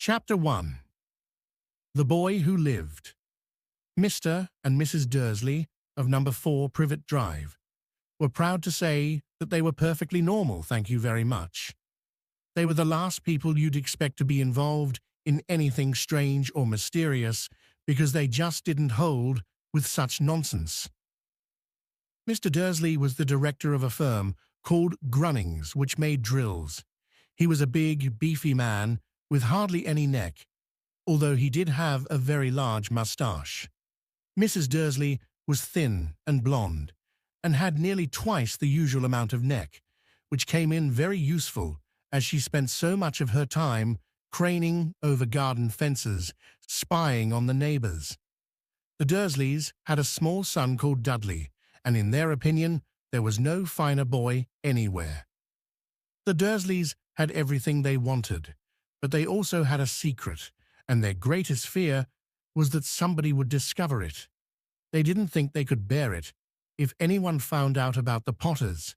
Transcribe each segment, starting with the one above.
Chapter 1. The Boy Who Lived. Mr. and Mrs. Dursley of number 4 Privet Drive were proud to say that they were perfectly normal, thank you very much. They were the last people you'd expect to be involved in anything strange or mysterious because they just didn't hold with such nonsense. Mr. Dursley was the director of a firm called Grunnings, which made drills. He was a big, beefy man with hardly any neck, although he did have a very large moustache. Mrs. Dursley was thin and blonde, and had nearly twice the usual amount of neck, which came in very useful as she spent so much of her time craning over garden fences, spying on the neighbors. The Dursleys had a small son called Dudley, and in their opinion, there was no finer boy anywhere. The Dursleys had everything they wanted, but they also had a secret, and their greatest fear was that somebody would discover it. They didn't think they could bear it if anyone found out about the Potters.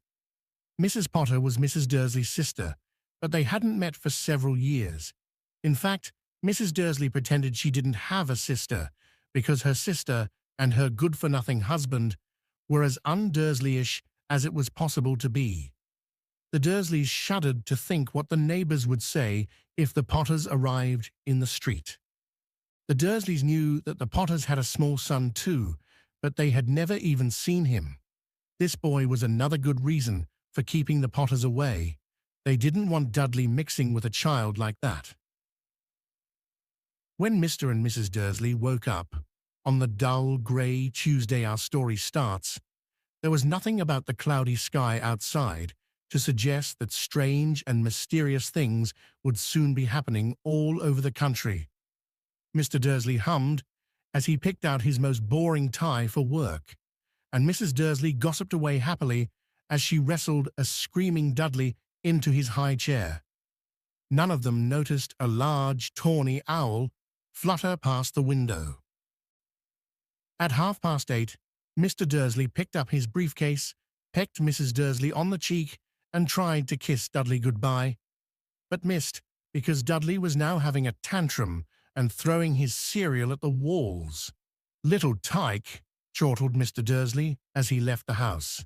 Mrs. Potter was Mrs. Dursley's sister, but they hadn't met for several years. In fact, Mrs. Dursley pretended she didn't have a sister because her sister and her good-for-nothing husband were as un-Dursleyish as it was possible to be. The Dursleys shuddered to think what the neighbors would say if the Potters arrived in the street. The Dursleys knew that the Potters had a small son too, but they had never even seen him. This boy was another good reason for keeping the Potters away. They didn't want Dudley mixing with a child like that. When Mr. and Mrs. Dursley woke up, on the dull, grey Tuesday our story starts, there was nothing about the cloudy sky outside to suggest that strange and mysterious things would soon be happening all over the country. Mr. Dursley hummed as he picked out his most boring tie for work, and Mrs. Dursley gossiped away happily as she wrestled a screaming Dudley into his high chair. None of them noticed a large, tawny owl flutter past the window. At 8:30, Mr. Dursley picked up his briefcase, pecked Mrs. Dursley on the cheek, and tried to kiss Dudley goodbye, but missed because Dudley was now having a tantrum and throwing his cereal at the walls. "Little tyke," chortled Mr. Dursley as he left the house.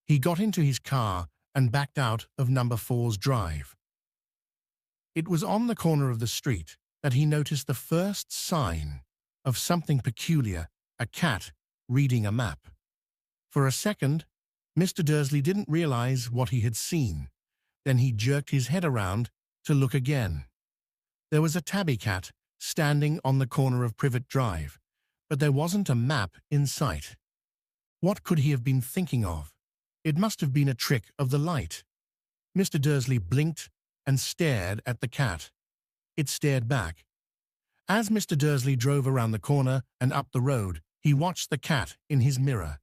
He got into his car and backed out of number 4's drive. It was on the corner of the street that he noticed the first sign of something peculiar, a cat reading a map. For a second, Mr. Dursley didn't realize what he had seen. Then he jerked his head around to look again. There was a tabby cat standing on the corner of Privet Drive, but there wasn't a map in sight. What could he have been thinking of? It must have been a trick of the light. Mr. Dursley blinked and stared at the cat. It stared back. As Mr. Dursley drove around the corner and up the road, he watched the cat in his mirror.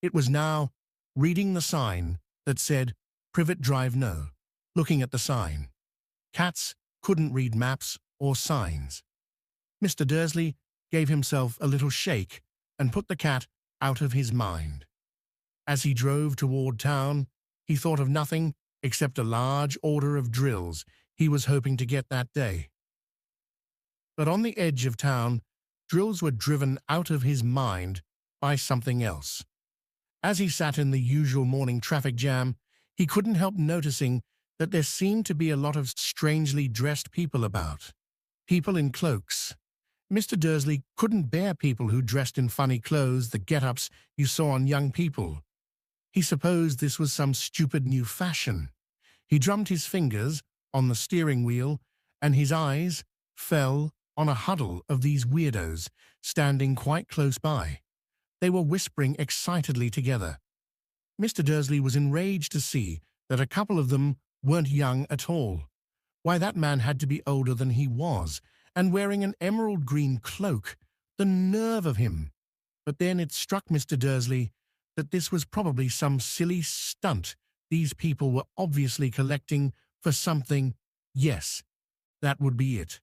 It was now reading the sign that said, "Privet Drive No." Looking at the sign, cats couldn't read maps or signs. Mr. Dursley gave himself a little shake and put the cat out of his mind. As he drove toward town, he thought of nothing except a large order of drills he was hoping to get that day. But on the edge of town, drills were driven out of his mind by something else. As he sat in the usual morning traffic jam, he couldn't help noticing that there seemed to be a lot of strangely dressed people about. People in cloaks. Mr. Dursley couldn't bear people who dressed in funny clothes, the get-ups you saw on young people. He supposed this was some stupid new fashion. He drummed his fingers on the steering wheel, and his eyes fell on a huddle of these weirdos standing quite close by. They were whispering excitedly together. Mr. Dursley was enraged to see that a couple of them weren't young at all. Why, that man had to be older than he was, and wearing an emerald green cloak. The nerve of him! But then it struck Mr. Dursley that this was probably some silly stunt these people were obviously collecting for something. Yes, that would be it.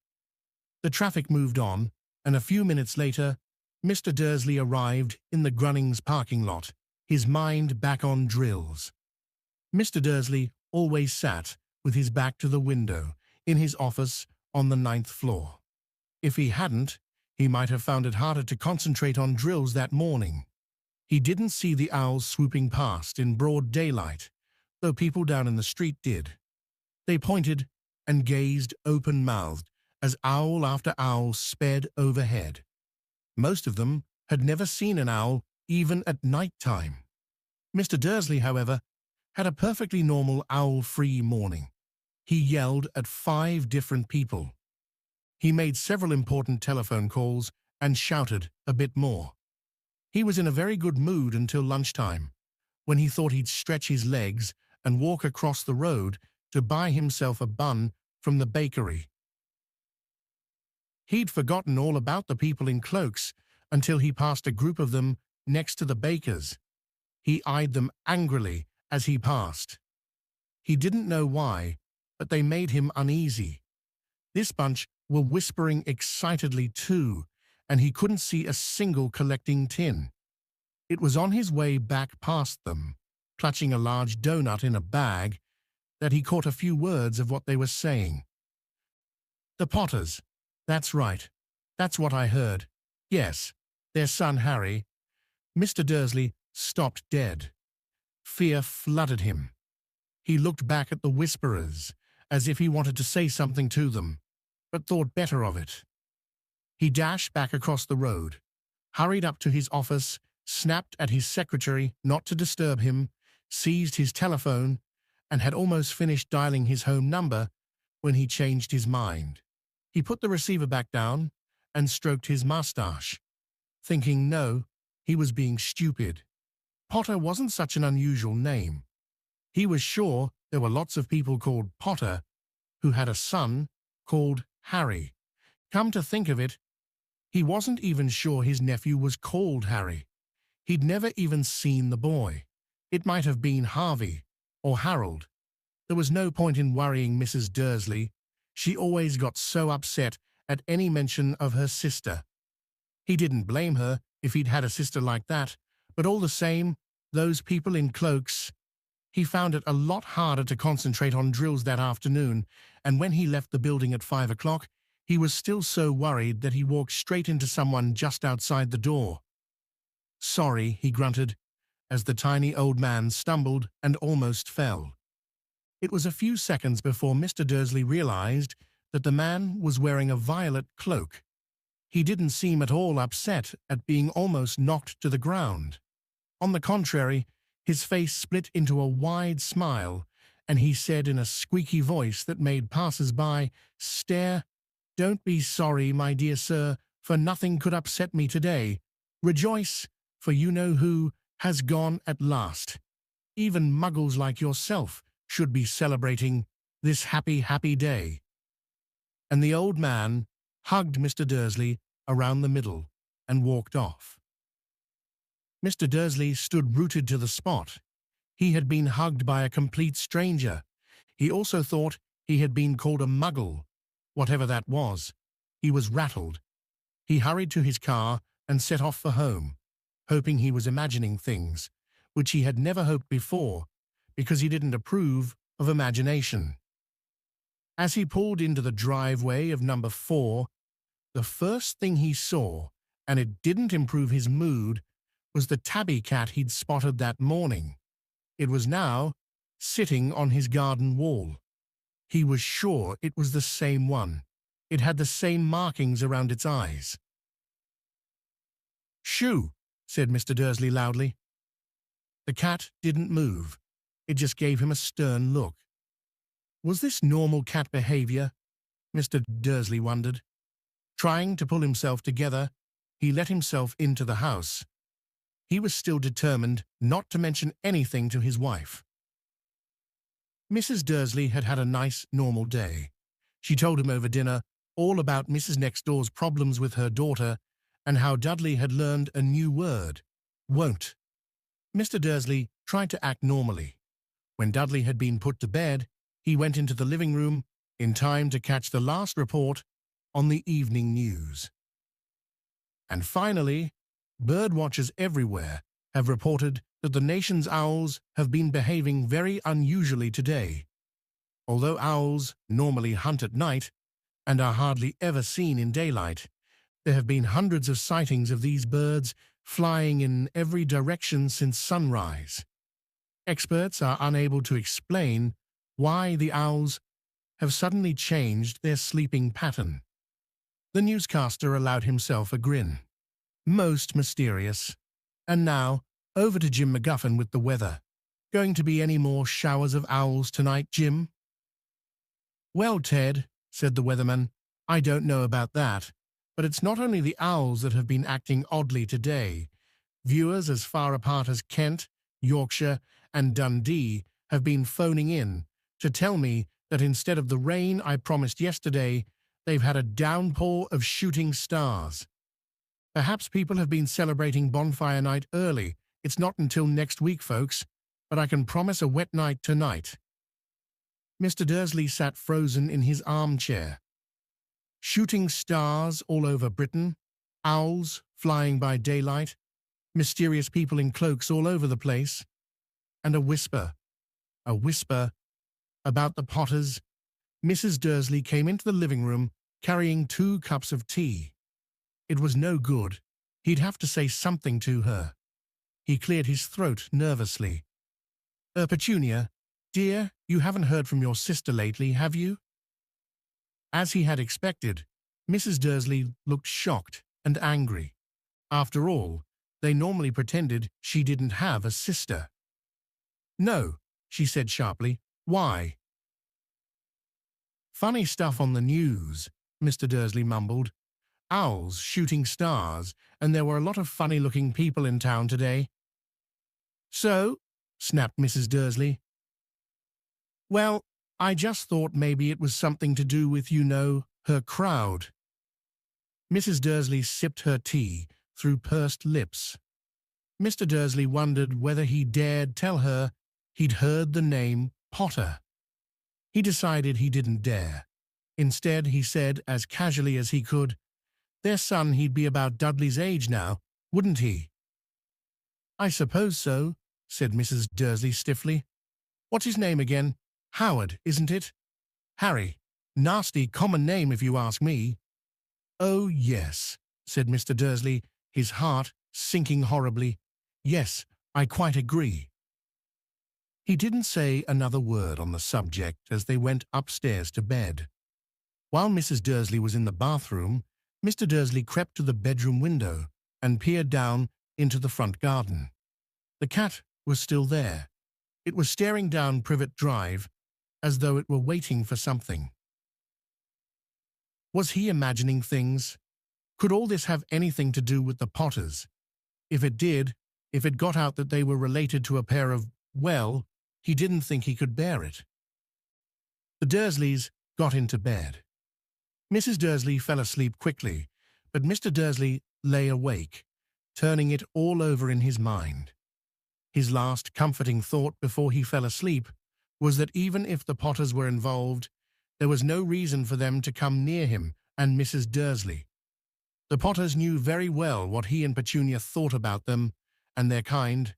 The traffic moved on, and a few minutes later, Mr. Dursley arrived in the Grunnings parking lot, his mind back on drills. Mr. Dursley always sat with his back to the window in his office on the 9th floor. If he hadn't, he might have found it harder to concentrate on drills that morning. He didn't see the owls swooping past in broad daylight, though people down in the street did. They pointed and gazed open-mouthed as owl after owl sped overhead. Most of them had never seen an owl even at night time. Mr. Dursley, however, had a perfectly normal owl-free morning. He yelled at 5 different people. He made several important telephone calls and shouted a bit more. He was in a very good mood until lunchtime, when he thought he'd stretch his legs and walk across the road to buy himself a bun from the bakery. He'd forgotten all about the people in cloaks until he passed a group of them next to the baker's. He eyed them angrily as he passed. He didn't know why, but they made him uneasy. This bunch were whispering excitedly too, and he couldn't see a single collecting tin. It was on his way back past them, clutching a large donut in a bag, that he caught a few words of what they were saying. The Potters. That's right. That's what I heard. Yes, their son Harry. Mr. Dursley stopped dead. Fear flooded him. He looked back at the whisperers, as if he wanted to say something to them, but thought better of it. He dashed back across the road, hurried up to his office, snapped at his secretary not to disturb him, seized his telephone, and had almost finished dialing his home number when he changed his mind. He put the receiver back down and stroked his mustache, thinking no, he was being stupid. Potter wasn't such an unusual name. He was sure there were lots of people called Potter who had a son called Harry. Come to think of it, he wasn't even sure his nephew was called Harry. He'd never even seen the boy. It might have been Harvey or Harold. There was no point in worrying Mrs. Dursley. She always got so upset at any mention of her sister. He didn't blame her if he'd had a sister like that, but all the same, those people in cloaks. He found it a lot harder to concentrate on drills that afternoon, and when he left the building at 5 o'clock, he was still so worried that he walked straight into someone just outside the door. Sorry, he grunted, as the tiny old man stumbled and almost fell. It was a few seconds before Mr. Dursley realized that the man was wearing a violet cloak. He didn't seem at all upset at being almost knocked to the ground. On the contrary, his face split into a wide smile, and he said in a squeaky voice that made passers-by stare, "Don't be sorry, my dear sir, for nothing could upset me today. Rejoice, for you know who has gone at last. Even muggles like yourself should be celebrating this happy, happy day." And the old man hugged Mr. Dursley around the middle and walked off. Mr. Dursley stood rooted to the spot. He had been hugged by a complete stranger. He also thought he had been called a muggle, whatever that was. He was rattled. He hurried to his car and set off for home, hoping he was imagining things, which he had never hoped before, because he didn't approve of imagination. As he pulled into the driveway of number 4, the first thing he saw, and it didn't improve his mood, was the tabby cat he'd spotted that morning. It was now sitting on his garden wall. He was sure it was the same one. It had the same markings around its eyes. "Shoo," said Mr. Dursley loudly. The cat didn't move. It just gave him a stern look. Was this normal cat behavior? Mr. Dursley wondered. Trying to pull himself together, he let himself into the house. He was still determined not to mention anything to his wife. Mrs. Dursley had had a nice, normal day. She told him over dinner all about Mrs. Next Door's problems with her daughter and how Dudley had learned a new word, won't. Mr. Dursley tried to act normally. When Dudley had been put to bed, he went into the living room in time to catch the last report on the evening news. And finally, bird watchers everywhere have reported that the nation's owls have been behaving very unusually today. Although owls normally hunt at night, and are hardly ever seen in daylight. There have been hundreds of sightings of these birds flying in every direction since sunrise. Experts are unable to explain why the owls have suddenly changed their sleeping pattern. The newscaster allowed himself a grin. Most mysterious. And now, over to Jim McGuffin with the weather. Going to be any more showers of owls tonight, Jim? Well, Ted, said the weatherman, I don't know about that, but it's not only the owls that have been acting oddly today. Viewers as far apart as Kent, Yorkshire, and Dundee have been phoning in to tell me that instead of the rain I promised yesterday, they've had a downpour of shooting stars. Perhaps people have been celebrating bonfire night early. It's not until next week, folks, but I can promise a wet night tonight. Mr. Dursley sat frozen in his armchair. Shooting stars all over Britain, owls flying by daylight, mysterious people in cloaks all over the place, and a whisper about the Potters. Mrs. Dursley came into the living room carrying 2 cups of tea. It was no good. He'd have to say something to her. He cleared his throat nervously. Petunia, dear, you haven't heard from your sister lately, have you? As he had expected, Mrs. Dursley looked shocked and angry. After all, they normally pretended she didn't have a sister. No, she said sharply. Why? Funny stuff on the news, Mr. Dursley mumbled. Owls shooting stars, and there were a lot of funny-looking people in town today. So? Snapped Mrs. Dursley. Well, I just thought maybe it was something to do with, her crowd. Mrs. Dursley sipped her tea through pursed lips. Mr. Dursley wondered whether he dared tell her he'd heard the name Potter. He decided he didn't dare. Instead, he said as casually as he could, their son, he'd be about Dudley's age now, wouldn't he? I suppose so, said Mrs. Dursley stiffly. What's his name again? Howard, isn't it? Harry. Nasty common name if you ask me. Oh, yes, said Mr. Dursley, his heart sinking horribly. Yes, I quite agree. He didn't say another word on the subject as they went upstairs to bed. While Mrs. Dursley was in the bathroom, Mr. Dursley crept to the bedroom window and peered down into the front garden. The cat was still there. It was staring down Privet Drive as though it were waiting for something. Was he imagining things? Could all this have anything to do with the Potters? If it did, if it got out that they were related to a pair of, well, he didn't think he could bear it. The Dursleys got into bed. Mrs. Dursley fell asleep quickly, but Mr. Dursley lay awake, turning it all over in his mind. His last comforting thought before he fell asleep was that even if the Potters were involved, there was no reason for them to come near him and Mrs. Dursley. The Potters knew very well what he and Petunia thought about them and their kind.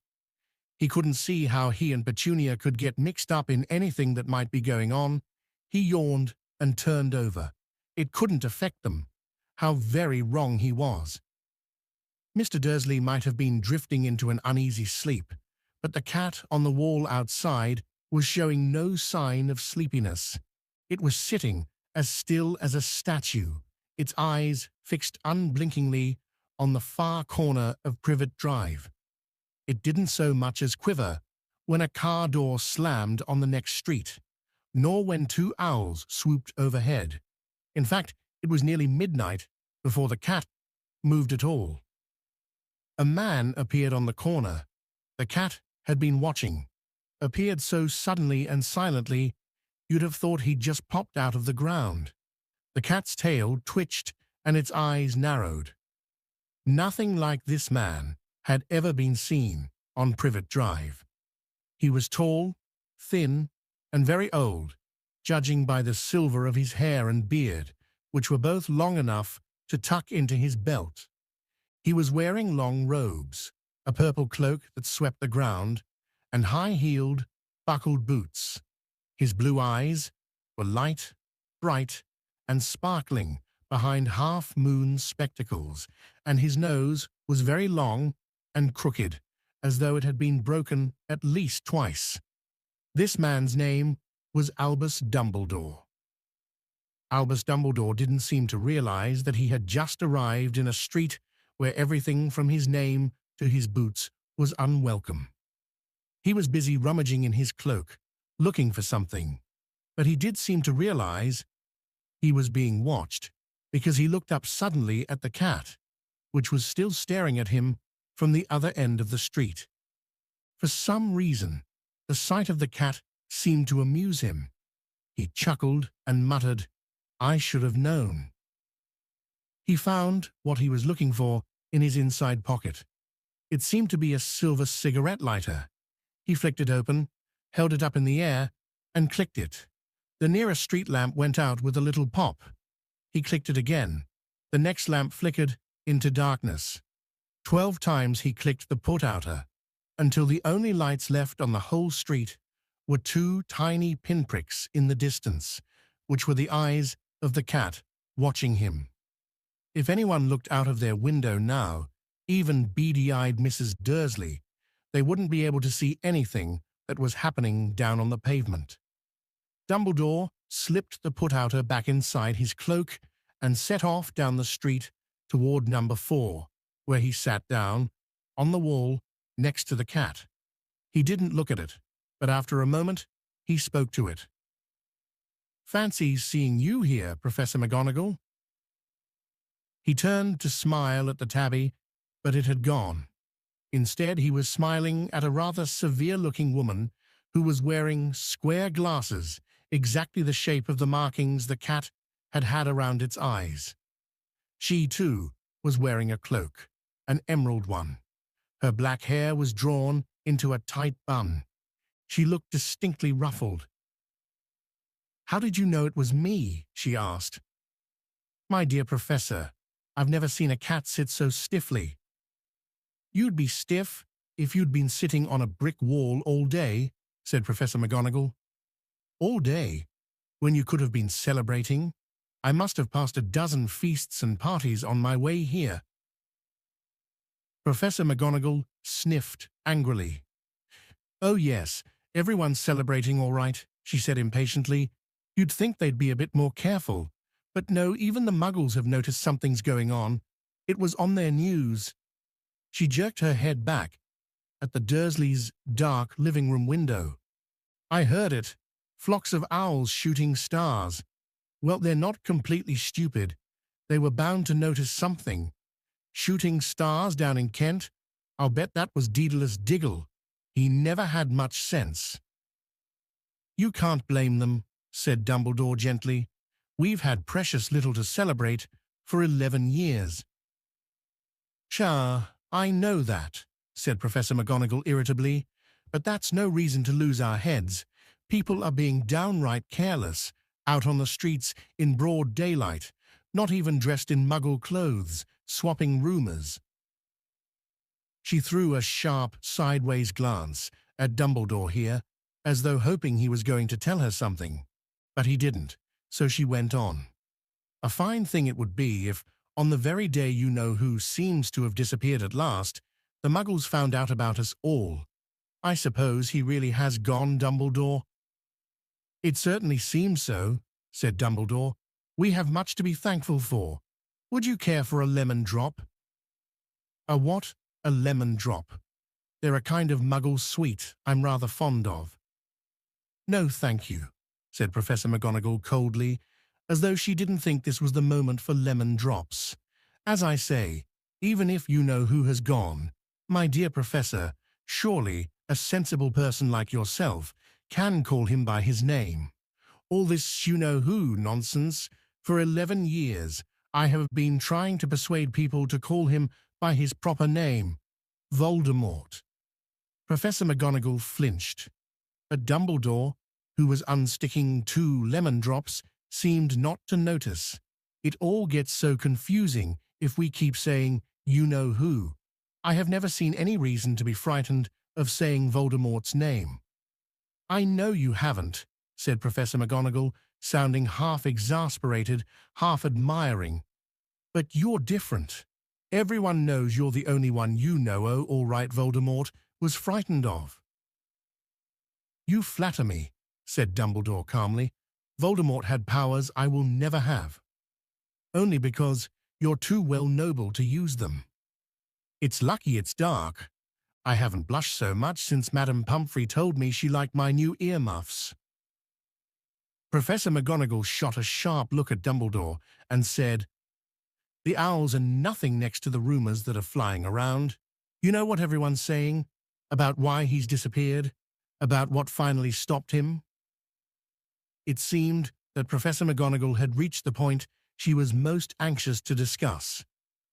He couldn't see how he and Petunia could get mixed up in anything that might be going on. He yawned and turned over. It couldn't affect them. How very wrong he was. Mr. Dursley might have been drifting into an uneasy sleep, but the cat on the wall outside was showing no sign of sleepiness. It was sitting as still as a statue, its eyes fixed unblinkingly on the far corner of Privet Drive. It didn't so much as quiver when a car door slammed on the next street, nor when 2 owls swooped overhead. In fact, it was nearly midnight before the cat moved at all. A man appeared on the corner. The cat had been watching, appeared so suddenly and silently you'd have thought he'd just popped out of the ground. The cat's tail twitched and its eyes narrowed. Nothing like this man had ever been seen on Privet Drive. He was tall, thin, and very old, judging by the silver of his hair and beard, which were both long enough to tuck into his belt. He was wearing long robes, a purple cloak that swept the ground, and high-heeled, buckled boots. His blue eyes were light, bright, and sparkling behind half-moon spectacles, and his nose was very long and crooked, as though it had been broken at least twice. This man's name was Albus Dumbledore. Albus Dumbledore didn't seem to realize that he had just arrived in a street where everything from his name to his boots was unwelcome. He was busy rummaging in his cloak, looking for something, but he did seem to realize he was being watched, because he looked up suddenly at the cat, which was still staring at him from the other end of the street. For some reason, the sight of the cat seemed to amuse him. He chuckled and muttered, "I should have known." He found what he was looking for in his inside pocket. It seemed to be a silver cigarette lighter. He flicked it open, held it up in the air, and clicked it. The nearest street lamp went out with a little pop. He clicked it again. The next lamp flickered into darkness. 12 times he clicked the put-outer, until the only lights left on the whole street were 2 tiny pinpricks in the distance, which were the eyes of the cat watching him. If anyone looked out of their window now, even beady-eyed Mrs. Dursley, they wouldn't be able to see anything that was happening down on the pavement. Dumbledore slipped the put-outer back inside his cloak and set off down the street toward number 4, where he sat down on the wall next to the cat. He didn't look at it, but after a moment, he spoke to it. "Fancy seeing you here, Professor McGonagall." He turned to smile at the tabby, but it had gone. Instead, he was smiling at a rather severe-looking woman who was wearing square glasses, exactly the shape of the markings the cat had had around its eyes. She, too, was wearing a cloak, an emerald one. Her black hair was drawn into a tight bun. She looked distinctly ruffled. "How did you know it was me?" she asked. "My dear Professor, I've never seen a cat sit so stiffly." "You'd be stiff if you'd been sitting on a brick wall all day," said Professor McGonagall. "All day? When you could have been celebrating? I must have passed a dozen feasts and parties on my way here." Professor McGonagall sniffed angrily. "Oh yes, everyone's celebrating all right," she said impatiently. "You'd think they'd be a bit more careful. But no, even the Muggles have noticed something's going on. It was on their news." She jerked her head back at the Dursleys' dark living room window. "I heard it. Flocks of owls shooting stars. Well, they're not completely stupid. They were bound to notice something. Shooting stars down in Kent? I'll bet that was Daedalus Diggle. He never had much sense." "You can't blame them," said Dumbledore gently. "We've had precious little to celebrate for 11 years. "Sure, I know that," said Professor McGonagall irritably, "but that's no reason to lose our heads. People are being downright careless, out on the streets in broad daylight, not even dressed in Muggle clothes, swapping rumors." She threw a sharp, sideways glance at Dumbledore here, as though hoping he was going to tell her something. But he didn't, so she went on. "A fine thing it would be if, on the very day you-know-who seems to have disappeared at last, the Muggles found out about us all. I suppose he really has gone, Dumbledore?" "It certainly seems so," said Dumbledore. "We have much to be thankful for. Would you care for a lemon drop?" "A what?" "A lemon drop. They're a kind of Muggle sweet I'm rather fond of." "No, thank you," said Professor McGonagall coldly, as though she didn't think this was the moment for lemon drops. "As I say, even if you-know-who has gone, my dear Professor, surely a sensible person like yourself can call him by his name. All this you-know-who nonsense, for 11 years I have been trying to persuade people to call him by his proper name, Voldemort." Professor McGonagall flinched, but Dumbledore, who was unsticking 2 lemon drops, seemed not to notice. "It all gets so confusing if we keep saying you-know-who. I have never seen any reason to be frightened of saying Voldemort's name." "I know you haven't," said Professor McGonagall, sounding half exasperated, half admiring. "But you're different. Everyone knows you're the only one you know, oh, all right," Voldemort was frightened of. "You flatter me," said Dumbledore calmly. "Voldemort had powers I will never have. Only because you're too well noble to use them. It's lucky it's dark. I haven't blushed so much since Madame Pomfrey told me she liked my new earmuffs." Professor McGonagall shot a sharp look at Dumbledore and said, "The owls are nothing next to the rumors that are flying around. You know what everyone's saying? About why he's disappeared? About what finally stopped him?" It seemed that Professor McGonagall had reached the point she was most anxious to discuss.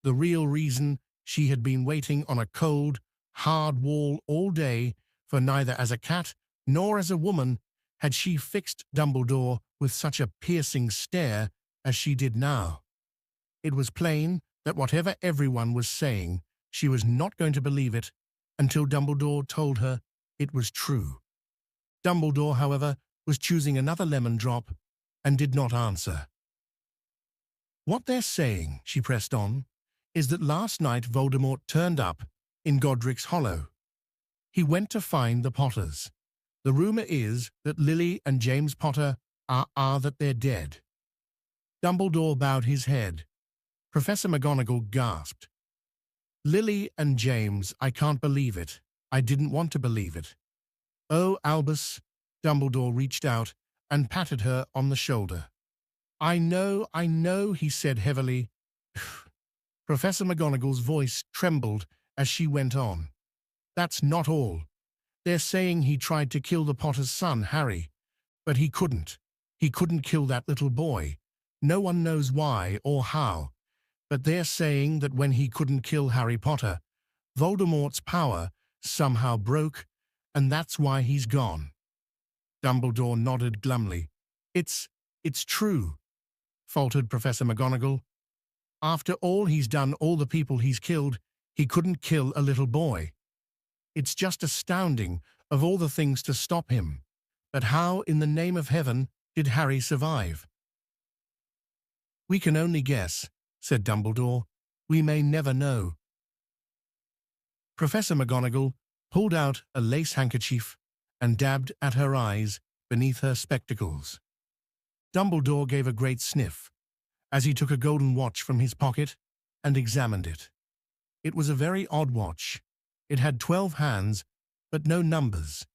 The real reason she had been waiting on a cold, hard wall all day, for neither as a cat nor as a woman had she fixed Dumbledore with such a piercing stare as she did now. It was plain that whatever everyone was saying, she was not going to believe it until Dumbledore told her it was true. Dumbledore, however, was choosing another lemon drop and did not answer. "What they're saying," she pressed on, "is that last night Voldemort turned up in Godric's Hollow. He went to find the Potters. The rumor is that Lily and James Potter are that they're dead." Dumbledore bowed his head. Professor McGonagall gasped. "Lily and James, I can't believe it. I didn't want to believe it." "Oh, Albus," Dumbledore reached out and patted her on the shoulder. I know," he said heavily. Professor McGonagall's voice trembled as she went on. "That's not all. They're saying he tried to kill the Potter's son, Harry. But he couldn't. He couldn't kill that little boy. No one knows why or how. But they're saying that when he couldn't kill Harry Potter, Voldemort's power somehow broke, and that's why he's gone." Dumbledore nodded glumly. It's true," faltered Professor McGonagall. "After all he's done, all the people he's killed, he couldn't kill a little boy. It's just astounding, of all the things to stop him. But how, in the name of heaven, did Harry survive?" "We can only guess," said Dumbledore. "We may never know." Professor McGonagall pulled out a lace handkerchief and dabbed at her eyes beneath her spectacles. Dumbledore gave a great sniff as he took a golden watch from his pocket and examined it. It was a very odd watch. It had 12 hands, but no numbers.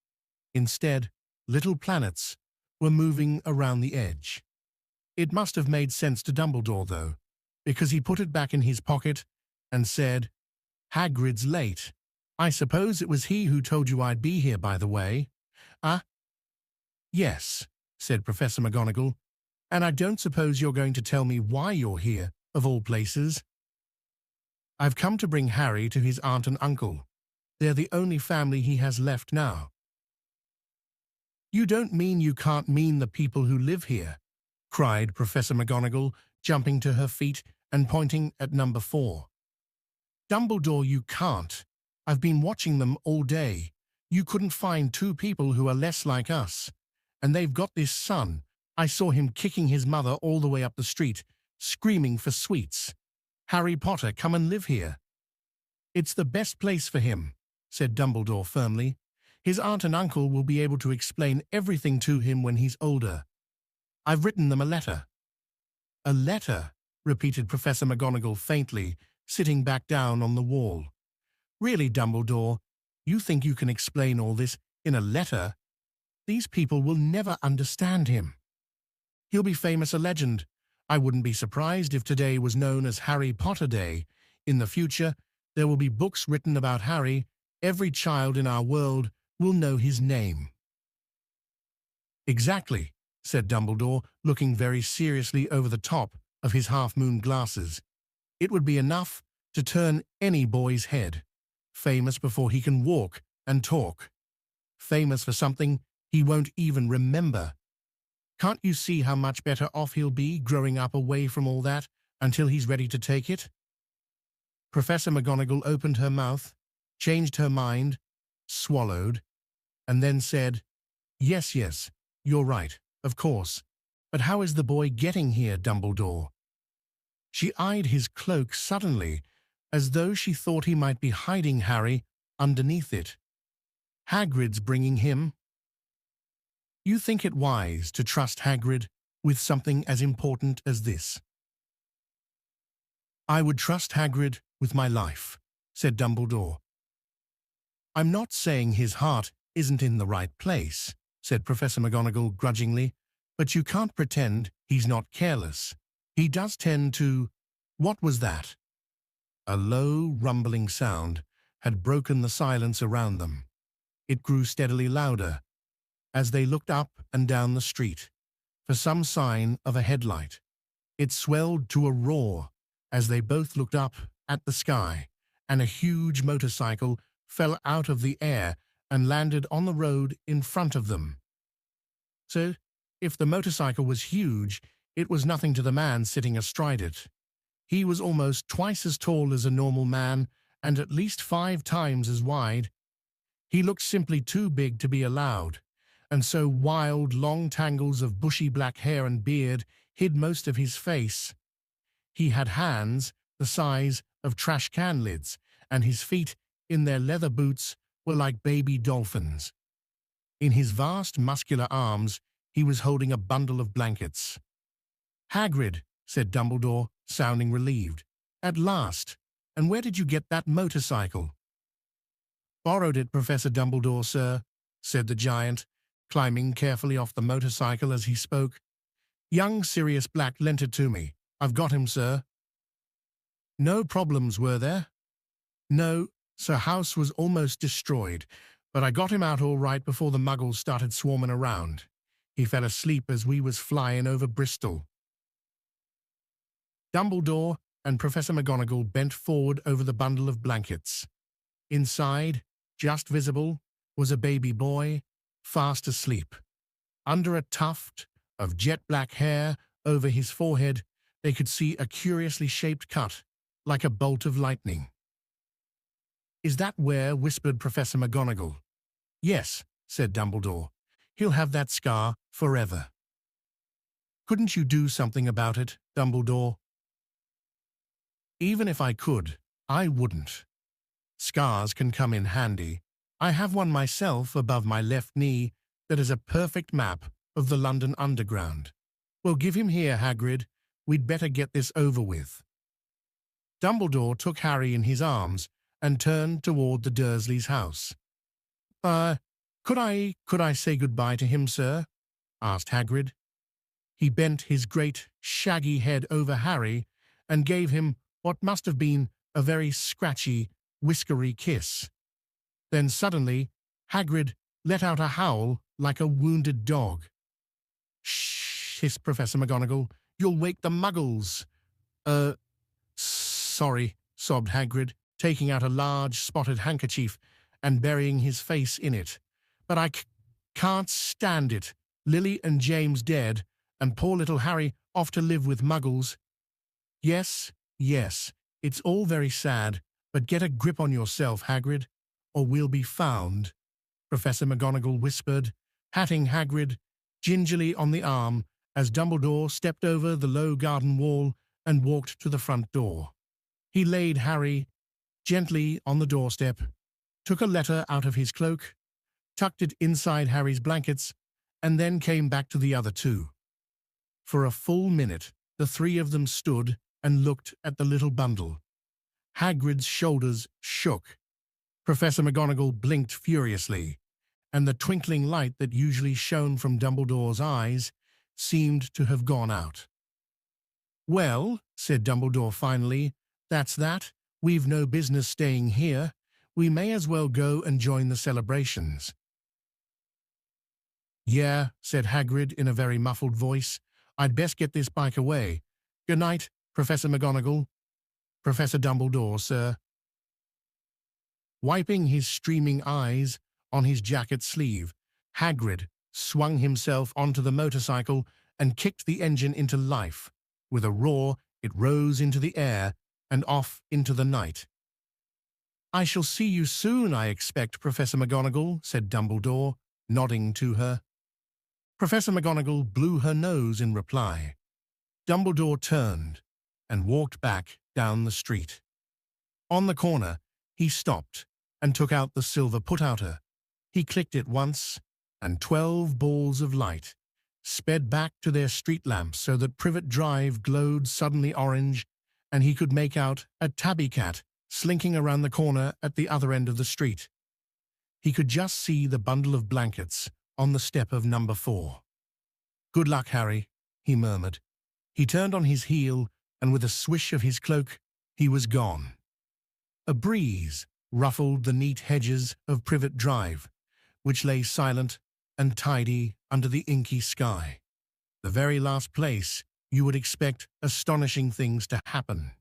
Instead, little planets were moving around the edge. It must have made sense to Dumbledore, though, because he put it back in his pocket and said, "Hagrid's late. I suppose it was he who told you I'd be here, by the way." "Yes," said Professor McGonagall, "and I don't suppose you're going to tell me why you're here, of all places." "I've come to bring Harry to his aunt and uncle. They're the only family he has left now." "You don't mean you can't mean the people who live here?" cried Professor McGonagall, jumping to her feet and pointing at number 4. "Dumbledore, you can't. I've been watching them all day. You couldn't find 2 people who are less like us. And they've got this son. I saw him kicking his mother all the way up the street, screaming for sweets. Harry Potter, come and live here." "It's the best place for him," said Dumbledore firmly. "His aunt and uncle will be able to explain everything to him when he's older. I've written them a letter." "A letter?" repeated Professor McGonagall faintly, sitting back down on the wall. "Really, Dumbledore, you think you can explain all this in a letter? These people will never understand him. He'll be famous, a legend. I wouldn't be surprised if today was known as Harry Potter Day. In the future, there will be books written about Harry. Every child in our world will know his name." "Exactly," said Dumbledore, looking very seriously over the top of his half-moon glasses. "It would be enough to turn any boy's head. Famous before he can walk and talk. Famous for something he won't even remember. Can't you see how much better off he'll be growing up away from all that until he's ready to take it?" Professor McGonagall opened her mouth, changed her mind, swallowed, and then said, Yes, you're right, of course. But how is the boy getting here, Dumbledore? She eyed his cloak suddenly, as though she thought he might be hiding Harry underneath it. Hagrid's bringing him. You think it wise to trust Hagrid with something as important as this? I would trust Hagrid with my life, said Dumbledore. I'm not saying his heart isn't in the right place, said Professor McGonagall grudgingly, but you can't pretend he's not careless. He does tend to— What was that? A low, rumbling sound had broken the silence around them. It grew steadily louder as they looked up and down the street for some sign of a headlight. It swelled to a roar as they both looked up at the sky, and a huge motorcycle fell out of the air and landed on the road in front of them. So, if the motorcycle was huge, it was nothing to the man sitting astride it. He was almost twice as tall as a normal man and at least 5 times as wide. He looked simply too big to be allowed, and so wild, long tangles of bushy black hair and beard hid most of his face. He had hands the size of trash can lids, and his feet, in their leather boots, were like baby dolphins. In his vast, muscular arms, he was holding a bundle of blankets. Hagrid, said Dumbledore, sounding relieved. At last. And where did you get that motorcycle? Borrowed it, Professor Dumbledore, sir, said the giant, climbing carefully off the motorcycle as he spoke. Young Sirius Black lent it to me. I've got him, sir. No problems, were there? No, Sir House was almost destroyed, but I got him out all right before the muggles started swarming around. He fell asleep as we was flying over Bristol. Dumbledore and Professor McGonagall bent forward over the bundle of blankets. Inside, just visible, was a baby boy, fast asleep. Under a tuft of jet-black hair over his forehead, they could see a curiously shaped cut, like a bolt of lightning. Is that where? Whispered Professor McGonagall. Yes, said Dumbledore. He'll have that scar forever. Couldn't you do something about it, Dumbledore? Even if I could, I wouldn't. Scars can come in handy. I have one myself above my left knee that is a perfect map of the London Underground. Well, give him here, Hagrid. We'd better get this over with. Dumbledore took Harry in his arms and turned toward the Dursleys' house. Could I say goodbye to him, sir? Asked Hagrid. He bent his great, shaggy head over Harry and gave him what must have been a very scratchy, whiskery kiss. Then suddenly, Hagrid let out a howl like a wounded dog. Shh, hissed Professor McGonagall. You'll wake the muggles. Sorry, sobbed Hagrid, taking out a large spotted handkerchief and burying his face in it. But I can't stand it. Lily and James dead, and poor little Harry off to live with muggles. Yes, it's all very sad, but get a grip on yourself, Hagrid, or we'll be found, Professor McGonagall whispered, patting Hagrid gingerly on the arm as Dumbledore stepped over the low garden wall and walked to the front door. He laid Harry gently on the doorstep, took a letter out of his cloak, tucked it inside Harry's blankets, and then came back to the other two. For a full minute, the three of them stood and looked at the little bundle. Hagrid's shoulders shook. Professor McGonagall blinked furiously, and the twinkling light that usually shone from Dumbledore's eyes seemed to have gone out. Well, said Dumbledore finally, that's that. We've no business staying here. We may as well go and join the celebrations. Yeah, said Hagrid in a very muffled voice. I'd best get this bike away. Good night, Professor McGonagall. Professor Dumbledore, sir. Wiping his streaming eyes on his jacket sleeve, Hagrid swung himself onto the motorcycle and kicked the engine into life. With a roar, it rose into the air and off into the night. I shall see you soon, I expect, Professor McGonagall, said Dumbledore, nodding to her. Professor McGonagall blew her nose in reply. Dumbledore turned and walked back down the street. On the corner, he stopped and took out the silver put-outer. He clicked it once, and 12 balls of light sped back to their street lamps so that Privet Drive glowed suddenly orange, and he could make out a tabby cat slinking around the corner at the other end of the street. He could just see the bundle of blankets on the step of number 4. "Good luck, Harry," he murmured. He turned on his heel, and with a swish of his cloak, he was gone. A breeze ruffled the neat hedges of Privet Drive, which lay silent and tidy under the inky sky. The very last place you would expect astonishing things to happen.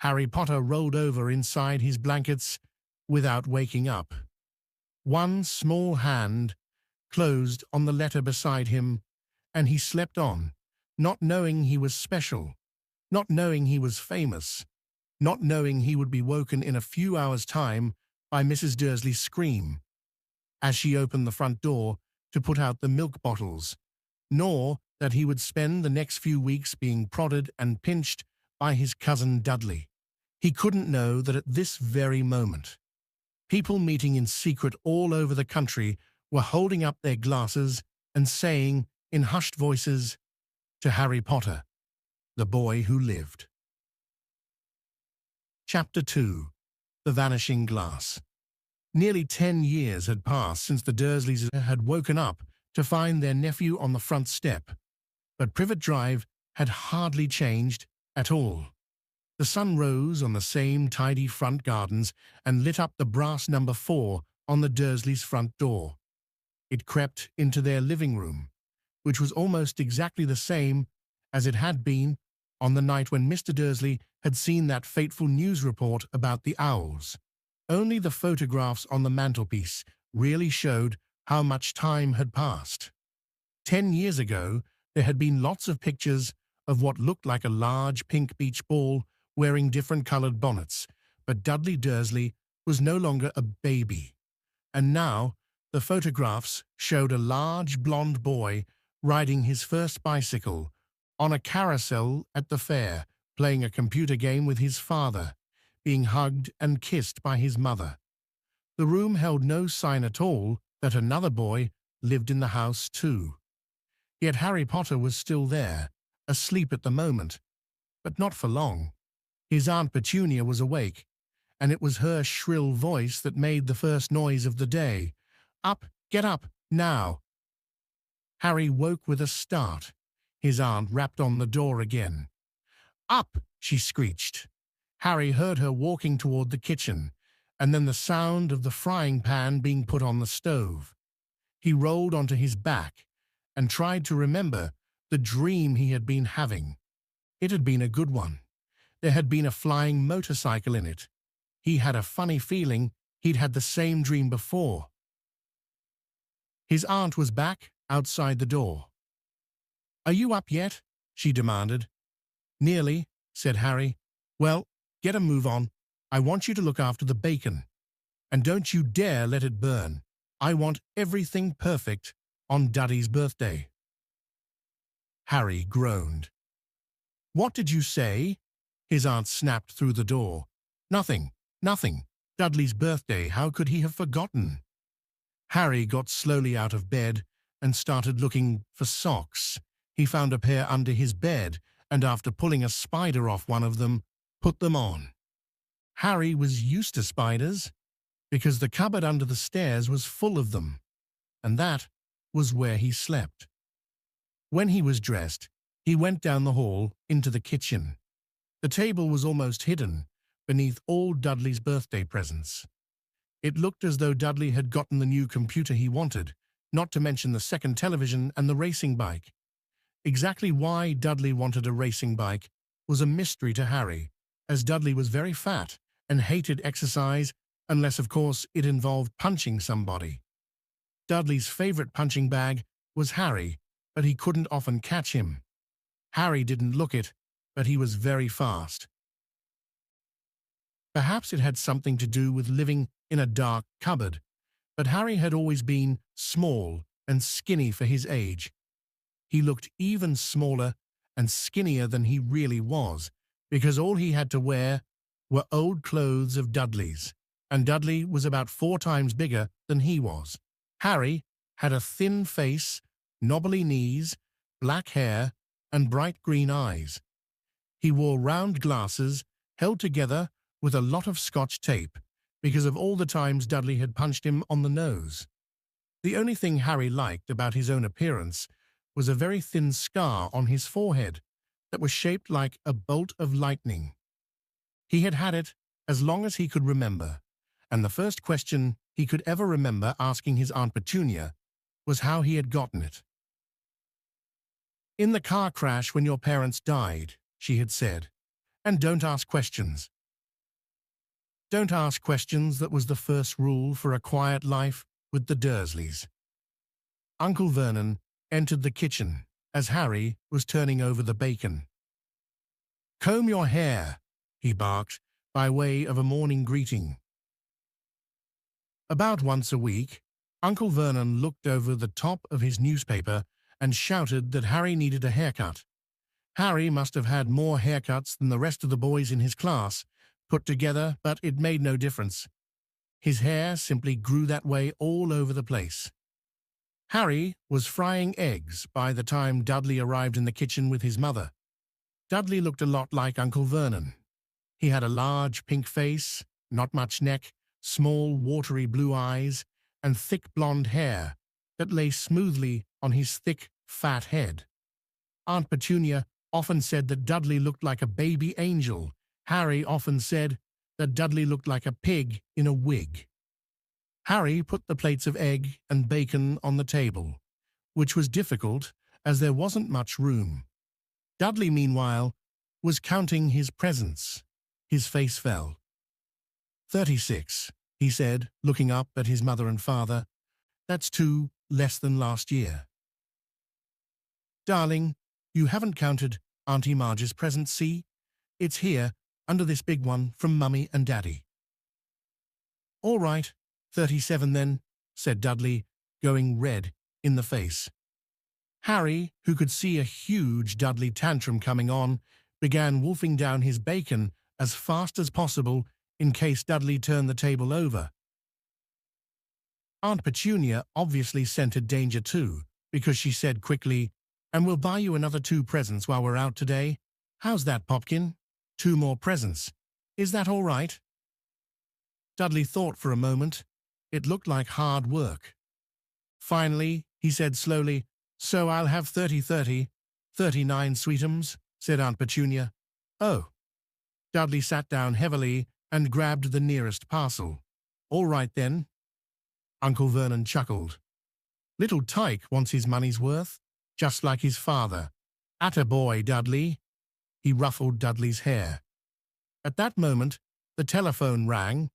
Harry Potter rolled over inside his blankets without waking up. One small hand closed on the letter beside him, and he slept on, not knowing he was special, not knowing he was famous, not knowing he would be woken in a few hours' time by Mrs. Dursley's scream as she opened the front door to put out the milk bottles, nor that he would spend the next few weeks being prodded and pinched by his cousin Dudley. He couldn't know that at this very moment, people meeting in secret all over the country were holding up their glasses and saying in hushed voices, "To Harry Potter, the boy who lived." Chapter 2. The Vanishing Glass. Nearly 10 years had passed since the Dursleys had woken up to find their nephew on the front step, but Privet Drive had hardly changed at all. The sun rose on the same tidy front gardens and lit up the brass number 4 on the Dursleys' front door. It crept into their living room, which was almost exactly the same as it had been on the night when Mr. Dursley had seen that fateful news report about the owls. Only the photographs on the mantelpiece really showed how much time had passed. 10 years ago, there had been lots of pictures of what looked like a large pink beach ball wearing different colored bonnets, but Dudley Dursley was no longer a baby. And now, the photographs showed a large blonde boy riding his first bicycle on a carousel at the fair, playing a computer game with his father, being hugged and kissed by his mother. The room held no sign at all that another boy lived in the house too. Yet Harry Potter was still there, asleep at the moment, but not for long. His Aunt Petunia was awake, and it was her shrill voice that made the first noise of the day. "Up, get up, now!" Harry woke with a start. His aunt rapped on the door again. "Up!" she screeched. Harry heard her walking toward the kitchen, and then the sound of the frying pan being put on the stove. He rolled onto his back and tried to remember the dream he had been having. It had been a good one. There had been a flying motorcycle in it. He had a funny feeling he'd had the same dream before. His aunt was back outside the door. "Are you up yet?" she demanded. "Nearly," said Harry. "Well, get a move on. I want you to look after the bacon. And don't you dare let it burn. I want everything perfect on Dudley's birthday." Harry groaned. "What did you say?" His aunt snapped through the door. "Nothing, nothing. Dudley's birthday, how could he have forgotten?" Harry got slowly out of bed and started looking for socks. He found a pair under his bed, and after pulling a spider off one of them, put them on. Harry was used to spiders, because the cupboard under the stairs was full of them, and that was where he slept. When he was dressed, he went down the hall into the kitchen. The table was almost hidden beneath all Dudley's birthday presents. It looked as though Dudley had gotten the new computer he wanted, not to mention the second television and the racing bike. Exactly why Dudley wanted a racing bike was a mystery to Harry, as Dudley was very fat and hated exercise unless, of course, it involved punching somebody. Dudley's favorite punching bag was Harry, but he couldn't often catch him. Harry didn't look it, but he was very fast. Perhaps it had something to do with living in a dark cupboard, but Harry had always been small and skinny for his age, he looked even smaller and skinnier than he really was, because all he had to wear were old clothes of Dudley's, and Dudley was about 4 times bigger than he was. Harry had a thin face, knobbly knees, black hair, and bright green eyes. He wore round glasses held together with a lot of Scotch tape because of all the times Dudley had punched him on the nose. The only thing Harry liked about his own appearance was a very thin scar on his forehead that was shaped like a bolt of lightning. He had had it as long as he could remember, and the first question he could ever remember asking his Aunt Petunia was how he had gotten it. "In the car crash when your parents died," she had said, "and don't ask questions." Don't ask questions, that was the first rule for a quiet life with the Dursleys. Uncle Vernon entered the kitchen as Harry was turning over the bacon. "Comb your hair," he barked, by way of a morning greeting. About once a week, Uncle Vernon looked over the top of his newspaper and shouted that Harry needed a haircut. Harry must have had more haircuts than the rest of the boys in his class put together, but it made no difference. His hair simply grew that way all over the place. Harry was frying eggs by the time Dudley arrived in the kitchen with his mother. Dudley looked a lot like Uncle Vernon. He had a large pink face, not much neck, small watery blue eyes, and thick blonde hair that lay smoothly on his thick, fat head. Aunt Petunia often said that Dudley looked like a baby angel. Harry often said that Dudley looked like a pig in a wig. Harry put the plates of egg and bacon on the table, which was difficult as there wasn't much room. Dudley, meanwhile, was counting his presents. His face fell. 36, he said, looking up at his mother and father. "That's 2 less than last year." "Darling, you haven't counted Auntie Marge's present, see? It's here, under this big one from Mummy and Daddy." "All right, 37 then," said Dudley, going red in the face. Harry, who could see a huge Dudley tantrum coming on, began wolfing down his bacon as fast as possible in case Dudley turned the table over. Aunt Petunia obviously scented danger too, because she said quickly, "And we'll buy you another 2 presents while we're out today. How's that, Popkin? 2 more presents. Is that all right?" Dudley thought for a moment. It looked like hard work. Finally, he said slowly, "So I'll have 30, 39 sweetums," said Aunt Petunia. "Oh." Dudley sat down heavily and grabbed the nearest parcel. "All right then." Uncle Vernon chuckled. "Little Tyke wants his money's worth, just like his father. Atta boy, Dudley." He ruffled Dudley's hair. At that moment, the telephone rang,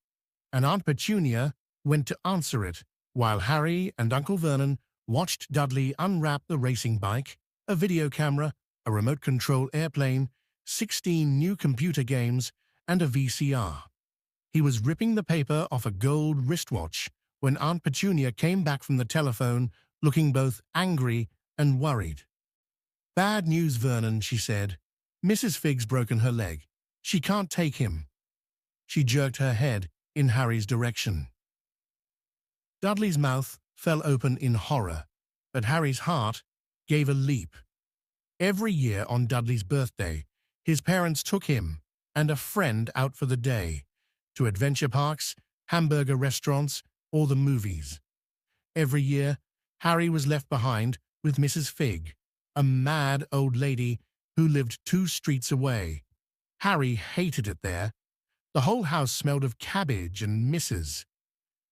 and Aunt Petunia went to answer it, while Harry and Uncle Vernon watched Dudley unwrap the racing bike, a video camera, a remote-control airplane, 16 new computer games, and a VCR. He was ripping the paper off a gold wristwatch when Aunt Petunia came back from the telephone looking both angry and worried. "Bad news, Vernon," she said. "Mrs. Figg's broken her leg. She can't take him." She jerked her head in Harry's direction. Dudley's mouth fell open in horror, but Harry's heart gave a leap. Every year on Dudley's birthday, his parents took him and a friend out for the day, to adventure parks, hamburger restaurants, or the movies. Every year, Harry was left behind with Mrs. Figg, a mad old lady who lived 2 streets away. Harry hated it there. The whole house smelled of cabbage and misses.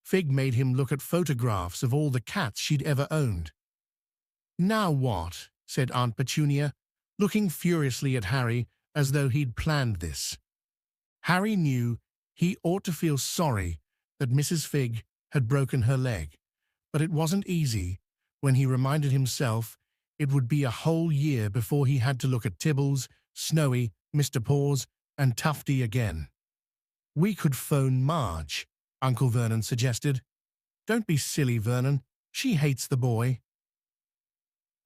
Figg made him look at photographs of all the cats she'd ever owned. "Now what?" said Aunt Petunia, looking furiously at Harry as though he'd planned this. Harry knew he ought to feel sorry that Mrs. Figg had broken her leg, but it wasn't easy when he reminded himself it would be a whole year before he had to look at Tibbles, Snowy, Mr. Paws, and Tufty again. "We could phone Marge," Uncle Vernon suggested. "Don't be silly, Vernon. She hates the boy."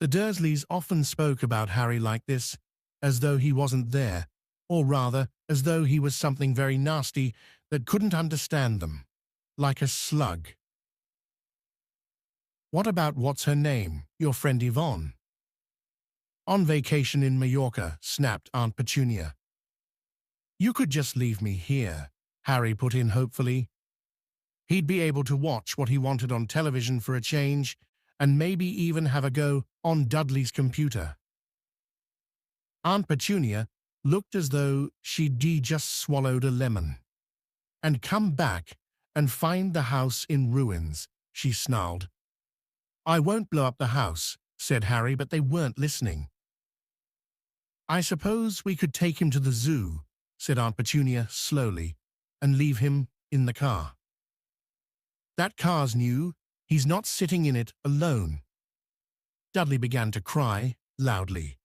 The Dursleys often spoke about Harry like this, as though he wasn't there, or rather, as though he was something very nasty that couldn't understand them, like a slug. What about what's her name, your friend Yvonne? On vacation in Mallorca, snapped Aunt Petunia. You could just leave me here, Harry put in hopefully. He'd be able to watch what he wanted on television for a change, and maybe even have a go on Dudley's computer. Aunt Petunia looked as though she'd just swallowed a lemon. And come back and find the house in ruins, she snarled. I won't blow up the house, said Harry, but they weren't listening. I suppose we could take him to the zoo, said Aunt Petunia slowly, and leave him in the car. That car's new. He's not sitting in it alone. Dudley began to cry loudly.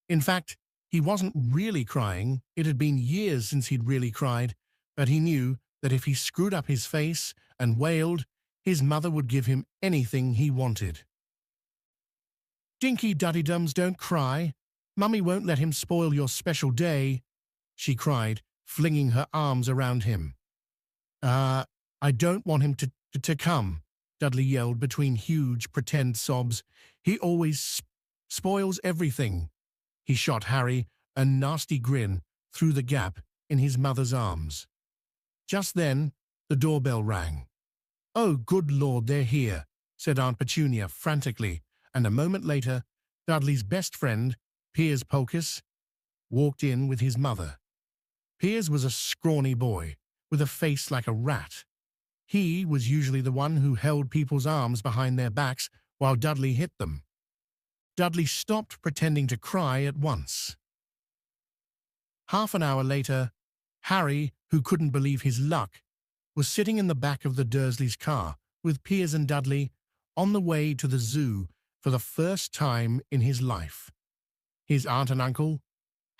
In fact, he wasn't really crying. It had been years since he'd really cried, but he knew that if he screwed up his face and wailed, his mother would give him anything he wanted. Dinky Duddydums, don't cry. Mummy won't let him spoil your special day, she cried, flinging her arms around him. I don't want him to come, Dudley yelled between huge pretend sobs. He always spoils everything. He shot Harry a nasty grin through the gap in his mother's arms. Just then, the doorbell rang. Oh, good Lord, they're here, said Aunt Petunia frantically, and a moment later, Dudley's best friend, Piers Polkiss, walked in with his mother. Piers was a scrawny boy, with a face like a rat. He was usually the one who held people's arms behind their backs while Dudley hit them. Dudley stopped pretending to cry at once. Half an hour later, Harry, who couldn't believe his luck, was sitting in the back of the Dursleys' car with Piers and Dudley on the way to the zoo for the first time in his life. His aunt and uncle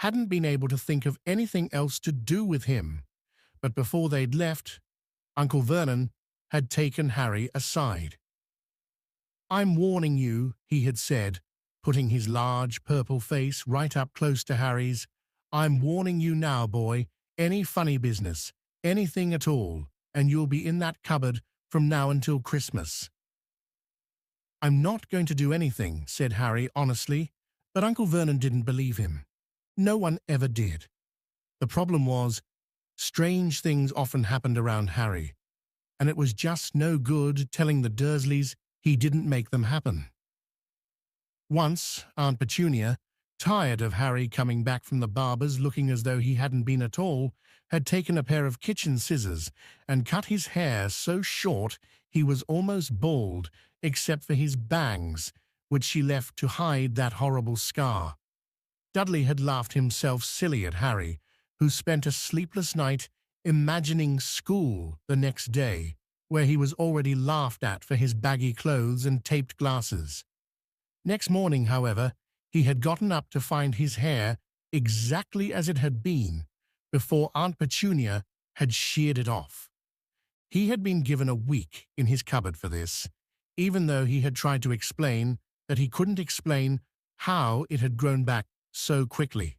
hadn't been able to think of anything else to do with him, but before they'd left, Uncle Vernon had taken Harry aside. I'm warning you, he had said, putting his large purple face right up close to Harry's. I'm warning you now, boy. Any funny business, anything at all, and you'll be in that cupboard from now until Christmas. I'm not going to do anything, said Harry honestly, but Uncle Vernon didn't believe him. No one ever did. The problem was, strange things often happened around Harry, and it was just no good telling the Dursleys he didn't make them happen. Once, Aunt Petunia, tired of Harry coming back from the barber's looking as though he hadn't been at all, had taken a pair of kitchen scissors and cut his hair so short he was almost bald, except for his bangs, which she left to hide that horrible scar. Dudley had laughed himself silly at Harry, who spent a sleepless night imagining school the next day, where he was already laughed at for his baggy clothes and taped glasses. Next morning, however, he had gotten up to find his hair exactly as it had been before Aunt Petunia had sheared it off. He had been given a week in his cupboard for this, even though he had tried to explain that he couldn't explain how it had grown back so quickly.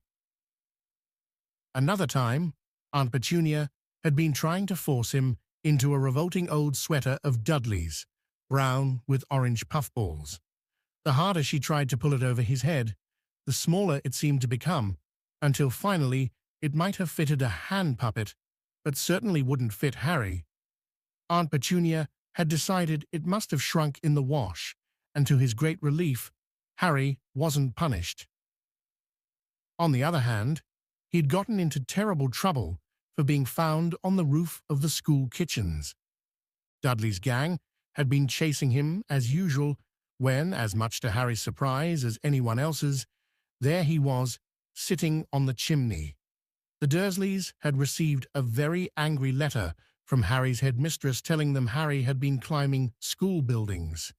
Another time, Aunt Petunia had been trying to force him into a revolting old sweater of Dudley's, brown with orange puffballs. The harder she tried to pull it over his head, the smaller it seemed to become, until finally it might have fitted a hand puppet, but certainly wouldn't fit Harry. Aunt Petunia had decided it must have shrunk in the wash, and to his great relief, Harry wasn't punished. On the other hand, he'd gotten into terrible trouble for being found on the roof of the school kitchens. Dudley's gang had been chasing him as usual when, as much to Harry's surprise as anyone else's, there he was, sitting on the chimney. The Dursleys had received a very angry letter from Harry's headmistress telling them Harry had been climbing school buildings.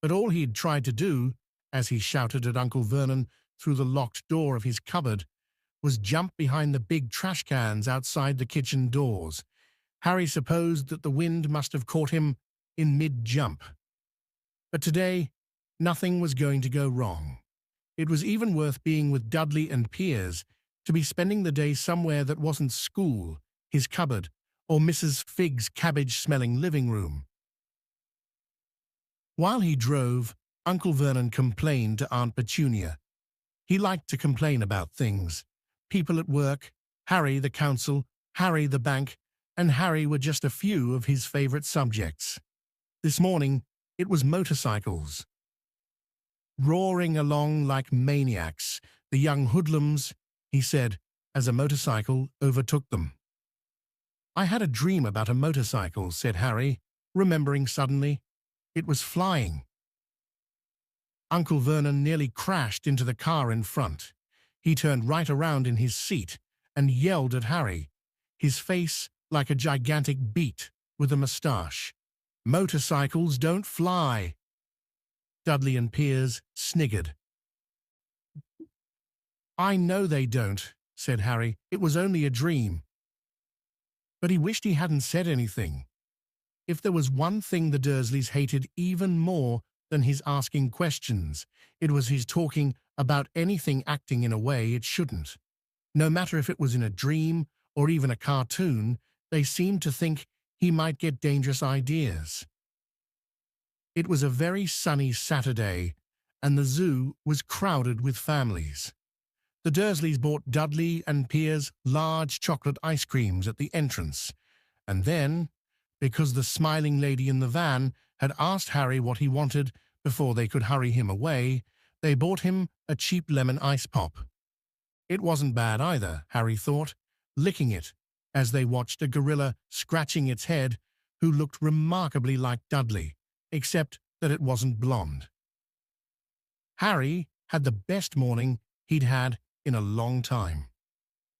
But all he'd tried to do, as he shouted at Uncle Vernon through the locked door of his cupboard, was jump behind the big trash cans outside the kitchen doors. Harry supposed that the wind must have caught him in mid-jump. But today, Nothing was going to go wrong. It was even worth being with Dudley and Piers to be spending the day somewhere that wasn't school, his cupboard, or Mrs. Figg's cabbage-smelling living room. While he drove, Uncle Vernon complained to Aunt Petunia. He liked to complain about things. People at work, Harry the council, Harry the bank, and Harry were just a few of his favorite subjects. This morning, it was motorcycles. Roaring along like maniacs, the young hoodlums, he said, as a motorcycle overtook them. "I had a dream about a motorcycle," said Harry, remembering suddenly. It was flying. Uncle Vernon nearly crashed into the car in front. He turned right around in his seat and yelled at Harry, his face like a gigantic beet with a moustache. "Motorcycles don't fly." Dudley and Piers sniggered. "I know they don't," said Harry. "It was only a dream." But he wished he hadn't said anything. If there was one thing the Dursleys hated even more than his asking questions, it was his talking about anything acting in a way it shouldn't. No matter if it was in a dream or even a cartoon, they seemed to think he might get dangerous ideas. It was a very sunny Saturday, and the zoo was crowded with families. The Dursleys bought Dudley and Piers large chocolate ice creams at the entrance, and then, because the smiling lady in the van had asked Harry what he wanted before they could hurry him away, they bought him a cheap lemon ice pop. It wasn't bad either, Harry thought, licking it as they watched a gorilla scratching its head who looked remarkably like Dudley, except that it wasn't blonde. Harry had the best morning he'd had in a long time.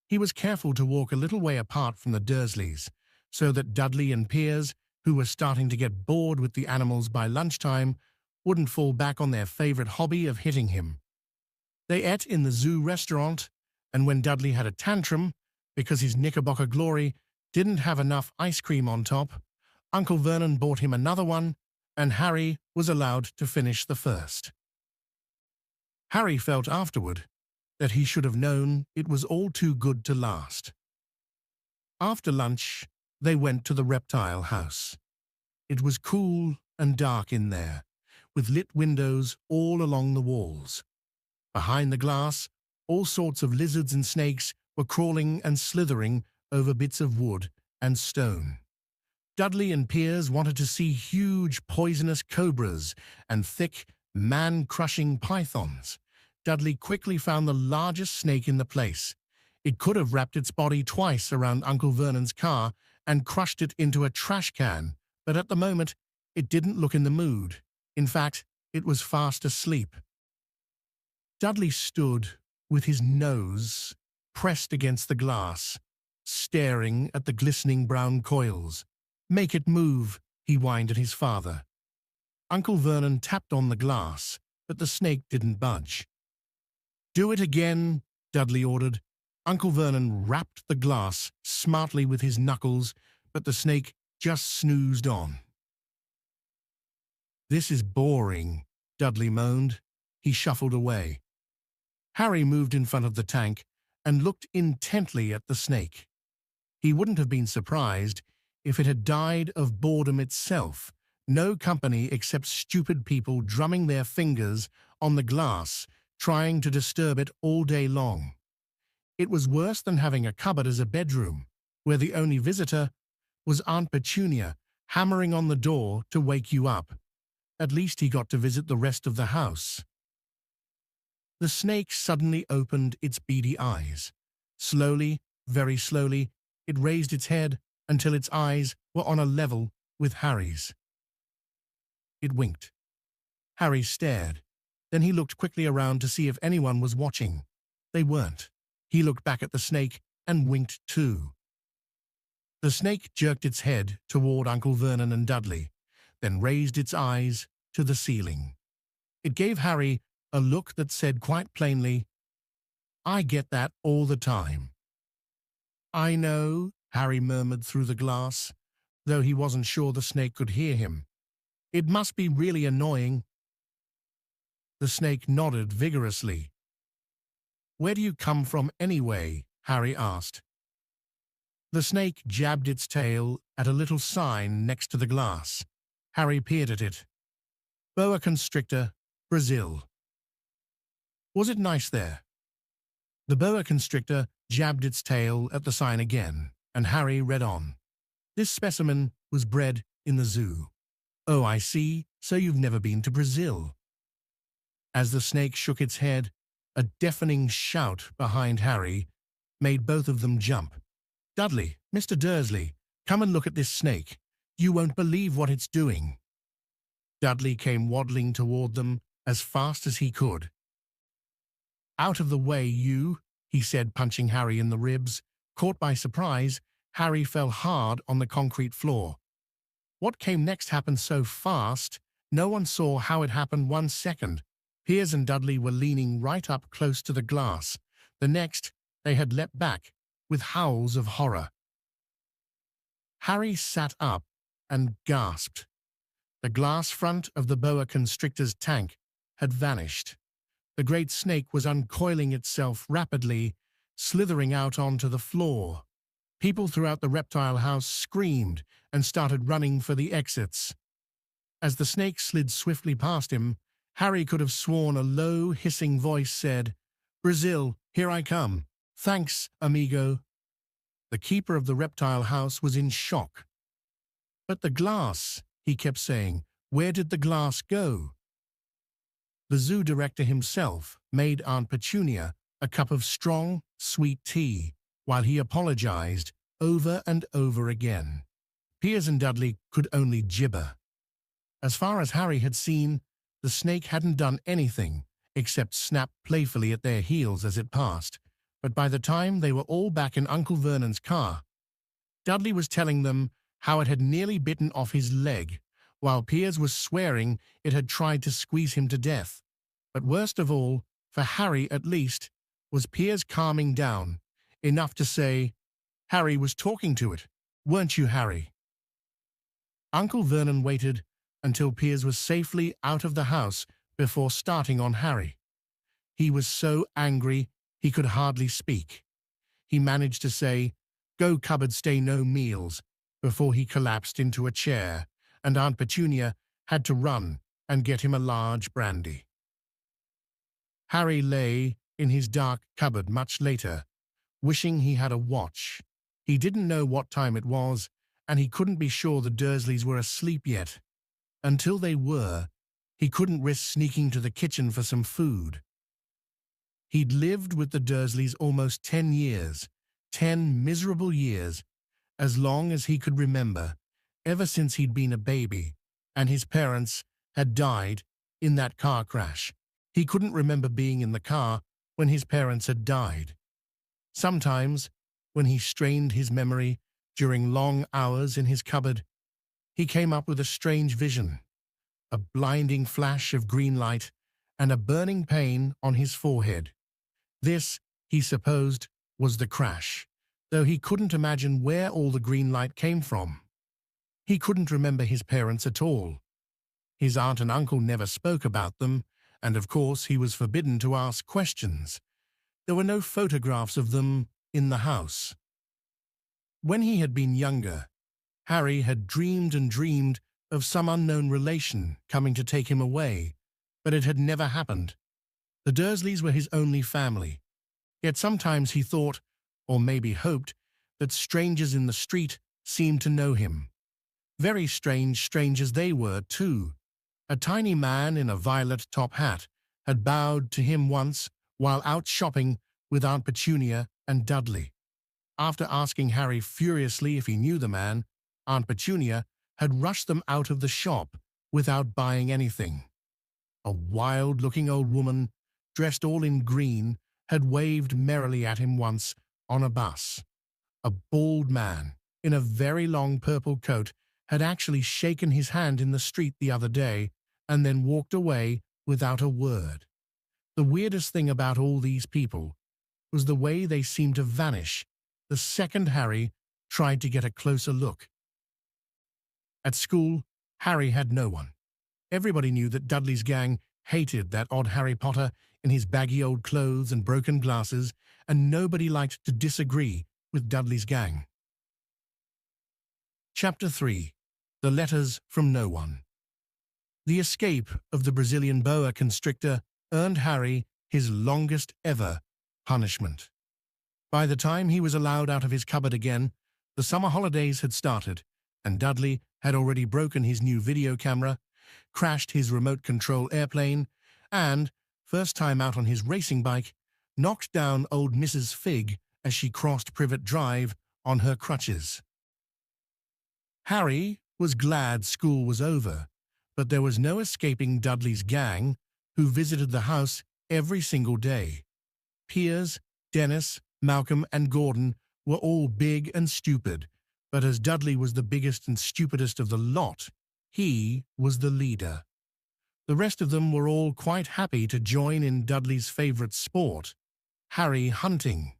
He was careful to walk a little way apart from the Dursleys, so that Dudley and Piers, who were starting to get bored with the animals by lunchtime, wouldn't fall back on their favorite hobby of hitting him. They ate in the zoo restaurant, and when Dudley had a tantrum because his Knickerbocker glory didn't have enough ice cream on top, Uncle Vernon bought him another one, and Harry was allowed to finish the first. Harry felt afterward that he should have known it was all too good to last. After lunch, they went to the reptile house. It was cool and dark in there, with lit windows all along the walls. Behind the glass, all sorts of lizards and snakes were crawling and slithering over bits of wood and stone. Dudley and Piers wanted to see huge poisonous cobras and thick, man-crushing pythons. Dudley quickly found the largest snake in the place. It could have wrapped its body twice around Uncle Vernon's car and crushed it into a trash can, but at the moment, it didn't look in the mood. In fact, it was fast asleep. Dudley stood with his nose pressed against the glass, staring at the glistening brown coils. "Make it move," he whined at his father. Uncle Vernon tapped on the glass, but the snake didn't budge. "Do it again," Dudley ordered. Uncle Vernon rapped the glass smartly with his knuckles, but the snake just snoozed on. "This is boring," Dudley moaned. He shuffled away. Harry moved in front of the tank and looked intently at the snake. He wouldn't have been surprised if it had died of boredom itself, no company except stupid people drumming their fingers on the glass, trying to disturb it all day long. It was worse than having a cupboard as a bedroom, where the only visitor was Aunt Petunia hammering on the door to wake you up. At least he got to visit the rest of the house. The snake suddenly opened its beady eyes. Slowly, very slowly, it raised its head until its eyes were on a level with Harry's. It winked. Harry stared. Then he looked quickly around to see if anyone was watching. They weren't. He looked back at the snake and winked too. The snake jerked its head toward Uncle Vernon and Dudley, then raised its eyes to the ceiling. It gave Harry a look that said quite plainly, "I get that all the time." "I know," Harry murmured through the glass, though he wasn't sure the snake could hear him. "It must be really annoying." The snake nodded vigorously. "Where do you come from anyway?" Harry asked. The snake jabbed its tail at a little sign next to the glass. Harry peered at it. "Boa constrictor, Brazil." "Was it nice there?" The boa constrictor jabbed its tail at the sign again, and Harry read on. "This specimen was bred in the zoo." "Oh, I see, so you've never been to Brazil." As the snake shook its head, a deafening shout behind Harry made both of them jump. "Dudley, Mr. Dursley, come and look at this snake. You won't believe what it's doing." Dudley came waddling toward them as fast as he could. "Out of the way, you," he said, punching Harry in the ribs. Caught by surprise, Harry fell hard on the concrete floor. What came next happened so fast, no one saw how it happened 1 second. Piers and Dudley were leaning right up close to the glass. The next, they had leapt back, with howls of horror. Harry sat up and gasped. The glass front of the boa constrictor's tank had vanished. The great snake was uncoiling itself rapidly, slithering out onto the floor. People throughout the reptile house screamed and started running for the exits. As the snake slid swiftly past him, Harry could have sworn a low, hissing voice said, "Brazil, here I come. Thanks, amigo." The keeper of the reptile house was in shock. "But the glass," he kept saying. "Where did the glass go?" The zoo director himself made Aunt Petunia a cup of strong, sweet tea, while he apologized over and over again. Piers and Dudley could only gibber. As far as Harry had seen, the snake hadn't done anything except snap playfully at their heels as it passed. But by the time they were all back in Uncle Vernon's car, Dudley was telling them how it had nearly bitten off his leg, while Piers was swearing it had tried to squeeze him to death. But worst of all, for Harry at least, was Piers calming down, enough to say, "Harry was talking to it, weren't you, Harry?" Uncle Vernon waited until Piers was safely out of the house before starting on Harry. He was so angry he could hardly speak. He managed to say, "Go cupboard, stay no meals," before he collapsed into a chair, and Aunt Petunia had to run and get him a large brandy. Harry lay in his dark cupboard much later, wishing he had a watch. He didn't know what time it was, and he couldn't be sure the Dursleys were asleep yet. Until they were, he couldn't risk sneaking to the kitchen for some food. He'd lived with the Dursleys almost 10 years, 10 miserable years, as long as he could remember, ever since he'd been a baby, and his parents had died in that car crash. He couldn't remember being in the car when his parents had died. Sometimes, when he strained his memory during long hours in his cupboard, he came up with a strange vision, a blinding flash of green light and a burning pain on his forehead. This, he supposed, was the crash, though he couldn't imagine where all the green light came from. He couldn't remember his parents at all. His aunt and uncle never spoke about them, and of course he was forbidden to ask questions. There were no photographs of them in the house. When he had been younger, Harry had dreamed and dreamed of some unknown relation coming to take him away, but it had never happened. The Dursleys were his only family, yet sometimes he thought, or maybe hoped, that strangers in the street seemed to know him. Very strange strangers they were, too. A tiny man in a violet top hat had bowed to him once while out shopping with Aunt Petunia and Dudley. After asking Harry furiously if he knew the man, Aunt Petunia had rushed them out of the shop without buying anything. A wild-looking old woman, dressed all in green, had waved merrily at him once on a bus. A bald man, in a very long purple coat, had actually shaken his hand in the street the other day and then walked away without a word. The weirdest thing about all these people was the way they seemed to vanish the second Harry tried to get a closer look. At school, Harry had no one. Everybody knew that Dudley's gang hated that odd Harry Potter in his baggy old clothes and broken glasses, and nobody liked to disagree with Dudley's gang. Chapter 3. The Letters from No One. The escape of the Brazilian boa constrictor earned Harry his longest ever punishment. By the time he was allowed out of his cupboard again, the summer holidays had started, and Dudley had already broken his new video camera, crashed his remote control airplane, and, first time out on his racing bike, knocked down old Mrs. Fig as she crossed Privet Drive on her crutches. Harry was glad school was over, but there was no escaping Dudley's gang, who visited the house every single day. Piers, Dennis, Malcolm, and Gordon were all big and stupid, but as Dudley was the biggest and stupidest of the lot, he was the leader. The rest of them were all quite happy to join in Dudley's favorite sport, Harry hunting.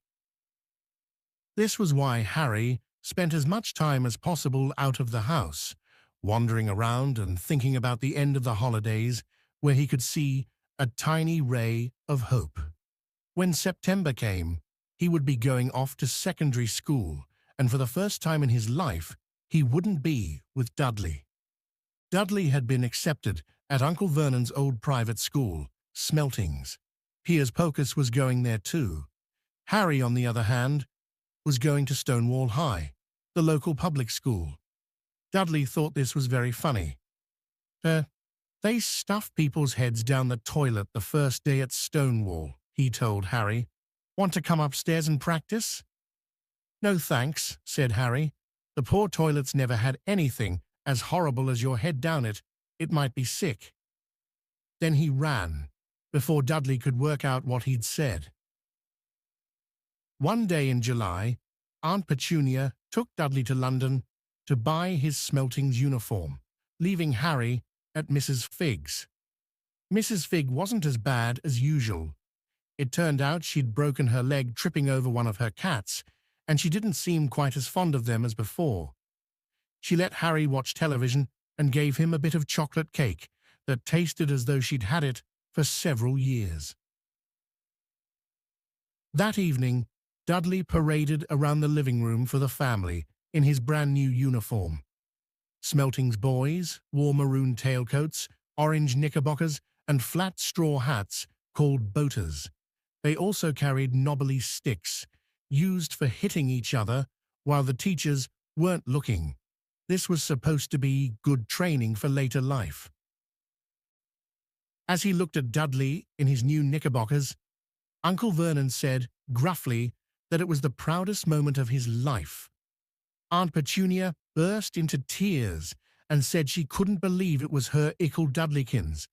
This was why Harry spent as much time as possible out of the house, wandering around and thinking about the end of the holidays, where he could see a tiny ray of hope. When September came, he would be going off to secondary school, and for the first time in his life, he wouldn't be with Dudley. Dudley had been accepted at Uncle Vernon's old private school, Smeltings. Piers Pocus was going there too. Harry, on the other hand, was going to Stonewall High, the local public school. Dudley thought this was very funny. They stuff people's heads down the toilet the first day at Stonewall, he told Harry. Want to come upstairs and practice? No thanks, said Harry. The poor toilets never had anything as horrible as your head down it. It might be sick. Then he ran, before Dudley could work out what he'd said. One day in July, Aunt Petunia took Dudley to London to buy his Smeltings uniform, leaving Harry at Mrs. Fig's. Mrs. Fig wasn't as bad as usual. It turned out she'd broken her leg tripping over one of her cats, and she didn't seem quite as fond of them as before. She let Harry watch television and gave him a bit of chocolate cake that tasted as though she'd had it for several years. That evening, Dudley paraded around the living room for the family in his brand-new uniform. Smeltings boys wore maroon tailcoats, orange knickerbockers, and flat straw hats called boaters. They also carried knobbly sticks, used for hitting each other while the teachers weren't looking. This was supposed to be good training for later life. As he looked at Dudley in his new knickerbockers, Uncle Vernon said, gruffly, that it was the proudest moment of his life. Aunt Petunia burst into tears and said she couldn't believe it was her Ickle Dudleykins.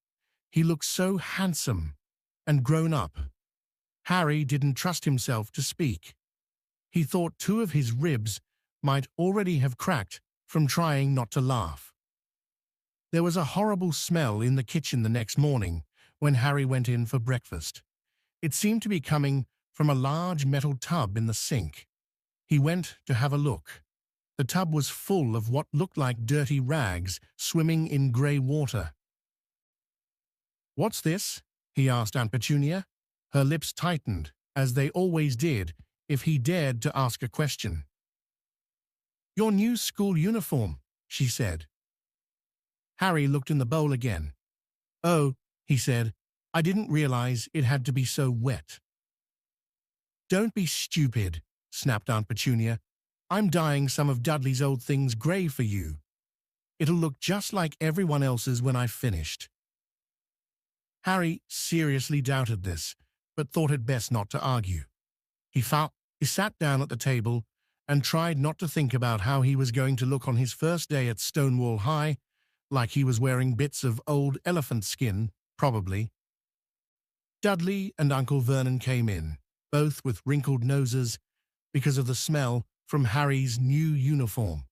He looked so handsome and grown up. Harry didn't trust himself to speak. He thought two of his ribs might already have cracked from trying not to laugh. There was a horrible smell in the kitchen the next morning when Harry went in for breakfast. It seemed to be coming from a large metal tub in the sink. He went to have a look. The tub was full of what looked like dirty rags swimming in grey water. "What's this?" he asked Aunt Petunia. Her lips tightened, as they always did if he dared to ask a question. "Your new school uniform," she said. Harry looked in the bowl again. "Oh," he said, "I didn't realize it had to be so wet." "Don't be stupid," snapped Aunt Petunia. "I'm dyeing some of Dudley's old things grey for you. It'll look just like everyone else's when I've finished." Harry seriously doubted this, but thought it best not to argue. He sat down at the table and tried not to think about how he was going to look on his first day at Stonewall High, like he was wearing bits of old elephant skin, probably. Dudley and Uncle Vernon came in, both with wrinkled noses because of the smell from Harry's new uniform.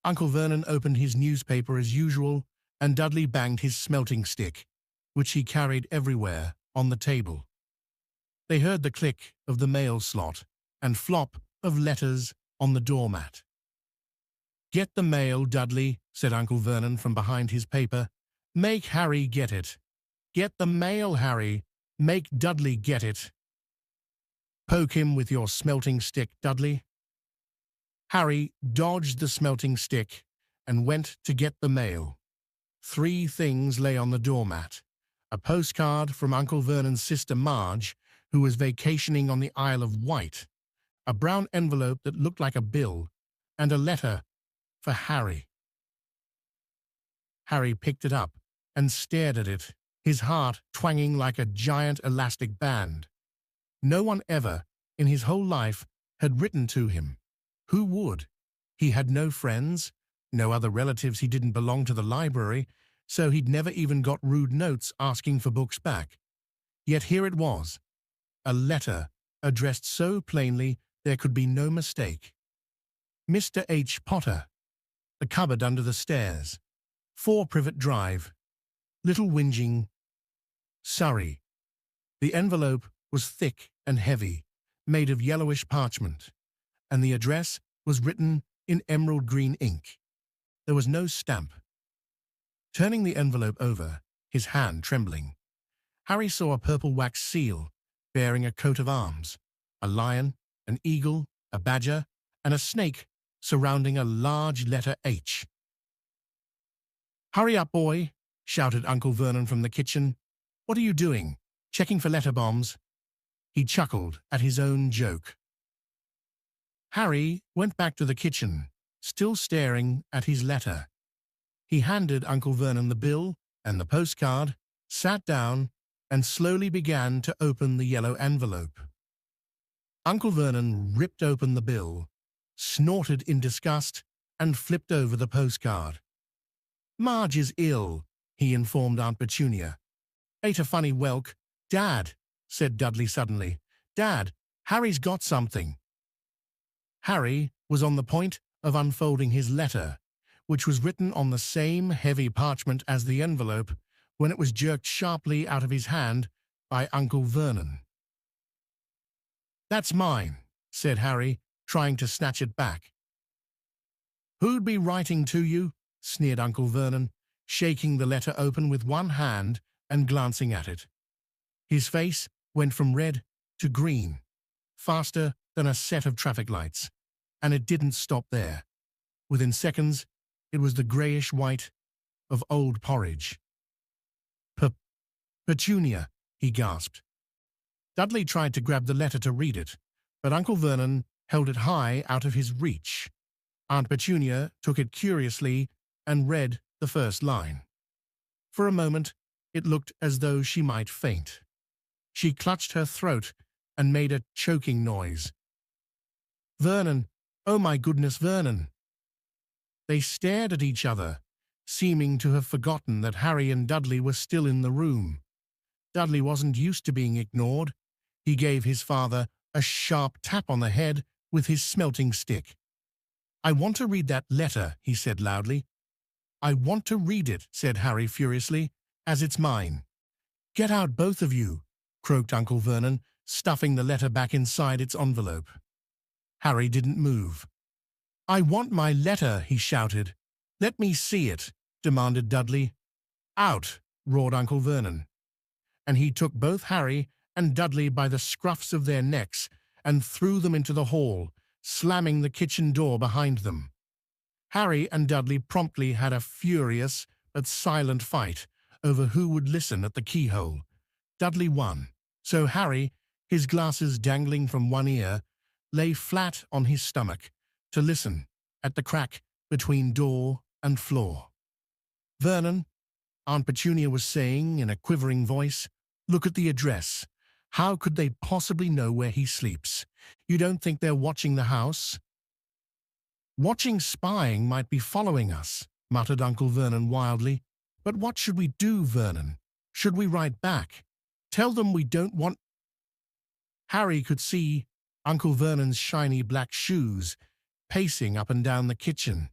Uncle Vernon opened his newspaper as usual, and Dudley banged his smelting stick, which he carried everywhere, on the table. They heard the click of the mail slot and flop of letters on the doormat. "Get the mail, Dudley," said Uncle Vernon from behind his paper. "Make Harry get it." Get the mail, Harry. Make Dudley get it. Poke him with your smelting stick, Dudley. Harry dodged the smelting stick and went to get the mail. 3 things lay on the doormat. A postcard from Uncle Vernon's sister Marge, who was vacationing on the Isle of Wight, a brown envelope that looked like a bill, and a letter for Harry. Harry picked it up and stared at it, his heart twanging like a giant elastic band. No one ever, in his whole life, had written to him. Who would? He had no friends, no other relatives. He didn't belong to the library, so he'd never even got rude notes asking for books back. Yet here it was, a letter addressed so plainly there could be no mistake. Mr. H. Potter, the cupboard under the stairs, 4 Privet Drive, Little Whinging, Surrey. The envelope was thick and heavy, made of yellowish parchment, and the address was written in emerald green ink. There was no stamp. Turning the envelope over, his hand trembling, Harry saw a purple wax seal bearing a coat of arms, a lion, an eagle, a badger, and a snake surrounding a large letter H. "Hurry up, boy," shouted Uncle Vernon from the kitchen. "What are you doing? Checking for letter bombs?" He chuckled at his own joke. Harry went back to the kitchen, still staring at his letter. He handed Uncle Vernon the bill and the postcard, sat down, and slowly began to open the yellow envelope. Uncle Vernon ripped open the bill, snorted in disgust, and flipped over the postcard. "Marge is ill," he informed Aunt Petunia. "Ain't a funny whelk." "Dad," said Dudley suddenly. "Dad, Harry's got something." Harry was on the point of unfolding his letter, which was written on the same heavy parchment as the envelope, when it was jerked sharply out of his hand by Uncle Vernon. "That's mine," said Harry, trying to snatch it back. "Who'd be writing to you?" sneered Uncle Vernon, shaking the letter open with one hand and glancing at it. His face went from red to green, faster than a set of traffic lights, and it didn't stop there. Within seconds, it was the greyish-white of old porridge. "Petunia," he gasped. Dudley tried to grab the letter to read it, but Uncle Vernon held it high out of his reach. Aunt Petunia took it curiously and read the first line. For a moment, it looked as though she might faint. She clutched her throat and made a choking noise. "Vernon, oh my goodness, Vernon!" They stared at each other, seeming to have forgotten that Harry and Dudley were still in the room. Dudley wasn't used to being ignored. He gave his father a sharp tap on the head with his smelting stick. "I want to read that letter," he said loudly. "I want to read it," said Harry furiously, "as it's mine." "Get out, both of you," croaked Uncle Vernon, stuffing the letter back inside its envelope. Harry didn't move. "I want my letter," he shouted. "Let me see it," demanded Dudley. "Out," roared Uncle Vernon. And he took both Harry and Dudley by the scruffs of their necks and threw them into the hall, slamming the kitchen door behind them. Harry and Dudley promptly had a furious but silent fight over who would listen at the keyhole. Dudley won, so Harry, his glasses dangling from one ear, lay flat on his stomach to listen at the crack between door and floor. "Vernon," Aunt Petunia was saying in a quivering voice, "look at the address. How could they possibly know where he sleeps? You don't think they're watching the house?" "Watching spying might be following us," muttered Uncle Vernon wildly. "But what should we do, Vernon? Should we write back? Tell them we don't want—" Harry could see Uncle Vernon's shiny black shoes pacing up and down the kitchen.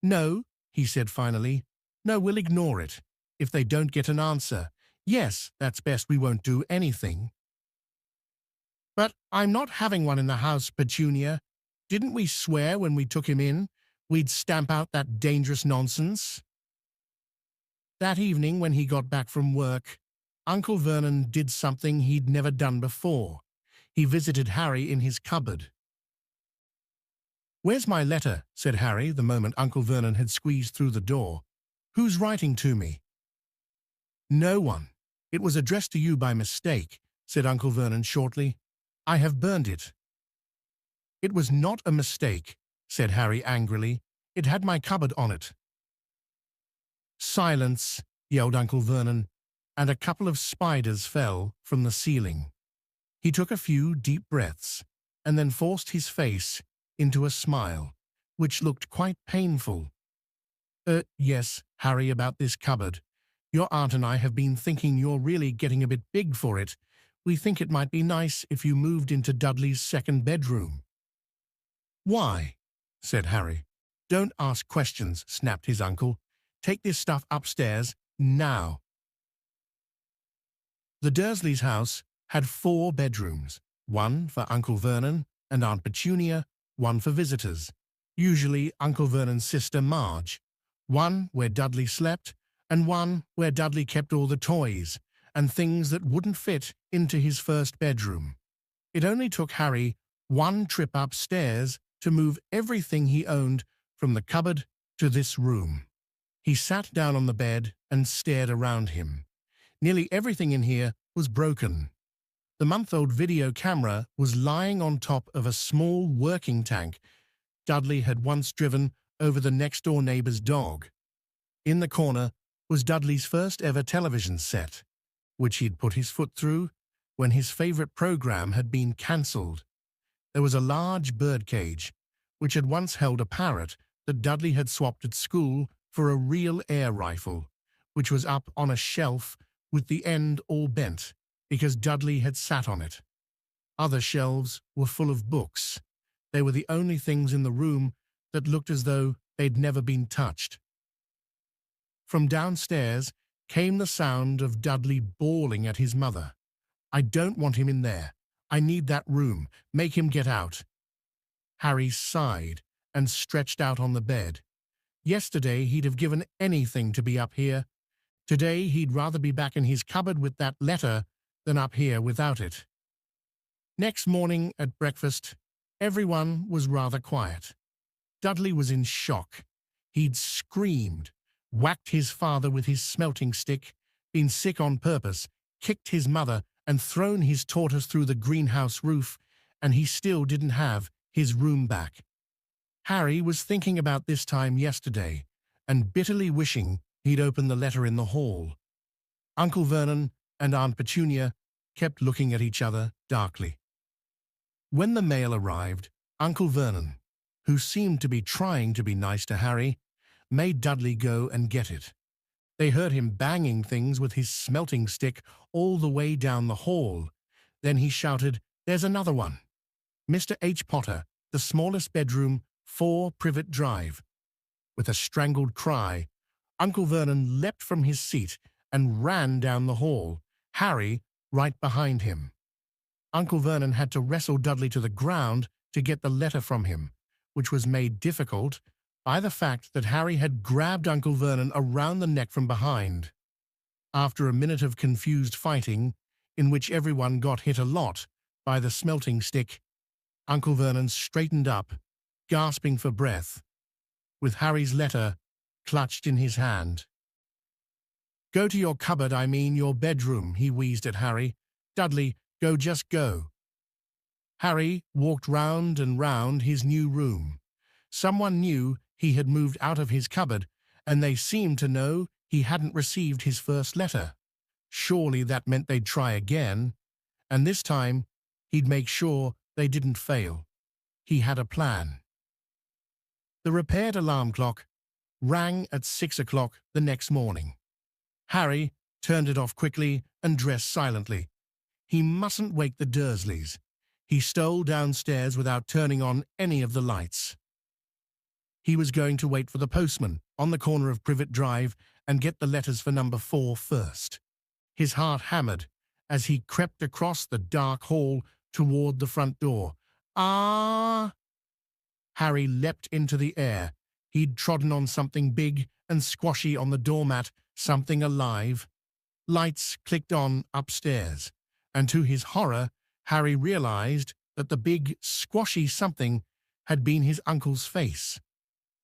"No," he said finally. "No, we'll ignore it. If they don't get an answer, yes, that's best, we won't do anything." "But I'm not having one in the house, Petunia. Didn't we swear when we took him in we'd stamp out that dangerous nonsense?" That evening, when he got back from work, Uncle Vernon did something he'd never done before. He visited Harry in his cupboard. "Where's my letter?" said Harry the moment Uncle Vernon had squeezed through the door. "Who's writing to me?" "No one. It was addressed to you by mistake," said Uncle Vernon shortly. "I have burned it." "It was not a mistake," said Harry angrily. "It had my cupboard on it." "Silence," yelled Uncle Vernon, and a couple of spiders fell from the ceiling. He took a few deep breaths and then forced his face into a smile, which looked quite painful. Yes, Harry, about this cupboard. Your aunt and I have been thinking you're really getting a bit big for it. We think it might be nice if you moved into Dudley's second bedroom." "Why?" said Harry. "Don't ask questions," snapped his uncle. "Take this stuff upstairs, now." The Dursleys' house had 4 bedrooms, one for Uncle Vernon and Aunt Petunia, one for visitors, usually Uncle Vernon's sister Marge, one where Dudley slept, and one where Dudley kept all the toys and things that wouldn't fit into his first bedroom. It only took Harry one trip upstairs to move everything he owned from the cupboard to this room. He sat down on the bed and stared around him. Nearly everything in here was broken. The month-old video camera was lying on top of a small working tank Dudley had once driven over the next-door neighbor's dog. In the corner was Dudley's first-ever television set, which he'd put his foot through when his favorite program had been cancelled. There was a large birdcage, which had once held a parrot that Dudley had swapped at school for a real air rifle, which was up on a shelf with the end all bent because Dudley had sat on it. Other shelves were full of books. They were the only things in the room that looked as though they'd never been touched. From downstairs came the sound of Dudley bawling at his mother. "I don't want him in there. I need that room. Make him get out." Harry sighed and stretched out on the bed. Yesterday he'd have given anything to be up here. Today he'd rather be back in his cupboard with that letter than up here without it. Next morning at breakfast, everyone was rather quiet. Dudley was in shock. He'd screamed, whacked his father with his smelting stick, been sick on purpose, kicked his mother, and thrown his tortoise through the greenhouse roof, and he still didn't have his room back. Harry was thinking about this time yesterday, and bitterly wishing he'd opened the letter in the hall. Uncle Vernon and Aunt Petunia kept looking at each other darkly. When the mail arrived, Uncle Vernon, who seemed to be trying to be nice to Harry, made Dudley go and get it. They heard him banging things with his smelting stick all the way down the hall. Then he shouted, "There's another one. Mr. H. Potter, the smallest bedroom, 4 Privet Drive." With a strangled cry, Uncle Vernon leapt from his seat and ran down the hall, Harry right behind him. Uncle Vernon had to wrestle Dudley to the ground to get the letter from him, which was made difficult by the fact that Harry had grabbed Uncle Vernon around the neck from behind. After a minute of confused fighting, in which everyone got hit a lot by the smelting stick, Uncle Vernon straightened up, gasping for breath, with Harry's letter clutched in his hand. "Go to your cupboard, I mean your bedroom," he wheezed at Harry. "Dudley, go, just go." Harry walked round and round his new room. Someone knew he had moved out of his cupboard, and they seemed to know he hadn't received his first letter. Surely that meant they'd try again, and this time he'd make sure they didn't fail. He had a plan. The repaired alarm clock rang at 6 o'clock the next morning. Harry turned it off quickly and dressed silently. He mustn't wake the Dursleys. He stole downstairs without turning on any of the lights. He was going to wait for the postman on the corner of Privet Drive and get the letters for number 4 first. His heart hammered as he crept across the dark hall toward the front door. "Ah!" Harry leapt into the air. He'd trodden on something big and squashy on the doormat, something alive. Lights clicked on upstairs, and to his horror, Harry realized that the big, squashy something had been his uncle's face.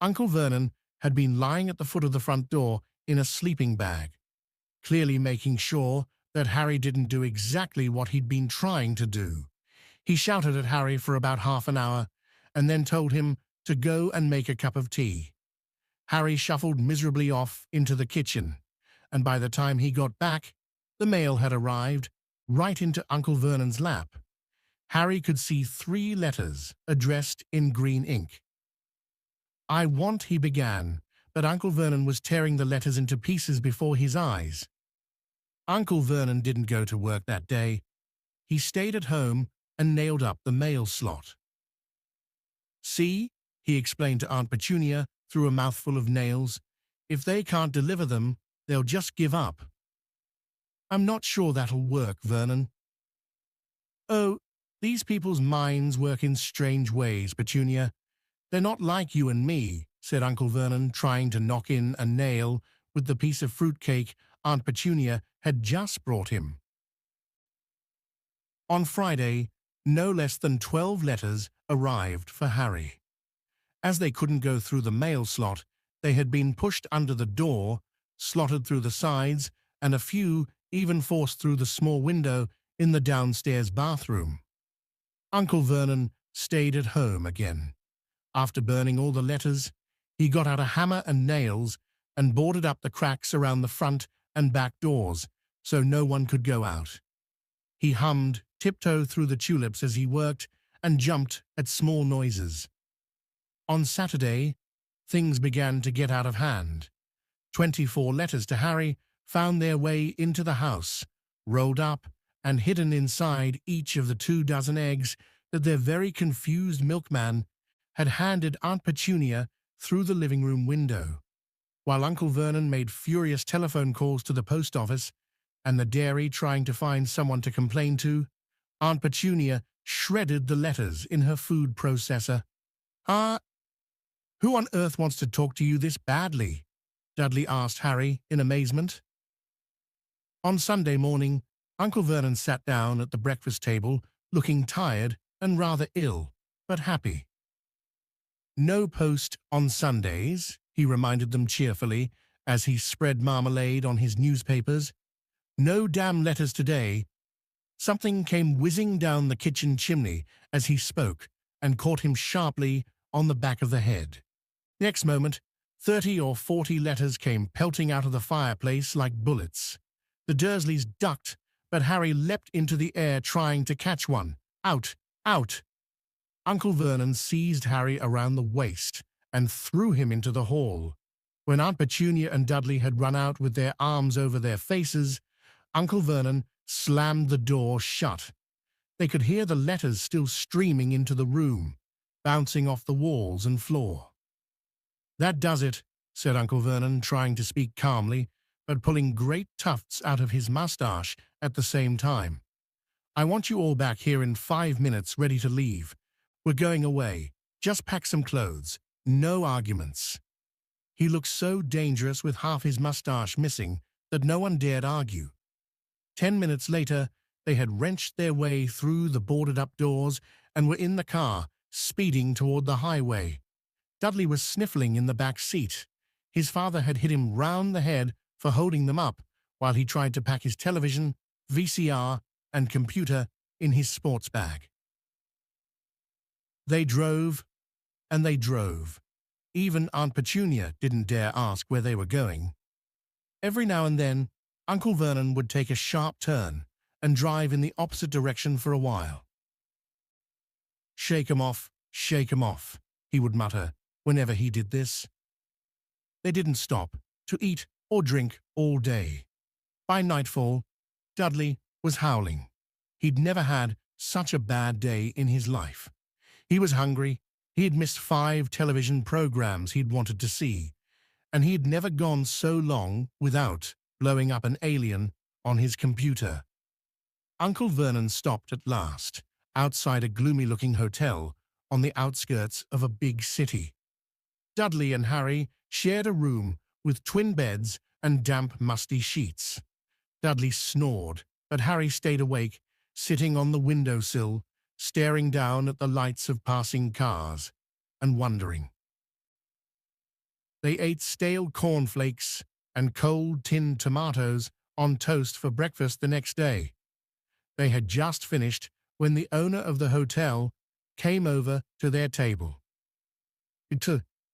Uncle Vernon had been lying at the foot of the front door in a sleeping bag, clearly making sure that Harry didn't do exactly what he'd been trying to do. He shouted at Harry for about half an hour, and then told him to go and make a cup of tea. Harry shuffled miserably off into the kitchen, and by the time he got back, the mail had arrived right into Uncle Vernon's lap. Harry could see 3 letters addressed in green ink. "I want," he began, but Uncle Vernon was tearing the letters into pieces before his eyes. Uncle Vernon didn't go to work that day. He stayed at home and nailed up the mail slot. "See," he explained to Aunt Petunia through a mouthful of nails, "if they can't deliver them, they'll just give up." "I'm not sure that'll work, Vernon." "Oh, these people's minds work in strange ways, Petunia. They're not like you and me," said Uncle Vernon, trying to knock in a nail with the piece of fruitcake Aunt Petunia had just brought him. On Friday, no less than 12 letters arrived for Harry. As they couldn't go through the mail slot, they had been pushed under the door, slotted through the sides, and a few even forced through the small window in the downstairs bathroom. Uncle Vernon stayed at home again. After burning all the letters, he got out a hammer and nails and boarded up the cracks around the front and back doors so no one could go out. He hummed Tiptoe Through the Tulips as he worked and jumped at small noises. On Saturday, things began to get out of hand. 24 letters to Harry found their way into the house, rolled up and hidden inside each of the 24 eggs that their very confused milkman had handed Aunt Petunia through the living room window. While Uncle Vernon made furious telephone calls to the post office and the dairy trying to find someone to complain to, Aunt Petunia shredded the letters in her food processor. Who on earth wants to talk to you this badly?" Dudley asked Harry in amazement. On Sunday morning, Uncle Vernon sat down at the breakfast table, looking tired and rather ill, but happy. "No post on Sundays," he reminded them cheerfully as he spread marmalade on his newspapers. "No damn letters today." Something came whizzing down the kitchen chimney as he spoke and caught him sharply on the back of the head. Next moment, 30 or 40 letters came pelting out of the fireplace like bullets. The Dursleys ducked, but Harry leapt into the air trying to catch one. "Out! Out!" Uncle Vernon seized Harry around the waist and threw him into the hall. When Aunt Petunia and Dudley had run out with their arms over their faces, Uncle Vernon slammed the door shut. They could hear the letters still streaming into the room, bouncing off the walls and floor. "That does it," said Uncle Vernon, trying to speak calmly, but pulling great tufts out of his mustache at the same time. "I want you all back here in 5 minutes, ready to leave. We're going away. Just pack some clothes. No arguments." He looked so dangerous with half his mustache missing that no one dared argue. 10 minutes later, they had wrenched their way through the boarded-up doors and were in the car, speeding toward the highway. Dudley was sniffling in the back seat. His father had hit him round the head for holding them up while he tried to pack his television, VCR, and computer in his sports bag. They drove, and they drove. Even Aunt Petunia didn't dare ask where they were going. Every now and then, Uncle Vernon would take a sharp turn and drive in the opposite direction for a while. "Shake 'em off, he would mutter whenever he did this. They didn't stop to eat or drink all day. By nightfall, Dudley was howling. He'd never had such a bad day in his life. He was hungry, he had missed 5 television programs he'd wanted to see, and he had never gone so long without blowing up an alien on his computer. Uncle Vernon stopped at last, outside a gloomy-looking hotel on the outskirts of a big city. Dudley and Harry shared a room with twin beds and damp, musty sheets. Dudley snored, but Harry stayed awake, sitting on the windowsill, staring down at the lights of passing cars, and wondering. They ate stale cornflakes and cold tinned tomatoes on toast for breakfast the next day. They had just finished when the owner of the hotel came over to their table.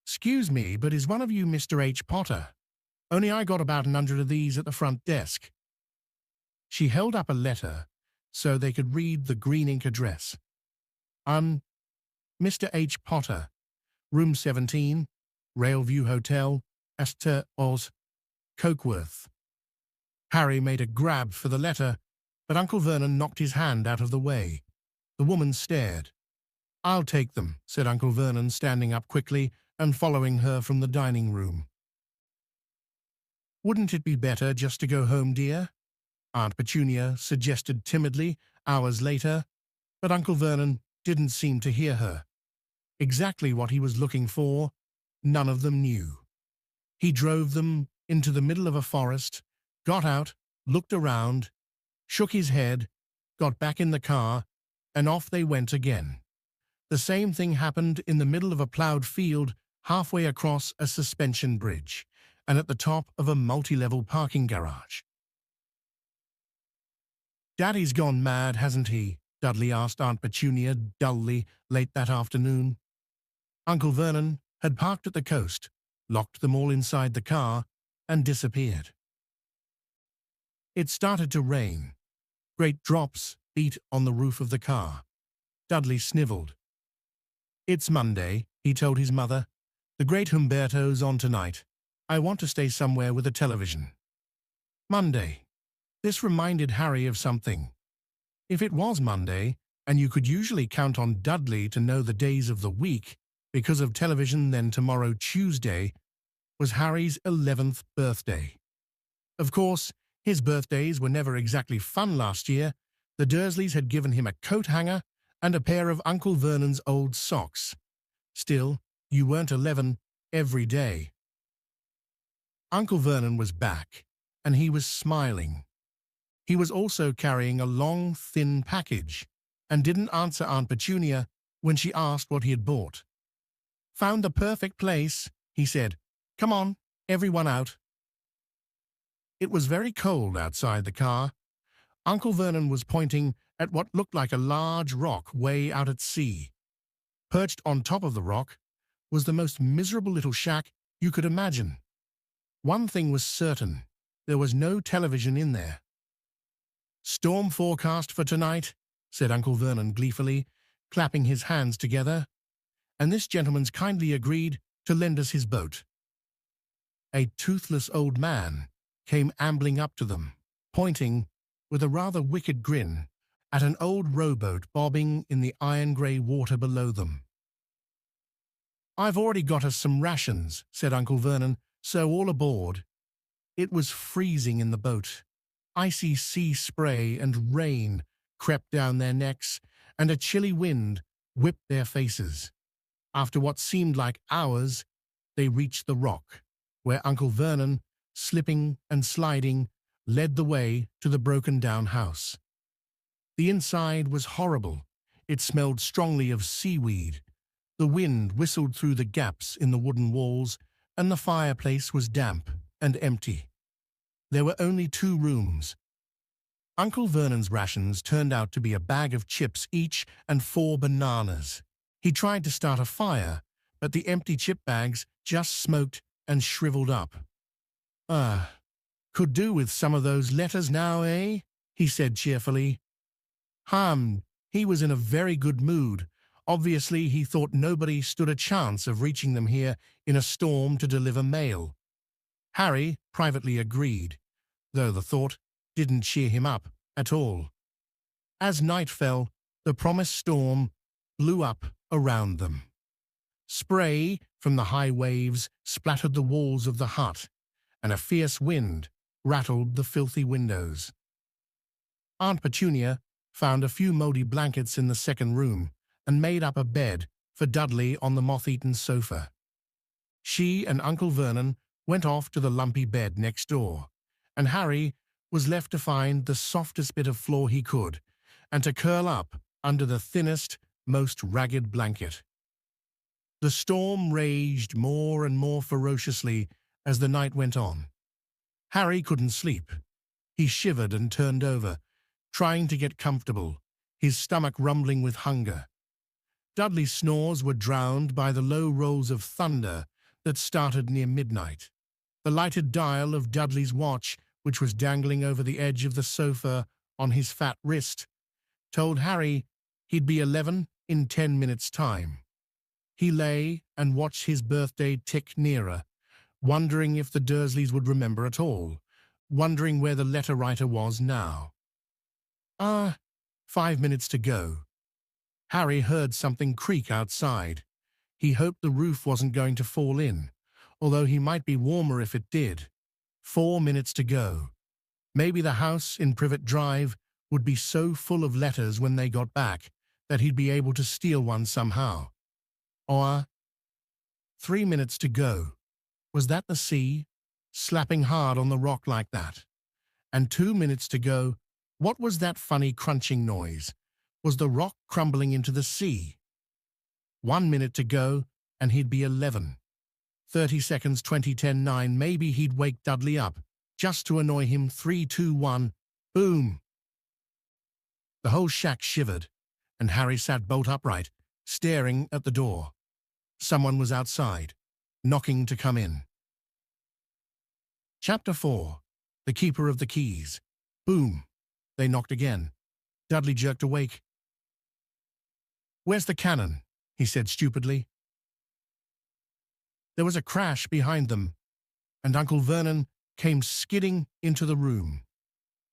"Excuse me, but is one of you Mr. H. Potter? Only I got about 100 of these at the front desk." She held up a letter so they could read the green ink address. Mr. H. Potter, Room 17, Railview Hotel, Astor Oz, Cokeworth. Harry made a grab for the letter, but Uncle Vernon knocked his hand out of the way. The woman stared. "I'll take them," said Uncle Vernon, standing up quickly and following her from the dining room. "Wouldn't it be better just to go home, dear?" Aunt Petunia suggested timidly hours later, but Uncle Vernon didn't seem to hear her. Exactly what he was looking for, none of them knew. He drove them into the middle of a forest, got out, looked around, shook his head, got back in the car, and off they went again. The same thing happened in the middle of a plowed field halfway across a suspension bridge and at the top of a multi-level parking garage. "Daddy's gone mad, hasn't he?" Dudley asked Aunt Petunia dully late that afternoon. Uncle Vernon had parked at the coast, locked them all inside the car, and disappeared. It started to rain. Great drops beat on the roof of the car. Dudley sniveled. "It's Monday," he told his mother. "The great Humberto's on tonight. I want to stay somewhere with a television." Monday. This reminded Harry of something. If it was Monday, and you could usually count on Dudley to know the days of the week because of television, then tomorrow, Tuesday, was Harry's 11th birthday. Of course, his birthdays were never exactly fun last year. The Dursleys had given him a coat hanger and a pair of Uncle Vernon's old socks. Still, you weren't 11 every day. Uncle Vernon was back, and he was smiling. He was also carrying a long, thin package, and didn't answer Aunt Petunia when she asked what he had bought. "Found the perfect place," he said. "Come on, everyone out." It was very cold outside the car. Uncle Vernon was pointing at what looked like a large rock way out at sea. Perched on top of the rock was the most miserable little shack you could imagine. One thing was certain, there was no television in there. "Storm forecast for tonight," said Uncle Vernon gleefully, clapping his hands together, "and this gentleman's kindly agreed to lend us his boat." A toothless old man came ambling up to them, pointing, with a rather wicked grin, at an old rowboat bobbing in the iron-grey water below them. "I've already got us some rations," said Uncle Vernon, "so all aboard." It was freezing in the boat. Icy sea spray and rain crept down their necks, and a chilly wind whipped their faces. After what seemed like hours, they reached the rock, where Uncle Vernon, slipping and sliding, led the way to the broken-down house. The inside was horrible. It smelled strongly of seaweed. The wind whistled through the gaps in the wooden walls, and the fireplace was damp and empty. There were only 2 rooms. Uncle Vernon's rations turned out to be a bag of chips each and 4 bananas. He tried to start a fire, but the empty chip bags just smoked and shriveled up. Could do with some of those letters now, eh?" he said cheerfully. He was in a very good mood. Obviously, he thought nobody stood a chance of reaching them here in a storm to deliver mail. Harry privately agreed, though the thought didn't cheer him up at all. As night fell, the promised storm blew up around them. Spray from the high waves splattered the walls of the hut, and a fierce wind rattled the filthy windows. Aunt Petunia found a few mouldy blankets in the second room and made up a bed for Dudley on the moth-eaten sofa. She and Uncle Vernon went off to the lumpy bed next door, and Harry was left to find the softest bit of floor he could and to curl up under the thinnest, most ragged blanket. The storm raged more and more ferociously as the night went on. Harry couldn't sleep. He shivered and turned over, trying to get comfortable, his stomach rumbling with hunger. Dudley's snores were drowned by the low rolls of thunder that started near midnight. The lighted dial of Dudley's watch, which was dangling over the edge of the sofa on his fat wrist, told Harry he'd be 11 in 10 minutes' time. He lay and watched his birthday tick nearer, wondering if the Dursleys would remember at all, wondering where the letter writer was now. 5 minutes to go. Harry heard something creak outside. He hoped the roof wasn't going to fall in, although he might be warmer if it did. 4 minutes to go. Maybe the house in Privet Drive would be so full of letters when they got back that he'd be able to steal one somehow. Or 3 minutes to go. Was that the sea, slapping hard on the rock like that? And 2 minutes to go. What was that funny crunching noise? Was the rock crumbling into the sea? 1 minute to go, and he'd be 11. 30 seconds, 20, 10, 9. Maybe he'd wake Dudley up, just to annoy him. 3, 2, 1. Boom! The whole shack shivered, and Harry sat bolt upright, staring at the door. Someone was outside, knocking to come in. Chapter 4. The Keeper of the Keys. Boom! They knocked again. Dudley jerked awake. "Where's the cannon?" he said stupidly. There was a crash behind them, and Uncle Vernon came skidding into the room.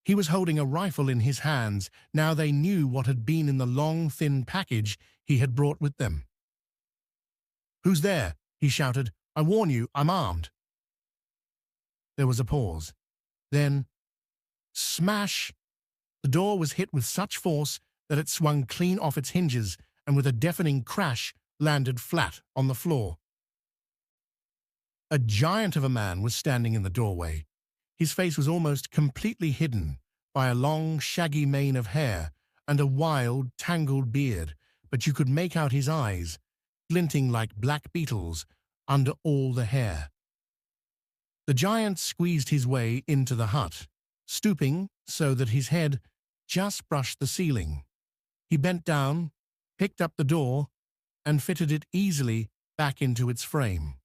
He was holding a rifle in his hands. Now they knew what had been in the long, thin package he had brought with them. "Who's there?" he shouted. "I warn you, I'm armed." There was a pause. Then, smash! The door was hit with such force that it swung clean off its hinges and with a deafening crash landed flat on the floor. A giant of a man was standing in the doorway. His face was almost completely hidden by a long, shaggy mane of hair and a wild, tangled beard, but you could make out his eyes, glinting like black beetles under all the hair. The giant squeezed his way into the hut, stooping so that his head just brushed the ceiling. He bent down, picked up the door, and fitted it easily back into its frame.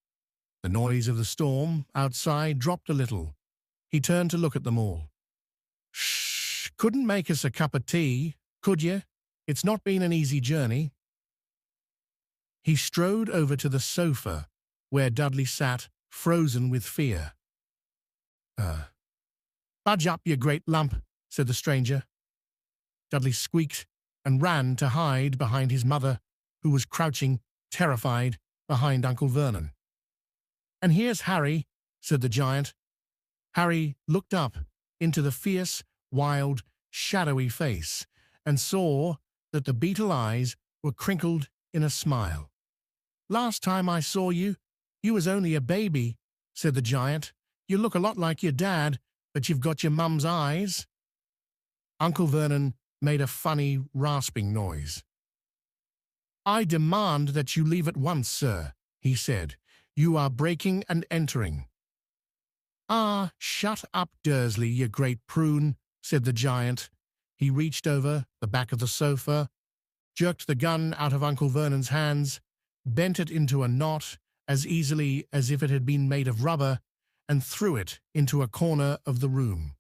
The noise of the storm outside dropped a little. He turned to look at them all. "Shh, couldn't make us a cup of tea, could you? It's not been an easy journey." He strode over to the sofa where Dudley sat, frozen with fear. "Budge up, you great lump," said the stranger. Dudley squeaked and ran to hide behind his mother, who was crouching, terrified, behind Uncle Vernon. "And here's Harry," said the giant. Harry looked up into the fierce, wild, shadowy face and saw that the beetle eyes were crinkled in a smile. "Last time I saw you, you was only a baby," said the giant. "You look a lot like your dad, but you've got your mum's eyes." Uncle Vernon made a funny, rasping noise. "I demand that you leave at once, sir," he said. "You are breaking and entering." "Ah, shut up, Dursley, you great prune," said the giant. He reached over the back of the sofa, jerked the gun out of Uncle Vernon's hands, bent it into a knot as easily as if it had been made of rubber, and threw it into a corner of the room.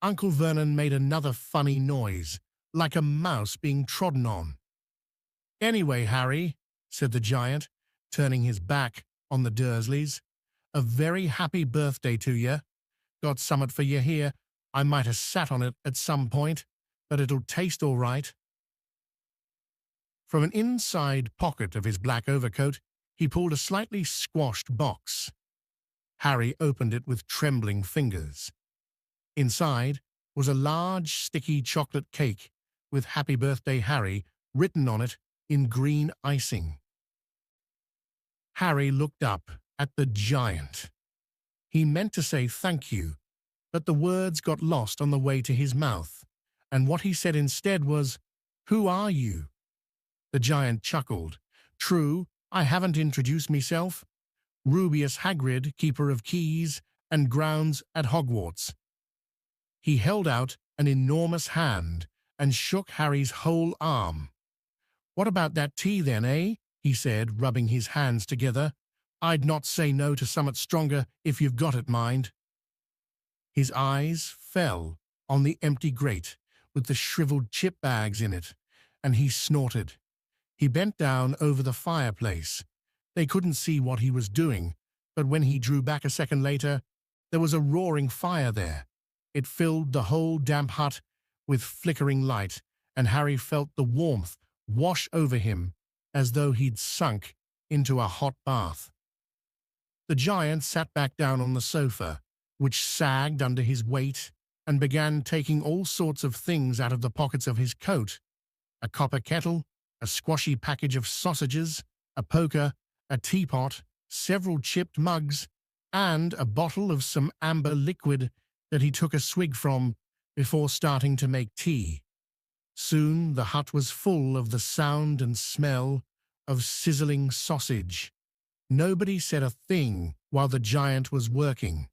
Uncle Vernon made another funny noise, like a mouse being trodden on. "Anyway, Harry," said the giant, turning his back on the Dursleys, "a very happy birthday to you. Got summat for you here. I might have sat on it at some point, but it'll taste all right." From an inside pocket of his black overcoat, he pulled a slightly squashed box. Harry opened it with trembling fingers. Inside was a large, sticky chocolate cake with "Happy Birthday, Harry" written on it in green icing. Harry looked up at the giant. He meant to say thank you, but the words got lost on the way to his mouth, and what he said instead was, "Who are you?" The giant chuckled. "True, I haven't introduced myself. Rubius Hagrid, keeper of keys and grounds at Hogwarts." He held out an enormous hand and shook Harry's whole arm. "What about that tea then, eh?" he said, rubbing his hands together. "I'd not say no to somewhat stronger if you've got it, mind." His eyes fell on the empty grate with the shriveled chip bags in it, and he snorted. He bent down over the fireplace. They couldn't see what he was doing, but when he drew back a second later, there was a roaring fire there. It filled the whole damp hut with flickering light, and Harry felt the warmth wash over him as though he'd sunk into a hot bath. The giant sat back down on the sofa, which sagged under his weight, and began taking all sorts of things out of the pockets of his coat: a copper kettle, a squashy package of sausages, a poker, a teapot, several chipped mugs, and a bottle of some amber liquid that he took a swig from before starting to make tea. Soon the hut was full of the sound and smell of sizzling sausage. Nobody said a thing while the giant was working,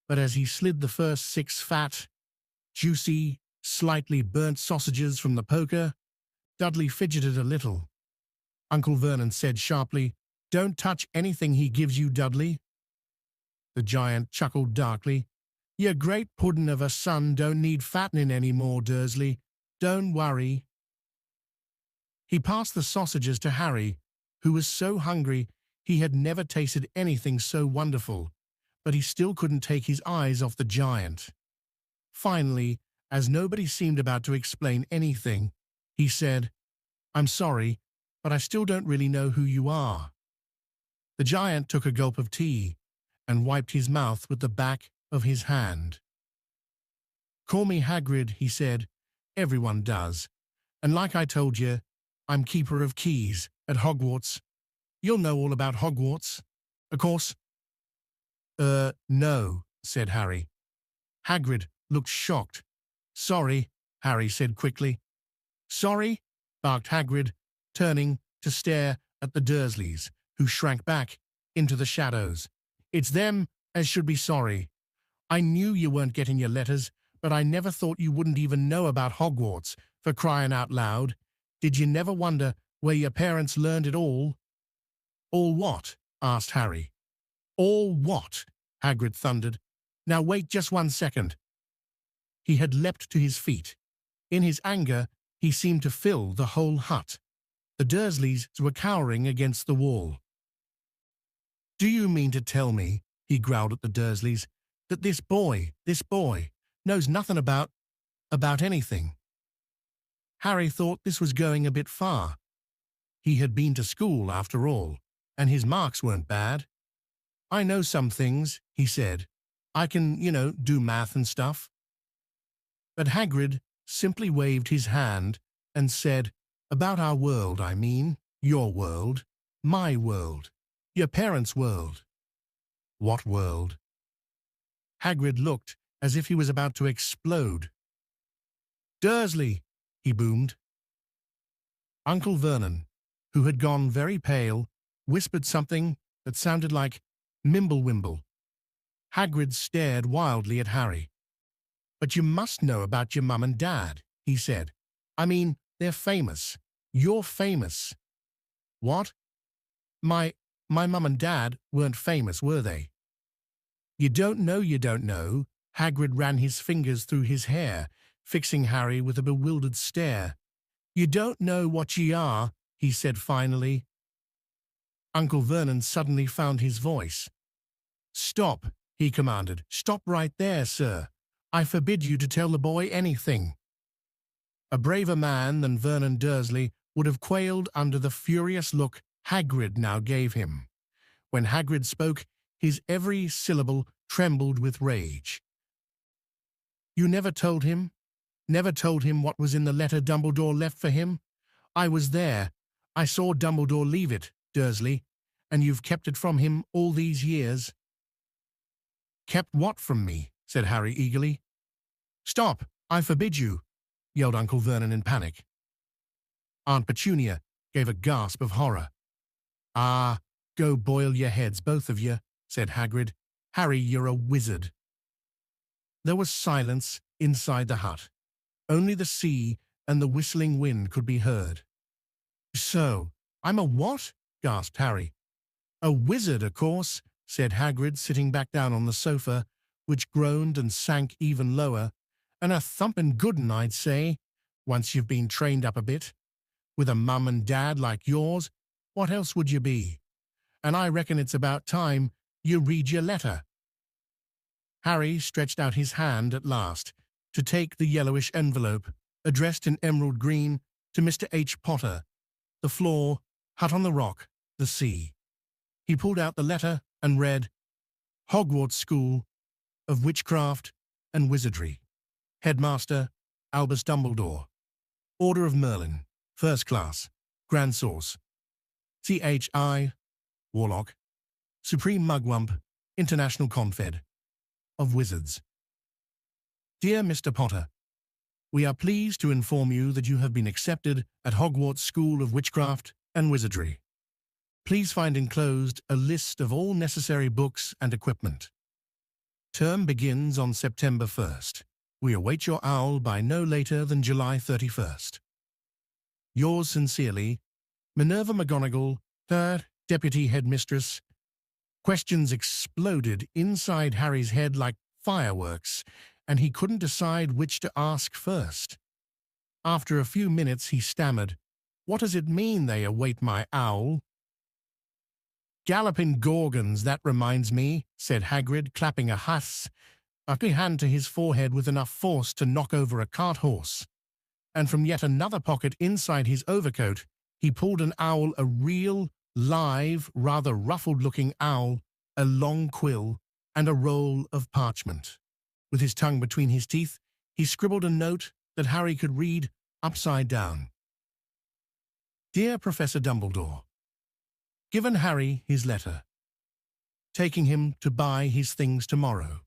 but as he slid the first 6 fat, juicy, slightly burnt sausages from the poker, Dudley fidgeted a little. Uncle Vernon said sharply, "Don't touch anything he gives you, Dudley." The giant chuckled darkly. "Your great puddin' of a son don't need fattening any more, Dursley. Don't worry." He passed the sausages to Harry, who was so hungry he had never tasted anything so wonderful, but he still couldn't take his eyes off the giant. Finally, as nobody seemed about to explain anything, he said, "I'm sorry, but I still don't really know who you are." The giant took a gulp of tea and wiped his mouth with the back of his hand. "Call me Hagrid," he said. "Everyone does. And like I told you, I'm keeper of keys at Hogwarts. You'll know all about Hogwarts, of course." No," said Harry. Hagrid looked shocked. "Sorry," Harry said quickly. "Sorry?" barked Hagrid, turning to stare at the Dursleys, who shrank back into the shadows. "It's them as should be sorry. I knew you weren't getting your letters, but I never thought you wouldn't even know about Hogwarts, for crying out loud. Did you never wonder where your parents learned it all?" "All what?" asked Harry. "All what?" Hagrid thundered. "Now wait just 1 second." He had leapt to his feet. In his anger, he seemed to fill the whole hut. The Dursleys were cowering against the wall. "Do you mean to tell me," he growled at the Dursleys, "that this boy, knows nothing about anything?" Harry thought this was going a bit far. He had been to school, after all, and his marks weren't bad. "I know some things," he said. "I can, do math and stuff." But Hagrid simply waved his hand and said, "About our world, I mean. Your world. My world. Your parents' world." "What world?" Hagrid looked as if he was about to explode. "Dursley!" he boomed. Uncle Vernon, who had gone very pale, whispered something that sounded like Mimblewimble. Hagrid stared wildly at Harry. "But you must know about your mum and dad," he said. "I mean, they're famous. You're famous." "What? My mum and dad weren't famous, were they?" You don't know." Hagrid ran his fingers through his hair, fixing Harry with a bewildered stare. "You don't know what ye are," he said finally. Uncle Vernon suddenly found his voice. "Stop," he commanded. "Stop right there, sir. I forbid you to tell the boy anything." A braver man than Vernon Dursley would have quailed under the furious look Hagrid now gave him. When Hagrid spoke, his every syllable trembled with rage. "You never told him? Never told him what was in the letter Dumbledore left for him? I was there. I saw Dumbledore leave it, Dursley, and you've kept it from him all these years." Kept what from me? Said Harry eagerly. Stop! I forbid you! Yelled Uncle Vernon in panic. Aunt Petunia gave a gasp of horror. Ah, go boil your heads, both of you, said Hagrid. Harry, you're a wizard. There was silence inside the hut. Only the sea and the whistling wind could be heard. So, I'm a what? Gasped Harry. A wizard, of course, said Hagrid, sitting back down on the sofa, which groaned and sank even lower. And a thumping good 'un, I'd say, once you've been trained up a bit. With a mum and dad like yours, what else would you be? And I reckon it's about time you read your letter. Harry stretched out his hand at last to take the yellowish envelope, addressed in emerald green, to Mr. H. Potter, the floor, hut on the rock, the sea. He pulled out the letter and read, Hogwarts School of Witchcraft and Wizardry. Headmaster, Albus Dumbledore. Order of Merlin, First Class, Grand Source. CHI, Warlock. Supreme Mugwump, International Confed. Of Wizards. Dear Mr. Potter, we are pleased to inform you that you have been accepted at Hogwarts School of Witchcraft and Wizardry. Please find enclosed a list of all necessary books and equipment. Term begins on September 1st. We await your owl by no later than July 31st. Yours sincerely, Minerva McGonagall, 3rd Deputy Headmistress. Questions exploded inside Harry's head like fireworks, and he couldn't decide which to ask first. After a few minutes, he stammered, What does it mean they await my owl? Galloping Gorgons, that reminds me, said Hagrid, clapping a hand to his forehead with enough force to knock over a cart horse. And from yet another pocket inside his overcoat, he pulled an owl, a real, live, rather ruffled-looking owl, a long quill, and a roll of parchment. With his tongue between his teeth, he scribbled a note that Harry could read upside down. Dear Professor Dumbledore, given Harry his letter, taking him to buy his things tomorrow.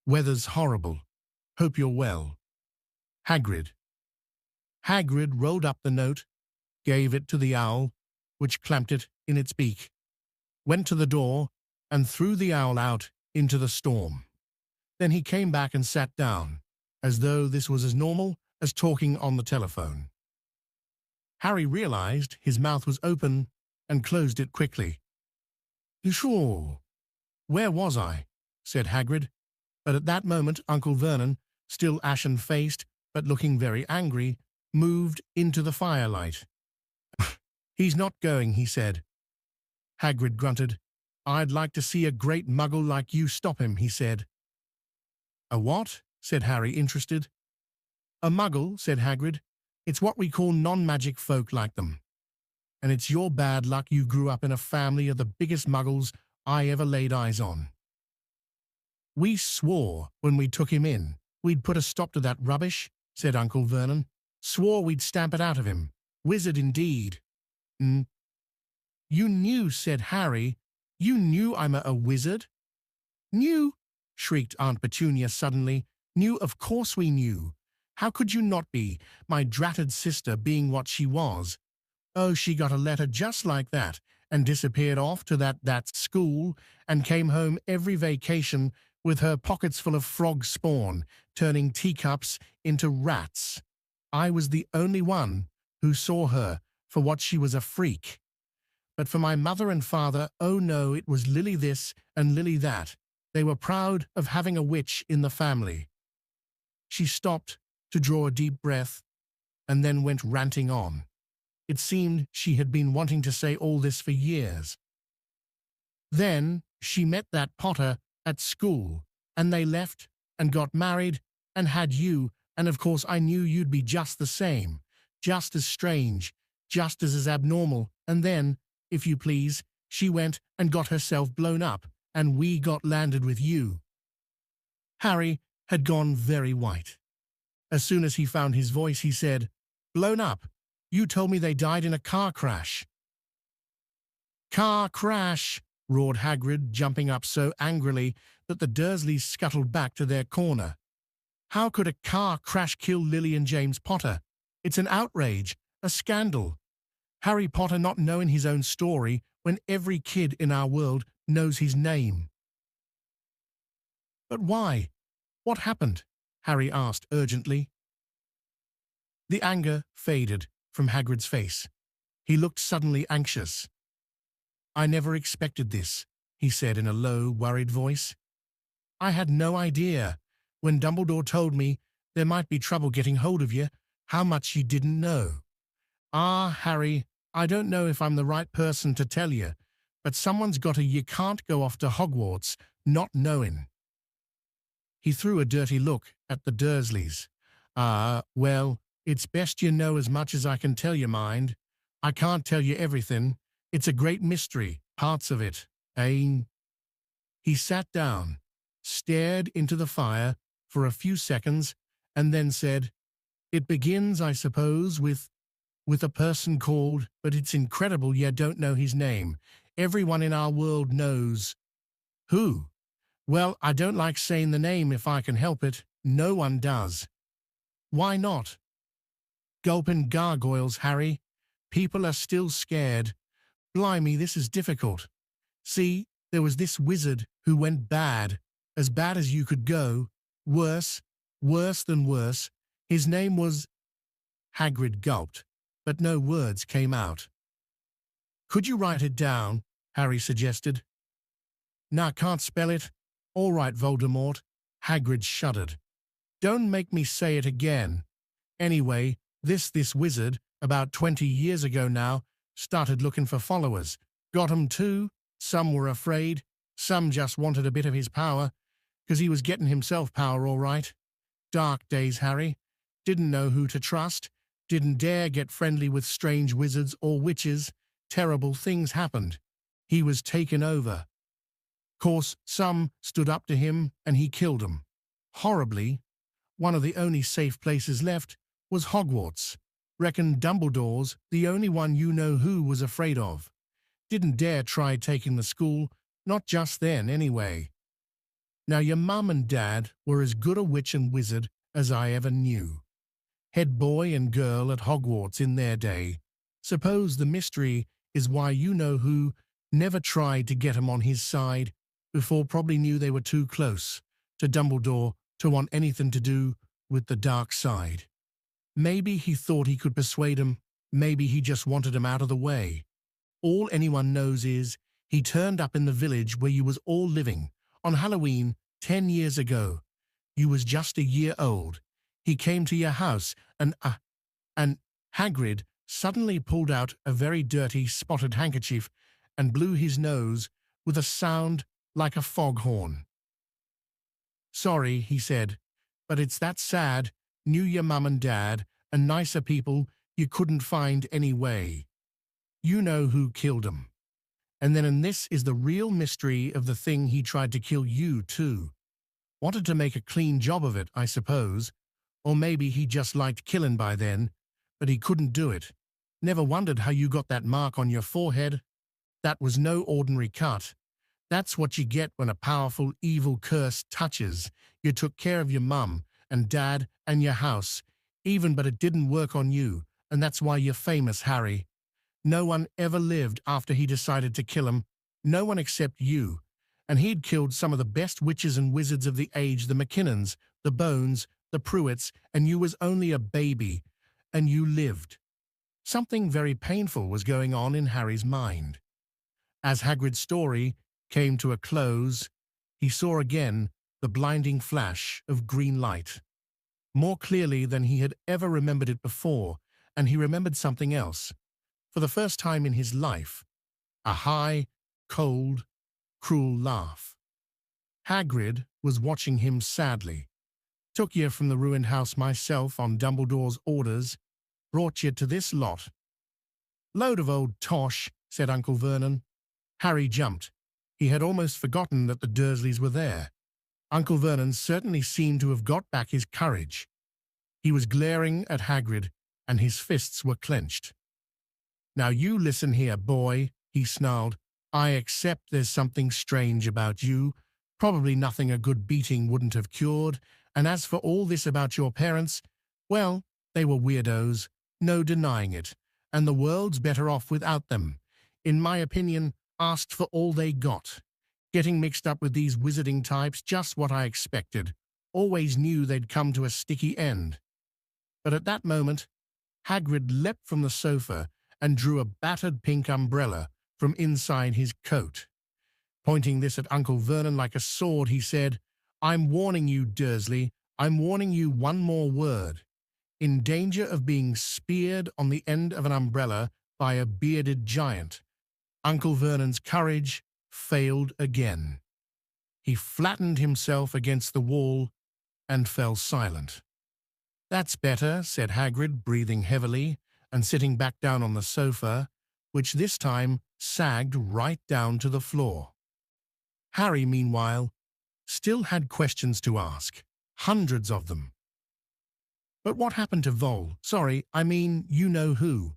Weather's horrible. Hope you're well. Hagrid. Hagrid rolled up the note, gave it to the owl, which clamped it in its beak, went to the door, and threw the owl out into the storm. Then he came back and sat down, as though this was as normal as talking on the telephone. Harry realized his mouth was open and closed it quickly. Sure. Where was I? Said Hagrid. But at that moment Uncle Vernon, still ashen-faced but looking very angry, moved into the firelight. He's not going, he said. Hagrid grunted. I'd like to see a great muggle like you stop him, he said. A what? Said Harry, interested. A muggle, said Hagrid. It's what we call non-magic folk like them. And it's your bad luck you grew up in a family of the biggest muggles I ever laid eyes on. We swore when we took him in we'd put a stop to that rubbish, said Uncle Vernon. Swore we'd stamp it out of him. Wizard indeed. You knew, said Harry. You knew I'm a wizard? Knew? Shrieked Aunt Petunia suddenly. Knew, of course we knew. How could you not be, my dratted sister being what she was? Oh, she got a letter just like that, and disappeared off to that school, and came home every vacation with her pockets full of frog spawn, turning teacups into rats. I was the only one who saw her for what she was, a freak. But for my mother and father, oh no, it was Lily this and Lily that. They were proud of having a witch in the family. She stopped to draw a deep breath and then went ranting on. It seemed she had been wanting to say all this for years. Then she met that Potter at school, and they left and got married and had you, and of course I knew you'd be just the same, just as strange, just as abnormal, and then, if you please, she went and got herself blown up, and we got landed with you. Harry had gone very white. As soon as he found his voice, he said, Blown up? You told me they died in a car crash. Car crash, roared Hagrid, jumping up so angrily that the Dursleys scuttled back to their corner. How could a car crash kill Lily and James Potter? It's an outrage, a scandal. Harry Potter not knowing his own story when every kid in our world knows his name. But why? What happened? Harry asked urgently. The anger faded from Hagrid's face. He looked suddenly anxious. I never expected this, he said in a low, worried voice. I had no idea, when Dumbledore told me there might be trouble getting hold of you, how much you didn't know. Ah, Harry, I don't know if I'm the right person to tell you, but someone's got a you can't go off to Hogwarts not knowing. He threw a dirty look at the Dursleys. Well, it's best you know as much as I can tell you, mind. I can't tell you everything. It's a great mystery, parts of it, eh? He sat down, stared into the fire for a few seconds, and then said, It begins, I suppose, with a person called, but it's incredible you don't know his name. Everyone in our world knows. Who? Well, I don't like saying the name if I can help it. No one does. Why not? Gulping gargoyles, Harry. People are still scared. Blimey, this is difficult. See, there was this wizard who went bad as you could go. Worse than worse. His name was... Hagrid gulped, but no words came out. Could you write it down? Harry suggested. Nah, can't spell it. All right, Voldemort. Hagrid shuddered. Don't make me say it again. Anyway, this wizard, about 20 years ago now, started looking for followers. Got 'em too. Some were afraid. Some just wanted a bit of his power, 'cause he was getting himself power all right. Dark days, Harry. Didn't know who to trust. Didn't dare get friendly with strange wizards or witches. Terrible things happened. He was taken over. Course, some stood up to him and he killed 'em. Horribly. One of the only safe places left was Hogwarts. Reckon Dumbledore's the only one you know who was afraid of. Didn't dare try taking the school, not just then anyway. Now your mum and dad were as good a witch and wizard as I ever knew. Head boy and girl at Hogwarts in their day. Suppose the mystery is why you know who never tried to get 'em on his side before probably knew they were too close to Dumbledore to want anything to do with the dark side. Maybe he thought he could persuade 'em, maybe he just wanted 'em out of the way. All anyone knows is he turned up in the village where you was all living on Halloween 10 years ago. You was just a year old. He came to your house and Hagrid suddenly pulled out a very dirty, spotted handkerchief and blew his nose with a sound like a foghorn. Sorry, he said, but it's that sad. Knew your mum and dad, and nicer people you couldn't find anyway. You know who killed 'em. And this is the real mystery of the thing he tried to kill you too. Wanted to make a clean job of it, I suppose. Or maybe he just liked killing by then, but he couldn't do it. Never wondered how you got that mark on your forehead. That was no ordinary cut. That's what you get when a powerful, evil curse touches. You took care of your mum and dad and your house, but it didn't work on you, and that's why you're famous, Harry. No one ever lived after he decided to kill 'em. No one except you. And he'd killed some of the best witches and wizards of the age, the McKinnons, the Bones, the Pruitts, and you was only a baby, and you lived. Something very painful was going on in Harry's mind. As Hagrid's story came to a close, he saw again the blinding flash of green light, more clearly than he had ever remembered it before, and he remembered something else. For the first time in his life, a high, cold, cruel laugh. Hagrid was watching him sadly. Took you from the ruined house myself on Dumbledore's orders, brought you to this lot. Load of old tosh, said Uncle Vernon. Harry jumped. He had almost forgotten that the Dursleys were there. Uncle Vernon certainly seemed to have got back his courage. He was glaring at Hagrid, and his fists were clenched. Now you listen here, boy, he snarled. I accept there's something strange about you, probably nothing a good beating wouldn't have cured, and as for all this about your parents, well, they were weirdos, no denying it, and the world's better off without them. In my opinion, asked for all they got. Getting mixed up with these wizarding types, just what I expected. Always knew they'd come to a sticky end. But at that moment, Hagrid leapt from the sofa and drew a battered pink umbrella from inside his coat. Pointing this at Uncle Vernon like a sword, he said, "I'm warning you, Dursley, I'm warning you one more word. In danger of being speared on the end of an umbrella by a bearded giant." Uncle Vernon's courage failed again. He flattened himself against the wall and fell silent. "That's better," said Hagrid, breathing heavily and sitting back down on the sofa, which this time sagged right down to the floor. Harry, meanwhile, still had questions to ask, hundreds of them. "But what happened to Sorry, I mean, you know who."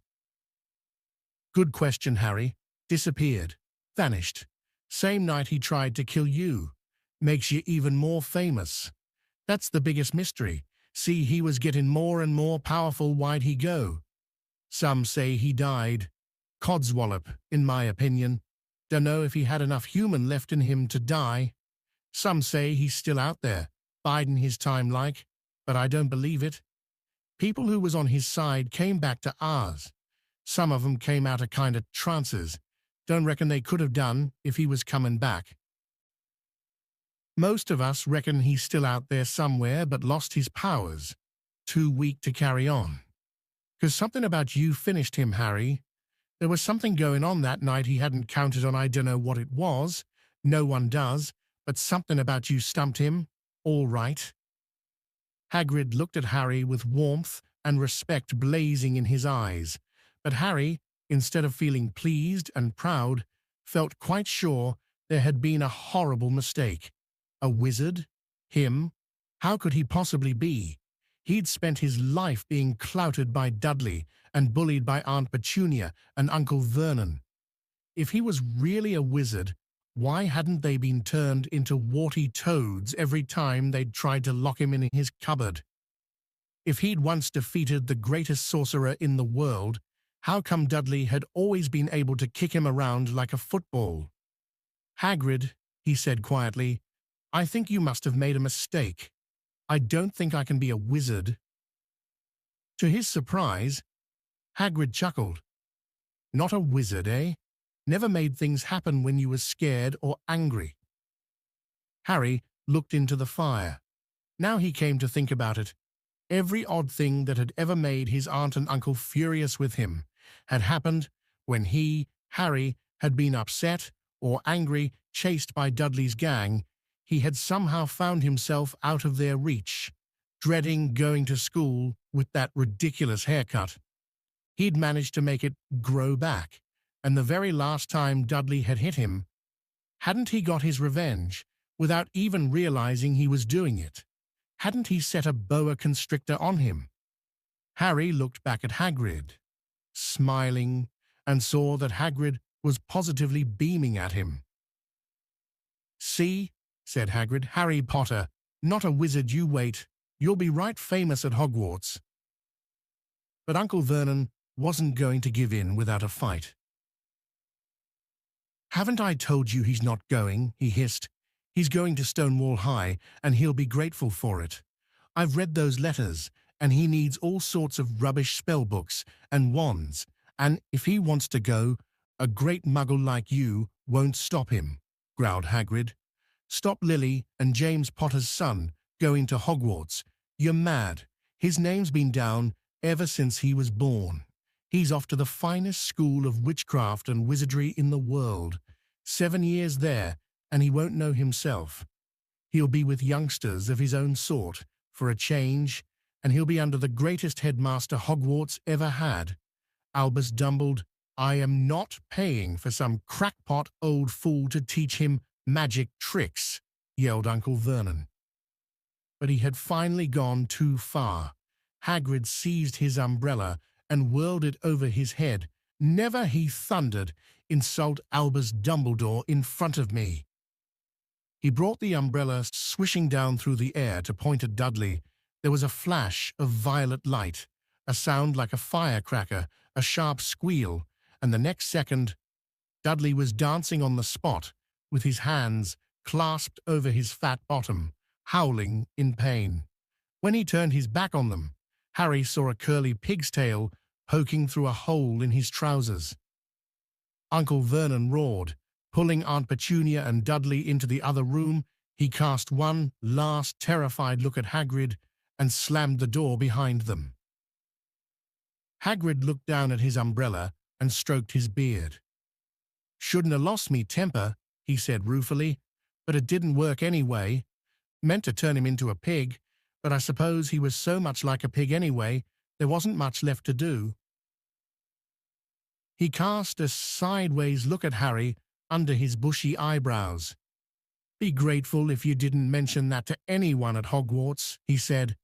"Good question, Harry. Disappeared. Vanished. Same night he tried to kill you. Makes you even more famous. That's the biggest mystery. See, he was getting more and more powerful. Why'd he go? Some say he died. Codswallop, in my opinion. Dunno if he had enough human left in him to die. Some say he's still out there, biding his time like, but I don't believe it. People who was on his side came back to ours. Some of 'em came out of kind of trances. Don't reckon they could have done if he was coming back. Most of us reckon he's still out there somewhere but lost his powers. Too weak to carry on. 'Cause something about you finished him, Harry. There was something going on that night he hadn't counted on. I dunno what it was. No one does. But something about you stumped him. All right." Hagrid looked at Harry with warmth and respect blazing in his eyes. But Harry, instead of feeling pleased and proud, felt quite sure there had been a horrible mistake. A wizard? Him? How could he possibly be? He'd spent his life being clouted by Dudley and bullied by Aunt Petunia and Uncle Vernon. If he was really a wizard, why hadn't they been turned into warty toads every time they'd tried to lock him in his cupboard? If he'd once defeated the greatest sorcerer in the world, how come Dudley had always been able to kick him around like a football? "Hagrid," he said quietly, "I think you must have made a mistake. I don't think I can be a wizard." To his surprise, Hagrid chuckled. "Not a wizard, eh? Never made things happen when you were scared or angry." Harry looked into the fire. Now he came to think about it. Every odd thing that had ever made his aunt and uncle furious with him had happened when he, Harry, had been upset or angry, chased by Dudley's gang. He had somehow found himself out of their reach, dreading going to school with that ridiculous haircut. He'd managed to make it grow back, and the very last time Dudley had hit him, hadn't he got his revenge without even realizing he was doing it? Hadn't he set a boa constrictor on him? Harry looked back at Hagrid, smiling, and saw that Hagrid was positively beaming at him. "See," said Hagrid, "Harry Potter, not a wizard, you wait. You'll be right famous at Hogwarts." But Uncle Vernon wasn't going to give in without a fight. "Haven't I told you he's not going?" he hissed. "He's going to Stonewall High, and he'll be grateful for it. I've read those letters, and he needs all sorts of rubbish spell books and wands, and if he wants to go, a great muggle like you won't stop him," growled Hagrid. "Stop Lily and James Potter's son going to Hogwarts. You're mad. His name's been down ever since he was born. He's off to the finest school of witchcraft and wizardry in the world. 7 years there, and he won't know himself. He'll be with youngsters of his own sort, for a change, and he'll be under the greatest headmaster Hogwarts ever had. Albus Dumbledore, I am not paying for some crackpot old fool to teach him magic tricks," yelled Uncle Vernon. But he had finally gone too far. Hagrid seized his umbrella and whirled it over his head. "Never," he thundered. insult Albus Dumbledore in front of me." He brought the umbrella swishing down through the air to point at Dudley. There was a flash of violet light, a sound like a firecracker, a sharp squeal, and the next second, Dudley was dancing on the spot with his hands clasped over his fat bottom, howling in pain. When he turned his back on them, Harry saw a curly pig's tail poking through a hole in his trousers. Uncle Vernon roared. Pulling Aunt Petunia and Dudley into the other room, he cast one last terrified look at Hagrid and slammed the door behind them. Hagrid looked down at his umbrella and stroked his beard. "Shouldn't have lost me temper," he said ruefully, "but it didn't work anyway. Meant to turn him into a pig, but I suppose he was so much like a pig anyway, there wasn't much left to do." He cast a sideways look at Harry under his bushy eyebrows. "Be grateful if you didn't mention that to anyone at Hogwarts," he said.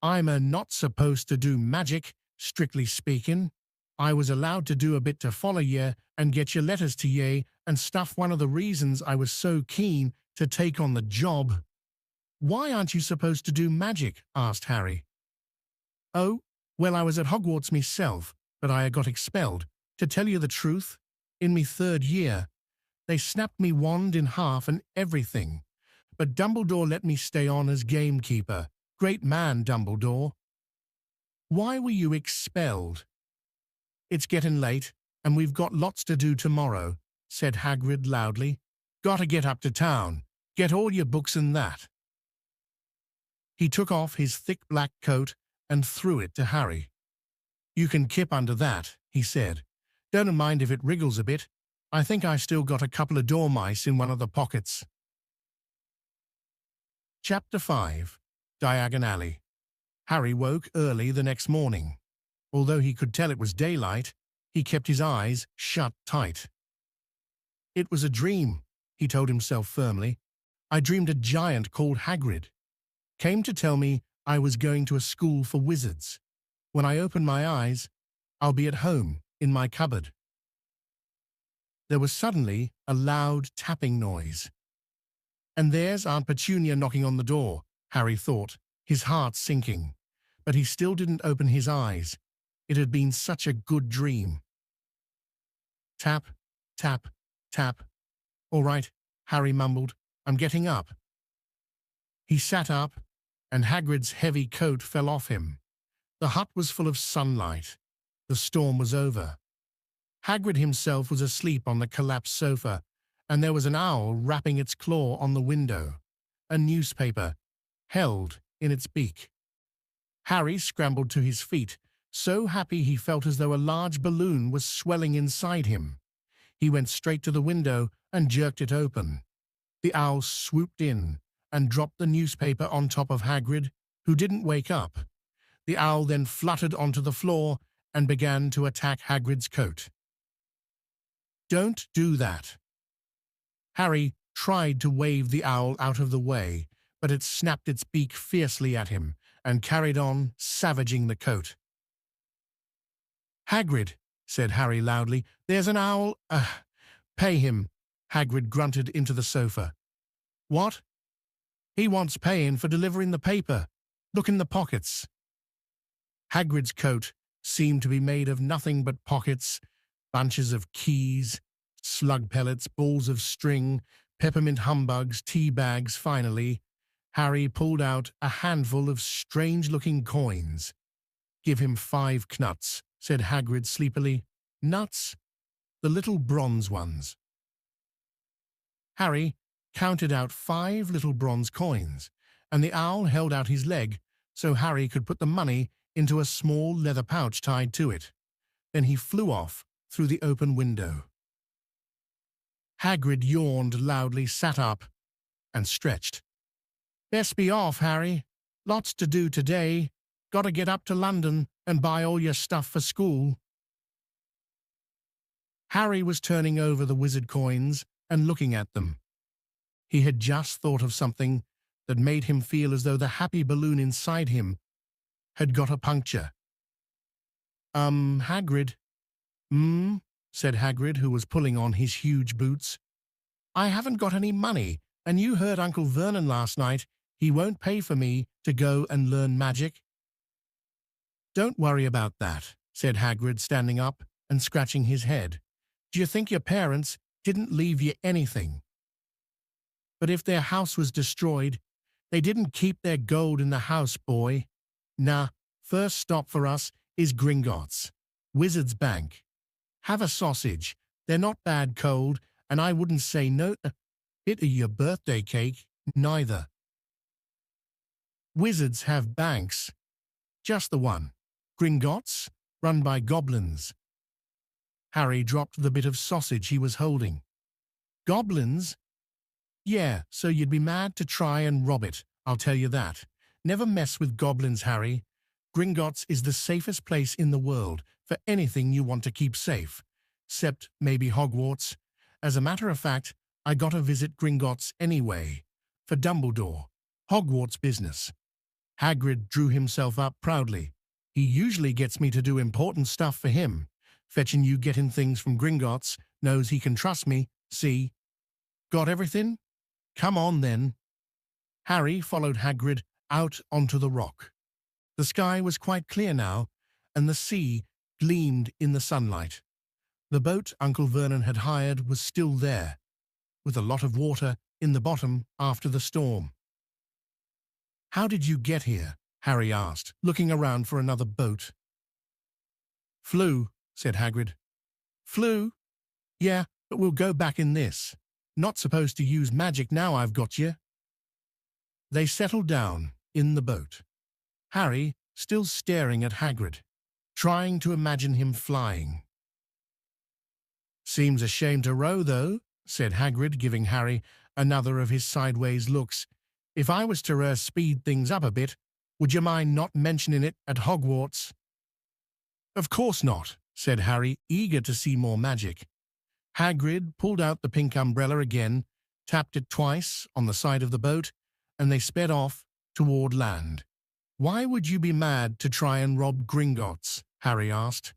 "I'm not supposed to do magic, strictly speaking. I was allowed to do a bit to follow ye and get your letters to ye and stuff, one of the reasons I was so keen to take on the job." "Why aren't you supposed to do magic?" asked Harry. "Oh, well, I was at Hogwarts myself, but I got expelled. To tell you the truth, in me 3rd year, they snapped me wand in half and everything. But Dumbledore let me stay on as gamekeeper. Great man, Dumbledore." "Why were you expelled?" "It's getting late, and we've got lots to do tomorrow," said Hagrid loudly. "Gotta get up to town. Get all your books and that." He took off his thick black coat and threw it to Harry. "You can kip under that," he said. "Don't mind if it wriggles a bit. I think I still got a couple of dormice in one of the pockets." Chapter 5. Diagon Alley. Harry woke early the next morning. Although he could tell it was daylight, he kept his eyes shut tight. "It was a dream," he told himself firmly. "I dreamed a giant called Hagrid came to tell me I was going to a school for wizards. When I open my eyes, I'll be at home in my cupboard." There was suddenly a loud tapping noise. "And there's Aunt Petunia knocking on the door," Harry thought, his heart sinking. But he still didn't open his eyes. It had been such a good dream. Tap, tap, tap. "All right," Harry mumbled. "I'm getting up." He sat up, and Hagrid's heavy coat fell off him. The hut was full of sunlight. The storm was over. Hagrid himself was asleep on the collapsed sofa, and there was an owl rapping its claw on the window, a newspaper held in its beak. Harry scrambled to his feet, so happy he felt as though a large balloon was swelling inside him. He went straight to the window and jerked it open. The owl swooped in and dropped the newspaper on top of Hagrid, who didn't wake up. The owl then fluttered onto the floor and began to attack Hagrid's coat. "Don't do that." Harry tried to wave the owl out of the way, but it snapped its beak fiercely at him and carried on savaging the coat. "Hagrid," said Harry loudly, "there's an owl—" "Pay him," Hagrid grunted into the sofa. "What?" "He wants paying for delivering the paper. Look in the pockets." Hagrid's coat seemed to be made of nothing but pockets, bunches of keys, slug pellets, balls of string, peppermint humbugs, tea bags. Finally, Harry pulled out a handful of strange-looking coins. "Give him 5 knuts," said Hagrid sleepily. "Nuts? The little bronze ones." Harry counted out 5 little bronze coins, and the owl held out his leg so Harry could put the money into a small leather pouch tied to it. Then he flew off through the open window. Hagrid yawned loudly, sat up, and stretched. "Best be off, Harry. Lots to do today. Gotta get up to London and buy all your stuff for school." Harry was turning over the wizard coins and looking at them. He had just thought of something that made him feel as though the happy balloon inside him had got a puncture. Hagrid? said Hagrid, who was pulling on his huge boots. "I haven't got any money, and you heard Uncle Vernon last night. He won't pay for me to go and learn magic." "Don't worry about that," said Hagrid, standing up and scratching his head. "Do you think your parents didn't leave you anything? But if their house was destroyed, they didn't keep their gold in the house, boy. Nah, first stop for us is Gringotts, Wizard's Bank. Have a sausage. They're not bad cold, and I wouldn't say no bit of your birthday cake, neither. Wizards have banks. Just the one. Gringotts, run by goblins." Harry dropped the bit of sausage he was holding. "Goblins? Yeah, so you'd be mad to try and rob it, I'll tell you that. Never mess with goblins, Harry. Gringotts is the safest place in the world for anything you want to keep safe. Except maybe Hogwarts. As a matter of fact, I got to visit Gringotts anyway. For Dumbledore. Hogwarts business." Hagrid drew himself up proudly. "He usually gets me to do important stuff for him. Fetching you getting things from Gringotts, knows he can trust me, see? Got everything? Come on, then." Harry followed Hagrid out onto the rock. The sky was quite clear now, and the sea gleamed in the sunlight. The boat Uncle Vernon had hired was still there, with a lot of water in the bottom after the storm. "How did you get here?" Harry asked, looking around for another boat. "Flew," said Hagrid. "Flew? Yeah, but we'll go back in this. Not supposed to use magic now I've got you." They settled down in the boat. Harry still staring at Hagrid, trying to imagine him flying. "Seems a shame to row, though," said Hagrid, giving Harry another of his sideways looks. "If I was to speed things up a bit, would you mind not mentioning it at Hogwarts?" "Of course not," said Harry, eager to see more magic. Hagrid pulled out the pink umbrella again, tapped it twice on the side of the boat, and they sped off toward land. "Why would you be mad to try and rob Gringotts?" Harry asked.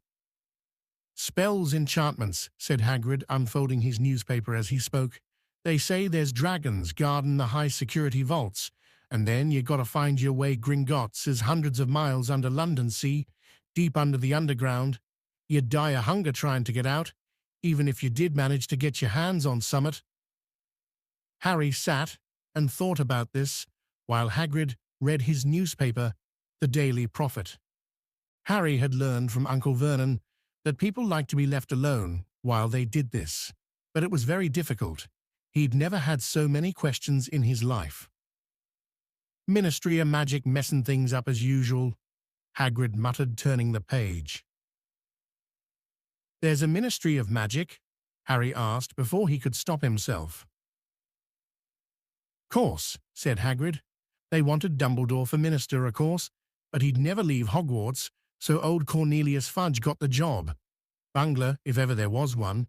"Spells, enchantments," said Hagrid, unfolding his newspaper as he spoke. "They say there's dragons guarding the high-security vaults, and then you gotta find your way. Gringotts is hundreds of miles under London, see? Deep under the underground. You'd die of hunger trying to get out, even if you did manage to get your hands on summit." Harry sat and thought about this, while Hagrid read his newspaper, The Daily Prophet. Harry had learned from Uncle Vernon that people liked to be left alone while they did this, but it was very difficult. He'd never had so many questions in his life. "Ministry of Magic messing things up as usual," Hagrid muttered, turning the page. "There's a Ministry of Magic?" Harry asked before he could stop himself. "Course," said Hagrid. "They wanted Dumbledore for minister, of course, but he'd never leave Hogwarts, so old Cornelius Fudge got the job. Bungler, if ever there was one.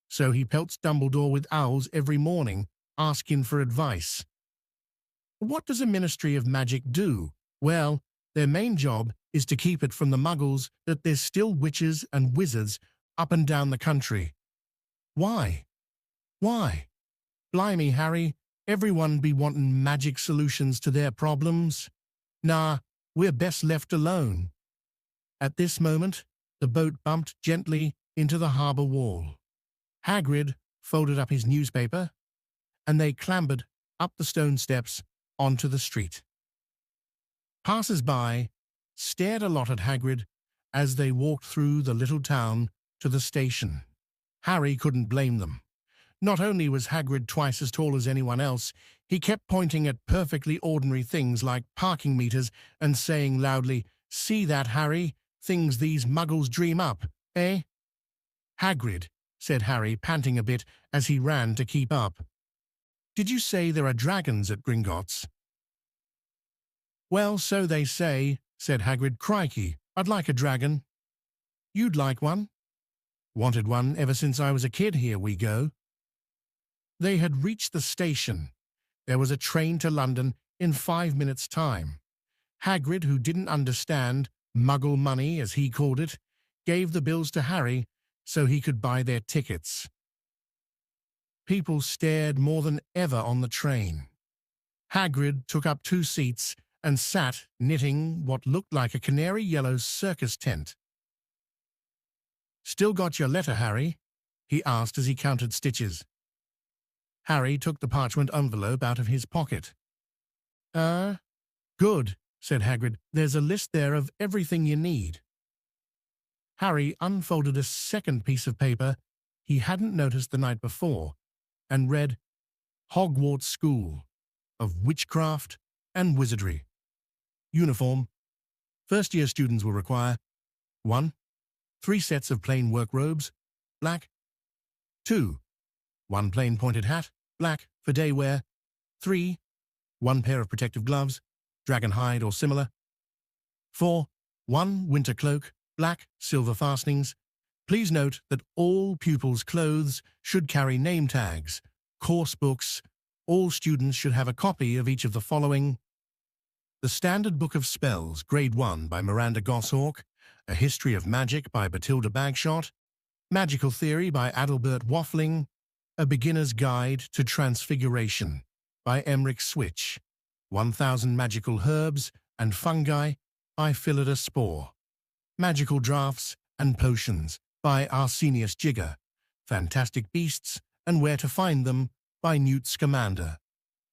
So he pelts Dumbledore with owls every morning, asking for advice." "What does a Ministry of Magic do?" "Well, their main job is to keep it from the muggles that there's still witches and wizards up and down the country." "Why? Why? Blimey, Harry, everyone be wanting magic solutions to their problems. Nah, we're best left alone." At this moment, the boat bumped gently into the harbour wall. Hagrid folded up his newspaper, and they clambered up the stone steps onto the street. Passers-by stared a lot at Hagrid as they walked through the little town to the station. Harry couldn't blame them. Not only was Hagrid twice as tall as anyone else, he kept pointing at perfectly ordinary things like parking meters and saying loudly, "See that, Harry? Things these muggles dream up, eh?" "Hagrid," said Harry, panting a bit as he ran to keep up. "Did you say there are dragons at Gringotts?" "Well, so they say," said Hagrid. "Crikey, I'd like a dragon." "You'd like one?" "Wanted one ever since I was a kid. Here we go." They had reached the station. There was a train to London in 5 minutes' time. Hagrid, who didn't understand muggle money, as he called it, gave the bills to Harry, so he could buy their tickets. People stared more than ever on the train. Hagrid took up 2 seats and sat knitting what looked like a canary yellow circus tent. "Still got your letter, Harry?" he asked as he counted stitches. Harry took the parchment envelope out of his pocket. Good," said Hagrid. "There's a list there of everything you need." Harry unfolded a second piece of paper he hadn't noticed the night before and read Hogwarts School of Witchcraft and Wizardry. Uniform. First-year students will require 1. 3 sets of plain work robes, black. 2. 1 plain pointed hat, black, for day wear. 3. 1 pair of protective gloves, dragon hide or similar. 4. 1 winter cloak, black, silver fastenings. Please note that all pupils' clothes should carry name tags. Course books. All students should have a copy of each of the following: The Standard Book of Spells, Grade 1 by Miranda Goshawk, A History of Magic by Bathilda Bagshot, Magical Theory by Adalbert Waffling, A Beginner's Guide to Transfiguration by Emmerich Switch, 1000 Magical Herbs and Fungi by Phillida Spore, Magical Drafts and Potions by Arsenius Jigger, Fantastic Beasts and Where to Find Them by Newt Scamander,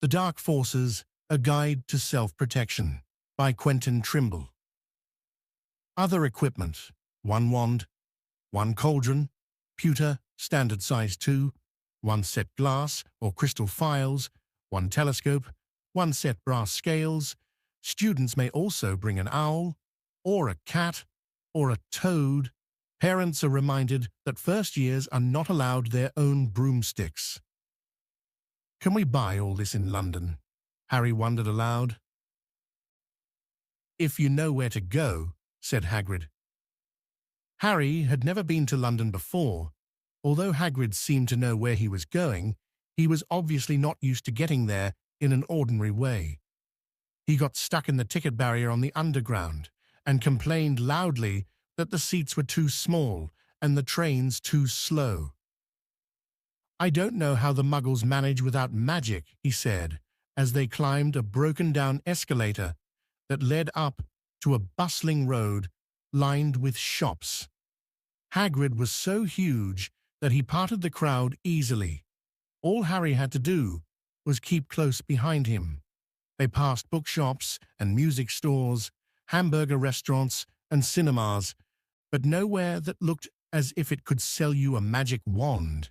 The Dark Forces, A Guide to Self-Protection by Quentin Trimble. Other equipment: 1 wand, 1 cauldron, pewter, standard size 2, 1 set glass or crystal phials, 1 telescope, 1 set brass scales. Students may also bring an owl, or a cat, or a toad. Parents are reminded that first years are not allowed their own broomsticks. "Can we buy all this in London?" Harry wondered aloud. "If you know where to go," said Hagrid. Harry had never been to London before. Although Hagrid seemed to know where he was going, he was obviously not used to getting there in an ordinary way. He got stuck in the ticket barrier on the Underground and complained loudly that the seats were too small and the trains too slow. "I don't know how the Muggles manage without magic," he said, as they climbed a broken-down escalator that led up to a bustling road lined with shops. Hagrid was so huge that he parted the crowd easily. All Harry had to do was keep close behind him. They passed bookshops and music stores, hamburger restaurants and cinemas, but nowhere that looked as if it could sell you a magic wand.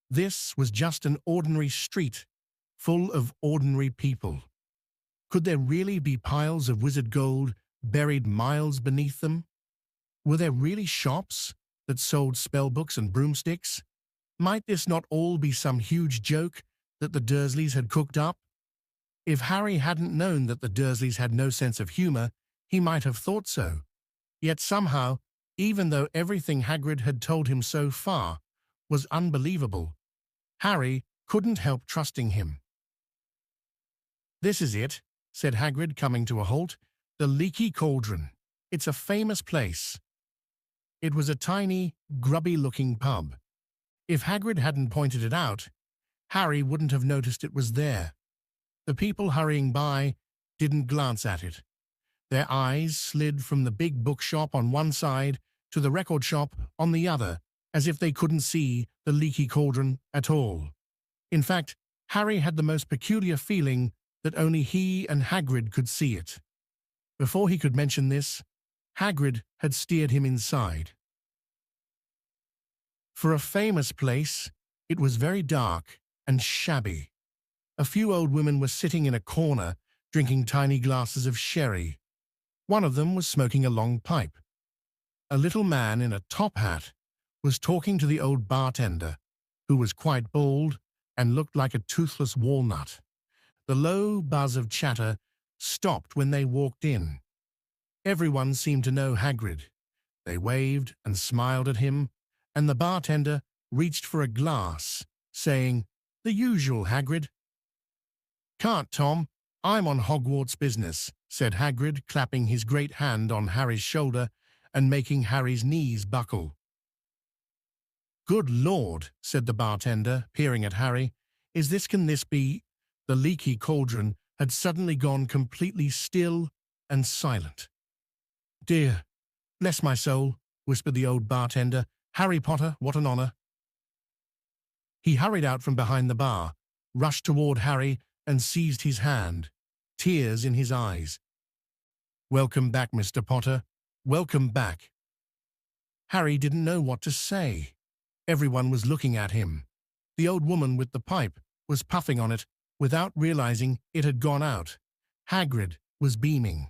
This was just an ordinary street, full of ordinary people. Could there really be piles of wizard gold buried miles beneath them? Were there really shops that sold spellbooks and broomsticks? Might this not all be some huge joke that the Dursleys had cooked up? If Harry hadn't known that the Dursleys had no sense of humor, he might have thought so. Yet somehow, even though everything Hagrid had told him so far was unbelievable, Harry couldn't help trusting him. "This is it," said Hagrid, coming to a halt. "The Leaky Cauldron. It's a famous place." It was a tiny, grubby-looking pub. If Hagrid hadn't pointed it out, Harry wouldn't have noticed it was there. The people hurrying by didn't glance at it. Their eyes slid from the big bookshop on one side to the record shop on the other, as if they couldn't see the Leaky Cauldron at all. In fact, Harry had the most peculiar feeling that only he and Hagrid could see it. Before he could mention this, Hagrid had steered him inside. For a famous place, it was very dark and shabby. A few old women were sitting in a corner, drinking tiny glasses of sherry. One of them was smoking a long pipe. A little man in a top hat was talking to the old bartender, who was quite bald and looked like a toothless walnut. The low buzz of chatter stopped when they walked in. Everyone seemed to know Hagrid. They waved and smiled at him, and the bartender reached for a glass, saying, "The usual, Hagrid." "Can't, Tom. I'm on Hogwarts business," said Hagrid, clapping his great hand on Harry's shoulder and making Harry's knees buckle. Good Lord, said the bartender, peering at Harry. Can this be? The leaky cauldron had suddenly gone completely still and silent. Dear, bless my soul, whispered the old bartender. Harry Potter, what an honor. He hurried out from behind the bar, rushed toward Harry, and seized his hand, tears in his eyes. Welcome back, Mr. Potter. Welcome back. Harry didn't know what to say. Everyone was looking at him. The old woman with the pipe was puffing on it without realizing it had gone out. Hagrid was beaming.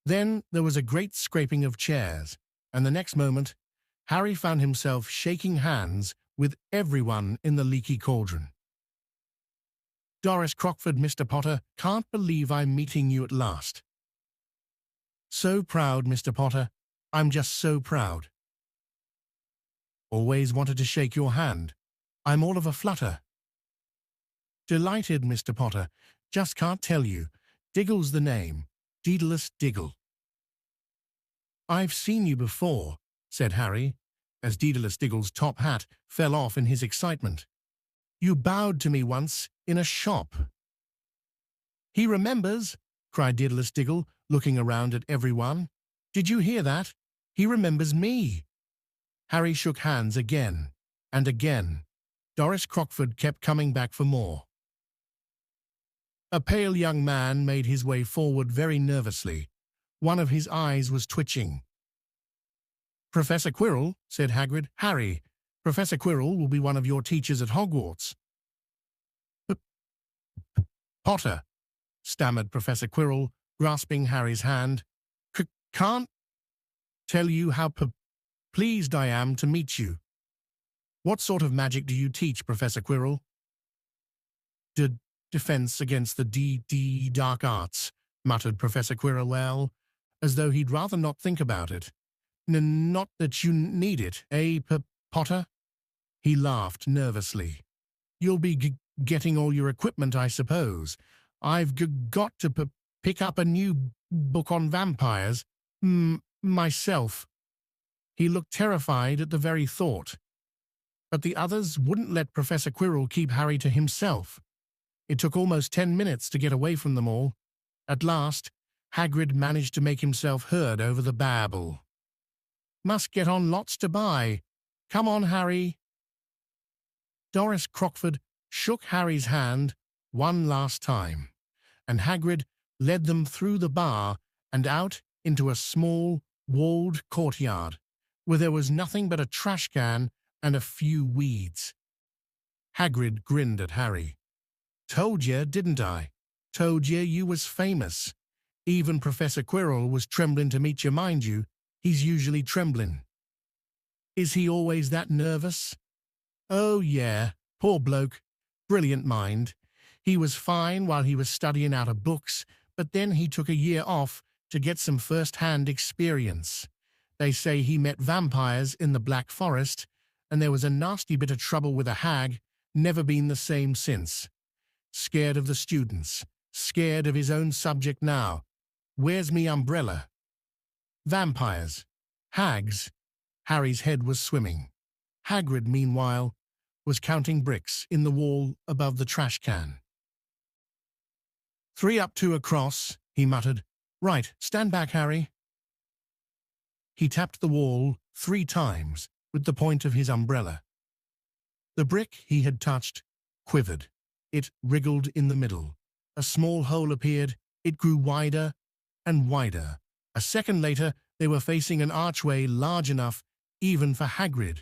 Then there was a great scraping of chairs, and the next moment, Harry found himself shaking hands with everyone in the leaky cauldron. Doris Crockford, Mr. Potter, can't believe I'm meeting you at last. So proud, Mr. Potter. I'm just so proud. Always wanted to shake your hand. I'm all of a flutter. Delighted, Mr. Potter. Just can't tell you. Diggle's the name. Daedalus Diggle. I've seen you before, said Harry, as Daedalus Diggle's top hat fell off in his excitement. You bowed to me once in a shop. He remembers, cried Daedalus Diggle, looking around at everyone. Did you hear that? He remembers me. Harry shook hands again and again. Doris Crockford kept coming back for more. A pale young man made his way forward very nervously. One of his eyes was twitching. Professor Quirrell, said Hagrid. Harry, Professor Quirrell will be one of your teachers at Hogwarts. Potter, stammered Professor Quirrell, grasping Harry's hand. Can't tell you how pleased I am to meet you. What sort of magic do you teach, Professor Quirrell? Defense against the dark arts, muttered Professor Quirrell, well, as though he'd rather not think about it. Not that you need it, eh, Potter? He laughed nervously. You'll be getting all your equipment, I suppose. I've got to pick up a new book on vampires, myself. He looked terrified at the very thought. But the others wouldn't let Professor Quirrell keep Harry to himself. It took almost 10 minutes to get away from them all. At last, Hagrid managed to make himself heard over the babble. Must get on lots to buy. Come on, Harry. Doris Crockford shook Harry's hand one last time, and Hagrid led them through the bar and out into a small, walled courtyard, where there was nothing but a trash can and a few weeds. Hagrid grinned at Harry. Told ye, didn't I? Told ye you was famous. Even Professor Quirrell was trembling to meet you, mind you. He's usually trembling. Is he always that nervous? Oh, yeah, poor bloke. Brilliant mind. He was fine while he was studying out of books, but then he took a year off to get some first-hand experience. They say he met vampires in the Black Forest, and there was a nasty bit of trouble with a hag, never been the same since. Scared of the students, scared of his own subject now. Where's me umbrella? Vampires. Hags. Harry's head was swimming. Hagrid, meanwhile, was counting bricks in the wall above the trash can. 3 up, 2 across, he muttered. Right, stand back, Harry. He tapped the wall 3 times with the point of his umbrella. The brick he had touched quivered. It wriggled in the middle. A small hole appeared. It grew wider and wider. A second later, they were facing an archway large enough even for Hagrid.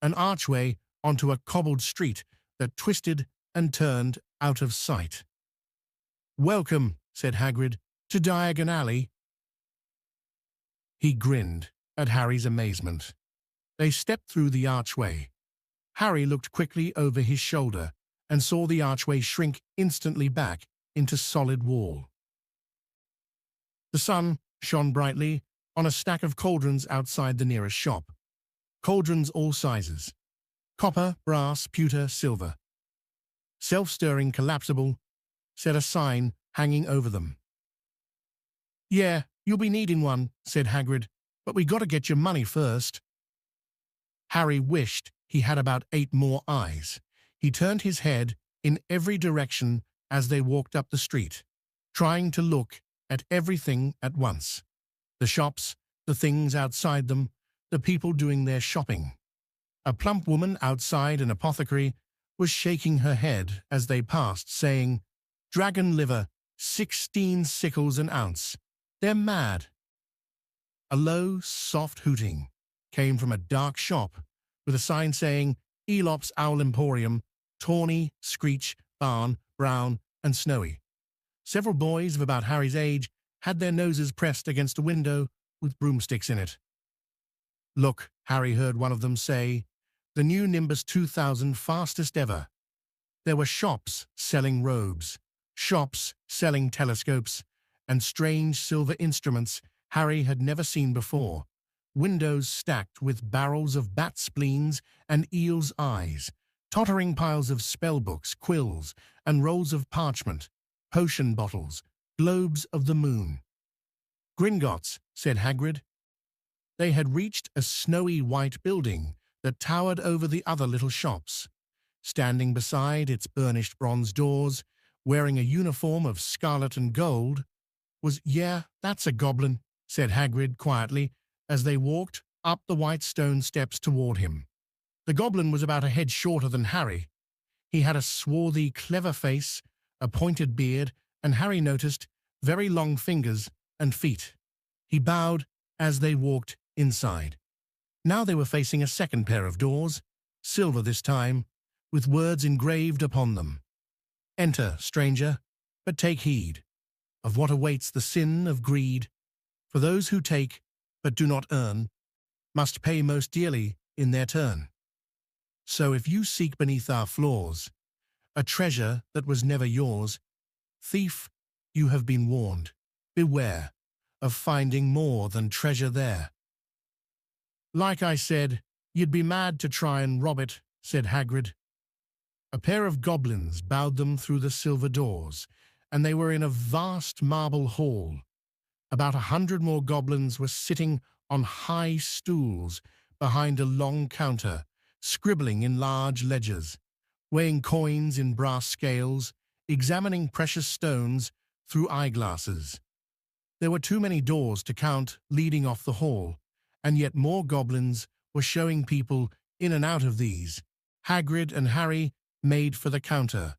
An archway onto a cobbled street that twisted and turned out of sight. Welcome, said Hagrid, to Diagon Alley. He grinned at Harry's amazement. They stepped through the archway. Harry looked quickly over his shoulder and saw the archway shrink instantly back into solid wall. The sun shone brightly on a stack of cauldrons outside the nearest shop. Cauldrons all sizes. Copper, brass, pewter, silver. Self-stirring, collapsible, said a sign hanging over them. Yeah, you'll be needing one, said Hagrid, but we gotta get your money first. Harry wished he had about 8 more eyes. He turned his head in every direction as they walked up the street, trying to look at everything at once. The shops, the things outside them, the people doing their shopping. A plump woman outside an apothecary was shaking her head as they passed, saying, "Dragon liver, 16 sickles an ounce. They're mad." A low, soft hooting came from a dark shop with a sign saying, "Elop's Owl Emporium, Tawny, Screech, Barn, Brown, and Snowy." Several boys of about Harry's age had their noses pressed against a window with broomsticks in it. "Look," Harry heard one of them say, "the new Nimbus 2000 fastest ever." There were shops selling robes, shops selling telescopes, and strange silver instruments Harry had never seen before, windows stacked with barrels of bat spleens and eel's eyes, tottering piles of spellbooks, quills, and rolls of parchment, potion bottles, globes of the moon. "Gringotts," said Hagrid. They had reached a snowy white building that towered over the other little shops. Standing beside its burnished bronze doors, wearing a uniform of scarlet and gold, was, "Yeah, that's a goblin," said Hagrid quietly as they walked up the white stone steps toward him. The goblin was about a head shorter than Harry. He had a swarthy, clever face, a pointed beard, and Harry noticed very long fingers and feet. He bowed as they walked inside. Now they were facing a second pair of doors, silver this time, with words engraved upon them. "Enter, stranger, but take heed of what awaits the sin of greed. For those who take, but do not earn, must pay most dearly in their turn. So if you seek beneath our floors a treasure that was never yours, thief, you have been warned. Beware of finding more than treasure there." "Like I said, you'd be mad to try and rob it," said Hagrid. A pair of goblins bowed them through the silver doors, and they were in a vast marble hall. About 100 more goblins were sitting on high stools behind a long counter, scribbling in large ledgers, weighing coins in brass scales, examining precious stones through eyeglasses. There were too many doors to count leading off the hall, and yet more goblins were showing people in and out of these. Hagrid and Harry made for the counter.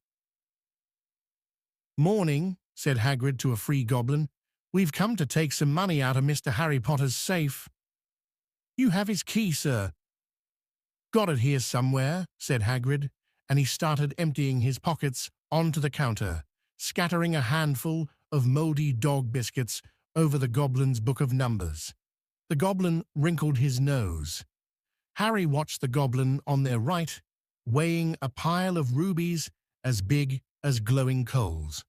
"Morning," said Hagrid to a free goblin. "We've come to take some money out of Mr. Harry Potter's safe." "You have his key, sir." "Got it here somewhere," said Hagrid, and he started emptying his pockets onto the counter, scattering a handful of mouldy dog biscuits over the goblin's book of numbers. The goblin wrinkled his nose. Harry watched the goblin on their right, weighing a pile of rubies as big as glowing coals.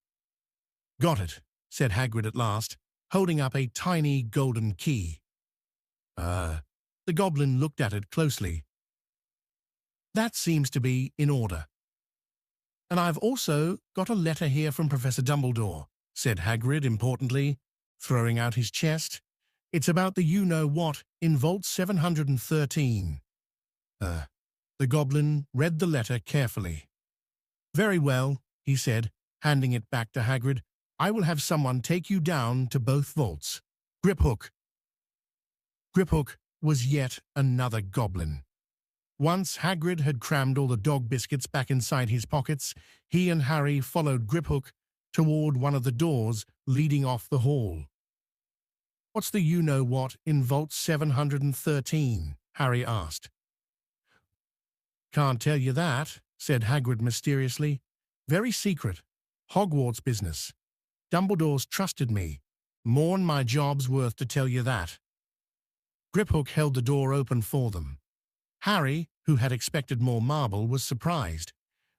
"Got it," said Hagrid at last, holding up a tiny golden key. The goblin looked at it closely. "That seems to be in order. And I've also got a letter here from Professor Dumbledore," said Hagrid importantly, throwing out his chest. "It's about the you-know-what in Vault 713. The goblin read the letter carefully. "Very well," he said, handing it back to Hagrid. "I will have someone take you down to both vaults. Griphook." Griphook was yet another goblin. Once Hagrid had crammed all the dog biscuits back inside his pockets, he and Harry followed Griphook toward one of the doors leading off the hall. "What's the you-know-what in Vault 713? Harry asked. "Can't tell you that," said Hagrid mysteriously. "Very secret. Hogwarts business. Dumbledore's trusted me. More'n my job's worth to tell you that." Griphook held the door open for them. Harry, who had expected more marble, was surprised.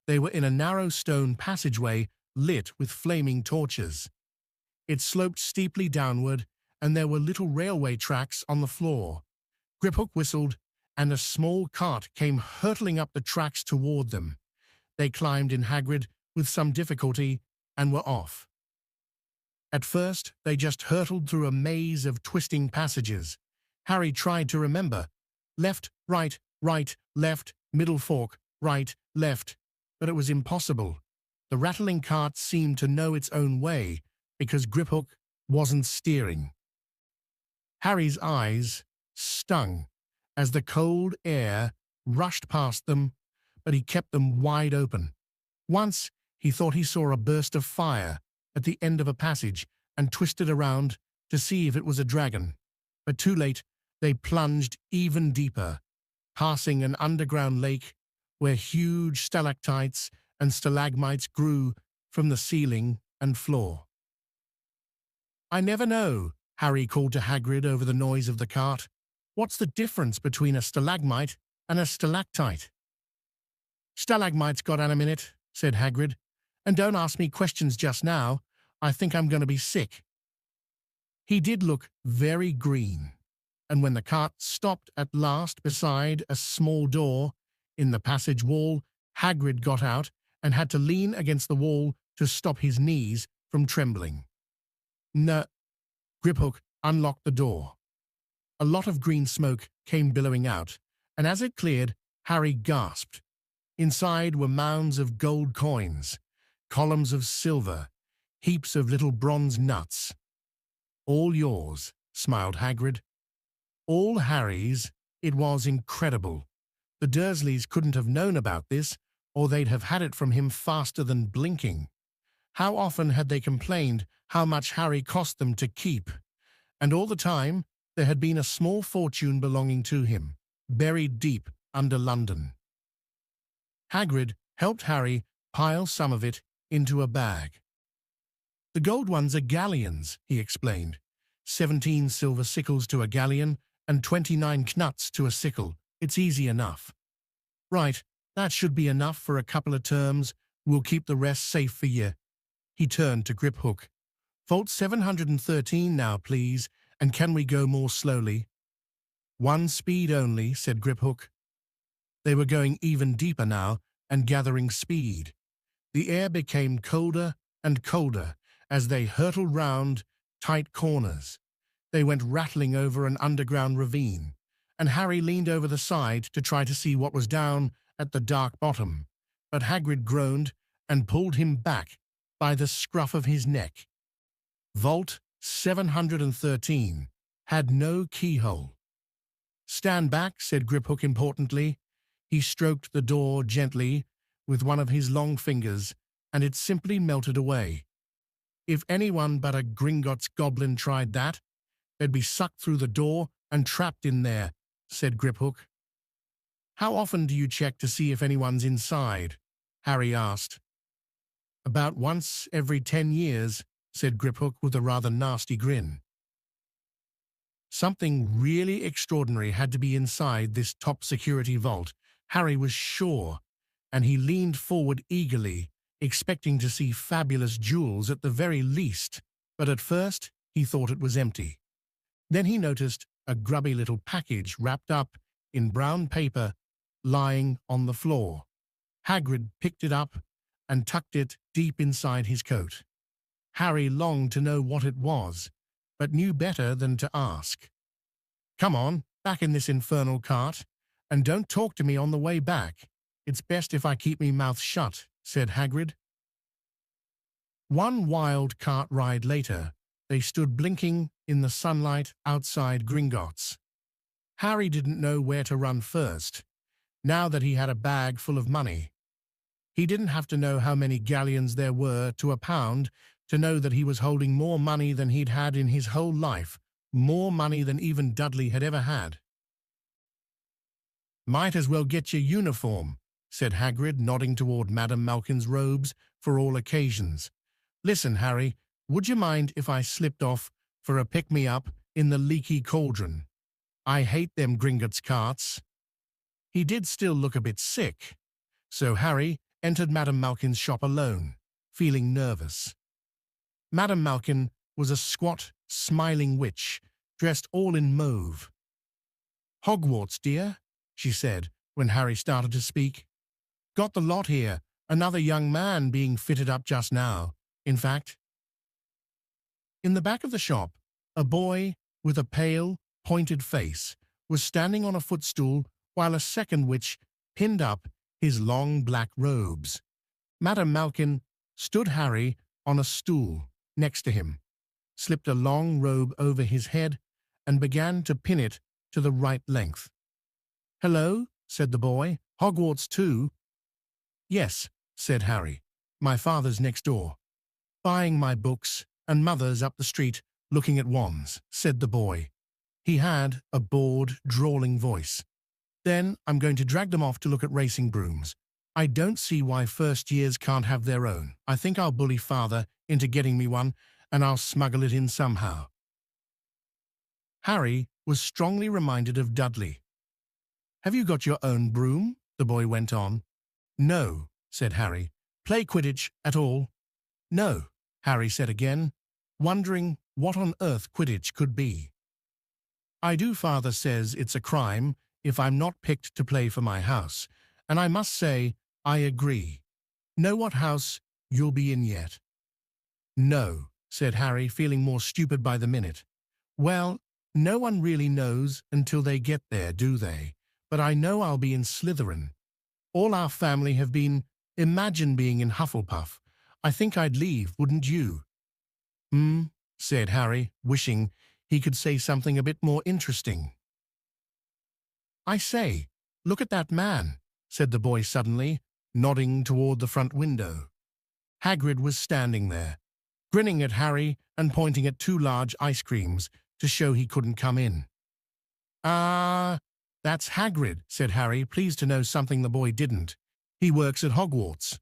They were in a narrow stone passageway lit with flaming torches. It sloped steeply downward, and there were little railway tracks on the floor. Griphook whistled, and a small cart came hurtling up the tracks toward them. They climbed in Hagrid with some difficulty and were off. At first, they just hurtled through a maze of twisting passages. Harry tried to remember. Left, right, right, left, middle fork, right, left, but it was impossible. The rattling cart seemed to know its own way because Griphook wasn't steering. Harry's eyes stung as the cold air rushed past them, but he kept them wide open. Once, he thought he saw a burst of fire at the end of a passage and twisted around to see if it was a dragon. But too late, they plunged even deeper, passing an underground lake where huge stalactites and stalagmites grew from the ceiling and floor. "I never know," Harry called to Hagrid over the noise of the cart. "What's the difference between a stalagmite and a stalactite?" "Stalagmites got a minute," said Hagrid. "And don't ask me questions just now. I think I'm going to be sick." He did look very green, and when the cart stopped at last beside a small door in the passage wall, Hagrid got out and had to lean against the wall to stop his knees from trembling. No, Griphook unlocked the door. A lot of green smoke came billowing out, and as it cleared, Harry gasped. Inside were mounds of gold coins, columns of silver, heaps of little bronze nuts. "All yours," smiled Hagrid. "All Harry's." It was incredible. The Dursleys couldn't have known about this, or they'd have had it from him faster than blinking. How often had they complained how much Harry cost them to keep? And all the time, there had been a small fortune belonging to him, buried deep under London. Hagrid helped Harry pile some of it into a bag. "The gold ones are galleons," he explained. 17 silver sickles to a galleon and 29 knuts to a sickle. It's easy enough." "Right, that should be enough for a couple of terms. We'll keep the rest safe for you." He turned to Griphook. "Vault 713 now, please, and can we go more slowly?" "One speed only," said Griphook. They were going even deeper now and gathering speed. The air became colder and colder as they hurtled round tight corners. They went rattling over an underground ravine, and Harry leaned over the side to try to see what was down at the dark bottom, but Hagrid groaned and pulled him back by the scruff of his neck. Vault 713 had no keyhole. "Stand back," said Griphook importantly. He stroked the door gently with one of his long fingers, and it simply melted away. "If anyone but a Gringotts goblin tried that, they'd be sucked through the door and trapped in there," said Griphook. "How often do you check to see if anyone's inside?" Harry asked. "About once every 10 years, said Griphook with a rather nasty grin. Something really extraordinary had to be inside this top security vault, Harry was sure, and he leaned forward eagerly, expecting to see fabulous jewels at the very least, but at first he thought it was empty. Then he noticed a grubby little package wrapped up in brown paper lying on the floor. Hagrid picked it up and tucked it deep inside his coat. Harry longed to know what it was, but knew better than to ask. "Come on, back in this infernal cart, and don't talk to me on the way back. It's best if I keep me mouth shut," said Hagrid. One wild cart ride later, they stood blinking in the sunlight outside Gringotts. Harry didn't know where to run first, now that he had a bag full of money. He didn't have to know how many galleons there were to a pound to know that he was holding more money than he'd had in his whole life, more money than even Dudley had ever had. "Might as well get your uniform," said Hagrid, nodding toward Madame Malkin's robes for all occasions. "Listen, Harry, would you mind if I slipped off for a pick-me-up in the leaky cauldron? I hate them Gringotts carts." He did still look a bit sick, so Harry entered Madame Malkin's shop alone, feeling nervous. Madame Malkin was a squat, smiling witch, dressed all in mauve. "Hogwarts, dear," she said when Harry started to speak. "Got the lot here, another young man being fitted up just now, in fact." In the back of the shop, a boy with a pale, pointed face was standing on a footstool while a second witch pinned up his long black robes. Madame Malkin stood Harry on a stool next to him, slipped a long robe over his head, and began to pin it to the right length. "Hello," said the boy. "Hogwarts too?" "Yes," said Harry. "My father's next door, buying my books, and mother's up the street looking at wands," said the boy. He had a bored, drawling voice. "Then I'm going to drag them off to look at racing brooms. I don't see why first years can't have their own. I think I'll bully father into getting me one, and I'll smuggle it in somehow." Harry was strongly reminded of Dudley. "Have you got your own broom?" the boy went on. "No," said Harry. "Play Quidditch at all?" "No," Harry said again, wondering what on earth Quidditch could be. "I do. Father says it's a crime if I'm not picked to play for my house, and I must say I agree. Know what house you'll be in yet?" "No," said Harry, feeling more stupid by the minute. "Well, no one really knows until they get there, do they? But I know I'll be in Slytherin. All our family have been. Imagine being in Hufflepuff. I think I'd leave, wouldn't you?" Said Harry, wishing he could say something a bit more interesting. "I say, look at that man," said the boy suddenly, nodding toward the front window. Hagrid was standing there, grinning at Harry and pointing at 2 large ice creams to show he couldn't come in. "Ah, that's Hagrid," said Harry, pleased to know something the boy didn't. "He works at Hogwarts."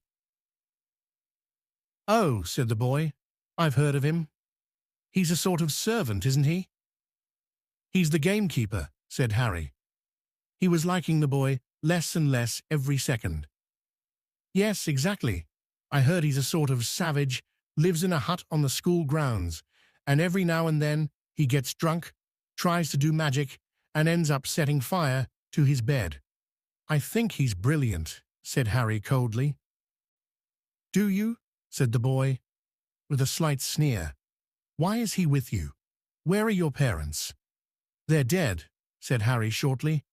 "Oh," said the boy, "I've heard of him. He's a sort of servant, isn't he?" "He's the gamekeeper," said Harry. He was liking the boy less and less every second. "Yes, exactly. I heard he's a sort of savage, lives in a hut on the school grounds, and every now and then he gets drunk, tries to do magic, and ends up setting fire to his bed." "I think he's brilliant," said Harry coldly. "Do you?" said the boy, with a slight sneer. "Why is he with you? Where are your parents?" "They're dead," said Harry shortly.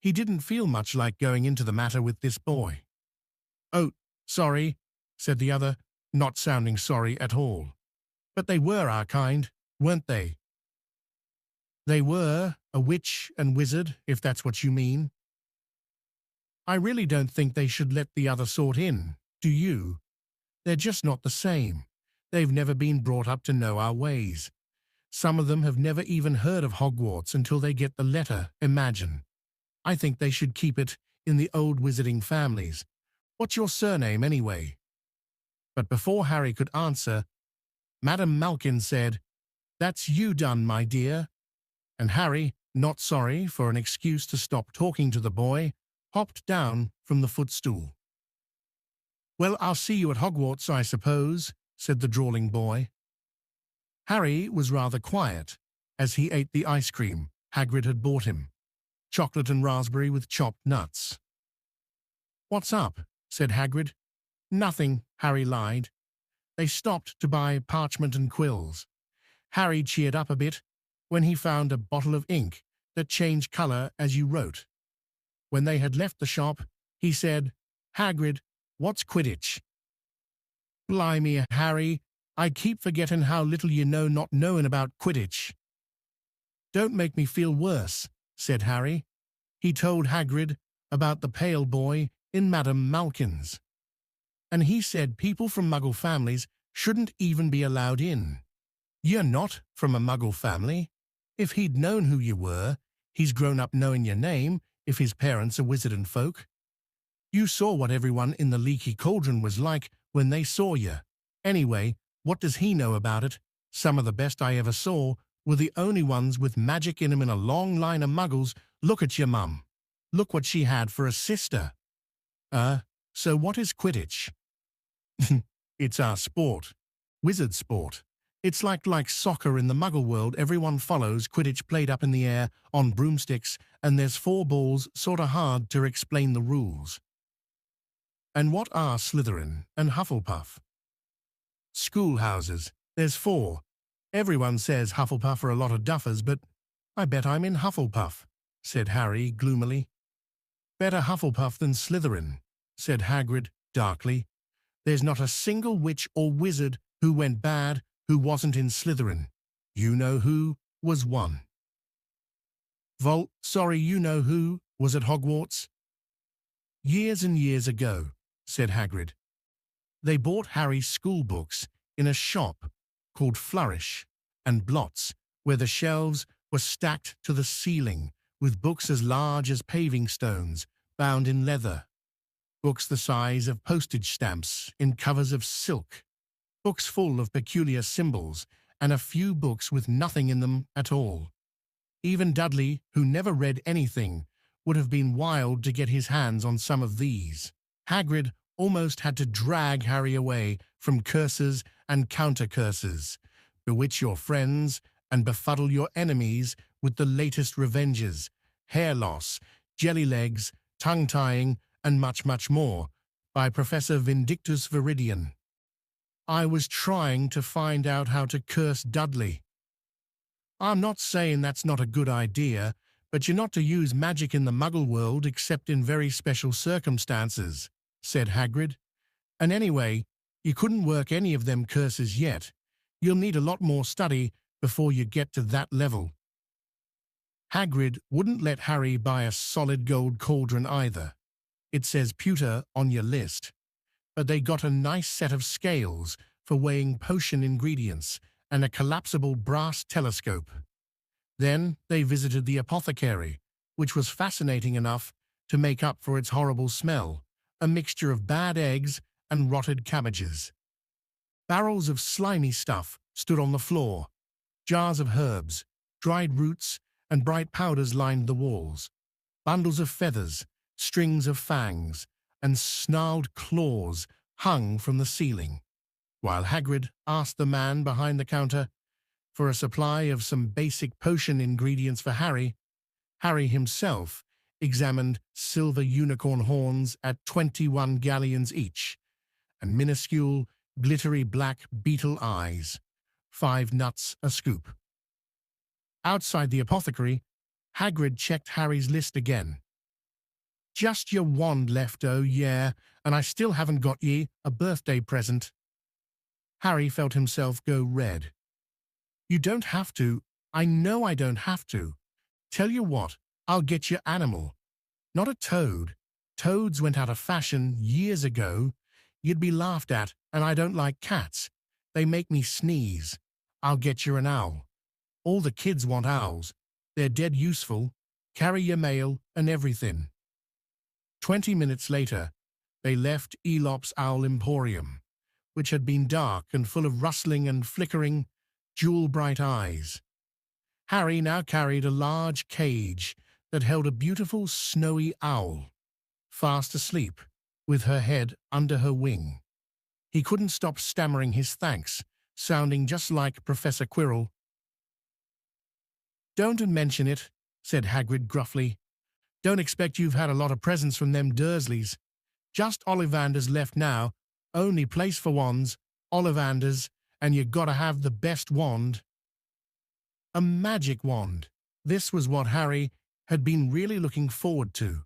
He didn't feel much like going into the matter with this boy. "Oh, sorry," said the other, not sounding sorry at all. "But they were our kind, weren't they?" "They were a witch and wizard, if that's what you mean." "I really don't think they should let the other sort in, do you? They're just not the same. They've never been brought up to know our ways. Some of them have never even heard of Hogwarts until they get the letter, imagine. I think they should keep it in the old wizarding families. What's your surname, anyway?" But before Harry could answer, Madame Malkin said, "That's you done, my dear." And Harry, not sorry for an excuse to stop talking to the boy, hopped down from the footstool. "Well, I'll see you at Hogwarts, I suppose," said the drawling boy. Harry was rather quiet as he ate the ice cream Hagrid had bought him, chocolate and raspberry with chopped nuts. "What's up?" said Hagrid. "Nothing," Harry lied. They stopped to buy parchment and quills. Harry cheered up a bit when he found a bottle of ink that changed color as you wrote. When they had left the shop, he said, "Hagrid, what's Quidditch?" "Blimey, Harry, I keep forgetting how little you know not knowing about Quidditch." "Don't make me feel worse," said Harry. He told Hagrid about the pale boy in Madame Malkin's. "And he said people from Muggle families shouldn't even be allowed in. You're not from a Muggle family. If he'd known who you were, he's grown up knowing your name if his parents are wizarding folk. You saw what everyone in the Leaky Cauldron was like when they saw you. Anyway, what does he know about it? Some of the best I ever saw were the only ones with magic in 'em in a long line of muggles. Look at your mum. Look what she had for a sister." So what is Quidditch?" "It's our sport. Wizard sport. It's like soccer in the Muggle world. Everyone follows Quidditch played up in the air on broomsticks, and there's 4 balls, sorta hard to explain the rules." "And what are Slytherin and Hufflepuff?" "Schoolhouses. There's 4. Everyone says Hufflepuff are a lot of duffers, but I bet I'm in Hufflepuff," said Harry gloomily. Better Hufflepuff than Slytherin, said Hagrid darkly. There's not a single witch or wizard who went bad who wasn't in Slytherin. You know who was one. You know who was at Hogwarts? Years and years ago, said Hagrid. They bought Harry's school books in a shop called Flourish and Blots, where the shelves were stacked to the ceiling with books as large as paving stones, bound in leather. Books the size of postage stamps in covers of silk. Books full of peculiar symbols, and a few books with nothing in them at all. Even Dudley, who never read anything, would have been wild to get his hands on some of these. Hagrid almost had to drag Harry away from curses and counter-curses, bewitch your friends and befuddle your enemies with the latest revenges, hair loss, jelly legs, tongue-tying, and much, much more, by Professor Vindictus Viridian. I was trying to find out how to curse Dudley. I'm not saying that's not a good idea, but you're not to use magic in the Muggle world except in very special circumstances, said Hagrid. And anyway, you couldn't work any of them curses yet. You'll need a lot more study before you get to that level. Hagrid wouldn't let Harry buy a solid gold cauldron either. It says pewter on your list. But they got a nice set of scales for weighing potion ingredients and a collapsible brass telescope. Then they visited the apothecary, which was fascinating enough to make up for its horrible smell, a mixture of bad eggs and rotted cabbages. Barrels of slimy stuff stood on the floor. Jars of herbs, dried roots, and bright powders lined the walls. Bundles of feathers, strings of fangs, and snarled claws hung from the ceiling, while Hagrid asked the man behind the counter for a supply of some basic potion ingredients for Harry. Harry himself examined silver unicorn horns at 21 galleons each, and minuscule, glittery black beetle eyes, 5 nuts a scoop. Outside the apothecary, Hagrid checked Harry's list again. Just your wand left, oh yeah, and I still haven't got ye a birthday present. Harry felt himself go red. You don't have to. I know I don't have to. Tell you what, I'll get your animal. Not a toad. Toads went out of fashion years ago. You'd be laughed at, and I don't like cats. They make me sneeze. I'll get you an owl. All the kids want owls. They're dead useful. Carry your mail and everything. 20 minutes later, they left Elop's Owl Emporium, which had been dark and full of rustling and flickering, jewel-bright eyes. Harry now carried a large cage that held a beautiful snowy owl, fast asleep, with her head under her wing. He couldn't stop stammering his thanks, sounding just like Professor Quirrell. Don't mention it, said Hagrid gruffly. Don't expect you've had a lot of presents from them Dursleys. Just Ollivanders left now. Only place for wands, Ollivanders, and you gotta have the best wand. A magic wand. This was what Harry had been really looking forward to.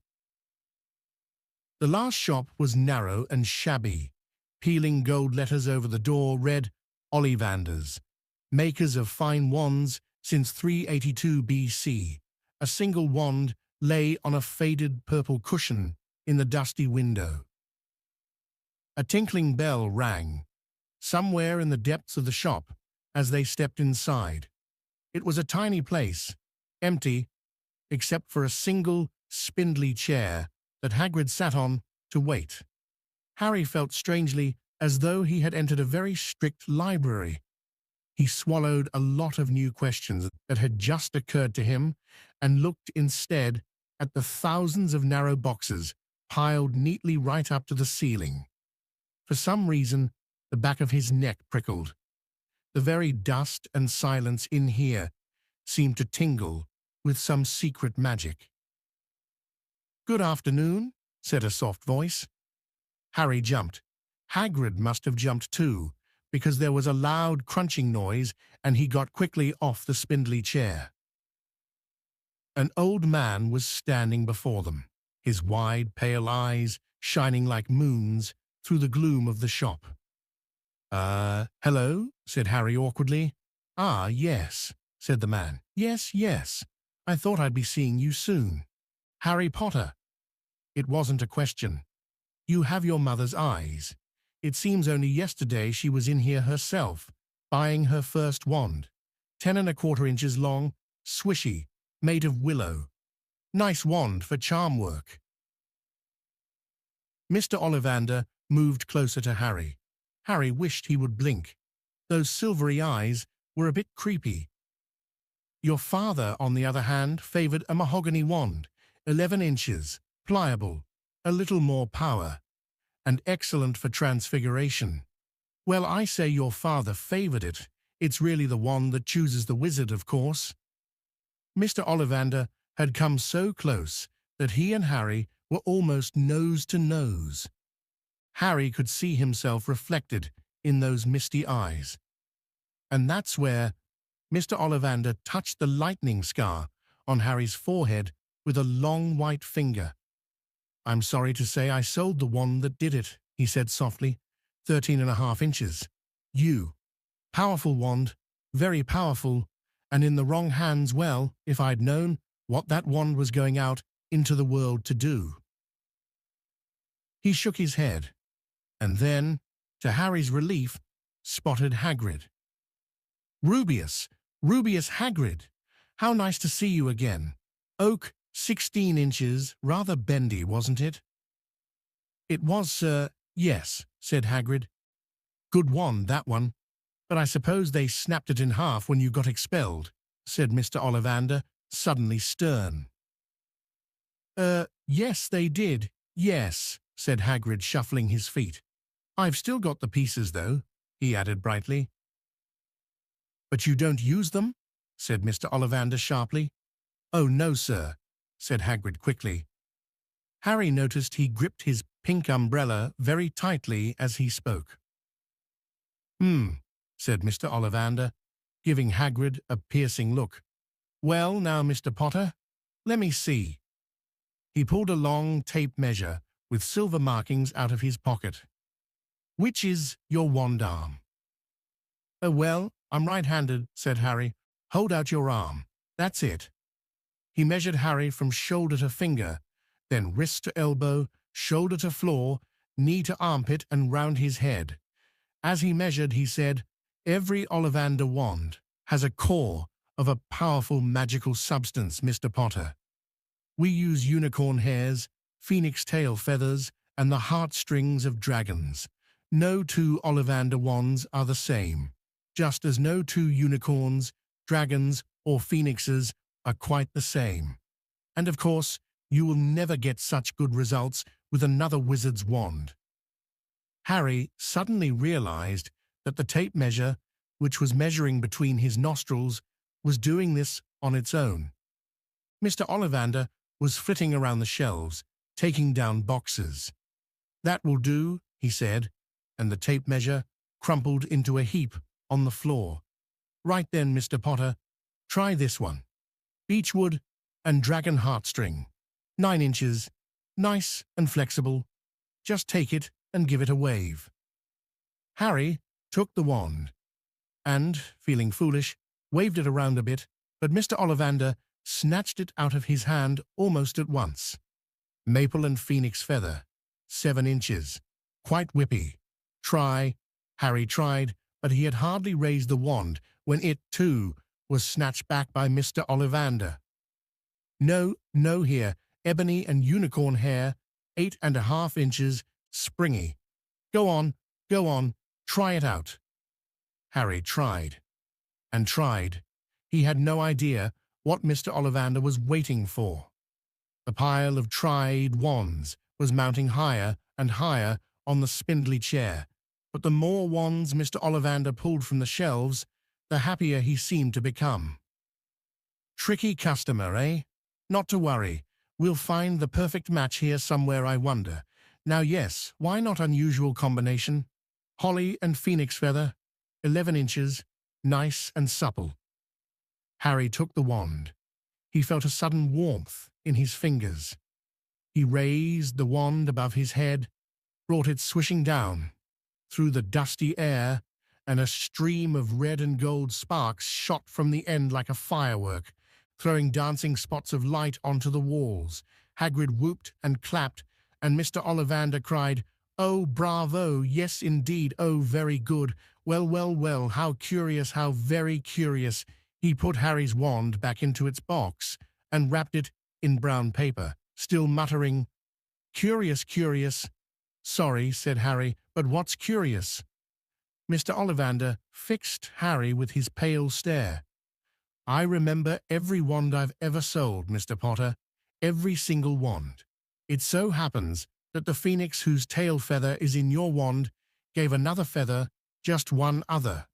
The last shop was narrow and shabby. Peeling gold letters over the door read, Ollivanders, makers of fine wands since 382 BC. A single wand lay on a faded purple cushion in the dusty window. A tinkling bell rang, somewhere in the depths of the shop, as they stepped inside. It was a tiny place, empty, except for a single, spindly chair that Hagrid sat on to wait. Harry felt strangely as though he had entered a very strict library. He swallowed a lot of new questions that had just occurred to him and looked instead at the thousands of narrow boxes piled neatly right up to the ceiling. For some reason, the back of his neck prickled. The very dust and silence in here seemed to tingle with some secret magic. Good afternoon, said a soft voice. Harry jumped. Hagrid must have jumped too, because there was a loud crunching noise and he got quickly off the spindly chair. An old man was standing before them, his wide, pale eyes shining like moons through the gloom of the shop. Hello?" said Harry awkwardly. "Ah, yes," said the man. "Yes, yes. I thought I'd be seeing you soon. Harry Potter." It wasn't a question. "You have your mother's eyes. It seems only yesterday she was in here herself, buying her first wand. 10¼ inches long, swishy, made of willow. Nice wand for charm work." Mr. Ollivander moved closer to Harry. Harry wished he would blink. Those silvery eyes were a bit creepy. "Your father, on the other hand, favored a mahogany wand, 11 inches, pliable, a little more power, and excellent for transfiguration." "Well, I say your father favored it. It's really the wand that chooses the wizard, of course." Mr. Ollivander had come so close that he and Harry were almost nose to nose. Harry could see himself reflected in those misty eyes. And that's where Mr. Ollivander touched the lightning scar on Harry's forehead with a long white finger. "I'm sorry to say I sold the wand that did it," he said softly. 13½ inches. You. Powerful wand, very powerful, and in the wrong hands. Well, if I'd known what that wand was going out into the world to do." He shook his head, and then, to Harry's relief, spotted Hagrid. "Rubeus! Rubeus Hagrid! How nice to see you again. Oak, 16 inches, rather bendy, wasn't it?" "It was, sir, yes," said Hagrid. "Good wand, that one. But I suppose they snapped it in half when you got expelled," said Mr. Ollivander, suddenly stern. Yes, they did, yes," said Hagrid, shuffling his feet. "I've still got the pieces, though," he added brightly. "But you don't use them?" said Mr. Ollivander sharply. "Oh, no, sir," said Hagrid quickly. Harry noticed he gripped his pink umbrella very tightly as he spoke. Said Mr. Ollivander, giving Hagrid a piercing look. "Well, now, Mr. Potter, let me see." He pulled a long tape measure with silver markings out of his pocket. "Which is your wand arm?" "Oh, well, I'm right-handed," said Harry. "Hold out your arm. That's it." He measured Harry from shoulder to finger, then wrist to elbow, shoulder to floor, knee to armpit, and round his head. As he measured, he said, "Every Ollivander wand has a core of a powerful magical substance, Mr. Potter. We use unicorn hairs, phoenix tail feathers, and the heartstrings of dragons. No two Ollivander wands are the same, just as no two unicorns, dragons, or phoenixes are quite the same. And of course, you will never get such good results with another wizard's wand." Harry suddenly realized that the tape measure, which was measuring between his nostrils, was doing this on its own. Mr. Ollivander was flitting around the shelves, taking down boxes. "That will do," he said, and the tape measure crumpled into a heap on the floor. "Right then, Mr. Potter, try this one. Beechwood and dragon heartstring. 9 inches, nice and flexible. Just take it and give it a wave." Harry took the wand and, feeling foolish, waved it around a bit, but Mr. Ollivander snatched it out of his hand almost at once. "Maple and phoenix feather, 7 inches. Quite whippy. Try." Harry tried, but he had hardly raised the wand when it, too, was snatched back by Mr. Ollivander. "No, no here. Ebony and unicorn hair, 8½ inches, springy. Go on, try it out." Harry tried and tried. He had no idea what Mr. Ollivander was waiting for. The pile of tried wands was mounting higher and higher on the spindly chair, but the more wands Mr. Ollivander pulled from the shelves, the happier he seemed to become. "Tricky customer, eh? Not to worry. We'll find the perfect match here somewhere, I wonder. Now, yes, why not unusual combination? Holly and phoenix feather, 11 inches, nice and supple." Harry took the wand. He felt a sudden warmth in his fingers. He raised the wand above his head, brought it swishing down through the dusty air, and a stream of red and gold sparks shot from the end like a firework, throwing dancing spots of light onto the walls. Hagrid whooped and clapped, and Mr. Ollivander cried, "Oh, bravo! Yes, indeed! Oh, very good! Well, well, well! How curious! How very curious!" He put Harry's wand back into its box and wrapped it in brown paper, still muttering, "Curious, curious." "Sorry," said Harry, "but what's curious?" Mr. Ollivander fixed Harry with his pale stare. "I remember every wand I've ever sold, Mr. Potter, every single wand. It so happens that the phoenix whose tail feather is in your wand gave another feather just one other.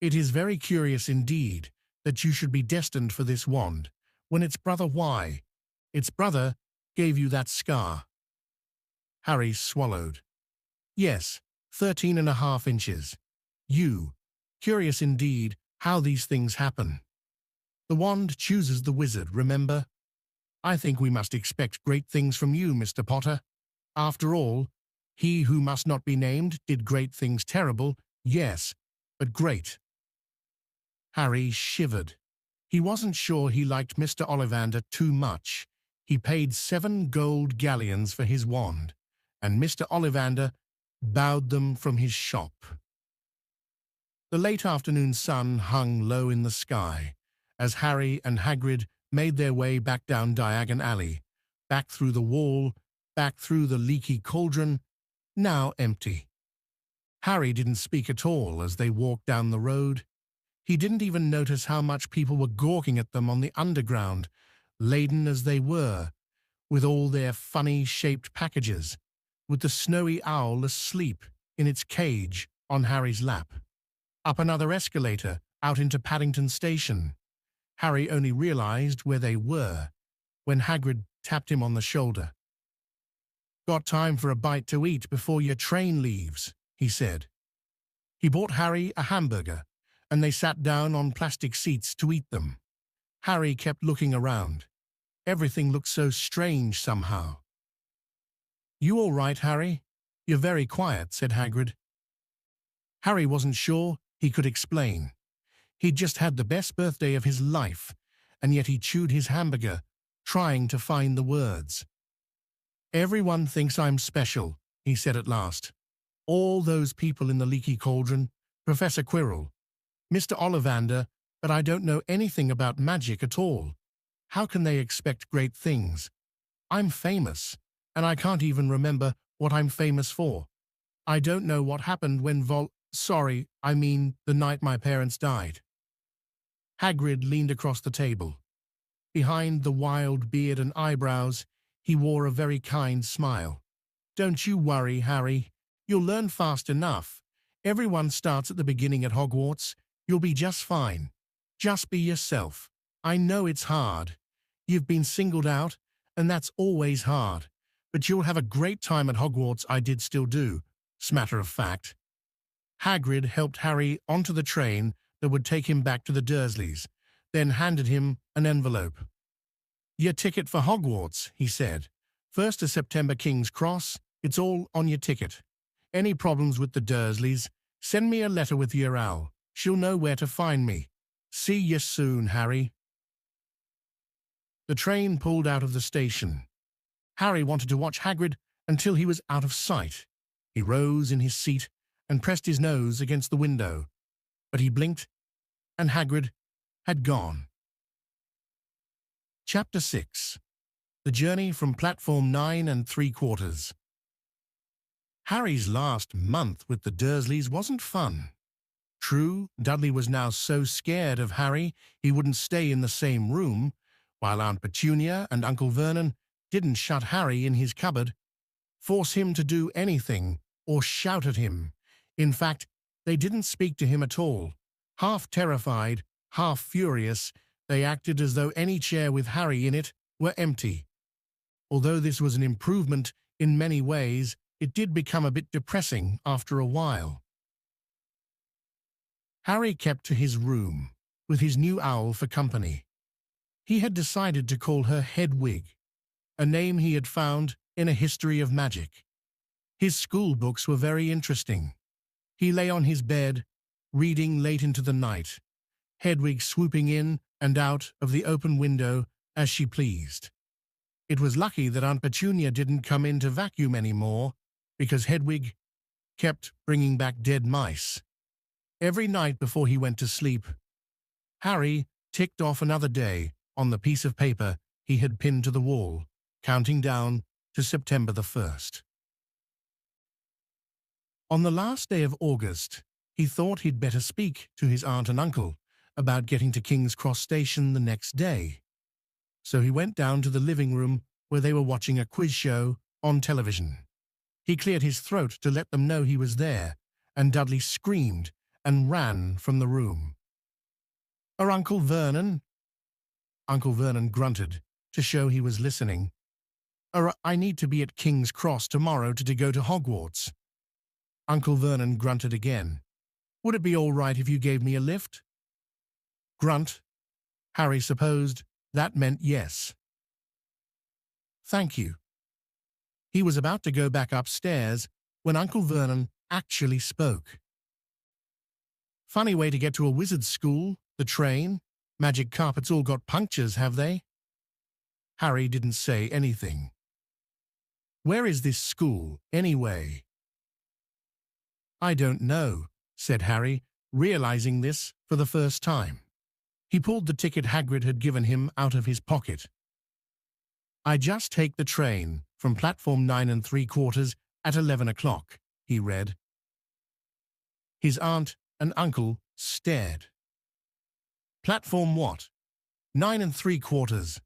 It is very curious indeed that you should be destined for this wand, when its brother its brother gave you that scar." Harry swallowed. "Yes, 13.5 inches. Curious indeed how these things happen. The wand chooses the wizard, remember? I think we must expect great things from you, Mr. Potter. After all, he who must not be named did great things terrible, yes, but great." Harry shivered. He wasn't sure he liked Mr. Ollivander too much. He paid 7 gold galleons for his wand, and Mr. Ollivander bowed them from his shop. The late afternoon sun hung low in the sky as Harry and Hagrid made their way back down Diagon Alley, back through the wall, back through the leaky cauldron, now empty. Harry didn't speak at all as they walked down the road. He didn't even notice how much people were gawking at them on the underground, laden as they were, with all their funny-shaped packages, with the snowy owl asleep in its cage on Harry's lap. Up another escalator, out into Paddington Station. Harry only realized where they were when Hagrid tapped him on the shoulder. "Got time for a bite to eat before your train leaves," he said. He bought Harry a hamburger, and they sat down on plastic seats to eat them. Harry kept looking around. Everything looked so strange somehow. "You all right, Harry? You're very quiet," said Hagrid. Harry wasn't sure he could explain. He'd just had the best birthday of his life, and yet he chewed his hamburger, trying to find the words. "Everyone thinks I'm special," he said at last. "All those people in the leaky cauldron, Professor Quirrell, Mr. Ollivander, but I don't know anything about magic at all. How can they expect great things? I'm famous, and I can't even remember what I'm famous for. I don't know what happened when the night my parents died." Hagrid leaned across the table. Behind the wild beard and eyebrows, he wore a very kind smile. "Don't you worry, Harry. You'll learn fast enough. Everyone starts at the beginning at Hogwarts. You'll be just fine. Just be yourself. I know it's hard. You've been singled out, and that's always hard. But you'll have a great time at Hogwarts. I did still do, smatter of fact." Hagrid helped Harry onto the train that would take him back to the Dursleys, then handed him an envelope. "Your ticket for Hogwarts," he said. "1st of September, King's Cross. It's all on your ticket. Any problems with the Dursleys, send me a letter with your owl. She'll know where to find me. See you soon, Harry." The train pulled out of the station. Harry wanted to watch Hagrid until he was out of sight. He rose in his seat and pressed his nose against the window, but he blinked, and Hagrid had gone. Chapter 6. The Journey from Platform 9 3/4. Harry's last month with the Dursleys wasn't fun. True, Dudley was now so scared of Harry he wouldn't stay in the same room, while Aunt Petunia and Uncle Vernon didn't shut Harry in his cupboard, force him to do anything, or shout at him. In fact, they didn't speak to him at all. Half terrified, half furious, they acted as though any chair with Harry in it were empty. Although this was an improvement in many ways, it did become a bit depressing after a while. Harry kept to his room, with his new owl for company. He had decided to call her Hedwig, a name he had found in a history of magic. His school books were very interesting. He lay on his bed, reading late into the night, Hedwig swooping in and out of the open window as she pleased. It was lucky that Aunt Petunia didn't come in to vacuum anymore, because Hedwig kept bringing back dead mice. Every night before he went to sleep, Harry ticked off another day on the piece of paper he had pinned to the wall, counting down to September the 1st. On the last day of August, he thought he'd better speak to his aunt and uncle about getting to King's Cross Station the next day. So he went down to the living room where they were watching a quiz show on television. He cleared his throat to let them know he was there, and Dudley screamed and ran from the room. "Are Uncle Vernon?" Uncle Vernon grunted to show he was listening. "I need to be at King's Cross tomorrow to go to Hogwarts." Uncle Vernon grunted again. "Would it be all right if you gave me a lift?" Grunt. Harry supposed that meant yes. "Thank you." He was about to go back upstairs when Uncle Vernon actually spoke. "Funny way to get to a wizard's school, the train. Magic carpets all got punctures, have they?" Harry didn't say anything. "Where is this school, anyway?" "I don't know," said Harry, realizing this for the first time. He pulled the ticket Hagrid had given him out of his pocket. "I just take the train from platform 9 3/4 at 11 o'clock, he read. His aunt and uncle stared. "Platform what? 9 3/4.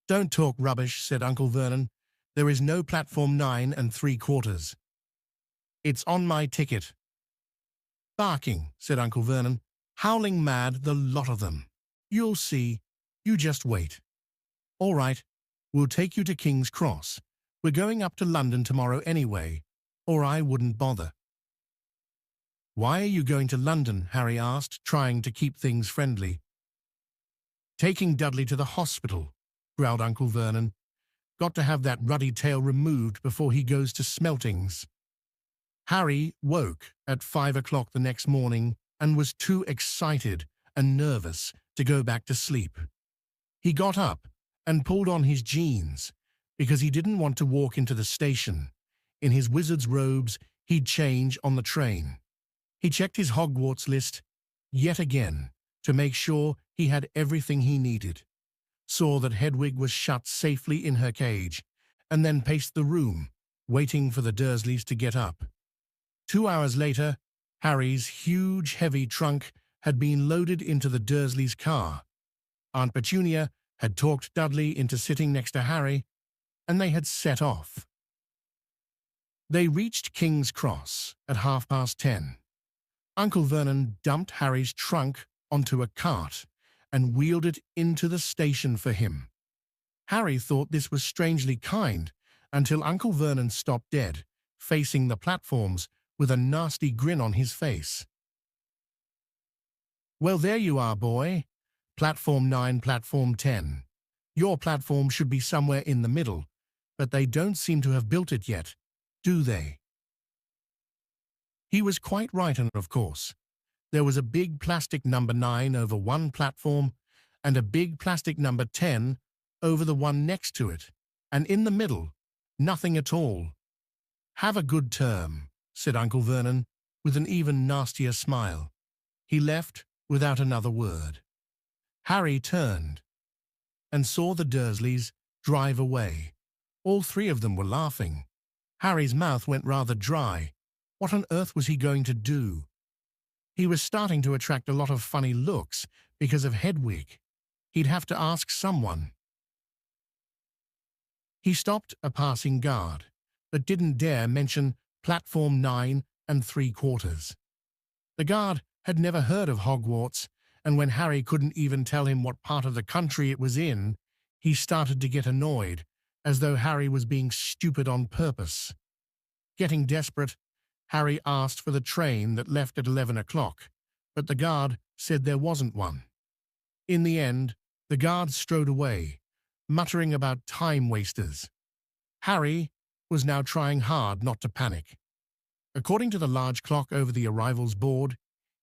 "Don't talk rubbish," said Uncle Vernon. "There is no platform 9 3/4. It's on my ticket." "Barking," said Uncle Vernon. "Howling mad, the lot of them. You'll see. You just wait." "All right, we'll take you to King's Cross. We're going up to London tomorrow anyway, or I wouldn't bother." "Why are you going to London?" Harry asked, trying to keep things friendly. "Taking Dudley to the hospital," growled Uncle Vernon. "Got to have that ruddy tail removed before he goes to Smeltings." Harry woke at 5 o'clock the next morning and was too excited and nervous to go back to sleep. He got up and pulled on his jeans because he didn't want to walk into the station. In his wizard's robes, he'd change on the train. He checked his Hogwarts list yet again to make sure he had everything he needed, saw that Hedwig was shut safely in her cage, and then paced the room, waiting for the Dursleys to get up. 2 hours later, Harry's huge, heavy trunk had been loaded into the Dursleys' car. Aunt Petunia had talked Dudley into sitting next to Harry, and they had set off. They reached King's Cross at 10:30. Uncle Vernon dumped Harry's trunk onto a cart and wheeled it into the station for him. Harry thought this was strangely kind until Uncle Vernon stopped dead, facing the platforms with a nasty grin on his face. "Well, there you are, boy. Platform 9, platform 10. Your platform should be somewhere in the middle, but they don't seem to have built it yet, do they?" He was quite right, and of course, there was a big plastic number 9 over one platform and a big plastic number 10 over the one next to it, and in the middle, nothing at all. "Have a good term," said Uncle Vernon, with an even nastier smile. He left without another word. Harry turned and saw the Dursleys drive away. All three of them were laughing. Harry's mouth went rather dry. What on earth was he going to do? He was starting to attract a lot of funny looks because of Hedwig. He'd have to ask someone. He stopped a passing guard, but didn't dare mention platform 9 3/4. The guard had never heard of Hogwarts, and when Harry couldn't even tell him what part of the country it was in, he started to get annoyed, as though Harry was being stupid on purpose. Getting desperate, Harry asked for the train that left at 11 o'clock, but the guard said there wasn't one. In the end, the guard strode away, muttering about time wasters. Harry was now trying hard not to panic. According to the large clock over the arrivals board,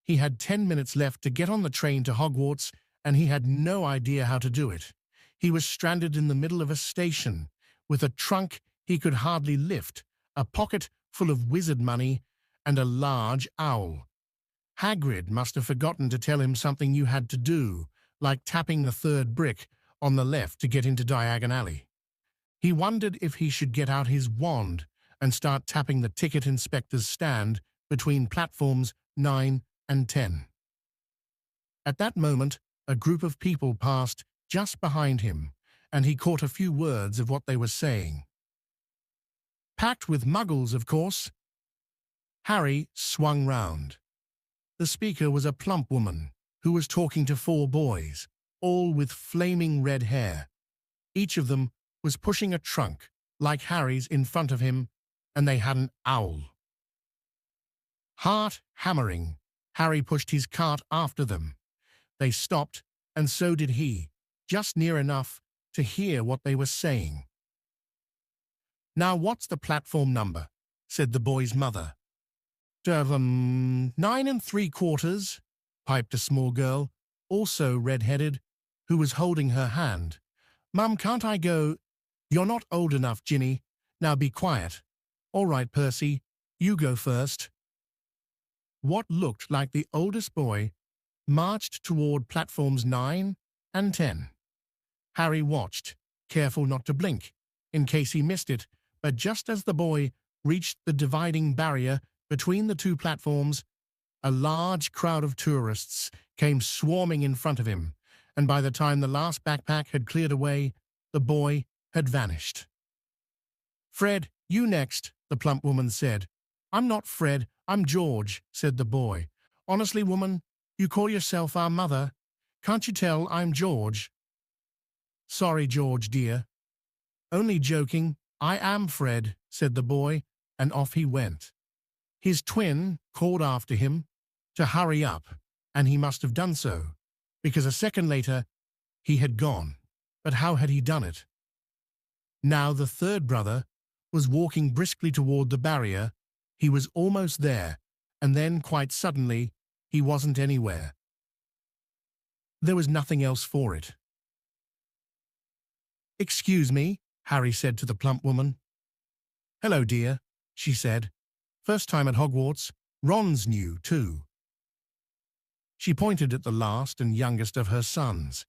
he had 10 minutes left to get on the train to Hogwarts, and he had no idea how to do it. He was stranded in the middle of a station, with a trunk he could hardly lift, a pocket full of wizard money, and a large owl. Hagrid must have forgotten to tell him something you had to do, like tapping the third brick on the left to get into Diagon Alley. He wondered if he should get out his wand and start tapping the ticket inspector's stand between platforms 9 and 10. At that moment, a group of people passed just behind him, and he caught a few words of what they were saying. "Packed with muggles, of course." Harry swung round. The speaker was a plump woman who was talking to 4 boys, all with flaming red hair. Each of them was pushing a trunk, like Harry's, in front of him, and they had an owl. Heart hammering, Harry pushed his cart after them. They stopped, and so did he, just near enough to hear what they were saying. "Now what's the platform number?" said the boy's mother. 9 3/4, piped a small girl, also red-headed, who was holding her hand. "Mum, can't I go?" "You're not old enough, Ginny. Now be quiet." "All right, Percy, you go first." What looked like the oldest boy marched toward platforms 9 and 10. Harry watched, careful not to blink, in case he missed it, but just as the boy reached the dividing barrier between the 2 platforms, a large crowd of tourists came swarming in front of him, and by the time the last backpack had cleared away, the boy had vanished. "Fred, you next," the plump woman said. "I'm not Fred, I'm George," said the boy. "Honestly, woman, you call yourself our mother. Can't you tell I'm George?" "Sorry, George, dear." "Only joking. I am Fred," said the boy, and off he went. His twin called after him to hurry up, and he must have done so, because a second later he had gone. But how had he done it? Now the third brother was walking briskly toward the barrier. He was almost there, and then, quite suddenly, he wasn't anywhere. There was nothing else for it. "Excuse me," Harry said to the plump woman. "Hello, dear," she said. "First time at Hogwarts. Ron's new, too." She pointed at the last and youngest of her sons.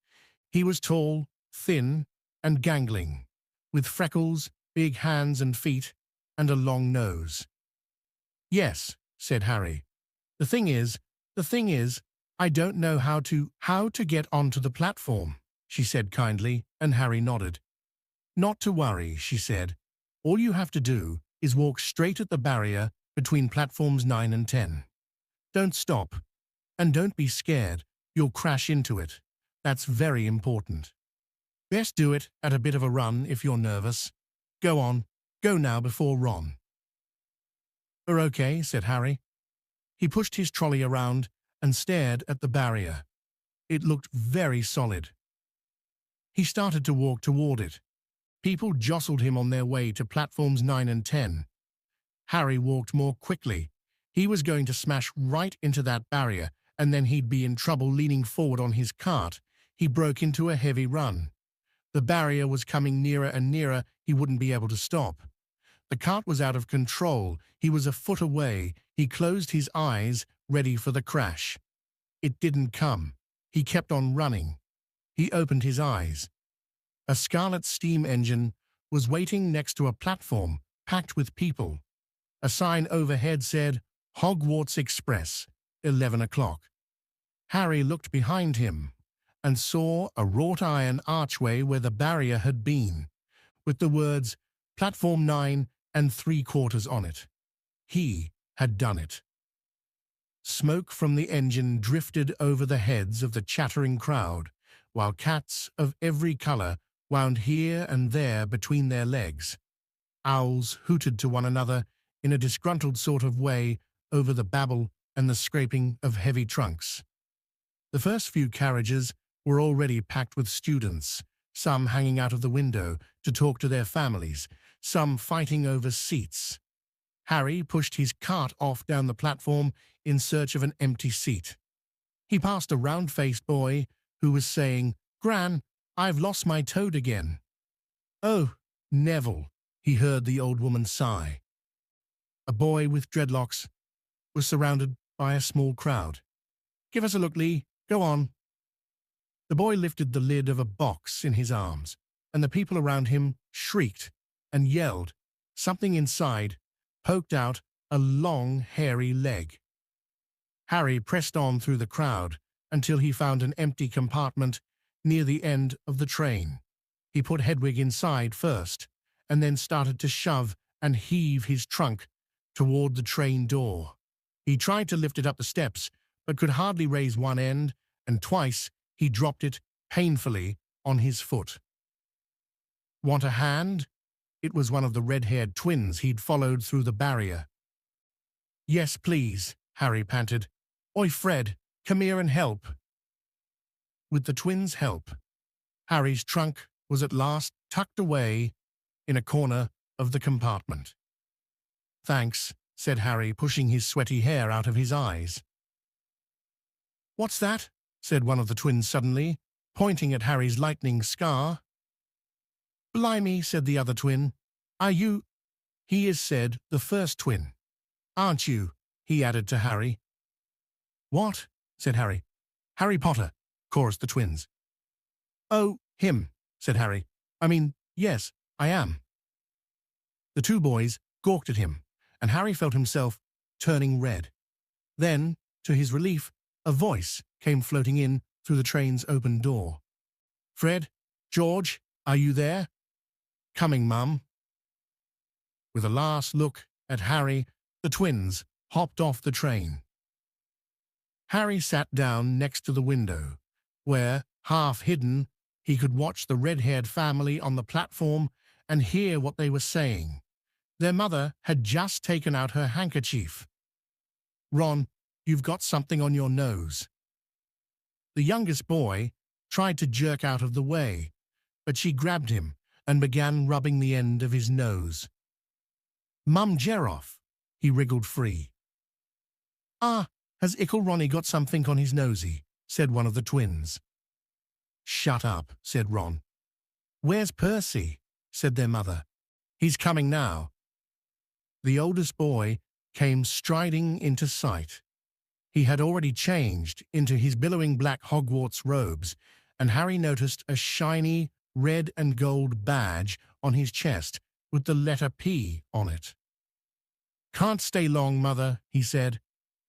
He was tall, thin, and gangling, with freckles, big hands and feet, and a long nose. "Yes," said Harry. The thing is, I don't know how to get onto the platform," she said kindly, and Harry nodded. "Not to worry," she said. "All you have to do is walk straight at the barrier between platforms 9 and 10. Don't stop, and don't be scared. You'll crash into it. That's very important. Best do it at a bit of a run if you're nervous. Go on, go now before Ron." "Okay," said Harry. He pushed his trolley around and stared at the barrier. It looked very solid. He started to walk toward it. People jostled him on their way to platforms 9 and 10. Harry walked more quickly. He was going to smash right into that barrier, and then he'd be in trouble. Leaning forward on his cart, he broke into a heavy run. The barrier was coming nearer and nearer. He wouldn't be able to stop. The cart was out of control. He was a foot away. He closed his eyes, ready for the crash. It didn't come. He kept on running. He opened his eyes. A scarlet steam engine was waiting next to a platform packed with people. A sign overhead said, "Hogwarts Express, 11 o'clock. Harry looked behind him and saw a wrought iron archway where the barrier had been, with the words "Platform 9 and 3/4" on it. He had done it. Smoke from the engine drifted over the heads of the chattering crowd, while cats of every color wound here and there between their legs. Owls hooted to one another in a disgruntled sort of way over the babble and the scraping of heavy trunks. The first few carriages were already packed with students, some hanging out of the window to talk to their families, some fighting over seats. Harry pushed his cart off down the platform in search of an empty seat. He passed a round-faced boy who was saying, "Gran, I've lost my toad again." "Oh, Neville," he heard the old woman sigh. A boy with dreadlocks was surrounded by a small crowd. "Give us a look, Lee. Go on." The boy lifted the lid of a box in his arms, and the people around him shrieked and yelled. Something inside poked out a long, hairy leg. Harry pressed on through the crowd until he found an empty compartment near the end of the train. He put Hedwig inside first, and then started to shove and heave his trunk toward the train door. He tried to lift it up the steps, but could hardly raise one end, and twice he dropped it painfully on his foot. "Want a hand?" It was one of the red-haired twins he'd followed through the barrier. "Yes, please," Harry panted. "Oi, Fred, come here and help." With the twins' help, Harry's trunk was at last tucked away in a corner of the compartment. "Thanks," said Harry, pushing his sweaty hair out of his eyes. "What's that?" said one of the twins suddenly, pointing at Harry's lightning scar. "Blimey," said the other twin. "Are you—" "He is," said the first twin. "Aren't you?" he added to Harry. "What?" said Harry. "Harry Potter," chorused the twins. "Oh, him," said Harry. Yes, I am." The two boys gawked at him, and Harry felt himself turning red. Then, to his relief, a voice came floating in through the train's open door. "Fred, George, are you there?" "Coming, Mum." With a last look at Harry, the twins hopped off the train. Harry sat down next to the window, where, half hidden, he could watch the red-haired family on the platform and hear what they were saying. Their mother had just taken out her handkerchief. "Ron, you've got something on your nose." The youngest boy tried to jerk out of the way, but she grabbed him and began rubbing the end of his nose. "Mum Jeroff," he wriggled free. "Ah, has Ickle Ronnie got something on his nosy?" said one of the twins. "Shut up," said Ron. "Where's Percy?" said their mother. "He's coming now." The oldest boy came striding into sight. He had already changed into his billowing black Hogwarts robes, and Harry noticed a shiny red and gold badge on his chest with the letter P on it. "Can't stay long, Mother," he said.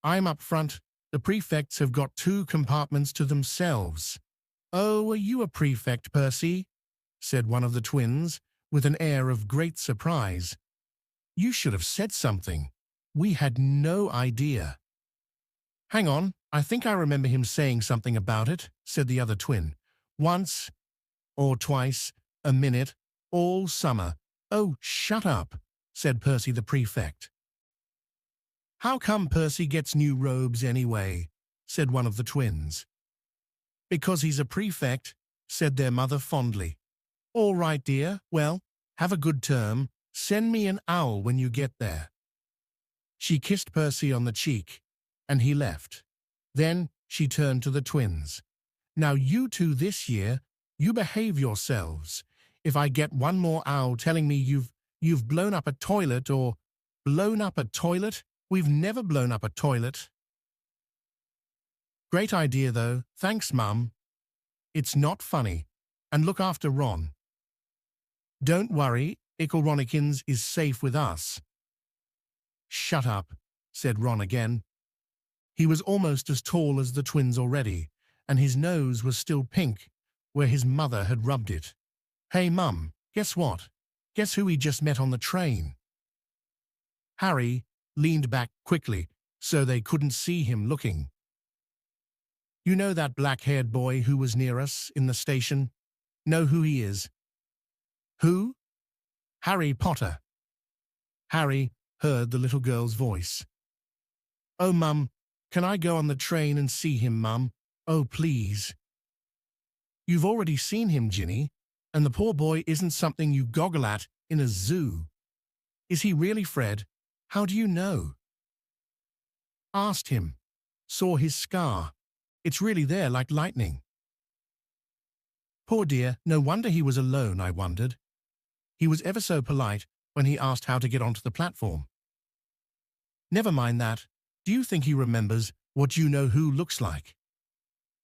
"I'm up front. The prefects have got 2 compartments to themselves." "Oh, are you a prefect, Percy?" said one of the twins, with an air of great surprise. "You should have said something. We had no idea." "Hang on, I think I remember him saying something about it," said the other twin. "Once, or twice, a minute, all summer." "Oh, shut up," said Percy the prefect. "How come Percy gets new robes anyway?" said one of the twins. "Because he's a prefect," said their mother fondly. "All right, dear. Well, have a good term. Send me an owl when you get there." She kissed Percy on the cheek, and he left. Then she turned to the twins. "Now you two this year, you behave yourselves. If I get one more owl telling me you've blown up a toilet or—" "Blown up a toilet? We've never blown up a toilet." "Great idea, though. Thanks, Mum." "It's not funny. And look after Ron." "Don't worry, Ickle Ronikins is safe with us." "Shut up," said Ron again. He was almost as tall as the twins already, and his nose was still pink where his mother had rubbed it. "Hey, Mum, guess what? Guess who we just met on the train?" Harry leaned back quickly so they couldn't see him looking. "You know that black-haired boy who was near us in the station? Know who he is?" "Who?" "Harry Potter." Harry heard the little girl's voice. "Oh, Mum, can I go on the train and see him, Mum? Oh, please." "You've already seen him, Ginny. And the poor boy isn't something you goggle at in a zoo. Is he really Fred? How do you know? Asked him. Saw his scar. It's really there like lightning. Poor dear, no wonder he was alone, I wondered. He was ever so polite when he asked how to get onto the platform. Never mind that. Do you think he remembers what you-know-who looks like?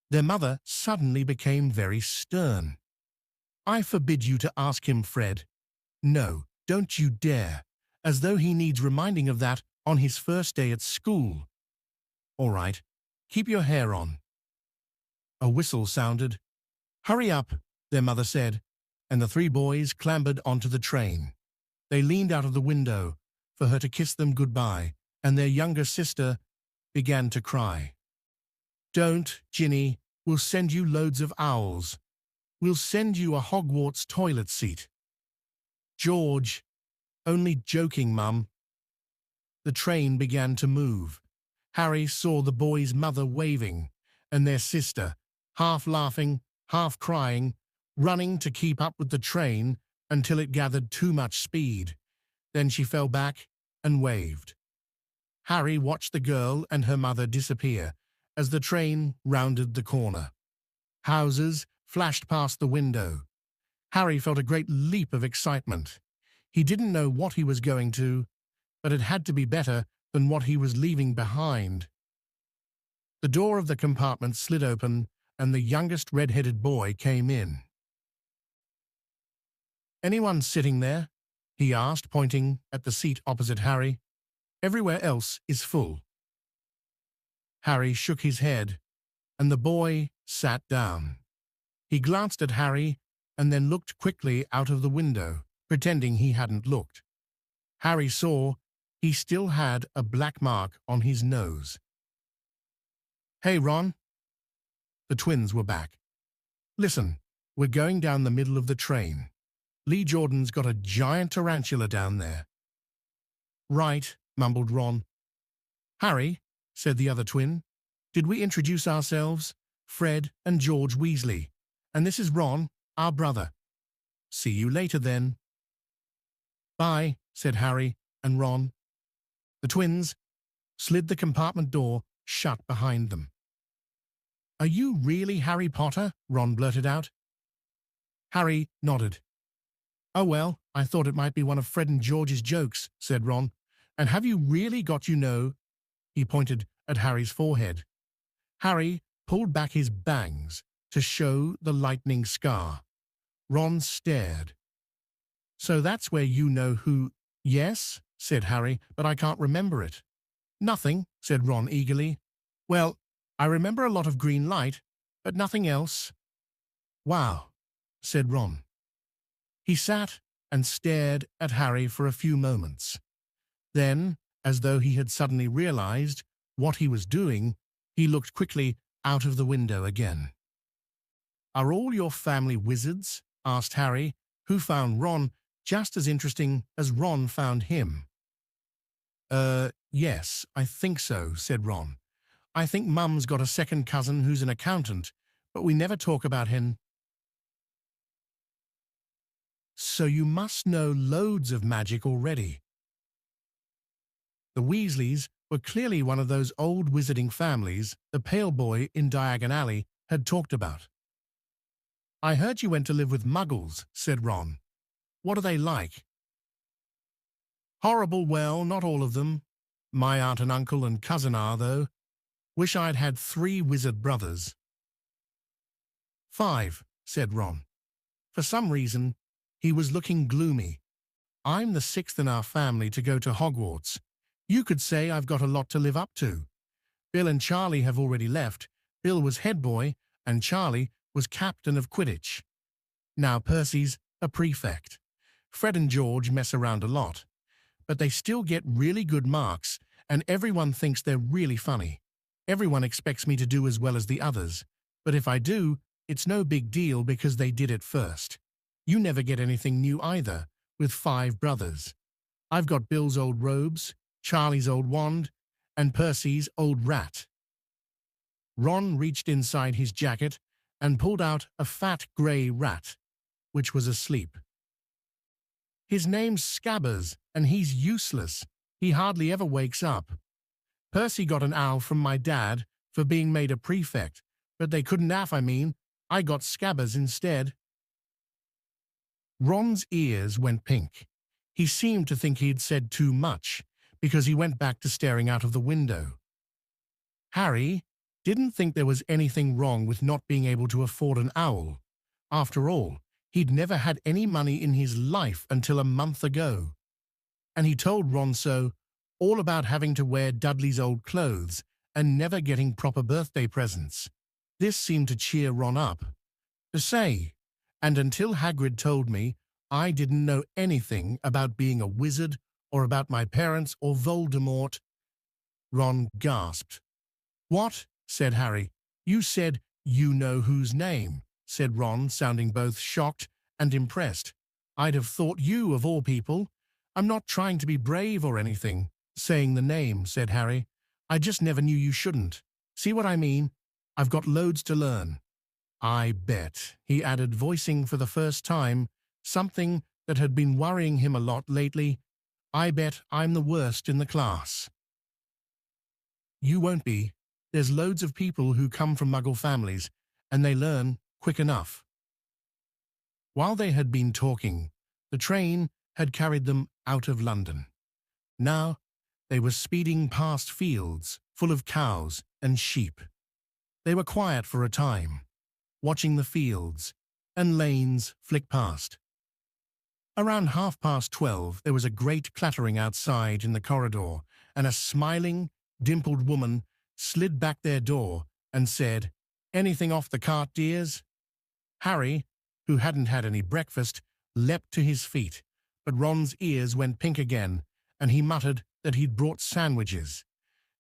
Their mother suddenly became very stern. I forbid you to ask him, Fred. No, don't you dare, as though he needs reminding of that on his first day at school. All right, keep your hair on. A whistle sounded. Hurry up, their mother said, and the three boys clambered onto the train. They leaned out of the window for her to kiss them goodbye, and their younger sister began to cry. Don't, Ginny, we'll send you loads of owls. We'll send you a Hogwarts toilet seat. George, only joking, Mum. The train began to move. Harry saw the boys' mother waving, and their sister, half laughing, half crying, running to keep up with the train until it gathered too much speed. Then she fell back and waved. Harry watched the girl and her mother disappear as the train rounded the corner. Houses flashed past the window. Harry felt a great leap of excitement. He didn't know what he was going to, but it had to be better than what he was leaving behind. The door of the compartment slid open, and the youngest red-headed boy came in. Anyone sitting there? He asked, pointing at the seat opposite Harry. Everywhere else is full. Harry shook his head, and the boy sat down. He glanced at Harry and then looked quickly out of the window, pretending he hadn't looked. Harry saw he still had a black mark on his nose. Hey, Ron. The twins were back. Listen, we're going down the middle of the train. Lee Jordan's got a giant tarantula down there. Right, mumbled Ron. Harry, said the other twin, did we introduce ourselves? Fred and George Weasley. And this is Ron, our brother. See you later, then. Bye, said Harry and Ron. The twins slid the compartment door shut behind them. Are you really Harry Potter? Ron blurted out. Harry nodded. Oh well, I thought it might be one of Fred and George's jokes, said Ron. And have you really got you-know? He pointed at Harry's forehead. Harry pulled back his bangs to show the lightning scar. Ron stared. So that's where you-know-who... Yes, said Harry, but I can't remember it. Nothing, said Ron eagerly. Well, I remember a lot of green light, but nothing else. Wow, said Ron. He sat and stared at Harry for a few moments. Then, as though he had suddenly realized what he was doing, he looked quickly out of the window again. Are all your family wizards? Asked Harry, who found Ron just as interesting as Ron found him. Yes, I think so, said Ron. I think Mum's got a second cousin who's an accountant, but we never talk about him. So you must know loads of magic already. The Weasleys were clearly one of those old wizarding families the pale boy in Diagon Alley had talked about. I heard you went to live with Muggles, said Ron. What are they like? Horrible, well, not all of them. My aunt and uncle and cousin are, though. Wish I'd had 3 wizard brothers. 5, said Ron. For some reason, he was looking gloomy. I'm the 6th in our family to go to Hogwarts. You could say I've got a lot to live up to. Bill and Charlie have already left. Bill was head boy, and Charlie was captain of Quidditch. Now Percy's a prefect. Fred and George mess around a lot, but they still get really good marks, and everyone thinks they're really funny. Everyone expects me to do as well as the others, but if I do, it's no big deal because they did it first. You never get anything new either, with 5 brothers. I've got Bill's old robes, Charlie's old wand, and Percy's old rat. Ron reached inside his jacket and pulled out a fat grey rat. which was asleep. His name's Scabbers, and he's useless. He hardly ever wakes up. Percy got an owl from my dad for being made a prefect, but they couldn't I got Scabbers instead. Ron's ears went pink. He seemed to think he'd said too much, because he went back to staring out of the window. Harry didn't think there was anything wrong with not being able to afford an owl. After all, he'd never had any money in his life until a month ago. And he told Ron so, all about having to wear Dudley's old clothes and never getting proper birthday presents. This seemed to cheer Ron up. To say, and until Hagrid told me, I didn't know anything about being a wizard or about my parents or Voldemort. Ron gasped. What? Said Harry. You said you know whose name, said Ron, sounding both shocked and impressed. I'd have thought you of all people. I'm not trying to be brave or anything, saying the name, said Harry. I just never knew you shouldn't. See what I mean? I've got loads to learn. I bet, he added, voicing for the first time something that had been worrying him a lot lately. I bet I'm the worst in the class. You won't be. There's loads of people who come from Muggle families, and they learn quick enough. While they had been talking, the train had carried them out of London. Now they were speeding past fields full of cows and sheep. They were quiet for a time, watching the fields and lanes flick past. Around 12:30, there was a great clattering outside in the corridor, and a smiling, dimpled woman slid back their door and said, "Anything off the cart, dears?" Harry, who hadn't had any breakfast, leapt to his feet, but Ron's ears went pink again, and he muttered that he'd brought sandwiches.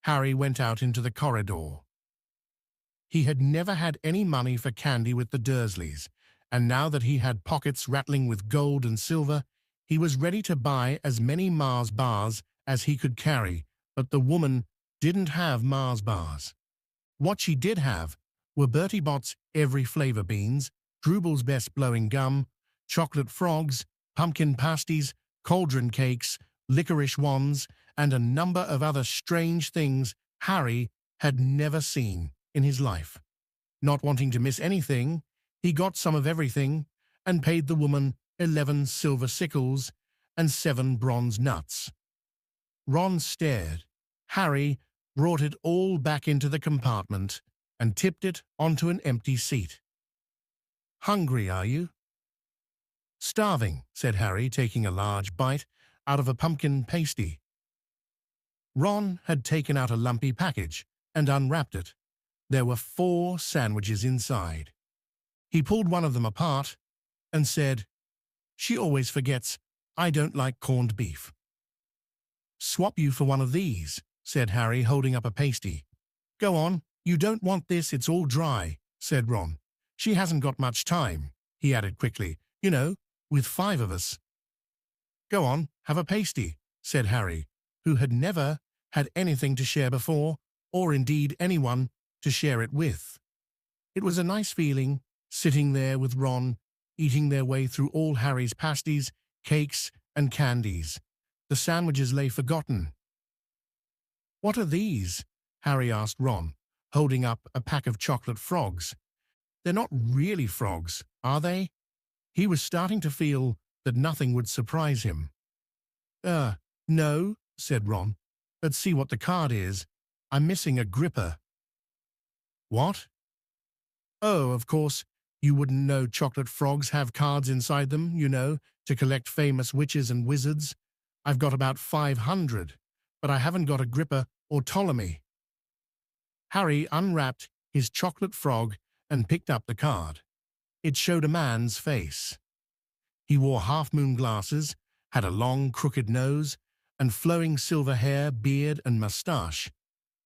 Harry went out into the corridor. He had never had any money for candy with the Dursleys, and now that he had pockets rattling with gold and silver, he was ready to buy as many Mars bars as he could carry, but the woman didn't have Mars bars. What she did have were Bertie Bott's every flavor beans, Drooble's best blowing gum, chocolate frogs, pumpkin pasties, cauldron cakes, licorice wands, and a number of other strange things Harry had never seen in his life. Not wanting to miss anything, he got some of everything and paid the woman 11 silver sickles and 7 bronze nuts. Ron stared. Harry brought it all back into the compartment and tipped it onto an empty seat. Hungry, are you? Starving, said Harry, taking a large bite out of a pumpkin pasty. Ron had taken out a lumpy package and unwrapped it. There were 4 sandwiches inside. He pulled one of them apart and said, "She always forgets I don't like corned beef." "Swap you for one of these," said Harry, holding up a pasty. "Go on, you don't want this, it's all dry," said Ron. "She hasn't got much time," he added quickly, "you know, with 5 of us." "Go on, have a pasty," said Harry, who had never had anything to share before, or indeed anyone to share it with. It was a nice feeling, sitting there with Ron, eating their way through all Harry's pasties, cakes, and candies. The sandwiches lay forgotten. "What are these?" Harry asked Ron, holding up a pack of chocolate frogs. "They're not really frogs, are they?" He was starting to feel that nothing would surprise him. No," said Ron. "Let's see what the card is. I'm missing a gripper." "What?" "Oh, of course, you wouldn't know chocolate frogs have cards inside them, you know, to collect famous witches and wizards. I've got about 500, but I haven't got a gripper or Ptolemy." Harry unwrapped his chocolate frog and picked up the card. It showed a man's face. He wore half-moon glasses, had a long, crooked nose, and flowing silver hair, beard, and moustache.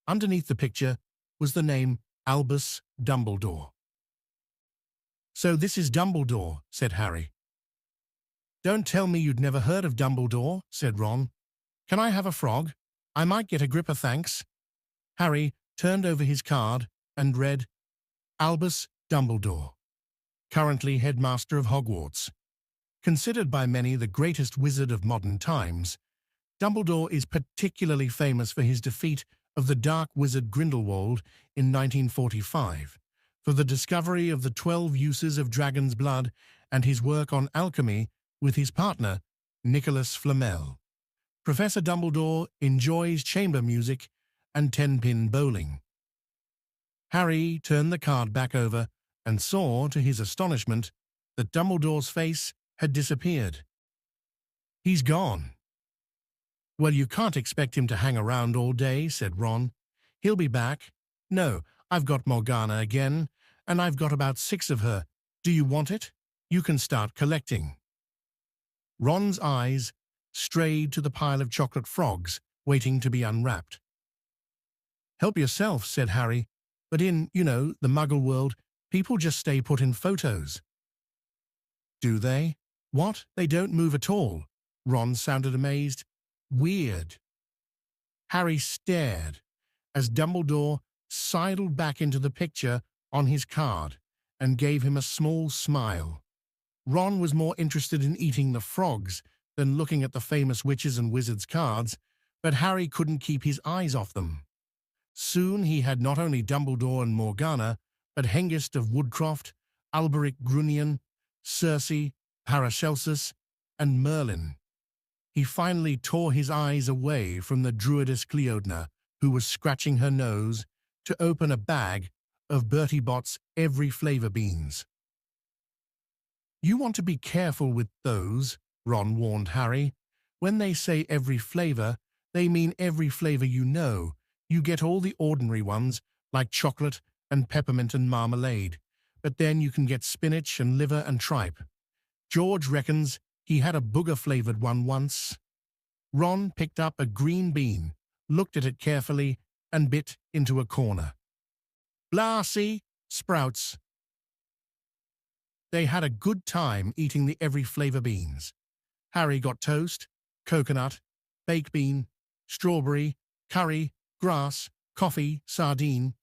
Underneath the picture was the name Albus Dumbledore. "So this is Dumbledore," said Harry. "Don't tell me you'd never heard of Dumbledore," said Ron. "Can I have a frog? I might get a gripper, thanks." Harry turned over his card and read, "Albus Dumbledore, currently headmaster of Hogwarts. Considered by many the greatest wizard of modern times, Dumbledore is particularly famous for his defeat of the dark wizard Grindelwald in 1945, for the discovery of the 12 uses of dragon's blood, and his work on alchemy with his partner, Nicholas Flamel. Professor Dumbledore enjoys chamber music and 10-pin bowling. Harry turned the card back over and saw, to his astonishment, that Dumbledore's face had disappeared. "He's gone." "Well, you can't expect him to hang around all day," said Ron. "He'll be back. No, I've got Morgana again, and I've got about 6 of her. Do you want it? You can start collecting." Ron's eyes strayed to the pile of chocolate frogs waiting to be unwrapped. "Help yourself," said Harry, "but in, the Muggle world, people just stay put in photos." "Do they? What? They don't move at all?" Ron sounded amazed. "Weird." Harry stared as Dumbledore sidled back into the picture on his card and gave him a small smile. Ron was more interested in eating the frogs than looking at the famous witches and wizards cards, but Harry couldn't keep his eyes off them. Soon he had not only Dumbledore and Morgana, but Hengist of Woodcroft, Alberic Grunion, Circe, Paracelsus, and Merlin. He finally tore his eyes away from the druidess Cleodna, who was scratching her nose, to open a bag of Bertie Bott's every flavor beans. "You want to be careful with those," Ron warned Harry. "When they say every flavor, they mean every flavor you know. You get all the ordinary ones, like chocolate and peppermint and marmalade, but then you can get spinach and liver and tripe. George reckons he had a booger-flavored one once." Ron picked up a green bean, looked at it carefully, and bit into a corner. "Blasey, sprouts." They had a good time eating the every flavor beans. Harry got toast, coconut, baked bean, strawberry, curry, grass, coffee, sardine,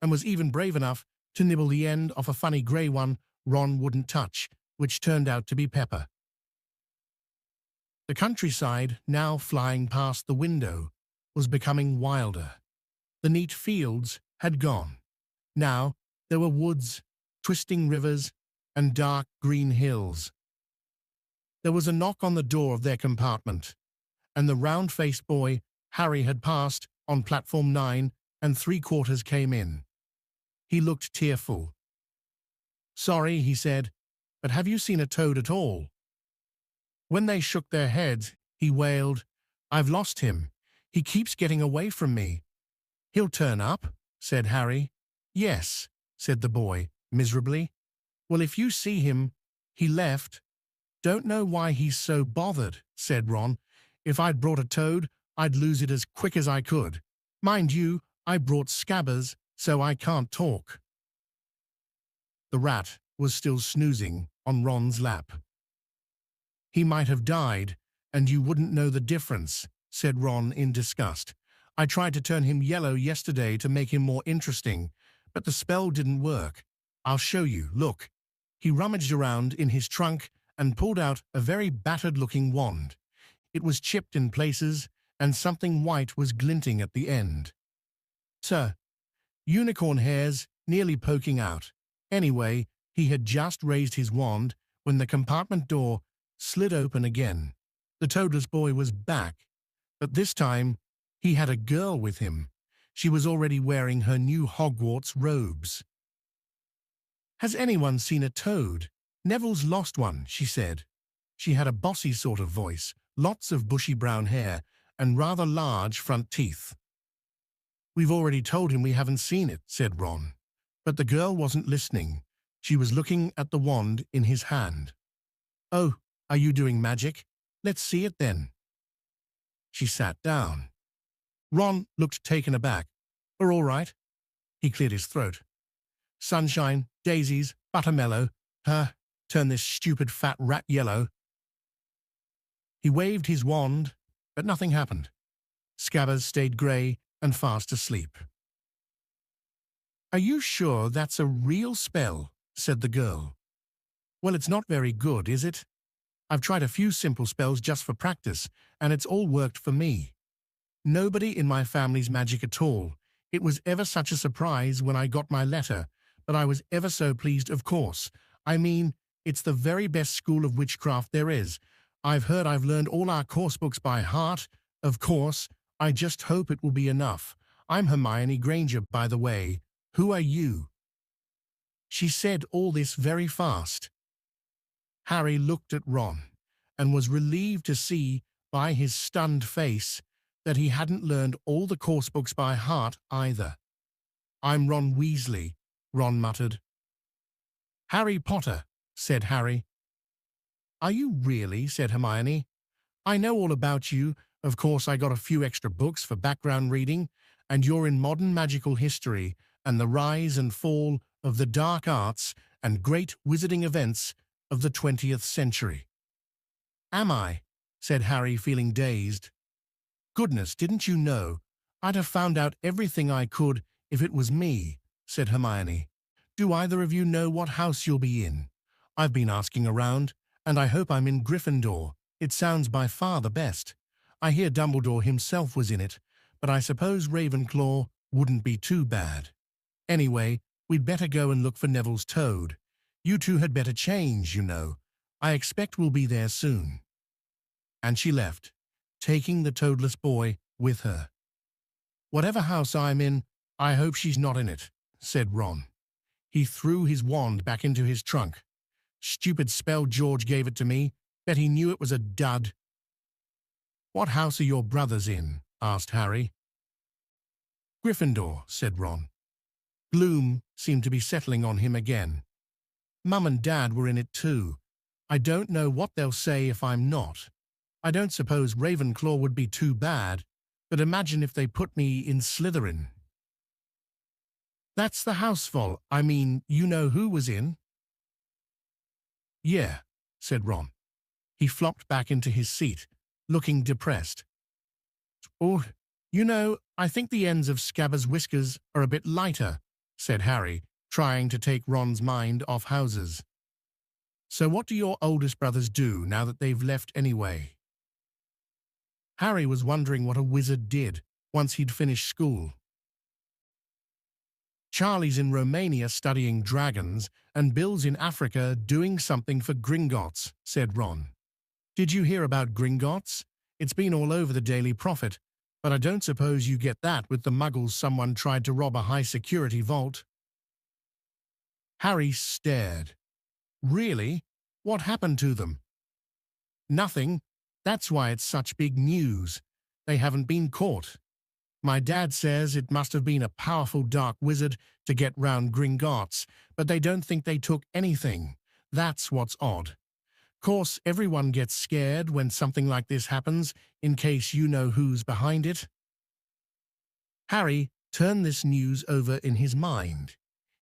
and was even brave enough to nibble the end off a funny grey one Ron wouldn't touch, which turned out to be pepper. The countryside, now flying past the window, was becoming wilder. The neat fields had gone. Now there were woods, twisting rivers, and dark green hills. There was a knock on the door of their compartment, and the round-faced boy Harry had passed on platform 9 3/4 came in. He looked tearful. "Sorry," he said, "but have you seen a toad at all?" When they shook their heads, he wailed, "I've lost him. He keeps getting away from me." "He'll turn up," said Harry. "Yes," said the boy, miserably. "Well, if you see him, he left." "Don't know why he's so bothered," said Ron. "If I'd brought a toad, I'd lose it as quick as I could. Mind you, I brought Scabbers, so I can't talk." The rat was still snoozing on Ron's lap. "He might have died, and you wouldn't know the difference," said Ron in disgust. "I tried to turn him yellow yesterday to make him more interesting, but the spell didn't work. I'll show you, look." He rummaged around in his trunk and pulled out a very battered-looking wand. It was chipped in places, and something white was glinting at the end. "Sir, unicorn hairs nearly poking out." Anyway, he had just raised his wand when the compartment door slid open again. The toadless boy was back, but this time he had a girl with him. She was already wearing her new Hogwarts robes. "Has anyone seen a toad? Neville's lost one," she said. She had a bossy sort of voice, lots of bushy brown hair, and rather large front teeth. "We've already told him we haven't seen it," said Ron. But the girl wasn't listening. She was looking at the wand in his hand. "Oh, are you doing magic? Let's see it then." She sat down. Ron looked taken aback. All right." He cleared his throat. "Sunshine, daisies, buttermellow. Turn this stupid fat rat yellow." He waved his wand, but nothing happened. Scabbers stayed grey and fast asleep. "Are you sure that's a real spell?" said the girl. "Well, it's not very good, is it?" I've tried a few simple spells just for practice, and it's all worked for me. Nobody in my family's magic at all. It was ever such a surprise when I got my letter, but I was ever so pleased, of course. I mean, it's the very best school of witchcraft there is. I've heard I've learned all our course books by heart. Of course, I just hope it will be enough. I'm Hermione Granger, by the way. Who are you? She said all this very fast. Harry looked at Ron and was relieved to see by his stunned face that he hadn't learned all the course books by heart either. I'm Ron Weasley, Ron muttered. Harry Potter, said Harry. Are you really? Said Hermione. I know all about you. Of course, I got a few extra books for background reading, and you're in modern magical history and the rise and fall of the dark arts and great wizarding events of the 20th century. Am I? Said Harry, feeling dazed. Goodness, didn't you know? I'd have found out everything I could if it was me, said Hermione. Do either of you know what house you'll be in? I've been asking around, and I hope I'm in Gryffindor. It sounds by far the best. I hear Dumbledore himself was in it, but I suppose Ravenclaw wouldn't be too bad. Anyway, we'd better go and look for Neville's toad. You two had better change, you know. I expect we'll be there soon. And she left, taking the toadless boy with her. Whatever house I'm in, I hope she's not in it, said Ron. He threw his wand back into his trunk. Stupid spell George gave it to me. Bet he knew it was a dud. What house are your brothers in? Asked Harry. Gryffindor, said Ron. Gloom seemed to be settling on him again. Mum and Dad were in it too. I don't know what they'll say if I'm not. I don't suppose Ravenclaw would be too bad, but imagine if they put me in Slytherin. That's the houseful. I mean, you know who was in? Yeah, said Ron. He flopped back into his seat, looking depressed. Oh, you know, I think the ends of Scabbers' whiskers are a bit lighter, said Harry, trying to take Ron's mind off houses. So what do your oldest brothers do now that they've left anyway? Harry was wondering what a wizard did once he'd finished school. Charlie's in Romania studying dragons, and Bill's in Africa doing something for Gringotts, said Ron. Did you hear about Gringotts? It's been all over the Daily Prophet, but I don't suppose you get that with the muggles someone tried to rob a high-security vault. Harry stared. Really? What happened to them? Nothing. That's why it's such big news. They haven't been caught. My dad says it must have been a powerful dark wizard to get round Gringotts, but they don't think they took anything. That's what's odd. Course, everyone gets scared when something like this happens, in case you know who's behind it. Harry turned this news over in his mind.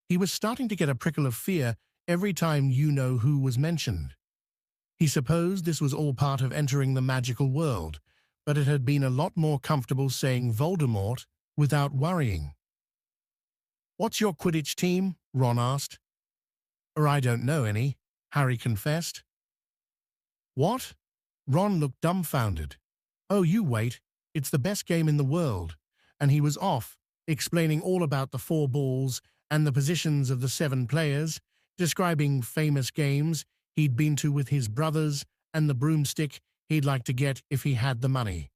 He was starting to get a prickle of fear every time you know who was mentioned. He supposed this was all part of entering the magical world, but it had been a lot more comfortable saying Voldemort without worrying. What's your Quidditch team? Ron asked. I don't know any, Harry confessed. What? Ron looked dumbfounded. Oh, you wait. It's the best game in the world. And he was off, explaining all about the 4 balls and the positions of the 7 players, describing famous games he'd been to with his brothers and the broomstick he'd like to get if he had the money.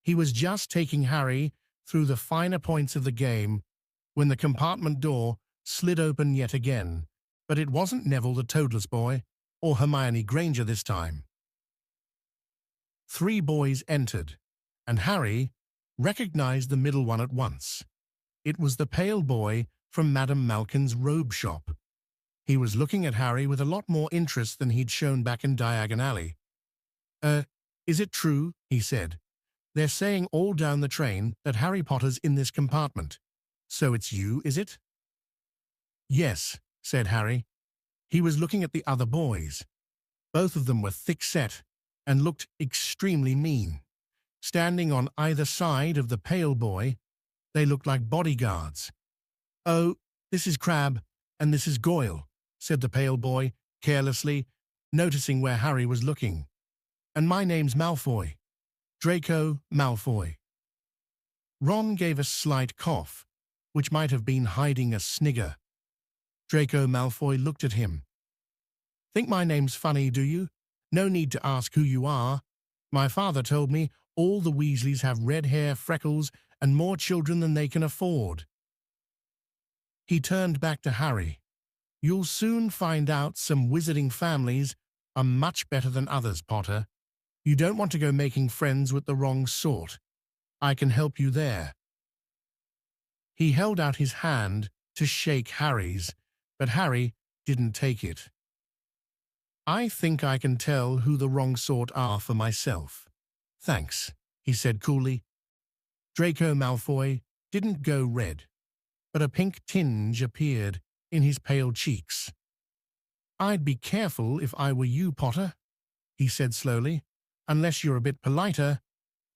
He was just taking Harry through the finer points of the game when the compartment door slid open yet again, but it wasn't Neville the toadless boy or Hermione Granger this time. 3 boys entered, and Harry recognized the middle one at once. It was the pale boy from Madame Malkin's robe shop. He was looking at Harry with a lot more interest than he'd shown back in Diagon Alley. Is it true? He said. They're saying all down the train that Harry Potter's in this compartment. So it's you, is it? Yes, said Harry. He was looking at the other boys. Both of them were thick-set and looked extremely mean. Standing on either side of the pale boy, they looked like bodyguards. Oh, this is Crabbe, and this is Goyle, said the pale boy, carelessly, noticing where Harry was looking. "And my name's Malfoy. Draco Malfoy." Ron gave a slight cough, which might have been hiding a snigger. Draco Malfoy looked at him. "Think my name's funny, do you? No need to ask who you are. My father told me all the Weasleys have red hair, freckles, and more children than they can afford." He turned back to Harry. "You'll soon find out some wizarding families are much better than others, Potter. You don't want to go making friends with the wrong sort. I can help you there." He held out his hand to shake Harry's, but Harry didn't take it. "I think I can tell who the wrong sort are for myself. Thanks," he said coolly. Draco Malfoy didn't go red, but a pink tinge appeared in his pale cheeks. "I'd be careful if I were you, Potter," he said slowly. "Unless you're a bit politer,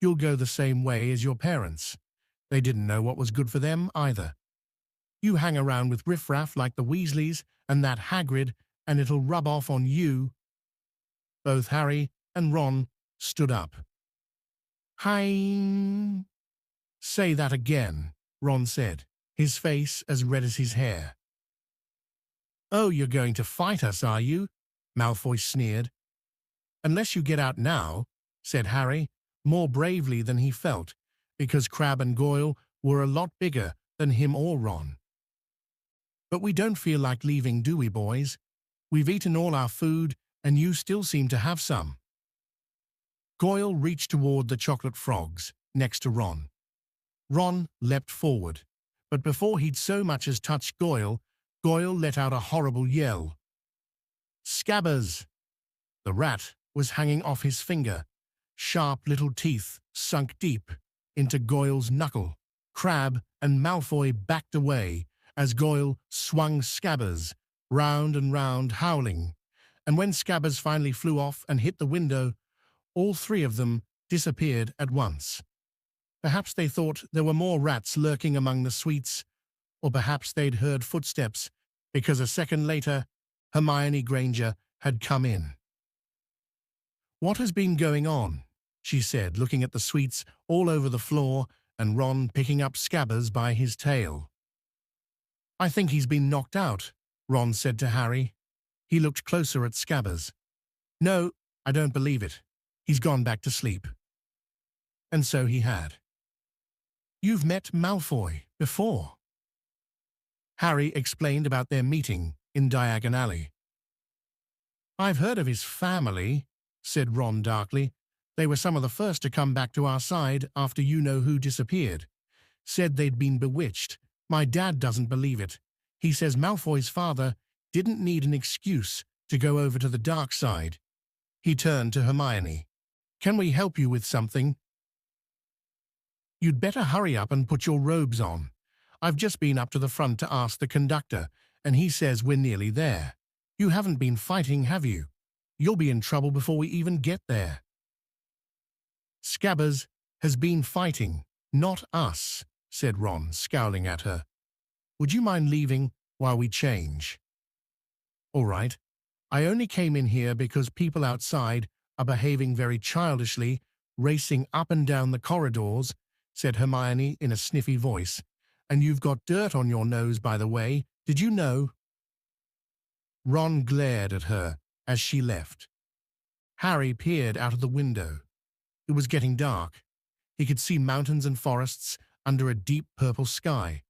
you'll go the same way as your parents. They didn't know what was good for them either. You hang around with riffraff like the Weasleys and that Hagrid, and it'll rub off on you." Both Harry and Ron stood up. "Hi." "Say that again," Ron said, his face as red as his hair. "Oh, you're going to fight us, are you?" Malfoy sneered. "Unless you get out now," said Harry, more bravely than he felt, because Crabbe and Goyle were a lot bigger than him or Ron. "But we don't feel like leaving, do we, boys? We've eaten all our food, and you still seem to have some." Goyle reached toward the chocolate frogs next to Ron. Ron leapt forward, but before he'd so much as touched Goyle, Goyle let out a horrible yell. "Scabbers!" The rat was hanging off his finger. Sharp little teeth sunk deep into Goyle's knuckle. Crabbe and Malfoy backed away as Goyle swung Scabbers round and round, howling. And when Scabbers finally flew off and hit the window, all three of them disappeared at once. Perhaps they thought there were more rats lurking among the sweets, or perhaps they'd heard footsteps, because a second later, Hermione Granger had come in. "What has been going on?" she said, looking at the sweets all over the floor and Ron picking up Scabbers by his tail. "I think he's been knocked out," Ron said to Harry. He looked closer at Scabbers. "No, I don't believe it. He's gone back to sleep." And so he had. "You've met Malfoy before." Harry explained about their meeting in Diagon Alley. "I've heard of his family," said Ron darkly. "They were some of the first to come back to our side after you-know-who disappeared. Said they'd been bewitched. My dad doesn't believe it. He says Malfoy's father didn't need an excuse to go over to the dark side." He turned to Hermione. "Can we help you with something?" "You'd better hurry up and put your robes on. I've just been up to the front to ask the conductor, and he says we're nearly there. You haven't been fighting, have you? You'll be in trouble before we even get there." "Scabbers has been fighting, not us," said Ron, scowling at her. "Would you mind leaving while we change?" "All right. I only came in here because people outside are behaving very childishly, racing up and down the corridors," said Hermione in a sniffy voice. "And you've got dirt on your nose, by the way. Did you know?" Ron glared at her as she left. Harry peered out of the window. It was getting dark. He could see mountains and forests under a deep purple sky.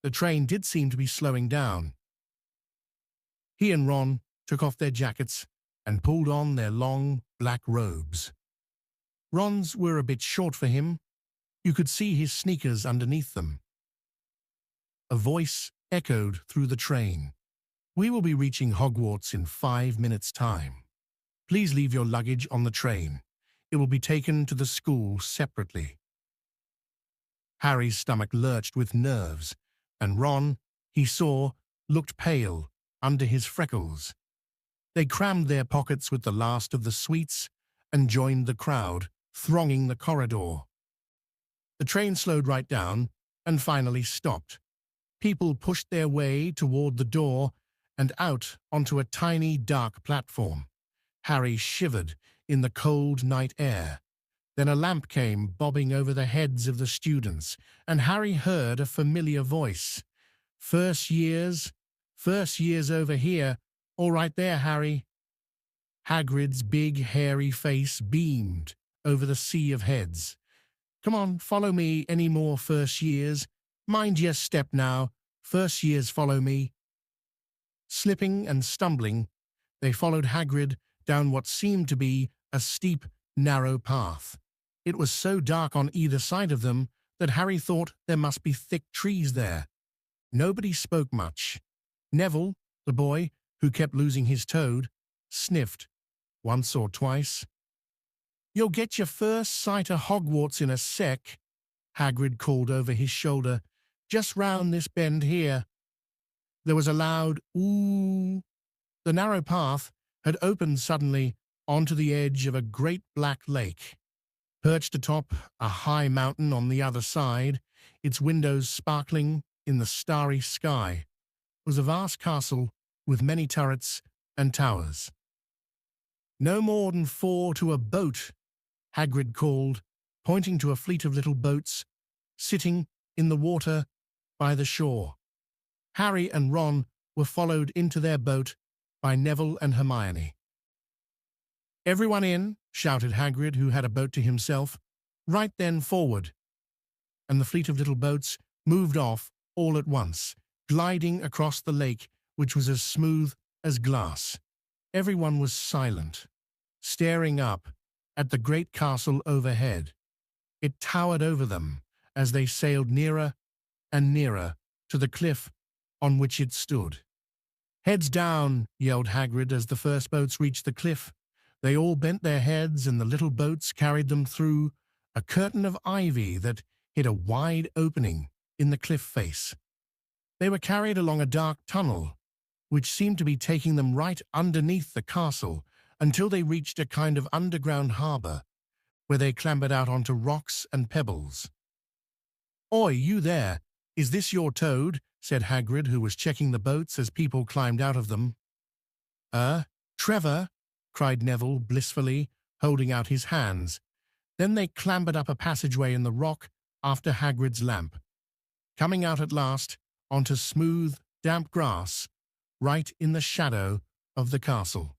The train did seem to be slowing down. He and Ron took off their jackets and pulled on their long, black robes. Ron's were a bit short for him. You could see his sneakers underneath them. A voice echoed through the train. "We will be reaching Hogwarts in 5 minutes' time. Please leave your luggage on the train. It will be taken to the school separately." Harry's stomach lurched with nerves, and Ron, he saw, looked pale under his freckles. They crammed their pockets with the last of the sweets and joined the crowd, thronging the corridor. The train slowed right down and finally stopped. People pushed their way toward the door and out onto a tiny, dark platform. Harry shivered in the cold night air. Then a lamp came bobbing over the heads of the students, and Harry heard a familiar voice. First years over here. All right there, Harry." Hagrid's big, hairy face beamed over the sea of heads. "Come on, follow me. Any more first years? Mind your step now. First years follow me." Slipping and stumbling, they followed Hagrid down what seemed to be a steep, narrow path. It was so dark on either side of them that Harry thought there must be thick trees there. Nobody spoke much. Neville, the boy who kept losing his toad, sniffed once or twice. "You'll get your first sight of Hogwarts in a sec," Hagrid called over his shoulder. "Just round this bend here." There was a loud "ooh." The narrow path had opened suddenly onto the edge of a great black lake. Perched atop a high mountain on the other side, its windows sparkling in the starry sky, was a vast castle with many turrets and towers. "No more than 4 to a boat," Hagrid called, pointing to a fleet of little boats sitting in the water by the shore. Harry and Ron were followed into their boat by Neville and Hermione. "Everyone in," shouted Hagrid, who had a boat to himself. "Right then, forward." And the fleet of little boats moved off all at once, gliding across the lake, which was as smooth as glass. Everyone was silent, staring up at the great castle overhead. It towered over them as they sailed nearer and nearer to the cliff on which it stood. "Heads down," yelled Hagrid as the first boats reached the cliff. They all bent their heads, and the little boats carried them through a curtain of ivy that hid a wide opening in the cliff face. They were carried along a dark tunnel, which seemed to be taking them right underneath the castle until they reached a kind of underground harbor, where they clambered out onto rocks and pebbles. "Oi, you there! Is this your toad?" said Hagrid, who was checking the boats as people climbed out of them. Trevor!" cried Neville blissfully, holding out his hands. Then they clambered up a passageway in the rock after Hagrid's lamp, coming out at last onto smooth, damp grass, right in the shadow of the castle.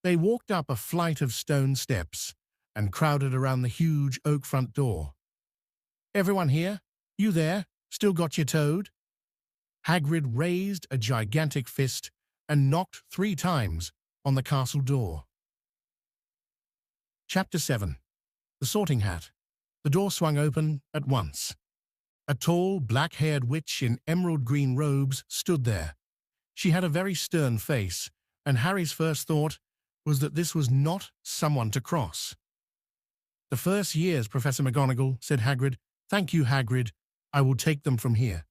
They walked up a flight of stone steps and crowded around the huge oak front door. "Everyone here? You there? Still got your toad?" Hagrid raised a gigantic fist and knocked 3 times on the castle door. Chapter 7. The Sorting Hat. The door swung open at once. A tall, black-haired witch in emerald-green robes stood there. She had a very stern face, and Harry's first thought was that this was not someone to cross. "The first years, Professor McGonagall," said Hagrid. "Thank you, Hagrid. I will take them from here."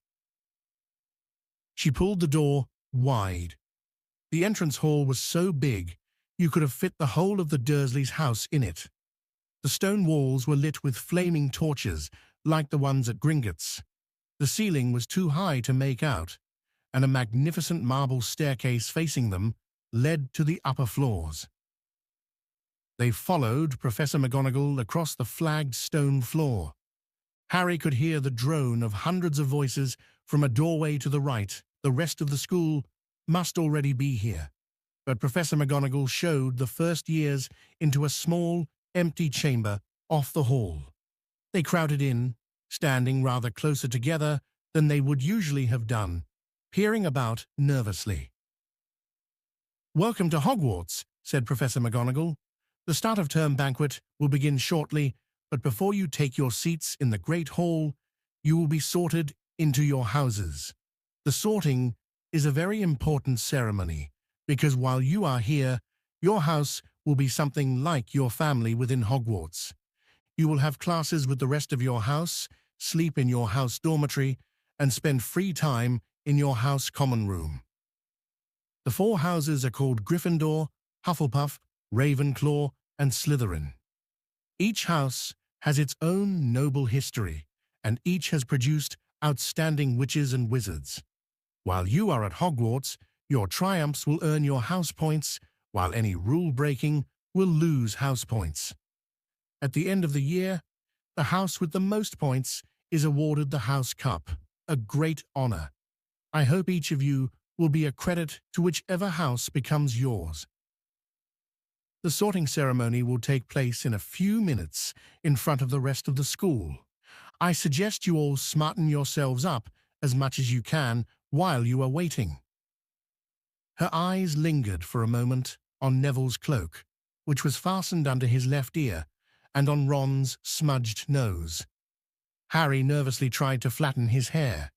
She pulled the door wide. The entrance hall was so big you could have fit the whole of the Dursleys' house in it. The stone walls were lit with flaming torches, like the ones at Gringotts. The ceiling was too high to make out, and a magnificent marble staircase facing them led to the upper floors. They followed Professor McGonagall across the flagged stone floor. Harry could hear the drone of hundreds of voices from a doorway to the right. The rest of the school must already be here. But Professor McGonagall showed the first years into a small, empty chamber off the hall. They crowded in, standing rather closer together than they would usually have done, peering about nervously. "Welcome to Hogwarts," said Professor McGonagall. "The start of term banquet will begin shortly, but before you take your seats in the Great Hall, you will be sorted into your houses. The sorting is a very important ceremony, because while you are here, your house will be something like your family within Hogwarts. You will have classes with the rest of your house, sleep in your house dormitory, and spend free time in your house common room. The 4 houses are called Gryffindor, Hufflepuff, Ravenclaw, and Slytherin. Each house has its own noble history, and each has produced outstanding witches and wizards. While you are at Hogwarts, your triumphs will earn your house points, while any rule breaking will lose house points. At the end of the year, the house with the most points is awarded the House Cup, a great honor. I hope each of you will be a credit to whichever house becomes yours. The sorting ceremony will take place in a few minutes in front of the rest of the school. I suggest you all smarten yourselves up as much as you can while you are waiting. Her eyes lingered for a moment on Neville's cloak, which was fastened under his left ear, and on Ron's smudged nose. Harry nervously tried to flatten his hair.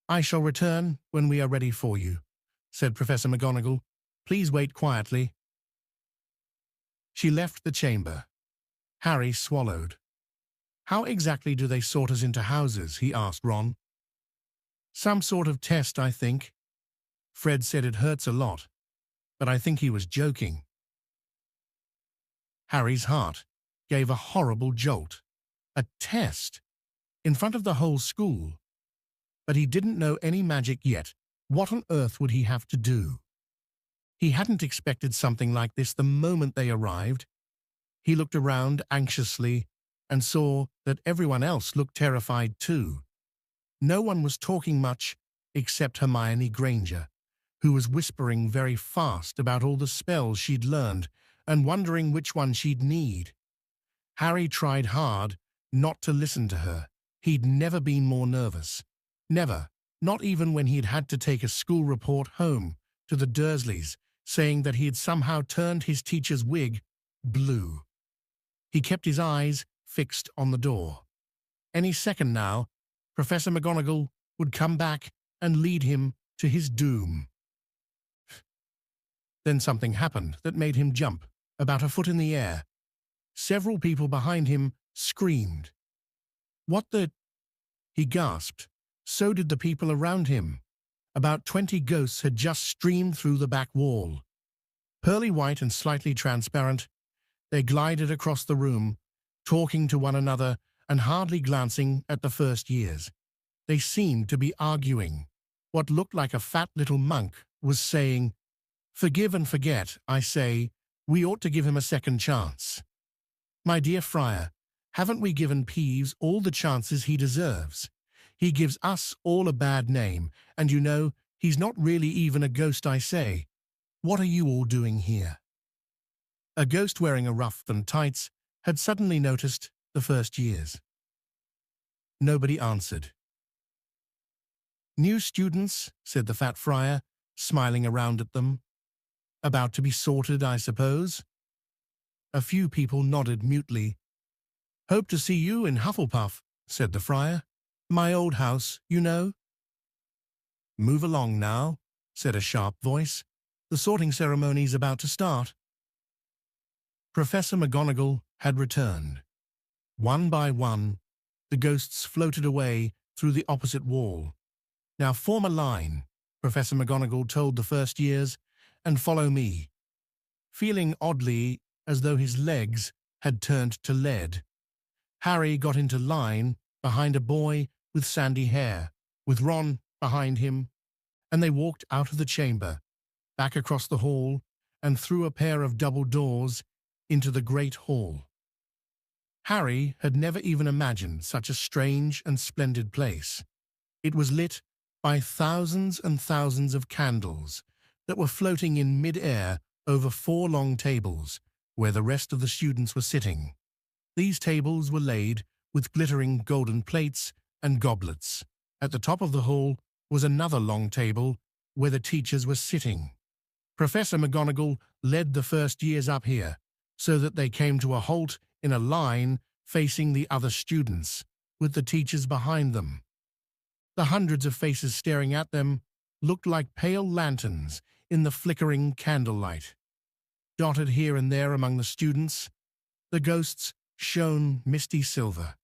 "I shall return when we are ready for you," said Professor McGonagall. "Please wait quietly." She left the chamber. Harry swallowed. "How exactly do they sort us into houses?" he asked Ron. "Some sort of test, I think. Fred said it hurts a lot, but I think he was joking." Harry's heart gave a horrible jolt. A test? In front of the whole school? But he didn't know any magic yet. What on earth would he have to do? He hadn't expected something like this the moment they arrived. He looked around anxiously and saw that everyone else looked terrified too. No one was talking much except Hermione Granger, who was whispering very fast about all the spells she'd learned and wondering which one she'd need. Harry tried hard not to listen to her. He'd never been more nervous. Never, not even when he'd had to take a school report home to the Dursleys, saying that he had somehow turned his teacher's wig blue. He kept his eyes fixed on the door. Any second now, Professor McGonagall would come back and lead him to his doom. Then something happened that made him jump about a foot in the air. Several people behind him screamed. "What the—" he gasped. So did the people around him. About 20 ghosts had just streamed through the back wall. Pearly white and slightly transparent, they glided across the room, talking to one another and hardly glancing at the first years. They seemed to be arguing. What looked like a fat little monk was saying, "Forgive and forget, I say. We ought to give him a second chance. My dear Friar, haven't we given Peeves all the chances he deserves? He gives us all a bad name, and you know, he's not really even a ghost, I say. What are you all doing here?" A ghost wearing a ruff and tights had suddenly noticed the first years. Nobody answered. "New students," said the fat friar, smiling around at them. "About to be sorted, I suppose?" A few people nodded mutely. "Hope to see you in Hufflepuff," said the friar. "My old house, you know." "Move along now," said a sharp voice. "The sorting ceremony's about to start." Professor McGonagall had returned. One by one, the ghosts floated away through the opposite wall. "Now form a line," Professor McGonagall told the first years, "and follow me." Feeling oddly as though his legs had turned to lead, Harry got into line behind a boy with sandy hair, with Ron behind him, and they walked out of the chamber, back across the hall, and through a pair of double doors into the great hall. Harry had never even imagined such a strange and splendid place. It was lit by thousands and thousands of candles that were floating in mid-air over 4 long tables where the rest of the students were sitting. These tables were laid with glittering golden plates and goblets. At the top of the hall was another long table where the teachers were sitting. Professor McGonagall led the first years up here so that they came to a halt in a line facing the other students, with the teachers behind them. The hundreds of faces staring at them looked like pale lanterns in the flickering candlelight. Dotted here and there among the students, the ghosts shone misty silver.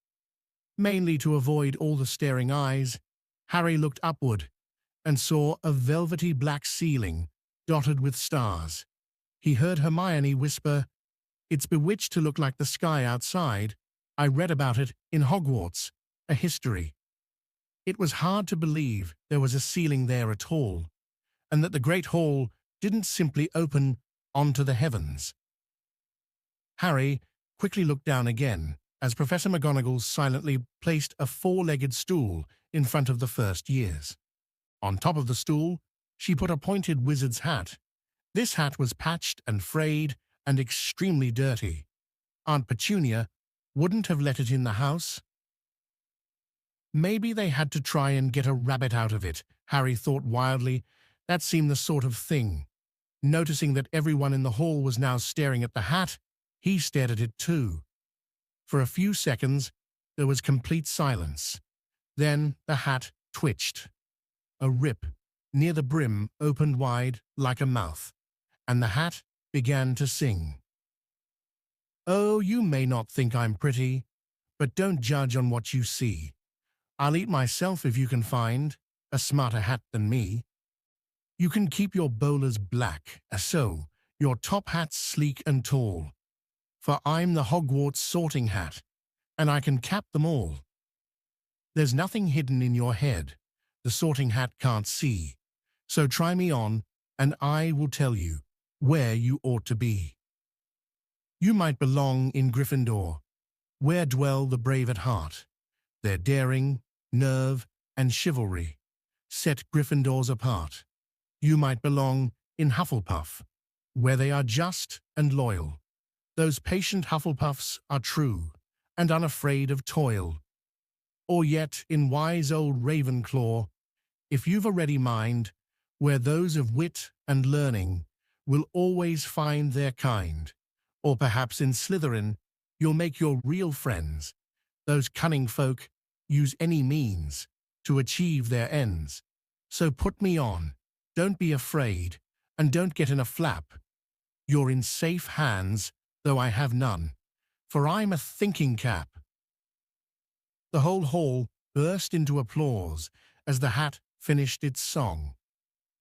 Mainly to avoid all the staring eyes, Harry looked upward and saw a velvety black ceiling dotted with stars. He heard Hermione whisper, "It's bewitched to look like the sky outside. I read about it in Hogwarts, a history." It was hard to believe there was a ceiling there at all, and that the Great Hall didn't simply open onto the heavens. Harry quickly looked down again as Professor McGonagall silently placed a four-legged stool in front of the first years. On top of the stool, she put a pointed wizard's hat. This hat was patched and frayed and extremely dirty. Aunt Petunia wouldn't have let it in the house. Maybe they had to try and get a rabbit out of it, Harry thought wildly. That seemed the sort of thing. Noticing that everyone in the hall was now staring at the hat, he stared at it too. For a few seconds, there was complete silence. Then the hat twitched. A rip near the brim opened wide like a mouth, and the hat began to sing. "Oh, you may not think I'm pretty, but don't judge on what you see. I'll eat myself if you can find a smarter hat than me. You can keep your bowlers black, so your top hat's sleek and tall. For I'm the Hogwarts sorting hat, and I can cap them all. There's nothing hidden in your head the sorting hat can't see. So try me on, and I will tell you where you ought to be. You might belong in Gryffindor, where dwell the brave at heart. Their daring, nerve, and chivalry set Gryffindors apart. You might belong in Hufflepuff, where they are just and loyal. Those patient Hufflepuffs are true and unafraid of toil. Or yet in wise old Ravenclaw, if you've a ready mind, where those of wit and learning will always find their kind. Or perhaps in Slytherin, you'll make your real friends. Those cunning folk use any means to achieve their ends. So put me on, don't be afraid, and don't get in a flap. You're in safe hands, though I have none, for I'm a thinking cap." The whole hall burst into applause as the hat finished its song.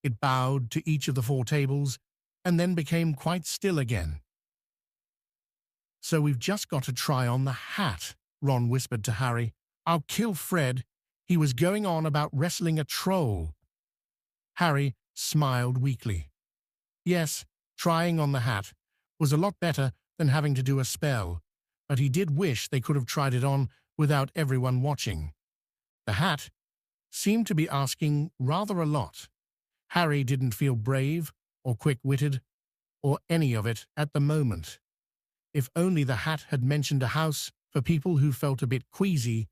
It bowed to each of the four tables and then became quite still again. "So we've just got to try on the hat," Ron whispered to Harry. "I'll kill Fred. He was going on about wrestling a troll." Harry smiled weakly. Yes, trying on the hat was a lot better than having to do a spell, but he did wish they could have tried it on without everyone watching. The hat seemed to be asking rather a lot. Harry didn't feel brave or quick-witted or any of it at the moment. If only the hat had mentioned a house for people who felt a bit queasy,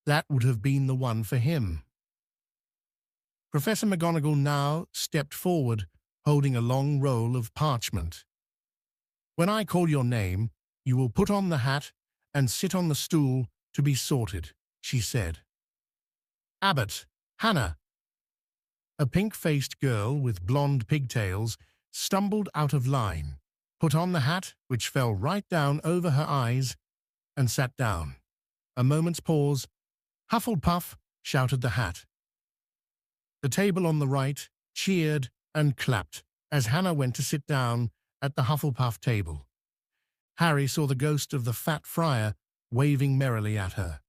that would have been the one for him. Professor McGonagall now stepped forward, holding a long roll of parchment. "When I call your name, you will put on the hat and sit on the stool to be sorted," she said. "Abbott, Hannah." A pink-faced girl with blonde pigtails stumbled out of line, put on the hat, which fell right down over her eyes, and sat down. A moment's pause. "Hufflepuff," shouted the hat. The table on the right cheered and clapped as Hannah went to sit down at the Hufflepuff table. Harry saw the ghost of the fat friar waving merrily at her.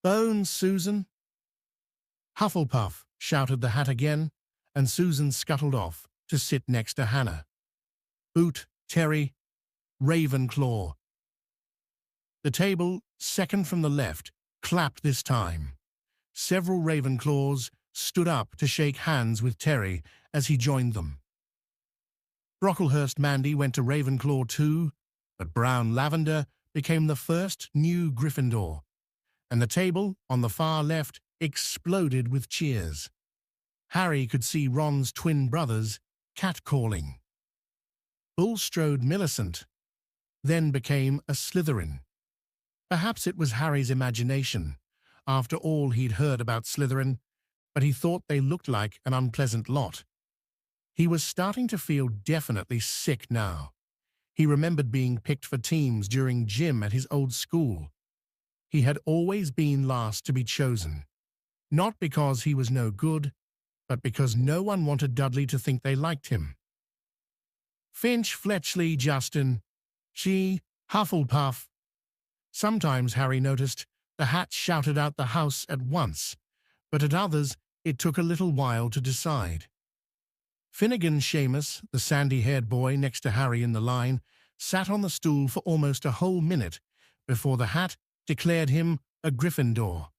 "Bones, Susan." "Hufflepuff," shouted the hat again, and Susan scuttled off to sit next to Hannah. "Boot, Terry, Ravenclaw." The table, second from the left, clapped this time. Several Ravenclaws stood up to shake hands with Terry as he joined them. Brocklehurst Mandy went to Ravenclaw too, but Brown Lavender became the first new Gryffindor, and the table on the far left exploded with cheers. Harry could see Ron's twin brothers catcalling. Bulstrode Millicent then became a Slytherin. Perhaps it was Harry's imagination, after all he'd heard about Slytherin, but he thought they looked like an unpleasant lot. He was starting to feel definitely sick now. He remembered being picked for teams during gym at his old school. He had always been last to be chosen, not because he was no good, but because no one wanted Dudley to think they liked him. "Finch, Fletchley, Justin, she, Hufflepuff." Sometimes Harry noticed the hat shouted out the house at once, but at others it took a little while to decide. Finnegan Seamus, the sandy-haired boy next to Harry in the line, sat on the stool for almost a whole minute before the hat declared him a Gryffindor.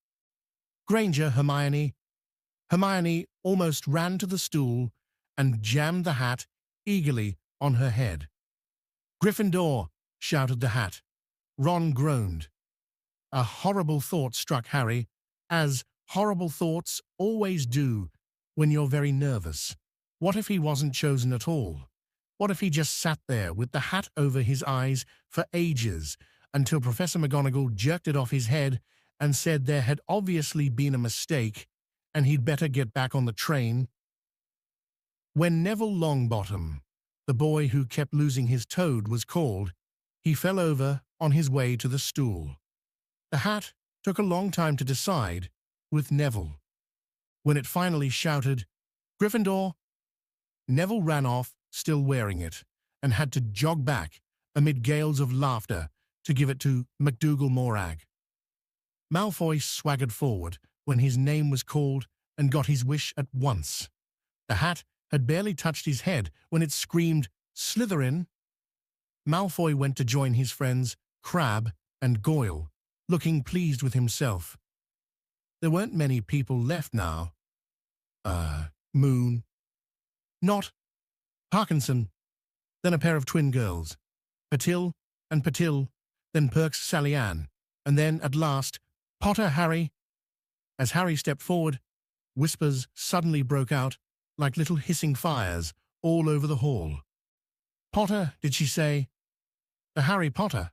Granger, Hermione almost ran to the stool and jammed the hat eagerly on her head. "Gryffindor!" shouted the hat. Ron groaned. A horrible thought struck Harry, as horrible thoughts always do when you're very nervous. What if he wasn't chosen at all? What if he just sat there with the hat over his eyes for ages until Professor McGonagall jerked it off his head and said there had obviously been a mistake and he'd better get back on the train? When Neville Longbottom, the boy who kept losing his toad, was called, he fell over on his way to the stool. The hat took a long time to decide with Neville. When it finally shouted, "Gryffindor," Neville ran off, still wearing it, and had to jog back amid gales of laughter to give it to McDougal Morag. Malfoy swaggered forward when his name was called and got his wish at once. The hat had barely touched his head when it screamed, "Slytherin!" Malfoy went to join his friends Crabbe and Goyle, looking pleased with himself. There weren't many people left now. Moon. Not. Parkinson. Then a pair of twin girls. Patil and Patil, then Perks Sally-Ann, and then, at last, Potter Harry. As Harry stepped forward, whispers suddenly broke out like little hissing fires all over the hall. "Potter," did she say? "The Harry Potter."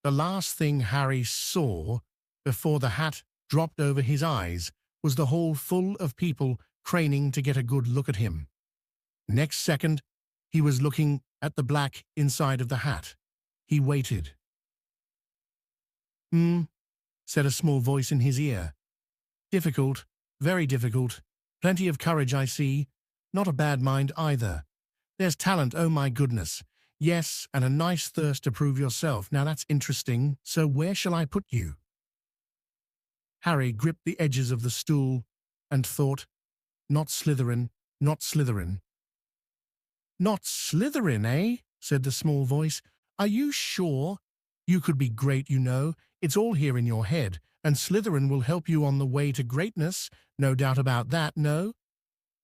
The last thing Harry saw before the hat dropped over his eyes was the hall full of people craning to get a good look at him. Next second, he was looking at the black inside of the hat. He waited. Said a small voice in his ear. "Difficult, very difficult. Plenty of courage, I see. Not a bad mind either. There's talent, oh my goodness. Yes, and a nice thirst to prove yourself. Now that's interesting. So where shall I put you?" Harry gripped the edges of the stool and thought, "Not Slytherin, not Slytherin." "Not Slytherin, eh?" said the small voice. "Are you sure? You could be great, you know. It's all here in your head, and Slytherin will help you on the way to greatness. No doubt about that, no?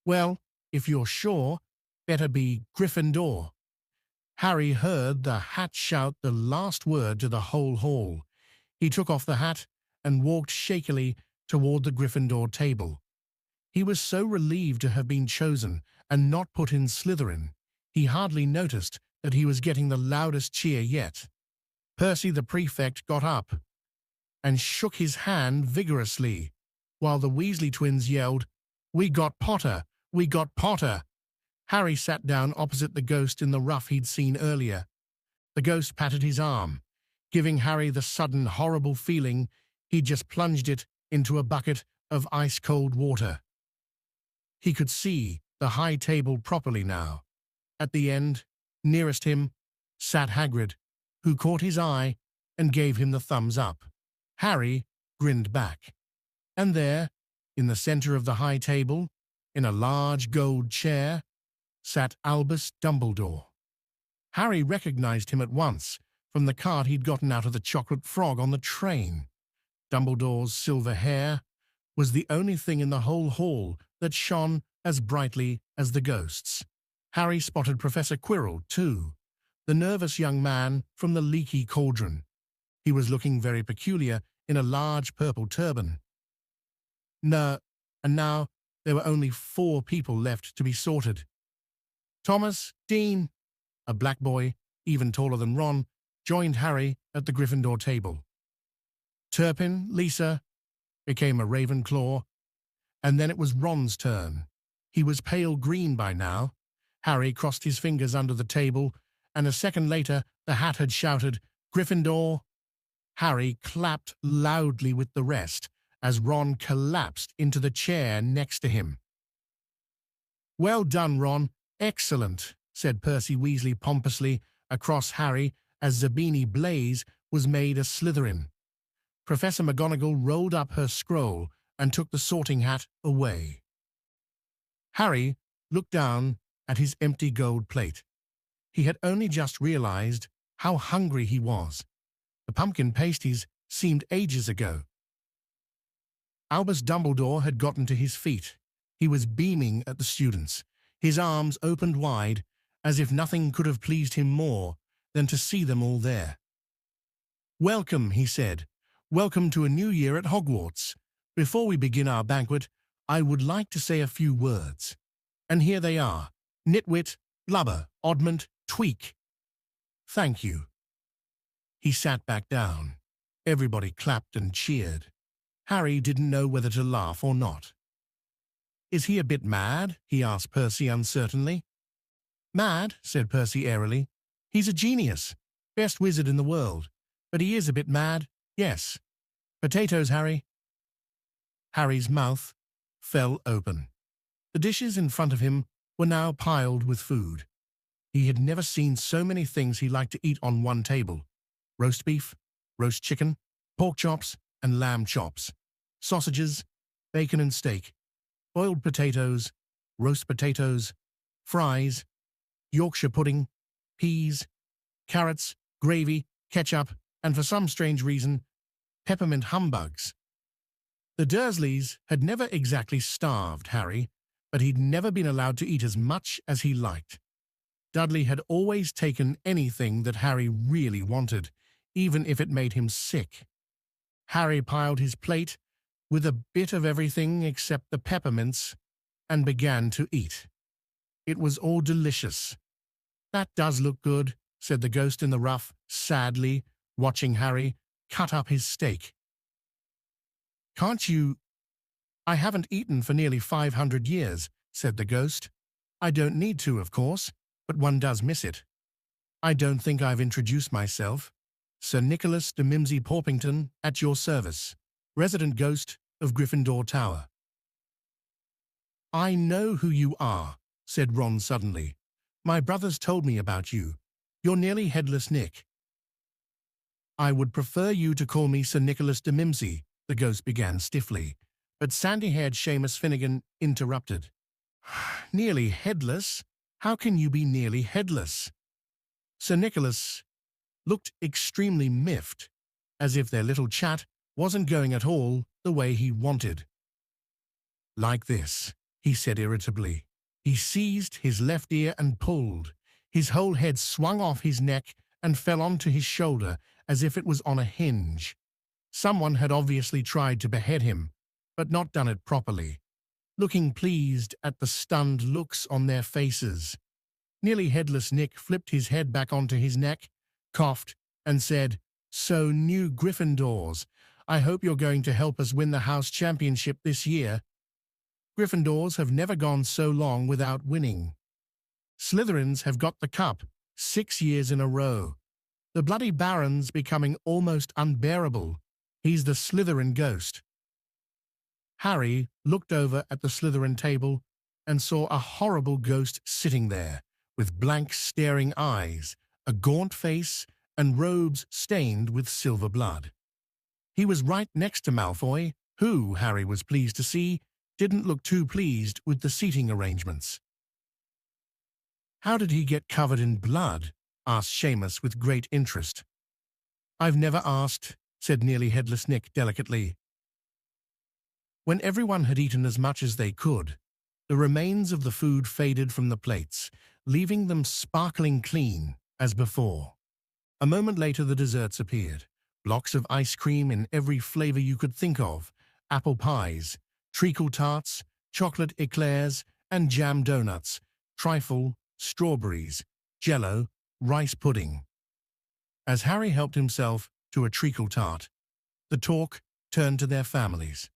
Well, if you're sure, better be Gryffindor." Harry heard the hat shout the last word to the whole hall. He took off the hat and walked shakily toward the Gryffindor table. He was so relieved to have been chosen and not put in Slytherin, he hardly noticed that he was getting the loudest cheer yet. Percy the prefect got up and shook his hand vigorously, while the Weasley twins yelled, "We got Potter! We got Potter!" Harry sat down opposite the ghost in the ruff he'd seen earlier. The ghost patted his arm, giving Harry the sudden horrible feeling he'd just plunged it into a bucket of ice-cold water. He could see the high table properly now. At the end, nearest him, sat Hagrid, who caught his eye and gave him the thumbs up. Harry grinned back. And there, in the center of the high table, in a large gold chair, sat Albus Dumbledore. Harry recognized him at once from the card he'd gotten out of the Chocolate Frog on the train. Dumbledore's silver hair was the only thing in the whole hall that shone as brightly as the ghost's. Harry spotted Professor Quirrell, too, the nervous young man from the leaky cauldron. He was looking very peculiar in a large purple turban. No, and now there were only 4 people left to be sorted. Thomas, Dean, a black boy, even taller than Ron, joined Harry at the Gryffindor table. Turpin, Lisa, became a Ravenclaw, and then it was Ron's turn. He was pale green by now. Harry crossed his fingers under the table, and a second later the hat had shouted, "Gryffindor!" Harry clapped loudly with the rest as Ron collapsed into the chair next to him. "Well done, Ron. Excellent," said Percy Weasley pompously across Harry as Zabini Blaze was made a Slytherin. Professor McGonagall rolled up her scroll and took the sorting hat away. Harry looked down at his empty gold plate. He had only just realized how hungry he was. The pumpkin pasties seemed ages ago. Albus Dumbledore had gotten to his feet. He was beaming at the students, his arms opened wide, as if nothing could have pleased him more than to see them all there. "Welcome," he said. "Welcome to a new year at Hogwarts. Before we begin our banquet, I would like to say a few words. And here they are: Nitwit, Blubber, Oddment, Tweak. Thank you." He sat back down. Everybody clapped and cheered. Harry didn't know whether to laugh or not. "Is he a bit mad?" he asked Percy uncertainly. "Mad?" said Percy airily. "He's a genius, best wizard in the world. But he is a bit mad, yes. Potatoes, Harry." Harry's mouth fell open. The dishes in front of him were now piled with food. He had never seen so many things he liked to eat on one table: roast beef, roast chicken, pork chops and lamb chops, sausages, bacon and steak, boiled potatoes, roast potatoes, fries, Yorkshire pudding, peas, carrots, gravy, ketchup, and for some strange reason, peppermint humbugs. The Dursleys had never exactly starved Harry, but he'd never been allowed to eat as much as he liked. Dudley had always taken anything that Harry really wanted, even if it made him sick. Harry piled his plate with a bit of everything except the peppermints and began to eat. It was all delicious. "That does look good," said the ghost in the ruff, sadly, watching Harry cut up his steak. "Can't you—" "I haven't eaten for nearly 500 years, said the ghost. "I don't need to, of course, but one does miss it. I don't think I've introduced myself. Sir Nicholas de Mimsy Porpington, at your service, resident ghost of Gryffindor Tower." "I know who you are," said Ron suddenly. "My brothers told me about you. You're nearly headless Nick." "I would prefer you to call me Sir Nicholas de Mimsy," the ghost began stiffly, but sandy-haired Seamus Finnegan interrupted. "Nearly headless? How can you be nearly headless?" Sir Nicholas looked extremely miffed, as if their little chat wasn't going at all the way he wanted. "Like this," he said irritably. He seized his left ear and pulled. His whole head swung off his neck and fell onto his shoulder as if it was on a hinge. Someone had obviously tried to behead him, but not done it properly. Looking pleased at the stunned looks on their faces, nearly headless Nick flipped his head back onto his neck, coughed, and said, "So, new Gryffindors, I hope you're going to help us win the house championship this year. Gryffindors have never gone so long without winning. Slytherins have got the cup 6 years in a row. The bloody Baron's becoming almost unbearable. He's the Slytherin ghost." Harry looked over at the Slytherin table and saw a horrible ghost sitting there, with blank staring eyes, a gaunt face, and robes stained with silver blood. He was right next to Malfoy, who, Harry was pleased to see, didn't look too pleased with the seating arrangements. "How did he get covered in blood?" asked Seamus with great interest. "I've never asked," said nearly headless Nick delicately. When everyone had eaten as much as they could, the remains of the food faded from the plates, leaving them sparkling clean as before. A moment later the desserts appeared. Blocks of ice cream in every flavor you could think of, apple pies, treacle tarts, chocolate eclairs, and jam donuts, trifle, strawberries, jello, rice pudding. As Harry helped himself to a treacle tart, the talk turned to their families.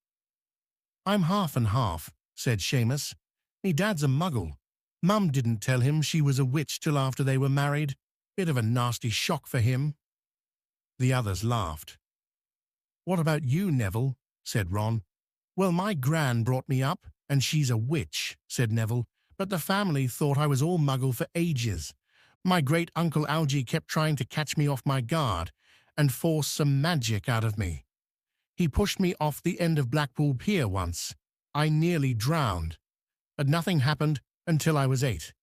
"I'm half and half," said Seamus. "Me dad's a muggle. Mum didn't tell him she was a witch till after they were married. Bit of a nasty shock for him." The others laughed. "What about you, Neville?" said Ron. "Well, my gran brought me up, and she's a witch," said Neville, "but the family thought I was all muggle for ages. My great-uncle Algy kept trying to catch me off my guard and force some magic out of me. He pushed me off the end of Blackpool Pier once. I nearly drowned. But nothing happened until I was 8.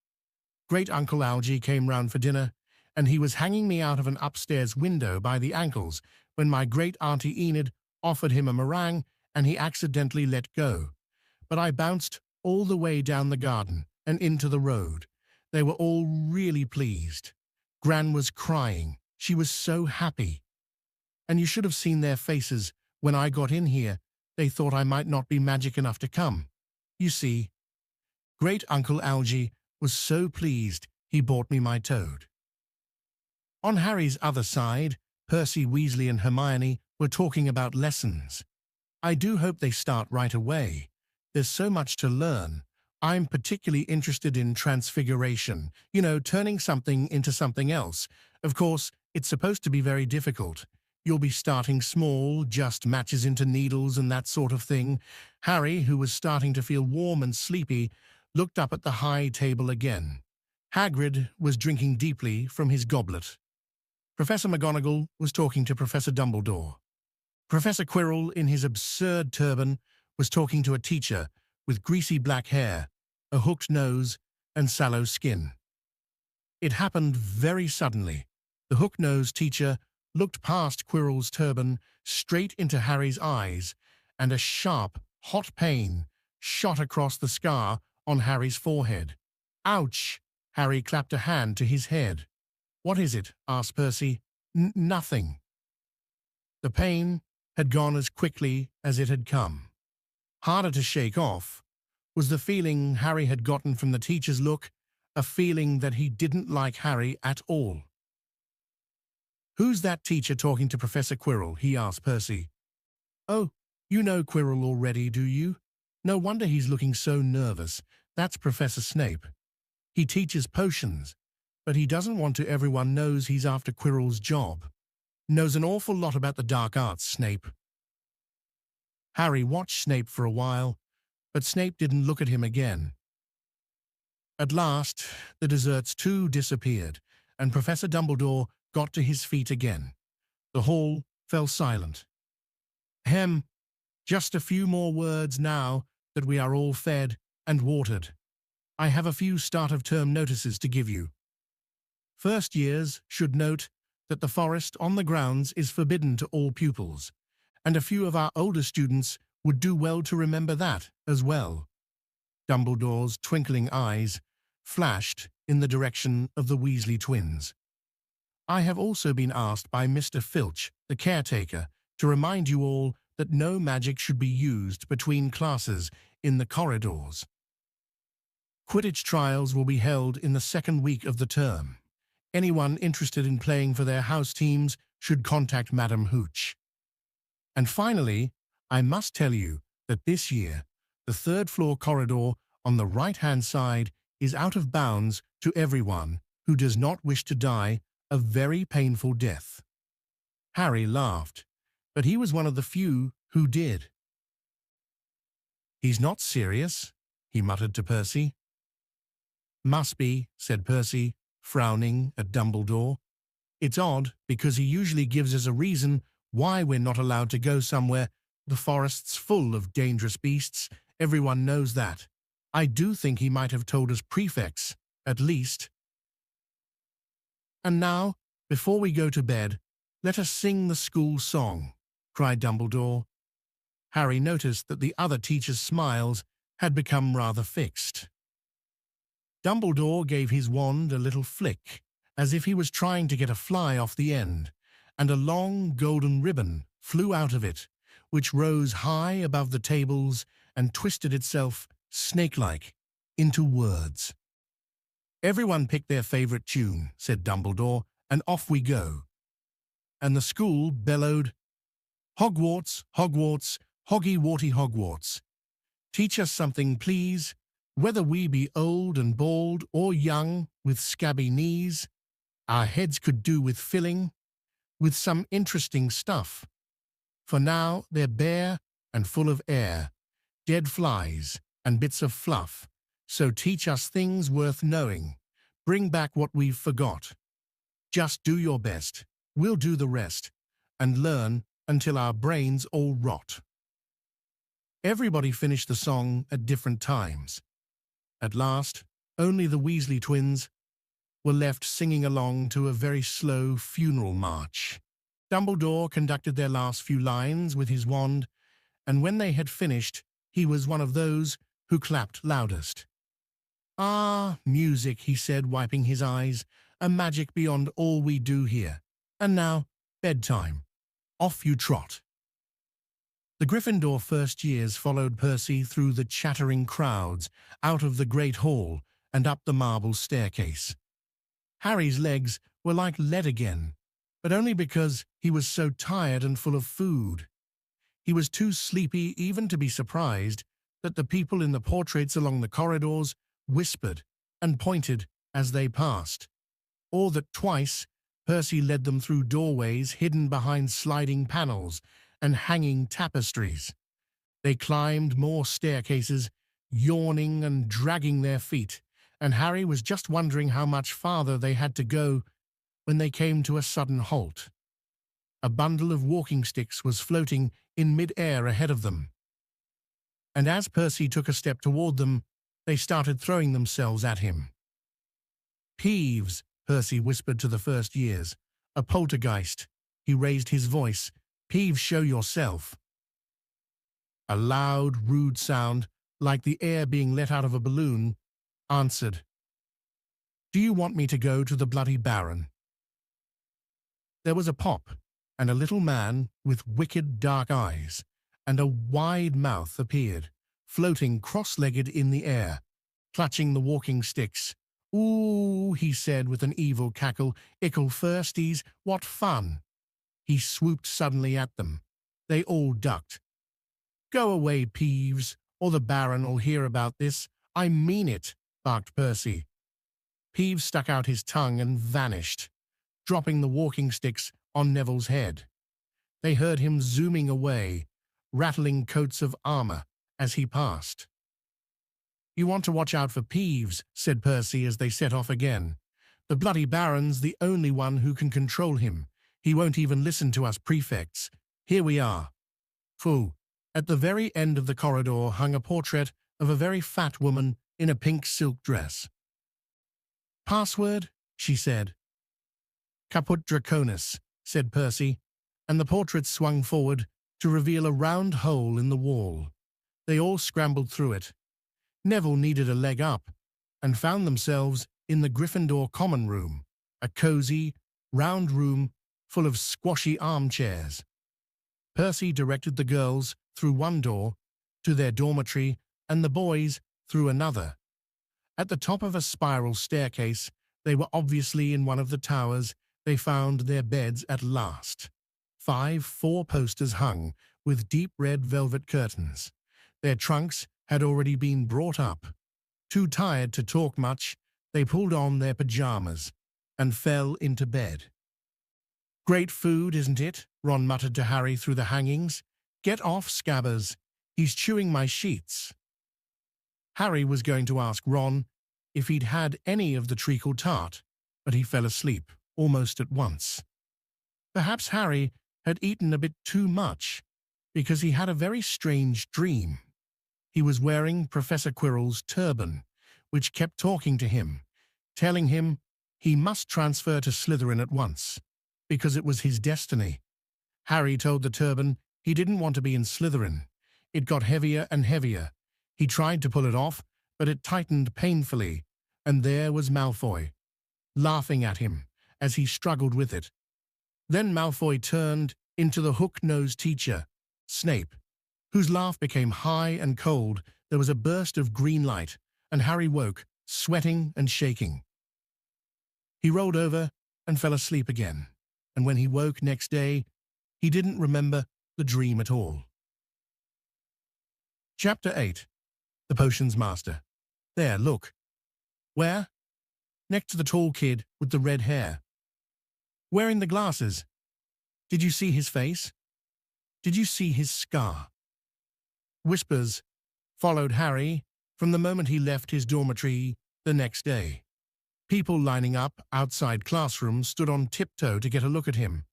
Great Uncle Algy came round for dinner, and he was hanging me out of an upstairs window by the ankles when my great auntie Enid offered him a meringue and he accidentally let go. But I bounced all the way down the garden and into the road. They were all really pleased. Gran was crying. She was so happy. And you should have seen their faces when I got in here. They thought I might not be magic enough to come. You see, Great Uncle Algy was so pleased he bought me my toad. On Harry's other side, Percy, Weasley and Hermione were talking about lessons. I do hope they start right away. There's so much to learn. I'm particularly interested in transfiguration, turning something into something else. Of course, it's supposed to be very difficult. You'll be starting small, just matches into needles and that sort of thing. Harry, who was starting to feel warm and sleepy, looked up at the high table again. Hagrid was drinking deeply from his goblet. Professor McGonagall was talking to Professor Dumbledore. Professor Quirrell, in his absurd turban, was talking to a teacher with greasy black hair, a hooked nose, and sallow skin. It happened very suddenly. The hook-nosed teacher looked past Quirrell's turban straight into Harry's eyes, and a sharp, hot pain shot across the scar on Harry's forehead. Ouch! Harry clapped a hand to his head. What is it? Asked Percy. Nothing. The pain had gone as quickly as it had come. Harder to shake off was the feeling Harry had gotten from the teacher's look, a feeling that he didn't like Harry at all. Who's that teacher talking to Professor Quirrell? He asked Percy. Oh, you know Quirrell already, do you? No wonder he's looking so nervous. That's Professor Snape. He teaches potions, but he doesn't want to everyone knows he's after Quirrell's job. Knows an awful lot about the dark arts, Snape. Harry watched Snape for a while, but Snape didn't look at him again. At last, the desserts too disappeared, and Professor Dumbledore got to his feet again. The hall fell silent. Just a few more words now that we are all fed and watered. I have a few start-of-term notices to give you. First years should note that the forest on the grounds is forbidden to all pupils, and a few of our older students would do well to remember that as well. Dumbledore's twinkling eyes flashed in the direction of the Weasley twins. I have also been asked by Mr. Filch, the caretaker, to remind you all that no magic should be used between classes in the corridors. Quidditch trials will be held in the second week of the term. Anyone interested in playing for their house teams should contact Madam Hooch. And finally, I must tell you that this year, the third-floor corridor on the right-hand side is out of bounds to everyone who does not wish to die a very painful death. Harry laughed, but he was one of the few who did. He's not serious, he muttered to Percy. Must be, said Percy, frowning at Dumbledore. It's odd, because he usually gives us a reason why we're not allowed to go somewhere. The forest's full of dangerous beasts. Everyone knows that. I do think he might have told us prefects, at least. And now, before we go to bed, let us sing the school song, cried Dumbledore. Harry noticed that the other teachers' smiles had become rather fixed. Dumbledore gave his wand a little flick, as if he was trying to get a fly off the end, and a long golden ribbon flew out of it, which rose high above the tables and twisted itself, snake-like, into words. Everyone picked their favorite tune, said Dumbledore, and off we go. And the school bellowed, Hogwarts, Hogwarts, Hoggy-Warty Hogwarts. Teach us something, please, whether we be old and bald or young with scabby knees. Our heads could do with filling, with some interesting stuff. For now they're bare and full of air, dead flies and bits of fluff. So teach us things worth knowing. Bring back what we've forgot. Just do your best, we'll do the rest, and learn until our brains all rot. Everybody finished the song at different times. At last, only the Weasley twins were left singing along to a very slow funeral march. Dumbledore conducted their last few lines with his wand, and when they had finished, he was one of those who clapped loudest. "Ah, music," he said, wiping his eyes, "a magic beyond all we do here. And now, bedtime. Off you trot." The Gryffindor first years followed Percy through the chattering crowds, out of the Great Hall, and up the marble staircase. Harry's legs were like lead again, but only because he was so tired and full of food. He was too sleepy even to be surprised that the people in the portraits along the corridors whispered and pointed as they passed, or that twice Percy led them through doorways hidden behind sliding panels and hanging tapestries. They climbed more staircases, yawning and dragging their feet, and Harry was just wondering how much farther they had to go when they came to a sudden halt. A bundle of walking sticks was floating in mid-air ahead of them, and as Percy took a step toward them, they started throwing themselves at him. "Peeves," Percy whispered to the first years. "A poltergeist." He raised his voice. "Peeves, show yourself." A loud, rude sound, like the air being let out of a balloon, answered, "Do you want me to go to the Bloody Baron?" There was a pop, and a little man with wicked dark eyes and a wide mouth appeared, floating cross-legged in the air, clutching the walking sticks. "Ooh," he said with an evil cackle, "ickle firsties, what fun!" He swooped suddenly at them. They all ducked. "Go away, Peeves, or the Baron'll hear about this. I mean it," barked Percy. Peeves stuck out his tongue and vanished, dropping the walking sticks on Neville's head. They heard him zooming away, rattling coats of armor as he passed. "You want to watch out for Peeves," said Percy as they set off again. "The Bloody Baron's the only one who can control him. He won't even listen to us prefects. Here we are." Phoo. At the very end of the corridor hung a portrait of a very fat woman in a pink silk dress. "Password?" she said. "Caput Draconis," said Percy, and the portrait swung forward to reveal a round hole in the wall. They all scrambled through it. Neville needed a leg up and found themselves in the Gryffindor common room, a cozy, round room full of squashy armchairs. Percy directed the girls through one door to their dormitory and the boys through another. At the top of a spiral staircase, they were obviously in one of the towers. They found their beds at last. 5 four-posters hung with deep red velvet curtains. Their trunks had already been brought up. Too tired to talk much, they pulled on their pajamas and fell into bed. "Great food, isn't it?" Ron muttered to Harry through the hangings. "Get off, Scabbers. He's chewing my sheets." Harry was going to ask Ron if he'd had any of the treacle tart, but he fell asleep almost at once. Perhaps Harry had eaten a bit too much, because he had a very strange dream. He was wearing Professor Quirrell's turban, which kept talking to him, telling him he must transfer to Slytherin at once, because it was his destiny. Harry told the turban he didn't want to be in Slytherin. It got heavier and heavier. He tried to pull it off, but it tightened painfully, and there was Malfoy, laughing at him as he struggled with it. Then Malfoy turned into the hook-nosed teacher, Snape, whose laugh became high and cold. There was a burst of green light, and Harry woke, sweating and shaking. He rolled over and fell asleep again, and when he woke next day, he didn't remember the dream at all. Chapter 8. The Potions Master. "There, look." "Where?" "Next to the tall kid with the red hair. Wearing the glasses. Did you see his face? Did you see his scar?" Whispers followed Harry from the moment he left his dormitory the next day. People lining up outside classrooms stood on tiptoe to get a look at him,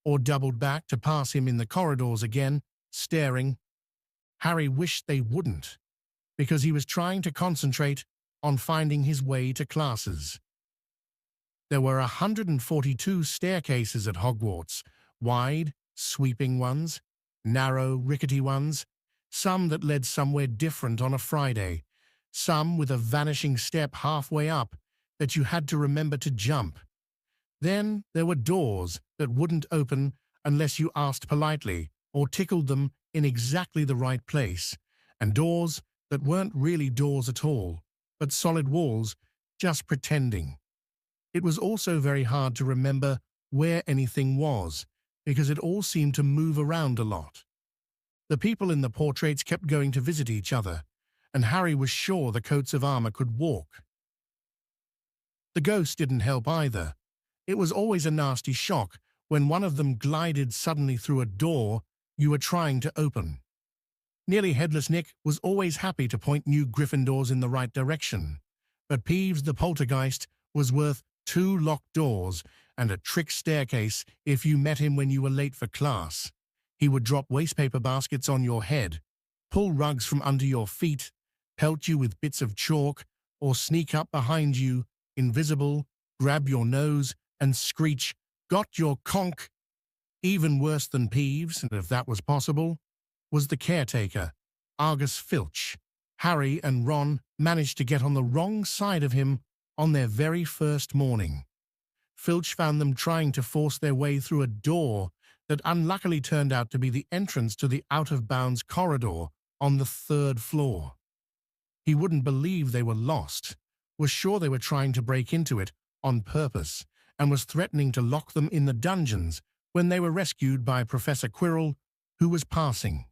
or doubled back to pass him in the corridors again, staring. Harry wished they wouldn't, because he was trying to concentrate on finding his way to classes. There were 142 staircases at Hogwarts, wide, sweeping ones, narrow, rickety ones, some that led somewhere different on a Friday, some with a vanishing step halfway up that you had to remember to jump. Then there were doors that wouldn't open unless you asked politely or tickled them in exactly the right place, and doors that weren't really doors at all, but solid walls just pretending. It was also very hard to remember where anything was, because it all seemed to move around a lot. The people in the portraits kept going to visit each other, and Harry was sure the coats of armor could walk. The ghosts didn't help either. It was always a nasty shock when one of them glided suddenly through a door you were trying to open. Nearly Headless Nick was always happy to point new Gryffindors in the right direction, but Peeves the Poltergeist was worth 2 locked doors and a trick staircase if you met him when you were late for class. He would drop wastepaper baskets on your head, pull rugs from under your feet, pelt you with bits of chalk, or sneak up behind you, invisible, grab your nose, and screech, "Got your conch!" Even worse than Peeves, and if that was possible, was the caretaker, Argus Filch. Harry and Ron managed to get on the wrong side of him on their very first morning. Filch found them trying to force their way through a door that unluckily turned out to be the entrance to the out-of-bounds corridor on the 3rd floor. He wouldn't believe they were lost, was sure they were trying to break into it on purpose, and was threatening to lock them in the dungeons when they were rescued by Professor Quirrell, who was passing.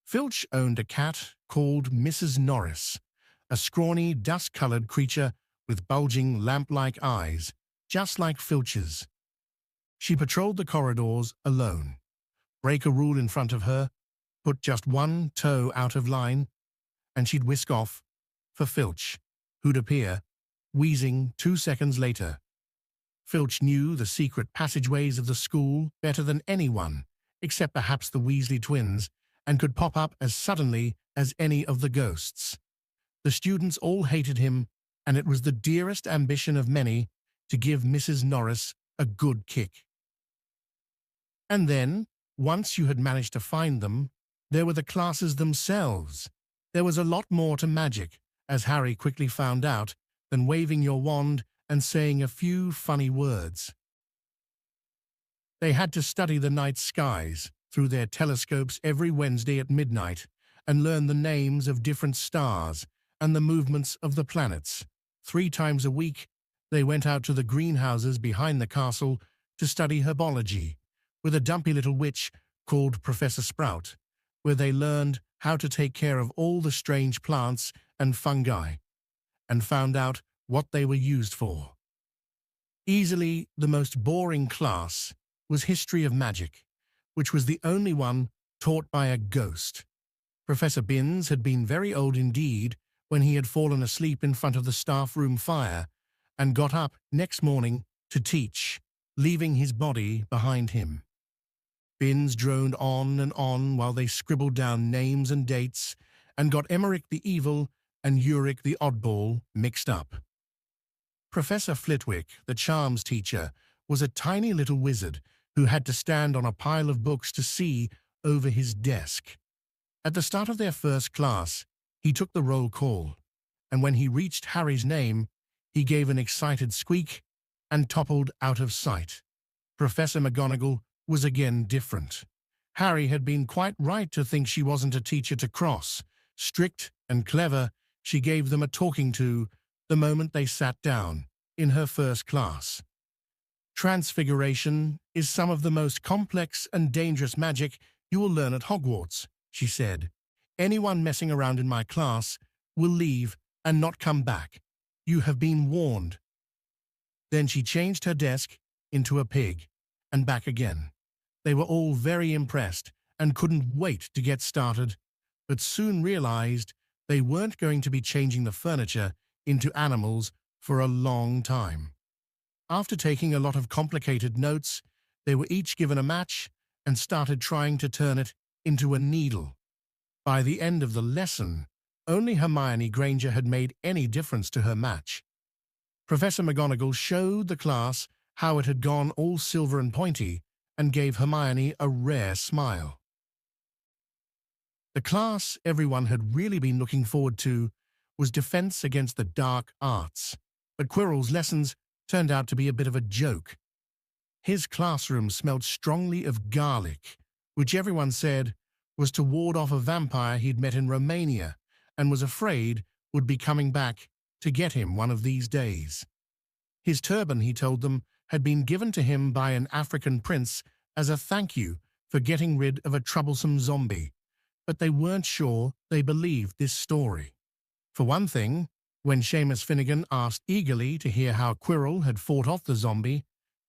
Filch owned a cat called Mrs. Norris, a scrawny, dust-colored creature with bulging, lamp-like eyes, just like Filch's. She patrolled the corridors alone, break a rule in front of her, put just one toe out of line, and she'd whisk off for Filch, who'd appear, wheezing 2 seconds later. Filch knew the secret passageways of the school better than anyone, except perhaps the Weasley twins, and could pop up as suddenly as any of the ghosts. The students all hated him, and it was the dearest ambition of many to give Mrs. Norris a good kick. And then, once you had managed to find them, there were the classes themselves. There was a lot more to magic, as Harry quickly found out, than waving your wand and saying a few funny words. They had to study the night skies through their telescopes every Wednesday at midnight and learn the names of different stars and the movements of the planets. 3 times a week, they went out to the greenhouses behind the castle to study herbology with a dumpy little witch called Professor Sprout, where they learned how to take care of all the strange plants and fungi, and found out what they were used for. Easily the most boring class was History of Magic, which was the only one taught by a ghost. Professor Binns had been very old indeed when he had fallen asleep in front of the staff room fire and got up next morning to teach, leaving his body behind him. Binns droned on and on while they scribbled down names and dates and got Emmerich the Evil and Uric the Oddball mixed up. Professor Flitwick, the charms teacher, was a tiny little wizard who had to stand on a pile of books to see over his desk. At the start of their first class, he took the roll call, and when he reached Harry's name, he gave an excited squeak and toppled out of sight. Professor McGonagall was again different. Harry had been quite right to think she wasn't a teacher to cross. Strict and clever, she gave them a talking to the moment they sat down in her first class. "Transfiguration is some of the most complex and dangerous magic you will learn at Hogwarts," she said. "Anyone messing around in my class will leave and not come back. You have been warned." Then she changed her desk into a pig and back again. They were all very impressed and couldn't wait to get started, but soon realized they weren't going to be changing the furniture into animals for a long time. After taking a lot of complicated notes, they were each given a match and started trying to turn it into a needle. By the end of the lesson, Only Hermione Granger had made any difference to her match. Professor McGonagall showed the class how it had gone all silver and pointy and gave Hermione a rare smile. The class everyone had really been looking forward to was Defense Against the Dark Arts, but Quirrell's lessons turned out to be a bit of a joke. His classroom smelled strongly of garlic, which everyone said was to ward off a vampire he'd met in Romania and was afraid would be coming back to get him one of these days. His turban, he told them, had been given to him by an African prince as a thank you for getting rid of a troublesome zombie, but they weren't sure they believed this story. For one thing, when Seamus Finnegan asked eagerly to hear how Quirrell had fought off the zombie,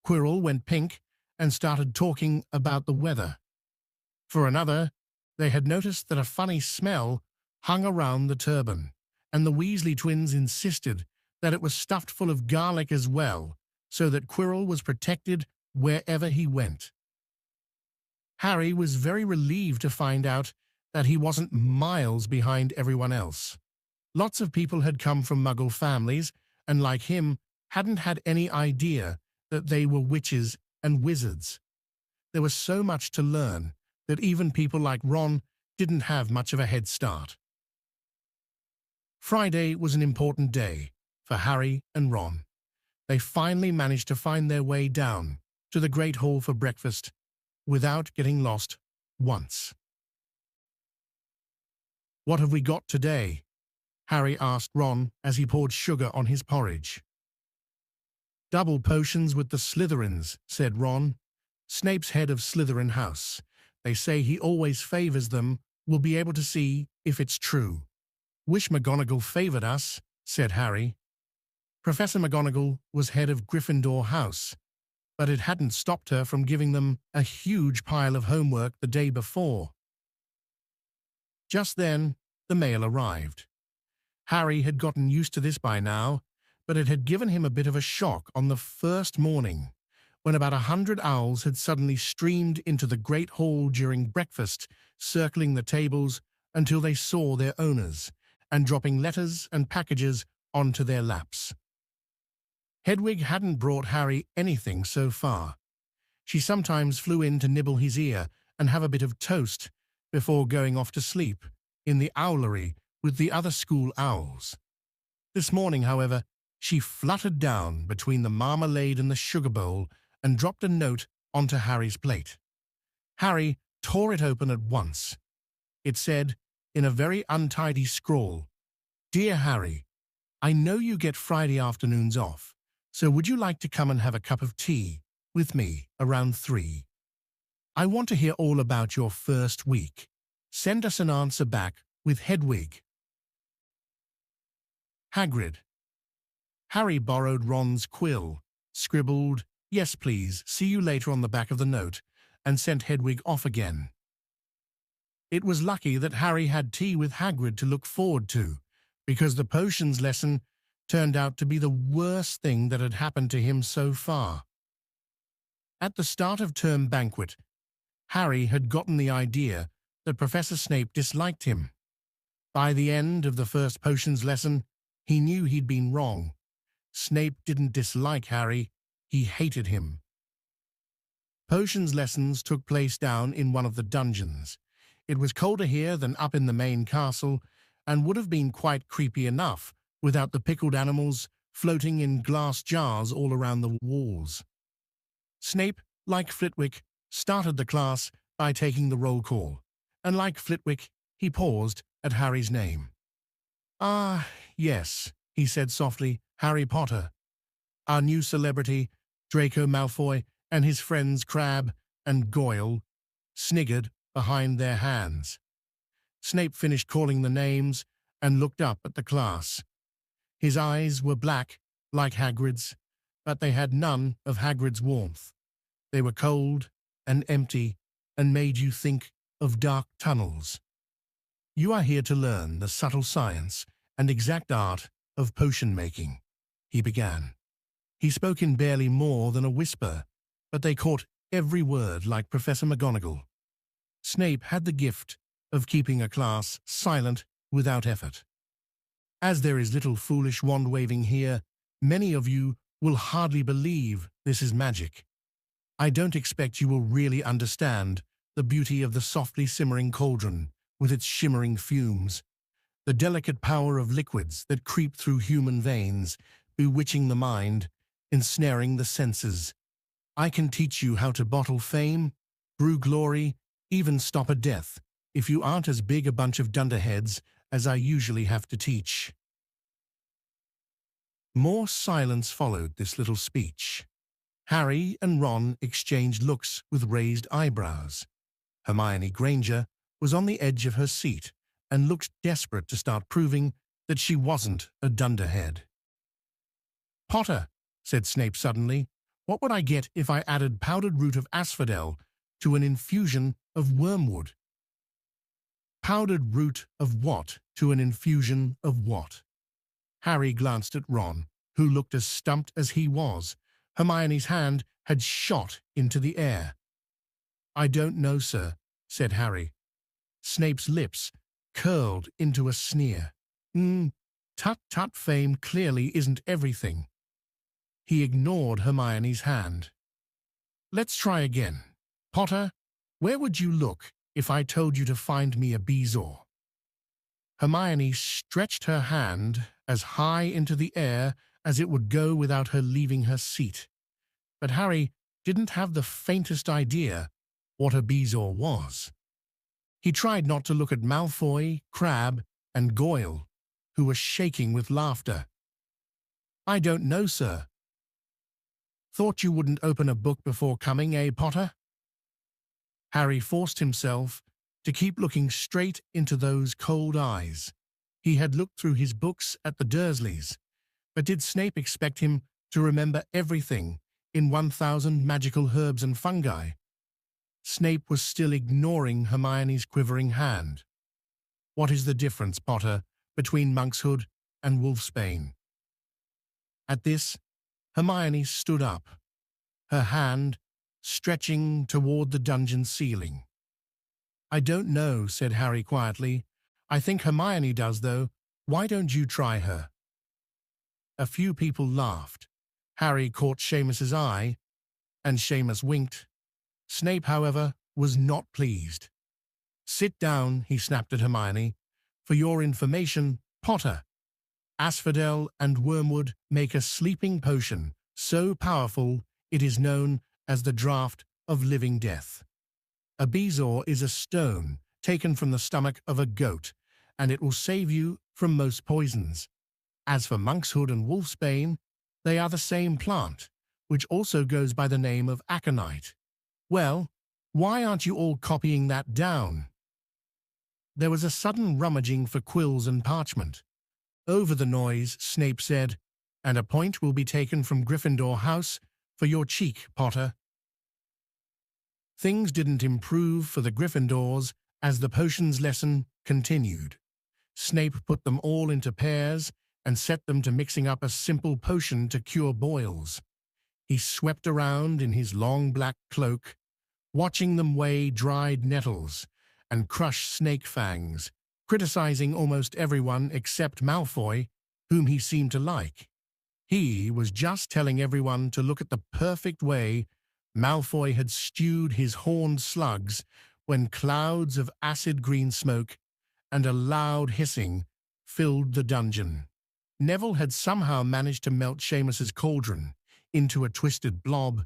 Quirrell went pink and started talking about the weather. For another, they had noticed that a funny smell hung around the turban, and the Weasley twins insisted that it was stuffed full of garlic as well, so that Quirrell was protected wherever he went. Harry was very relieved to find out that he wasn't miles behind everyone else. Lots of people had come from Muggle families, and like him, hadn't had any idea that they were witches and wizards. There was so much to learn that even people like Ron didn't have much of a head start. Friday was an important day for Harry and Ron. They finally managed to find their way down to the Great Hall for breakfast without getting lost once. "What have we got today?" Harry asked Ron as he poured sugar on his porridge. "Double potions with the Slytherins," said Ron. "Snape's head of Slytherin House. They say he always favors them. We'll be able to see if it's true." "Wish McGonagall favored us," said Harry. Professor McGonagall was head of Gryffindor House, but it hadn't stopped her from giving them a huge pile of homework the day before. Just then, the mail arrived. Harry had gotten used to this by now, but it had given him a bit of a shock on the first morning, when about 100 owls had suddenly streamed into the Great Hall during breakfast, circling the tables until they saw their owners, and dropping letters and packages onto their laps. Hedwig hadn't brought Harry anything so far. She sometimes flew in to nibble his ear and have a bit of toast before going off to sleep in the owlery with the other school owls. This morning, however, she fluttered down between the marmalade and the sugar bowl and dropped a note onto Harry's plate. Harry tore it open at once. It said, in a very untidy scrawl, "Dear Harry, I know you get Friday afternoons off, so would you like to come and have a cup of tea with me around 3? I want to hear all about your first week. Send us an answer back with Hedwig." Hagrid. Harry borrowed Ron's quill, scribbled, "Yes, please, see you later" on the back of the note, and sent Hedwig off again. It was lucky that Harry had tea with Hagrid to look forward to, because the potions lesson turned out to be the worst thing that had happened to him so far. At the start of term banquet, Harry had gotten the idea that Professor Snape disliked him. By the end of the first potions lesson, he knew he'd been wrong. Snape didn't dislike Harry, he hated him. Potions lessons took place down in one of the dungeons. It was colder here than up in the main castle, and would have been quite creepy enough without the pickled animals floating in glass jars all around the walls. Snape, like Flitwick, started the class by taking the roll call, and like Flitwick, he paused at Harry's name. "Ah, yes," he said softly, "Harry Potter. Our new celebrity, Draco Malfoy, and his friends Crabbe and Goyle, sniggered behind their hands." Snape finished calling the names and looked up at the class. His eyes were black, like Hagrid's, but they had none of Hagrid's warmth. They were cold and empty and made you think of dark tunnels. "You are here to learn the subtle science and exact art of potion making," he began. He spoke in barely more than a whisper, but they caught every word like Professor McGonagall. Snape had the gift of keeping a class silent without effort. As there is little foolish wand-waving here, many of you will hardly believe this is magic. I don't expect you will really understand the beauty of the softly simmering cauldron with its shimmering fumes, the delicate power of liquids that creep through human veins, bewitching the mind, ensnaring the senses. I can teach you how to bottle fame, brew glory, even stop a death, if you aren't as big a bunch of dunderheads as I usually have to teach. More silence followed this little speech. Harry and Ron exchanged looks with raised eyebrows. Hermione Granger was on the edge of her seat and looked desperate to start proving that she wasn't a dunderhead. "Potter," said Snape suddenly, "what would I get if I added powdered root of asphodel to an infusion of wormwood?" Powdered root of what to an infusion of what? Harry glanced at Ron, who looked as stumped as he was. Hermione's hand had shot into the air. "I don't know, sir," said Harry. Snape's lips curled into a sneer. Tut-tut, fame clearly isn't everything." He ignored Hermione's hand. "Let's try again. Potter, where would you look if I told you to find me a bezoar?" Hermione stretched her hand as high into the air as it would go without her leaving her seat. But Harry didn't have the faintest idea what a bezoar was. He tried not to look at Malfoy, Crabbe, and Goyle, who were shaking with laughter. "I don't know, sir." "Thought you wouldn't open a book before coming, eh, Potter?" Harry forced himself to keep looking straight into those cold eyes. He had looked through his books at the Dursleys, but did Snape expect him to remember everything in 1,000 magical herbs and fungi? Snape was still ignoring Hermione's quivering hand. "What is the difference, Potter, between monkshood and wolfsbane?" At this, Hermione stood up, her hand stretching toward the dungeon ceiling. "I don't know," said Harry quietly. "I think Hermione does, though. Why don't you try her?" A few people laughed. Harry caught Seamus's eye, and Seamus winked. Snape, however, was not pleased. "Sit down," he snapped at Hermione. "For your information, Potter, asphodel and wormwood make a sleeping potion so powerful it is known as the draught of living death. A bezoar is a stone taken from the stomach of a goat, and it will save you from most poisons. As for monkshood and wolfsbane, they are the same plant, which also goes by the name of aconite. Well, why aren't you all copying that down?" There was a sudden rummaging for quills and parchment. Over the noise, Snape said, "And a point will be taken from Gryffindor House for your cheek, Potter." Things didn't improve for the Gryffindors as the potions lesson continued. Snape put them all into pairs and set them to mixing up a simple potion to cure boils. He swept around in his long black cloak, watching them weigh dried nettles and crush snake fangs, criticizing almost everyone except Malfoy, whom he seemed to like. He was just telling everyone to look at the perfect way Malfoy had stewed his horned slugs when clouds of acid green smoke and a loud hissing filled the dungeon. Neville had somehow managed to melt Seamus's cauldron into a twisted blob,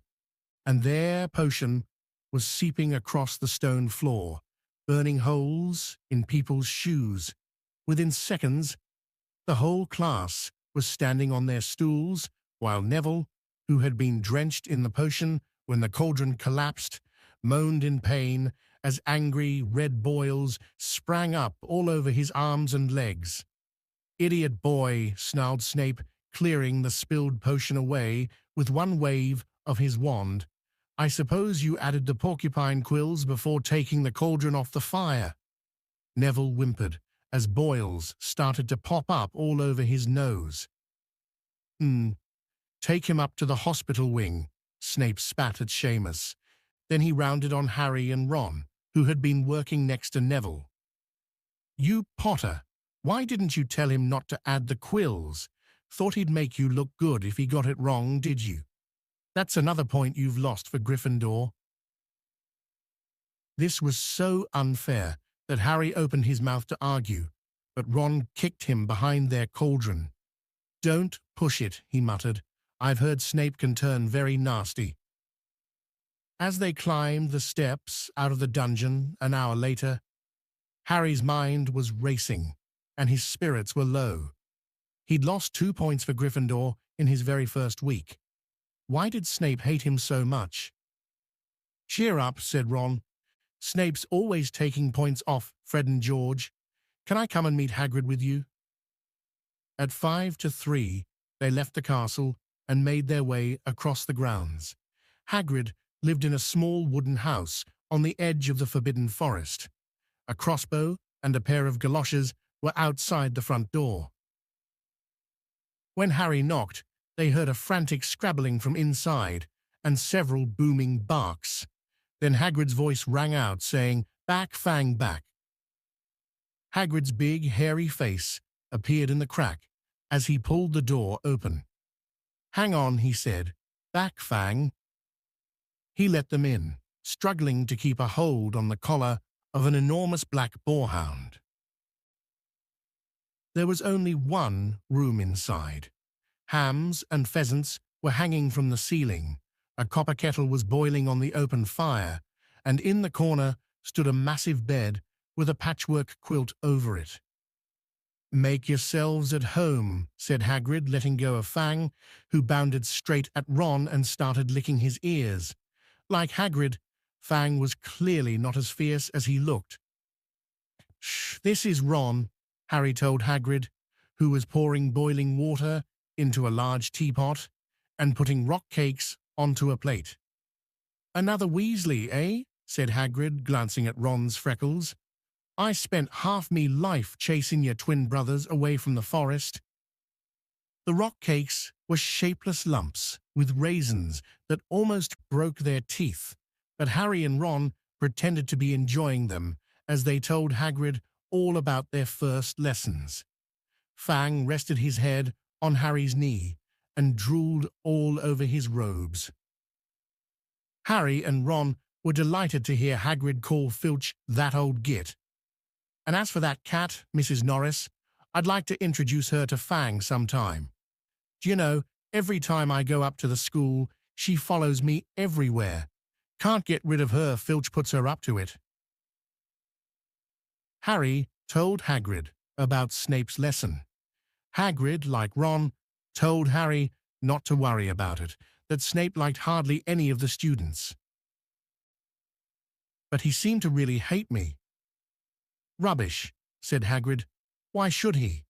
and their potion was seeping across the stone floor, burning holes in people's shoes. Within seconds, the whole class was standing on their stools, while Neville, who had been drenched in the potion when the cauldron collapsed, moaned in pain as angry red boils sprang up all over his arms and legs. "Idiot boy," snarled Snape, clearing the spilled potion away with one wave of his wand. "I suppose you added the porcupine quills before taking the cauldron off the fire." Neville whimpered as boils started to pop up all over his nose. Take him up to the hospital wing," Snape spat at Seamus. Then he rounded on Harry and Ron, who had been working next to Neville. "You, Potter, Why didn't you tell him not to add the quills? Thought he'd make you look good if he got it wrong, did you? That's another point you've lost for Gryffindor." This was so unfair that Harry opened his mouth to argue, but Ron kicked him behind their cauldron. "Don't push it," he muttered. "I've heard Snape can turn very nasty." As they climbed the steps out of the dungeon an hour later, Harry's mind was racing, and his spirits were low. He'd lost 2 points for Gryffindor in his very first week. Why did Snape hate him so much? "Cheer up," said Ron. "Snape's always taking points off Fred and George. Can I come and meet Hagrid with you?" At 5 to 3, they left the castle and made their way across the grounds. Hagrid lived in a small wooden house on the edge of the Forbidden Forest. A crossbow and a pair of galoshes were outside the front door. When Harry knocked, they heard a frantic scrabbling from inside and several booming barks. Then Hagrid's voice rang out, saying, "Back, Fang, back." Hagrid's big, hairy face appeared in the crack as he pulled the door open. "Hang on," he said. "Back, Fang." He let them in, struggling to keep a hold on the collar of an enormous black boarhound. There was only one room inside. Hams and pheasants were hanging from the ceiling. A copper kettle was boiling on the open fire, and in the corner stood a massive bed with a patchwork quilt over it. "Make yourselves at home," said Hagrid, letting go of Fang, who bounded straight at Ron and started licking his ears. Like Hagrid, Fang was clearly not as fierce as he looked. "Shh, this is Ron," Harry told Hagrid, who was pouring boiling water into a large teapot and putting rock cakes onto a plate. "Another Weasley, eh?" said Hagrid, glancing at Ron's freckles. "I spent half me life chasing your twin brothers away from the forest." The rock cakes were shapeless lumps with raisins that almost broke their teeth, but Harry and Ron pretended to be enjoying them as they told Hagrid all about their first lessons. Fang rested his head on Harry's knee and drooled all over his robes. Harry and Ron were delighted to hear Hagrid call Filch that old git. "And as for that cat, Mrs. Norris, I'd like to introduce her to Fang sometime. Do you know, every time I go up to the school, she follows me everywhere. Can't get rid of her, Filch puts her up to it." Harry told Hagrid about Snape's lesson. Hagrid, like Ron, told Harry not to worry about it, that Snape liked hardly any of the students. "But he seemed to really hate me." "Rubbish," said Hagrid. "Why should he?"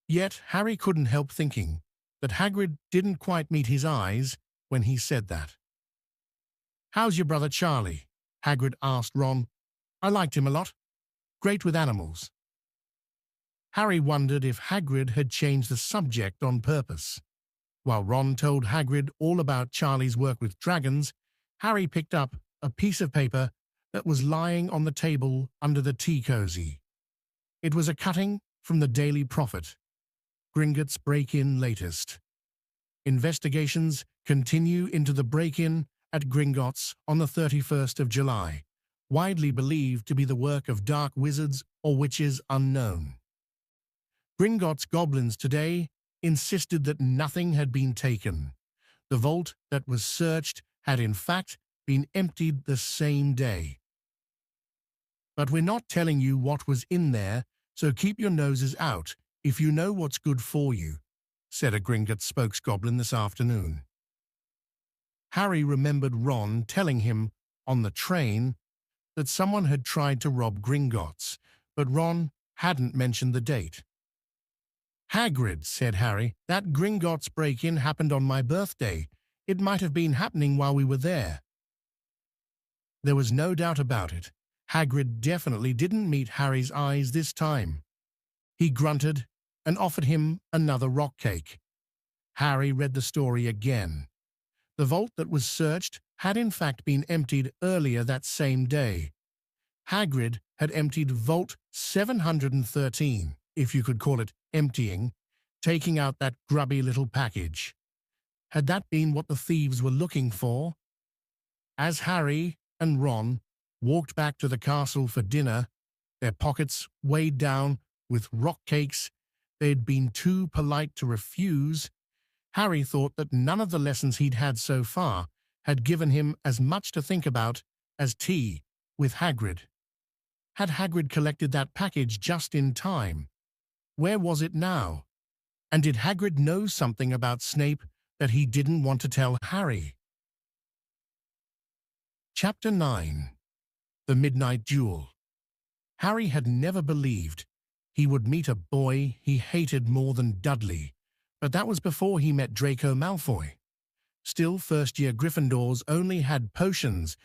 Yet Harry couldn't help thinking that Hagrid didn't quite meet his eyes when he said that. "How's your brother Charlie?" Hagrid asked Ron. "I liked him a lot. Great with animals." Harry wondered if Hagrid had changed the subject on purpose. While Ron told Hagrid all about Charlie's work with dragons, Harry picked up a piece of paper that was lying on the table under the tea cozy. It was a cutting from the Daily Prophet. Gringotts break-in latest. Investigations continue into the break-in at Gringotts on the 31st of July, widely believed to be the work of dark wizards or witches unknown. Gringotts goblins today insisted that nothing had been taken. The vault that was searched had in fact been emptied the same day. "But we're not telling you what was in there, so keep your noses out if you know what's good for you," said a Gringotts spokesgoblin this afternoon. Harry remembered Ron telling him on the train that someone had tried to rob Gringotts, but Ron hadn't mentioned the date. "Hagrid," said Harry, "that Gringotts break-in happened on my birthday. It might have been happening while we were there." There was no doubt about it. Hagrid definitely didn't meet Harry's eyes this time. He grunted and offered him another rock cake. Harry read the story again. The vault that was searched had in fact been emptied earlier that same day. Hagrid had emptied Vault 713, if you could call it emptying, taking out that grubby little package. Had that been what the thieves were looking for? As Harry and Ron walked back to the castle for dinner, their pockets weighed down with rock cakes they'd been too polite to refuse, Harry thought that none of the lessons he'd had so far had given him as much to think about as tea with Hagrid. Had Hagrid collected that package just in time? Where was it now? And did Hagrid know something about Snape that he didn't want to tell Harry? Chapter 9. The Midnight Duel. Harry had never believed he would meet a boy he hated more than Dudley, but that was before he met Draco Malfoy. Still, first-year Gryffindors only had potions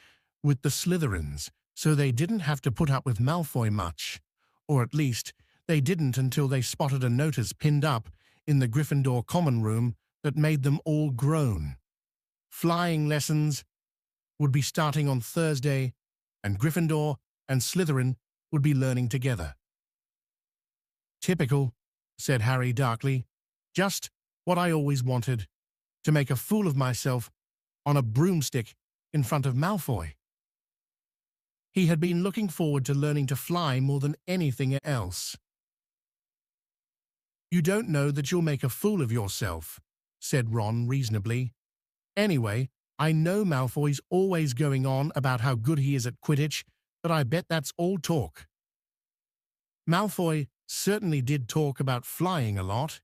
with the Slytherins, so they didn't have to put up with Malfoy much. Or at least, they didn't until they spotted a notice pinned up in the Gryffindor common room that made them all groan. Flying lessons would be starting on Thursday, and Gryffindor and Slytherin would be learning together. "Typical," said Harry darkly. "Just what I always wanted, to make a fool of myself on a broomstick in front of Malfoy." He had been looking forward to learning to fly more than anything else. "You don't know that you'll make a fool of yourself," said Ron reasonably. "Anyway, I know Malfoy's always going on about how good he is at Quidditch, but I bet that's all talk." Malfoy certainly did talk about flying a lot.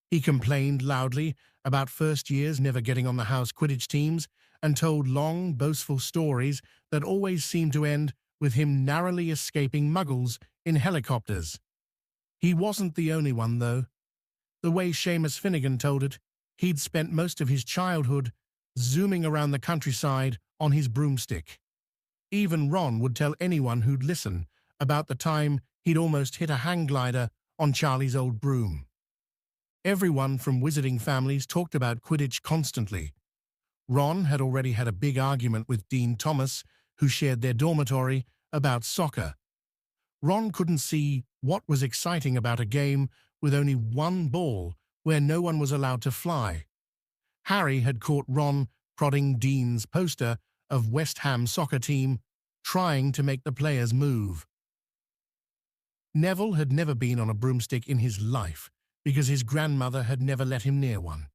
He complained loudly about first years never getting on the house Quidditch teams and told long, boastful stories that always seemed to end with him narrowly escaping muggles in helicopters. He wasn't the only one, though. The way Seamus Finnegan told it, he'd spent most of his childhood zooming around the countryside on his broomstick. Even Ron would tell anyone who'd listen about the time he'd almost hit a hang glider on Charlie's old broom. Everyone from wizarding families talked about Quidditch constantly. Ron had already had a big argument with Dean Thomas, who shared their dormitory, about soccer. Ron couldn't see what was exciting about a game with only one ball where no one was allowed to fly. Harry had caught Ron prodding Dean's poster of West Ham soccer team, trying to make the players move. Neville had never been on a broomstick in his life because his grandmother had never let him near one.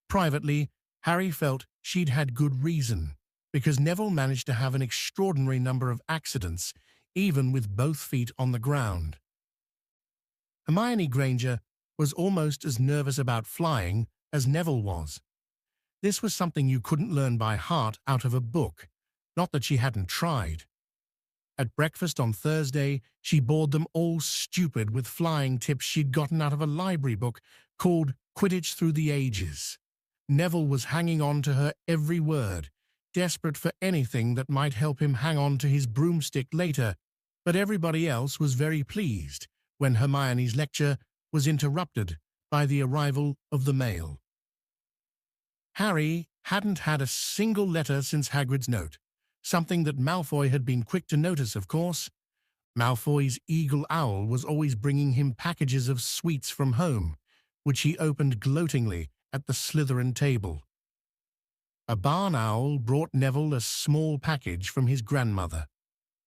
Privately, Harry felt she'd had good reason, because Neville managed to have an extraordinary number of accidents, even with both feet on the ground. Hermione Granger was almost as nervous about flying as Neville was. This was something you couldn't learn by heart out of a book, not that she hadn't tried. At breakfast on Thursday, she bored them all stupid with flying tips she'd gotten out of a library book called Quidditch Through the Ages. Neville was hanging on to her every word, desperate for anything that might help him hang on to his broomstick later, but everybody else was very pleased when Hermione's lecture was interrupted by the arrival of the mail. Harry hadn't had a single letter since Hagrid's note, something that Malfoy had been quick to notice, of course. Malfoy's eagle owl was always bringing him packages of sweets from home, which he opened gloatingly at the Slytherin table. A barn owl brought Neville a small package from his grandmother.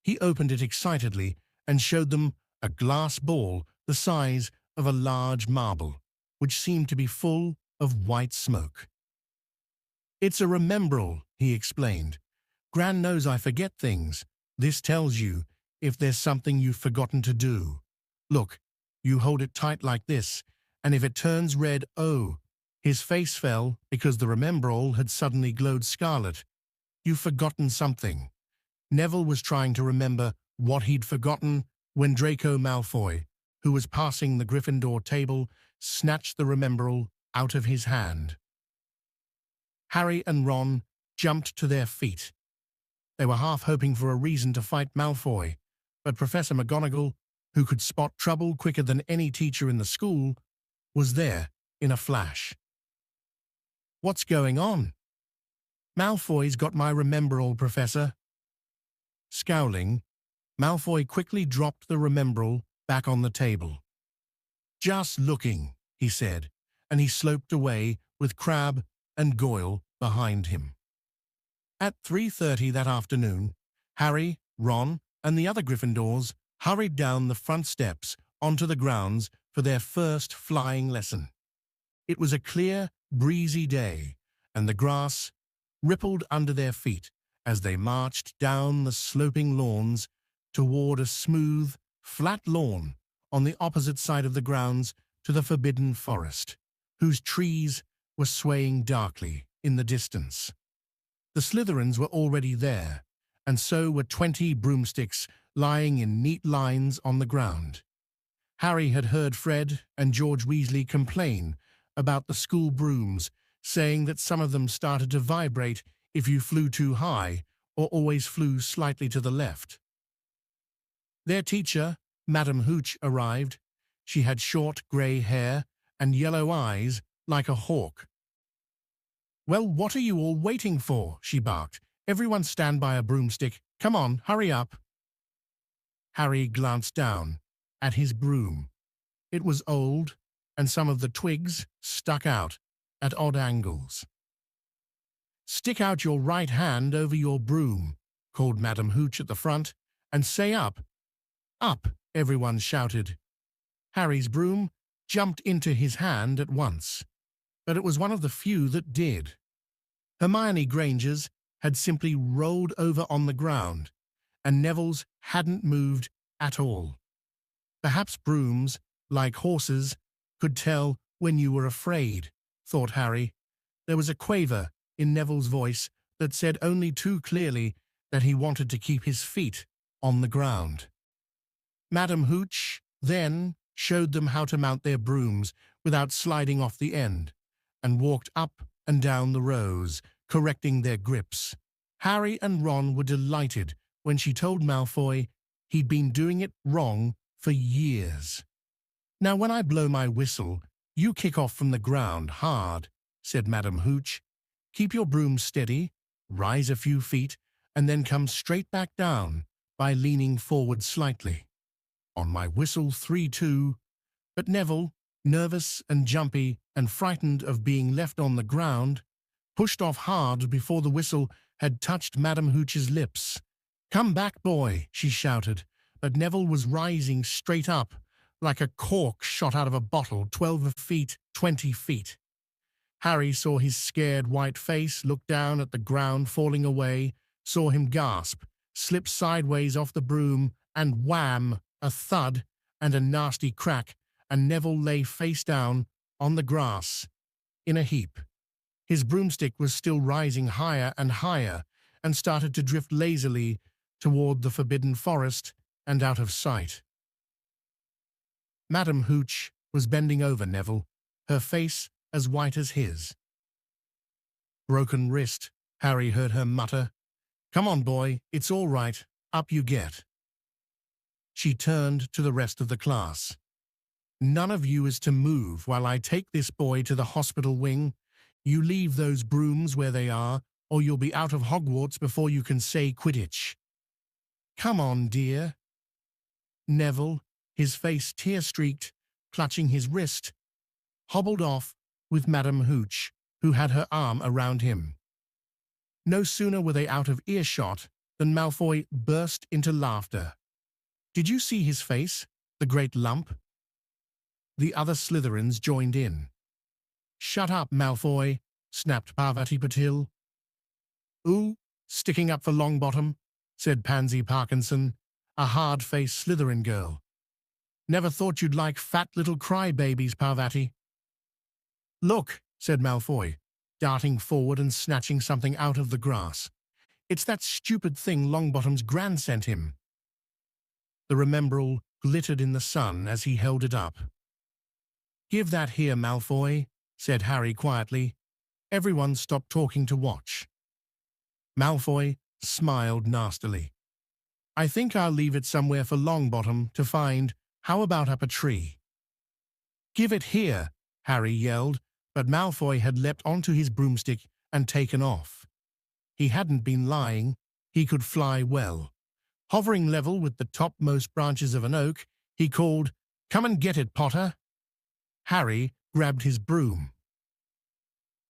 He opened it excitedly and showed them a glass ball the size of a large marble, which seemed to be full of white smoke. "It's a remembrall," he explained. "Gran knows I forget things. This tells you if there's something you've forgotten to do. Look, you hold it tight like this, and if it turns red, oh." His face fell because the remembrall had suddenly glowed scarlet. "You've forgotten something." Neville was trying to remember what he'd forgotten when Draco Malfoy, who was passing the Gryffindor table, snatched the remembrall out of his hand. Harry and Ron jumped to their feet. They were half hoping for a reason to fight Malfoy, but Professor McGonagall, who could spot trouble quicker than any teacher in the school, was there in a flash. "What's going on?" "Malfoy's got my remembrall, Professor." Scowling, Malfoy quickly dropped the remembrall back on the table. "Just looking," he said, and he sloped away with Crabbe and Goyle behind him. At 3:30 that afternoon, Harry, Ron, and the other Gryffindors hurried down the front steps onto the grounds for their first flying lesson. It was a clear, breezy day, and the grass rippled under their feet as they marched down the sloping lawns toward a smooth, flat lawn on the opposite side of the grounds to the Forbidden Forest, whose trees were swaying darkly in the distance. The Slytherins were already there, and so were 20 broomsticks lying in neat lines on the ground. Harry had heard Fred and George Weasley complain about the school brooms, saying that some of them started to vibrate if you flew too high or always flew slightly to the left. Their teacher, Madame Hooch, arrived. She had short grey hair and yellow eyes like a hawk. "Well, what are you all waiting for?" she barked. "Everyone stand by a broomstick. Come on, hurry up." Harry glanced down at his broom. It was old, and some of the twigs stuck out at odd angles. "Stick out your right hand over your broom," called Madame Hooch at the front, "and say up." "Up," everyone shouted. Harry's broom jumped into his hand at once, but it was one of the few that did. Hermione Granger's had simply rolled over on the ground, and Neville's hadn't moved at all. Perhaps brooms, like horses, could tell when you were afraid, thought Harry. There was a quaver in Neville's voice that said only too clearly that he wanted to keep his feet on the ground. Madame Hooch then showed them how to mount their brooms without sliding off the end, and walked up and down the rows, correcting their grips. Harry and Ron were delighted when she told Malfoy he'd been doing it wrong for years. "Now when I blow my whistle, you kick off from the ground hard," said Madame Hooch. "Keep your broom steady, rise a few feet, and then come straight back down by leaning forward slightly. On my whistle 3-2, but Neville, nervous and jumpy and frightened of being left on the ground, pushed off hard before the whistle had touched Madame Hooch's lips. "Come back, boy," she shouted, but Neville was rising straight up, like a cork shot out of a bottle, 12 feet, 20 feet. Harry saw his scared white face, looked down at the ground falling away, saw him gasp, slip sideways off the broom, and wham, a thud and a nasty crack, and Neville lay face down on the grass in a heap. His broomstick was still rising higher and higher, and started to drift lazily toward the Forbidden Forest and out of sight. Madame Hooch was bending over Neville, her face as white as his. "Broken wrist," Harry heard her mutter. "Come on, boy, it's all right. Up you get." She turned to the rest of the class. "None of you is to move while I take this boy to the hospital wing. You leave those brooms where they are, or you'll be out of Hogwarts before you can say Quidditch." "Come on, dear." Neville, his face tear-streaked, clutching his wrist, hobbled off with Madame Hooch, who had her arm around him. No sooner were they out of earshot than Malfoy burst into laughter. "Did you see his face, the great lump?" The other Slytherins joined in. "Shut up, Malfoy," snapped Parvati Patil. "Ooh, sticking up for Longbottom," said Pansy Parkinson, a hard-faced Slytherin girl. "Never thought you'd like fat little crybabies, Parvati." "Look," said Malfoy, darting forward and snatching something out of the grass. "It's that stupid thing Longbottom's Gran sent him." The remembrall glittered in the sun as he held it up. "Give that here, Malfoy," said Harry quietly. Everyone stopped talking to watch. Malfoy smiled nastily. "I think I'll leave it somewhere for Longbottom to find. How about up a tree?" "Give it here," Harry yelled, but Malfoy had leapt onto his broomstick and taken off. He hadn't been lying. He could fly well. Hovering level with the topmost branches of an oak, he called, "Come and get it, Potter." Harry grabbed his broom.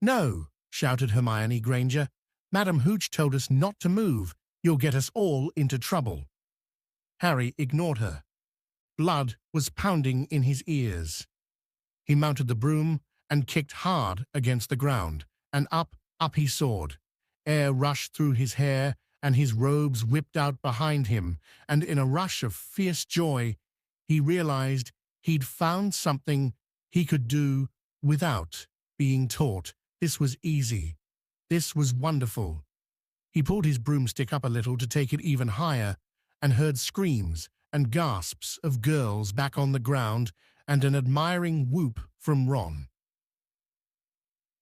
"No," shouted Hermione Granger. "Madam Hooch told us not to move. You'll get us all into trouble." Harry ignored her. Blood was pounding in his ears. He mounted the broom and kicked hard against the ground, and up he soared. Air rushed through his hair, and his robes whipped out behind him, and in a rush of fierce joy, he realized he'd found something he could do without being taught. This was easy. This was wonderful. He pulled his broomstick up a little to take it even higher, and heard screams and gasps of girls back on the ground and an admiring whoop from Ron.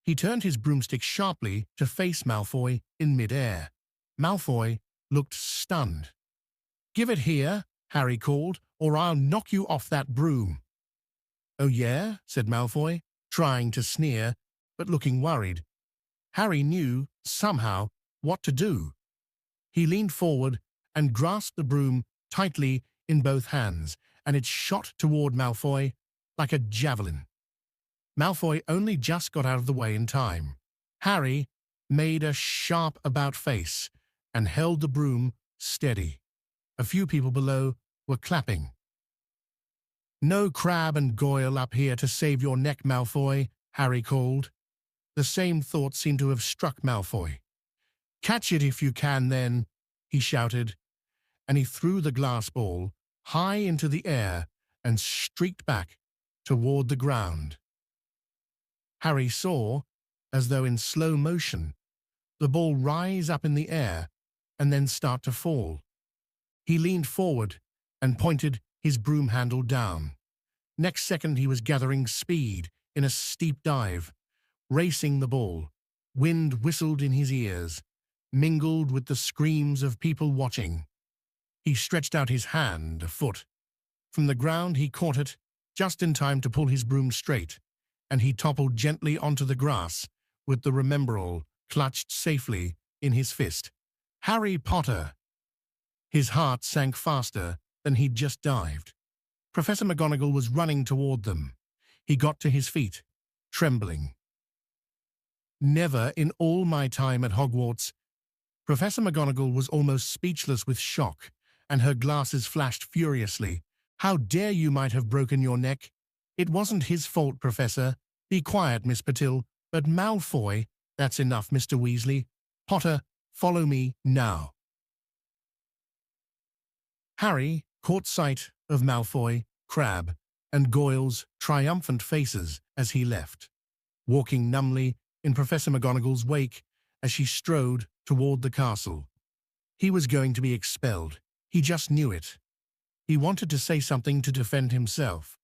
He turned his broomstick sharply to face Malfoy in midair. Malfoy looked stunned. "Give it here," Harry called, "or I'll knock you off that broom." "Oh yeah?" said Malfoy, trying to sneer, but looking worried. Harry knew, somehow, what to do. He leaned forward and grasped the broom tightly in both hands, and it shot toward Malfoy like a javelin. Malfoy only just got out of the way in time. Harry made a sharp about-face and held the broom steady. A few people below were clapping. "No Crab and Goyle up here to save your neck, Malfoy," Harry called. The same thought seemed to have struck Malfoy. "Catch it if you can, then," he shouted, and he threw the glass ball high into the air and streaked back toward the ground. Harry saw, as though in slow motion, the ball rise up in the air and then start to fall. He leaned forward and pointed his broom handle down. Next second he was gathering speed in a steep dive, racing the ball. Wind whistled in his ears, mingled with the screams of people watching. He stretched out his hand a foot. From the ground he caught it, just in time to pull his broom straight, and he toppled gently onto the grass with the rememberall clutched safely in his fist. Harry Potter! His heart sank faster than he'd just dived. Professor McGonagall was running toward them. He got to his feet, trembling. Never in all my time at Hogwarts. Professor McGonagall was almost speechless with shock, and her glasses flashed furiously. "How dare you might have broken your neck? It wasn't his fault, Professor. Be quiet, Miss Patil. But Malfoy—" "That's enough, Mr. Weasley. Potter, follow me now." Harry caught sight of Malfoy, Crabbe, and Goyle's triumphant faces as he left, walking numbly in Professor McGonagall's wake as she strode toward the castle. He was going to be expelled. He just knew it. He wanted to say something to defend himself,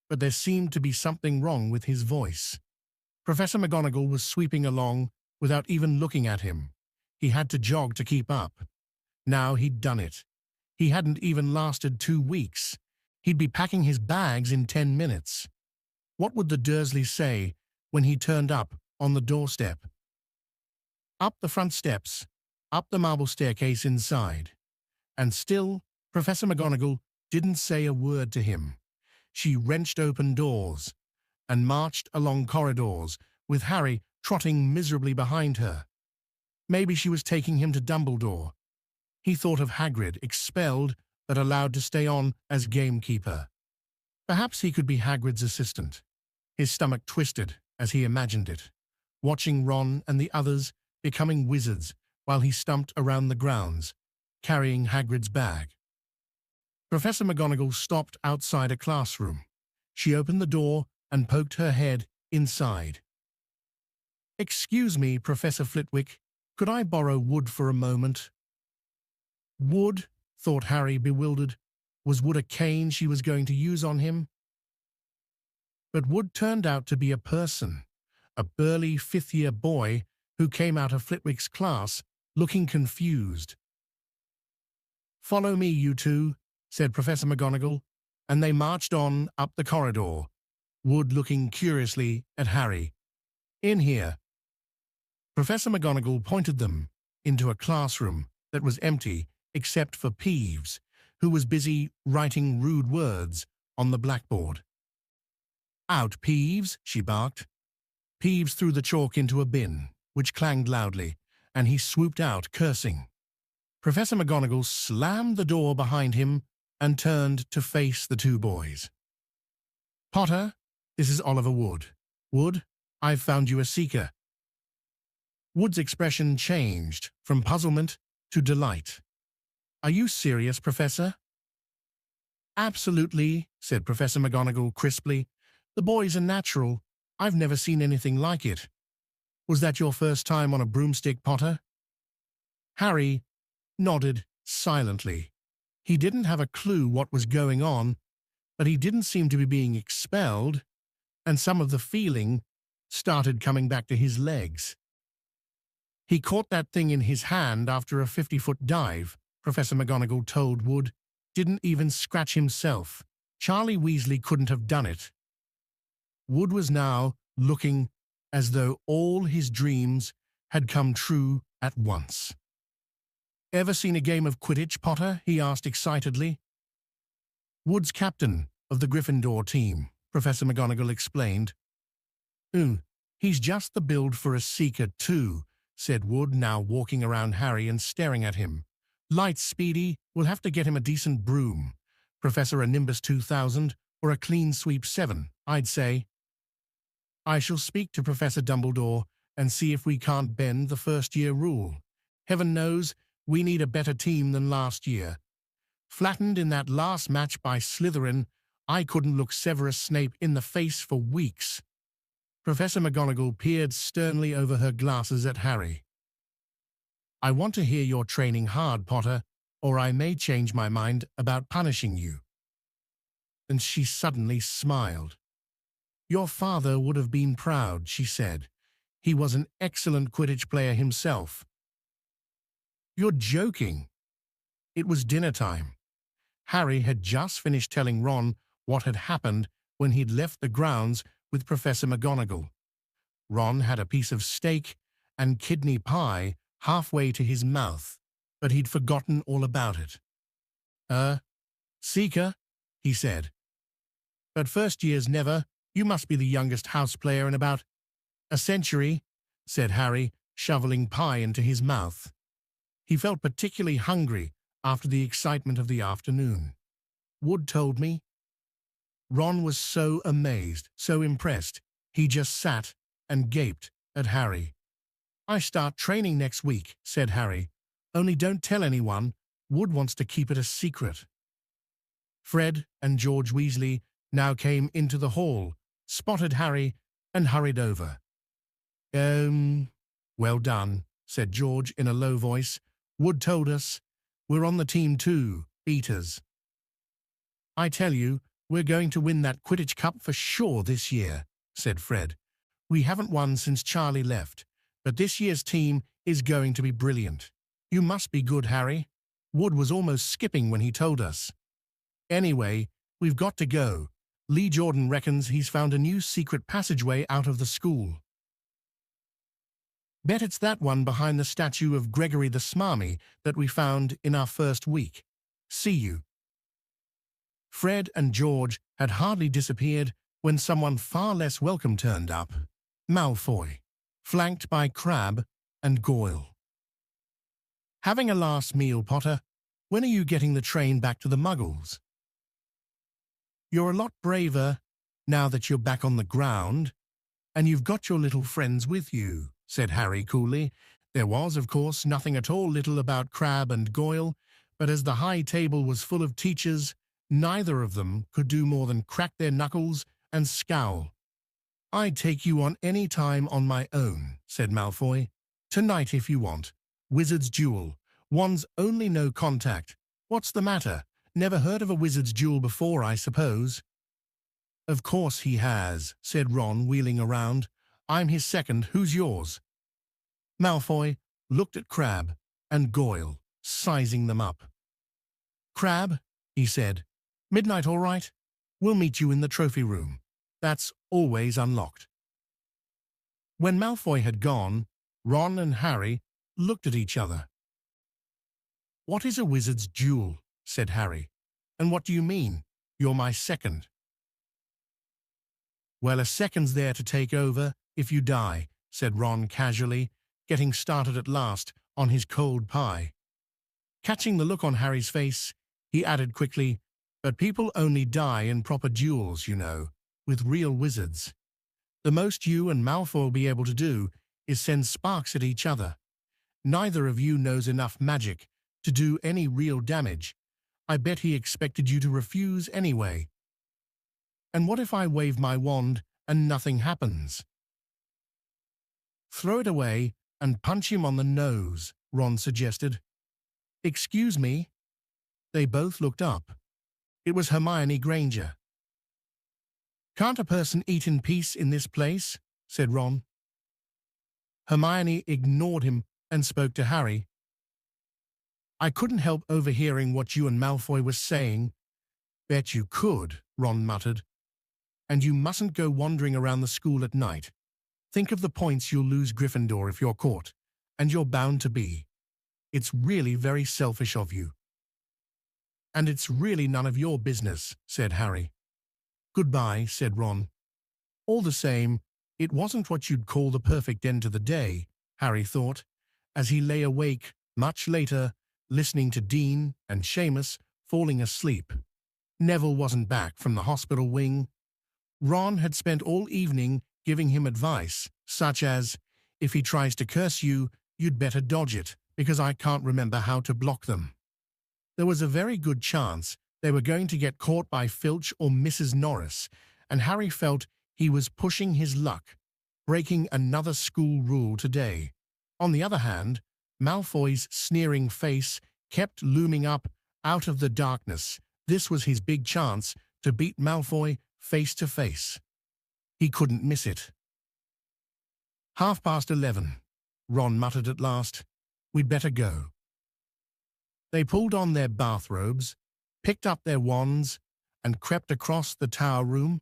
but there seemed to be something wrong with his voice. Professor McGonagall was sweeping along without even looking at him. He had to jog to keep up. Now he'd done it. He hadn't even lasted 2 weeks. He'd be packing his bags in 10 minutes. What would the Dursleys say when he turned up on the doorstep? Up the front steps, up the marble staircase inside. And still, Professor McGonagall didn't say a word to him. She wrenched open doors and marched along corridors with Harry trotting miserably behind her. Maybe she was taking him to Dumbledore. He thought of Hagrid, expelled but allowed to stay on as gamekeeper. Perhaps he could be Hagrid's assistant. His stomach twisted as he imagined it, watching Ron and the others becoming wizards while he stumped around the grounds, carrying Hagrid's bag. Professor McGonagall stopped outside a classroom. She opened the door and poked her head inside. "Excuse me, Professor Flitwick, could I borrow Wood for a moment?" Wood, thought Harry, bewildered. Was Wood a cane she was going to use on him? But Wood turned out to be a person, a burly fifth-year boy who came out of Flitwick's class looking confused. "Follow me, you two," said Professor McGonagall, and they marched on up the corridor, Wood looking curiously at Harry. "In here." Professor McGonagall pointed them into a classroom that was empty except for Peeves, who was busy writing rude words on the blackboard. "Out, Peeves," she barked. Peeves threw the chalk into a bin, which clanged loudly, and he swooped out, cursing. Professor McGonagall slammed the door behind him and turned to face the two boys. "Potter, this is Oliver Wood. Wood, I've found you a seeker." Wood's expression changed from puzzlement to delight. "Are you serious, Professor?" "Absolutely," said Professor McGonagall crisply. "The boy's a natural. I've never seen anything like it. Was that your first time on a broomstick, Potter?" Harry nodded silently. He didn't have a clue what was going on, but he didn't seem to be being expelled, and some of the feeling started coming back to his legs. "He caught that thing in his hand after a 50-foot dive," Professor McGonagall told Wood. "Didn't even scratch himself. Charlie Weasley couldn't have done it." Wood was now looking as though all his dreams had come true at once. "Ever seen a game of Quidditch, Potter?" he asked excitedly. "Wood's captain of the Gryffindor team," Professor McGonagall explained. He's just the build for a seeker too," said Wood, now walking around Harry and staring at him. "Light speedy, we'll have to get him a decent broom. Professor a Nimbus 2000 or a Clean Sweep 7, I'd say." "I shall speak to Professor Dumbledore and see if we can't bend the first-year rule. Heaven knows we need a better team than last year. Flattened in that last match by Slytherin, I couldn't look Severus Snape in the face for weeks." Professor McGonagall peered sternly over her glasses at Harry. "I want to hear you're training hard, Potter, or I may change my mind about punishing you." And she suddenly smiled. "Your father would have been proud," she said. "He was an excellent Quidditch player himself." "You're joking." It was dinner time. Harry had just finished telling Ron what had happened when he'd left the grounds with Professor McGonagall. Ron had a piece of steak and kidney pie halfway to his mouth, but he'd forgotten all about it. Seeker," he said. "But first years never. You must be the youngest house player in about a century," said Harry, shoveling pie into his mouth. He felt particularly hungry after the excitement of the afternoon. "Wood told me." Ron was so amazed, so impressed, he just sat and gaped at Harry. "I start training next week," said Harry. "Only don't tell anyone. Wood wants to keep it a secret." Fred and George Weasley now came into the hall, spotted Harry, and hurried over. Well done," said George in a low voice. "Wood told us. We're on the team too, beaters. I tell you, we're going to win that Quidditch Cup for sure this year," said Fred. "We haven't won since Charlie left, but this year's team is going to be brilliant. You must be good, Harry. Wood was almost skipping when he told us. Anyway, we've got to go. Lee Jordan reckons he's found a new secret passageway out of the school. Bet it's that one behind the statue of Gregory the Smarmy that we found in our first week. See you." Fred and George had hardly disappeared when someone far less welcome turned up. Malfoy, flanked by Crabbe and Goyle. "Having a last meal, Potter? When are you getting the train back to the Muggles?" "You're a lot braver now that you're back on the ground, and you've got your little friends with you," said Harry coolly. There was, of course, nothing at all little about Crabbe and Goyle, but as the high table was full of teachers, neither of them could do more than crack their knuckles and scowl. "I'd take you on any time on my own," said Malfoy. "Tonight if you want. Wizard's duel. One's only no contact. What's the matter? Never heard of a wizard's duel before, I suppose?" "Of course he has," said Ron, wheeling around. "I'm his second. Who's yours?" Malfoy looked at Crabbe and Goyle, sizing them up. "Crabbe," he said, "midnight all right? We'll meet you in the trophy room. That's always unlocked." When Malfoy had gone, Ron and Harry looked at each other. "What is a wizard's duel?" said Harry. "And what do you mean? You're my second." "Well, a second's there to take over if you die," said Ron casually, getting started at last on his cold pie. Catching the look on Harry's face, he added quickly, "But people only die in proper duels, you know, with real wizards. The most you and Malfoy will be able to do is send sparks at each other. Neither of you knows enough magic to do any real damage. I bet he expected you to refuse anyway. And what if I wave my wand and nothing happens?" "Throw it away and punch him on the nose," Ron suggested. "Excuse me?" They both looked up. It was Hermione Granger. "Can't a person eat in peace in this place?" said Ron. Hermione ignored him and spoke to Harry. "I couldn't help overhearing what you and Malfoy were saying." "Bet you could," Ron muttered. "And you mustn't go wandering around the school at night. Think of the points you'll lose Gryffindor if you're caught, and you're bound to be. It's really very selfish of you." "And it's really none of your business," said Harry. "Goodbye," said Ron. All the same, it wasn't what you'd call the perfect end to the day, Harry thought, as he lay awake much later, listening to Dean and Seamus falling asleep. Neville wasn't back from the hospital wing. Ron had spent all evening giving him advice, such as, "If he tries to curse you, you'd better dodge it, because I can't remember how to block them." There was a very good chance they were going to get caught by Filch or Mrs. Norris, and Harry felt he was pushing his luck, breaking another school rule today. On the other hand, Malfoy's sneering face kept looming up out of the darkness. This was his big chance to beat Malfoy face to face. He couldn't miss it. 11:30, Ron muttered at last. "We'd better go." They pulled on their bathrobes, picked up their wands, and crept across the tower room,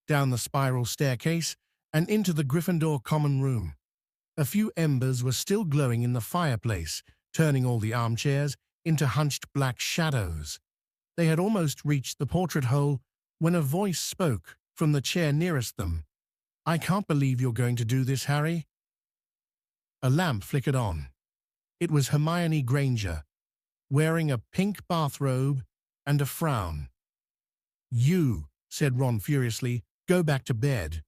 down the spiral staircase, and into the Gryffindor common room. A few embers were still glowing in the fireplace, turning all the armchairs into hunched black shadows. They had almost reached the portrait hole when a voice spoke from the chair nearest them. "I can't believe you're going to do this, Harry." A lamp flickered on. It was Hermione Granger, wearing a pink bathrobe and a frown. "You," said Ron furiously, "go back to bed."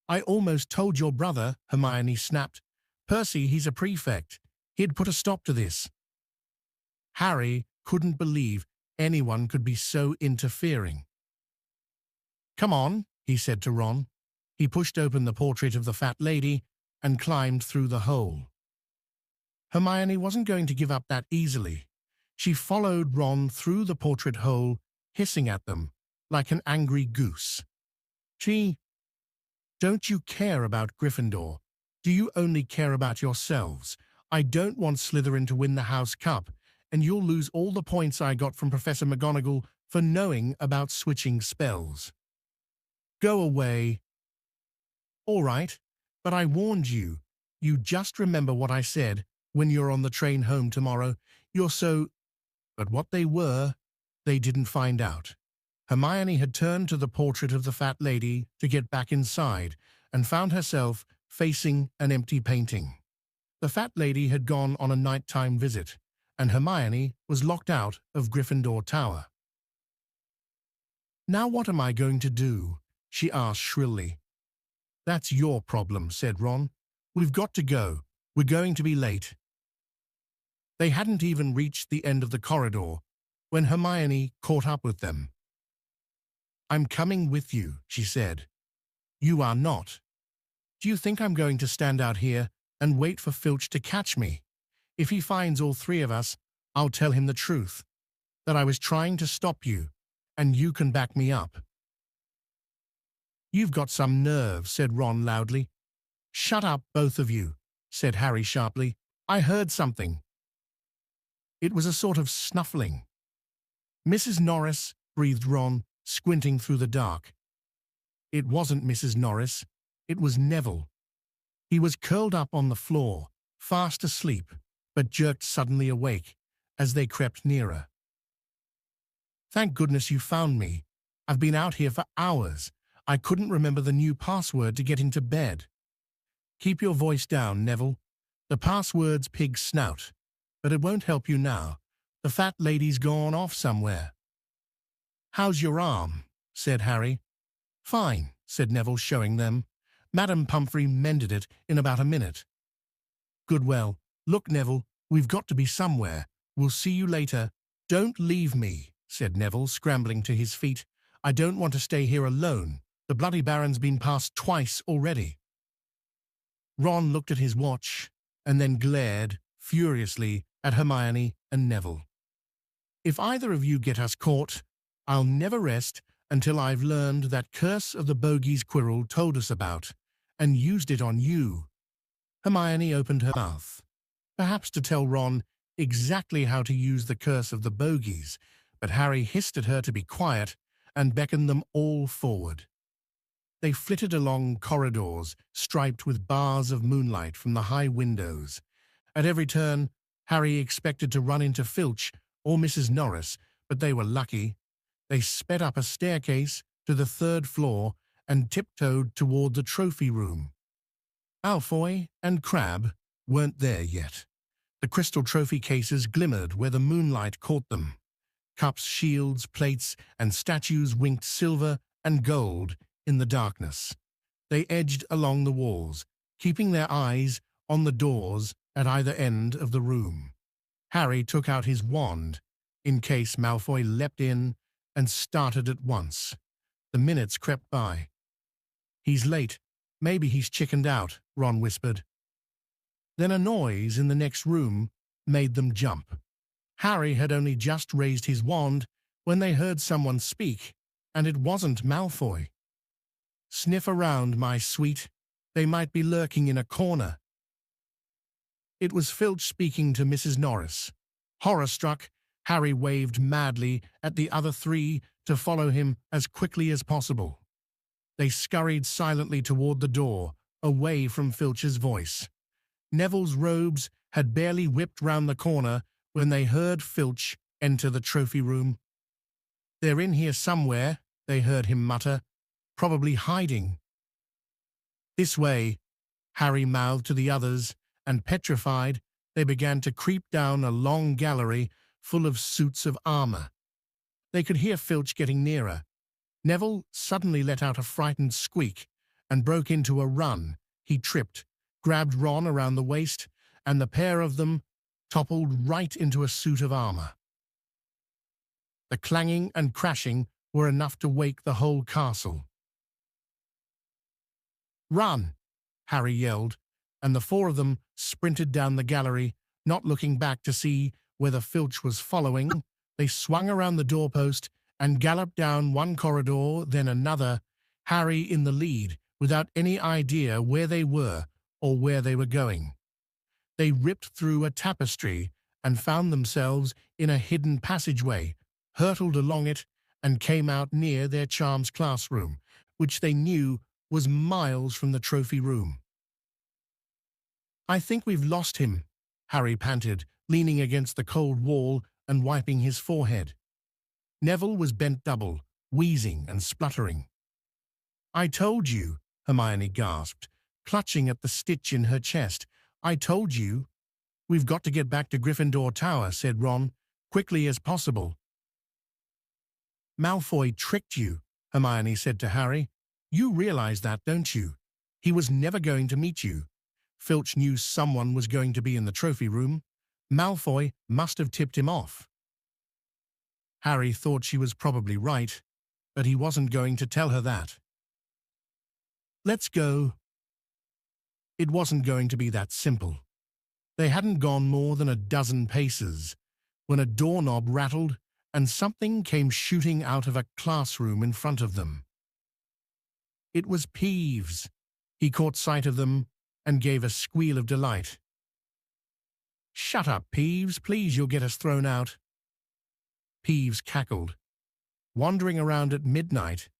"I almost told your brother," Hermione snapped. "Percy, he's a prefect. He'd put a stop to this." Harry couldn't believe anyone could be so interfering. "Come on," he said to Ron. He pushed open the portrait of the fat lady and climbed through the hole. Hermione wasn't going to give up that easily. She followed Ron through the portrait hole, hissing at them like an angry goose. "Don't you care about Gryffindor? Do you only care about yourselves? I don't want Slytherin to win the House Cup, and you'll lose all the points I got from Professor McGonagall for knowing about switching spells." "Go away." "All right, but I warned you. You just remember what I said when you're on the train home tomorrow. You're so—" But what they were, they didn't find out. Hermione had turned to the portrait of the fat lady to get back inside and found herself facing an empty painting. The fat lady had gone on a nighttime visit, and Hermione was locked out of Gryffindor Tower. "Now what am I going to do?" she asked shrilly. "That's your problem," said Ron. "We've got to go. We're going to be late." They hadn't even reached the end of the corridor when Hermione caught up with them. "I'm coming with you," she said. "You are not. Do you think I'm going to stand out here and wait for Filch to catch me? If he finds all three of us, I'll tell him the truth, that I was trying to stop you, and you can back me up." "You've got some nerve," said Ron loudly. "Shut up, both of you," said Harry sharply. "I heard something." It was a sort of snuffling. "Mrs. Norris," breathed Ron, squinting through the dark. It wasn't Mrs. Norris. It was Neville. He was curled up on the floor, fast asleep, but jerked suddenly awake, as they crept nearer. "Thank goodness you found me. I've been out here for hours. I couldn't remember the new password to get into bed." "Keep your voice down, Neville. The password's pig snout. But it won't help you now. The fat lady's gone off somewhere." "How's your arm?" said Harry. "Fine," said Neville, showing them. "Madam Pumphrey mended it in about a minute." "Good, well. Look, Neville, we've got to be somewhere. We'll see you later." "Don't leave me," said Neville, scrambling to his feet. "I don't want to stay here alone. The bloody Baron's been past twice already." Ron looked at his watch and then glared furiously at Hermione and Neville. "If either of you get us caught, I'll never rest until I've learned that curse of the bogies Quirrell told us about and used it on you." Hermione opened her mouth, perhaps to tell Ron exactly how to use the curse of the bogies, but Harry hissed at her to be quiet and beckoned them all forward. They flitted along corridors striped with bars of moonlight from the high windows. At every turn, Harry expected to run into Filch or Mrs. Norris, but they were lucky. They sped up a staircase to the 3rd floor and tiptoed toward the trophy room. Malfoy and Crabbe weren't there yet. The crystal trophy cases glimmered where the moonlight caught them. Cups, shields, plates, and statues winked silver and gold in the darkness. They edged along the walls, keeping their eyes on the doors at either end of the room. Harry took out his wand, in case Malfoy leapt in, and started at once. The minutes crept by. "He's late. Maybe he's chickened out," Ron whispered. Then a noise in the next room made them jump. Harry had only just raised his wand when they heard someone speak, and it wasn't Malfoy. "Sniff around, my sweet. They might be lurking in a corner." It was Filch speaking to Mrs. Norris. Horror-struck, Harry waved madly at the other 3 to follow him as quickly as possible. They scurried silently toward the door, away from Filch's voice. Neville's robes had barely whipped round the corner when they heard Filch enter the trophy room. "They're in here somewhere," they heard him mutter. "Probably hiding." "This way," Harry mouthed to the others, and petrified, they began to creep down a long gallery full of suits of armor. They could hear Filch getting nearer. Neville suddenly let out a frightened squeak and broke into a run. He tripped, grabbed Ron around the waist, and the pair of them toppled right into a suit of armor. The clanging and crashing were enough to wake the whole castle. "Run!" Harry yelled, and the 4 of them sprinted down the gallery, not looking back to see whether Filch was following. They swung around the doorpost and galloped down one corridor, then another, Harry in the lead, without any idea where they were or where they were going. They ripped through a tapestry and found themselves in a hidden passageway, hurtled along it, and came out near their charms classroom, which they knew was miles from the trophy room. "I think we've lost him," Harry panted, leaning against the cold wall and wiping his forehead. Neville was bent double, wheezing and spluttering. "I told you," Hermione gasped, clutching at the stitch in her chest. "I told you." "We've got to get back to Gryffindor Tower," said Ron, "quickly as possible." "Malfoy tricked you," Hermione said to Harry. "You realize that, don't you? He was never going to meet you. Filch knew someone was going to be in the trophy room. Malfoy must have tipped him off." Harry thought she was probably right, but he wasn't going to tell her that. "Let's go." It wasn't going to be that simple. They hadn't gone more than a dozen paces when a doorknob rattled and something came shooting out of a classroom in front of them. It was Peeves. He caught sight of them and gave a squeal of delight. "Shut up, Peeves, please, you'll get us thrown out." Peeves cackled. "Wandering around at midnight?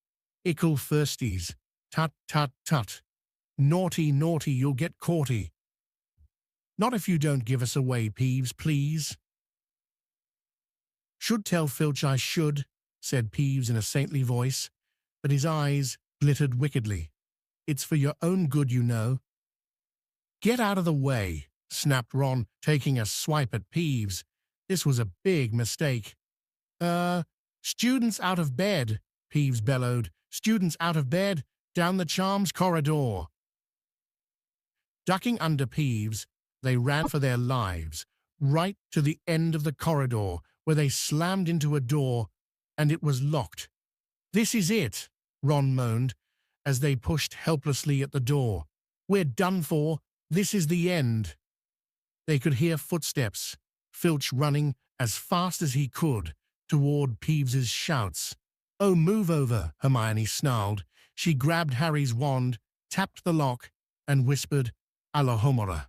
Ickle firsties. Tut, tut, tut. Naughty, naughty, you'll get caughty." "Not if you don't give us away, Peeves, please." Should tell Filch I should, said Peeves in a saintly voice, but his eyes glittered wickedly. It's for your own good, you know. Get out of the way, snapped Ron, taking a swipe at Peeves. This was a big mistake. Students out of bed, Peeves bellowed. Students out of bed, down the charms corridor. Ducking under Peeves, they ran for their lives, right to the end of the corridor, where they slammed into a door, and it was locked. This is it, Ron moaned, as they pushed helplessly at the door. We're done for. This is the end. They could hear footsteps, Filch running as fast as he could toward Peeves's shouts. Oh, move over, Hermione snarled. She grabbed Harry's wand, tapped the lock, and whispered, Alohomora.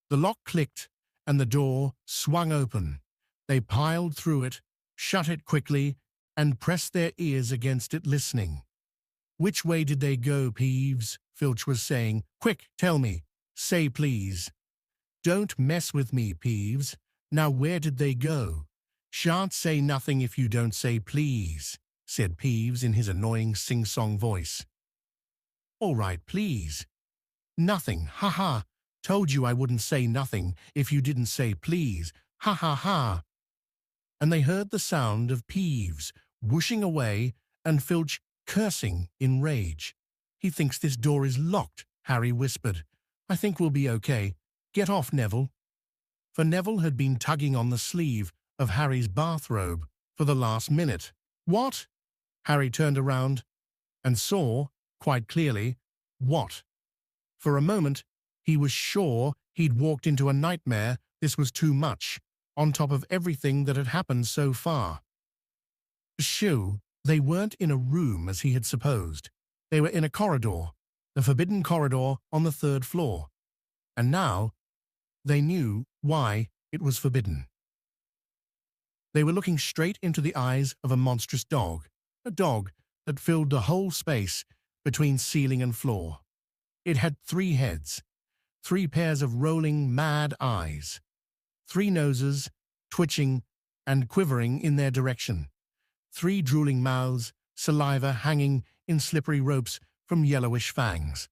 The lock clicked, and the door swung open. They piled through it, shut it quickly, and pressed their ears against it, listening. Which way did they go, Peeves? Filch was saying. Quick, tell me. Say please. Don't mess with me, Peeves. Now where did they go? Shan't say nothing if you don't say please, said Peeves in his annoying sing-song voice. All right, please. Nothing, ha-ha. Told you I wouldn't say nothing if you didn't say please, ha-ha-ha. And they heard the sound of Peeves whooshing away and Filch cursing in rage. He thinks this door is locked, Harry whispered. I think we'll be okay. Get off, Neville. For Neville had been tugging on the sleeve of Harry's bathrobe for the last minute. What? Harry turned around and saw, quite clearly, what? For a moment, he was sure he'd walked into a nightmare. This was too much, on top of everything that had happened so far. Shoo, they weren't in a room as he had supposed. They were in a corridor, the forbidden corridor on the 3rd floor. And now, they knew why it was forbidden. They were looking straight into the eyes of a monstrous dog, a dog that filled the whole space between ceiling and floor. It had 3 heads, 3 pairs of rolling, mad eyes, 3 noses, twitching and quivering in their direction, 3 drooling mouths, saliva hanging in slippery ropes from yellowish fangs.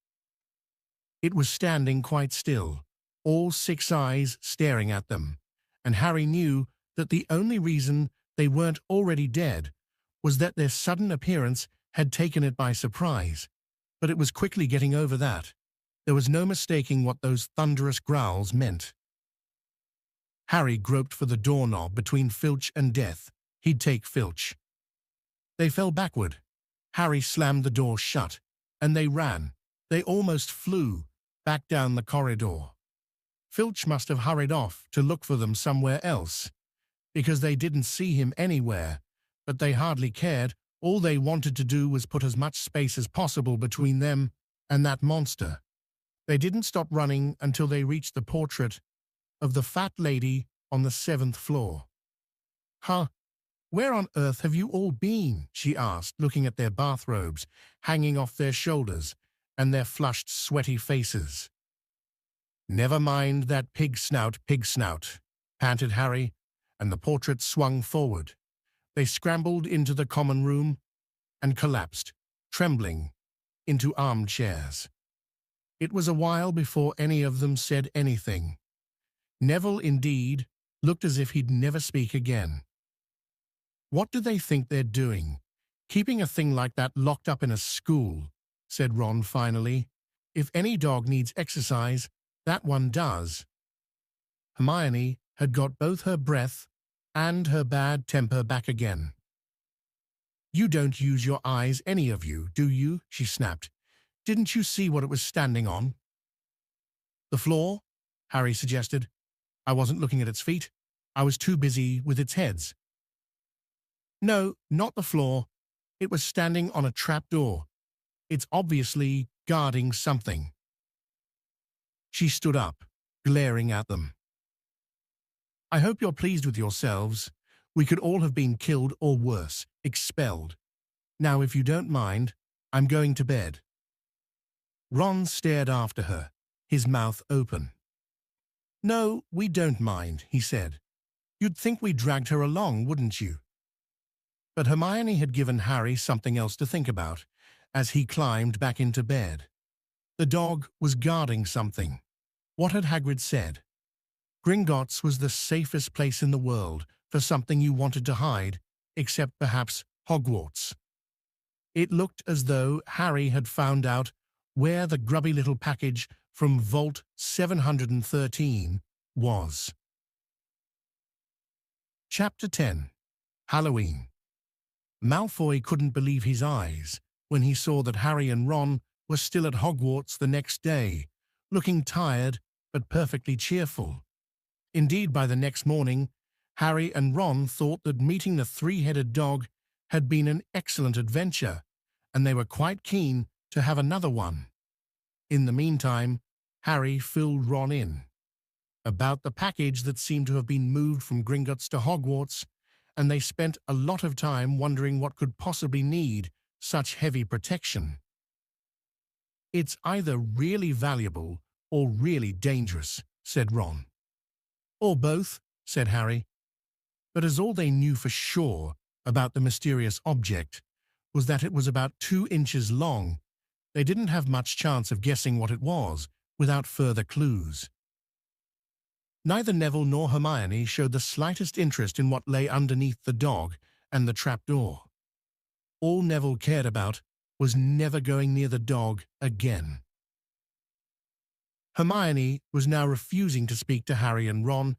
It was standing quite still, all 6 eyes staring at them, and Harry knew that the only reason they weren't already dead was that their sudden appearance had taken it by surprise. But it was quickly getting over that. There was no mistaking what those thunderous growls meant. Harry groped for the doorknob between Filch and death. He'd take Filch. They fell backward. Harry slammed the door shut, and they ran. They almost flew back down the corridor. Filch must have hurried off to look for them somewhere else, because they didn't see him anywhere, but they hardly cared. All they wanted to do was put as much space as possible between them and that monster. They didn't stop running until they reached the portrait of the fat lady on the 7th floor. Huh? Where on earth have you all been? She asked, looking at their bathrobes hanging off their shoulders and their flushed, sweaty faces. Never mind that pig snout, panted Harry, and the portrait swung forward. They scrambled into the common room and collapsed, trembling, into armchairs. It was a while before any of them said anything. Neville, indeed, looked as if he'd never speak again. What do they think they're doing? Keeping a thing like that locked up in a school, said Ron finally. If any dog needs exercise, that one does. Hermione had got both her breath and her bad temper back again. You don't use your eyes, any of you, do you? She snapped. Didn't you see what it was standing on? The floor, Harry suggested. I wasn't looking at its feet. I was too busy with its heads. No, not the floor. It was standing on a trapdoor. It's obviously guarding something. She stood up, glaring at them. I hope you're pleased with yourselves. We could all have been killed or worse, expelled. Now, if you don't mind, I'm going to bed. Ron stared after her, his mouth open. No, we don't mind, he said. You'd think we dragged her along, wouldn't you? But Hermione had given Harry something else to think about as he climbed back into bed. The dog was guarding something. What had Hagrid said? Gringotts was the safest place in the world for something you wanted to hide, except perhaps Hogwarts. It looked as though Harry had found out where the grubby little package from Vault 713 was. Chapter 10. Halloween. Malfoy couldn't believe his eyes when he saw that Harry and Ron were still at Hogwarts the next day, looking tired but perfectly cheerful. Indeed, by the next morning, Harry and Ron thought that meeting the three-headed dog had been an excellent adventure, and they were quite keen to have another one. In the meantime, Harry filled Ron in about the package that seemed to have been moved from Gringotts to Hogwarts, and they spent a lot of time wondering what could possibly need such heavy protection. "It's either really valuable or really dangerous," said Ron. "Or both," said Harry. But as all they knew for sure about the mysterious object was that it was about 2 inches long, they didn't have much chance of guessing what it was without further clues. Neither Neville nor Hermione showed the slightest interest in what lay underneath the dog and the trapdoor. All Neville cared about was never going near the dog again. Hermione was now refusing to speak to Harry and Ron,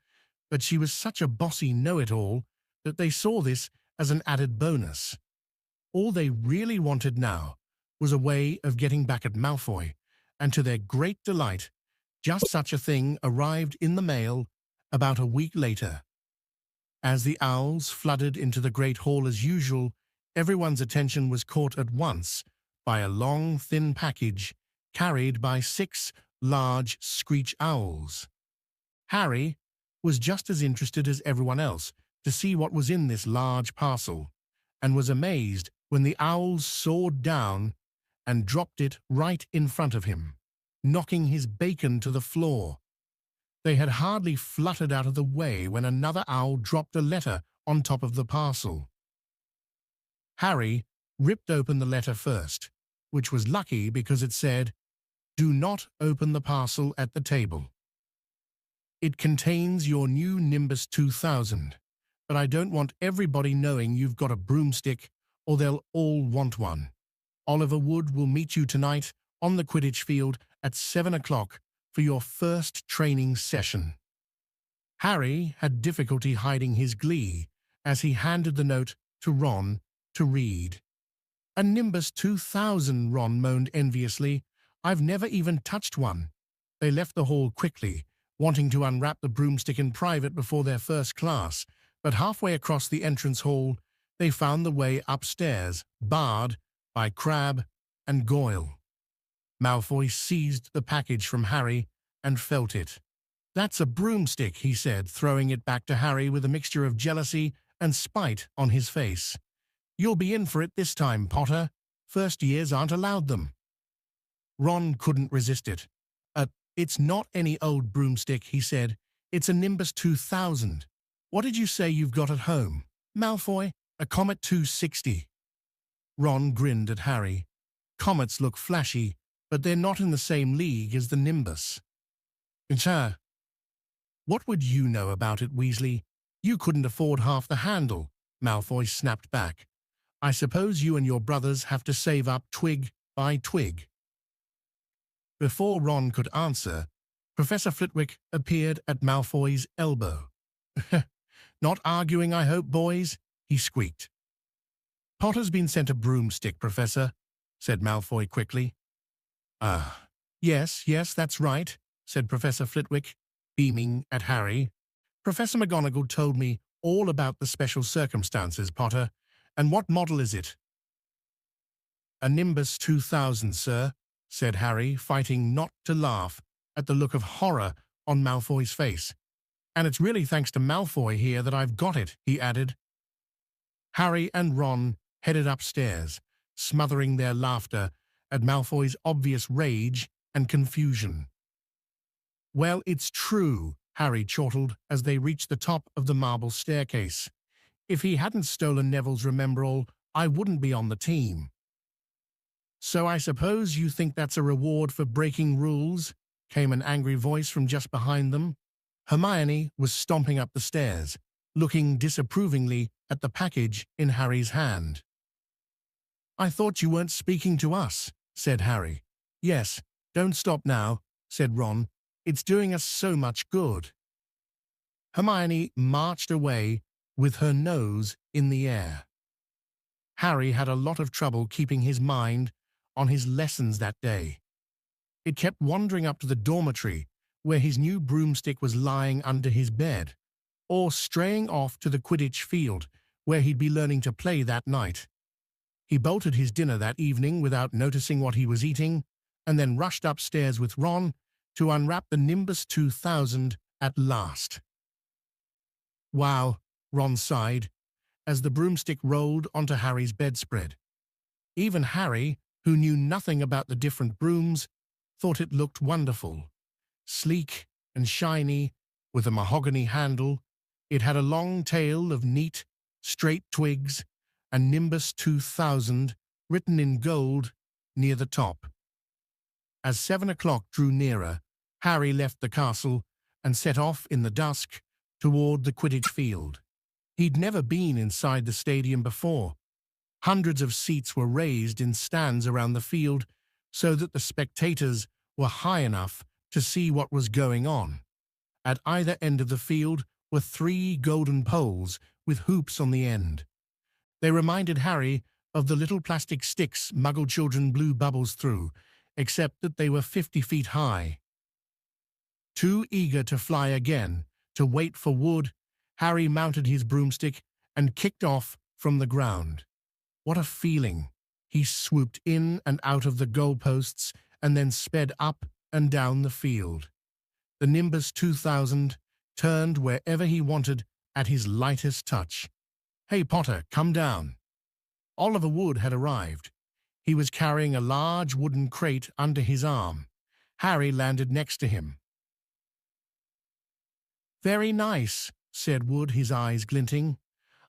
but she was such a bossy know-it-all that they saw this as an added bonus. All they really wanted now was a way of getting back at Malfoy, and to their great delight, just such a thing arrived in the mail about a week later. As the owls flooded into the Great Hall as usual, everyone's attention was caught at once by a long, thin package carried by 6 large screech owls. Harry was just as interested as everyone else to see what was in this large parcel, and was amazed when the owls soared down and dropped it right in front of him, knocking his bacon to the floor. They had hardly fluttered out of the way when another owl dropped a letter on top of the parcel. Harry ripped open the letter first, which was lucky because it said, "Do not open the parcel at the table. It contains your new Nimbus 2000, but I don't want everybody knowing you've got a broomstick, or they'll all want one. Oliver Wood will meet you tonight on the Quidditch field at 7 o'clock for your first training session." Harry had difficulty hiding his glee as he handed the note to Ron to read. "A Nimbus 2000, Ron moaned enviously. "I've never even touched one." They left the hall quickly, wanting to unwrap the broomstick in private before their first class, but halfway across the entrance hall, they found the way upstairs, barred by Crabbe and Goyle. Malfoy seized the package from Harry and felt it. "That's a broomstick," he said, throwing it back to Harry with a mixture of jealousy and spite on his face. "You'll be in for it this time, Potter. First years aren't allowed them." Ron couldn't resist it. It's not any old broomstick," he said. "It's a Nimbus 2000. What did you say you've got at home, Malfoy? A Comet 260. Ron grinned at Harry. "Comets look flashy, but they're not in the same league as the Nimbus." "What would you know about it, Weasley? You couldn't afford half the handle," Malfoy snapped back. "I suppose you and your brothers have to save up twig by twig." Before Ron could answer, Professor Flitwick appeared at Malfoy's elbow. "Not arguing, I hope, boys?" he squeaked. "Potter's been sent a broomstick, Professor," said Malfoy quickly. Yes, that's right," said Professor Flitwick, beaming at Harry. "Professor McGonagall told me all about the special circumstances, Potter. And what model is it?" "A Nimbus 2000, sir," said Harry, fighting not to laugh at the look of horror on Malfoy's face. "And it's really thanks to Malfoy here that I've got it," he added. Harry and Ron headed upstairs, smothering their laughter at Malfoy's obvious rage and confusion. "Well, it's true," Harry chortled as they reached the top of the marble staircase. If he hadn't stolen Neville's Rememberall, I wouldn't be on the team. So I suppose you think that's a reward for breaking rules? Came an angry voice from just behind them. Hermione was stomping up the stairs, looking disapprovingly at the package in Harry's hand. I thought you weren't speaking to us, said Harry. Yes, don't stop now, said Ron. It's doing us so much good. Hermione marched away with her nose in the air. Harry had a lot of trouble keeping his mind on his lessons that day. It kept wandering up to the dormitory, where his new broomstick was lying under his bed, or straying off to the Quidditch field, where he'd be learning to play that night. He bolted his dinner that evening without noticing what he was eating, and then rushed upstairs with Ron to unwrap the Nimbus 2000 at last. Wow, Ron sighed, as the broomstick rolled onto Harry's bedspread. Even Harry, who knew nothing about the different brooms, thought it looked wonderful. Sleek and shiny, with a mahogany handle, it had a long tail of neat, straight twigs, and Nimbus 2000 written in gold near the top. As 7 o'clock drew nearer, Harry left the castle and set off in the dusk toward the Quidditch field. He'd never been inside the stadium before. Hundreds of seats were raised in stands around the field so that the spectators were high enough to see what was going on. At either end of the field were 3 golden poles with hoops on the end. They reminded Harry of the little plastic sticks Muggle children blew bubbles through, except that they were 50 feet high. Too eager to fly again, to wait for wood, Harry mounted his broomstick and kicked off from the ground. What a feeling! He swooped in and out of the goalposts and then sped up and down the field. The Nimbus 2000 turned wherever he wanted at his lightest touch. Hey, Potter, come down. Oliver Wood had arrived. He was carrying a large wooden crate under his arm. Harry landed next to him. Very nice, said Wood, his eyes glinting.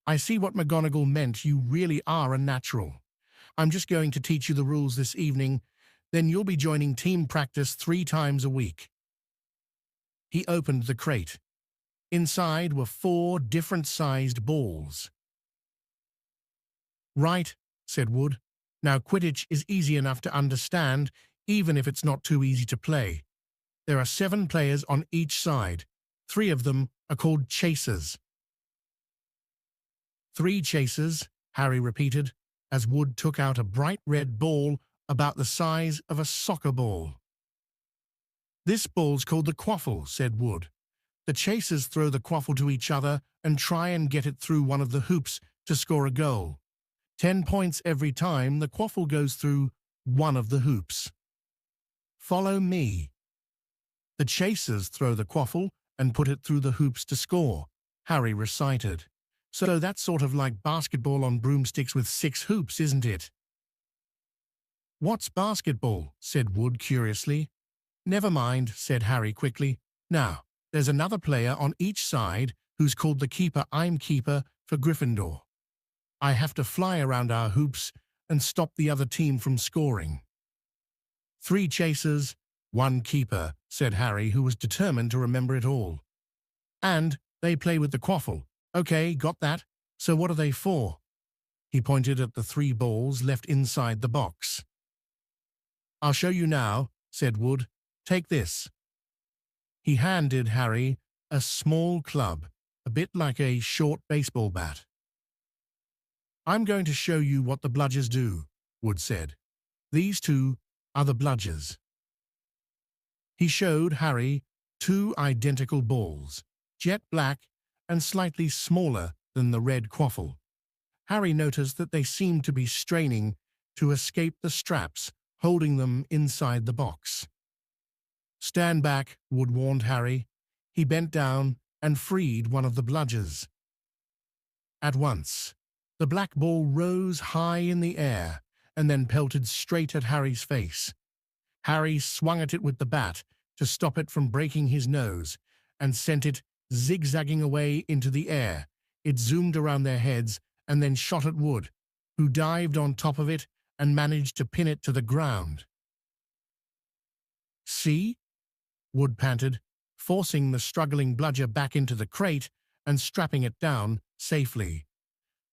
I see what McGonagall meant. You really are a natural. I'm just going to teach you the rules this evening, then you'll be joining team practice 3 times a week. He opened the crate. Inside were 4 different-sized balls. Right, said Wood. Now Quidditch is easy enough to understand, even if it's not too easy to play. There are 7 players on each side. 3 of them are called chasers. 3 chasers, Harry repeated, as Wood took out a bright red ball about the size of a soccer ball. This ball's called the quaffle, said Wood. The chasers throw the quaffle to each other and try and get it through one of the hoops to score a goal. 10 points every time the quaffle goes through one of the hoops. Follow me. The chasers throw the quaffle and put it through the hoops to score, Harry recited. So that's sort of like basketball on broomsticks with 6 hoops, isn't it? What's basketball? Said Wood curiously. Never mind, said Harry quickly. Now, there's another player on each side who's called the keeper. I'm keeper for Gryffindor. I have to fly around our hoops and stop the other team from scoring. 3 chasers, 1 keeper, said Harry, who was determined to remember it all. And they play with the quaffle. Okay, got that. So what are they for? He pointed at the 3 balls left inside the box. I'll show you now, said Wood. Take this. He handed Harry a small club, a bit like a short baseball bat. I'm going to show you what the bludgers do, Wood said. These 2 are the bludgers. He showed Harry 2 identical balls, jet black and slightly smaller than the red quaffle. Harry noticed that they seemed to be straining to escape the straps holding them inside the box. Stand back, Wood warned Harry. He bent down and freed one of the bludgers. At once, the black ball rose high in the air and then pelted straight at Harry's face. Harry swung at it with the bat to stop it from breaking his nose, and sent it zigzagging away into the air. It zoomed around their heads and then shot at Wood, who dived on top of it and managed to pin it to the ground. "See?" Wood panted, forcing the struggling bludger back into the crate and strapping it down safely.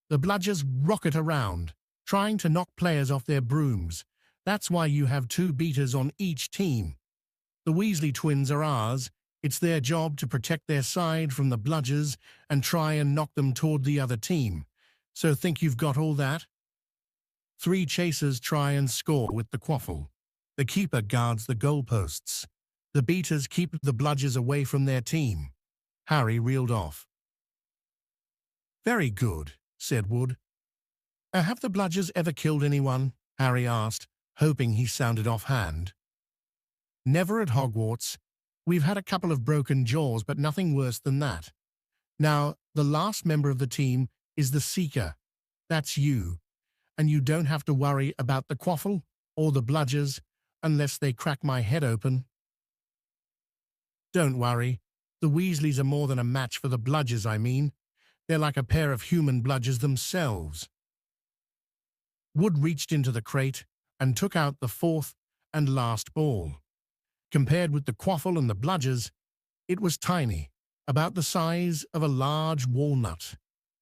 The bludgers rocket around, trying to knock players off their brooms. That's why you have 2 beaters on each team. The Weasley twins are ours. It's their job to protect their side from the bludgers and try and knock them toward the other team. So think you've got all that? 3 chasers try and score with the quaffle. The keeper guards the goalposts. The beaters keep the bludgers away from their team. Harry reeled off. "Very good," said Wood. Have the bludgers ever killed anyone?" Harry asked, hoping he sounded offhand. "Never at Hogwarts. We've had a couple of broken jaws, but nothing worse than that. Now, the last member of the team is the Seeker. That's you. And you don't have to worry about the quaffle or the bludgers unless they crack my head open." "Don't worry. The Weasleys are more than a match for the bludgers, I mean. They're like a pair of human bludgers themselves." Wood reached into the crate and took out the 4th and last ball. Compared with the quaffle and the bludgers, it was tiny, about the size of a large walnut.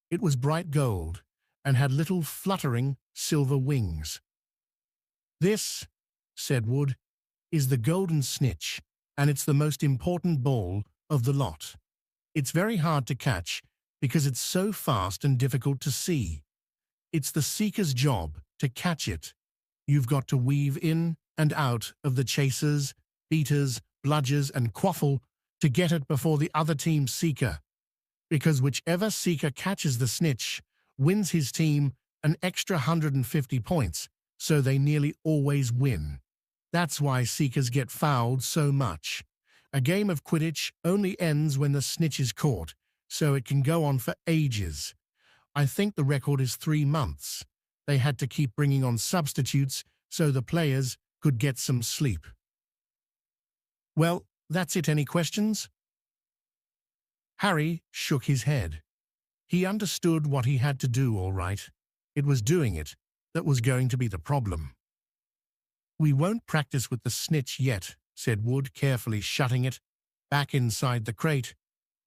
It was bright gold and had little fluttering silver wings. "This," said Wood, "is the golden snitch, and it's the most important ball of the lot. It's very hard to catch because it's so fast and difficult to see. It's the Seeker's job to catch it. You've got to weave in and out of the chasers, beaters, bludgers, and quaffle to get it before the other team's Seeker, because whichever Seeker catches the snitch wins his team an extra 150 points, so they nearly always win. That's why Seekers get fouled so much. A game of Quidditch only ends when the snitch is caught, so it can go on for ages. I think the record is 3 months. They had to keep bringing on substitutes so the players could get some sleep." "Well, that's it. Any questions?" Harry shook his head. He understood what he had to do, all right. It was doing it that was going to be the problem. "We won't practice with the snitch yet," said Wood, carefully shutting it back inside the crate.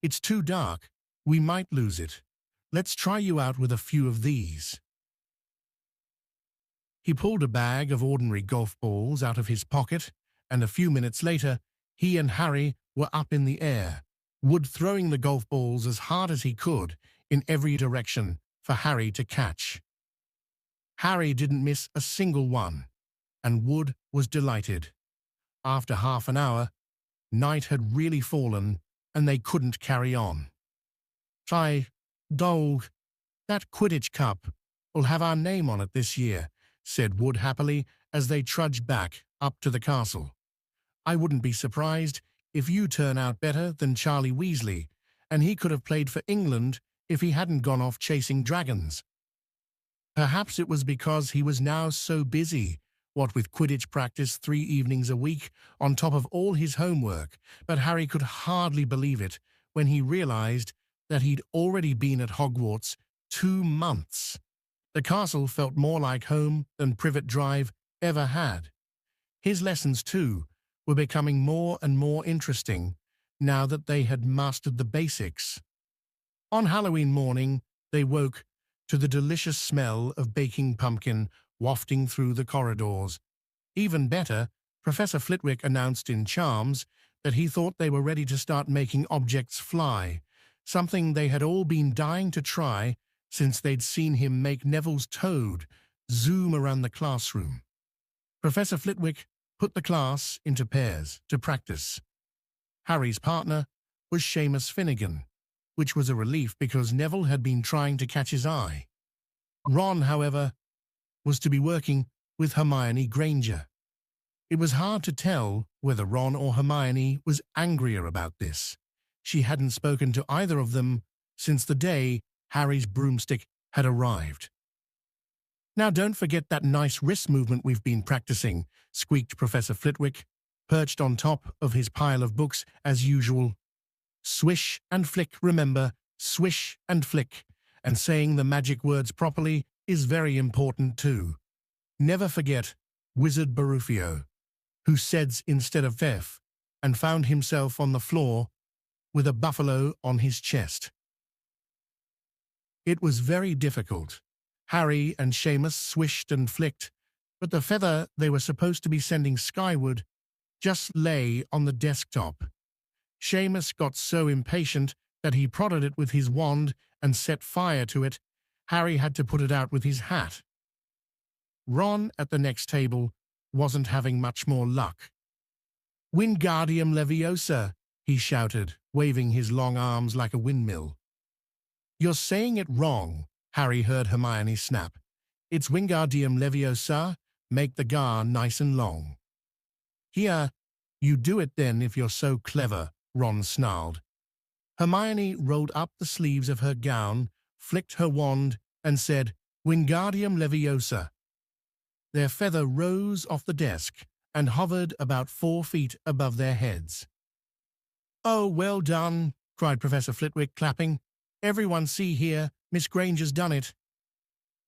"It's too dark. We might lose it. Let's try you out with a few of these." He pulled a bag of ordinary golf balls out of his pocket, and a few minutes later, he and Harry were up in the air, Wood throwing the golf balls as hard as he could in every direction for Harry to catch. Harry didn't miss a single one, and Wood was delighted. After half an hour, night had really fallen, and they couldn't carry on. "Try, dog, that Quidditch Cup will have our name on it this year," said Wood happily as they trudged back up to the castle. "I wouldn't be surprised if you turn out better than Charlie Weasley, and he could have played for England if he hadn't gone off chasing dragons." Perhaps it was because he was now so busy, what with Quidditch practice 3 evenings a week on top of all his homework, but Harry could hardly believe it when he realized that he'd already been at Hogwarts 2 months. The castle felt more like home than Privet Drive ever had. His lessons, too, were becoming more and more interesting now that they had mastered the basics. On Halloween morning, they woke to the delicious smell of baking pumpkin wafting through the corridors. Even better, Professor Flitwick announced in Charms that he thought they were ready to start making objects fly, something they had all been dying to try since they'd seen him make Neville's toad zoom around the classroom. Professor Flitwick put the class into pairs to practice. Harry's partner was Seamus Finnegan, which was a relief because Neville had been trying to catch his eye. Ron, however, was to be working with Hermione Granger. It was hard to tell whether Ron or Hermione was angrier about this. She hadn't spoken to either of them since the day Harry's broomstick had arrived. "Now don't forget that nice wrist movement we've been practicing," squeaked Professor Flitwick, perched on top of his pile of books as usual. Swish and flick, remember, swish and flick. And saying the magic words properly is very important too. Never forget Wizard Barufio, who said instead of F, and found himself on the floor with a buffalo on his chest. It was very difficult. Harry and Seamus swished and flicked, but the feather they were supposed to be sending skyward just lay on the desktop. Seamus got so impatient that he prodded it with his wand and set fire to it. Harry had to put it out with his hat. Ron, at the next table, wasn't having much more luck. "Wingardium Leviosa," he shouted, waving his long arms like a windmill. "You're saying it wrong," Harry heard Hermione snap. "It's Wingardium Leviosa, make the gar nice and long." "Here, you do it then if you're so clever," Ron snarled. Hermione rolled up the sleeves of her gown, flicked her wand, and said, "Wingardium Leviosa." Their feather rose off the desk and hovered about 4 feet above their heads. "Oh, well done," cried Professor Flitwick, clapping. "Everyone see here, Miss Granger's done it."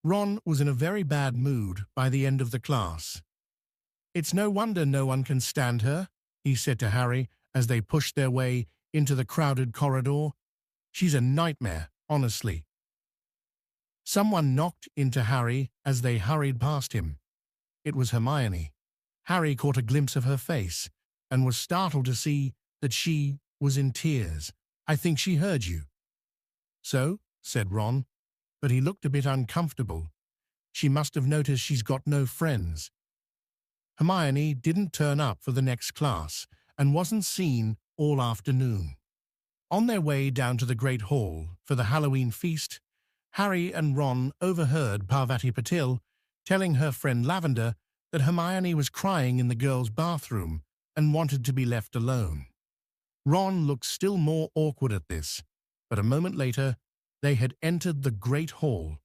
Ron was in a very bad mood by the end of the class. "It's no wonder no one can stand her," he said to Harry as they pushed their way into the crowded corridor. "She's a nightmare, honestly." Someone knocked into Harry as they hurried past him. It was Hermione. Harry caught a glimpse of her face and was startled to see that she was in tears. "I think she heard you." "So?" said Ron, but he looked a bit uncomfortable. "She must have noticed she's got no friends." Hermione didn't turn up for the next class and wasn't seen all afternoon. On their way down to the Great Hall for the Halloween feast, Harry and Ron overheard Parvati Patil telling her friend Lavender that Hermione was crying in the girls' bathroom and wanted to be left alone. Ron looked still more awkward at this, but a moment later they had entered the Great Hall,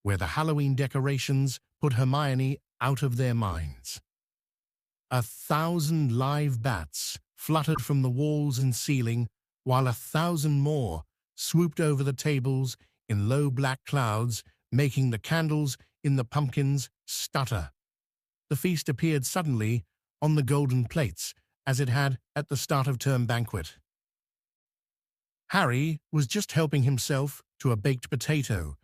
where the Halloween decorations put Hermione out of their minds. 1,000 live bats fluttered from the walls and ceiling, while 1,000 more swooped over the tables in low black clouds, making the candles in the pumpkins stutter. The feast appeared suddenly on the golden plates, as it had at the start of term banquet. Harry was just helping himself to a baked potato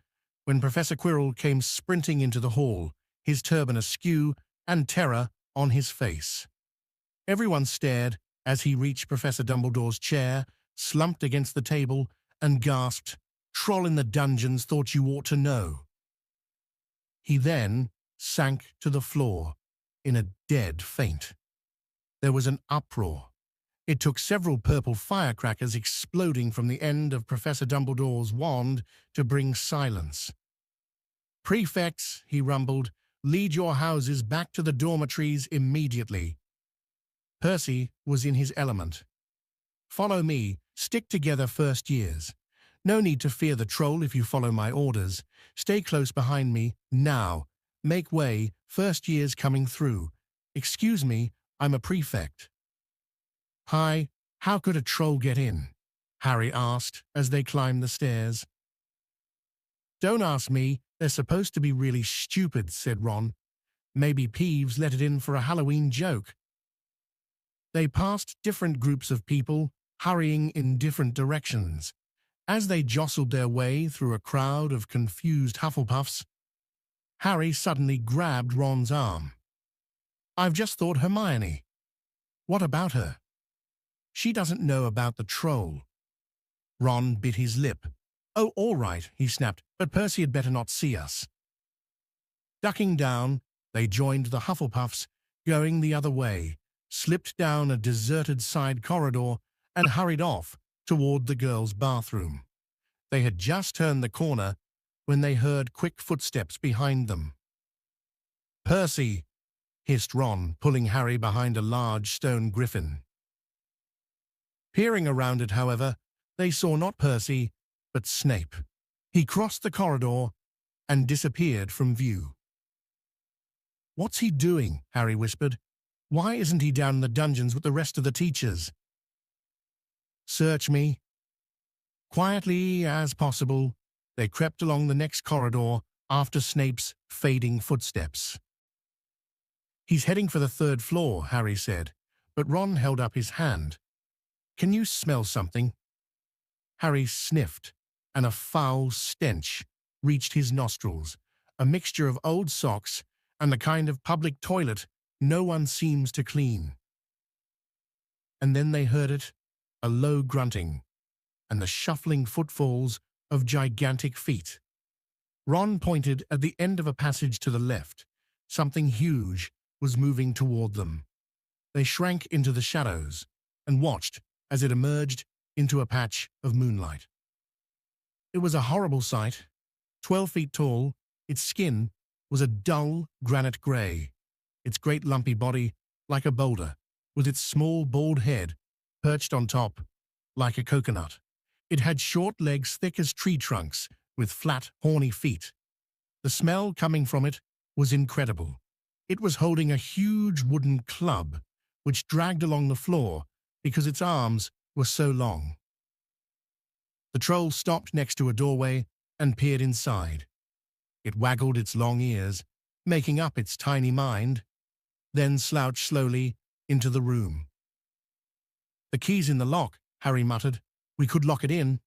when Professor Quirrell came sprinting into the hall, his turban askew and terror on his face. Everyone stared as he reached Professor Dumbledore's chair, slumped against the table, and gasped, "Troll in the dungeons thought you ought to know." He then sank to the floor in a dead faint. There was an uproar. It took several purple firecrackers exploding from the end of Professor Dumbledore's wand to bring silence. "Prefects," he rumbled, "lead your houses back to the dormitories immediately." Percy was in his element. "Follow me. Stick together, first years. No need to fear the troll if you follow my orders. Stay close behind me, now. Make way, first years coming through. Excuse me, I'm a prefect." "Hi, how could a troll get in?" Harry asked as they climbed the stairs. "Don't ask me, they're supposed to be really stupid," said Ron. "Maybe Peeves let it in for a Halloween joke." They passed different groups of people, hurrying in different directions. As they jostled their way through a crowd of confused Hufflepuffs, Harry suddenly grabbed Ron's arm. "I've just thought Hermione. What about her? She doesn't know about the troll." Ron bit his lip. "Oh, all right," he snapped, "but Percy had better not see us." Ducking down, they joined the Hufflepuffs, going the other way, slipped down a deserted side corridor, and hurried off toward the girls' bathroom. They had just turned the corner when they heard quick footsteps behind them. "Percy!" hissed Ron, pulling Harry behind a large stone griffin. Peering around it, however, they saw not Percy, but Snape. He crossed the corridor and disappeared from view. "What's he doing?" Harry whispered. "Why isn't he down in the dungeons with the rest of the teachers?" "Search me," Quietly as possible, they crept along the next corridor after Snape's fading footsteps. "He's heading for the third floor," Harry said, but Ron held up his hand. "Can you smell something?" Harry sniffed, and a foul stench reached his nostrils, a mixture of old socks and the kind of public toilet no one seems to clean. And then they heard it, a low grunting, and the shuffling footfalls of gigantic feet. Ron pointed at the end of a passage to the left. Something huge was moving toward them. They shrank into the shadows and watched as it emerged into a patch of moonlight. It was a horrible sight. 12 feet tall, its skin was a dull granite gray, its great lumpy body like a boulder, with its small bald head perched on top like a coconut. It had short legs thick as tree trunks, with flat, horny feet. The smell coming from it was incredible. It was holding a huge wooden club, which dragged along the floor because its arms were so long. The troll stopped next to a doorway and peered inside. It waggled its long ears, making up its tiny mind, then slouched slowly into the room. "The key's in the lock," Harry muttered. "We could lock it in."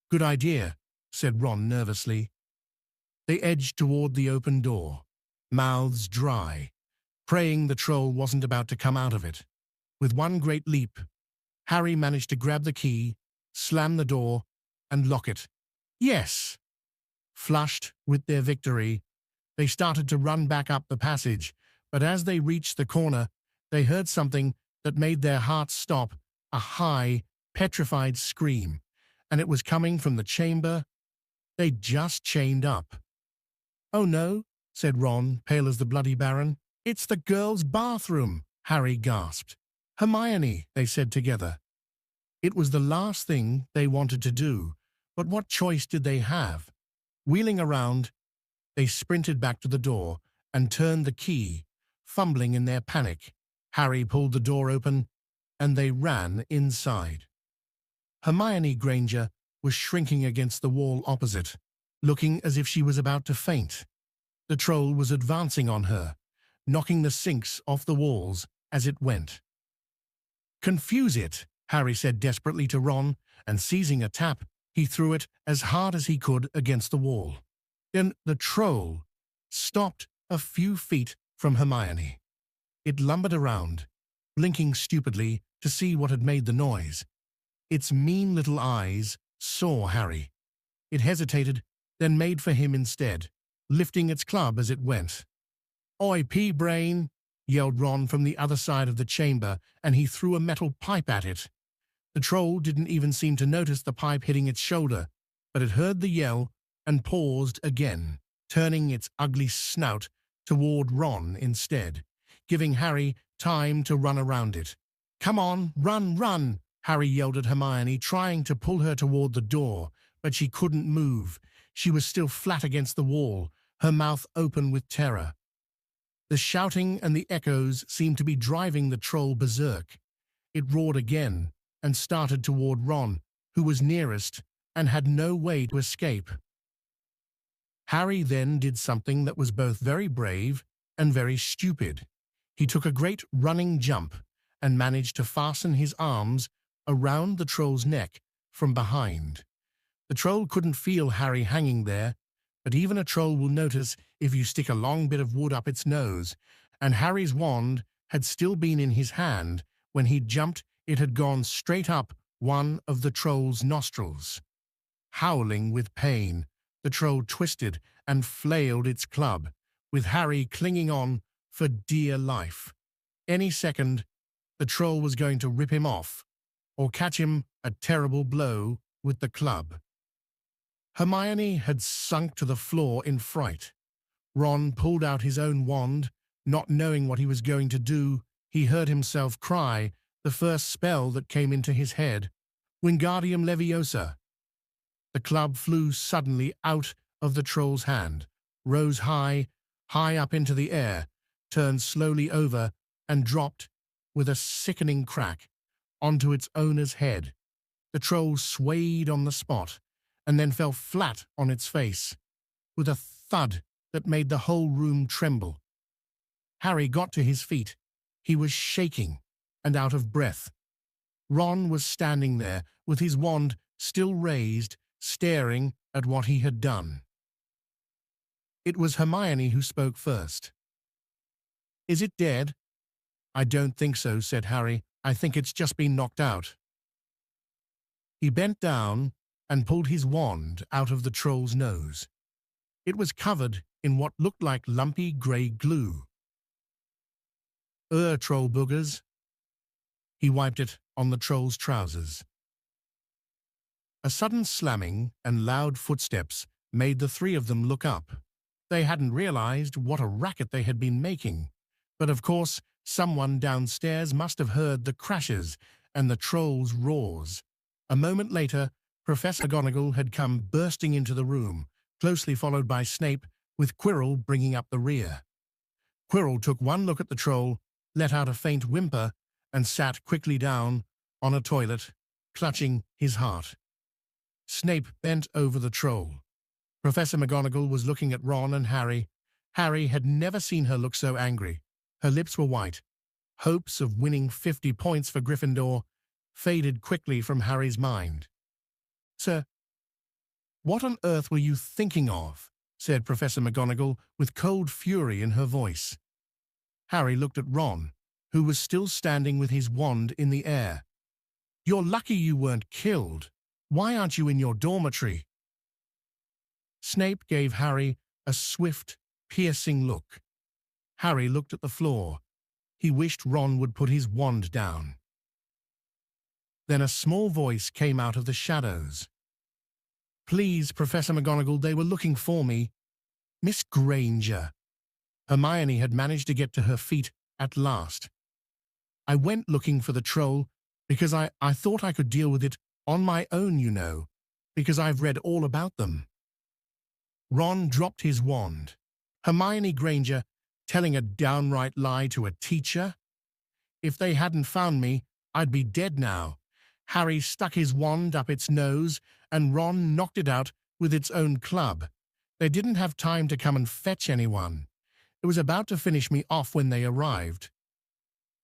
"Good idea," said Ron nervously. They edged toward the open door, mouths dry, praying the troll wasn't about to come out of it. With one great leap, Harry managed to grab the key, slam the door, and lock it. Yes! Flushed with their victory, they started to run back up the passage, but as they reached the corner, they heard something that made their hearts stop, a high, petrified scream, and it was coming from the chamber they'd just chained up. "Oh no," said Ron, pale as the bloody Baron. "It's the girls' bathroom," Harry gasped. "Hermione," they said together. It was the last thing they wanted to do, but what choice did they have? Wheeling around, they sprinted back to the door and turned the key, fumbling in their panic. Harry pulled the door open, and they ran inside. Hermione Granger was shrinking against the wall opposite, looking as if she was about to faint. The troll was advancing on her, knocking the sinks off the walls as it went. "Confuse it," Harry said desperately to Ron, and seizing a tap, he threw it as hard as he could against the wall. Then the troll stopped a few feet from Hermione. It lumbered around, blinking stupidly to see what had made the noise. Its mean little eyes saw Harry. It hesitated, then made for him instead, lifting its club as it went. "Oi, pea-brain!" yelled Ron from the other side of the chamber, and he threw a metal pipe at it. The troll didn't even seem to notice the pipe hitting its shoulder, but it heard the yell and paused again, turning its ugly snout toward Ron instead, giving Harry time to run around it. "Come on, run, run!" Harry yelled at Hermione, trying to pull her toward the door, but she couldn't move. She was still flat against the wall, her mouth open with terror. The shouting and the echoes seemed to be driving the troll berserk. It roared again and started toward Ron, who was nearest and had no way to escape. Harry then did something that was both very brave and very stupid. He took a great running jump and managed to fasten his arms around the troll's neck from behind. The troll couldn't feel Harry hanging there, but even a troll will notice if you stick a long bit of wood up its nose, and Harry's wand had still been in his hand when he jumped. It had gone straight up one of the troll's nostrils. Howling with pain, the troll twisted and flailed its club, with Harry clinging on for dear life. Any second, the troll was going to rip him off, or catch him a terrible blow with the club. Hermione had sunk to the floor in fright. Ron pulled out his own wand, not knowing what he was going to do. He heard himself cry the first spell that came into his head, Wingardium Leviosa. The club flew suddenly out of the troll's hand, rose high, high up into the air, turned slowly over, and dropped with a sickening crack onto its owner's head. The troll swayed on the spot and then fell flat on its face, with a thud that made the whole room tremble. Harry got to his feet. He was shaking and out of breath. Ron was standing there with his wand still raised, staring at what he had done. It was Hermione who spoke first. "Is it dead?" "I don't think so," said Harry. "I think it's just been knocked out." He bent down and pulled his wand out of the troll's nose. It was covered in what looked like lumpy grey glue. Troll boogers." He wiped it on the troll's trousers. A sudden slamming and loud footsteps made the three of them look up. They hadn't realized what a racket they had been making, but of course someone downstairs must have heard the crashes and the troll's roars. A moment later, Professor McGonagall had come bursting into the room, closely followed by Snape, with Quirrell bringing up the rear. Quirrell took one look at the troll, let out a faint whimper, and sat quickly down on a toilet, clutching his heart. Snape bent over the troll. Professor McGonagall was looking at Ron and Harry. Harry had never seen her look so angry. Her lips were white. Hopes of winning 50 points for Gryffindor faded quickly from Harry's mind. "Sir, what on earth were you thinking of?" said Professor McGonagall with cold fury in her voice. Harry looked at Ron, who was still standing with his wand in the air. "You're lucky you weren't killed. Why aren't you in your dormitory?" Snape gave Harry a swift, piercing look. Harry looked at the floor. He wished Ron would put his wand down. Then a small voice came out of the shadows. "Please, Professor McGonagall, they were looking for me. Miss Granger." Hermione had managed to get to her feet at last. "I went looking for the troll because I thought I could deal with it on my own, you know, because I've read all about them." Ron dropped his wand. Hermione Granger telling a downright lie to a teacher? "If they hadn't found me, I'd be dead now." Harry stuck his wand up its nose, and Ron knocked it out with its own club. They didn't have time to come and fetch anyone. It was about to finish me off when they arrived.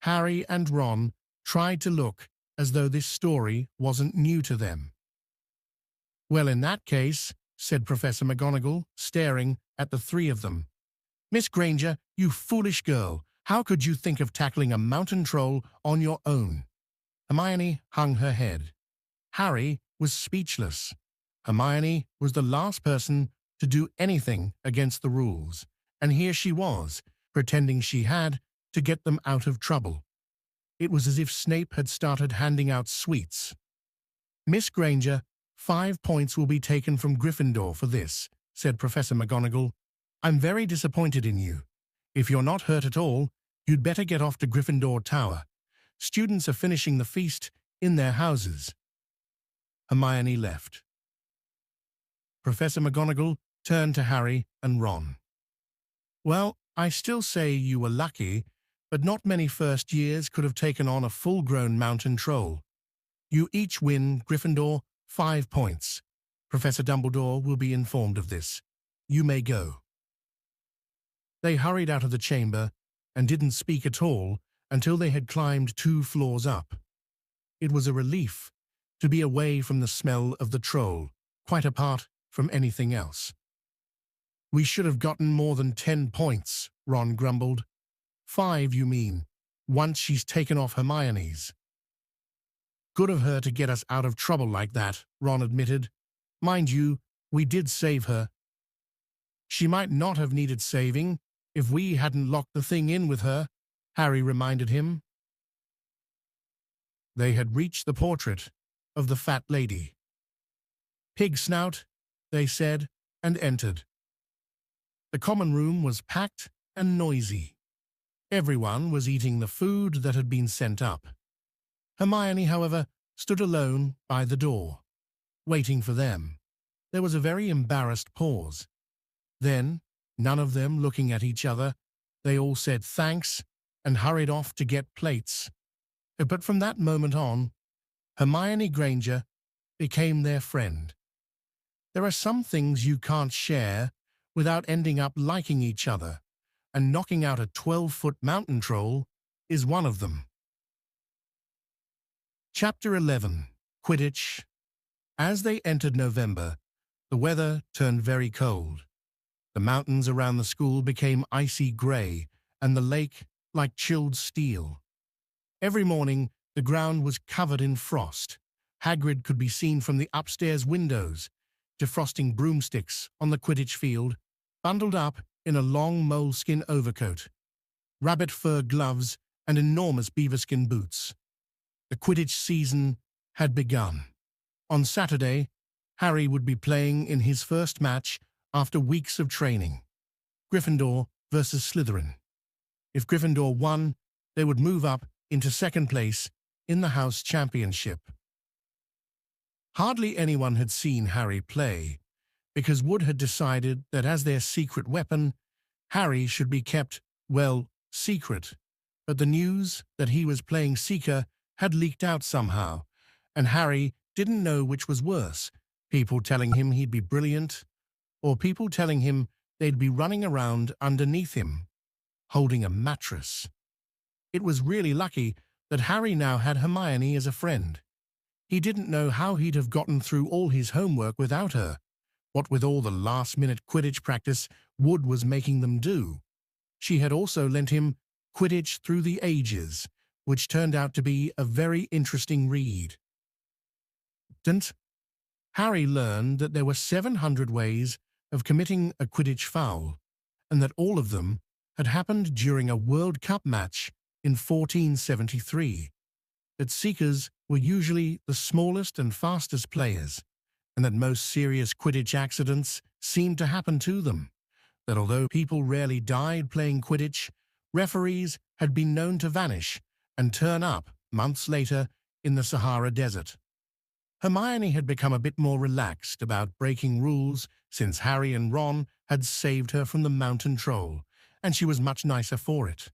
Harry and Ron tried to look as though this story wasn't new to them. "Well, in that case," said Professor McGonagall, staring at the three of them. "Miss Granger, you foolish girl, how could you think of tackling a mountain troll on your own?" Hermione hung her head. Harry was speechless. Hermione was the last person to do anything against the rules, and here she was, pretending she had to get them out of trouble. It was as if Snape had started handing out sweets. "Miss Granger, 5 points will be taken from Gryffindor for this," said Professor McGonagall. "I'm very disappointed in you. If you're not hurt at all, you'd better get off to Gryffindor Tower. Students are finishing the feast in their houses." Hermione left. Professor McGonagall turned to Harry and Ron. "Well, I still say you were lucky, but not many first years could have taken on a full-grown mountain troll. You each win Gryffindor 5 points. Professor Dumbledore will be informed of this. You may go." They hurried out of the chamber and didn't speak at all until they had climbed 2 floors up. It was a relief to be away from the smell of the troll, quite apart from anything else. "We should have gotten more than 10 points, Ron grumbled. 5, you mean, once she's taken off Hermione's." "Good of her to get us out of trouble like that," Ron admitted. "Mind you, we did save her." "She might not have needed saving if we hadn't locked the thing in with her," Harry reminded him. They had reached the portrait of the fat lady. "Pig snout," they said, and entered. The common room was packed and noisy. Everyone was eating the food that had been sent up. Hermione, however, stood alone by the door, waiting for them. There was a very embarrassed pause. Then, none of them looking at each other, they all said thanks and hurried off to get plates. But from that moment on, Hermione Granger became their friend. There are some things you can't share without ending up liking each other, and knocking out a 12-foot mountain troll is one of them. Chapter 11. Quidditch. As they entered November, the weather turned very cold. The mountains around the school became icy grey, and the lake like chilled steel. Every morning, the ground was covered in frost. Hagrid could be seen from the upstairs windows, defrosting broomsticks on the Quidditch field, bundled up in a long moleskin overcoat, rabbit fur gloves, and enormous beaverskin boots. The Quidditch season had begun. On Saturday, Harry would be playing in his first match after weeks of training. Gryffindor versus Slytherin. If Gryffindor won, they would move up into second place in the House Championship. Hardly anyone had seen Harry play, because Wood had decided that as their secret weapon, Harry should be kept, well, secret. But the news that he was playing Seeker had leaked out somehow, and Harry didn't know which was worse, people telling him he'd be brilliant, or people telling him they'd be running around underneath him, holding a mattress. It was really lucky that Harry now had Hermione as a friend. He didn't know how he'd have gotten through all his homework without her, what with all the last-minute Quidditch practice Wood was making them do. She had also lent him Quidditch Through the Ages, which turned out to be a very interesting read. Harry learned that there were 700 ways of committing a Quidditch foul, and that all of them had happened during a World Cup match in 1473, that Seekers were usually the smallest and fastest players, and that most serious Quidditch accidents seemed to happen to them, that although people rarely died playing Quidditch, referees had been known to vanish and turn up months later in the Sahara Desert. Hermione had become a bit more relaxed about breaking rules since Harry and Ron had saved her from the mountain troll, and she was much nicer for it.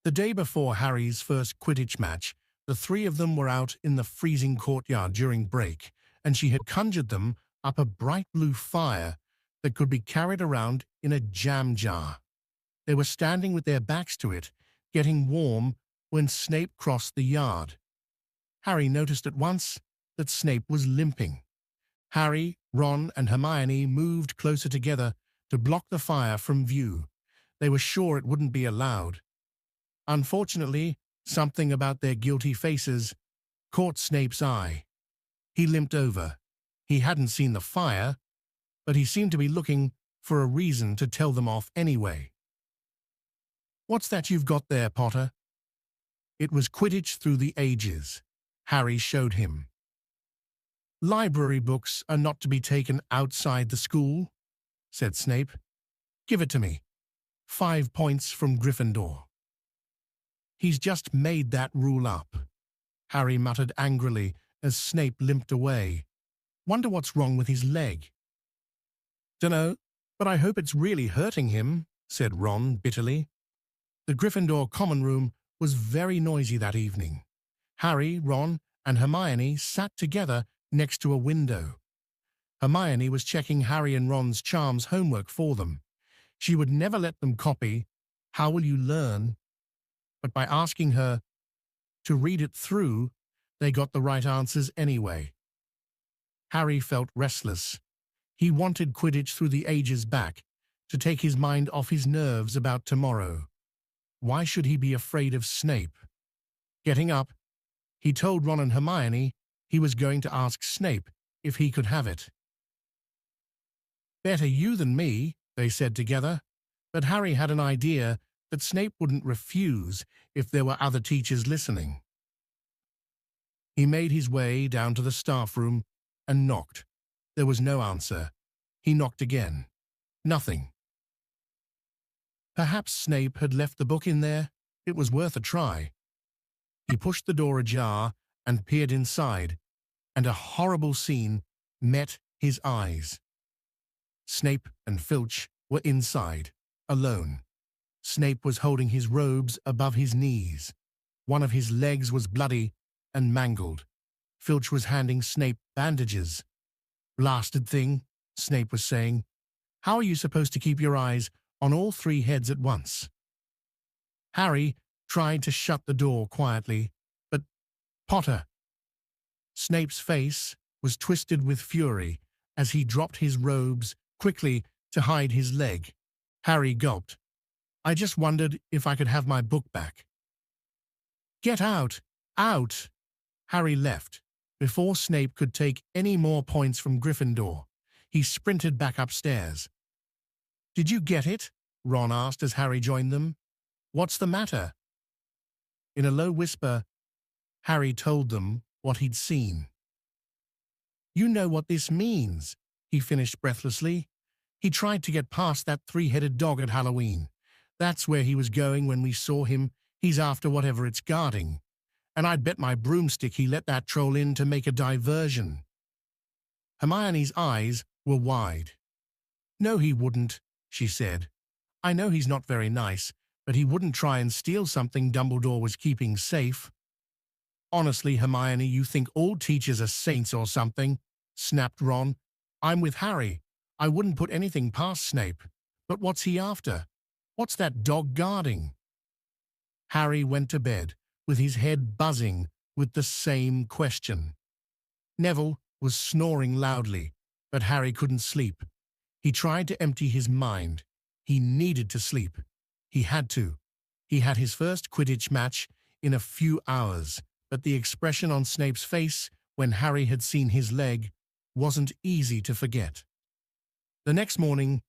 The day before Harry's first Quidditch match, the three of them were out in the freezing courtyard during break, and she had conjured them up a bright blue fire that could be carried around in a jam jar. They were standing with their backs to it, getting warm, when Snape crossed the yard. Harry noticed at once that Snape was limping. Harry, Ron, and Hermione moved closer together to block the fire from view. They were sure it wouldn't be allowed. Unfortunately, something about their guilty faces caught Snape's eye. He limped over. He hadn't seen the fire, but he seemed to be looking for a reason to tell them off anyway. "What's that you've got there, Potter?" It was Quidditch Through the Ages. Harry showed him. "Library books are not to be taken outside the school," said Snape. "Give it to me. 5 points from Gryffindor." "He's just made that rule up," Harry muttered angrily as Snape limped away. "Wonder what's wrong with his leg." "Dunno, but I hope it's really hurting him," said Ron bitterly. The Gryffindor common room was very noisy that evening. Harry, Ron, and Hermione sat together next to a window. Hermione was checking Harry and Ron's charms homework for them. She would never let them copy "How will you learn?" but by asking her to read it through, they got the right answers anyway. Harry felt restless. He wanted Quidditch Through the Ages back, to take his mind off his nerves about tomorrow. Why should he be afraid of Snape? Getting up, he told Ron and Hermione he was going to ask Snape if he could have it. "Better you than me," they said together, but Harry had an idea that Snape wouldn't refuse if there were other teachers listening. He made his way down to the staff room and knocked. There was no answer. He knocked again. Nothing. Perhaps Snape had left the book in there. It was worth a try. He pushed the door ajar and peered inside, and a horrible scene met his eyes. Snape and Filch were inside, alone. Snape was holding his robes above his knees. One of his legs was bloody and mangled. Filch was handing Snape bandages. "Blasted thing," Snape was saying. "How are you supposed to keep your eyes on all three heads at once?" Harry tried to shut the door quietly, but Potter. Snape's face was twisted with fury as he dropped his robes quickly to hide his leg. Harry gulped. "I just wondered if I could have my book back." "Get out! Out!" Harry left. Before Snape could take any more points from Gryffindor, he sprinted back upstairs. "Did you get it?" Ron asked as Harry joined them. "What's the matter?" In a low whisper, Harry told them what he'd seen. "You know what this means," he finished breathlessly. "He tried to get past that three-headed dog at Halloween. That's where he was going when we saw him. He's after whatever it's guarding. And I'd bet my broomstick he let that troll in to make a diversion." Hermione's eyes were wide. "No, he wouldn't," she said. "I know he's not very nice, but he wouldn't try and steal something Dumbledore was keeping safe." "Honestly, Hermione, you think all teachers are saints or something," snapped Ron. "I'm with Harry. I wouldn't put anything past Snape. But what's he after? What's that dog guarding?" Harry went to bed, with his head buzzing with the same question. Neville was snoring loudly, but Harry couldn't sleep. He tried to empty his mind. He needed to sleep. He had to. He had his first Quidditch match in a few hours, but the expression on Snape's face when Harry had seen his leg wasn't easy to forget. The next morning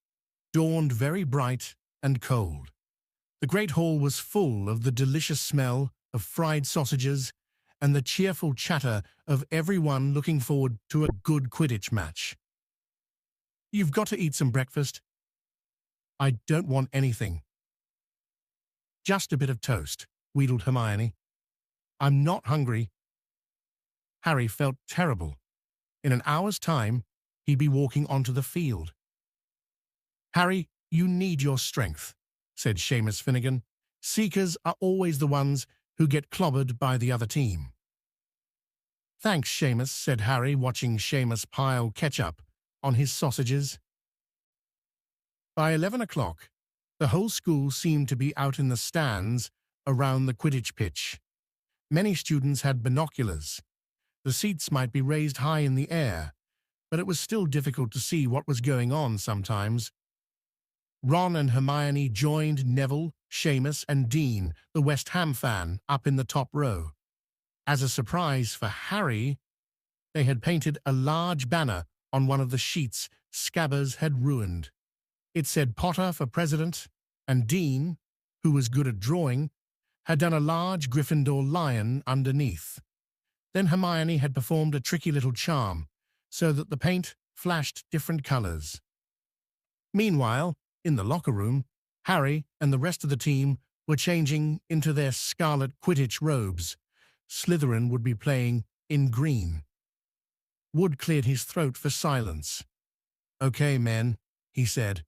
dawned very bright and cold. The Great Hall was full of the delicious smell of fried sausages and the cheerful chatter of everyone looking forward to a good Quidditch match. "You've got to eat some breakfast." "I don't want anything." "Just a bit of toast," wheedled Hermione. "I'm not hungry." Harry felt terrible. In an hour's time, he'd be walking onto the field. "Harry, you need your strength," said Seamus Finnegan. "Seekers are always the ones who get clobbered by the other team." "Thanks, Seamus," said Harry, watching Seamus pile ketchup on his sausages. By 11 o'clock, the whole school seemed to be out in the stands around the Quidditch pitch. Many students had binoculars. The seats might be raised high in the air, but it was still difficult to see what was going on sometimes. Ron and Hermione joined Neville, Seamus, and Dean, the West Ham fan, up in the top row. As a surprise for Harry, they had painted a large banner on one of the sheets Scabbers had ruined. It said Potter for president, and Dean, who was good at drawing, had done a large Gryffindor lion underneath. Then Hermione had performed a tricky little charm, so that the paint flashed different colors. Meanwhile, in the locker room, Harry and the rest of the team were changing into their scarlet Quidditch robes. Slytherin would be playing in green. Wood cleared his throat for silence. "Okay, men," he said.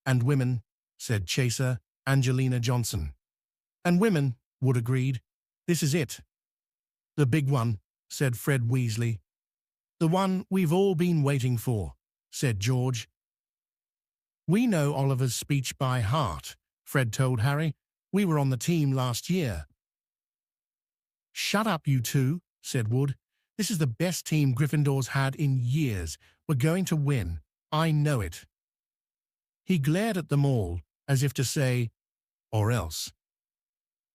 "And women," said Chaser Angelina Johnson. "And women," Wood agreed. "This is it." "The big one," said Fred Weasley. "The one we've all been waiting for," said George. "We know Oliver's speech by heart," Fred told Harry. "We were on the team last year." "Shut up, you two," said Wood. "This is the best team Gryffindor's had in years. We're going to win. I know it." He glared at them all, as if to say, "Or else."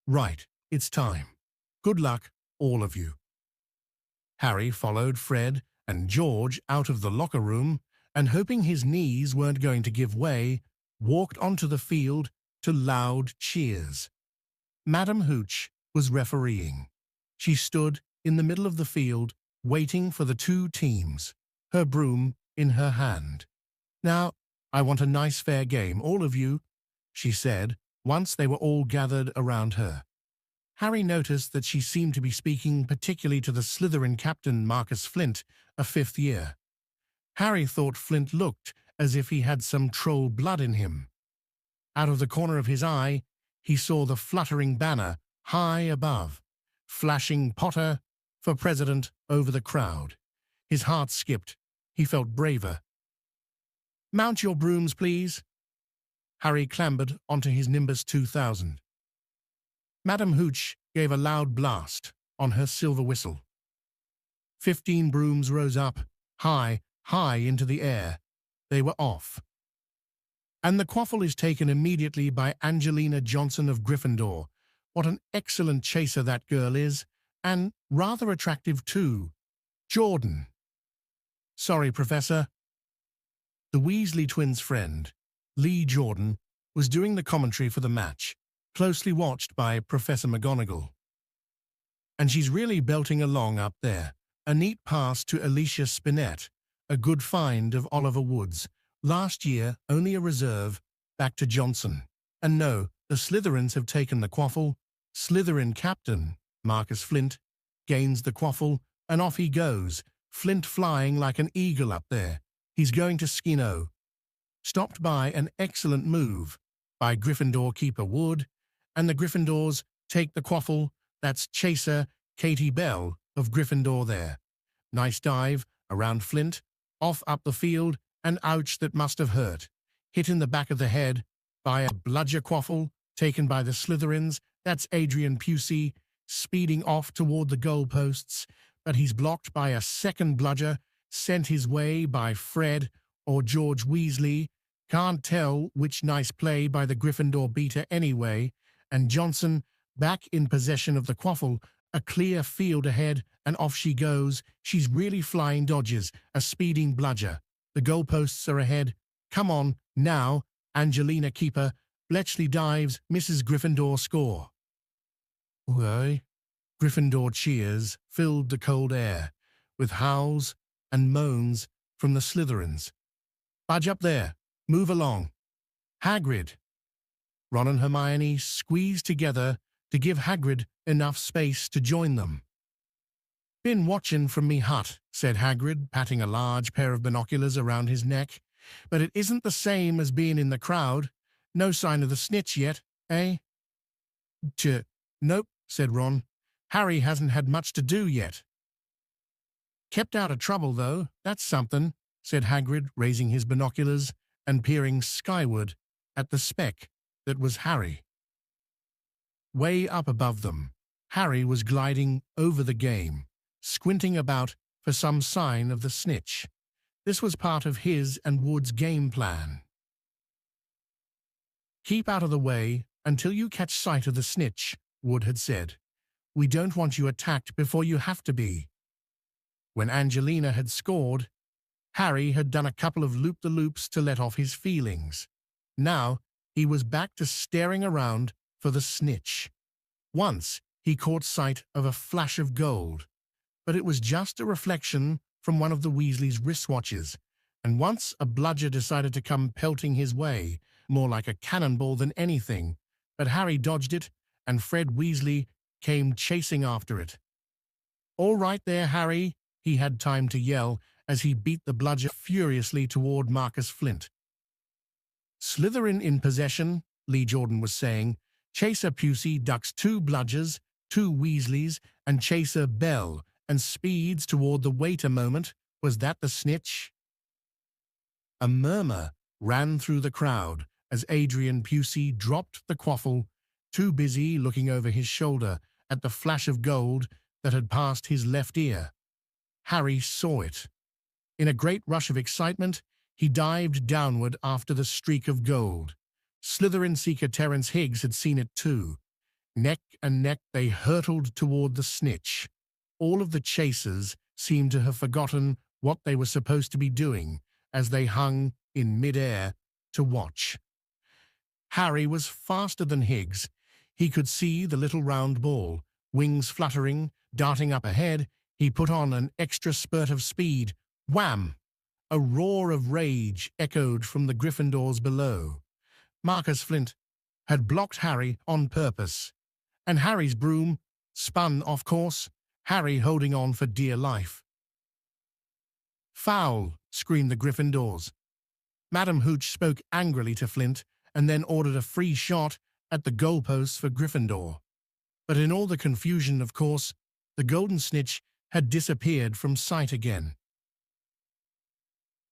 "Right, it's time. Good luck, all of you." Harry followed Fred and George out of the locker room, and hoping his knees weren't going to give way, walked onto the field to loud cheers. Madam Hooch was refereeing. She stood in the middle of the field, waiting for the two teams, her broom in her hand. "Now, I want a nice fair game, all of you," she said, once they were all gathered around her. Harry noticed that she seemed to be speaking particularly to the Slytherin captain Marcus Flint, a fifth year. Harry thought Flint looked as if he had some troll blood in him. Out of the corner of his eye, he saw the fluttering banner high above, flashing Potter for president over the crowd. His heart skipped. He felt braver. "Mount your brooms, please." Harry clambered onto his Nimbus 2000. Madame Hooch gave a loud blast on her silver whistle. 15 brooms rose up, high, high into the air. They were off. And the quaffle is taken immediately by Angelina Johnson of Gryffindor. What an excellent chaser that girl is, and rather attractive too. Jordan. Sorry, Professor. The Weasley twins' friend, Lee Jordan, was doing the commentary for the match, closely watched by Professor McGonagall. And she's really belting along up there. A neat pass to Alicia Spinett, a good find of Oliver Woods. Last year, only a reserve, back to Johnson. And no, the Slytherins have taken the quaffle. Slytherin captain, Marcus Flint, gains the quaffle, and off he goes, Flint flying like an eagle up there. He's going to Skino. Stopped by an excellent move by Gryffindor keeper Wood, and the Gryffindors take the quaffle. That's chaser Katie Bell of Gryffindor there. Nice dive around Flint, off up the field, and ouch, that must have hurt. Hit in the back of the head by a bludger quaffle taken by the Slytherins. That's Adrian Pusey speeding off toward the goalposts, but he's blocked by a second bludger sent his way by Fred or George Weasley. Can't tell which. Nice play by the Gryffindor beater anyway, and Johnson back in possession of the quaffle. A clear field ahead, and off she goes. She's really flying dodges, a speeding bludger. The goalposts are ahead. Come on, now, Angelina keeper. Bletchley dives, misses. Gryffindor score. Why? Gryffindor cheers filled the cold air, with howls and moans from the Slytherins. Budge up there. Move along. Hagrid. Ron and Hermione squeeze together to give Hagrid enough space to join them. "Been watchin' from me hut," said Hagrid, patting a large pair of binoculars around his neck. "But it isn't the same as being in the crowd. No sign of the snitch yet, eh?" Nope," said Ron. "Harry hasn't had much to do yet." "Kept out of trouble, though. That's something," said Hagrid, raising his binoculars and peering skyward at the speck that was Harry. Way up above them, Harry was gliding over the game, squinting about for some sign of the snitch. This was part of his and Wood's game plan. "Keep out of the way until you catch sight of the snitch," Wood had said. "We don't want you attacked before you have to be." When Angelina had scored, Harry had done a couple of loop-the-loops to let off his feelings. Now he was back to staring around for the snitch. Once he caught sight of a flash of gold, but it was just a reflection from one of the Weasleys' wristwatches, and once a bludger decided to come pelting his way, more like a cannonball than anything, but Harry dodged it, and Fred Weasley came chasing after it. "All right there, Harry," he had time to yell as he beat the bludger furiously toward Marcus Flint. "Slytherin in possession," Lee Jordan was saying. Chaser Pusey ducks 2 bludgers, 2 Weasleys, and Chaser Bell, and speeds toward the waiter moment. Was that the snitch? A murmur ran through the crowd as Adrian Pusey dropped the quaffle, too busy looking over his shoulder at the flash of gold that had passed his left ear. Harry saw it. In a great rush of excitement, he dived downward after the streak of gold. Slytherin seeker Terence Higgs had seen it too. Neck and neck they hurtled toward the snitch. All of the chasers seemed to have forgotten what they were supposed to be doing as they hung in mid-air to watch. Harry was faster than Higgs. He could see the little round ball, wings fluttering, darting up ahead. He put on an extra spurt of speed. Wham! A roar of rage echoed from the Gryffindors below. Marcus Flint had blocked Harry on purpose, and Harry's broom spun off course, Harry holding on for dear life. "Foul!" screamed the Gryffindors. Madame Hooch spoke angrily to Flint and then ordered a free shot at the goalposts for Gryffindor. But in all the confusion, of course, The golden snitch had disappeared from sight again.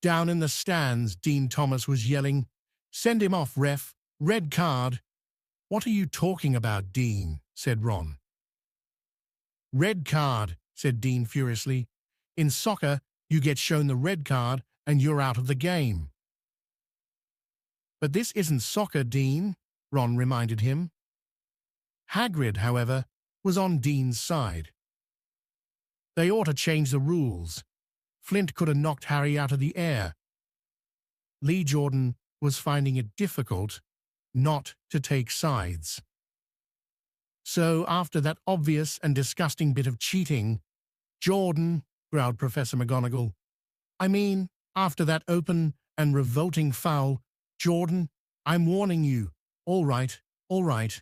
Down in the stands, Dean Thomas was yelling, "Send him off, ref! Red card!" "What are you talking about, Dean?" said Ron. "Red card," said Dean furiously. "In soccer, you get shown the red card and you're out of the game." "But this isn't soccer, Dean," Ron reminded him. Hagrid, however, was on Dean's side. "They ought to change the rules. Flint could have knocked Harry out of the air." Lee Jordan was finding it difficult not to take sides. "So after that obvious and disgusting bit of cheating, Jordan," growled Professor McGonagall, "I mean, after that open and revolting foul, Jordan, I'm warning you. All right, all right.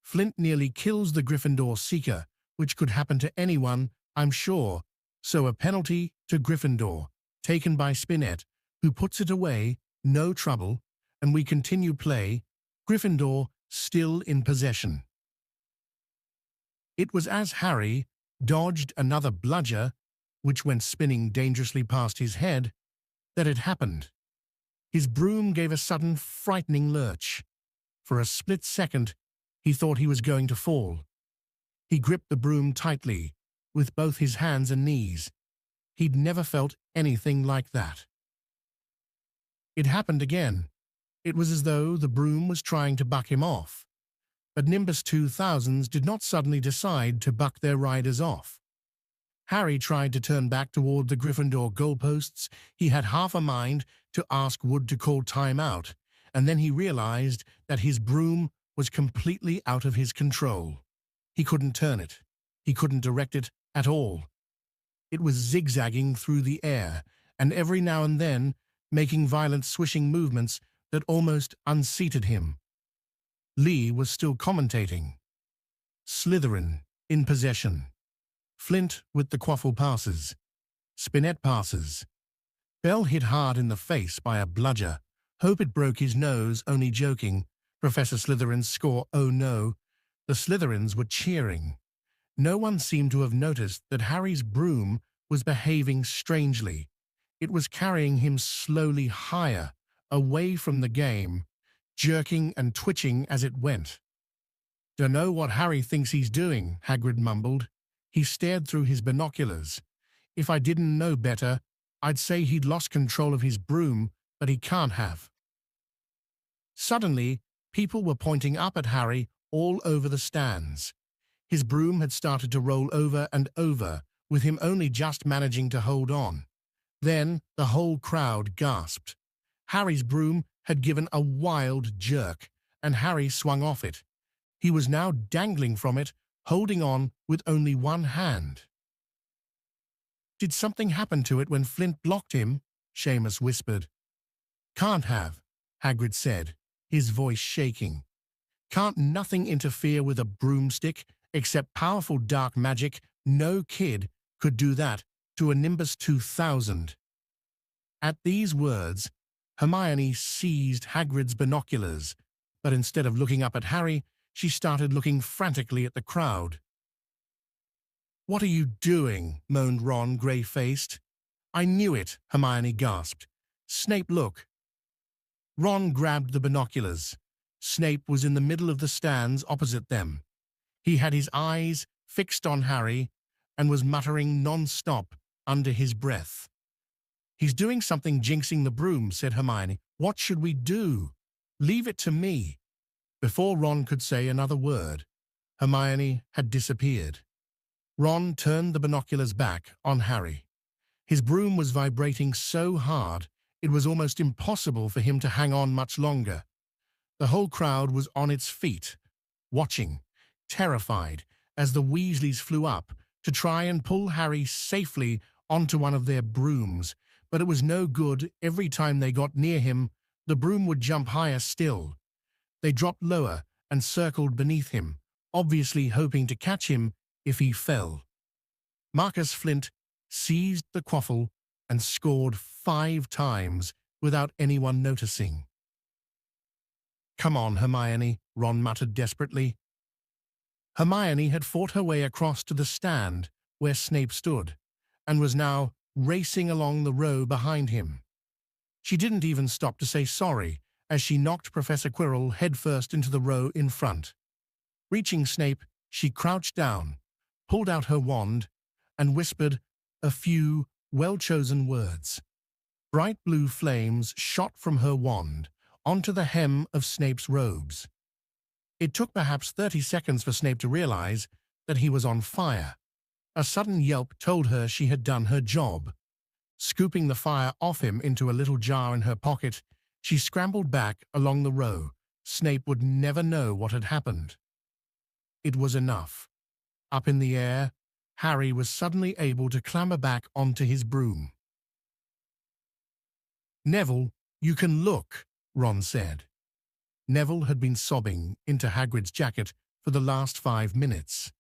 Flint nearly kills the Gryffindor Seeker, which could happen to anyone, I'm sure. So a penalty to Gryffindor, taken by Spinette, who puts it away, no trouble, and we continue play, Gryffindor still in possession." It was as Harry dodged another bludger, which went spinning dangerously past his head, that it happened. His broom gave a sudden frightening lurch. For a split second, he thought he was going to fall. He gripped the broom tightly, with both his hands and knees. He'd never felt anything like that. It happened again. It was as though the broom was trying to buck him off. But Nimbus 2000s did not suddenly decide to buck their riders off. Harry tried to turn back toward the Gryffindor goalposts. He had half a mind to ask Wood to call time out, and then he realized that his broom was completely out of his control. He couldn't turn it. He couldn't direct it at all. It was zigzagging through the air, and every now and then making violent swishing movements that almost unseated him. Lee was still commentating. Slytherin in possession. Flint with the quaffle passes. Spinette passes. Bell hit hard in the face by a bludger. Hope it broke his nose, only joking. Professor Slytherin's score, oh no. The Slytherins were cheering. No one seemed to have noticed that Harry's broom was behaving strangely. It was carrying him slowly higher, away from the game, jerking and twitching as it went. "Dunno what Harry thinks he's doing," Hagrid mumbled. He stared through his binoculars. "If I didn't know better, I'd say he'd lost control of his broom, but he can't have." Suddenly, people were pointing up at Harry all over the stands. His broom had started to roll over and over, with him only just managing to hold on. Then the whole crowd gasped. Harry's broom had given a wild jerk, and Harry swung off it. He was now dangling from it, holding on with only one hand. "Did something happen to it when Flint blocked him?" Seamus whispered. "Can't have," Hagrid said, his voice shaking. "Can't nothing interfere with a broomstick except powerful dark magic? No kid could do that to a Nimbus 2000. At these words, Hermione seized Hagrid's binoculars, but instead of looking up at Harry, she started looking frantically at the crowd. "What are you doing?" moaned Ron, grey-faced. "I knew it," Hermione gasped. "Snape, look." Ron grabbed the binoculars. Snape was in the middle of the stands opposite them. He had his eyes fixed on Harry and was muttering non-stop under his breath. "He's doing something jinxing the broom," said Hermione. "What should we do?" "Leave it to me." Before Ron could say another word, Hermione had disappeared. Ron turned the binoculars back on Harry. His broom was vibrating so hard it was almost impossible for him to hang on much longer. The whole crowd was on its feet, watching, terrified, as the Weasleys flew up to try and pull Harry safely onto one of their brooms, but it was no good. Every time they got near him, the broom would jump higher still. They dropped lower and circled beneath him, obviously hoping to catch him if he fell. Marcus Flint seized the quaffle and scored 5 times without anyone noticing. "Come on, Hermione," Ron muttered desperately. Hermione had fought her way across to the stand where Snape stood, and was now racing along the row behind him. She didn't even stop to say sorry as she knocked Professor Quirrell headfirst into the row in front. Reaching Snape, she crouched down, pulled out her wand, and whispered a few well-chosen words. Bright blue flames shot from her wand onto the hem of Snape's robes. It took perhaps 30 seconds for Snape to realize that he was on fire. A sudden yelp told her she had done her job. Scooping the fire off him into a little jar in her pocket, she scrambled back along the row. Snape would never know what had happened. It was enough. Up in the air, Harry was suddenly able to clamber back onto his broom. "Neville, you can look," Ron said. Neville had been sobbing into Hagrid's jacket for the last 5 minutes.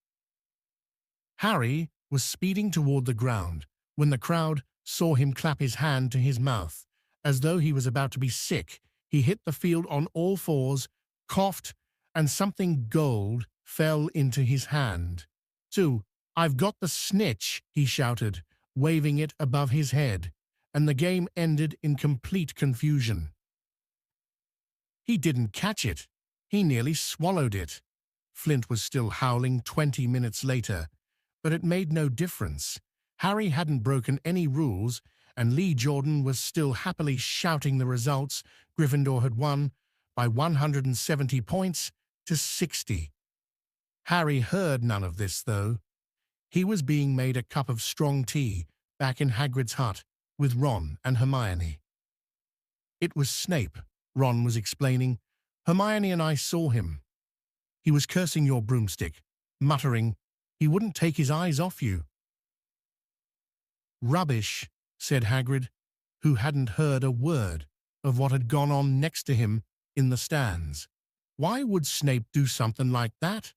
Harry was speeding toward the ground when the crowd saw him clap his hand to his mouth. As though he was about to be sick, he hit the field on all fours, coughed, and something gold fell into his hand. "I've got the snitch," he shouted, waving it above his head, and the game ended in complete confusion. He didn't catch it. He nearly swallowed it. Flint was still howling 20 minutes later, but it made no difference. Harry hadn't broken any rules, and Lee Jordan was still happily shouting the results. Gryffindor had won by 170 points to 60. Harry heard none of this, though. He was being made a cup of strong tea back in Hagrid's hut with Ron and Hermione. "It was Snape," Ron was explaining. "Hermione and I saw him. He was cursing your broomstick, muttering he wouldn't take his eyes off you." "Rubbish," said Hagrid, who hadn't heard a word of what had gone on next to him in the stands. "Why would Snape do something like that?"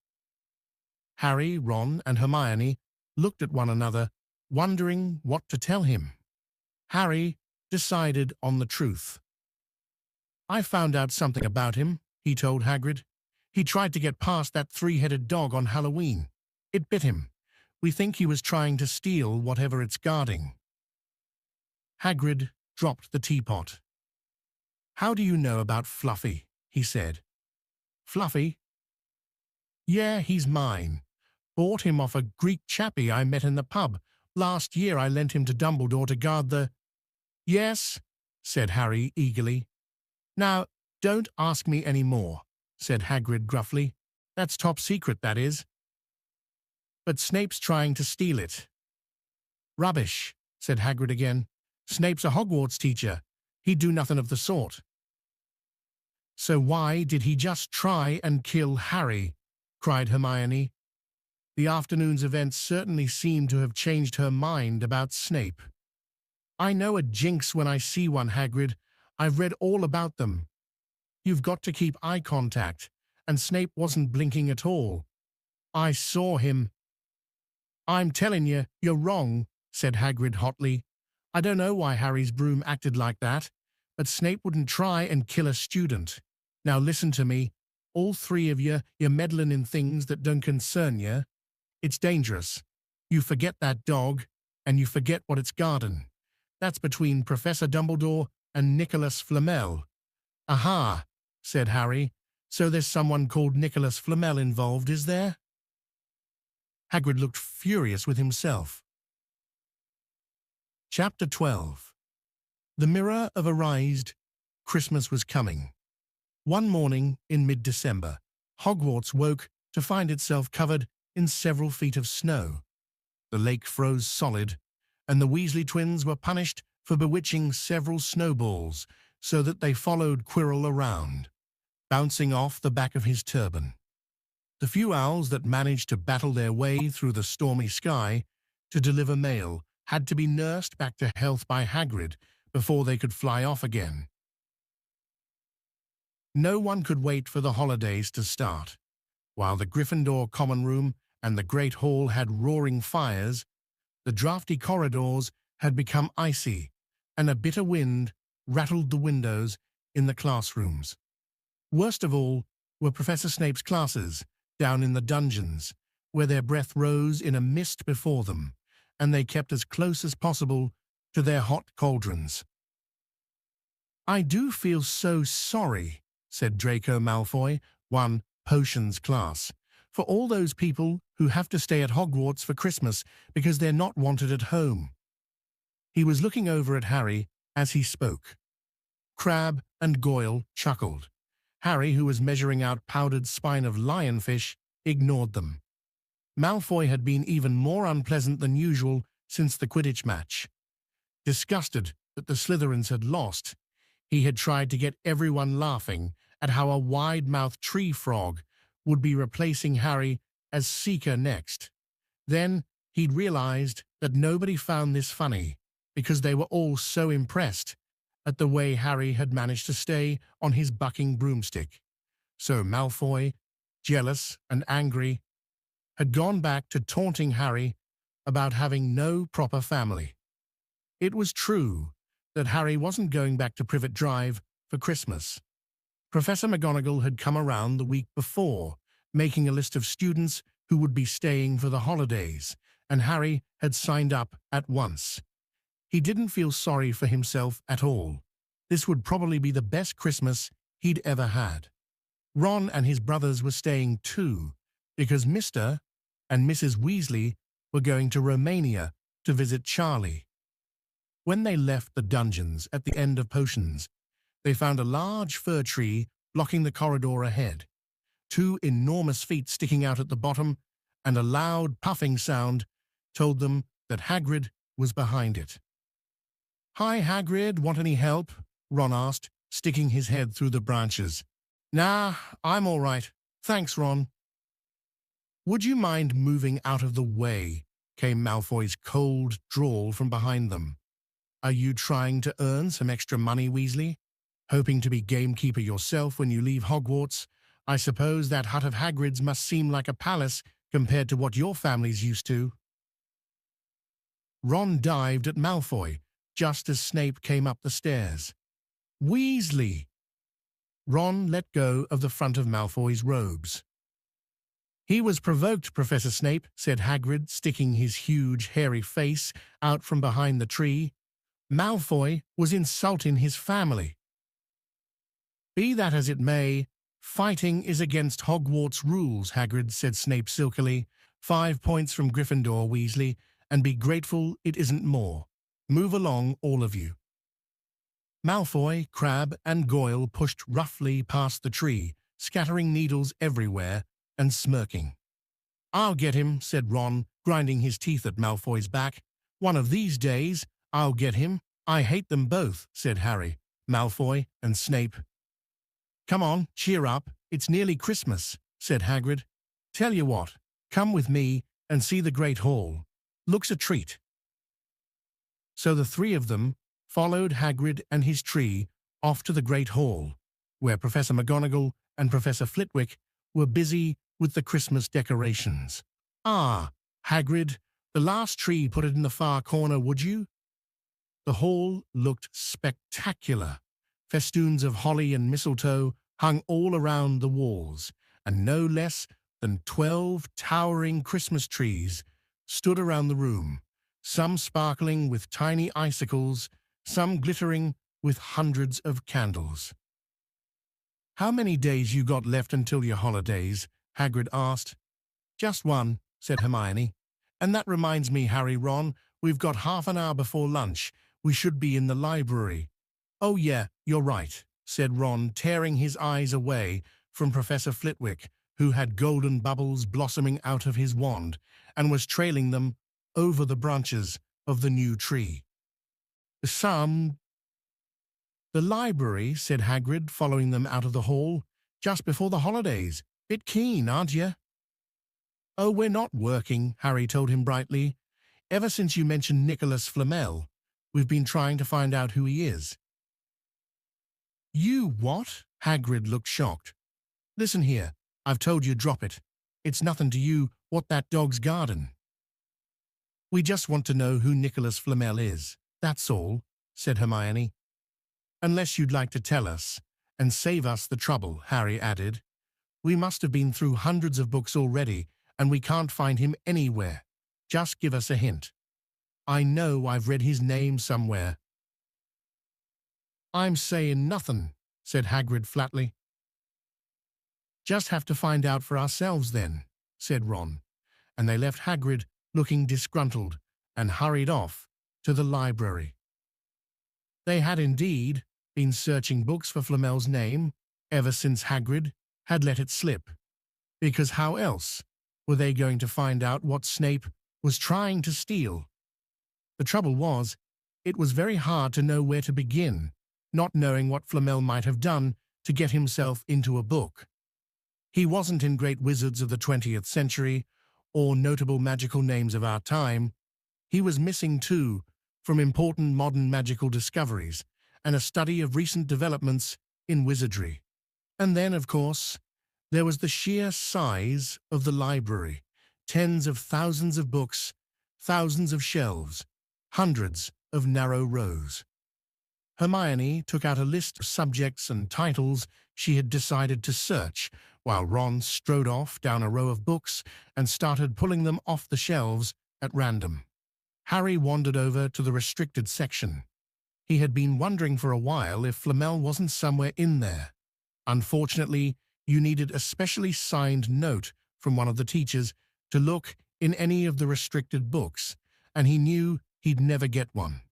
Harry, Ron, and Hermione looked at one another, wondering what to tell him. Harry decided on the truth. "I found out something about him," he told Hagrid. "He tried to get past that three-headed dog on Halloween. It bit him. We think he was trying to steal whatever it's guarding." Hagrid dropped the teapot. "How do you know about Fluffy?" he said. "Fluffy? Yeah, he's mine. Bought him off a Greek chappie I met in the pub. Last year I lent him to Dumbledore to guard the—" "Yes," said Harry eagerly. "Now, don't ask me any more," said Hagrid gruffly. "That's top secret, that is. But Snape's trying to steal it." "Rubbish," said Hagrid again. "Snape's a Hogwarts teacher. He'd do nothing of the sort." "So why did he just try and kill Harry?" cried Hermione. The afternoon's events certainly seemed to have changed her mind about Snape. "I know a jinx when I see one, Hagrid. I've read all about them. You've got to keep eye contact, and Snape wasn't blinking at all. I saw him." "I'm telling you, you're wrong," said Hagrid hotly. "I don't know why Harry's broom acted like that, but Snape wouldn't try and kill a student. Now listen to me. All three of you, you're meddling in things that don't concern you. It's dangerous. You forget that dog, and you forget what it's guarding. That's between Professor Dumbledore and Nicholas Flamel." "Aha," said Harry. "So there's someone called Nicholas Flamel involved, is there?" Hagrid looked furious with himself. Chapter 12. The Mirror of Reise. Christmas was coming. One morning in mid-December, Hogwarts woke to find itself covered in several feet of snow. The lake froze solid, and the Weasley twins were punished for bewitching several snowballs so that they followed Quirrell around, bouncing off the back of his turban. The few owls that managed to battle their way through the stormy sky to deliver mail had to be nursed back to health by Hagrid before they could fly off again. No one could wait for the holidays to start. While the Gryffindor common room and the Great Hall had roaring fires, the drafty corridors had become icy, and a bitter wind rattled the windows in the classrooms. Worst of all were Professor Snape's classes down in the dungeons. where their breath rose in a mist before them, and they kept as close as possible to their hot cauldrons. "I do feel so sorry," said Draco Malfoy, one potions class, "for all those people who have to stay at Hogwarts for Christmas because they're not wanted at home." He was looking over at Harry as he spoke. Crabbe and Goyle chuckled. Harry, who was measuring out powdered spine of lionfish, ignored them. Malfoy had been even more unpleasant than usual since the Quidditch match. Disgusted that the Slytherins had lost, he had tried to get everyone laughing at how a wide-mouthed tree frog would be replacing Harry as Seeker next. Then he'd realized that nobody found this funny because they were all so impressed at the way Harry had managed to stay on his bucking broomstick. So Malfoy, jealous and angry, had gone back to taunting Harry about having no proper family. It was true that Harry wasn't going back to Privet Drive for Christmas. Professor McGonagall had come around the week before, making a list of students who would be staying for the holidays, and Harry had signed up at once. He didn't feel sorry for himself at all. This would probably be the best Christmas he'd ever had. Ron and his brothers were staying too, because Mr. and Mrs. Weasley were going to Romania to visit Charlie. When they left the dungeons at the end of potions, they found a large fir tree blocking the corridor ahead, 2 enormous feet sticking out at the bottom, and a loud puffing sound told them that Hagrid was behind it. "Hi, Hagrid, want any help?" Ron asked, sticking his head through the branches. "Nah, I'm all right. Thanks, Ron." "Would you mind moving out of the way?" came Malfoy's cold drawl from behind them. "Are you trying to earn some extra money, Weasley? Hoping to be gamekeeper yourself when you leave Hogwarts? I suppose that hut of Hagrid's must seem like a palace compared to what your family's used to." Ron dived at Malfoy just as Snape came up the stairs. "Weasley!" Ron let go of the front of Malfoy's robes. "He was provoked, Professor Snape," said Hagrid, sticking his huge, hairy face out from behind the tree. "Malfoy was insulting his family." "Be that as it may, fighting is against Hogwarts rules," Hagrid said Snape silkily. 5 points from Gryffindor, Weasley, and be grateful it isn't more. Move along, all of you." Malfoy, Crabbe, and Goyle pushed roughly past the tree, scattering needles everywhere and smirking. "I'll get him," said Ron, grinding his teeth at Malfoy's back. "One of these days, I'll get him." "I hate them both," said Harry, Malfoy, and Snape. "Come on, cheer up. It's nearly Christmas," said Hagrid. "Tell you what, come with me and see the Great Hall. Looks a treat." So the 3 of them followed Hagrid and his tree off to the Great Hall, where Professor McGonagall and Professor Flitwick were busy with the Christmas decorations. "Ah, Hagrid, the last tree, put it in the far corner, would you?" The hall looked spectacular. Festoons of holly and mistletoe hung all around the walls, and no less than 12 towering Christmas trees stood around the room, some sparkling with tiny icicles, some glittering with hundreds of candles. "How many days you got left until your holidays?" Hagrid asked. "Just 1, said Hermione. "And that reminds me, Harry, Ron, we've got half an hour before lunch. We should be in the library." "Oh yeah, you're right," said Ron, tearing his eyes away from Professor Flitwick, who had golden bubbles blossoming out of his wand and was trailing them over the branches of the new tree. "The library," said Hagrid, following them out of the hall. "Just before the holidays. Bit keen, aren't you?" "Oh, we're not working," Harry told him brightly. "Ever since you mentioned Nicholas Flamel, we've been trying to find out who he is." "You what?" Hagrid looked shocked. "Listen here, I've told you drop it. It's nothing to you what that dog's garden." "We just want to know who Nicholas Flamel is, that's all," said Hermione. "Unless you'd like to tell us, and save us the trouble," Harry added. "We must have been through hundreds of books already, and we can't find him anywhere. Just give us a hint. I know I've read his name somewhere." "I'm saying nothing," said Hagrid flatly. "Just have to find out for ourselves then," said Ron, and they left Hagrid looking disgruntled and hurried off to the library. They had indeed been searching books for Flamel's name ever since Hagrid had let it slip, because how else were they going to find out what Snape was trying to steal? The trouble was, it was very hard to know where to begin, not knowing what Flamel might have done to get himself into a book. He wasn't in great wizards of the 20th century or notable magical names of our time. He was missing, too, from important modern magical discoveries and a study of recent developments in wizardry. And then, of course, there was the sheer size of the library. Tens of thousands of books, thousands of shelves, hundreds of narrow rows. Hermione took out a list of subjects and titles she had decided to search, while Ron strode off down a row of books and started pulling them off the shelves at random. Harry wandered over to the restricted section. He had been wondering for a while if Flamel wasn't somewhere in there. Unfortunately, you needed a specially signed note from one of the teachers to look in any of the restricted books, and he knew he'd never get one.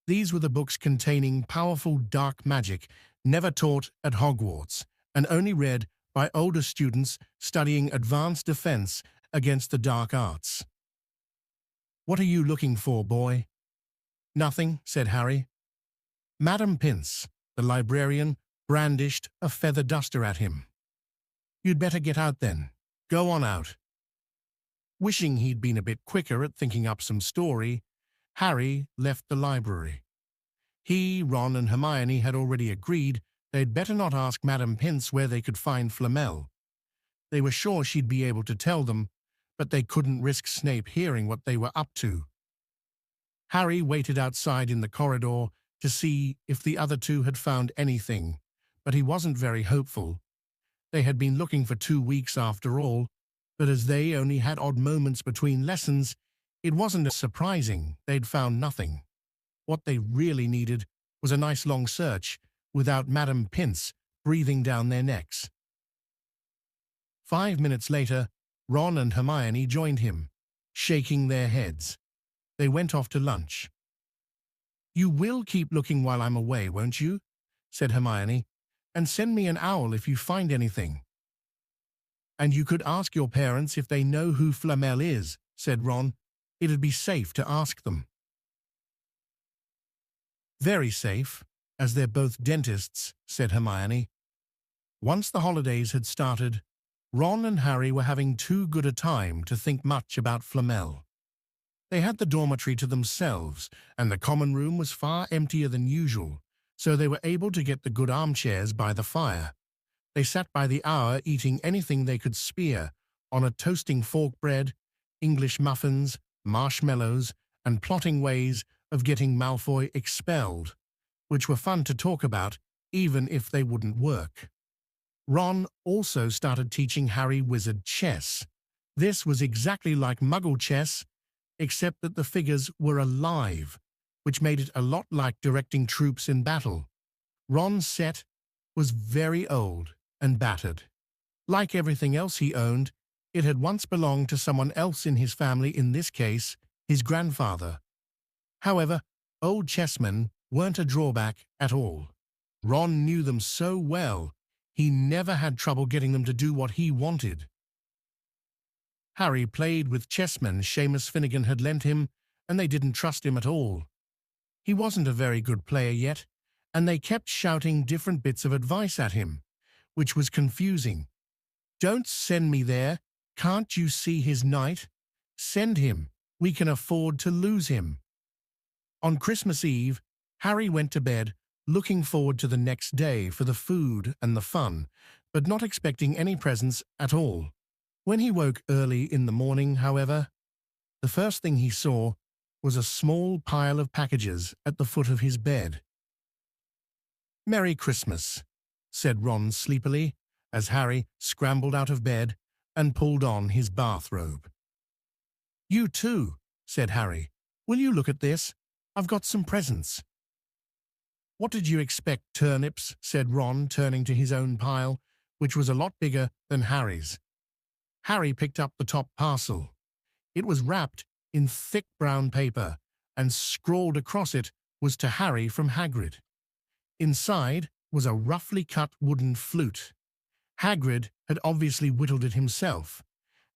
These were the books containing powerful dark magic never taught at Hogwarts and only read by older students studying advanced defense against the dark arts. "What are you looking for, boy?" "Nothing," said Harry. Madame Pince, the librarian, brandished a feather duster at him. "You'd better get out then. Go on out." Wishing he'd been a bit quicker at thinking up some story, Harry left the library. He, Ron, and Hermione had already agreed they'd better not ask Madame Pince where they could find Flamel. They were sure she'd be able to tell them, but they couldn't risk Snape hearing what they were up to. Harry waited outside in the corridor to see if the other two had found anything, but he wasn't very hopeful. They had been looking for 2 weeks after all, but as they only had odd moments between lessons, it wasn't as surprising they'd found nothing. What they really needed was a nice long search without Madame Pince breathing down their necks. 5 minutes later, Ron and Hermione joined him, shaking their heads. They went off to lunch. "You will keep looking while I'm away, won't you?" said Hermione, "and send me an owl if you find anything." "And you could ask your parents if they know who Flamel is," said Ron. "It'd be safe to ask them." "Very safe, as they're both dentists," said Hermione. Once the holidays had started, Ron and Harry were having too good a time to think much about Flamel. They had the dormitory to themselves, and the common room was far emptier than usual, so they were able to get the good armchairs by the fire. They sat by the hour eating anything they could spear on a toasting fork bread, English muffins, marshmallows, and plotting ways of getting Malfoy expelled, which were fun to talk about even if they wouldn't work. Ron also started teaching Harry wizard chess. This was exactly like Muggle chess, except that the figures were alive, which made it a lot like directing troops in battle. Ron's set was very old and battered. Like everything else he owned, it had once belonged to someone else in his family, in this case, his grandfather. However, old chessmen weren't a drawback at all. Ron knew them so well, he never had trouble getting them to do what he wanted. Harry played with chessmen Seamus Finnegan had lent him, and they didn't trust him at all. He wasn't a very good player yet, and they kept shouting different bits of advice at him, which was confusing. "Don't send me there. Can't you see his knight? Send him. We can afford to lose him." On Christmas Eve, Harry went to bed looking forward to the next day for the food and the fun, but not expecting any presents at all. When he woke early in the morning, however, the first thing he saw was a small pile of packages at the foot of his bed. "Merry Christmas," said Ron sleepily, as Harry scrambled out of bed and pulled on his bathrobe. "You too," said Harry. "Will you look at this? I've got some presents." "What did you expect, turnips?" said Ron, turning to his own pile, which was a lot bigger than Harry's. Harry picked up the top parcel. It was wrapped in thick brown paper, and scrawled across it was "To Harry from Hagrid." Inside was a roughly cut wooden flute. Hagrid had obviously whittled it himself.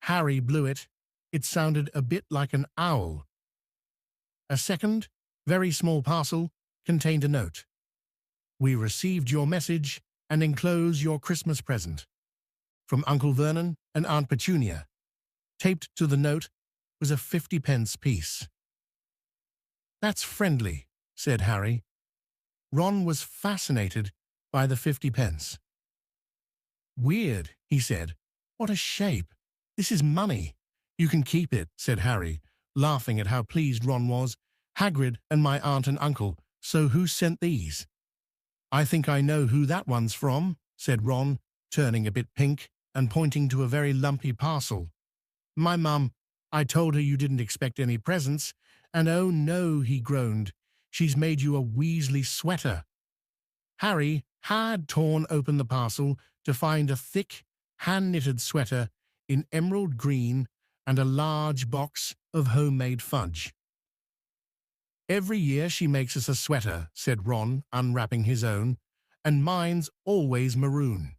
Harry blew it. It sounded a bit like an owl. A second, very small parcel contained a note. "We received your message and enclose your Christmas present. From Uncle Vernon and Aunt Petunia." Taped to the note was a 50-pence piece. "That's friendly," said Harry. Ron was fascinated by the 50-pence. "Weird," he said. "What a shape. This is money." "You can keep it," said Harry, laughing at how pleased Ron was. "Hagrid and my aunt and uncle. So who sent these?" "I think I know who that one's from," said Ron, turning a bit pink and pointing to a very lumpy parcel. "My mum. I told her you didn't expect any presents, and oh no," he groaned, "she's made you a Weasley sweater." Harry had torn open the parcel to find a thick, hand-knitted sweater in emerald green and a large box of homemade fudge. "Every year she makes us a sweater," said Ron, unwrapping his own, "and mine's always maroon."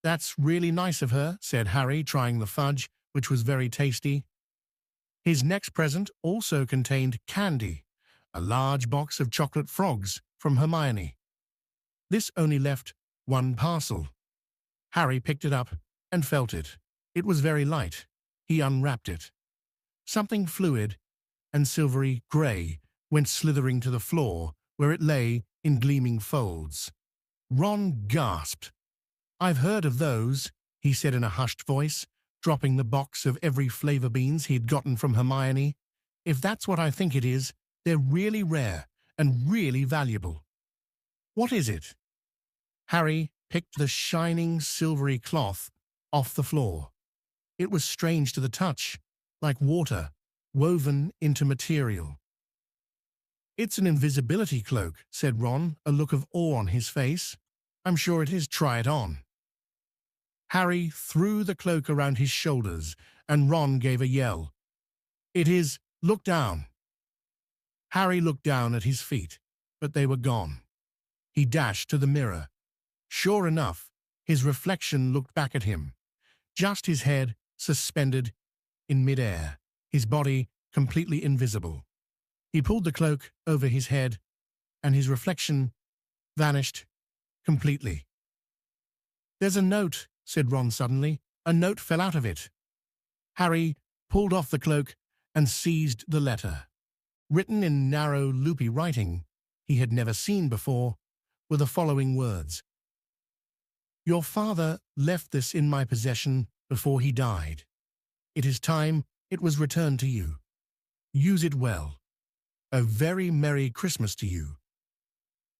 "That's really nice of her," said Harry, trying the fudge, which was very tasty. His next present also contained candy, a large box of chocolate frogs from Hermione. This only left one parcel. Harry picked it up and felt it. It was very light. He unwrapped it. Something fluid and silvery grey went slithering to the floor, where it lay in gleaming folds. Ron gasped. "I've heard of those," he said in a hushed voice, dropping the box of every flavour beans he'd gotten from Hermione. "If that's what I think it is, they're really rare and really valuable." "What is it?" Harry picked the shining silvery cloth off the floor. It was strange to the touch, like water, woven into material. "It's an invisibility cloak," said Ron, a look of awe on his face. "I'm sure it is. Try it on." Harry threw the cloak around his shoulders, and Ron gave a yell. "It is. Look down." Harry looked down at his feet, but they were gone. He dashed to the mirror. Sure enough, his reflection looked back at him, just his head suspended in mid-air, his body completely invisible. He pulled the cloak over his head, and his reflection vanished completely. "There's a note," said Ron suddenly. "A note fell out of it." Harry pulled off the cloak and seized the letter. Written in narrow, loopy writing he had never seen before were the following words: "Your father left this in my possession before he died. It is time it was returned to you. Use it well. A very Merry Christmas to you."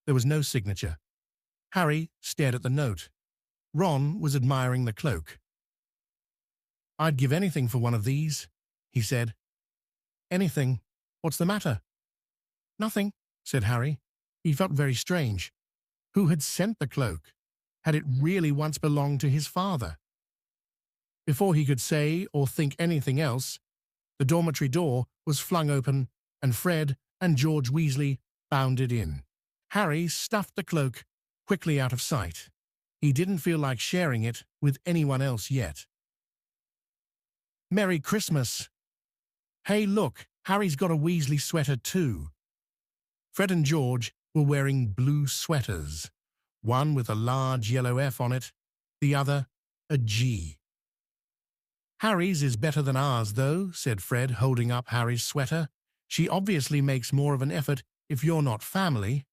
There was no signature. Harry stared at the note. Ron was admiring the cloak. "I'd give anything for one of these," he said. "Anything? What's the matter?" "Nothing," said Harry. He felt very strange. Who had sent the cloak? Had it really once belonged to his father? Before he could say or think anything else, the dormitory door was flung open, and Fred and George Weasley bounded in. Harry stuffed the cloak quickly out of sight. He didn't feel like sharing it with anyone else yet. "Merry Christmas!" "Hey, look, Harry's got a Weasley sweater too." Fred and George were wearing blue sweaters, one with a large yellow F on it, the other a G. "Harry's is better than ours, though," said Fred, holding up Harry's sweater. "She obviously makes more of an effort if you're not family."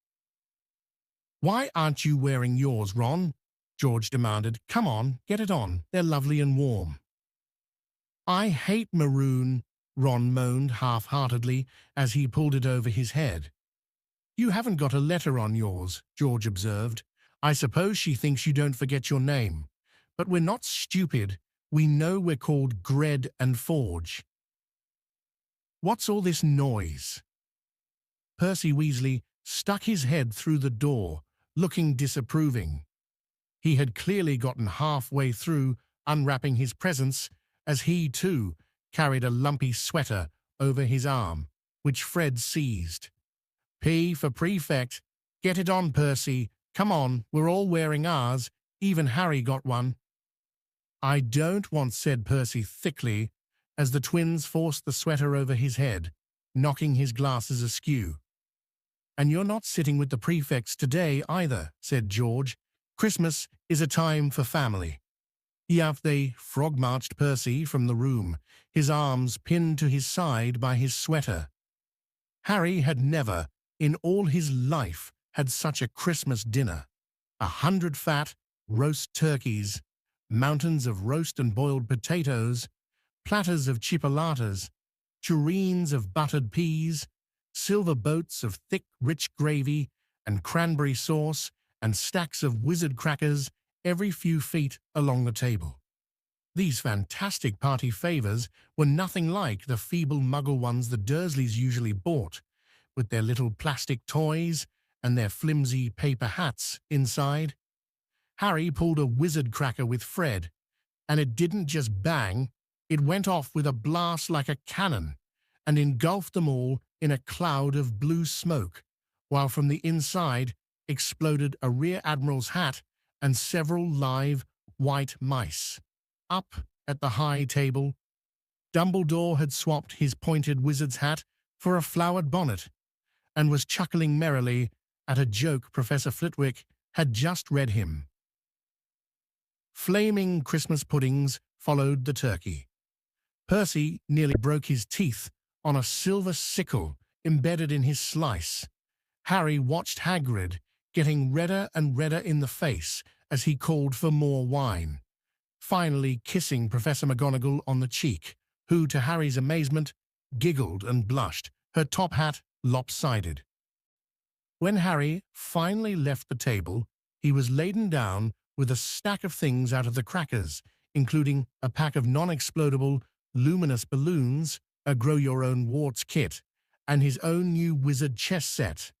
"Why aren't you wearing yours, Ron?" George demanded. "Come on, get it on. They're lovely and warm." "I hate maroon," Ron moaned half-heartedly as he pulled it over his head. "You haven't got a letter on yours," George observed. "I suppose she thinks you don't forget your name. But we're not stupid. We know we're called Gred and Forge. What's all this noise? Percy Weasley stuck his head through the door, looking disapproving. He had clearly gotten halfway through unwrapping his presents as he, too, carried a lumpy sweater over his arm, which Fred seized. P for prefect. Get it on, Percy. Come on, we're all wearing ours. Even Harry got one. I don't want, said Percy thickly, as the twins forced the sweater over his head, knocking his glasses askew. And you're not sitting with the prefects today either, said George. Christmas is a time for family. They frog-marched Percy from the room, his arms pinned to his side by his sweater. Harry had never, in all his life, had such a Christmas dinner. 100 fat, roast turkeys, mountains of roast and boiled potatoes, platters of chipolatas, tureens of buttered peas, silver boats of thick, rich gravy and cranberry sauce, and stacks of wizard crackers every few feet along the table. These fantastic party favors were nothing like the feeble muggle ones the Dursleys usually bought, with their little plastic toys and their flimsy paper hats inside. Harry pulled a wizard cracker with Fred, and it didn't just bang, it went off with a blast like a cannon and engulfed them all in a cloud of blue smoke, while from the inside exploded a rear admiral's hat and several live white mice. Up at the high table, Dumbledore had swapped his pointed wizard's hat for a flowered bonnet and was chuckling merrily at a joke Professor Flitwick had just read him. Flaming Christmas puddings followed the turkey. Percy nearly broke his teeth on a silver sickle embedded in his slice. Harry watched Hagrid, getting redder and redder in the face as he called for more wine, finally kissing Professor McGonagall on the cheek, who, to Harry's amazement, giggled and blushed, her top hat lopsided. When Harry finally left the table, he was laden down with a stack of things out of the crackers, including a pack of non-explodable, luminous balloons, a grow-your-own-warts kit, and his own new wizard chess set.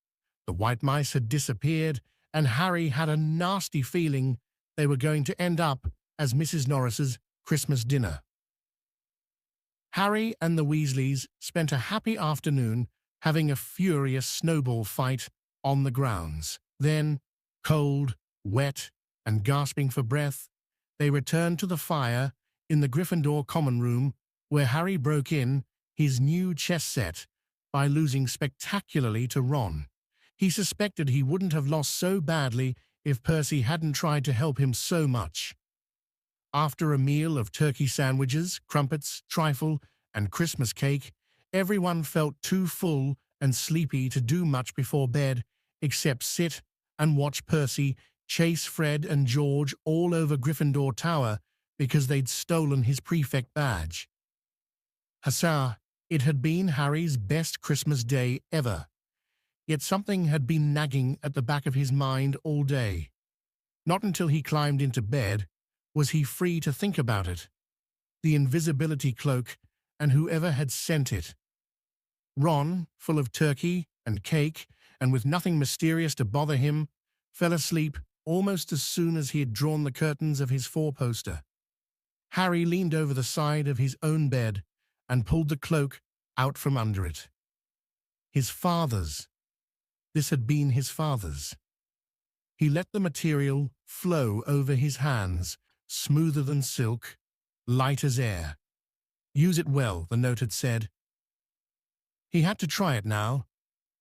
The white mice had disappeared, and Harry had a nasty feeling they were going to end up as Mrs. Norris's Christmas dinner. Harry and the Weasleys spent a happy afternoon having a furious snowball fight on the grounds. Then, cold, wet, and gasping for breath, they returned to the fire in the Gryffindor common room, where Harry broke in his new chess set by losing spectacularly to Ron. He suspected he wouldn't have lost so badly if Percy hadn't tried to help him so much. After a meal of turkey sandwiches, crumpets, trifle, and Christmas cake, everyone felt too full and sleepy to do much before bed except sit and watch Percy chase Fred and George all over Gryffindor Tower because they'd stolen his prefect badge. Huzzah! It had been Harry's best Christmas day ever. Yet something had been nagging at the back of his mind all day. Not until he climbed into bed was he free to think about it. The invisibility cloak and whoever had sent it. Ron, full of turkey and cake and with nothing mysterious to bother him, fell asleep almost as soon as he had drawn the curtains of his four-poster. Harry leaned over the side of his own bed and pulled the cloak out from under it. His father's. This had been his father's. He let the material flow over his hands, smoother than silk, light as air. Use it well, the note had said. He had to try it now.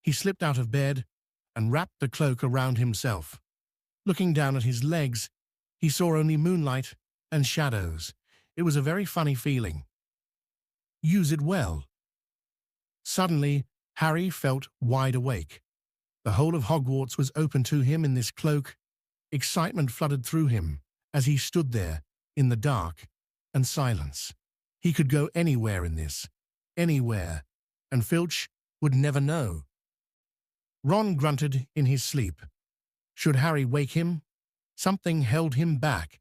He slipped out of bed and wrapped the cloak around himself. Looking down at his legs, he saw only moonlight and shadows. It was a very funny feeling. Use it well. Suddenly, Harry felt wide awake. The whole of Hogwarts was open to him in this cloak. Excitement flooded through him as he stood there in the dark and silence. He could go anywhere in this, anywhere, and Filch would never know. Ron grunted in his sleep. Should Harry wake him? Something held him back.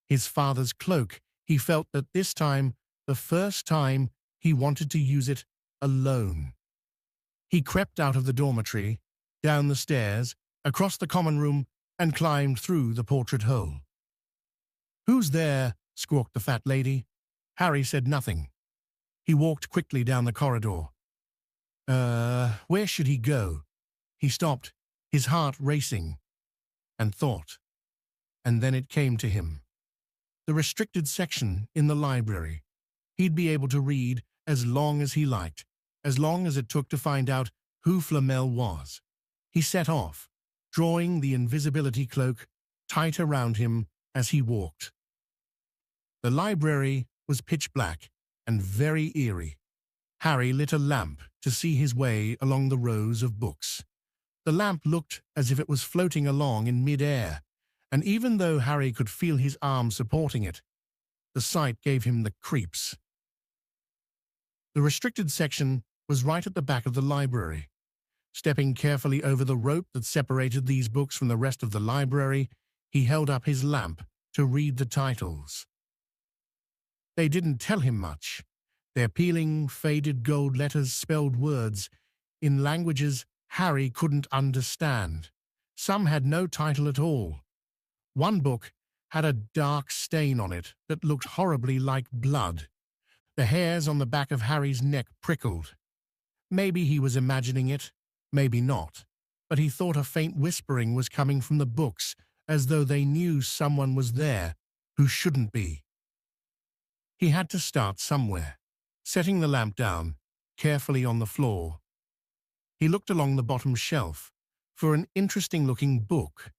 His father's cloak He felt that this time, the first time, he wanted to use it alone. He crept out of the dormitory, down the stairs, across the common room, and climbed through the portrait hole. "Who's there?" squawked the fat lady. Harry said nothing. He walked quickly down the corridor. Where should he go? He stopped, his heart racing, and thought. And then it came to him. The restricted section in the library. He'd be able to read as long as he liked, as long as it took to find out who Flamel was. He set off, drawing the invisibility cloak tight around him as he walked. The library was pitch black and very eerie. Harry lit a lamp to see his way along the rows of books. The lamp looked as if it was floating along in mid-air, and even though Harry could feel his arm supporting it, the sight gave him the creeps. The restricted section was right at the back of the library. Stepping carefully over the rope that separated these books from the rest of the library, he held up his lamp to read the titles. They didn't tell him much. Their peeling, faded gold letters spelled words in languages Harry couldn't understand. Some had no title at all. One book had a dark stain on it that looked horribly like blood. The hairs on the back of Harry's neck prickled. Maybe he was imagining it, maybe not, but he thought a faint whispering was coming from the books, as though they knew someone was there who shouldn't be. He had to start somewhere. Setting the lamp down, carefully on the floor, he looked along the bottom shelf for an interesting-looking book.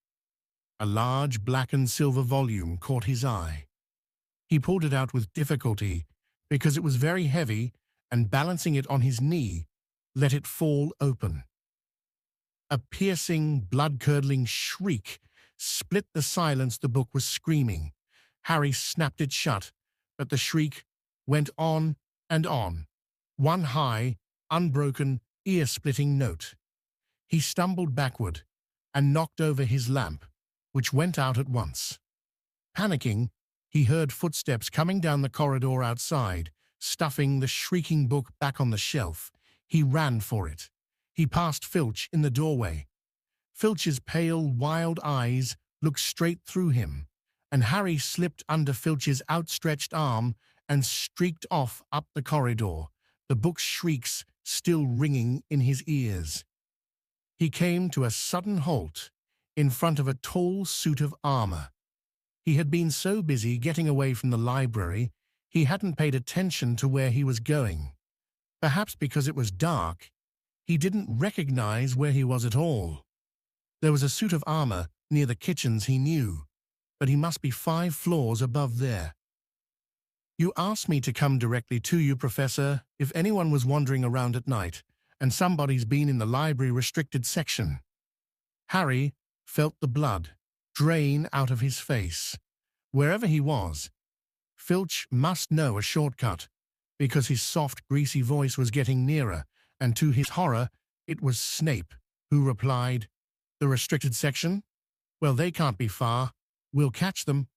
A large black and silver volume caught his eye. He pulled it out with difficulty because it was very heavy, and balancing it on his knee, let it fall open. A piercing, blood-curdling shriek split the silence the book was screaming. Harry snapped it shut, but the shriek went on and on, one high, unbroken, ear-splitting note. He stumbled backward and knocked over his lamp, which went out at once. Panicking, he heard footsteps coming down the corridor outside, stuffing the shrieking book back on the shelf. He ran for it. He passed Filch in the doorway. Filch's pale, wild eyes looked straight through him, and Harry slipped under Filch's outstretched arm and streaked off up the corridor, the book's shrieks still ringing in his ears. He came to a sudden halt in front of a tall suit of armor. He had been so busy getting away from the library, he hadn't paid attention to where he was going. Perhaps because it was dark, he didn't recognize where he was at all. There was a suit of armor near the kitchens, he knew, but he must be 5 floors above there. "You asked me to come directly to you, Professor, if anyone was wandering around at night, and somebody's been in the library restricted section." Harry felt the blood drain out of his face. Wherever he was, Filch must know a shortcut, because his soft, greasy voice was getting nearer, and to his horror, it was Snape, who replied, "The restricted section? Well, they can't be far. We'll catch them."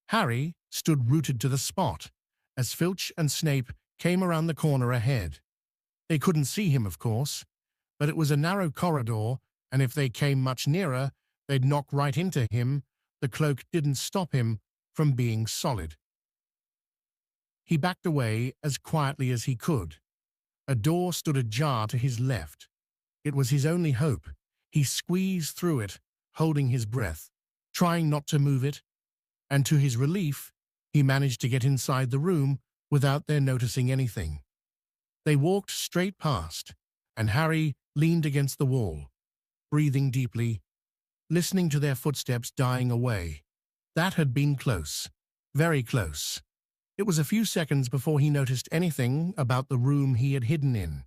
Harry stood rooted to the spot as Filch and Snape came around the corner ahead. They couldn't see him, of course, but it was a narrow corridor, and if they came much nearer, they'd knock right into him. The cloak didn't stop him from being solid. He backed away as quietly as he could. A door stood ajar to his left. It was his only hope. He squeezed through it, holding his breath, trying not to move it, and to his relief, he managed to get inside the room without their noticing anything. They walked straight past, and Harry leaned against the wall, breathing deeply, listening to their footsteps dying away. That had been close, very close. It was a few seconds before he noticed anything about the room he had hidden in.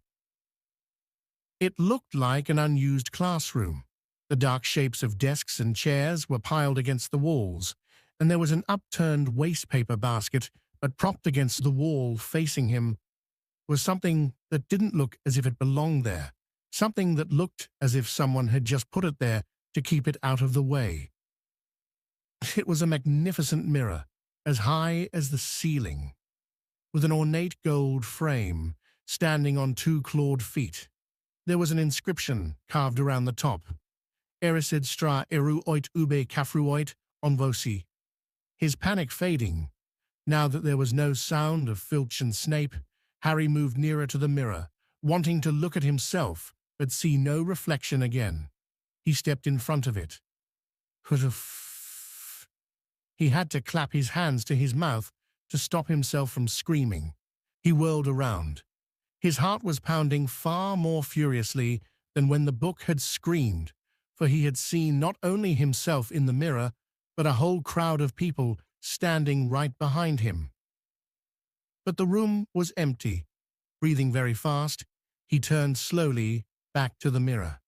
It looked like an unused classroom. The dark shapes of desks and chairs were piled against the walls, and there was an upturned wastepaper basket, but propped against the wall facing him was something that didn't look as if it belonged there, something that looked as if someone had just put it there to keep it out of the way. It was a magnificent mirror, as high as the ceiling, with an ornate gold frame standing on two clawed feet. There was an inscription carved around the top, Erisid stra eru oit ube kafruoit onvosi. His panic fading, now that there was no sound of Filch and Snape, Harry moved nearer to the mirror, wanting to look at himself but see no reflection again. He stepped in front of it. He had to clap his hands to his mouth to stop himself from screaming. He whirled around. His heart was pounding far more furiously than when the book had screamed, for he had seen not only himself in the mirror, but a whole crowd of people standing right behind him. But the room was empty. Breathing very fast, he turned slowly back to the mirror.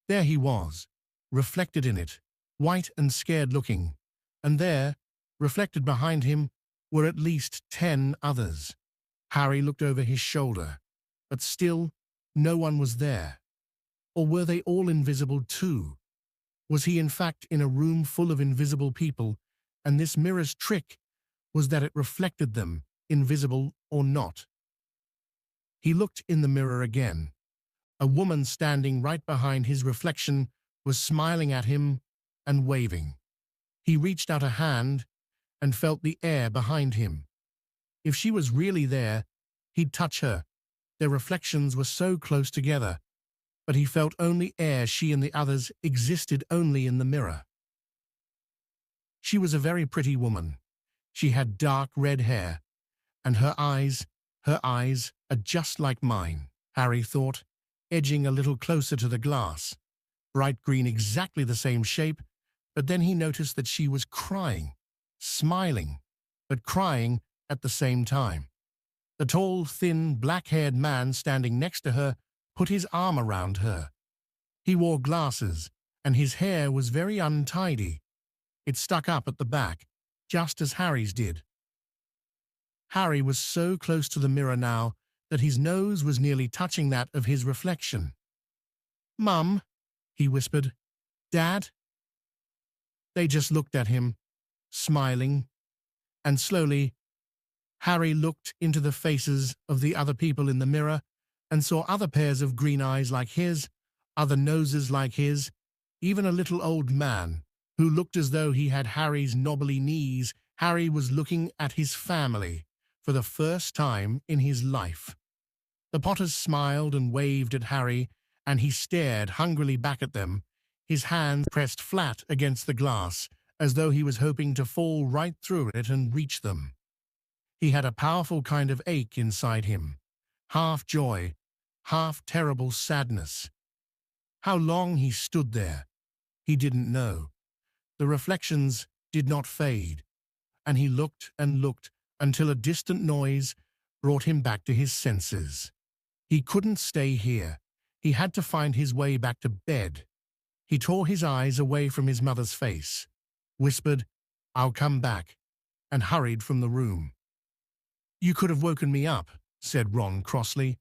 There he was, reflected in it, white and scared-looking, and there, reflected behind him, were at least 10 others. Harry looked over his shoulder, but still no one was there. Or were they all invisible too? Was he in fact in a room full of invisible people, and this mirror's trick was that it reflected them, invisible or not? He looked in the mirror again. A woman standing right behind his reflection was smiling at him and waving. He reached out a hand and felt the air behind him. If she was really there, he'd touch her. Their reflections were so close together, but he felt only air. She and the others existed only in the mirror. She was a very pretty woman. She had dark red hair, and her eyes are just like mine, Harry thought, edging a little closer to the glass. Bright green, exactly the same shape, but then he noticed that she was crying, smiling, but crying at the same time. The tall, thin, black-haired man standing next to her put his arm around her. He wore glasses, and his hair was very untidy. It stuck up at the back, just as Harry's did. Harry was so close to the mirror now that his nose was nearly touching that of his reflection. "Mum," he whispered. "Dad?" They just looked at him, smiling, and slowly Harry looked into the faces of the other people in the mirror and saw other pairs of green eyes like his, other noses like his, even a little old man who looked as though he had Harry's knobbly knees. Harry was looking at his family for the first time in his life. The Potters smiled and waved at Harry, and he stared hungrily back at them, his hands pressed flat against the glass, as though he was hoping to fall right through it and reach them. He had a powerful kind of ache inside him, half joy, half terrible sadness. How long he stood there, he didn't know. The reflections did not fade, and he looked and looked until a distant noise brought him back to his senses. He couldn't stay here. He had to find his way back to bed. He tore his eyes away from his mother's face, whispered, "I'll come back," and hurried from the room. "You could have woken me up," said Ron crossly.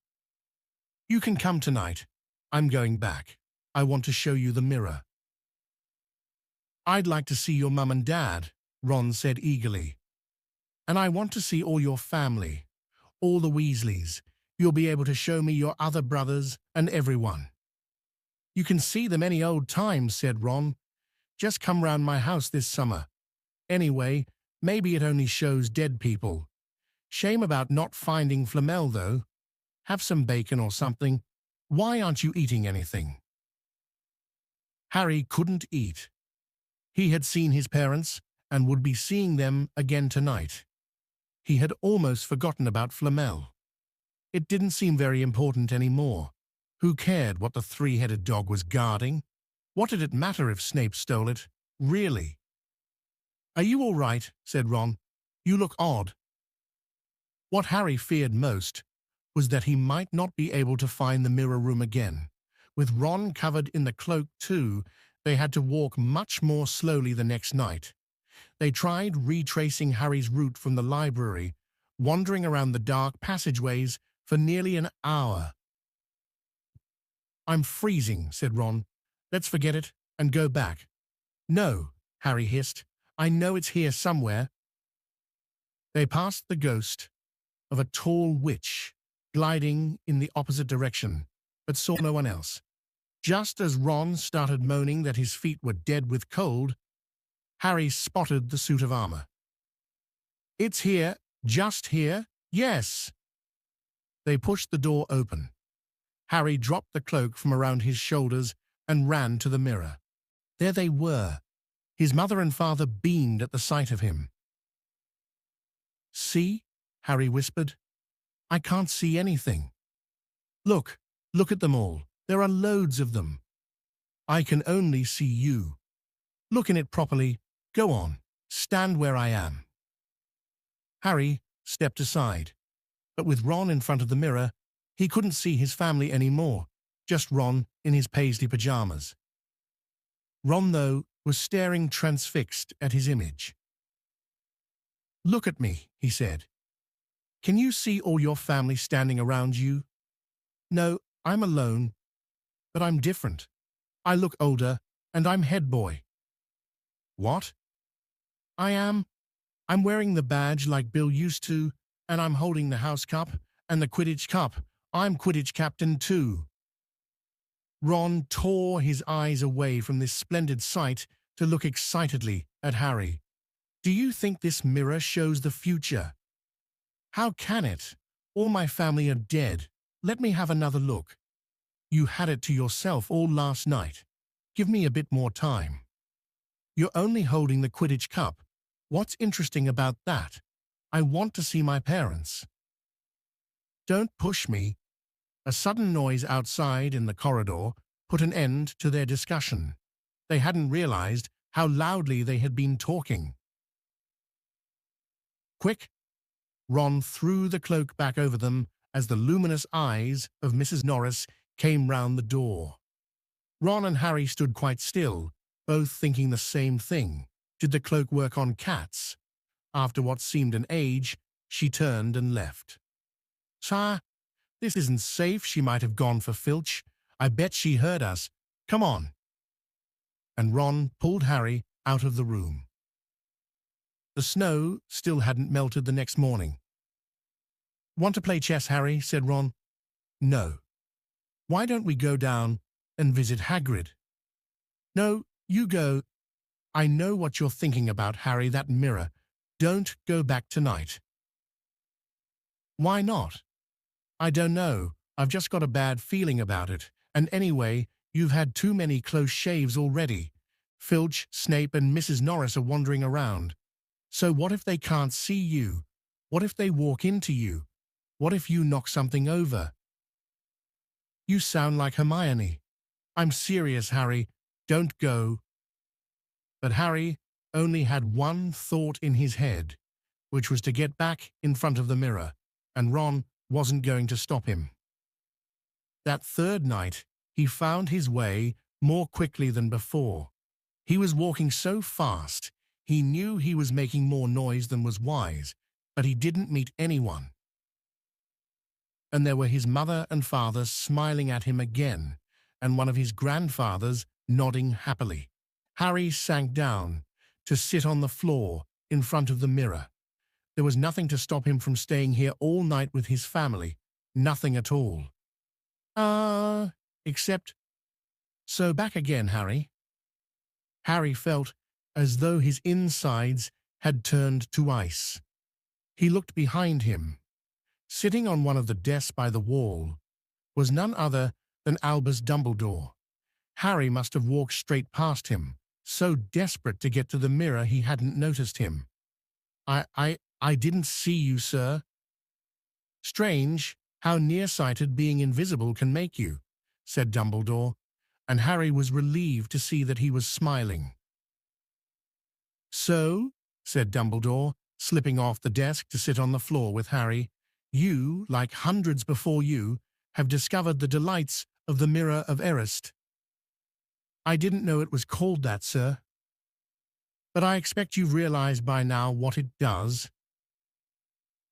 "You can come tonight. I'm going back. I want to show you the mirror." "I'd like to see your mum and dad," Ron said eagerly. "And I want to see all your family, all the Weasleys. You'll be able to show me your other brothers and everyone." "You can see them any old time," said Ron. "Just come round my house this summer. Anyway, maybe it only shows dead people. Shame about not finding Flamel, though. Have some bacon or something. Why aren't you eating anything?" Harry couldn't eat. He had seen his parents and would be seeing them again tonight. He had almost forgotten about Flamel. It didn't seem very important anymore. Who cared what the three-headed dog was guarding? What did it matter if Snape stole it? Really? "Are you all right?" said Ron. "You look odd." What Harry feared most was that he might not be able to find the mirror room again. With Ron covered in the cloak too, they had to walk much more slowly the next night. They tried retracing Harry's route from the library, wandering around the dark passageways for nearly an hour. "I'm freezing," said Ron. "Let's forget it and go back." "No," Harry hissed. "I know it's here somewhere. They passed the ghost of a tall witch gliding in the opposite direction, but saw no one else. Just as Ron started moaning that his feet were dead with cold, Harry spotted the suit of armor. "It's here, just here, yes." They pushed the door open. Harry dropped the cloak from around his shoulders and ran to the mirror. There they were. His mother and father beamed at the sight of him. "See?" Harry whispered. "I can't see anything." Look at them all. There are loads of them." "I can only see you." "Look in it properly. Go on, stand where I am." Harry stepped aside, but with Ron in front of the mirror, he couldn't see his family anymore, just Ron in his paisley pajamas. Ron, though, was staring transfixed at his image. "Look at me," he said. "Can you see all your family standing around you?" "No, I'm alone, but I'm different. I look older, and I'm head boy." "What?" "I am. I'm wearing the badge like Bill used to, and I'm holding the house cup and the Quidditch cup. I'm Quidditch captain too." Ron tore his eyes away from this splendid sight to look excitedly at Harry. "Do you think this mirror shows the future?" "How can it? All my family are dead. Let me have another look." "You had it to yourself all last night. Give me a bit more time." "You're only holding the Quidditch cup. What's interesting about that? I want to see my parents." "Don't push me." A sudden noise outside in the corridor put an end to their discussion. They hadn't realized how loudly they had been talking. "Quick!" Ron threw the cloak back over them as the luminous eyes of Mrs. Norris came round the door. Ron and Harry stood quite still, both thinking the same thing. Did the cloak work on cats? After what seemed an age, she turned and left. "Sir, this isn't safe. She might have gone for Filch. I bet she heard us. Come on." And Ron pulled Harry out of the room. The snow still hadn't melted the next morning. "Want to play chess, Harry?" said Ron. "No." "Why don't we go down and visit Hagrid?" "No, you go." "I know what you're thinking about, Harry, that mirror. Don't go back tonight." "Why not?" "I don't know. I've just got a bad feeling about it. And anyway, you've had too many close shaves already. Filch, Snape, and Mrs. Norris are wandering around. So what if they can't see you? What if they walk into you? What if you knock something over?" "You sound like Hermione." "I'm serious, Harry. Don't go." But Harry only had one thought in his head, which was to get back in front of the mirror, and Ron wasn't going to stop him. That third night, he found his way more quickly than before. He was walking so fast, he knew he was making more noise than was wise, but he didn't meet anyone. And there were his mother and father smiling at him again, and one of his grandfathers nodding happily. Harry sank down to sit on the floor in front of the mirror. There was nothing to stop him from staying here all night with his family. Nothing at all. Except... So back again, Harry. Harry felt as though his insides had turned to ice. He looked behind him. Sitting on one of the desks by the wall was none other than Albus Dumbledore. Harry must have walked straight past him, so desperate to get to the mirror he hadn't noticed him. I didn't see you, sir." "Strange how nearsighted being invisible can make you," said Dumbledore, and Harry was relieved to see that he was smiling. "So," said Dumbledore, slipping off the desk to sit on the floor with Harry, "you, like hundreds before you, have discovered the delights of the Mirror of Eris." "I didn't know it was called that, sir." "But I expect you've realized by now what it does."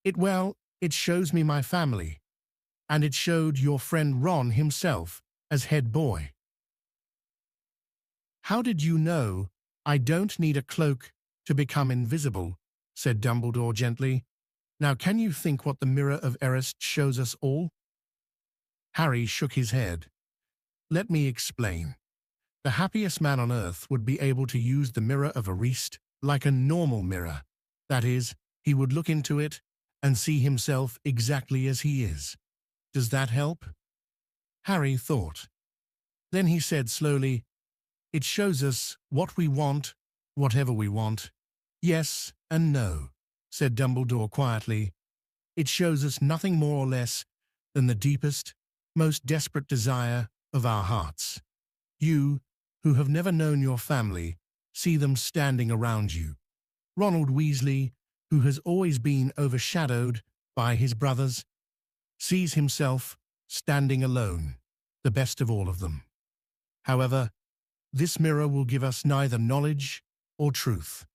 It shows me my family, and it showed your friend Ron himself as head boy." "How did you know I don't need a cloak to become invisible?" said Dumbledore gently. Now can you think what the mirror of Eris shows us all? Harry shook his head. Let me explain. The happiest man on earth would be able to use the mirror of Eris like a normal mirror. That is, he would look into it and see himself exactly as he is. Does that help? Harry thought. Then he said slowly, it shows us what we want, whatever we want. Yes and no, said Dumbledore quietly. It shows us nothing more or less than the deepest, most desperate desire of our hearts. You, who have never known your family, see them standing around you. Ronald Weasley, who has always been overshadowed by his brothers, sees himself standing alone, the best of all of them. However, this mirror will give us neither knowledge or truth.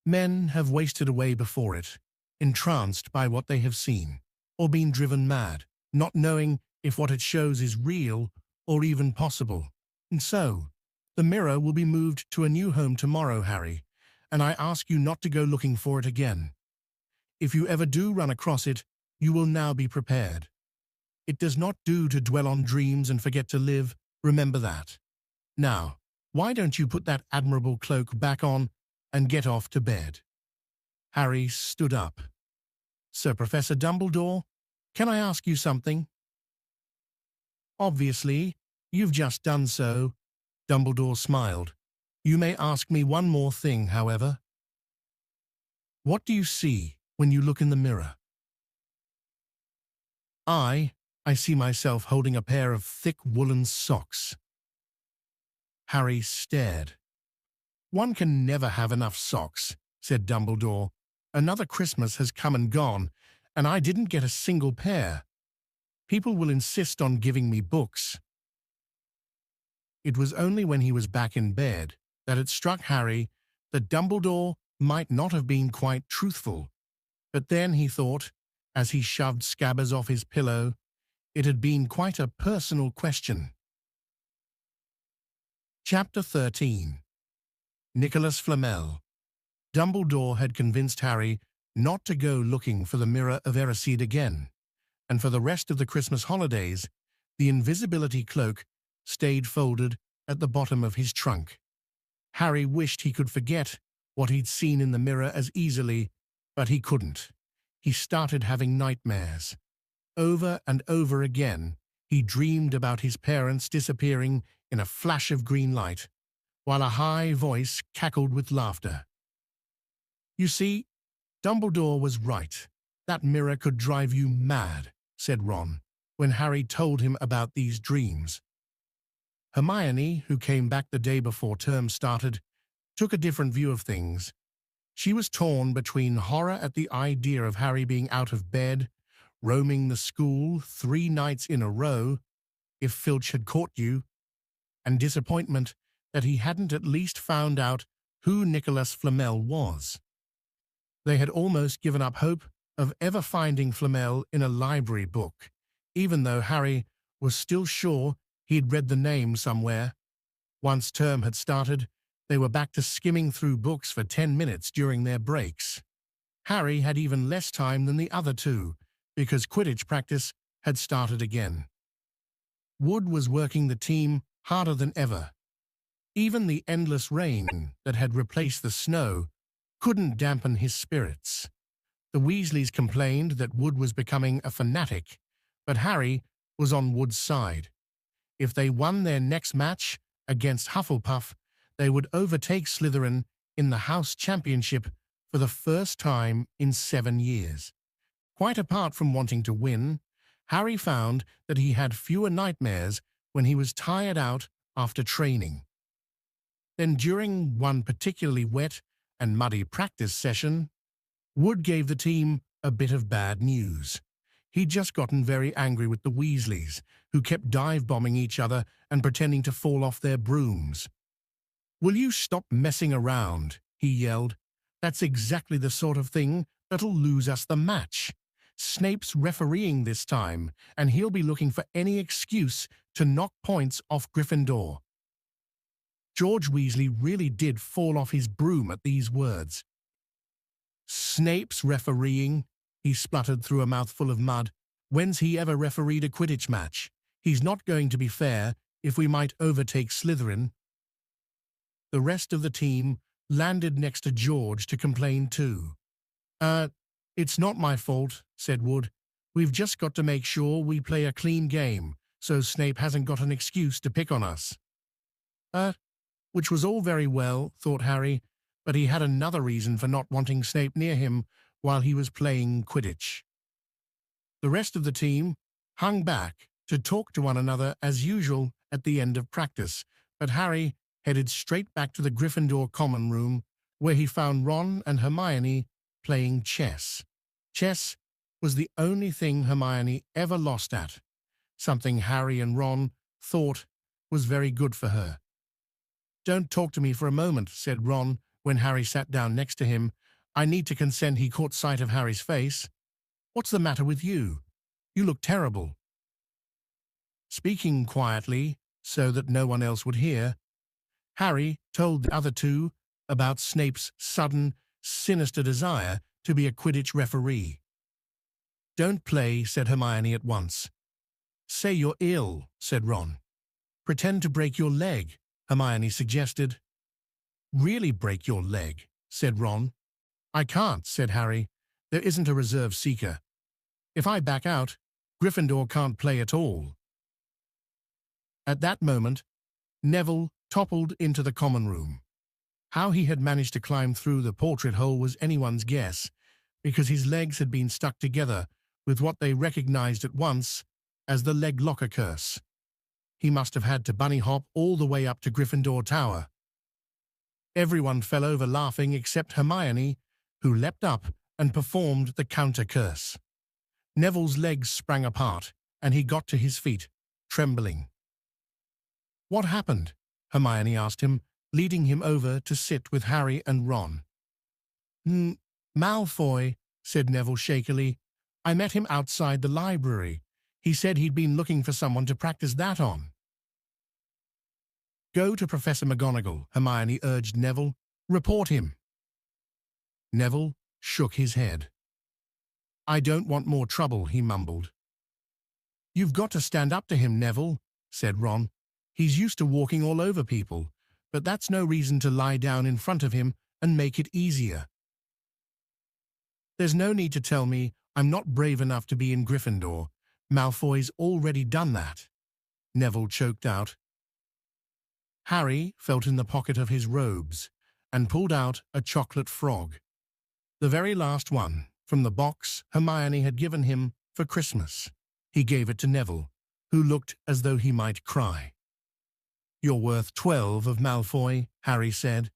Men have wasted away before it, entranced by what they have seen, or been driven mad, not knowing if what it shows is real or even possible. And so, the mirror will be moved to a new home tomorrow, Harry, and I ask you not to go looking for it again. If you ever do run across it, you will now be prepared. It does not do to dwell on dreams and forget to live, remember that. Now, why don't you put that admirable cloak back on and get off to bed? Harry stood up. Sir Professor Dumbledore, can I ask you something? Obviously, you've just done so. Dumbledore smiled. You may ask me one more thing, however. What do you see when you look in the mirror? I see myself holding a pair of thick woolen socks. Harry stared. One can never have enough socks, said Dumbledore. Another Christmas has come and gone, and I didn't get a single pair. People will insist on giving me books. It was only when he was back in bed that it struck Harry that Dumbledore might not have been quite truthful. But then he thought, as he shoved Scabbers off his pillow, it had been quite a personal question. Chapter 13. Nicholas Flamel. Dumbledore had convinced Harry not to go looking for the mirror of Eris again, and for the rest of the Christmas holidays, the invisibility cloak stayed folded at the bottom of his trunk. Harry wished he could forget what he'd seen in the mirror as easily, but he couldn't. He started having nightmares. Over and over again, he dreamed about his parents disappearing in a flash of green light, while a high voice cackled with laughter. You see, Dumbledore was right. That mirror could drive you mad, said Ron, when Harry told him about these dreams. Hermione, who came back the day before term started, took a different view of things. She was torn between horror at the idea of Harry being out of bed, roaming the school 3 nights in a row, if Filch had caught you, and disappointment that he hadn't at least found out who Nicholas Flamel was. They had almost given up hope of ever finding Flamel in a library book, even though Harry was still sure he'd read the name somewhere. Once term had started, they were back to skimming through books for 10 minutes during their breaks. Harry had even less time than the other two, because Quidditch practice had started again. Wood was working the team harder than ever. Even the endless rain that had replaced the snow couldn't dampen his spirits. The Weasleys complained that Wood was becoming a fanatic, but Harry was on Wood's side. If they won their next match against Hufflepuff, they would overtake Slytherin in the House Championship for the first time in 7 years. Quite apart from wanting to win, Harry found that he had fewer nightmares when he was tired out after training. Then during one particularly wet and muddy practice session, Wood gave the team a bit of bad news. He'd just gotten very angry with the Weasleys, who kept dive-bombing each other and pretending to fall off their brooms. "Will you stop messing around?" he yelled. "That's exactly the sort of thing that'll lose us the match. Snape's refereeing this time, and he'll be looking for any excuse to knock points off Gryffindor." George Weasley really did fall off his broom at these words. "Snape's refereeing," he spluttered through a mouthful of mud. When's he ever refereed a Quidditch match? He's not going to be fair if we might overtake Slytherin. The rest of the team landed next to George to complain too. It's not my fault, said Wood. We've just got to make sure we play a clean game, so Snape hasn't got an excuse to pick on us. Which was all very well, thought Harry, but he had another reason for not wanting Snape near him while he was playing Quidditch. The rest of the team hung back to talk to one another as usual at the end of practice, but Harry headed straight back to the Gryffindor common room, where he found Ron and Hermione playing chess. Chess was the only thing Hermione ever lost at, something Harry and Ron thought was very good for her. "Don't talk to me for a moment," said Ron when Harry sat down next to him. "I need to consent." He caught sight of Harry's face. "What's the matter with you? You look terrible." Speaking quietly, so that no one else would hear, Harry told the other two about Snape's sudden, sinister desire to be a Quidditch referee. "Don't play," said Hermione at once. "Say you're ill," said Ron. "Pretend to break your leg," Hermione suggested. "Really break your leg," said Ron. "I can't," said Harry. "There isn't a reserve seeker. If I back out, Gryffindor can't play at all." At that moment, Neville toppled into the common room. How he had managed to climb through the portrait hole was anyone's guess, because his legs had been stuck together with what they recognized at once as the leg locker curse. He must have had to bunny hop all the way up to Gryffindor Tower. Everyone fell over laughing except Hermione, who leapt up and performed the counter curse. Neville's legs sprang apart, and he got to his feet, trembling. "What happened?" Hermione asked him, leading him over to sit with Harry and Ron. "Malfoy," said Neville shakily. "I met him outside the library. He said he'd been looking for someone to practice that on." "Go to Professor McGonagall," Hermione urged Neville. "Report him." Neville shook his head. "I don't want more trouble," he mumbled. "You've got to stand up to him, Neville," said Ron. "He's used to walking all over people, but that's no reason to lie down in front of him and make it easier." "There's no need to tell me I'm not brave enough to be in Gryffindor. Malfoy's already done that," Neville choked out. Harry felt in the pocket of his robes and pulled out a chocolate frog, the very last one from the box Hermione had given him for Christmas. He gave it to Neville, who looked as though he might cry. "You're worth 12 of Malfoy," Harry said.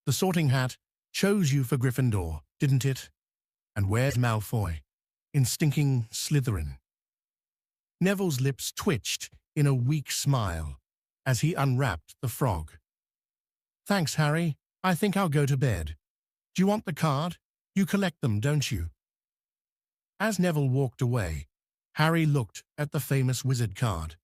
"The Sorting Hat chose you for Gryffindor, didn't it? And where's Malfoy? In stinking Slytherin." Neville's lips twitched in a weak smile as he unwrapped the frog. "Thanks, Harry. I think I'll go to bed. Do you want the card? You collect them, don't you?" As Neville walked away, Harry looked at the famous wizard card.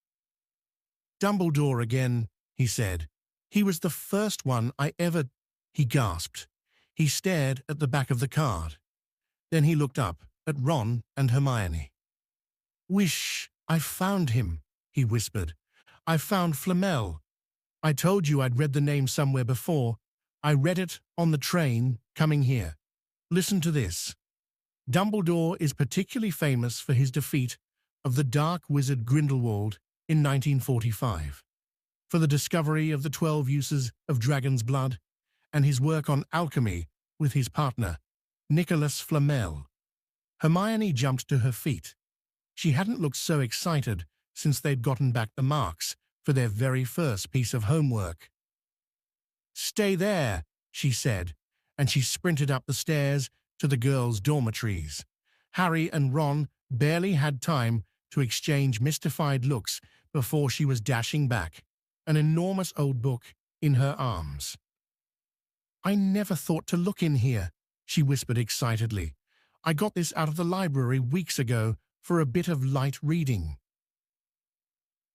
"Dumbledore again," he said. "He was the first one I ever—" He gasped. He stared at the back of the card. Then he looked up at Ron and Hermione. "Wish I found him," he whispered. "I found Flamel. I told you I'd read the name somewhere before. I read it on the train coming here. Listen to this. Dumbledore is particularly famous for his defeat of the dark wizard Grindelwald in 1945, for the discovery of the 12 uses of dragon's blood, and his work on alchemy with his partner, Nicholas Flamel." Hermione jumped to her feet. She hadn't looked so excited since they'd gotten back the marks for their very first piece of homework. "Stay there," she said, and she sprinted up the stairs to the girls' dormitories. Harry and Ron barely had time to exchange mystified looks before she was dashing back, an enormous old book in her arms. "I never thought to look in here," she whispered excitedly. "I got this out of the library weeks ago for a bit of light reading."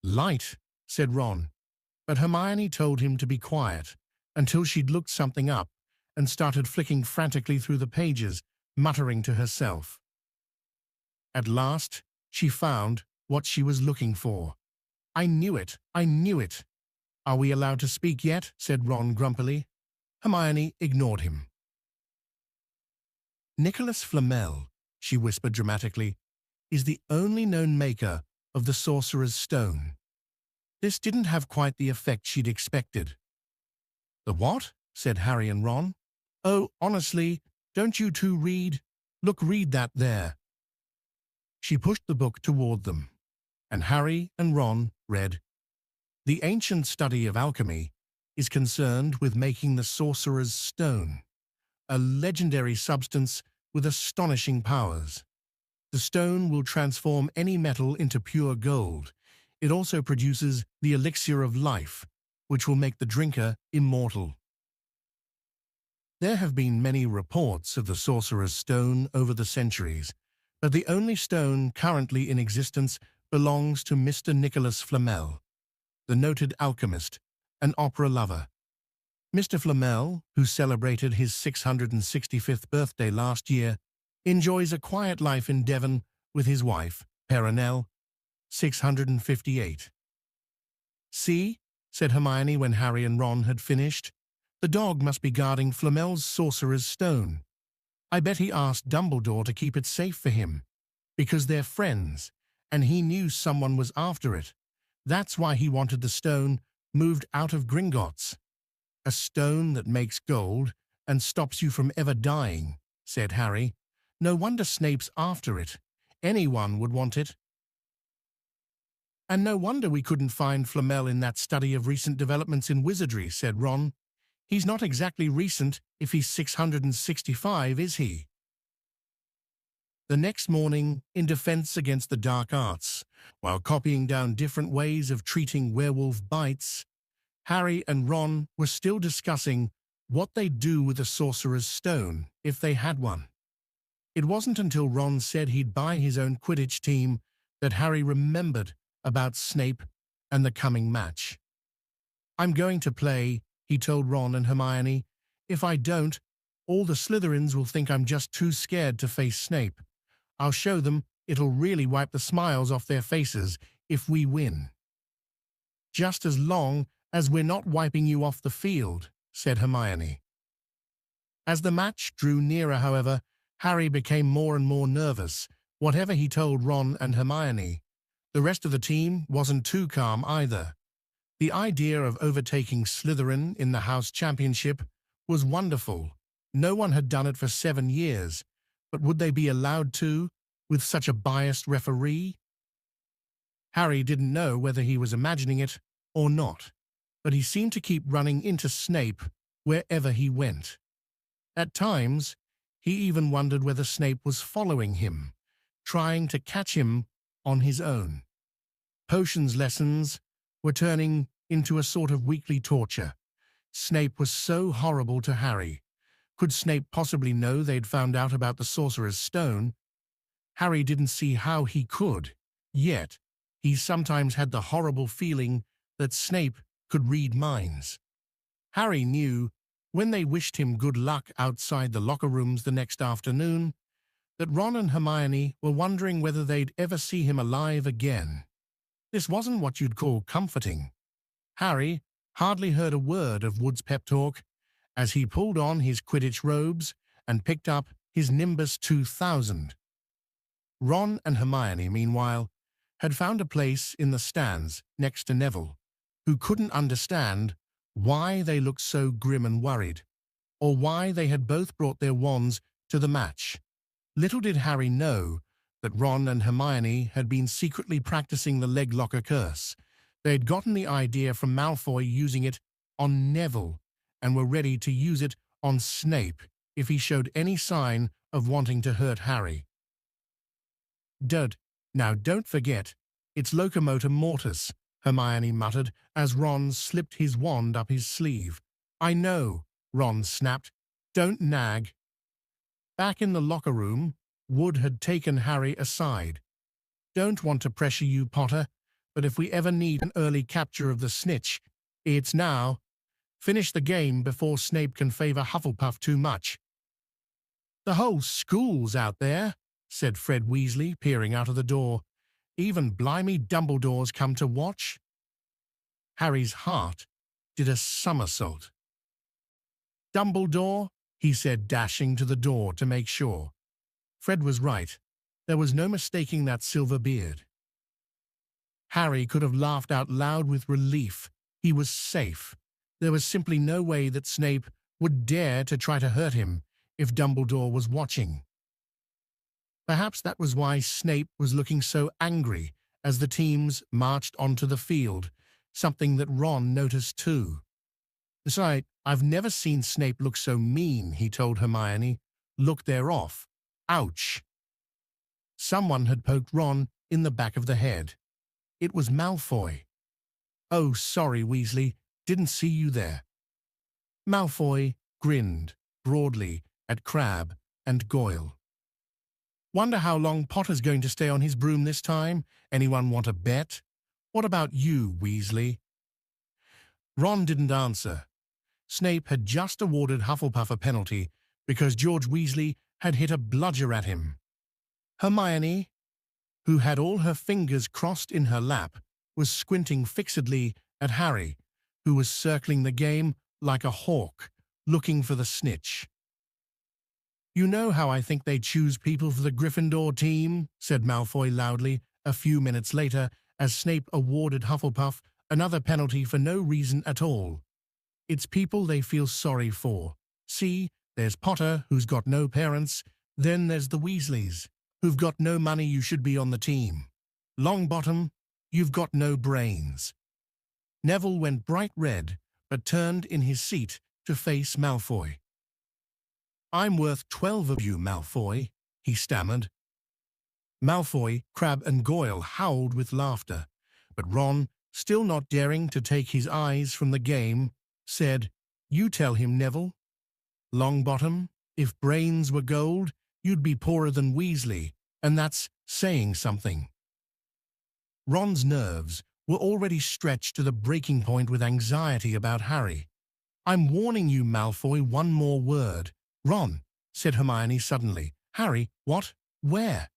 "Light," said Ron, but Hermione told him to be quiet until she'd looked something up and started flicking frantically through the pages, muttering to herself. At last, she found what she was looking for. "I knew it, I knew it." "Are we allowed to speak yet?" said Ron grumpily. Hermione ignored him. "Nicholas Flamel," she whispered dramatically, "is the only known maker of the Sorcerer's Stone." This didn't have quite the effect she'd expected. "The what?" said Harry and Ron. "Oh, honestly, don't you two read? Look, read that there." She pushed the book toward them, and Harry and Ron read, "The ancient study of alchemy is concerned with making the Sorcerer's Stone, a legendary substance with astonishing powers. The stone will transform any metal into pure gold. It also produces the elixir of life, which will make the drinker immortal." There have been many reports of the Sorcerer's Stone over the centuries, but the only stone currently in existence belongs to Mr. Nicholas Flamel, the noted alchemist and opera lover. Mr. Flamel, who celebrated his 665th birthday last year, enjoys a quiet life in Devon with his wife, Perenelle, 658. "See," said Hermione when Harry and Ron had finished, "the dog must be guarding Flamel's Sorcerer's Stone. I bet he asked Dumbledore to keep it safe for him, because they're friends, and he knew someone was after it. That's why he wanted the stone moved out of Gringotts." "A stone that makes gold and stops you from ever dying," said Harry. "No wonder Snape's after it. Anyone would want it." "And no wonder we couldn't find Flamel in that study of recent developments in wizardry," said Ron. "He's not exactly recent if he's 665, is he?" The next morning, in defense against the dark arts, while copying down different ways of treating werewolf bites, Harry and Ron were still discussing what they'd do with the Sorcerer's Stone if they had one. It wasn't until Ron said he'd buy his own Quidditch team that Harry remembered about Snape and the coming match. "I'm going to play," he told Ron and Hermione. "If I don't, all the Slytherins will think I'm just too scared to face Snape. I'll show them it'll really wipe the smiles off their faces if we win." "Just as long as we're not wiping you off the field," said Hermione. As the match drew nearer, however, Harry became more and more nervous. Whatever he told Ron and Hermione, the rest of the team wasn't too calm either. The idea of overtaking Slytherin in the House Championship was wonderful. No one had done it for 7 years, but would they be allowed to, with such a biased referee? Harry didn't know whether he was imagining it or not, but he seemed to keep running into Snape wherever he went. At times, he even wondered whether Snape was following him, trying to catch him on his own. Potions lessons were turning into a sort of weekly torture. Snape was so horrible to Harry. Could Snape possibly know they'd found out about the Sorcerer's Stone? Harry didn't see how he could, yet he sometimes had the horrible feeling that Snape could read minds. Harry knew, when they wished him good luck outside the locker rooms the next afternoon, that Ron and Hermione were wondering whether they'd ever see him alive again. This wasn't what you'd call comforting. Harry hardly heard a word of Wood's pep talk as he pulled on his Quidditch robes and picked up his Nimbus 2000. Ron and Hermione, meanwhile, had found a place in the stands next to Neville, who couldn't understand why they looked so grim and worried, or why they had both brought their wands to the match. Little did Harry know that Ron and Hermione had been secretly practicing the leg locker curse. They had gotten the idea from Malfoy using it on Neville, and were ready to use it on Snape if he showed any sign of wanting to hurt Harry. Now don't forget, it's Locomotor Mortis," Hermione muttered as Ron slipped his wand up his sleeve. "I know," Ron snapped. "Don't nag." Back in the locker room, Wood had taken Harry aside. "Don't want to pressure you, Potter, but if we ever need an early capture of the snitch, it's now. Finish the game before Snape can favor Hufflepuff too much." "The whole school's out there," said Fred Weasley, peering out of the door. "Even blimey Dumbledore's come to watch?" Harry's heart did a somersault. "Dumbledore?" he said, dashing to the door to make sure. Fred was right. There was no mistaking that silver beard. Harry could have laughed out loud with relief. He was safe. There was simply no way that Snape would dare to try to hurt him if Dumbledore was watching. Perhaps that was why Snape was looking so angry as the teams marched onto the field, something that Ron noticed too. "Besides, I've never seen Snape look so mean," he told Hermione. "Look, they're off. Ouch." Someone had poked Ron in the back of the head. It was Malfoy. "Oh, sorry, Weasley. Didn't see you there." Malfoy grinned broadly at Crabbe and Goyle. "Wonder how long Potter's going to stay on his broom this time? Anyone want a bet? What about you, Weasley?" Ron didn't answer. Snape had just awarded Hufflepuff a penalty because George Weasley had hit a bludger at him. Hermione, who had all her fingers crossed in her lap, was squinting fixedly at Harry, who was circling the game like a hawk, looking for the snitch. "You know how I think they choose people for the Gryffindor team," said Malfoy loudly a few minutes later as Snape awarded Hufflepuff another penalty for no reason at all. "It's people they feel sorry for. See, there's Potter, who's got no parents. Then there's the Weasleys, who've got no money. You should be on the team. Longbottom, you've got no brains." Neville went bright red, but turned in his seat to face Malfoy. "I'm worth 12 of you, Malfoy," he stammered. Malfoy, Crabbe and Goyle howled with laughter, but Ron, still not daring to take his eyes from the game, said, "You tell him, Neville. Longbottom, if brains were gold, you'd be poorer than Weasley, and that's saying something." Ron's nerves were already stretched to the breaking point with anxiety about Harry. "I'm warning you, Malfoy, one more word." "Ron," said Hermione suddenly. "Harry, what? Where?"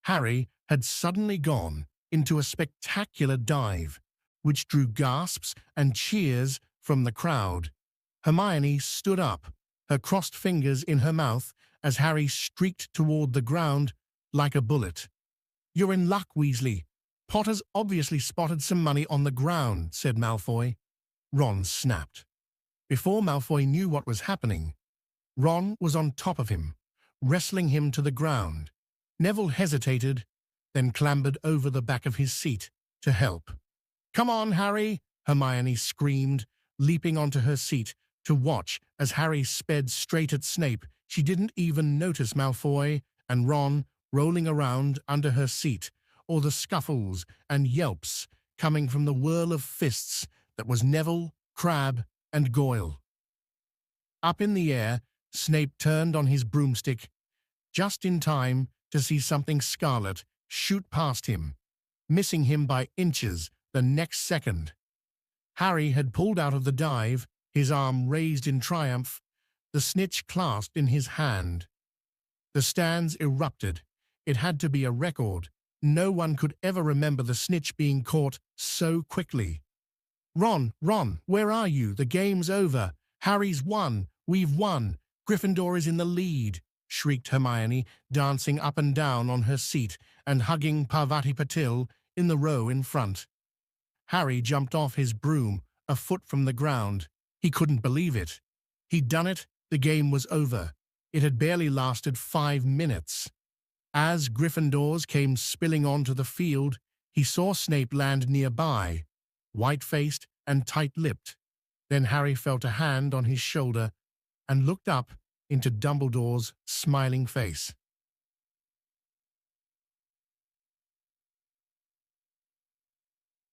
Harry had suddenly gone into a spectacular dive, which drew gasps and cheers from the crowd. Hermione stood up, her crossed fingers in her mouth, as Harry streaked toward the ground like a bullet. "You're in luck, Weasley. Potter's obviously spotted some money on the ground," said Malfoy. Ron snapped. Before Malfoy knew what was happening, Ron was on top of him, wrestling him to the ground. Neville hesitated, then clambered over the back of his seat to help. "Come on, Harry!" Hermione screamed, leaping onto her seat to watch as Harry sped straight at Snape. She didn't even notice Malfoy and Ron rolling around under her seat, or the scuffles and yelps coming from the whirl of fists that was Neville, Crabbe, and Goyle. Up in the air, Snape turned on his broomstick, just in time to see something scarlet shoot past him, missing him by inches the next second. Harry had pulled out of the dive, his arm raised in triumph, the snitch clasped in his hand. The stands erupted. It had to be a record. No one could ever remember the snitch being caught so quickly. Ron, where are you? The game's over. Harry's won. We've won. Gryffindor is in the lead," shrieked Hermione, dancing up and down on her seat and hugging Parvati Patil in the row in front. Harry jumped off his broom, a foot from the ground. He couldn't believe it. He'd done it. The game was over. It had barely lasted 5 minutes. As Gryffindors came spilling onto the field, he saw Snape land nearby, white-faced and tight-lipped. Then Harry felt a hand on his shoulder and looked up into Dumbledore's smiling face.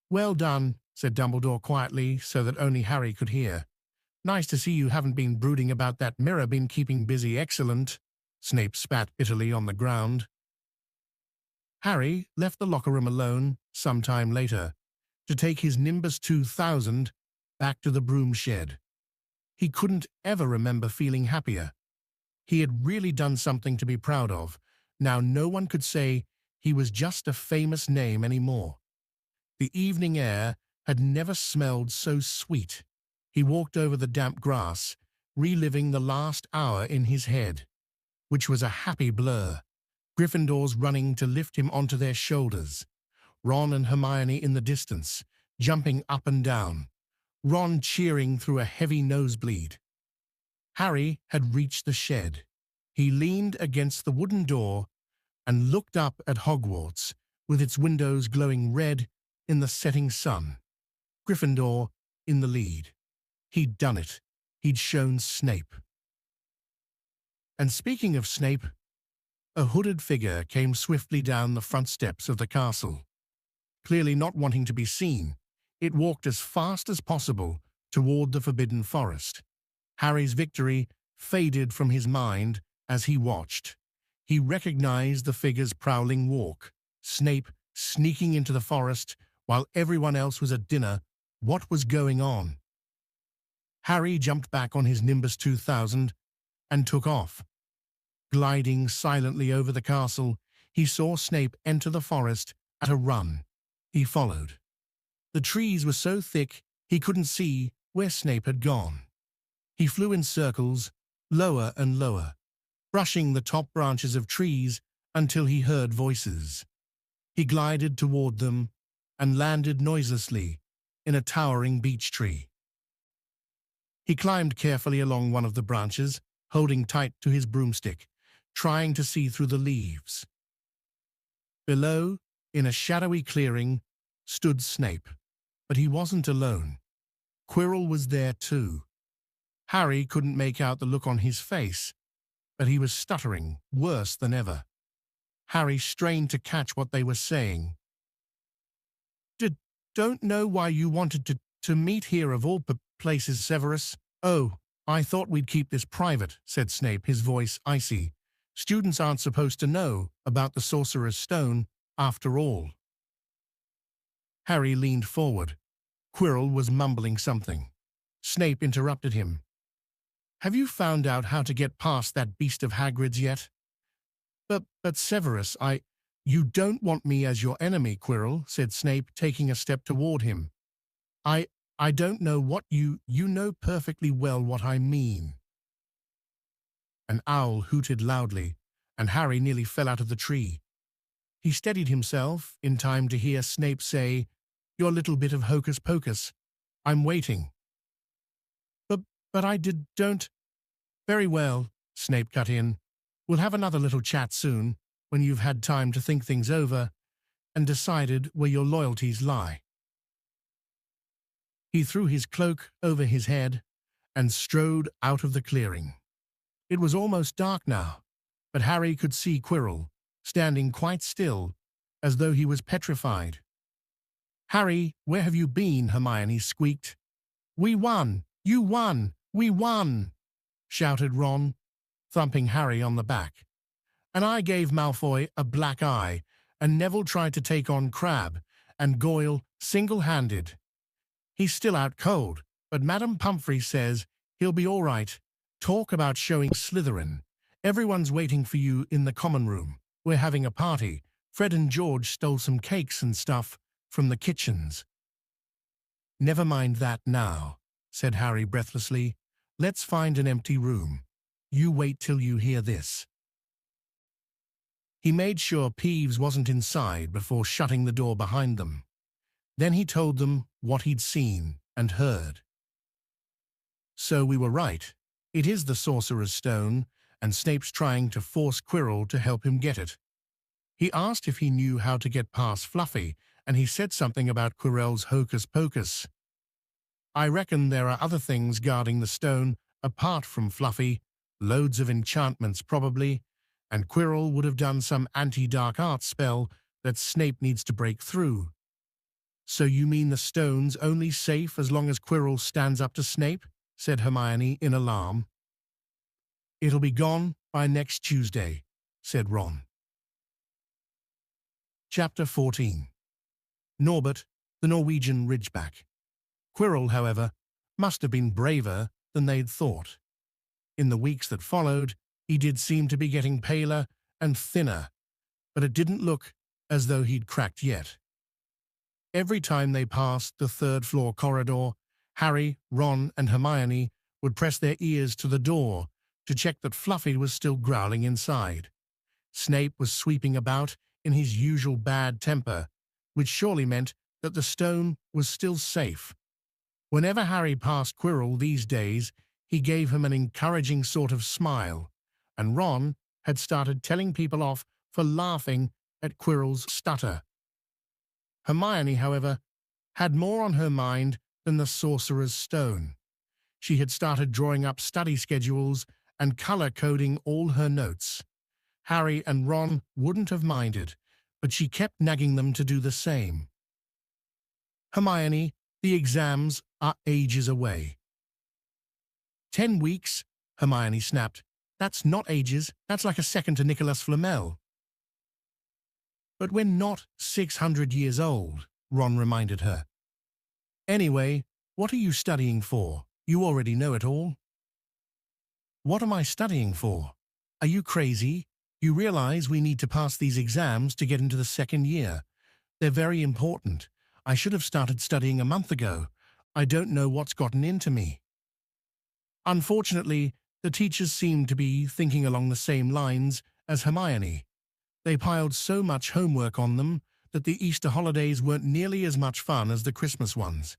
"Well done," said Dumbledore quietly so that only Harry could hear. "Nice to see you haven't been brooding about that mirror, been keeping busy. Excellent." Snape spat bitterly on the ground. Harry left the locker room alone some time later to take his Nimbus 2000 back to the broom shed. He couldn't ever remember feeling happier. He had really done something to be proud of, Now no one could say he was just a famous name anymore. The evening air had never smelled so sweet. He walked over the damp grass, reliving the last hour in his head, which was a happy blur. Gryffindors running to lift him onto their shoulders. Ron and Hermione in the distance, jumping up and down. Ron cheering through a heavy nosebleed. Harry had reached the shed. He leaned against the wooden door and looked up at Hogwarts, with its windows glowing red in the setting sun. Gryffindor in the lead. He'd done it. He'd shown Snape. And speaking of Snape, a hooded figure came swiftly down the front steps of the castle. Clearly not wanting to be seen, it walked as fast as possible toward the Forbidden Forest. Harry's victory faded from his mind as he watched. He recognized the figure's prowling walk, Snape sneaking into the forest while everyone else was at dinner. What was going on? Harry jumped back on his Nimbus 2000 and took off. Gliding silently over the castle, he saw Snape enter the forest at a run. He followed. The trees were so thick he couldn't see where Snape had gone. He flew in circles, lower and lower, brushing the top branches of trees until he heard voices. He glided toward them and landed noiselessly in a towering beech tree. He climbed carefully along one of the branches, holding tight to his broomstick, trying to see through the leaves. Below, in a shadowy clearing, stood Snape, but he wasn't alone. Quirrell was there too. Harry couldn't make out the look on his face, but he was stuttering worse than ever. Harry strained to catch what they were saying. Don't know why you wanted to meet here of all places, Severus. Oh, I thought we'd keep this private, said Snape, his voice icy. Students aren't supposed to know about the Sorcerer's Stone, after all. Harry leaned forward. Quirrell was mumbling something. Snape interrupted him. Have you found out how to get past that beast of Hagrid's yet? But Severus, You don't want me as your enemy, Quirrell, said Snape, taking a step toward him. I don't know what you know perfectly well what I mean. An owl hooted loudly, and Harry nearly fell out of the tree. He steadied himself in time to hear Snape say, Your little bit of hocus-pocus. I'm waiting. But I don't. Very well, Snape cut in. We'll have another little chat soon, when you've had time to think things over and decided where your loyalties lie. He threw his cloak over his head and strode out of the clearing. It was almost dark now, but Harry could see Quirrell, standing quite still, as though he was petrified. Harry, where have you been? Hermione squeaked. We won! You won! We won! Shouted Ron, thumping Harry on the back. And I gave Malfoy a black eye, and Neville tried to take on Crabbe and Goyle single-handed. He's still out cold, but Madame Pomfrey says he'll be all right. Talk about showing Slytherin. Everyone's waiting for you in the common room. We're having a party. Fred and George stole some cakes and stuff from the kitchens. Never mind that now, said Harry breathlessly. Let's find an empty room. You wait till you hear this. He made sure Peeves wasn't inside before shutting the door behind them. Then he told them what he'd seen and heard. So we were right. It is the Sorcerer's Stone, and Snape's trying to force Quirrell to help him get it. He asked if he knew how to get past Fluffy, and he said something about Quirrell's hocus-pocus. I reckon there are other things guarding the stone apart from Fluffy, loads of enchantments probably, and Quirrell would have done some anti-dark arts spell that Snape needs to break through. So you mean the stone's only safe as long as Quirrell stands up to Snape? Said Hermione in alarm. It'll be gone by next Tuesday, said Ron. Chapter 14. Norbert, the Norwegian Ridgeback. Quirrell, however, must have been braver than they'd thought. In the weeks that followed, he did seem to be getting paler and thinner, but it didn't look as though he'd cracked yet. Every time they passed the third-floor corridor, Harry, Ron, and Hermione would press their ears to the door to check that Fluffy was still growling inside. Snape was sweeping about in his usual bad temper, which surely meant that the stone was still safe. Whenever Harry passed Quirrell these days, he gave him an encouraging sort of smile, and Ron had started telling people off for laughing at Quirrell's stutter. Hermione, however, had more on her mind than the Sorcerer's Stone. She had started drawing up study schedules and color-coding all her notes. Harry and Ron wouldn't have minded, but she kept nagging them to do the same. Hermione, the exams are ages away. 10 weeks, Hermione snapped. That's not ages, that's like a second to Nicholas Flamel. But we're not 600 years old, Ron reminded her. Anyway, what are you studying for? You already know it all. What am I studying for? Are you crazy? You realize we need to pass these exams to get into the second year. They're very important. I should have started studying a month ago. I don't know what's gotten into me. Unfortunately, the teachers seemed to be thinking along the same lines as Hermione. They piled so much homework on them that the Easter holidays weren't nearly as much fun as the Christmas ones.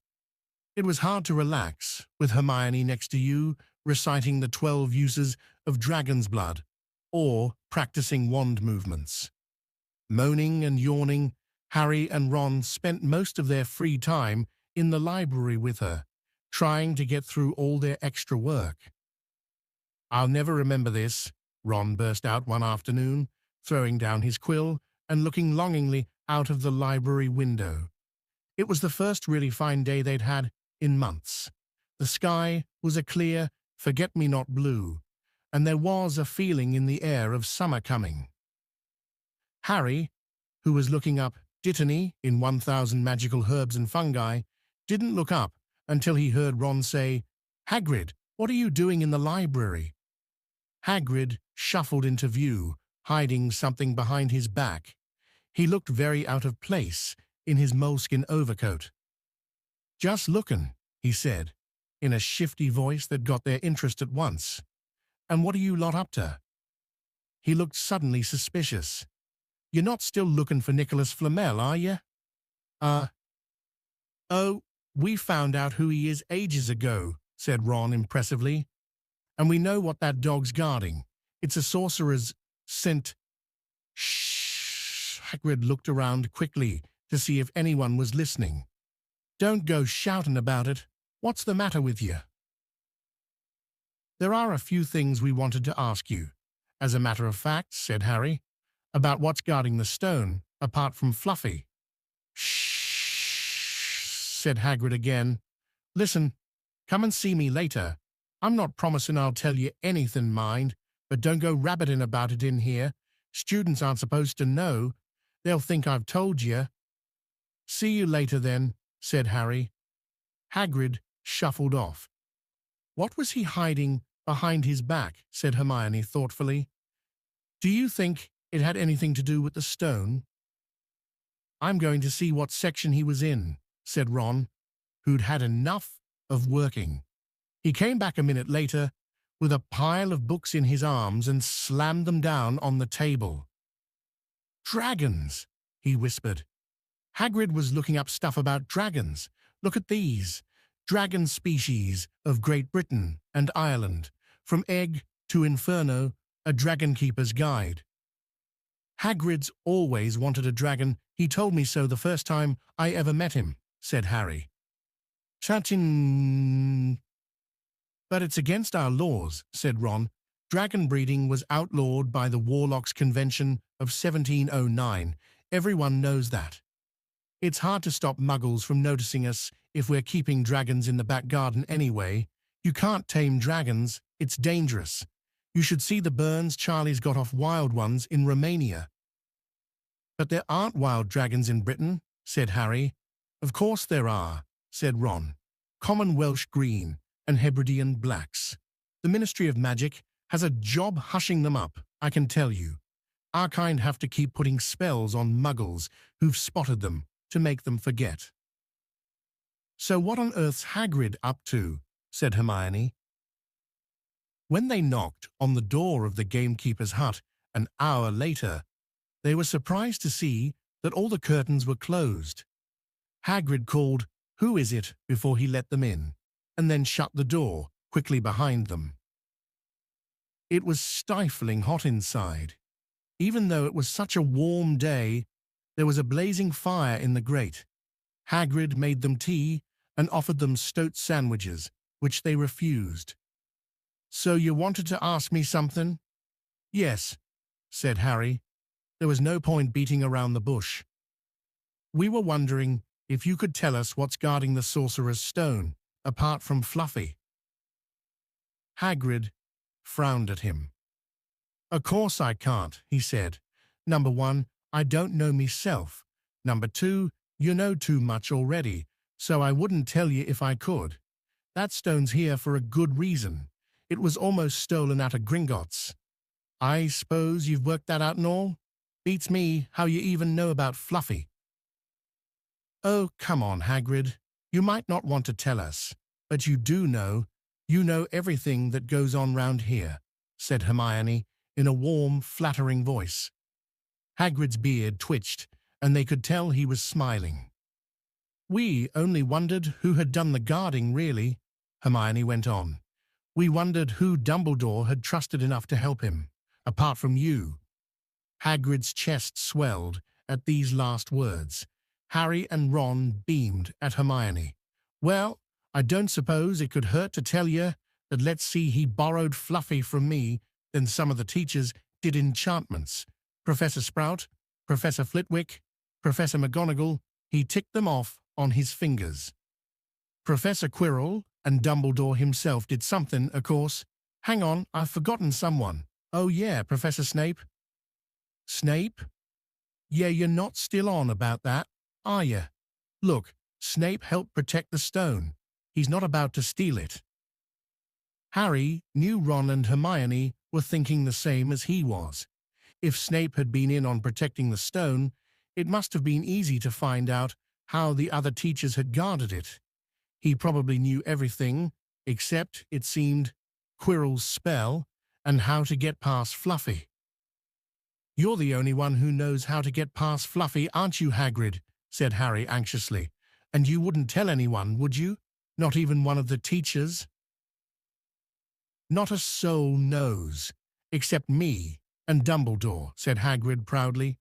It was hard to relax with Hermione next to you, reciting the 12 uses of dragon's blood, or practicing wand movements. Moaning and yawning, Harry and Ron spent most of their free time in the library with her, trying to get through all their extra work. I'll never remember this, Ron burst out one afternoon, throwing down his quill and looking longingly out of the library window. It was the first really fine day they'd had in months. The sky was a clear, forget-me-not blue, and there was a feeling in the air of summer coming. Harry, who was looking up Dittany in 1000 Magical Herbs and Fungi, didn't look up until he heard Ron say, "Hagrid, what are you doing in the library?" Hagrid shuffled into view, hiding something behind his back. He looked very out of place in his moleskin overcoat. "Just lookin'," he said, in a shifty voice that got their interest at once. "And what are you lot up to?" He looked suddenly suspicious. "You're not still looking for Nicholas Flamel, are you?" Oh, we found out who he is ages ago," said Ron impressively. "And we know what that dog's guarding. It's a sorcerer's scent." Shh! Hagrid looked around quickly to see if anyone was listening. "Don't go shouting about it. What's the matter with you?" "There are a few things we wanted to ask you. As a matter of fact," said Harry, "about what's guarding the stone, apart from Fluffy." "Shh," said Hagrid again. "Listen, come and see me later. I'm not promising I'll tell you anything, mind, but don't go rabbiting about it in here. Students aren't supposed to know. They'll think I've told you." "See you later then," said Harry. Hagrid shuffled off. "What was he hiding behind his back?" said Hermione thoughtfully. "Do you think it had anything to do with the stone?" "I'm going to see what section he was in," said Ron, who'd had enough of working. He came back a minute later with a pile of books in his arms and slammed them down on the table. "Dragons," he whispered. Hagrid was looking up stuff about dragons. "Look at these. Dragon species of Great Britain and Ireland, from egg to inferno, a dragon keeper's guide." "Hagrid's always wanted a dragon. He told me so the first time I ever met him," said Harry. "Chatting." "But it's against our laws," said Ron. "Dragon breeding was outlawed by the Warlocks Convention of 1709. Everyone knows that. It's hard to stop muggles from noticing us if we're keeping dragons in the back garden anyway. You can't tame dragons. It's dangerous. You should see the burns Charlie's got off wild ones in Romania." "But there aren't wild dragons in Britain," said Harry. "Of course there are," said Ron. "Common Welsh green and Hebridean blacks. The Ministry of Magic has a job hushing them up, I can tell you. Our kind have to keep putting spells on muggles who've spotted them to make them forget. So what on earth's Hagrid up to? Said Hermione. When they knocked on the door of the gamekeeper's hut an hour later, they were surprised to see that all the curtains were closed. Hagrid called, "Who is it?" before he let them in, and then shut the door quickly behind them. It was stifling hot inside. Even though it was such a warm day, there was a blazing fire in the grate. Hagrid made them tea and offered them stoat sandwiches, which they refused. "So you wanted to ask me something?" "Yes," said Harry. There was no point beating around the bush. "We were wondering if you could tell us what's guarding the Sorcerer's Stone, apart from Fluffy." Hagrid frowned at him. "Of course I can't," he said. "Number one, I don't know myself. Number two, you know too much already, so I wouldn't tell you if I could. That stone's here for a good reason. It was almost stolen out of Gringotts. I suppose you've worked that out and all? Beats me how you even know about Fluffy." "Oh, come on, Hagrid. You might not want to tell us, but you do know. You know everything that goes on round here," said Hermione in a warm, flattering voice. Hagrid's beard twitched, and they could tell he was smiling. "We only wondered who had done the guarding, really," Hermione went on. "We wondered who Dumbledore had trusted enough to help him, apart from you." Hagrid's chest swelled at these last words. Harry and Ron beamed at Hermione. "Well, I don't suppose it could hurt to tell you that let's see he borrowed Fluffy from me, then some of the teachers did enchantments. Professor Sprout, Professor Flitwick, Professor McGonagall, he ticked them off on his fingers. Professor Quirrell and Dumbledore himself did something, of course. Hang on, I've forgotten someone. Oh yeah, Professor Snape." "Snape? Yeah, you're not still on about that, are you? Look, Snape helped protect the stone. He's not about to steal it." Harry knew Ron and Hermione were thinking the same as he was. If Snape had been in on protecting the stone, it must have been easy to find out how the other teachers had guarded it. He probably knew everything, except, it seemed, Quirrell's spell and how to get past Fluffy. "You're the only one who knows how to get past Fluffy, aren't you, Hagrid?" said Harry anxiously. "And you wouldn't tell anyone, would you? Not even one of the teachers?" "Not a soul knows, except me and Dumbledore," said Hagrid proudly.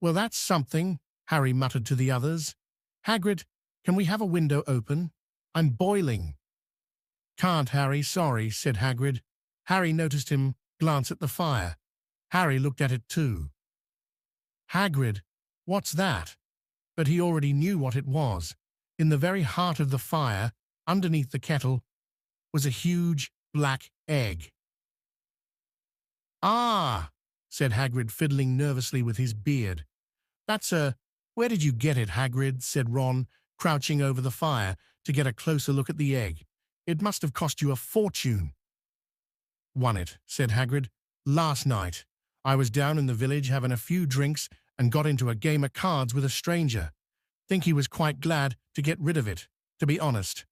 "Well, that's something," Harry muttered to the others. "Hagrid, can we have a window open? I'm boiling." "Can't, Harry, sorry," said Hagrid. Harry noticed him glance at the fire. Harry looked at it too. "Hagrid, what's that?" But he already knew what it was. In the very heart of the fire, underneath the kettle, was a huge black egg. "Ah," said Hagrid, fiddling nervously with his beard. "That's a—" "Where did you get it, Hagrid?" said Ron, crouching over the fire to get a closer look at the egg. "It must have cost you a fortune." "Won it," said Hagrid. "Last night. I was down in the village having a few drinks and got into a game of cards with a stranger. Think he was quite glad to get rid of it, to be honest."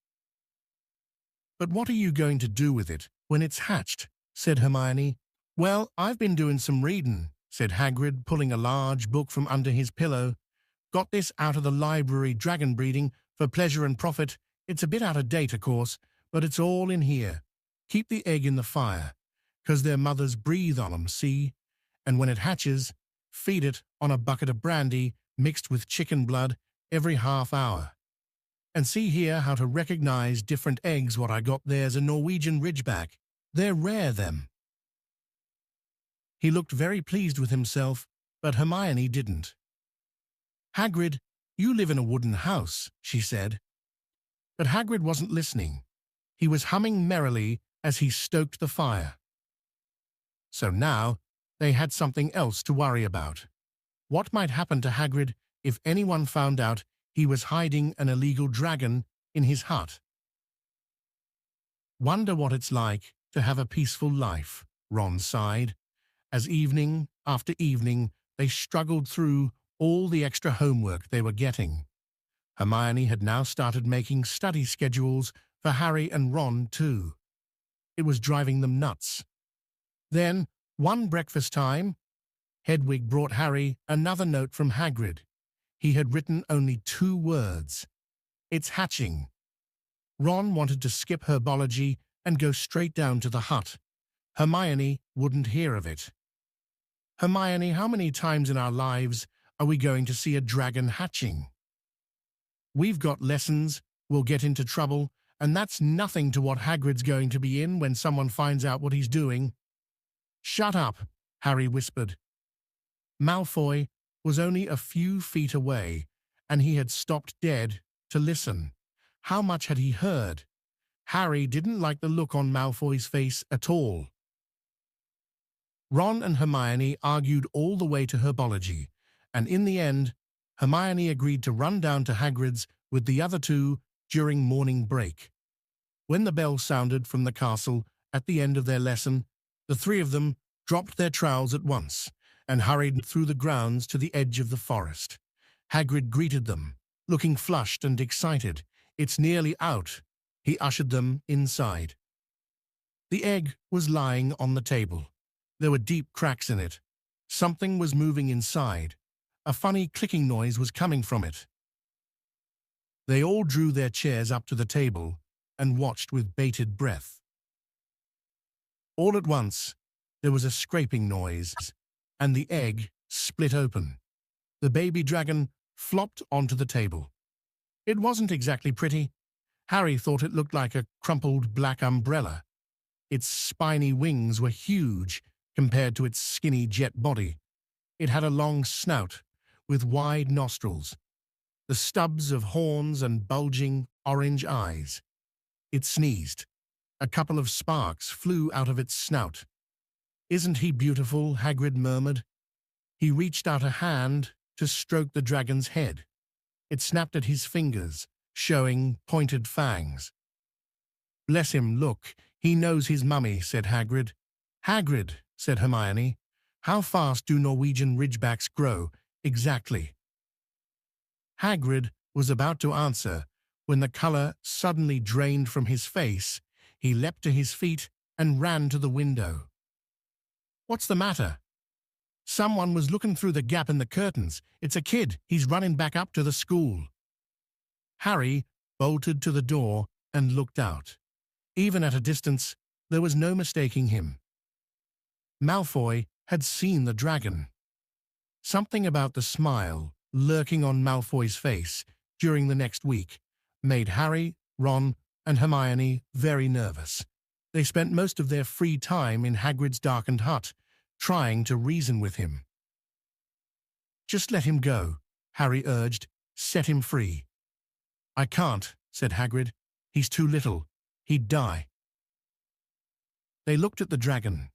"But what are you going to do with it when it's hatched?" said Hermione. "Well, I've been doing some reading," said Hagrid, pulling a large book from under his pillow. "Got this out of the library, Dragon Breeding, for pleasure and profit. It's a bit out of date, of course, but it's all in here. Keep the egg in the fire, 'cause their mothers breathe on 'em, see? And when it hatches, feed it on a bucket of brandy mixed with chicken blood every half hour. And see here how to recognize different eggs. What I got there's a Norwegian Ridgeback. They're rare, them." He looked very pleased with himself, but Hermione didn't. "Hagrid, you live in a wooden house," she said. But Hagrid wasn't listening. He was humming merrily as he stoked the fire. So now they had something else to worry about. What might happen to Hagrid if anyone found out he was hiding an illegal dragon in his hut? "Wonder what it's like to have a peaceful life," Ron sighed, as evening after evening, they struggled through all the extra homework they were getting. Hermione had now started making study schedules for Harry and Ron, too. It was driving them nuts. Then, one breakfast time, Hedwig brought Harry another note from Hagrid. He had written only 2 words. "It's hatching." Ron wanted to skip herbology and go straight down to the hut. Hermione wouldn't hear of it. "Hermione, how many times in our lives are we going to see a dragon hatching? We've got lessons, we'll get into trouble, and that's nothing to what Hagrid's going to be in when someone finds out what he's doing." "Shut up," Harry whispered. Malfoy was only a few feet away, and he had stopped dead to listen. How much had he heard? Harry didn't like the look on Malfoy's face at all. Ron and Hermione argued all the way to herbology, and in the end, Hermione agreed to run down to Hagrid's with the other 2 during morning break. When the bell sounded from the castle at the end of their lesson, the 3 of them dropped their trowels at once and hurried through the grounds to the edge of the forest. Hagrid greeted them, looking flushed and excited. "It's nearly out." He ushered them inside. The egg was lying on the table. There were deep cracks in it. Something was moving inside. A funny clicking noise was coming from it. They all drew their chairs up to the table and watched with bated breath. All at once, there was a scraping noise, and the egg split open. The baby dragon flopped onto the table. It wasn't exactly pretty. Harry thought it looked like a crumpled black umbrella. Its spiny wings were huge compared to its skinny jet body. It had a long snout with wide nostrils, the stubs of horns and bulging orange eyes. It sneezed. A couple of sparks flew out of its snout. "Isn't he beautiful?" Hagrid murmured. He reached out a hand to stroke the dragon's head. It snapped at his fingers, showing pointed fangs. "Bless him, look, he knows his mummy," said Hagrid. "Hagrid," said Hermione, "how fast do Norwegian ridgebacks grow, exactly?" Hagrid was about to answer when the colour suddenly drained from his face. He leapt to his feet and ran to the window. "What's the matter?" "Someone was looking through the gap in the curtains. It's a kid. He's running back up to the school." Harry bolted to the door and looked out. Even at a distance, there was no mistaking him. Malfoy had seen the dragon. Something about the smile lurking on Malfoy's face during the next week made Harry, Ron, and Hermione very nervous. They spent most of their free time in Hagrid's darkened hut, trying to reason with him. "Just let him go," Harry urged. "Set him free." "I can't," said Hagrid. "He's too little. He'd die." They looked at the dragon.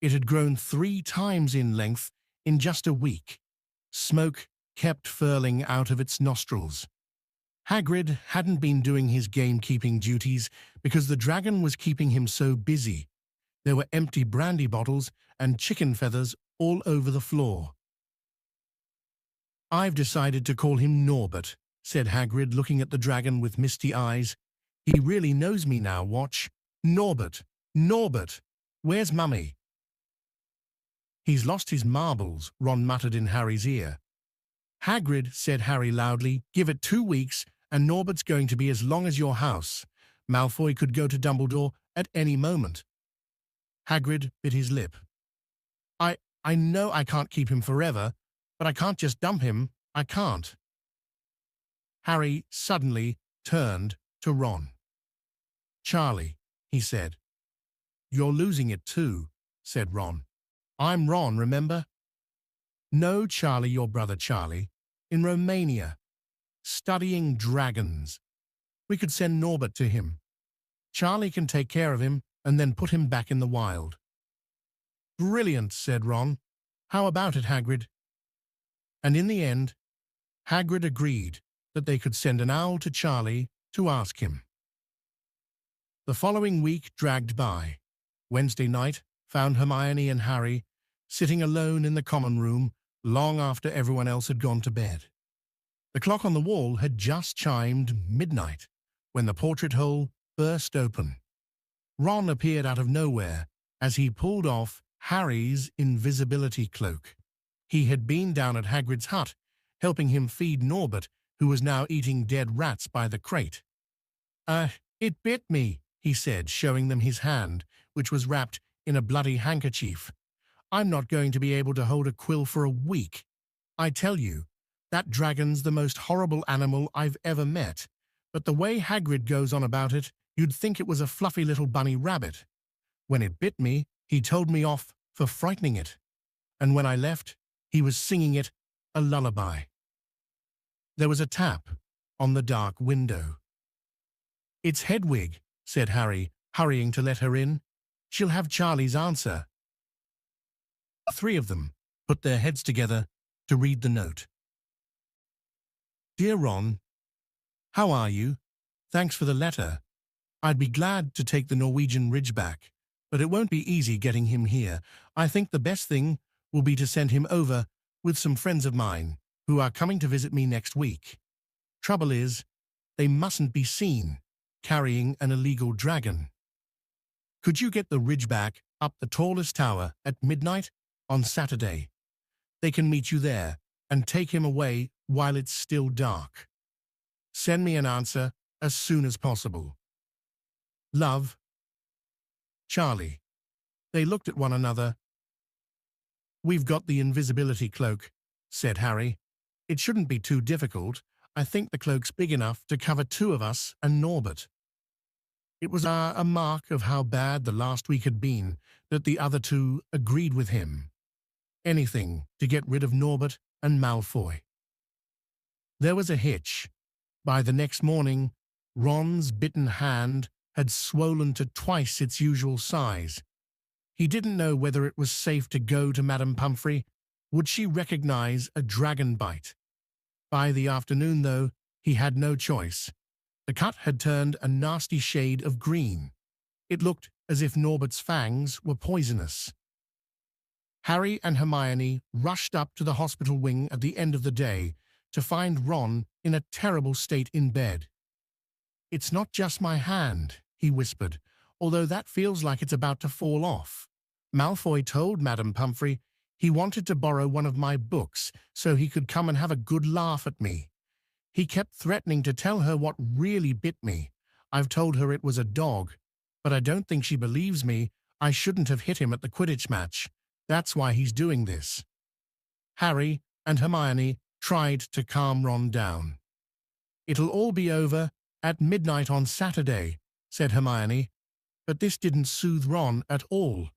It had grown 3 times in length in just a week. Smoke kept furling out of its nostrils. Hagrid hadn't been doing his gamekeeping duties because the dragon was keeping him so busy. There were empty brandy bottles and chicken feathers all over the floor. "I've decided to call him Norbert," said Hagrid, looking at the dragon with misty eyes. "He really knows me now, watch. Norbert! Norbert! Where's Mummy?" "He's lost his marbles," Ron muttered in Harry's ear. "Hagrid," said Harry loudly, "give it 2 weeks and Norbert's going to be as long as your house. Malfoy could go to Dumbledore at any moment." Hagrid bit his lip. I know I can't keep him forever, but I can't just dump him. I can't." Harry suddenly turned to Ron. "Charlie," he said. "You're losing it too," said Ron. "I'm Ron, remember?" "No, Charlie, your brother Charlie. In Romania. Studying dragons. We could send Norbert to him. Charlie can take care of him and then put him back in the wild." "Brilliant," said Ron. "How about it, Hagrid?" And in the end, Hagrid agreed that they could send an owl to Charlie to ask him. The following week dragged by. Wednesday night found Hermione and Harry sitting alone in the common room long after everyone else had gone to bed. The clock on the wall had just chimed midnight when the portrait hole burst open. Ron appeared out of nowhere as he pulled off Harry's invisibility cloak. He had been down at Hagrid's hut, helping him feed Norbert, who was now eating dead rats by the crate. It bit me," he said, showing them his hand, which was wrapped in a bloody handkerchief. "I'm not going to be able to hold a quill for a week. I tell you, that dragon's the most horrible animal I've ever met, but the way Hagrid goes on about it, you'd think it was a fluffy little bunny rabbit. When it bit me, he told me off for frightening it, and when I left, he was singing it a lullaby." There was a tap on the dark window. "It's Hedwig," said Harry, hurrying to let her in. "She'll have Charlie's answer." The three of them put their heads together to read the note. "Dear Ron, how are you? Thanks for the letter. I'd be glad to take the Norwegian Ridgeback, but it won't be easy getting him here. I think the best thing will be to send him over with some friends of mine who are coming to visit me next week. Trouble is, they mustn't be seen carrying an illegal dragon. Could you get the Ridgeback up the tallest tower at midnight on Saturday? They can meet you there and take him away while it's still dark. Send me an answer as soon as possible. Love, Charlie." They looked at one another. "We've got the invisibility cloak," said Harry. "It shouldn't be too difficult. I think the cloak's big enough to cover two of us and Norbert." It was a mark of how bad the last week had been that the other two agreed with him. Anything to get rid of Norbert and Malfoy. There was a hitch. By the next morning, Ron's bitten hand had swollen to twice its usual size. He didn't know whether it was safe to go to Madame Pomfrey. Would she recognize a dragon bite? By the afternoon, though, he had no choice. The cut had turned a nasty shade of green. It looked as if Norbert's fangs were poisonous. Harry and Hermione rushed up to the hospital wing at the end of the day to find Ron in a terrible state in bed. "It's not just my hand," he whispered, "although that feels like it's about to fall off. Malfoy told Madame Pomfrey he wanted to borrow one of my books so he could come and have a good laugh at me. He kept threatening to tell her what really bit me. I've told her it was a dog, but I don't think she believes me. I shouldn't have hit him at the Quidditch match. That's why he's doing this." Harry and Hermione tried to calm Ron down. "It'll all be over at midnight on Saturday," said Hermione, but this didn't soothe Ron at all.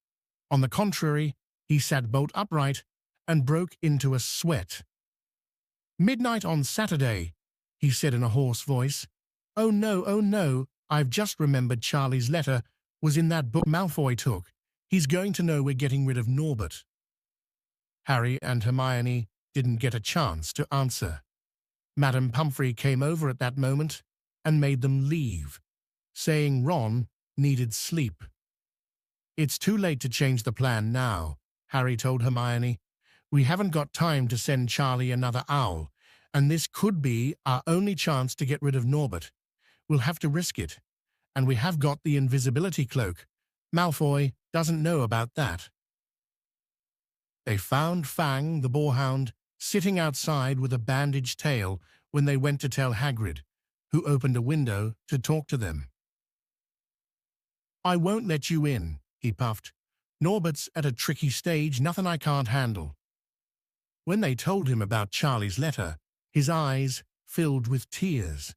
On the contrary, he sat bolt upright and broke into a sweat. "Midnight on Saturday," he said in a hoarse voice. Oh no, I've just remembered Charlie's letter was in that book Malfoy took. He's going to know we're getting rid of Norbert." Harry and Hermione didn't get a chance to answer. Madame Pomfrey came over at that moment and made them leave, saying Ron needed sleep. "It's too late to change the plan now," Harry told Hermione. "We haven't got time to send Charlie another owl, and this could be our only chance to get rid of Norbert. We'll have to risk it, and we have got the invisibility cloak. Malfoy doesn't know about that." They found Fang, the boarhound, sitting outside with a bandaged tail when they went to tell Hagrid, who opened a window to talk to them. "I won't let you in," he puffed. "Norbert's at a tricky stage, nothing I can't handle." When they told him about Charlie's letter, his eyes filled with tears,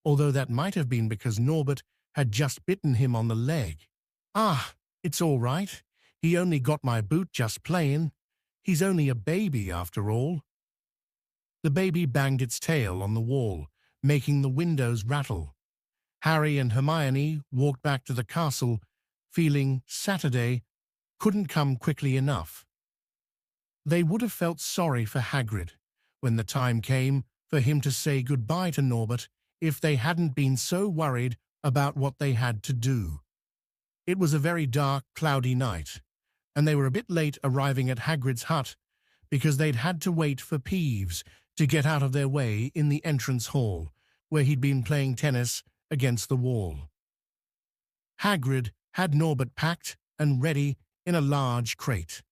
although that might have been because Norbert had just bitten him on the leg. "Ah, it's all right. He only got my boot just playing. He's only a baby after all." The baby banged its tail on the wall, making the windows rattle. Harry and Hermione walked back to the castle, feeling Saturday couldn't come quickly enough. They would have felt sorry for Hagrid when the time came for him to say goodbye to Norbert if they hadn't been so worried about what they had to do. It was a very dark, cloudy night, and they were a bit late arriving at Hagrid's hut because they'd had to wait for Peeves to get out of their way in the entrance hall, where he'd been playing tennis against the wall. Hagrid had Norbert packed and ready in a large crate.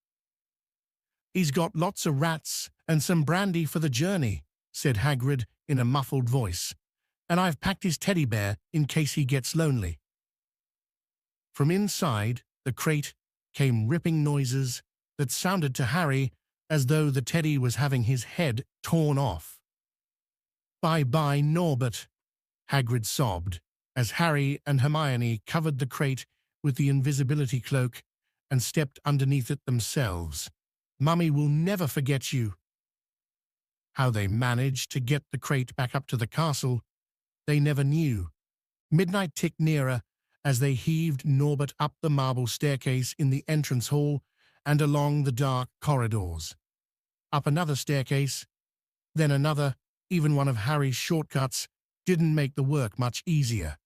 "He's got lots of rats and some brandy for the journey," said Hagrid in a muffled voice, "and I've packed his teddy bear in case he gets lonely." From inside the crate came ripping noises that sounded to Harry as though the teddy was having his head torn off. "Bye-bye, Norbert," Hagrid sobbed, as Harry and Hermione covered the crate with the invisibility cloak and stepped underneath it themselves. "Mummy will never forget you." How they managed to get the crate back up to the castle, they never knew. Midnight ticked nearer as they heaved Norbert up the marble staircase in the entrance hall and along the dark corridors. Up another staircase, then another. Even one of Harry's shortcuts didn't make the work much easier.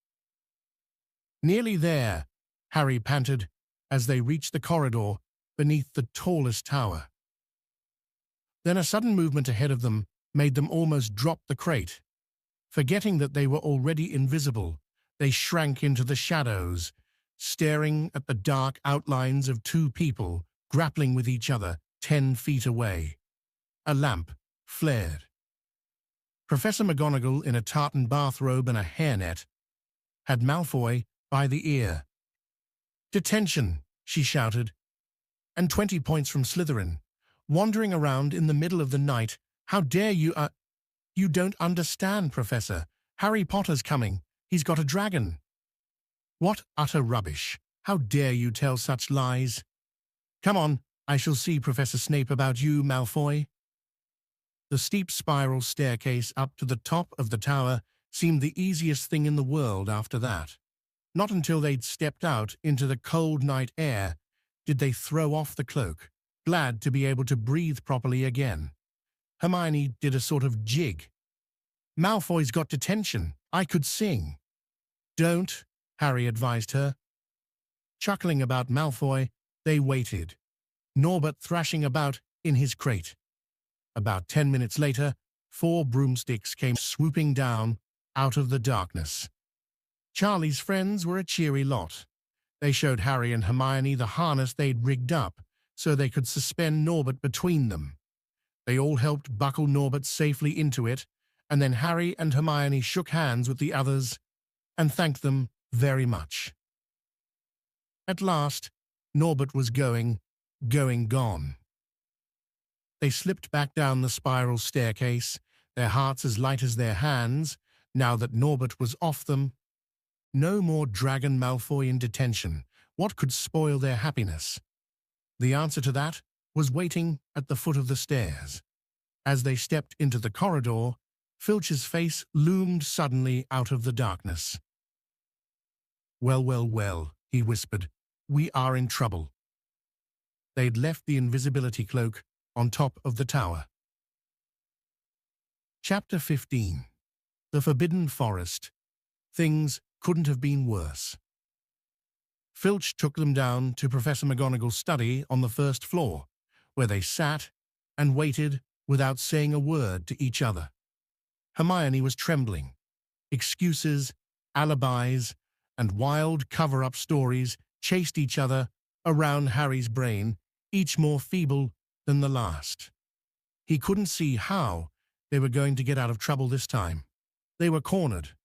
"Nearly there," Harry panted as they reached the corridor beneath the tallest tower. Then a sudden movement ahead of them made them almost drop the crate. Forgetting that they were already invisible, they shrank into the shadows, staring at the dark outlines of two people grappling with each other 10 feet away. A lamp flared. Professor McGonagall, in a tartan bathrobe and a hairnet, had Malfoy by the ear. "Detention," she shouted. "And 20 points from Slytherin. Wandering around in the middle of the night. How dare you, You don't understand, Professor. Harry Potter's coming. He's got a dragon." "What utter rubbish. How dare you tell such lies? Come on, I shall see Professor Snape about you, Malfoy." The steep spiral staircase up to the top of the tower seemed the easiest thing in the world after that. Not until they'd stepped out into the cold night air did they throw off the cloak, glad to be able to breathe properly again. Hermione did a sort of jig. "Malfoy's got detention. I could sing." "Don't," Harry advised her. Chuckling about Malfoy, they waited, Norbert thrashing about in his crate. About 10 minutes later, 4 broomsticks came swooping down out of the darkness. Charlie's friends were a cheery lot. They showed Harry and Hermione the harness they'd rigged up so they could suspend Norbert between them. They all helped buckle Norbert safely into it, and then Harry and Hermione shook hands with the others and thanked them very much. At last, Norbert was gone. They slipped back down the spiral staircase, their hearts as light as their hands, now that Norbert was off them. No more Dragon Malfoy in detention. What could spoil their happiness? The answer to that was waiting at the foot of the stairs. As they stepped into the corridor, Filch's face loomed suddenly out of the darkness. "Well, well, well," he whispered. "We are in trouble." They'd left the invisibility cloak on top of the tower. Chapter 15. The Forbidden Forest. Things couldn't have been worse. Filch took them down to Professor McGonagall's study on the first floor, where they sat and waited without saying a word to each other. Hermione was trembling. Excuses, alibis, and wild cover-up stories chased each other around Harry's brain, each more feeble than the last. He couldn't see how they were going to get out of trouble this time. They were cornered.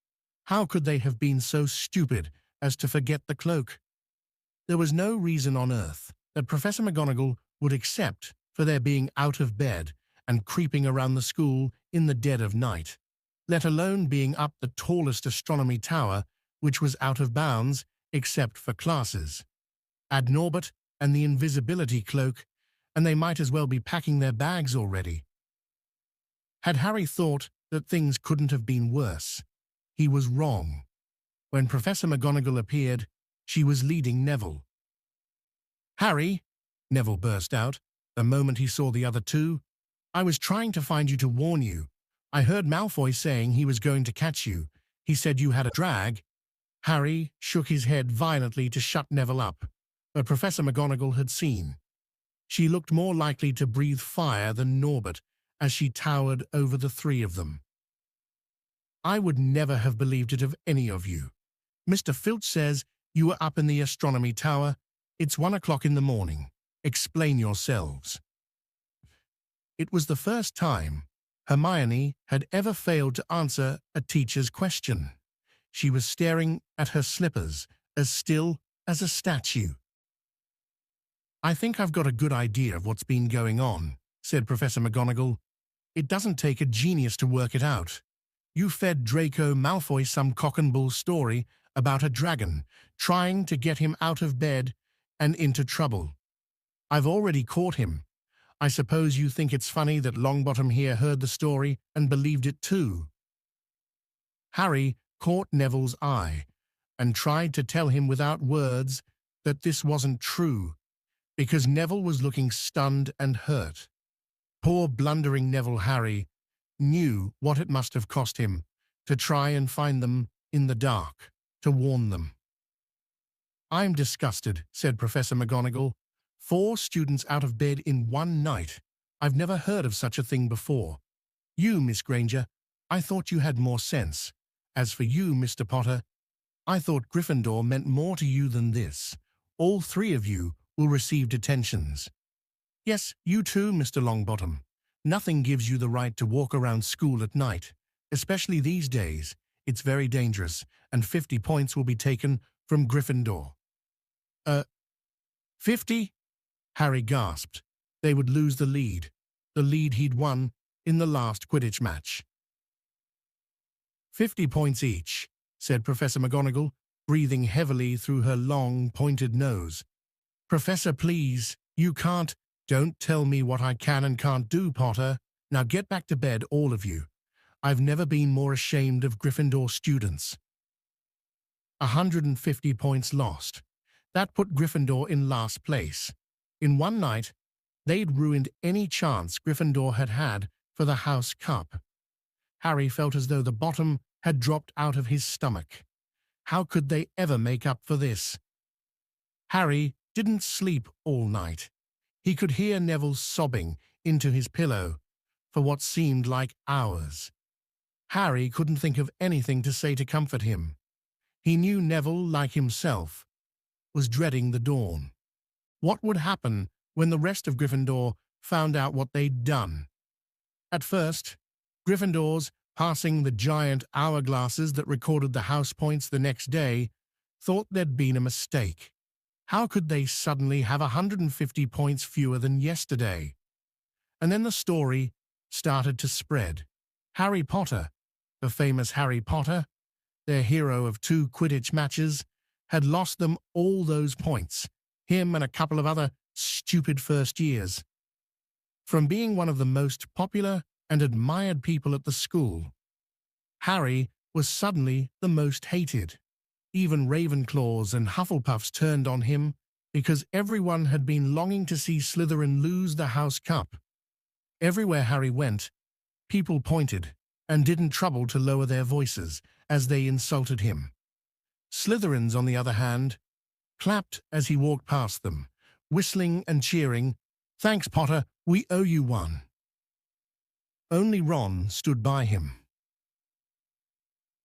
How could they have been so stupid as to forget the cloak? There was no reason on earth that Professor McGonagall would accept for their being out of bed and creeping around the school in the dead of night, let alone being up the tallest astronomy tower, which was out of bounds except for classes. Add Norbert and the invisibility cloak, and they might as well be packing their bags already. Had Harry thought that things couldn't have been worse, he was wrong. When Professor McGonagall appeared, she was leading Neville. "Harry," Neville burst out, the moment he saw the other two, "I was trying to find you to warn you. I heard Malfoy saying he was going to catch you. He said you had a drag." Harry shook his head violently to shut Neville up, but Professor McGonagall had seen. She looked more likely to breathe fire than Norbert as she towered over the three of them. I would never have believed it of any of you. Mr. Filch says you were up in the astronomy tower. It's 1 o'clock in the morning. Explain yourselves. It was the first time Hermione had ever failed to answer a teacher's question. She was staring at her slippers, as still as a statue. I think I've got a good idea of what's been going on, said Professor McGonagall. It doesn't take a genius to work it out. You fed Draco Malfoy some cock-and-bull story about a dragon trying to get him out of bed and into trouble. I've already caught him. I suppose you think it's funny that Longbottom here heard the story and believed it too. Harry caught Neville's eye and tried to tell him without words that this wasn't true, because Neville was looking stunned and hurt. Poor blundering Neville Harry knew what it must have cost him to try and find them in the dark, to warn them. I'm disgusted, said Professor McGonagall. 4 students out of bed in one night. I've never heard of such a thing before. You, Miss Granger, I thought you had more sense. As for you, Mr. Potter, I thought Gryffindor meant more to you than this. All 3 of you will receive detentions. Yes, you too, Mr. Longbottom. Nothing gives you the right to walk around school at night, especially these days. It's very dangerous, and 50 points will be taken from Gryffindor. 50? Harry gasped. They would lose the lead he'd won in the last Quidditch match. 50 points each, said Professor McGonagall, breathing heavily through her long, pointed nose. Professor, please, you can't. Don't tell me what I can and can't do, Potter. Now get back to bed, all of you. I've never been more ashamed of Gryffindor students. 150 points lost. That put Gryffindor in last place. In one night, they'd ruined any chance Gryffindor had had for the House Cup. Harry felt as though the bottom had dropped out of his stomach. How could they ever make up for this? Harry didn't sleep all night. He could hear Neville sobbing into his pillow for what seemed like hours. Harry couldn't think of anything to say to comfort him. He knew Neville, like himself, was dreading the dawn. What would happen when the rest of Gryffindor found out what they'd done? At first, Gryffindors, passing the giant hourglasses that recorded the house points the next day, thought there'd been a mistake. How could they suddenly have 150 points fewer than yesterday? And then the story started to spread. Harry Potter, the famous Harry Potter, their hero of 2 Quidditch matches, had lost them all those points, him and a couple of other stupid first years. From being one of the most popular and admired people at the school, Harry was suddenly the most hated. Even Ravenclaws and Hufflepuffs turned on him because everyone had been longing to see Slytherin lose the House Cup. Everywhere Harry went, people pointed and didn't trouble to lower their voices as they insulted him. Slytherins, on the other hand, clapped as he walked past them, whistling and cheering, "Thanks, Potter, we owe you one." Only Ron stood by him.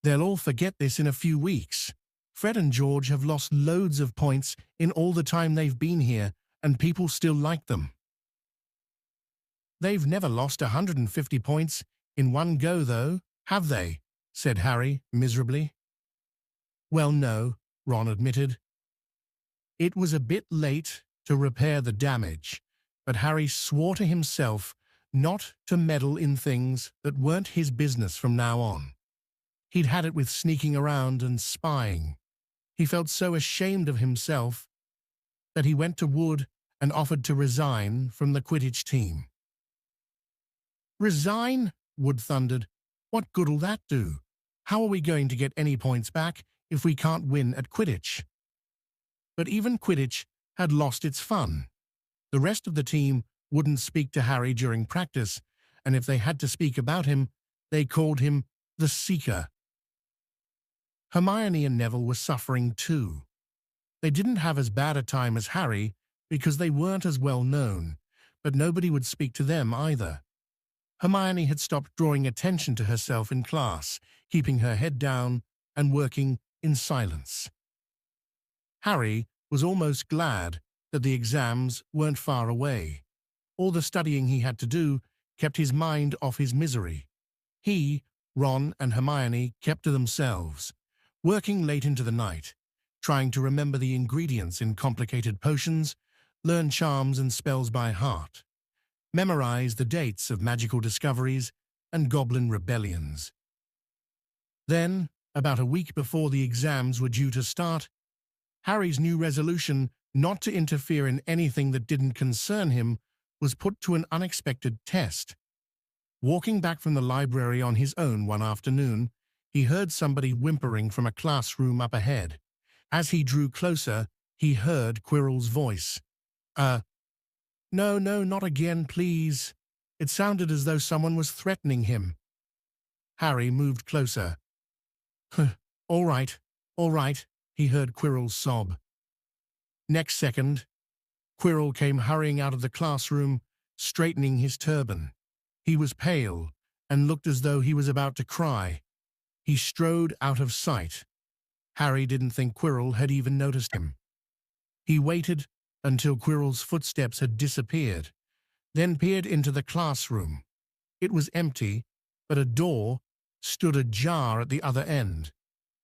They'll all forget this in a few weeks. Fred and George have lost loads of points in all the time they've been here, and people still like them. They've never lost 150 points in one go, though, have they? Said Harry miserably. Well, no, Ron admitted. It was a bit late to repair the damage, but Harry swore to himself not to meddle in things that weren't his business from now on. He'd had it with sneaking around and spying. He felt so ashamed of himself that he went to Wood and offered to resign from the Quidditch team. Resign? Wood thundered. What good'll that do? How are we going to get any points back if we can't win at Quidditch? But even Quidditch had lost its fun. The rest of the team wouldn't speak to Harry during practice, and if they had to speak about him, they called him the Seeker. Hermione and Neville were suffering too. They didn't have as bad a time as Harry, because they weren't as well known, but nobody would speak to them either. Hermione had stopped drawing attention to herself in class, keeping her head down and working in silence. Harry was almost glad that the exams weren't far away. All the studying he had to do kept his mind off his misery. He, Ron, and Hermione kept to themselves, working late into the night, trying to remember the ingredients in complicated potions, learn charms and spells by heart, memorize the dates of magical discoveries and goblin rebellions. Then, about a week before the exams were due to start, Harry's new resolution not to interfere in anything that didn't concern him was put to an unexpected test. Walking back from the library on his own one afternoon, he heard somebody whimpering from a classroom up ahead. As he drew closer, he heard Quirrell's voice. No, not again, please." It sounded as though someone was threatening him. Harry moved closer. All right, he heard Quirrell sob. Next second, Quirrell came hurrying out of the classroom, straightening his turban. He was pale and looked as though he was about to cry. He strode out of sight. Harry didn't think Quirrell had even noticed him. He waited until Quirrell's footsteps had disappeared, then peered into the classroom. It was empty, but a door stood ajar at the other end.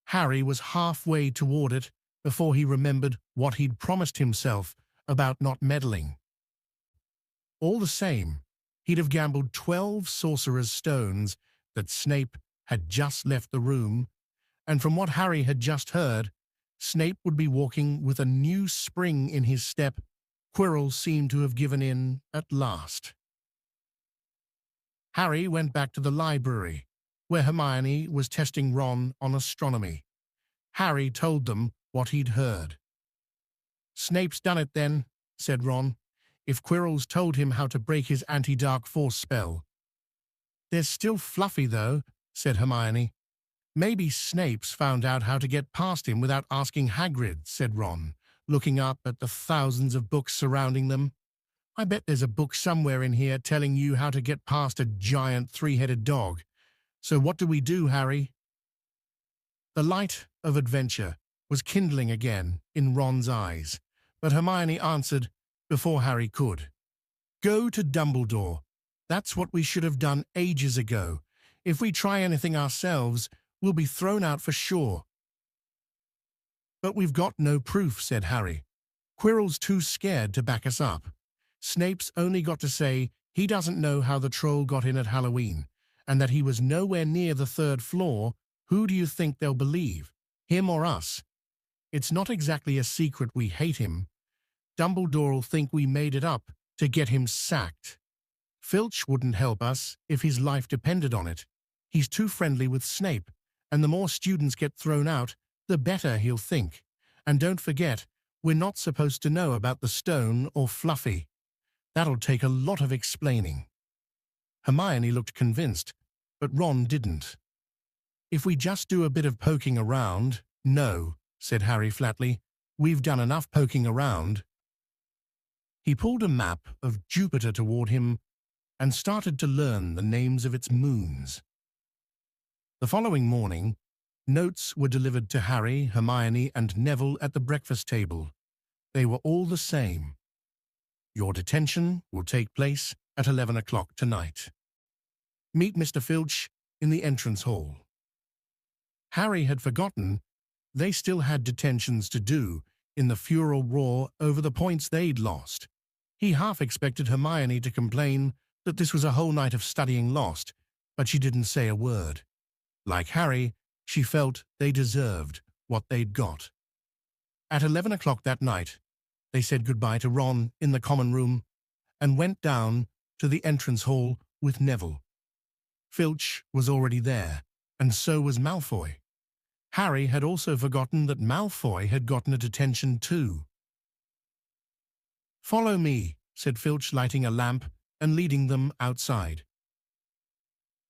Harry was halfway toward it before he remembered what he'd promised himself about not meddling. All the same, he'd have gambled 12 sorcerer's stones that Snape had just left the room, and from what Harry had just heard, Snape would be walking with a new spring in his step. Quirrell seemed to have given in at last. Harry went back to the library, where Hermione was testing Ron on astronomy. Harry told them what he'd heard. "Snape's done it then," said Ron, "if Quirrell's told him how to break his anti-dark force spell." "There's still Fluffy, though," said Hermione. "Maybe Snape's found out how to get past him without asking Hagrid," said Ron, looking up at the thousands of books surrounding them. "I bet there's a book somewhere in here telling you how to get past a giant three-headed dog. So what do we do, Harry?" The light of adventure was kindling again in Ron's eyes, but Hermione answered before Harry could. "Go to Dumbledore. That's what we should have done ages ago. If we try anything ourselves, we'll be thrown out for sure." "But we've got no proof," said Harry. "Quirrell's too scared to back us up. Snape's only got to say he doesn't know how the troll got in at Halloween, and that he was nowhere near the 3rd floor. Who do you think they'll believe, him or us? It's not exactly a secret we hate him. Dumbledore'll think we made it up to get him sacked. Filch wouldn't help us if his life depended on it. He's too friendly with Snape, and the more students get thrown out, the better he'll think. And don't forget, we're not supposed to know about the stone or Fluffy. That'll take a lot of explaining." Hermione looked convinced, but Ron didn't. "If we just do a bit of poking around—" "No," said Harry flatly. "We've done enough poking around." He pulled a map of Jupiter toward him and started to learn the names of its moons. The following morning, notes were delivered to Harry, Hermione, and Neville at the breakfast table. They were all the same. "Your detention will take place at 11 o'clock tonight. Meet Mr. Filch in the entrance hall." Harry had forgotten they still had detentions to do in the furor roar over the points they'd lost. He half expected Hermione to complain that this was a whole night of studying lost, but she didn't say a word. Like Harry, she felt they deserved what they'd got. At 11 o'clock that night, they said goodbye to Ron in the common room and went down to the entrance hall with Neville. Filch was already there, and so was Malfoy. Harry had also forgotten that Malfoy had gotten a detention too. "Follow me," said Filch, lighting a lamp and leading them outside.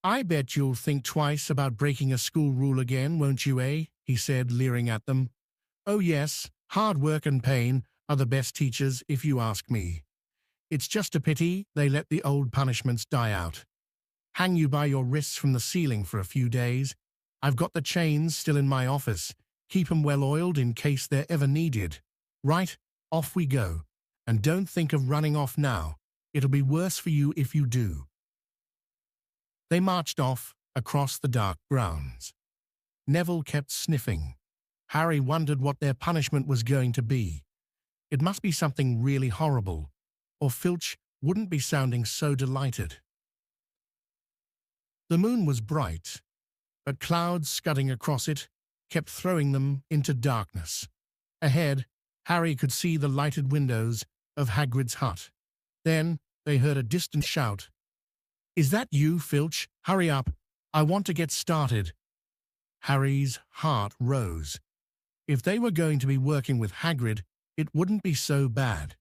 "I bet you'll think twice about breaking a school rule again, won't you, eh?" he said, leering at them. "Oh yes, hard work and pain, are the best teachers, if you ask me. It's just a pity they let the old punishments die out. Hang you by your wrists from the ceiling for a few days. I've got the chains still in my office. Keep 'em well oiled in case they're ever needed. Right, off we go. And don't think of running off now. It'll be worse for you if you do. They marched off across the dark grounds. Neville kept sniffing. Harry wondered what their punishment was going to be. It must be something really horrible, or Filch wouldn't be sounding so delighted. The moon was bright, but clouds scudding across it kept throwing them into darkness. Ahead, Harry could see the lighted windows of Hagrid's hut. Then they heard a distant shout. "Is that you, Filch? Hurry up. I want to get started." Harry's heart rose. If they were going to be working with Hagrid, it wouldn't be so bad.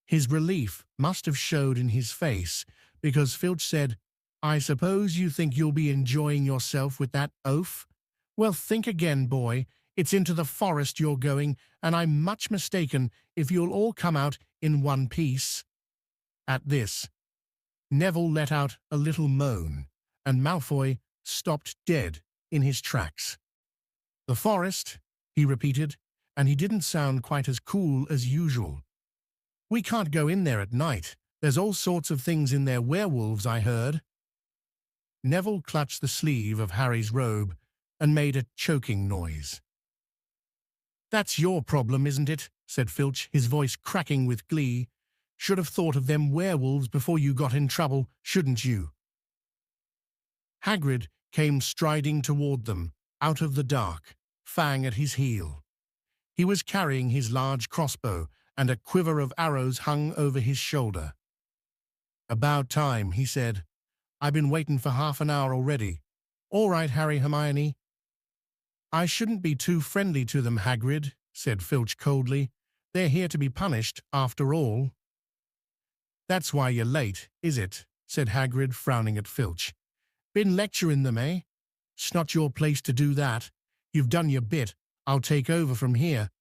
His relief must have showed in his face, because Filch said, "I suppose you think you'll be enjoying yourself with that oaf? Well, think again, boy. It's into the forest you're going, and I'm much mistaken if you'll all come out in one piece." At this, Neville let out a little moan, and Malfoy stopped dead in his tracks. "The forest," he repeated, and he didn't sound quite as cool as usual. "We can't go in there at night. There's all sorts of things in there, werewolves, I heard." Neville clutched the sleeve of Harry's robe and made a choking noise. "That's your problem, isn't it?" said Filch, his voice cracking with glee. "Should have thought of them werewolves before you got in trouble, shouldn't you?" Hagrid came striding toward them, out of the dark, Fang at his heel. He was carrying his large crossbow, and a quiver of arrows hung over his shoulder. "About time," he said. "I've been waiting for half an hour already. All right, Harry, Hermione." "I shouldn't be too friendly to them, Hagrid," said Filch coldly. "They're here to be punished, after all." "That's why you're late, is it?" said Hagrid, frowning at Filch. "Been lecturing them, eh? It's not your place to do that. You've done your bit. I'll take over from here."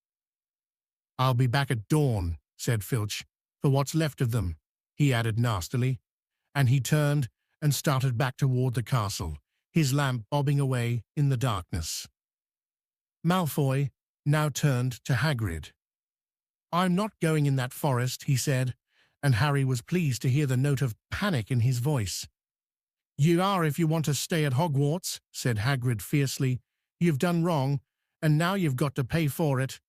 "I'll be back at dawn," said Filch, "for what's left of them," he added nastily, and he turned and started back toward the castle, his lamp bobbing away in the darkness. Malfoy now turned to Hagrid. "I'm not going in that forest," he said, and Harry was pleased to hear the note of panic in his voice. "You are if you want to stay at Hogwarts," said Hagrid fiercely. "You've done wrong, and now you've got to pay for it."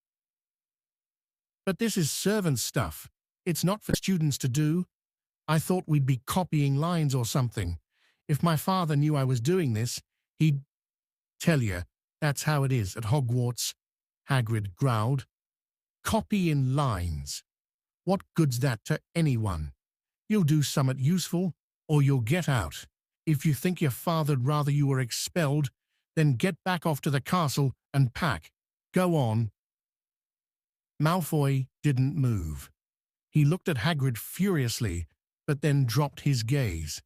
"But this is servant stuff. It's not for students to do. I thought we'd be copying lines or something. If my father knew I was doing this, he'd—" "Tell you, that's how it is at Hogwarts," Hagrid growled. "Copying lines. What good's that to anyone? You'll do something useful, or you'll get out. If you think your father'd rather you were expelled, then get back off to the castle and pack. Go on." Malfoy didn't move. He looked at Hagrid furiously, but then dropped his gaze.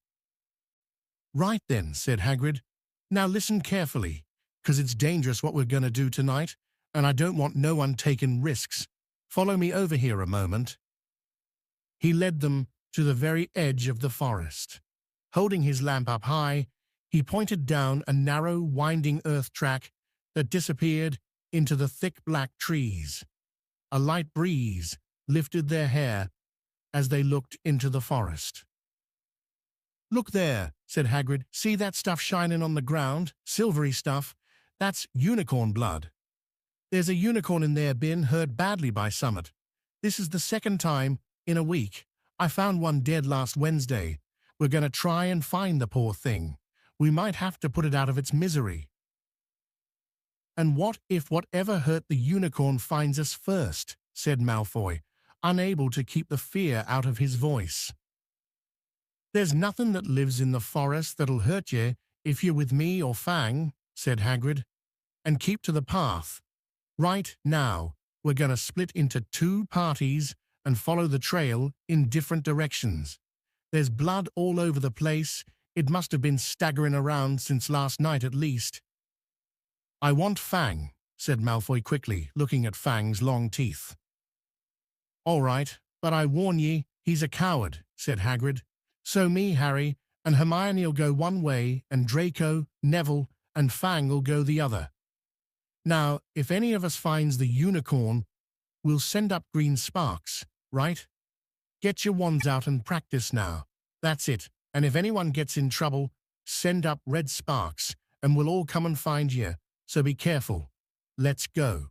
"Right then," said Hagrid. "Now listen carefully, 'cause it's dangerous what we're going to do tonight, and I don't want no one taking risks. Follow me over here a moment." He led them to the very edge of the forest. Holding his lamp up high, he pointed down a narrow, winding earth track that disappeared into the thick black trees. A light breeze lifted their hair as they looked into the forest. "Look there," said Hagrid. "See that stuff shining on the ground? Silvery stuff. That's unicorn blood. There's a unicorn in there been hurt badly by summit. This is the second time in a week. I found one dead last Wednesday. We're going to try and find the poor thing. We might have to put it out of its misery." "And what if whatever hurt the unicorn finds us first?" said Malfoy, unable to keep the fear out of his voice. "There's nothing that lives in the forest that'll hurt you if you're with me or Fang," said Hagrid. "And keep to the path. Right now, we're going to split into 2 parties and follow the trail in different directions. There's blood all over the place. It must have been staggering around since last night at least." "I want Fang," said Malfoy quickly, looking at Fang's long teeth. All right, but I warn ye, he's a coward, said Hagrid. So me, Harry, and Hermione'll go one way, and Draco, Neville, and Fang'll go the other. Now, if any of us finds the unicorn, we'll send up green sparks, right? Get your wands out and practice now. That's it. And if anyone gets in trouble, send up red sparks, and we'll all come and find you. So be careful. Let's go.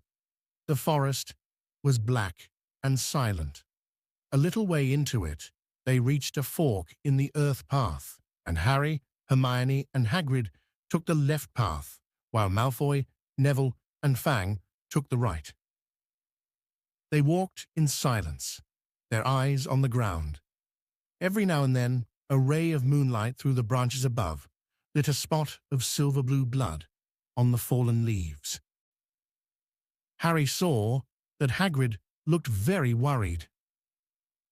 The forest was black and silent. A little way into it, they reached a fork in the earth path, and Harry, Hermione, and Hagrid took the left path, while Malfoy, Neville, and Fang took the right. They walked in silence, their eyes on the ground. Every now and then, a ray of moonlight through the branches above lit a spot of silver-blue blood on the fallen leaves. Harry saw that Hagrid looked very worried.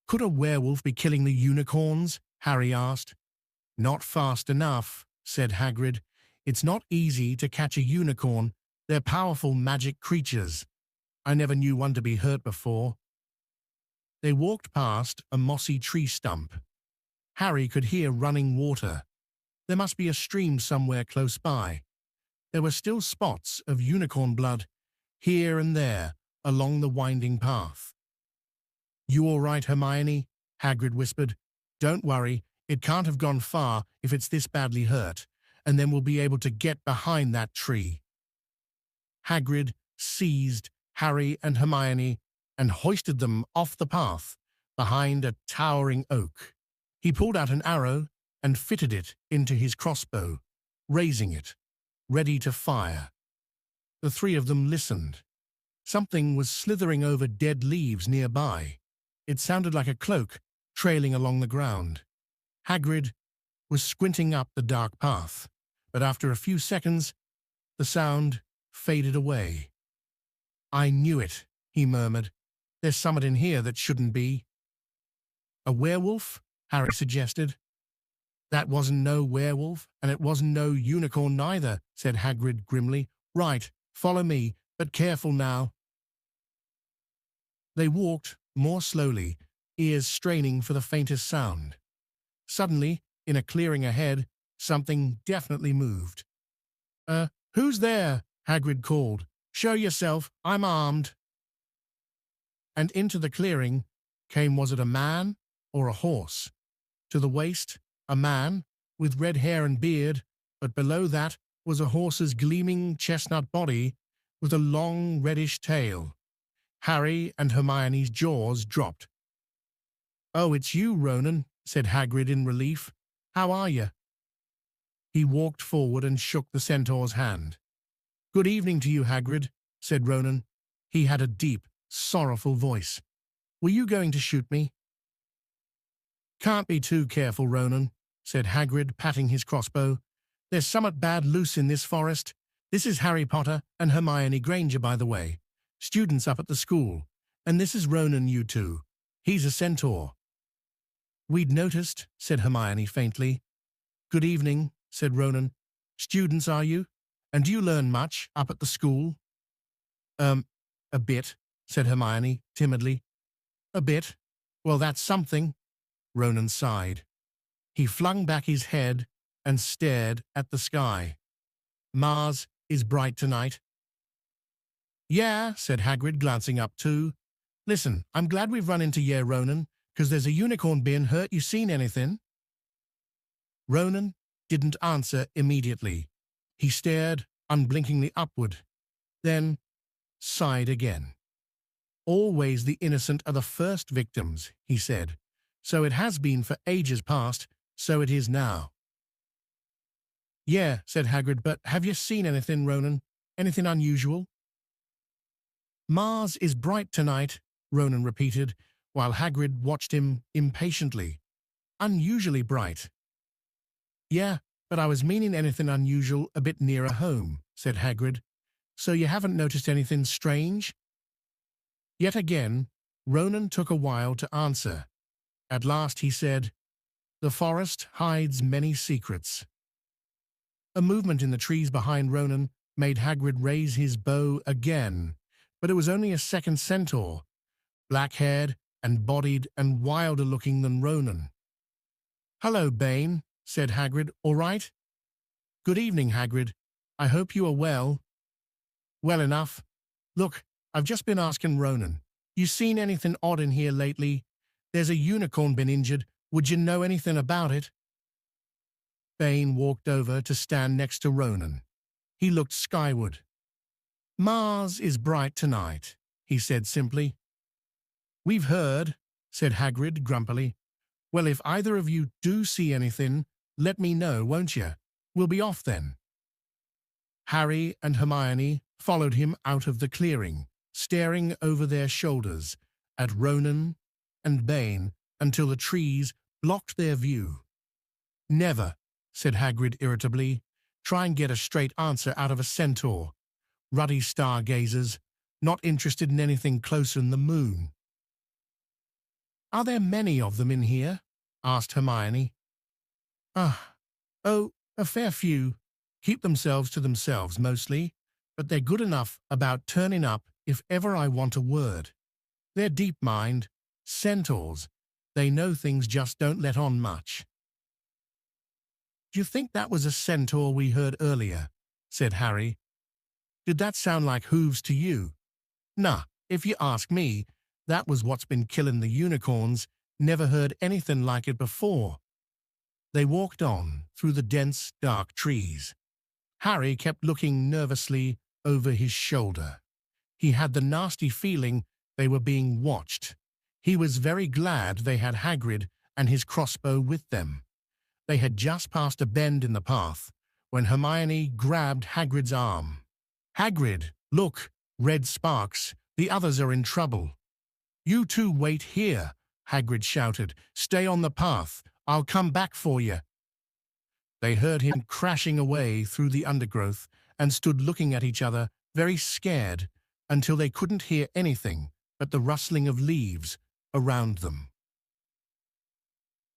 Could a werewolf be killing the unicorns? Harry asked. Not fast enough, said Hagrid. It's not easy to catch a unicorn. They're powerful magic creatures. I never knew one to be hurt before. They walked past a mossy tree stump. Harry could hear running water. There must be a stream somewhere close by. There were still spots of unicorn blood here and there along the winding path. You all right, Hermione? Hagrid whispered. Don't worry, it can't have gone far if it's this badly hurt, and then we'll be able to get behind that tree. Hagrid seized Harry and Hermione and hoisted them off the path behind a towering oak. He pulled out an arrow and fitted it into his crossbow, raising it, ready to fire. The three of them listened. Something was slithering over dead leaves nearby. It sounded like a cloak trailing along the ground. Hagrid was squinting up the dark path, but after a few seconds, the sound faded away. I knew it, he murmured. There's something in here that shouldn't be. A werewolf? Harry suggested. That wasn't no werewolf, and it wasn't no unicorn neither, said Hagrid grimly. Right, follow me, but careful now. They walked more slowly, ears straining for the faintest sound. Suddenly, in a clearing ahead, something definitely moved. Who's there? Hagrid called. Show yourself, I'm armed. And into the clearing came, was it a man or a horse? To the waist, a man with red hair and beard, but below that was a horse's gleaming chestnut body with a long reddish tail. Harry and Hermione's jaws dropped. Oh, it's you, Ronan, said Hagrid in relief. How are you? He walked forward and shook the centaur's hand. Good evening to you, Hagrid, said Ronan. He had a deep, sorrowful voice. Were you going to shoot me? Can't be too careful, Ronan, said Hagrid, patting his crossbow. There's summat bad loose in this forest. This is Harry Potter and Hermione Granger, by the way, students up at the school. And this is Ronan, you two. He's a centaur. We'd noticed, said Hermione faintly. Good evening, said Ronan. Students, are you? And do you learn much up at the school? A bit, said Hermione timidly. A bit? Well, that's something. Ronan sighed. He flung back his head and stared at the sky. Mars is bright tonight. Yeah, said Hagrid, glancing up too. Listen, I'm glad we've run into ye, Ronan, 'cause there's a unicorn being hurt. You seen anything? Ronan didn't answer immediately. He stared unblinkingly upward, then sighed again. Always the innocent are the first victims, he said. So it has been for ages past, so it is now. Yeah, said Hagrid, but have you seen anything, Ronan? Anything unusual? Mars is bright tonight, Ronan repeated, while Hagrid watched him impatiently. Unusually bright. Yeah, but I was meaning anything unusual a bit nearer home, said Hagrid. So you haven't noticed anything strange? Yet again, Ronan took a while to answer. At last he said, The forest hides many secrets. A movement in the trees behind Ronan made Hagrid raise his bow again, but it was only a second centaur, black-haired and bodied and wilder looking than Ronan. "Hello, Bane," said Hagrid. "All right?" "Good evening, Hagrid. I hope you are well." "Well enough. Look, I've just been asking Ronan. You seen anything odd in here lately? There's a unicorn been injured. Would you know anything about it?" Bane walked over to stand next to Ronan. He looked skyward. "Mars is bright tonight," he said simply. "We've heard," said Hagrid grumpily. "Well, if either of you do see anything, let me know, won't you? We'll be off then." Harry and Hermione followed him out of the clearing, staring over their shoulders at Ronan and Bane until the trees blocked their view. "Never," said Hagrid irritably. "Try and get a straight answer out of a centaur. Ruddy stargazers, not interested in anything closer than the moon." "Are there many of them in here?" asked Hermione. Oh, a fair few. Keep themselves to themselves mostly, but they're good enough about turning up if ever I want a word. They're deep-minded, centaurs. They know things just don't let on much." "Do you think that was a centaur we heard earlier?" said Harry. "Did that sound like hooves to you?" "Nah, if you ask me, that was what's been killing the unicorns. Never heard anything like it before." They walked on through the dense, dark trees. Harry kept looking nervously over his shoulder. He had the nasty feeling they were being watched. He was very glad they had Hagrid and his crossbow with them. They had just passed a bend in the path when Hermione grabbed Hagrid's arm. "Hagrid, look, red sparks. The others are in trouble." "You two wait here," Hagrid shouted. "Stay on the path. I'll come back for you." They heard him crashing away through the undergrowth and stood looking at each other, very scared, until they couldn't hear anything but the rustling of leaves around them.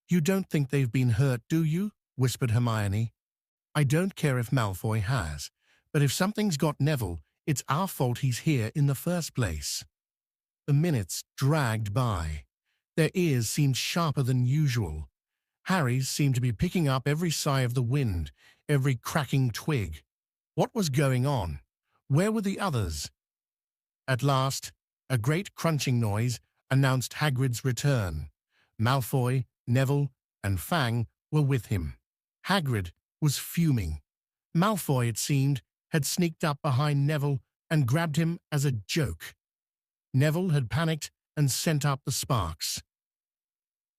"You don't think they've been hurt, do you?" whispered Hermione. "I don't care if Malfoy has, but if something's got Neville, it's our fault he's here in the first place." The minutes dragged by. Their ears seemed sharper than usual. Harry's seemed to be picking up every sigh of the wind, every cracking twig. What was going on? Where were the others? At last, a great crunching noise announced Hagrid's return. Malfoy, Neville, and Fang were with him. Hagrid was fuming. Malfoy, it seemed, had sneaked up behind Neville and grabbed him as a joke. Neville had panicked and sent up the sparks.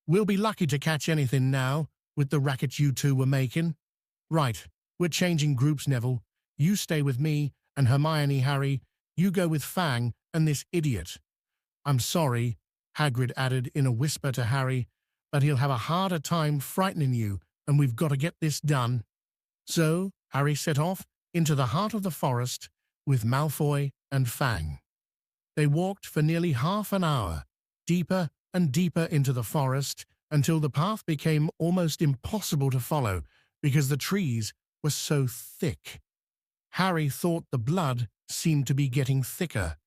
"We'll be lucky to catch anything now, with the racket you two were making." "Right, we're changing groups, Neville. You stay with me, and Hermione, Harry, you go with Fang and this idiot." "I'm sorry," Hagrid added in a whisper to Harry, "but he'll have a harder time frightening you, and we've got to get this done." So Harry set off into the heart of the forest with Malfoy and Fang. They walked for nearly half an hour, deeper and deeper into the forest, until the path became almost impossible to follow because the trees were so thick. Harry thought the blood seemed to be getting thicker.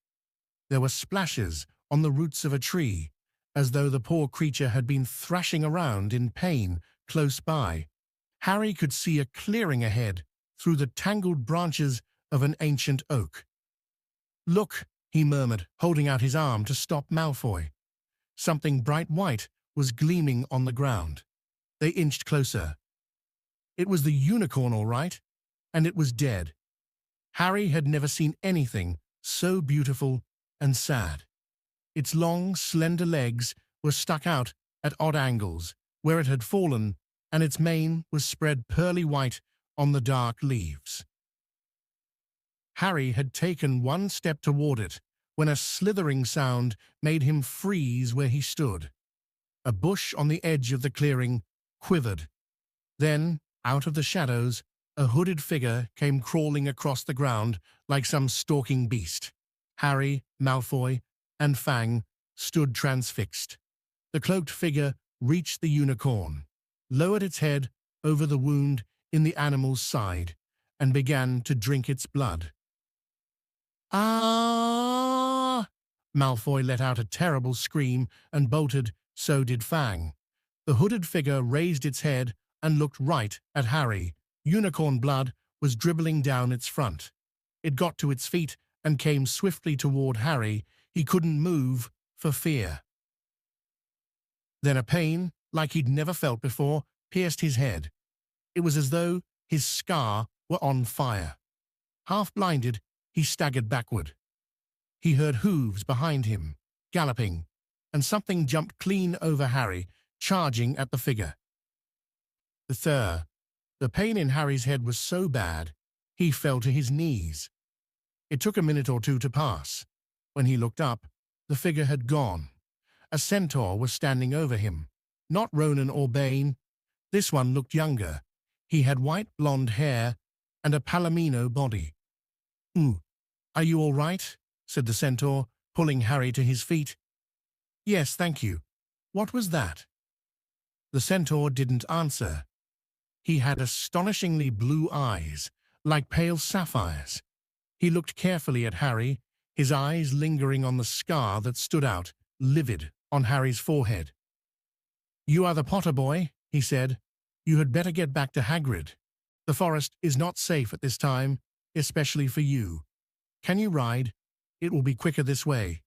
There were splashes on the roots of a tree, as though the poor creature had been thrashing around in pain close by. Harry could see a clearing ahead through the tangled branches of an ancient oak. "Look," he murmured, holding out his arm to stop Malfoy. Something bright white was gleaming on the ground. They inched closer. It was the unicorn, all right, and it was dead. Harry had never seen anything so beautiful and sad. Its long, slender legs were stuck out at odd angles where it had fallen, and its mane was spread pearly white on the dark leaves. Harry had taken one step toward it when a slithering sound made him freeze where he stood. A bush on the edge of the clearing quivered. Then, out of the shadows, a hooded figure came crawling across the ground like some stalking beast. Harry, Malfoy, and Fang stood transfixed. The cloaked figure reached the unicorn, lowered its head over the wound in the animal's side, and began to drink its blood. "Ah!" Malfoy let out a terrible scream and bolted, so did Fang. The hooded figure raised its head and looked right at Harry. Unicorn blood was dribbling down its front. It got to its feet and came swiftly toward Harry. He couldn't move for fear. Then a pain, like he'd never felt before, pierced his head. It was as though his scar were on fire. Half blinded, he staggered backward. He heard hooves behind him, galloping, and something jumped clean over Harry, charging at the figure. The pain in Harry's head was so bad, he fell to his knees. It took a minute or two to pass. When he looked up, the figure had gone. A centaur was standing over him. Not Ronan or Bane. This one looked younger. He had white blonde hair and a palomino body. Are you all right?" said the centaur, pulling Harry to his feet. "Yes, thank you. What was that?" The centaur didn't answer. He had astonishingly blue eyes, like pale sapphires. He looked carefully at Harry, his eyes lingering on the scar that stood out, livid, on Harry's forehead. "You are the Potter boy," he said. "You had better get back to Hagrid. The forest is not safe at this time, especially for you. Can you ride? It will be quicker this way."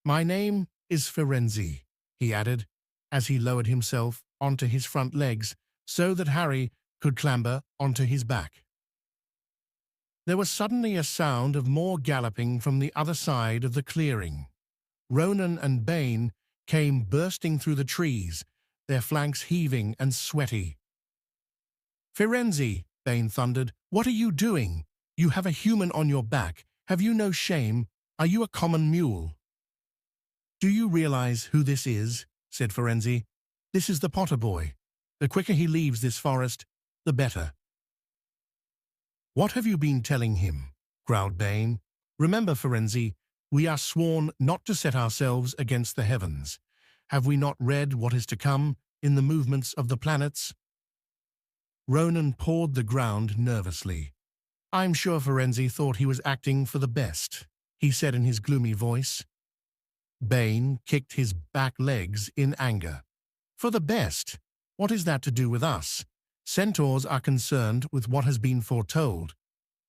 "My name is Firenze," he added, as he lowered himself onto his front legs so that Harry could clamber onto his back. There was suddenly a sound of more galloping from the other side of the clearing. Ronan and Bane came bursting through the trees, their flanks heaving and sweaty. "Firenze," Bane thundered, "what are you doing? You have a human on your back. Have you no shame? Are you a common mule?" "Do you realize who this is?" said Firenze. "This is the Potter boy. The quicker he leaves this forest, the better." "What have you been telling him?" growled Bane. "Remember, Firenze, we are sworn not to set ourselves against the heavens. Have we not read what is to come in the movements of the planets?" Ronan pawed the ground nervously. "I'm sure Firenze thought he was acting for the best," he said in his gloomy voice. Bane kicked his back legs in anger. "For the best? What is that to do with us? Centaurs are concerned with what has been foretold.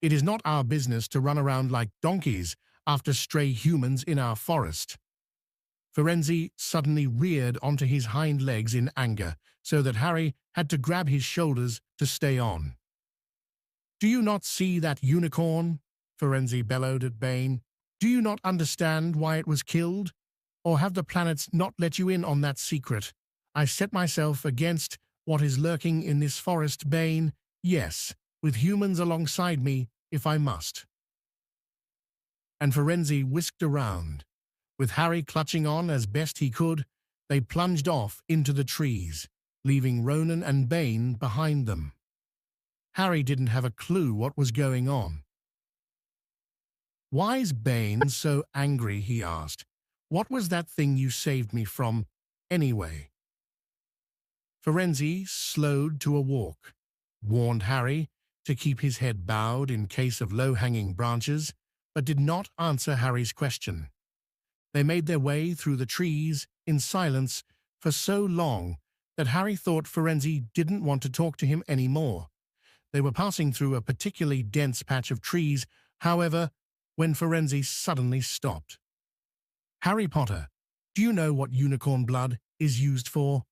It is not our business to run around like donkeys after stray humans in our forest." Firenze suddenly reared onto his hind legs in anger, so that Harry had to grab his shoulders to stay on. "Do you not see that unicorn?" Firenze bellowed at Bane. "Do you not understand why it was killed? Or have the planets not let you in on that secret? I set myself against what is lurking in this forest, Bane, yes, with humans alongside me, if I must." And Firenze whisked around. With Harry clutching on as best he could, they plunged off into the trees, leaving Ronan and Bane behind them. Harry didn't have a clue what was going on. "Why's Bane so angry?" he asked. "What was that thing you saved me from, anyway?" Firenze slowed to a walk, warned Harry to keep his head bowed in case of low-hanging branches, but did not answer Harry's question. They made their way through the trees in silence for so long that Harry thought Firenze didn't want to talk to him any more. They were passing through a particularly dense patch of trees, however, when Firenze suddenly stopped. "Harry Potter, do you know what unicorn blood is used for?"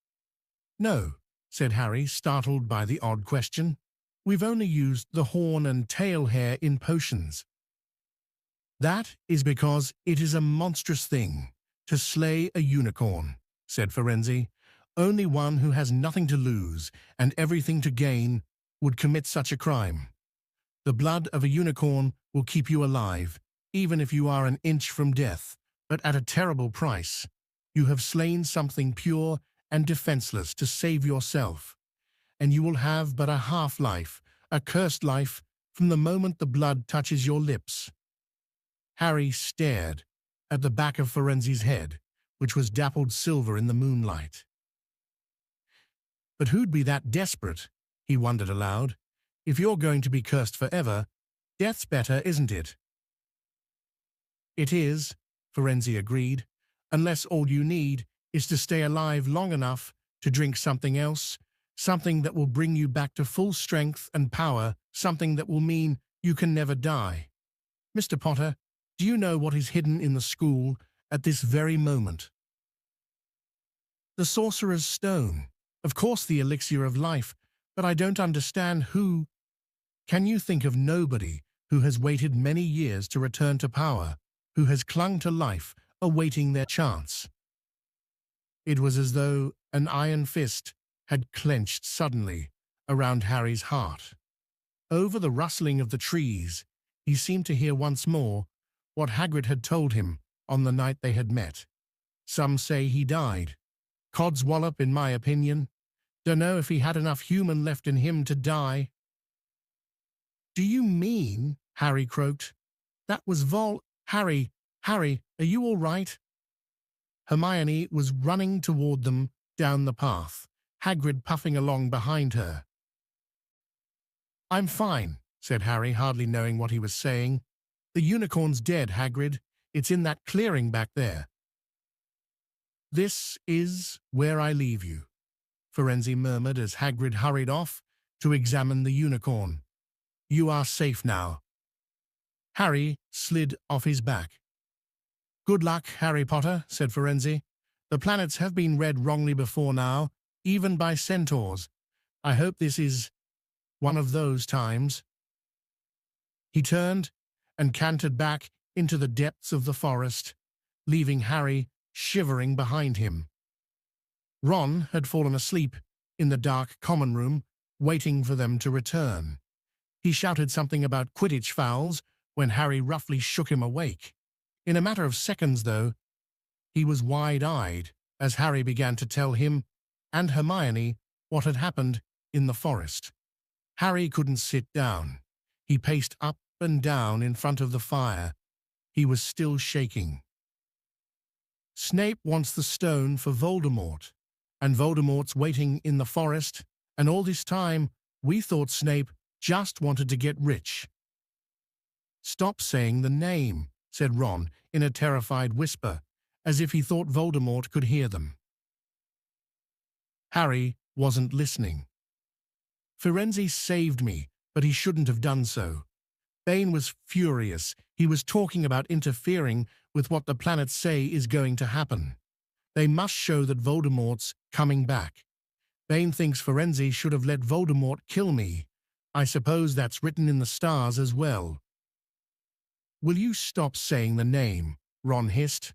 "No," said Harry, startled by the odd question. "We've only used the horn and tail hair in potions." "That is because it is a monstrous thing to slay a unicorn," said Firenze. "Only one who has nothing to lose and everything to gain would commit such a crime. The blood of a unicorn will keep you alive, even if you are an inch from death, but at a terrible price. You have slain something pure and defenseless to save yourself, and you will have but a half-life, a cursed life, from the moment the blood touches your lips." Harry stared at the back of Firenze's head, which was dappled silver in the moonlight. "But who'd be that desperate?" he wondered aloud. "If you're going to be cursed forever, death's better, isn't it?" "It is, Firenze agreed, unless all you need is to stay alive long enough to drink something else, something that will bring you back to full strength and power, something that will mean you can never die. Mr. Potter, do you know what is hidden in the school at this very moment? The Sorcerer's Stone. Of course, the elixir of life, but I don't understand who. Can you think of nobody who has waited many years to return to power, who has clung to life, awaiting their chance? It was as though an iron fist had clenched suddenly around Harry's heart. Over the rustling of the trees, he seemed to hear once more what Hagrid had told him on the night they had met. Some say he died. Codswallop, in my opinion. Don't know if he had enough human left in him to die. Do you mean, Harry croaked, that was Harry, are you all right? Hermione was running toward them down the path, Hagrid puffing along behind her. I'm fine, said Harry, hardly knowing what he was saying. The unicorn's dead, Hagrid. It's in that clearing back there. This is where I leave you, Firenze murmured as Hagrid hurried off to examine the unicorn. You are safe now. Harry slid off his back. Good luck, Harry Potter, said Firenze. The planets have been read wrongly before now, even by centaurs. I hope this is one of those times. He turned and cantered back into the depths of the forest, leaving Harry shivering behind him. Ron had fallen asleep in the dark common room, waiting for them to return. He shouted something about Quidditch fouls when Harry roughly shook him awake. In a matter of seconds, though, he was wide-eyed as Harry began to tell him and Hermione what had happened in the forest. Harry couldn't sit down. He paced up and down in front of the fire. He was still shaking. Snape wants the stone for Voldemort, and Voldemort's waiting in the forest, and all this time we thought Snape just wanted to get rich. Stop saying the name, said Ron in a terrified whisper, as if he thought Voldemort could hear them. Harry wasn't listening. Firenze saved me, but he shouldn't have done so. Bane was furious. He was talking about interfering with what the planets say is going to happen. They must show that Voldemort's coming back. Bane thinks Firenze should have let Voldemort kill me. I suppose that's written in the stars as well. Will you stop saying the name? Ron hissed.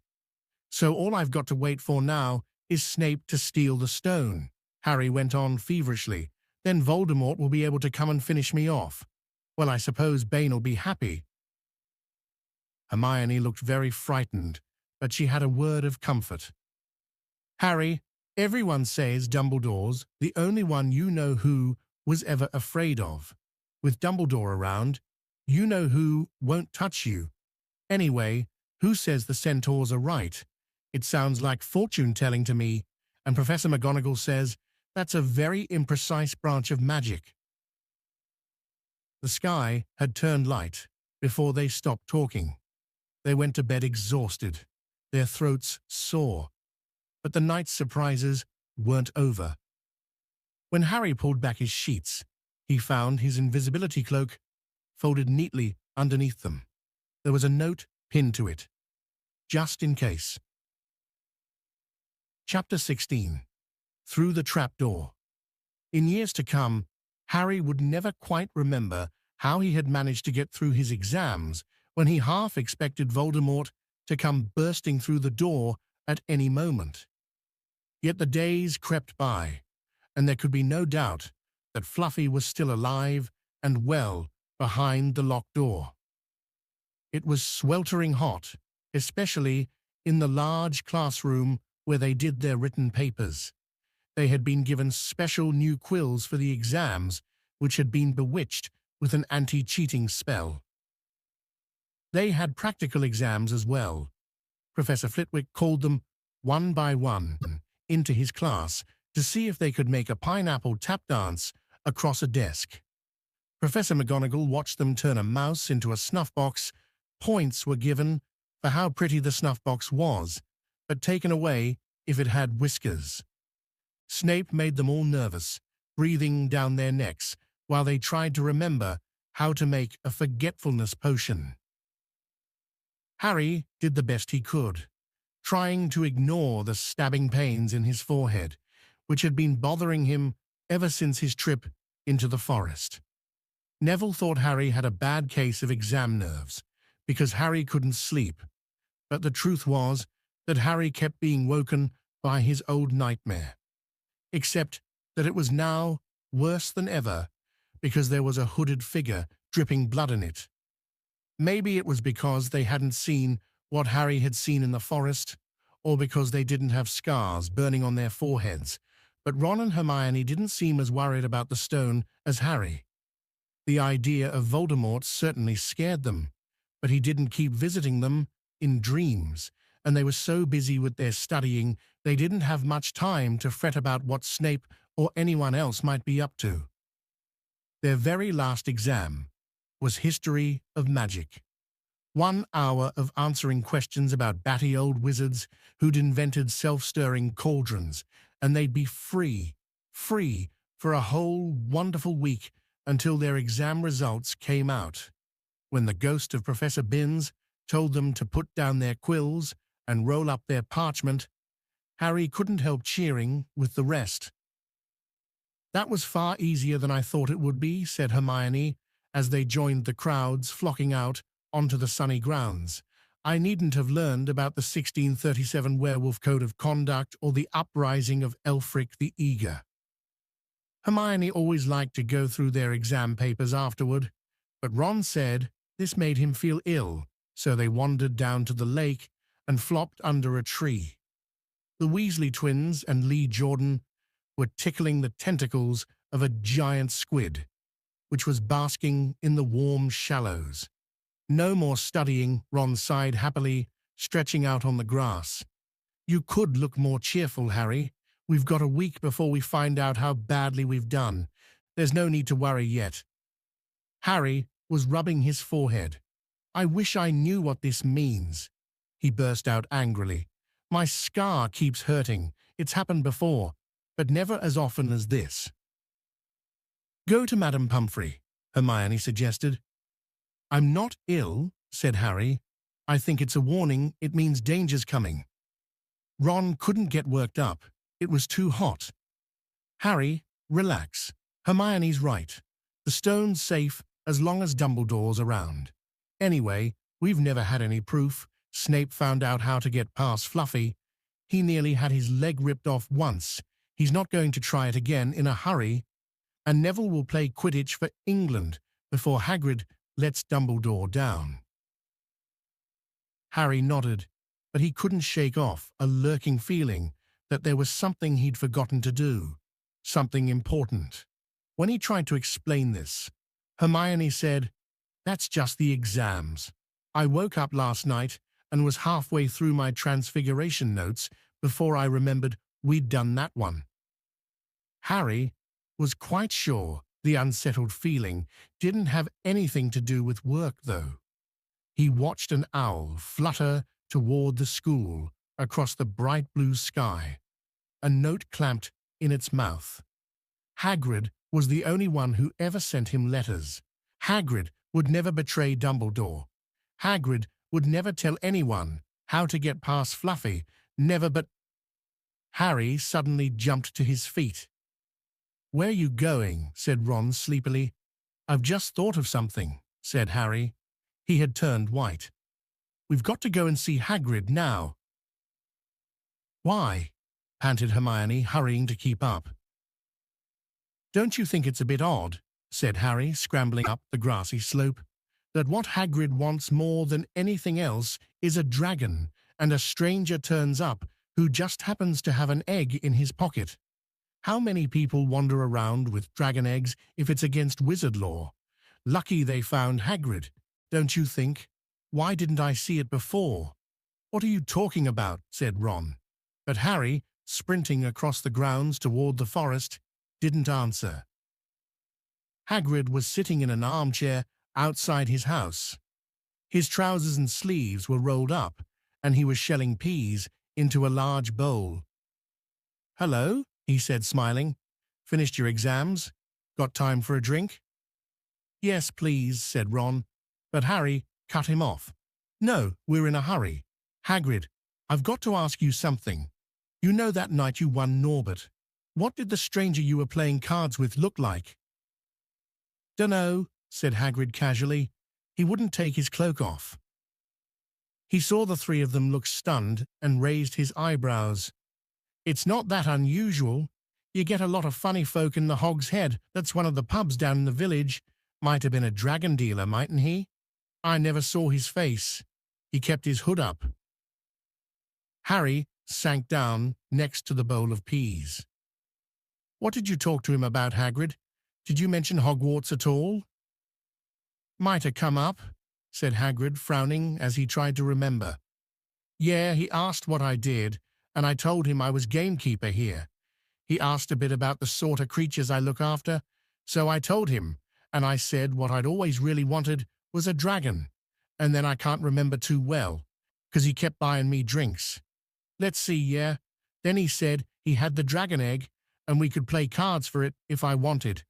So all I've got to wait for now is Snape to steal the stone, Harry went on feverishly. Then Voldemort will be able to come and finish me off. Well, I suppose Bane'll be happy. Hermione looked very frightened, but she had a word of comfort. Harry, everyone says Dumbledore's the only one you know who was ever afraid of. With Dumbledore around, you know who won't touch you. Anyway, who says the centaurs are right? It sounds like fortune-telling to me, and Professor McGonagall says that's a very imprecise branch of magic. The sky had turned light before they stopped talking. They went to bed exhausted, their throats sore. But the night's surprises weren't over. When Harry pulled back his sheets, he found his invisibility cloak folded neatly underneath them. There was a note pinned to it, just in case. Chapter 16. Through the Trapdoor. In years to come, Harry would never quite remember how he had managed to get through his exams when he half expected Voldemort to come bursting through the door at any moment. Yet the days crept by, and there could be no doubt that Fluffy was still alive and well behind the locked door. It was sweltering hot, especially in the large classroom where they did their written papers. They had been given special new quills for the exams, which had been bewitched with an anti-cheating spell. They had practical exams as well. Professor Flitwick called them one by one into his class to see if they could make a pineapple tap dance across a desk. Professor McGonagall watched them turn a mouse into a snuff box. Points were given for how pretty the snuff box was, but taken away if it had whiskers. Snape made them all nervous, breathing down their necks while they tried to remember how to make a forgetfulness potion. Harry did the best he could, trying to ignore the stabbing pains in his forehead, which had been bothering him ever since his trip into the forest. Neville thought Harry had a bad case of exam nerves, because Harry couldn't sleep, but the truth was that Harry kept being woken by his old nightmare, except that it was now worse than ever because there was a hooded figure dripping blood in it. Maybe it was because they hadn't seen what Harry had seen in the forest, or because they didn't have scars burning on their foreheads, but Ron and Hermione didn't seem as worried about the stone as Harry. The idea of Voldemort certainly scared them, but he didn't keep visiting them in dreams, and they were so busy with their studying they didn't have much time to fret about what Snape or anyone else might be up to. Their very last exam was History of Magic. 1 hour of answering questions about batty old wizards who'd invented self-stirring cauldrons, and they'd be free for a whole wonderful week until their exam results came out, when the ghost of Professor Binns told them to put down their quills and roll up their parchment. Harry couldn't help cheering with the rest. "That was far easier than I thought it would be," said Hermione, as they joined the crowds flocking out onto the sunny grounds. "I needn't have learned about the 1637 Werewolf Code of Conduct or the uprising of Elfric the Eager." Hermione always liked to go through their exam papers afterward, but Ron said this made him feel ill, so they wandered down to the lake and flopped under a tree. The Weasley twins and Lee Jordan were tickling the tentacles of a giant squid, which was basking in the warm shallows. "No more studying," Ron sighed happily, stretching out on the grass. "You could look more cheerful, Harry. We've got a week before we find out how badly we've done. There's no need to worry yet." Harry was rubbing his forehead. "I wish I knew what this means," he burst out angrily. "My scar keeps hurting. It's happened before, but never as often as this." "Go to Madame Pomfrey," Hermione suggested. "I'm not ill," said Harry. "I think it's a warning. It means danger's coming." Ron couldn't get worked up. It was too hot. "Harry, relax. Hermione's right. The stone's safe as long as Dumbledore's around. Anyway, we've never had any proof. Snape found out how to get past Fluffy. He nearly had his leg ripped off once. He's not going to try it again in a hurry. And Neville will play Quidditch for England before Hagrid lets Dumbledore down." Harry nodded, but he couldn't shake off a lurking feeling that there was something he'd forgotten to do, something important. When he tried to explain this, Hermione said, "That's just the exams. I woke up last night and was halfway through my Transfiguration notes before I remembered we'd done that one." Harry was quite sure the unsettled feeling didn't have anything to do with work, though. He watched an owl flutter toward the school across the bright blue sky, a note clamped in its mouth. Hagrid was the only one who ever sent him letters. Hagrid would never betray Dumbledore. Hagrid would never tell anyone how to get past Fluffy, never. But Harry suddenly jumped to his feet. "Where are you going?" said Ron sleepily. "I've just thought of something," said Harry. He had turned white. "We've got to go and see Hagrid now." "Why?" panted Hermione, hurrying to keep up. "Don't you think it's a bit odd," said Harry, scrambling up the grassy slope, "that what Hagrid wants more than anything else is a dragon, and a stranger turns up who just happens to have an egg in his pocket? How many people wander around with dragon eggs if it's against wizard law? Lucky they found Hagrid, don't you think? Why didn't I see it before?" "What are you talking about?" said Ron. But Harry, sprinting across the grounds toward the forest, didn't answer. Hagrid was sitting in an armchair outside his house. His trousers and sleeves were rolled up, and he was shelling peas into a large bowl. "Hello," he said, smiling. "Finished your exams? Got time for a drink?" "Yes, please," said Ron, but Harry cut him off. "No, we're in a hurry. Hagrid, I've got to ask you something. You know that night you won Norbert. What did the stranger you were playing cards with look like?" "Dunno," said Hagrid casually. He wouldn't take his cloak off. He saw the three of them look stunned and raised his eyebrows. "It's not that unusual. You get a lot of funny folk in the Hog's Head. That's one of the pubs down in the village. Might have been a dragon dealer, mightn't he? I never saw his face. He kept his hood up." Harry sank down next to the bowl of peas. "What did you talk to him about, Hagrid? Did you mention Hogwarts at all?" "Might have come up," said Hagrid, frowning as he tried to remember. "Yeah, he asked what I did, and I told him I was gamekeeper here. He asked a bit about the sort of creatures I look after, so I told him, and I said what I'd always really wanted was a dragon, and then I can't remember too well, 'cause he kept buying me drinks. Let's see, yeah. Then he said he had the dragon egg, and we could play cards for it if I wanted,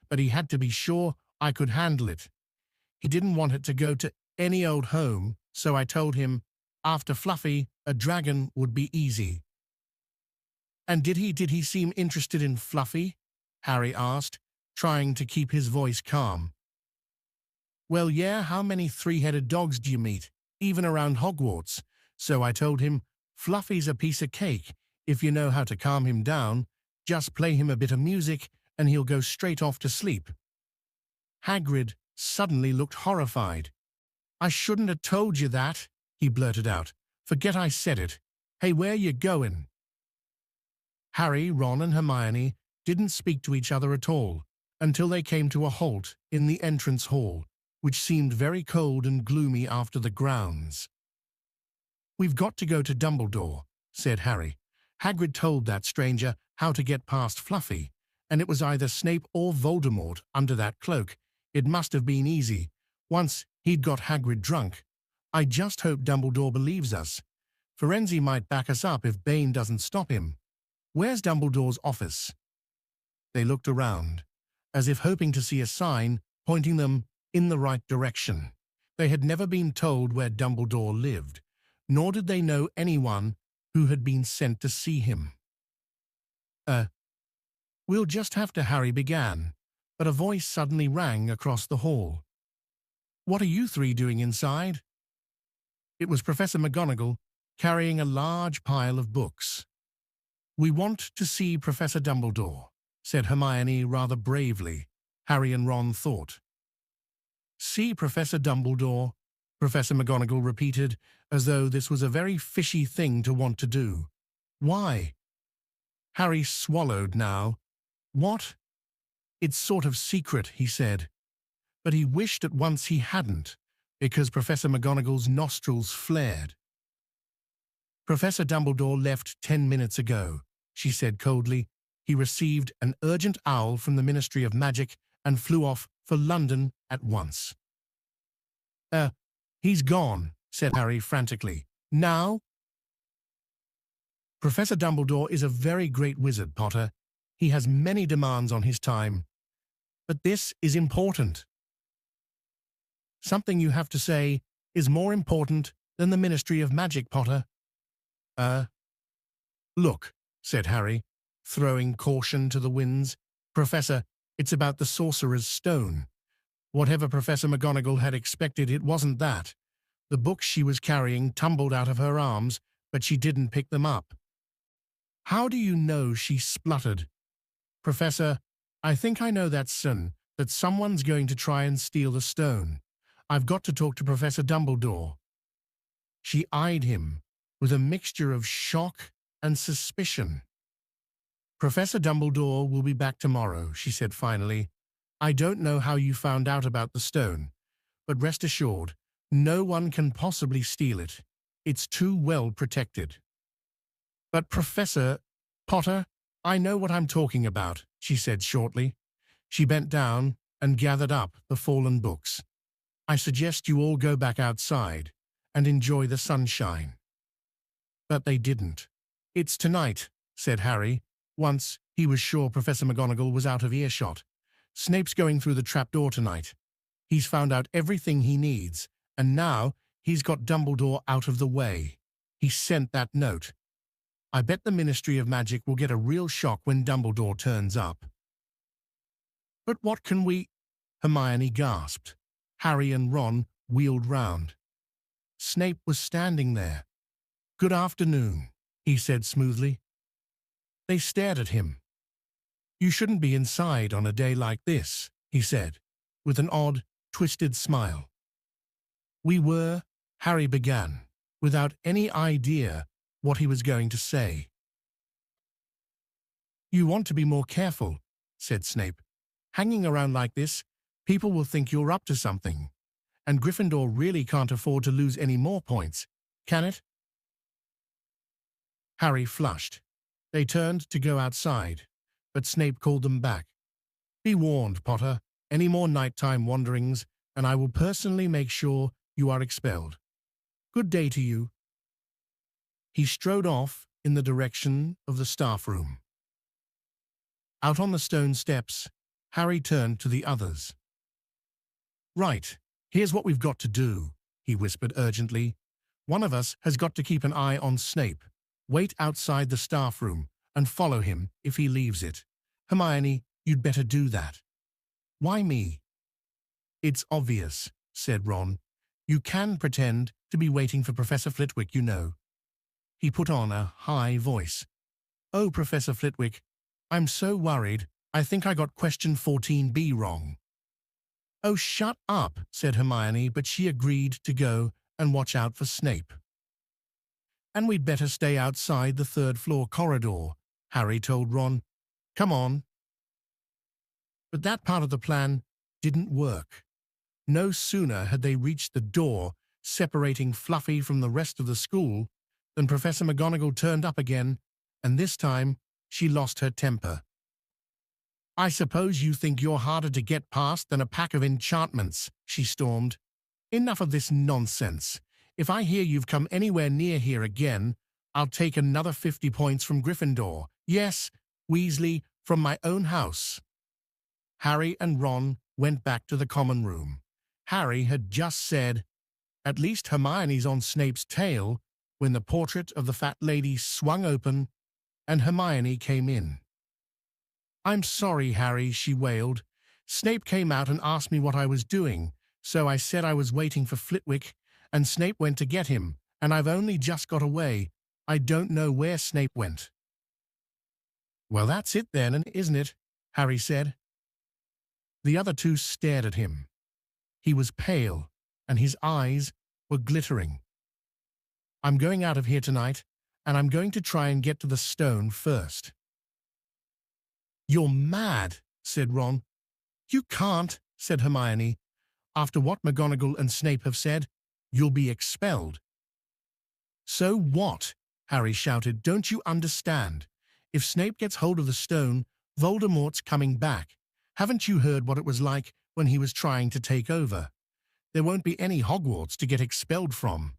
but he had to be sure I could handle it. He didn't want it to go to any old home, so I told him, after Fluffy, a dragon would be easy." "And did he seem interested in Fluffy?" Harry asked, trying to keep his voice calm. "Well, yeah, how many three-headed dogs do you meet, even around Hogwarts? So I told him, Fluffy's a piece of cake. If you know how to calm him down, just play him a bit of music and he'll go straight off to sleep." Hagrid suddenly looked horrified. "I shouldn't have told you that," he blurted out. "Forget I said it. Hey, where you going?" Harry, Ron and Hermione didn't speak to each other at all until they came to a halt in the entrance hall, which seemed very cold and gloomy after the grounds. "We've got to go to Dumbledore," said Harry. Hagrid told that stranger how to get past Fluffy, and it was either Snape or Voldemort under that cloak. It must have been easy, once he'd got Hagrid drunk. "I just hope Dumbledore believes us. Firenze might back us up if Bane doesn't stop him. Where's Dumbledore's office?" They looked around, as if hoping to see a sign pointing them in the right direction. They had never been told where Dumbledore lived, nor did they know anyone who had been sent to see him. We'll just have to," Harry began, but a voice suddenly rang across the hall. "What are you three doing inside?" It was Professor McGonagall, carrying a large pile of books. "We want to see Professor Dumbledore," said Hermione rather bravely, Harry and Ron thought. "See Professor Dumbledore," Professor McGonagall repeated, as though this was a very fishy thing to want to do. "Why?" Harry swallowed now. "What?" "It's sort of secret," he said. But he wished at once he hadn't, because Professor McGonagall's nostrils flared. "Professor Dumbledore left 10 minutes ago," she said coldly. "He received an urgent owl from the Ministry of Magic and flew off for London at once." He's gone," said Harry frantically. "Now?" "Professor Dumbledore is a very great wizard, Potter. He has many demands on his time. But this is important. Something you have to say is more important than the Ministry of Magic, Potter." "Look," said Harry, throwing caution to the winds. "Professor, it's about the Sorcerer's Stone." Whatever Professor McGonagall had expected, it wasn't that. The books she was carrying tumbled out of her arms, but she didn't pick them up. "How do you know?" she spluttered. "Professor, I think I know that someone's going to try and steal the stone. I've got to talk to Professor Dumbledore." She eyed him with a mixture of shock and suspicion. "Professor Dumbledore will be back tomorrow," she said finally. "I don't know how you found out about the stone, but rest assured, no one can possibly steal it. It's too well protected." "But Professor Potter, I know what I'm talking about," she said shortly. She bent down and gathered up the fallen books. I suggest you all go back outside and enjoy the sunshine." But they didn't. "It's tonight," said Harry, once he was sure Professor McGonagall was out of earshot. "Snape's going through the trapdoor tonight. He's found out everything he needs, and now he's got Dumbledore out of the way. He sent that note. I bet the Ministry of Magic will get a real shock when Dumbledore turns up." "But what can we—" Hermione gasped. Harry and Ron wheeled round. Snape was standing there. "Good afternoon," he said smoothly. They stared at him. "You shouldn't be inside on a day like this," he said, with an odd, twisted smile. "We were," Harry began, without any idea what he was going to say. "You want to be more careful," said Snape. "Hanging around like this, people will think you're up to something. And Gryffindor really can't afford to lose any more points, can it?" Harry flushed. They turned to go outside, but Snape called them back. "Be warned, Potter. Any more nighttime wanderings, and I will personally make sure you are expelled. Good day to you." He strode off in the direction of the staff room. Out on the stone steps, Harry turned to the others. "Right, here's what we've got to do," he whispered urgently. "One of us has got to keep an eye on Snape. Wait outside the staff room and follow him if he leaves it. Hermione, you'd better do that." "Why me?" "It's obvious," said Ron. "You can pretend to be waiting for Professor Flitwick, you know." He put on a high voice. "Oh, Professor Flitwick, I'm so worried. I think I got question 14B wrong." "Oh, shut up," said Hermione, but she agreed to go and watch out for Snape. "And we'd better stay outside the third-floor corridor," Harry told Ron. "Come on." But that part of the plan didn't work. No sooner had they reached the door separating Fluffy from the rest of the school than Professor McGonagall turned up again, and this time she lost her temper. "I suppose you think you're harder to get past than a pack of enchantments," she stormed. "Enough of this nonsense. If I hear you've come anywhere near here again, I'll take another 50 points from Gryffindor. Yes, Weasley, from my own house." Harry and Ron went back to the common room. Harry had just said, "At least Hermione's on Snape's tail," when the portrait of the fat lady swung open and Hermione came in. "I'm sorry, Harry," she wailed. "Snape came out and asked me what I was doing, so I said I was waiting for Flitwick, and Snape went to get him, and I've only just got away. I don't know where Snape went." "Well, that's it then, isn't it?" Harry said. The other two stared at him. He was pale, and his eyes were glittering. "I'm going out of here tonight, and I'm going to try and get to the stone first." "You're mad," said Ron. "You can't," said Hermione. "After what McGonagall and Snape have said, you'll be expelled." "So what?" Harry shouted. "Don't you understand? If Snape gets hold of the stone, Voldemort's coming back. Haven't you heard what it was like when he was trying to take over? There won't be any Hogwarts to get expelled from.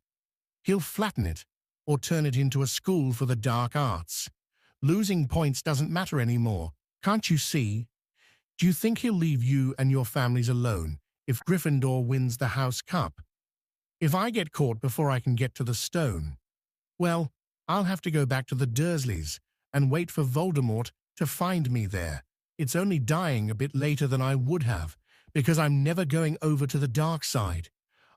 He'll flatten it, or turn it into a school for the dark arts. Losing points doesn't matter anymore. Can't you see? Do you think he'll leave you and your families alone if Gryffindor wins the House Cup? If I get caught before I can get to the stone, well, I'll have to go back to the Dursleys and wait for Voldemort to find me there. It's only dying a bit later than I would have, because I'm never going over to the dark side.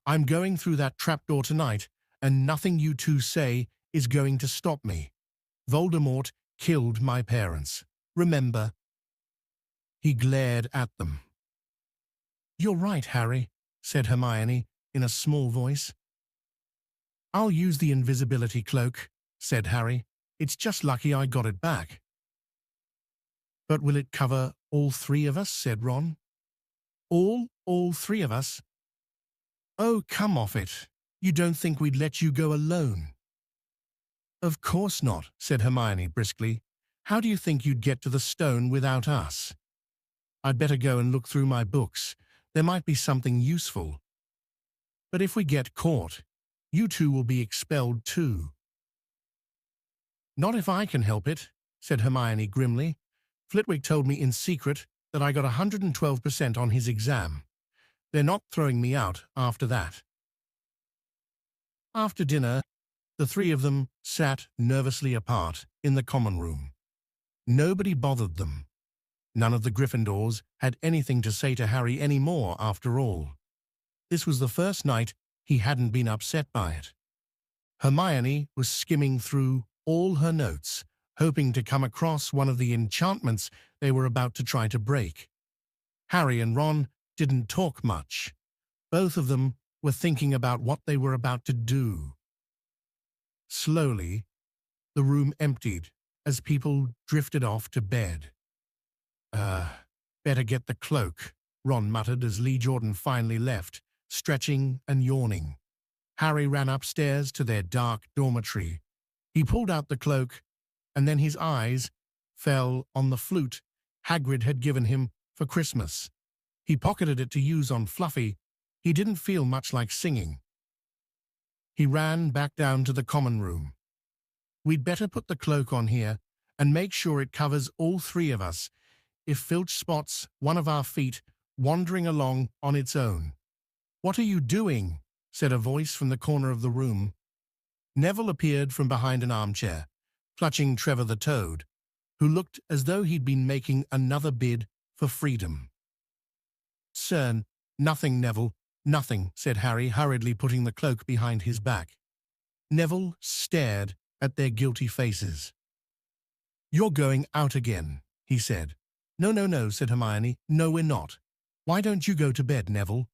I'm going through that trapdoor tonight, and nothing you two say is going to stop me. Voldemort killed my parents. Remember?" He glared at them. "You're right, Harry," said Hermione in a small voice. "I'll use the invisibility cloak," said Harry. "It's just lucky I got it back." "But will it cover all three of us?" said Ron. All three of us?" "Oh, come off it. You don't think we'd let you go alone?" "Of course not," said Hermione briskly. "How do you think you'd get to the stone without us?" "I'd better go and look through my books. There might be something useful." But if we get caught, you two will be expelled too. Not if I can help it, said Hermione grimly. Flitwick told me in secret that I got 112% on his exam. They're not throwing me out after that. After dinner, the three of them sat nervously apart in the common room. Nobody bothered them. None of the Gryffindors had anything to say to Harry anymore, after all. This was the first night he hadn't been upset by it. Hermione was skimming through all her notes, hoping to come across one of the enchantments they were about to try to break. Harry and Ron didn't talk much. Both of them were thinking about what they were about to do. Slowly, the room emptied as people drifted off to bed. Better get the cloak, Ron muttered as Lee Jordan finally left, stretching and yawning. Harry ran upstairs to their dark dormitory. He pulled out the cloak, and then his eyes fell on the flute Hagrid had given him for Christmas. He pocketed it to use on Fluffy. He didn't feel much like singing. He ran back down to the common room. We'd better put the cloak on here and make sure it covers all three of us if Filch spots one of our feet wandering along on its own. What are you doing? Said a voice from the corner of the room. Neville appeared from behind an armchair, clutching Trevor the Toad, who looked as though he'd been making another bid for freedom. Sir, nothing, Neville, nothing, said Harry, hurriedly putting the cloak behind his back. Neville stared at their guilty faces. You're going out again, he said. No, no, no, said Hermione. No, we're not. Why don't you go to bed, Neville?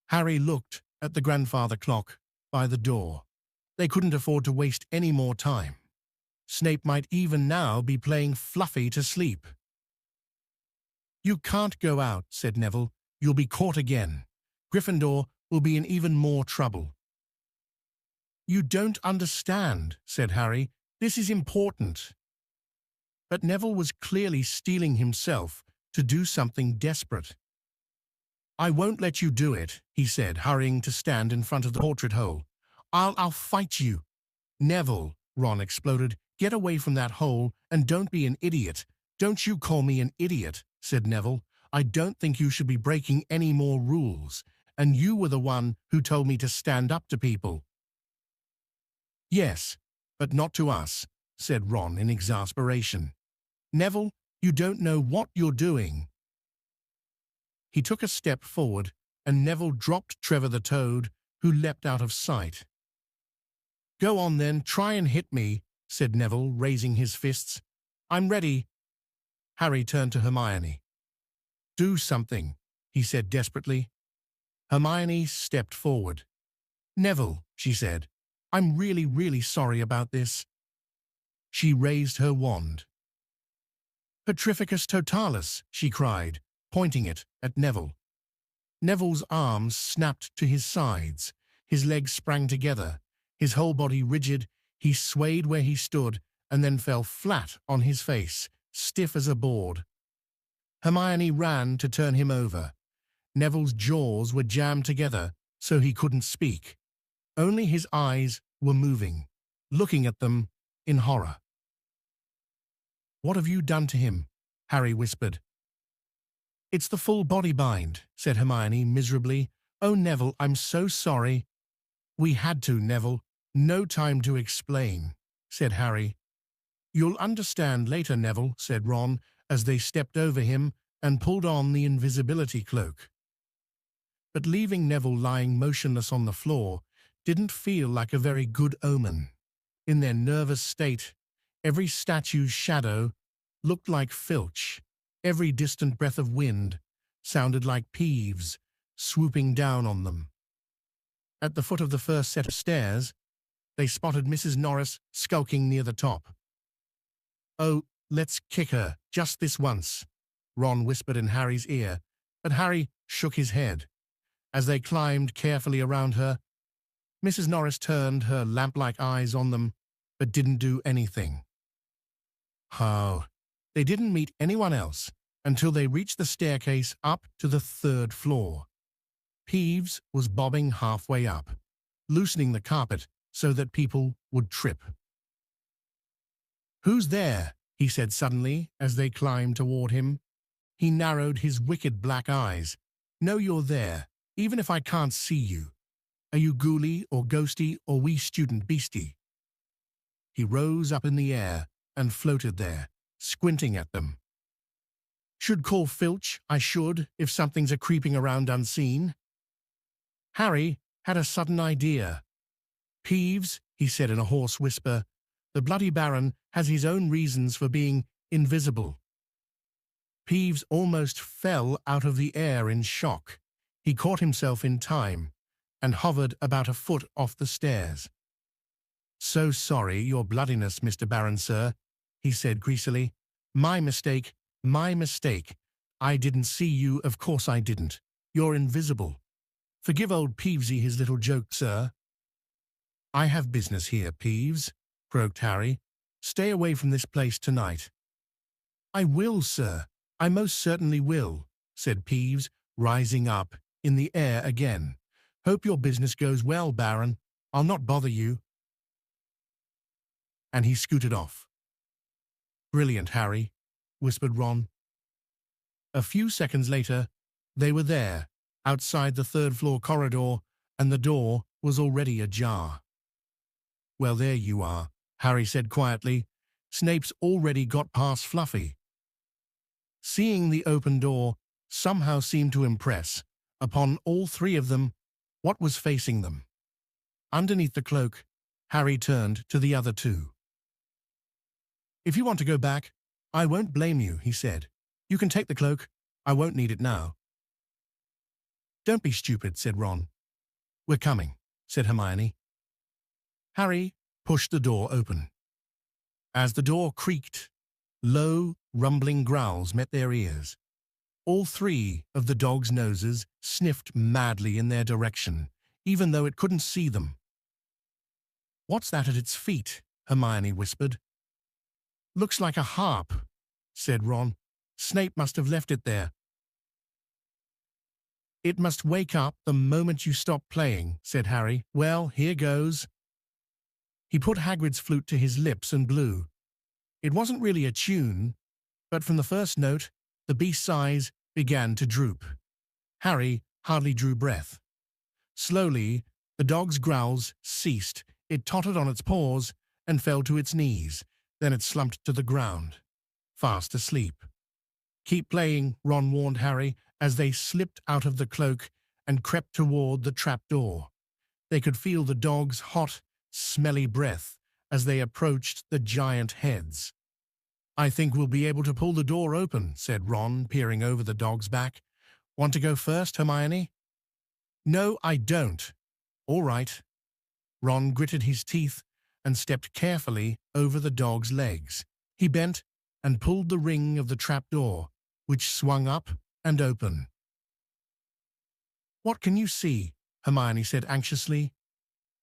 Harry looked at the grandfather clock by the door. They couldn't afford to waste any more time. Snape might even now be playing Fluffy to sleep. You can't go out, said Neville. You'll be caught again. Gryffindor will be in even more trouble. You don't understand, said Harry. This is important. But Neville was clearly steeling himself to do something desperate. I won't let you do it, he said, hurrying to stand in front of the portrait hole. I'll fight you. Neville, Ron exploded, get away from that hole and don't be an idiot. Don't you call me an idiot, said Neville. I don't think you should be breaking any more rules, and you were the one who told me to stand up to people. Yes, but not to us, said Ron in exasperation. Neville, you don't know what you're doing. He took a step forward, and Neville dropped Trevor the Toad, who leapt out of sight. Go on then, try and hit me, said Neville, raising his fists. I'm ready. Harry turned to Hermione. Do something, he said desperately. Hermione stepped forward. Neville, she said, I'm really, really sorry about this. She raised her wand. Petrificus totalis, she cried, pointing it at Neville. Neville's arms snapped to his sides. His legs sprang together. His whole body rigid, he swayed where he stood and then fell flat on his face, stiff as a board. Hermione ran to turn him over. Neville's jaws were jammed together so he couldn't speak. Only his eyes were moving, looking at them in horror. What have you done to him? Harry whispered. It's the full body bind, said Hermione miserably. Oh, Neville, I'm so sorry. We had to, Neville. No time to explain, said Harry. You'll understand later, Neville, said Ron, as they stepped over him and pulled on the invisibility cloak. But leaving Neville lying motionless on the floor didn't feel like a very good omen. In their nervous state, every statue's shadow looked like Filch. Every distant breath of wind sounded like Peeves swooping down on them. At the foot of the first set of stairs, they spotted Mrs. Norris skulking near the top. Oh, let's kick her, just this once, Ron whispered in Harry's ear, but Harry shook his head. As they climbed carefully around her, Mrs. Norris turned her lamp-like eyes on them, but didn't do anything. Oh, they didn't meet anyone else until they reached the staircase up to the 3rd floor. Peeves was bobbing halfway up, loosening the carpet so that people would trip. "Who's there?" he said suddenly as they climbed toward him. He narrowed his wicked black eyes. "Know you're there, even if I can't see you. Are you ghouly or ghosty or wee student beastie?" He rose up in the air and floated there, squinting at them. "Should call Filch, I should, if something's a-creeping around unseen." Harry had a sudden idea. "Peeves," he said in a hoarse whisper, "the bloody Baron has his own reasons for being invisible." Peeves almost fell out of the air in shock. He caught himself in time and hovered about a foot off the stairs. "So sorry, your bloodiness, Mr. Baron, sir," he said greasily. My mistake. I didn't see you, of course I didn't. You're invisible. Forgive old Peevesy his little joke, sir." "I have business here, Peeves," croaked Harry. "Stay away from this place tonight." "I will, sir. I most certainly will," said Peeves, rising up in the air again. "Hope your business goes well, Baron. I'll not bother you." And he scooted off. "Brilliant, Harry," whispered Ron. A few seconds later, they were there, outside the third-floor corridor, and the door was already ajar. "Well, there you are," Harry said quietly. "Snape's already got past Fluffy." Seeing the open door somehow seemed to impress upon all three of them what was facing them. Underneath the cloak, Harry turned to the other two. "If you want to go back, I won't blame you," he said. "You can take the cloak. I won't need it now." "Don't be stupid," said Ron. "We're coming," said Hermione. Harry pushed the door open. As the door creaked, low, rumbling growls met their ears. All three of the dogs' noses sniffed madly in their direction, even though it couldn't see them. "What's that at its feet?" Hermione whispered. "Looks like a harp," said Ron. "Snape must have left it there." "It must wake up the moment you stop playing," said Harry. "Well, here goes." He put Hagrid's flute to his lips and blew. It wasn't really a tune, but from the first note, the beast's eyes began to droop. Harry hardly drew breath. Slowly, the dog's growls ceased. It tottered on its paws and fell to its knees. Then it slumped to the ground, fast asleep. "Keep playing," Ron warned Harry as they slipped out of the cloak and crept toward the trapdoor. They could feel the dog's hot, smelly breath as they approached the giant heads. "I think we'll be able to pull the door open," said Ron, peering over the dog's back. "Want to go first, Hermione?" "No, I don't." "All right." Ron gritted his teeth and stepped carefully over the dog's legs. He bent and pulled the ring of the trapdoor, which swung up and open. "What can you see?" Hermione said anxiously.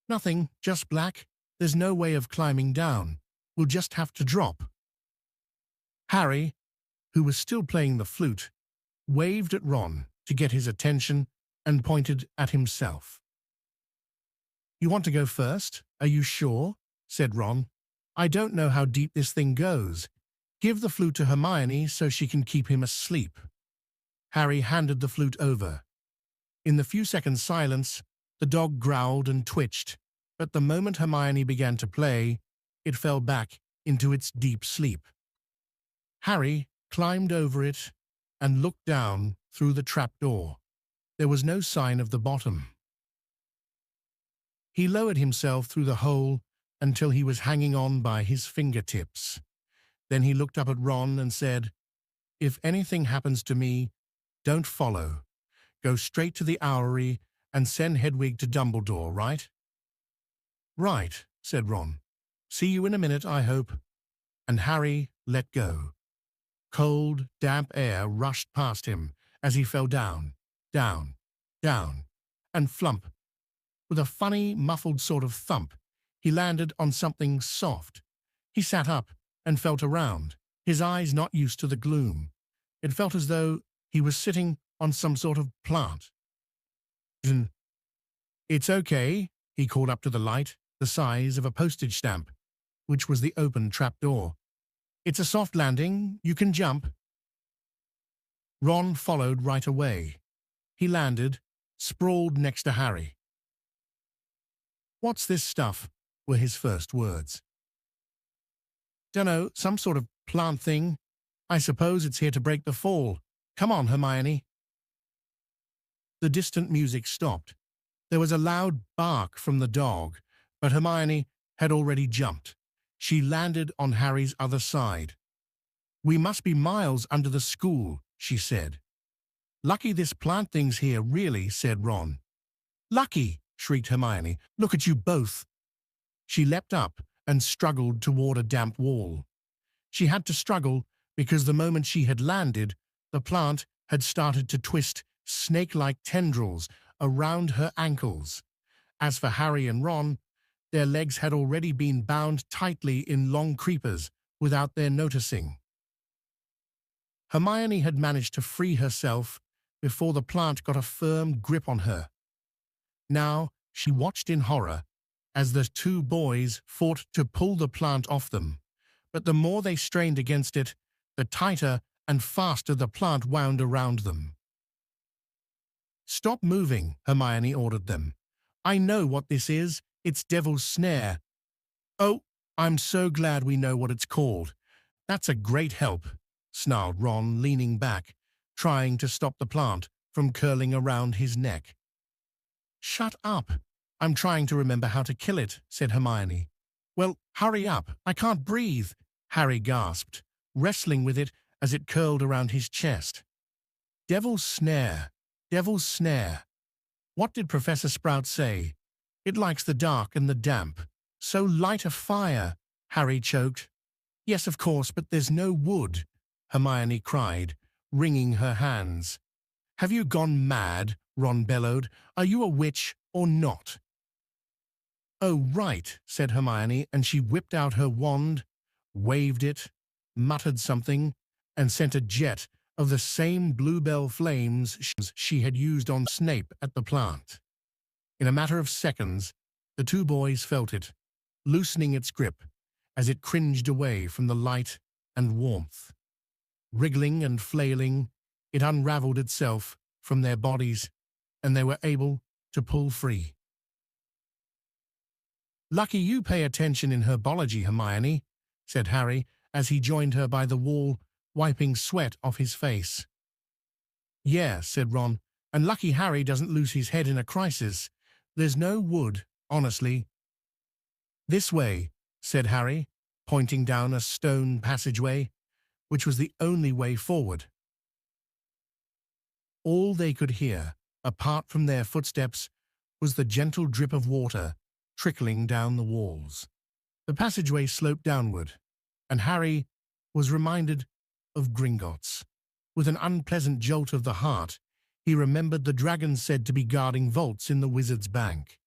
"Nothing, just black. There's no way of climbing down. We'll just have to drop." Harry, who was still playing the flute, waved at Ron to get his attention and pointed at himself. "You want to go first? Are you sure?" said Ron. "I don't know how deep this thing goes. Give the flute to Hermione so she can keep him asleep." Harry handed the flute over. In the few seconds' silence, the dog growled and twitched, but the moment Hermione began to play, it fell back into its deep sleep. Harry climbed over it and looked down through the trapdoor. There was no sign of the bottom. He lowered himself through the hole until he was hanging on by his fingertips. Then he looked up at Ron and said, "If anything happens to me, don't follow. Go straight to the Owlery and send Hedwig to Dumbledore, right?" "Right," said Ron. "See you in a minute, I hope." And Harry let go. Cold, damp air rushed past him as he fell down, down, down, and flump. With a funny, muffled sort of thump, he landed on something soft. He sat up and felt around, his eyes not used to the gloom. It felt as though he was sitting on some sort of plant. It's okay, he called up to the light, the size of a postage stamp, which was the open trapdoor. It's a soft landing, you can jump. Ron followed right away. He landed, sprawled next to Harry. "What's this stuff?" were his first words. "Dunno, some sort of plant thing. I suppose it's here to break the fall. Come on, Hermione." The distant music stopped. There was a loud bark from the dog, but Hermione had already jumped. She landed on Harry's other side. "We must be miles under the school," she said. "Lucky this plant thing's here, really," said Ron. "Lucky!" shrieked Hermione. "Look at you both." She leapt up and struggled toward a damp wall. She had to struggle because the moment she had landed, the plant had started to twist snake-like tendrils around her ankles. As for Harry and Ron, their legs had already been bound tightly in long creepers without their noticing. Hermione had managed to free herself before the plant got a firm grip on her. Now she watched in horror as the two boys fought to pull the plant off them, but the more they strained against it, the tighter and faster the plant wound around them. "Stop moving," Hermione ordered them. "I know what this is. It's Devil's Snare." "Oh, I'm so glad we know what it's called. That's a great help," snarled Ron, leaning back, trying to stop the plant from curling around his neck. "Shut up. I'm trying to remember how to kill it," said Hermione. "Well, hurry up. I can't breathe," Harry gasped, wrestling with it as it curled around his chest. Devil's Snare. Devil's Snare. What did Professor Sprout say? It likes the dark and the damp. So light a fire, Harry choked. "Yes, of course, but there's no wood," Hermione cried, wringing her hands. "Have you gone mad?" Ron bellowed. "Are you a witch or not?" "Oh, right," said Hermione, and she whipped out her wand, waved it, muttered something, and sent a jet of the same bluebell flames she had used on Snape at the plant. In a matter of seconds, the two boys felt it, loosening its grip as it cringed away from the light and warmth. Wriggling and flailing, it unraveled itself from their bodies, and they were able to pull free. "Lucky you pay attention in herbology, Hermione," said Harry as he joined her by the wall, wiping sweat off his face. "Yeah," said Ron, "and lucky Harry doesn't lose his head in a crisis. There's no wood, honestly." "This way," said Harry, pointing down a stone passageway, which was the only way forward. All they could hear, apart from their footsteps, was the gentle drip of water trickling down the walls. The passageway sloped downward, and Harry was reminded of Gringotts. With an unpleasant jolt of the heart, he remembered the dragon said to be guarding vaults in the wizard's bank.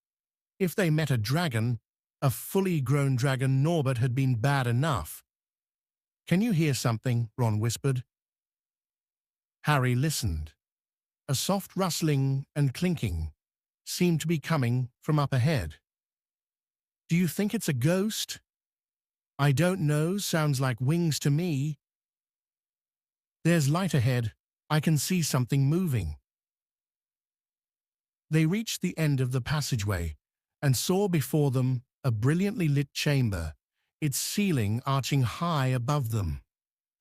If they met a dragon, a fully grown dragon, Norbert had been bad enough. "Can you hear something?" Ron whispered. Harry listened. A soft rustling and clinking seemed to be coming from up ahead. "Do you think it's a ghost?" "I don't know, sounds like wings to me." "There's light ahead. I can see something moving." They reached the end of the passageway and saw before them a brilliantly lit chamber, its ceiling arching high above them.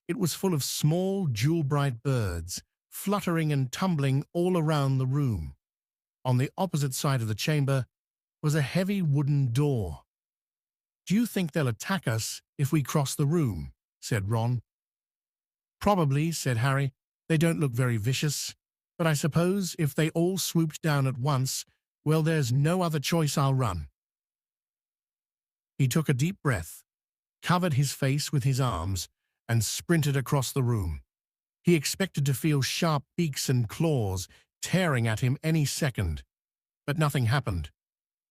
It was full of small, jewel-bright birds, fluttering and tumbling all around the room. On the opposite side of the chamber was a heavy wooden door. "Do you think they'll attack us if we cross the room?" said Ron. "Probably," said Harry. "They don't look very vicious. But I suppose if they all swooped down at once, well, there's no other choice. I'll run." He took a deep breath, covered his face with his arms, and sprinted across the room. He expected to feel sharp beaks and claws tearing at him any second, but nothing happened.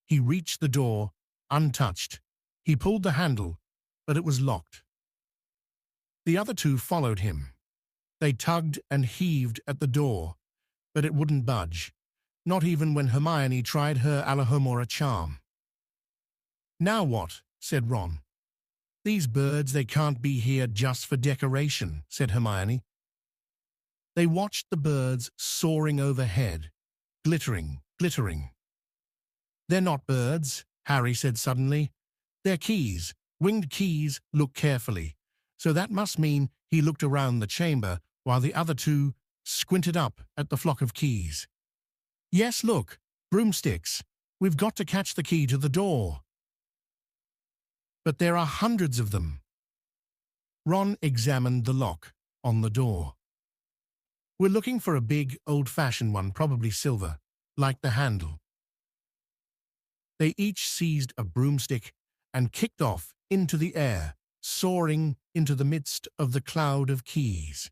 He reached the door, untouched. He pulled the handle, but it was locked. The other two followed him. They tugged and heaved at the door, but it wouldn't budge. not even when Hermione tried her Alohomora charm. "Now what?" said Ron. "These birds, they can't be here just for decoration," said Hermione. They watched the birds soaring overhead, glittering, glittering. "They're not birds," Harry said suddenly. "They're keys, winged keys. Look carefully." So that must mean he looked around the chamber while the other two squinted up at the flock of keys. "Yes, look, broomsticks. We've got to catch the key to the door." "But there are hundreds of them." Ron examined the lock on the door. "We're looking for a big, old-fashioned one, probably silver, like the handle." They each seized a broomstick and kicked off into the air, soaring into the midst of the cloud of keys.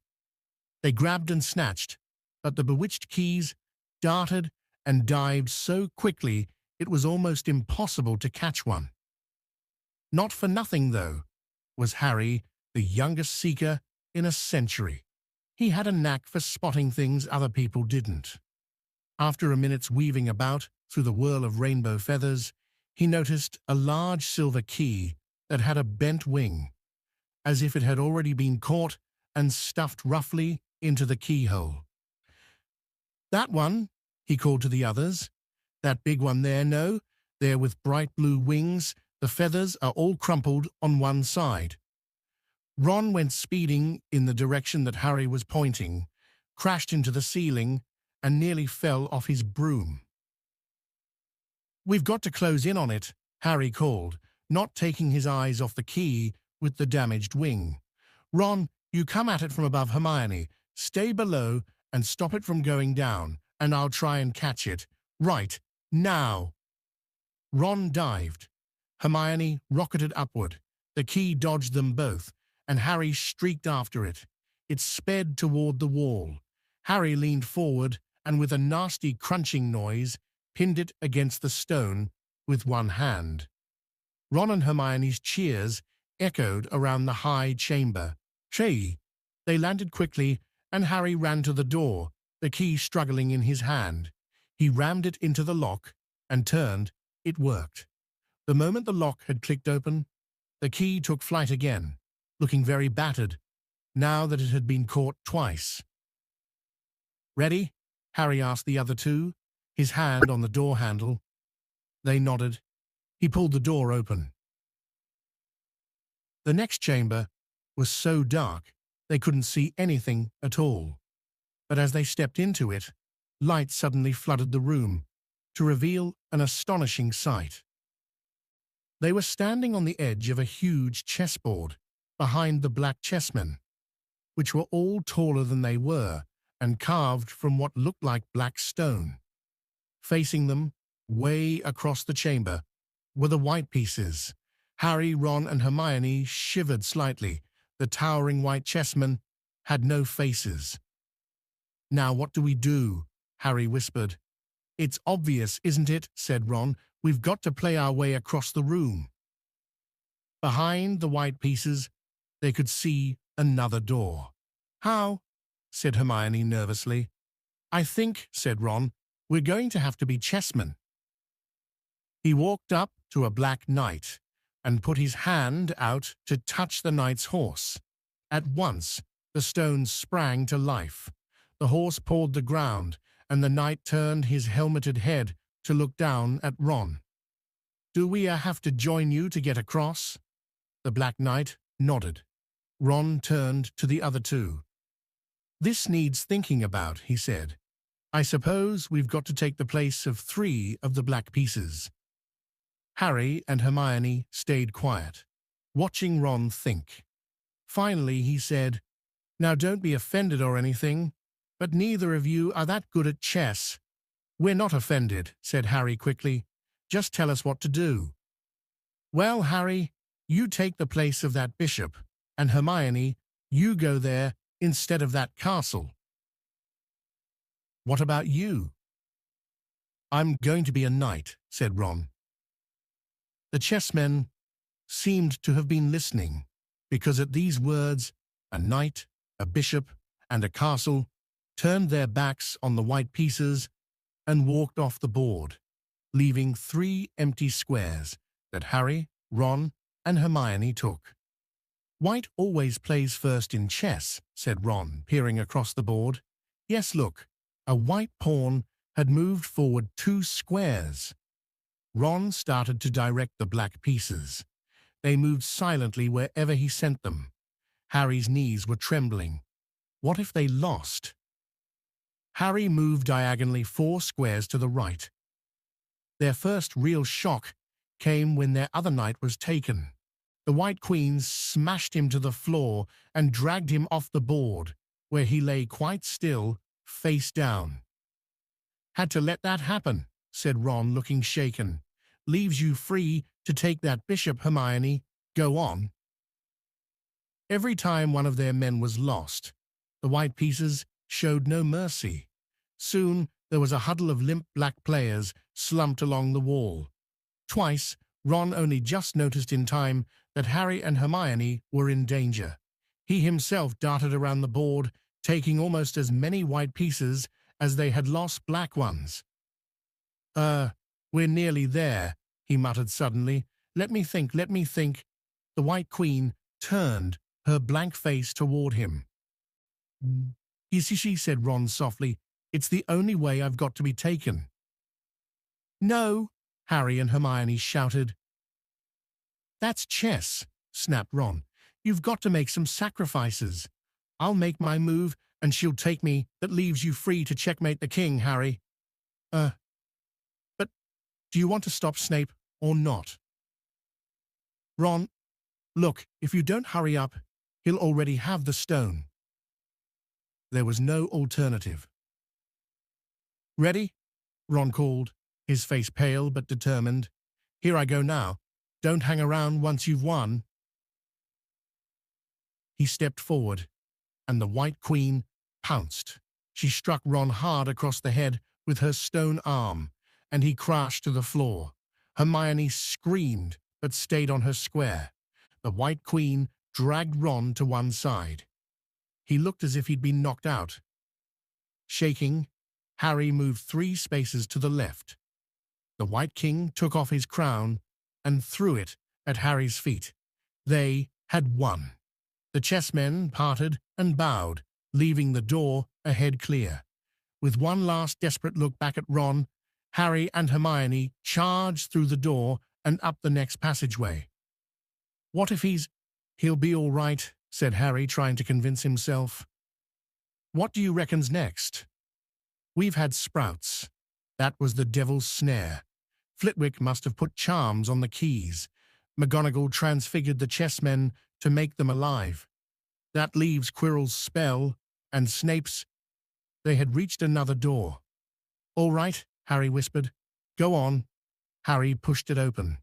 They grabbed and snatched, but the bewitched keys darted and dived so quickly it was almost impossible to catch one. Not for nothing, though, was Harry the youngest seeker in a century. He had a knack for spotting things other people didn't. After a minute's weaving about through the whirl of rainbow feathers, he noticed a large silver key that had a bent wing, as if it had already been caught and stuffed roughly into the keyhole. "That one," he called to the others. "That big one there, no, there with bright blue wings. The feathers are all crumpled on one side." Ron went speeding in the direction that Harry was pointing, crashed into the ceiling, and nearly fell off his broom. "We've got to close in on it," Harry called, not taking his eyes off the key with the damaged wing. "Ron, you come at it from above Hermione. Stay below and stop it from going down, and I'll try and catch it. Right, now." Ron dived. Hermione rocketed upward. The key dodged them both, and Harry streaked after it. It sped toward the wall. Harry leaned forward and, with a nasty crunching noise, pinned it against the stone with one hand. Ron and Hermione's cheers echoed around the high chamber. "Hey!" They landed quickly, and Harry ran to the door, the key struggling in his hand. He rammed it into the lock and turned. It worked. The moment the lock had clicked open, the key took flight again, looking very battered, now that it had been caught twice. "Ready?" Harry asked the other two, his hand on the door handle. They nodded. He pulled the door open. The next chamber was so dark they couldn't see anything at all. But as they stepped into it, light suddenly flooded the room to reveal an astonishing sight. They were standing on the edge of a huge chessboard behind the black chessmen, which were all taller than they were and carved from what looked like black stone. Facing them, way across the chamber, were the white pieces. Harry, Ron, and Hermione shivered slightly. The towering white chessmen had no faces. "Now what do we do?" Harry whispered. "It's obvious, isn't it?" said Ron. "We've got to play our way across the room." Behind the white pieces, they could see another door. "How?" said Hermione nervously. "I think," said Ron, "we're going to have to be chessmen." He walked up to a black knight and put his hand out to touch the knight's horse. At once, the stones sprang to life. The horse pawed the ground, and the knight turned his helmeted head to look down at Ron. "Do we have to join you to get across?" The Black Knight nodded. Ron turned to the other two. "This needs thinking about," he said. "I suppose we've got to take the place of 3 of the black pieces." Harry and Hermione stayed quiet, watching Ron think. Finally, he said, "Now don't be offended or anything, but neither of you are that good at chess." "We're not offended," said Harry quickly. "Just tell us what to do." "Well, Harry, you take the place of that bishop, and Hermione, you go there instead of that castle." "What about you?" "I'm going to be a knight," said Ron. The chessmen seemed to have been listening, because at these words, a knight, a bishop, and a castle turned their backs on the white pieces and walked off the board, leaving 3 empty squares that Harry, Ron, and Hermione took. "White always plays first in chess," said Ron, peering across the board. "Yes, look, a white pawn had moved forward 2 squares." Ron started to direct the black pieces. They moved silently wherever he sent them. Harry's knees were trembling. What if they lost? Harry moved diagonally 4 squares to the right. Their first real shock came when their other knight was taken. The White Queen smashed him to the floor and dragged him off the board, where he lay quite still, face down. "Had to let that happen," said Ron, looking shaken. "Leaves you free to take that bishop, Hermione. Go on." Every time one of their men was lost, the white pieces showed no mercy. Soon there was a huddle of limp black players slumped along the wall. Twice, Ron only just noticed in time that Harry and Hermione were in danger. He himself darted around the board, taking almost as many white pieces as they had lost black ones. We're nearly there," he muttered suddenly. Let me think. The White Queen turned, her blank face toward him. "You see," she said, Ron softly, "it's the only way I've got to be taken." "No," Harry and Hermione shouted. "That's chess," snapped Ron. "You've got to make some sacrifices. I'll make my move, and she'll take me. That leaves you free to checkmate the king, Harry." But do you want to stop Snape or not?" "Ron, look, if you don't hurry up, he'll already have the stone." There was no alternative. "Ready?" Ron called, his face pale but determined. "Here I go now. Don't hang around once you've won." He stepped forward, and the White Queen pounced. She struck Ron hard across the head with her stone arm, and he crashed to the floor. Hermione screamed but stayed on her square. The White Queen dragged Ron to one side. He looked as if he'd been knocked out. Shaking, Harry moved 3 spaces to the left. The White King took off his crown and threw it at Harry's feet. They had won. The chessmen parted and bowed, leaving the door ahead clear. With one last desperate look back at Ron, Harry and Hermione charged through the door and up the next passageway. "What if he'll be all right," said Harry, trying to convince himself. "What do you reckon's next?" "We've had sprouts. That was the devil's snare. Flitwick must have put charms on the keys. McGonagall transfigured the chessmen to make them alive. That leaves Quirrell's spell and Snape's." They had reached another door. "All right," Harry whispered. "Go on." Harry pushed it open.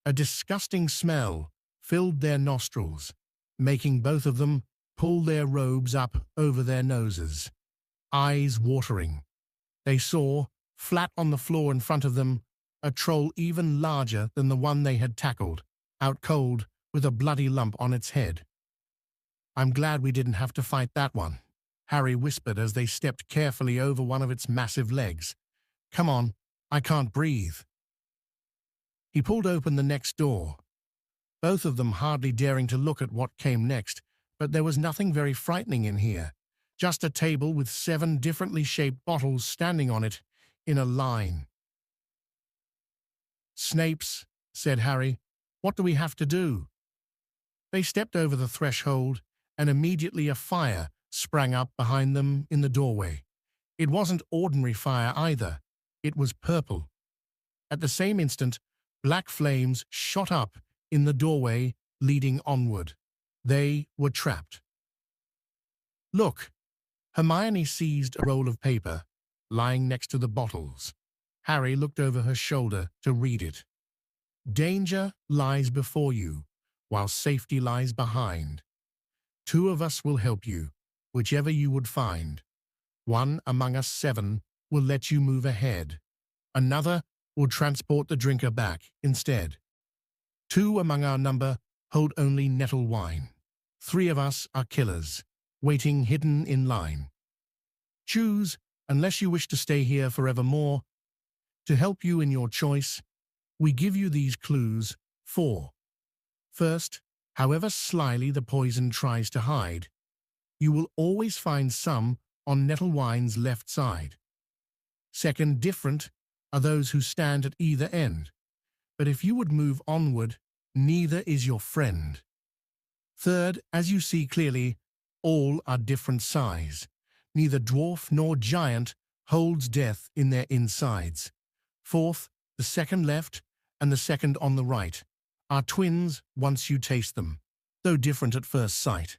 A disgusting smell filled their nostrils, making both of them pull their robes up over their noses. Eyes watering, they saw, flat on the floor in front of them, a troll even larger than the one they had tackled, out cold with a bloody lump on its head. "I'm glad we didn't have to fight that one," Harry whispered as they stepped carefully over one of its massive legs. "Come on, I can't breathe." He pulled open the next door, both of them hardly daring to look at what came next, but there was nothing very frightening in here. Just a table with 7 differently shaped bottles standing on it, in a line. "Snape's," said Harry. "What do we have to do?" They stepped over the threshold, and immediately a fire sprang up behind them in the doorway. It wasn't ordinary fire either. It was purple. At the same instant, black flames shot up in the doorway leading onward. They were trapped. "Look!" Hermione seized a roll of paper, lying next to the bottles. Harry looked over her shoulder to read it. "Danger lies before you, while safety lies behind. 2 of us will help you, whichever you would find. 1 among us 7 will let you move ahead. Another will transport the drinker back instead. 2 among our number hold only nettle wine. 3 of us are killers, waiting hidden in line. Choose unless you wish to stay here forevermore. To help you in your choice, we give you these clues. 4. First, however slyly the poison tries to hide, you will always find some on Nettlewine's left side. Second, different are those who stand at either end, but if you would move onward, neither is your friend. Third, as you see clearly, all are different size. Neither dwarf nor giant holds death in their insides. Fourth, the second left and the second on the right are twins once you taste them, though different at first sight.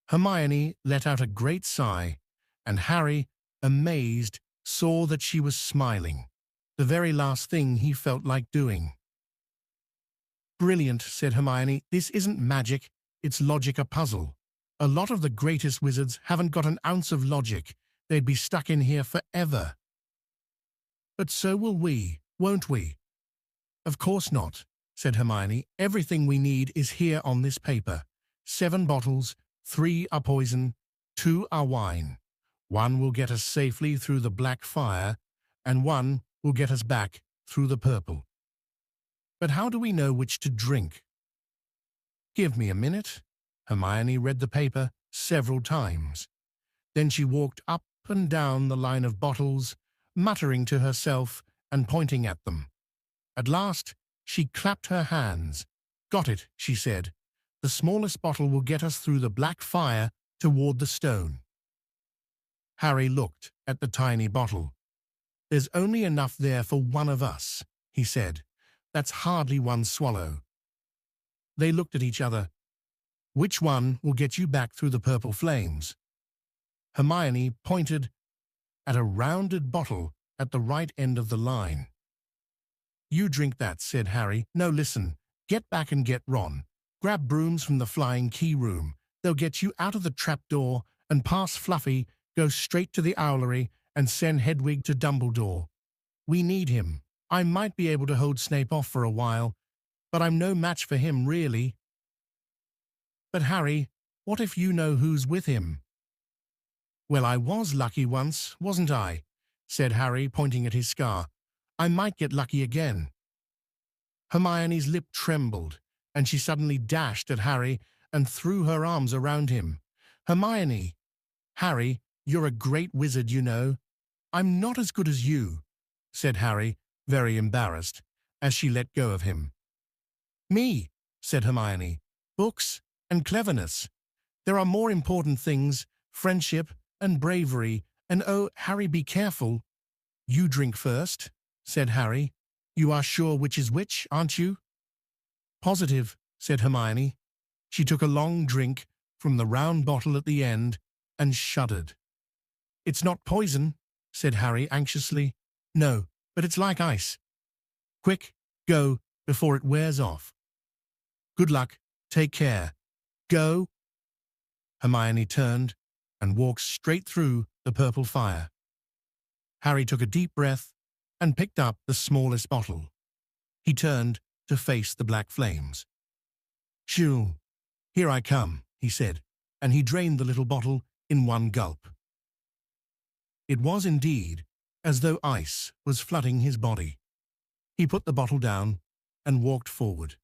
Hermione let out a great sigh, and Harry, amazed, saw that she was smiling, the very last thing he felt like doing. "Brilliant," said Hermione. "This isn't magic, it's logic, a puzzle. A lot of the greatest wizards haven't got an ounce of logic. They'd be stuck in here forever." "But so will we, won't we?" "Of course not," said Hermione. "Everything we need is here on this paper. 7 bottles, 3 are poison, 2 are wine. 1 will get us safely through the black fire, and 1 will get us back through the purple. But how do we know which to drink?" "Give me a minute." Hermione read the paper several times. Then she walked up and down the line of bottles, muttering to herself and pointing at them. At last, she clapped her hands. "Got it," she said. "The smallest bottle will get us through the black fire toward the stone." Harry looked at the tiny bottle. "There's only enough there for one of us," he said. "That's hardly 1 swallow." They looked at each other. "Which one will get you back through the purple flames?" Hermione pointed at a rounded bottle at the right end of the line. "You drink that," said Harry. "No, listen. Get back and get Ron. Grab brooms from the flying key room. They'll get you out of the trapdoor and past Fluffy, go straight to the owlery and send Hedwig to Dumbledore. We need him. I might be able to hold Snape off for a while, but I'm no match for him, really." "But Harry, what if you know who's with him?" "Well, I was lucky once, wasn't I?" said Harry, pointing at his scar. "I might get lucky again." Hermione's lip trembled, and she suddenly dashed at Harry and threw her arms around him. "Hermione!" "Harry, you're a great wizard, you know." "I'm not as good as you," said Harry, very embarrassed, as she let go of him. "Me," said Hermione. "Books and cleverness. There are more important things, friendship and bravery, and oh, Harry, be careful." "You drink first," said Harry. "You are sure which is which, aren't you?" "Positive," said Hermione. She took a long drink from the round bottle at the end and shuddered. "It's not poison," said Harry anxiously. "No, but it's like ice. Quick, go, before it wears off." "Good luck. Take care. Go." Hermione turned and walked straight through the purple fire. Harry took a deep breath and picked up the smallest bottle. He turned to face the black flames. "Shoo, here I come," he said, and he drained the little bottle in one gulp. It was indeed as though ice was flooding his body. He put the bottle down and walked forward.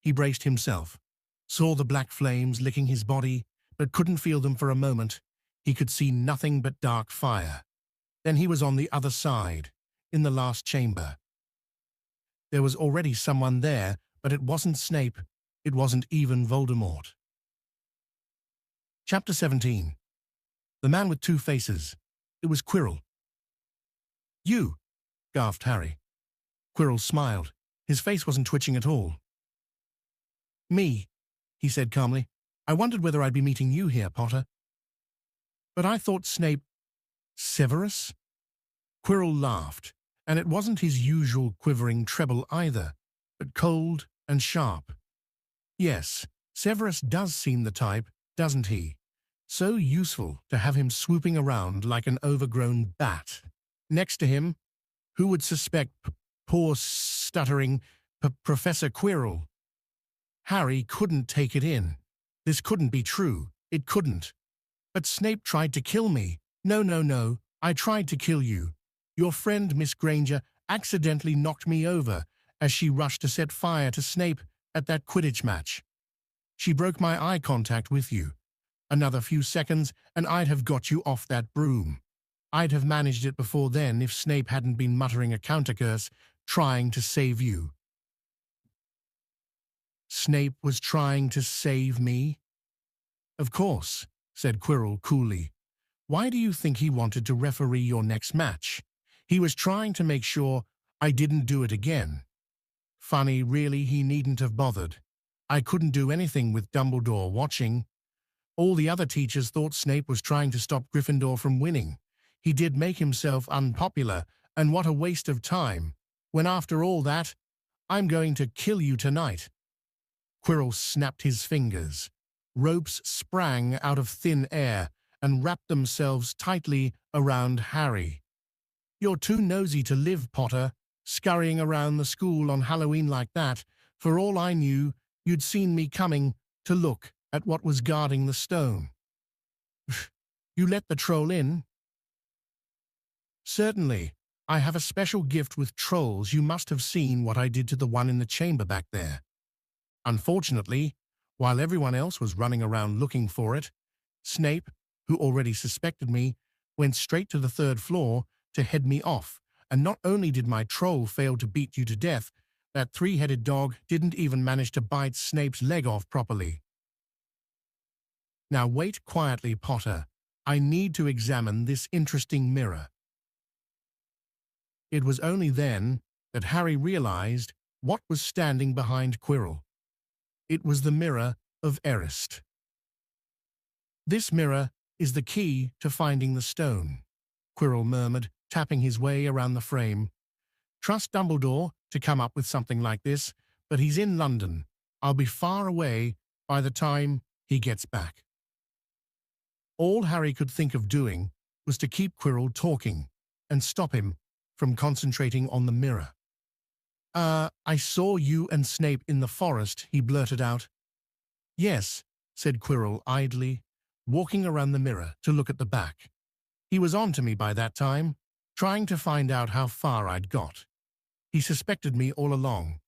He braced himself, saw the black flames licking his body, but couldn't feel them for a moment. He could see nothing but dark fire. Then he was on the other side, in the last chamber. There was already someone there, but it wasn't Snape. It wasn't even Voldemort. Chapter 17. The Man with Two Faces. It was Quirrell. "You," gasped Harry. Quirrell smiled. His face wasn't twitching at all. "Me," he said calmly. "I wondered whether I'd be meeting you here, Potter." "But I thought Snape—" "Severus?" Quirrell laughed, and it wasn't his usual quivering treble either, but cold and sharp. "Yes, Severus does seem the type, doesn't he? So useful to have him swooping around like an overgrown bat. Next to him, who would suspect poor stuttering Professor Quirrell?" Harry couldn't take it in. This couldn't be true. It couldn't. "But Snape tried to kill me." No, no, no. I tried to kill you. Your friend, Miss Granger, accidentally knocked me over as she rushed to set fire to Snape at that Quidditch match. She broke my eye contact with you. Another few seconds and I'd have got you off that broom. I'd have managed it before then if Snape hadn't been muttering a countercurse, trying to save you. Snape was trying to save me? Of course, said Quirrell coolly. Why do you think he wanted to referee your next match? He was trying to make sure I didn't do it again. Funny, really, he needn't have bothered. I couldn't do anything with Dumbledore watching. All the other teachers thought Snape was trying to stop Gryffindor from winning. He did make himself unpopular, and what a waste of time, when after all that, I'm going to kill you tonight. Quirrell snapped his fingers. Ropes sprang out of thin air and wrapped themselves tightly around Harry. You're too nosy to live, Potter, scurrying around the school on Halloween like that. For all I knew, you'd seen me coming to look at what was guarding the stone. You let the troll in? Certainly. I have a special gift with trolls. You must have seen what I did to the one in the chamber back there. Unfortunately, while everyone else was running around looking for it, Snape, who already suspected me, went straight to the third floor to head me off, and not only did my troll fail to beat you to death, that three-headed dog didn't even manage to bite Snape's leg off properly. Now wait quietly, Potter. I need to examine this interesting mirror. It was only then that Harry realized what was standing behind Quirrell. It was the mirror of Eris. This mirror is the key to finding the stone, Quirrell murmured, tapping his way around the frame. Trust Dumbledore to come up with something like this, but he's in London. I'll be far away by the time he gets back. All Harry could think of doing was to keep Quirrell talking and stop him from concentrating on the mirror. I saw you and Snape in the forest, he blurted out. Yes, said Quirrell idly, walking around the mirror to look at the back. He was on to me by that time, trying to find out how far I'd got. He suspected me all along,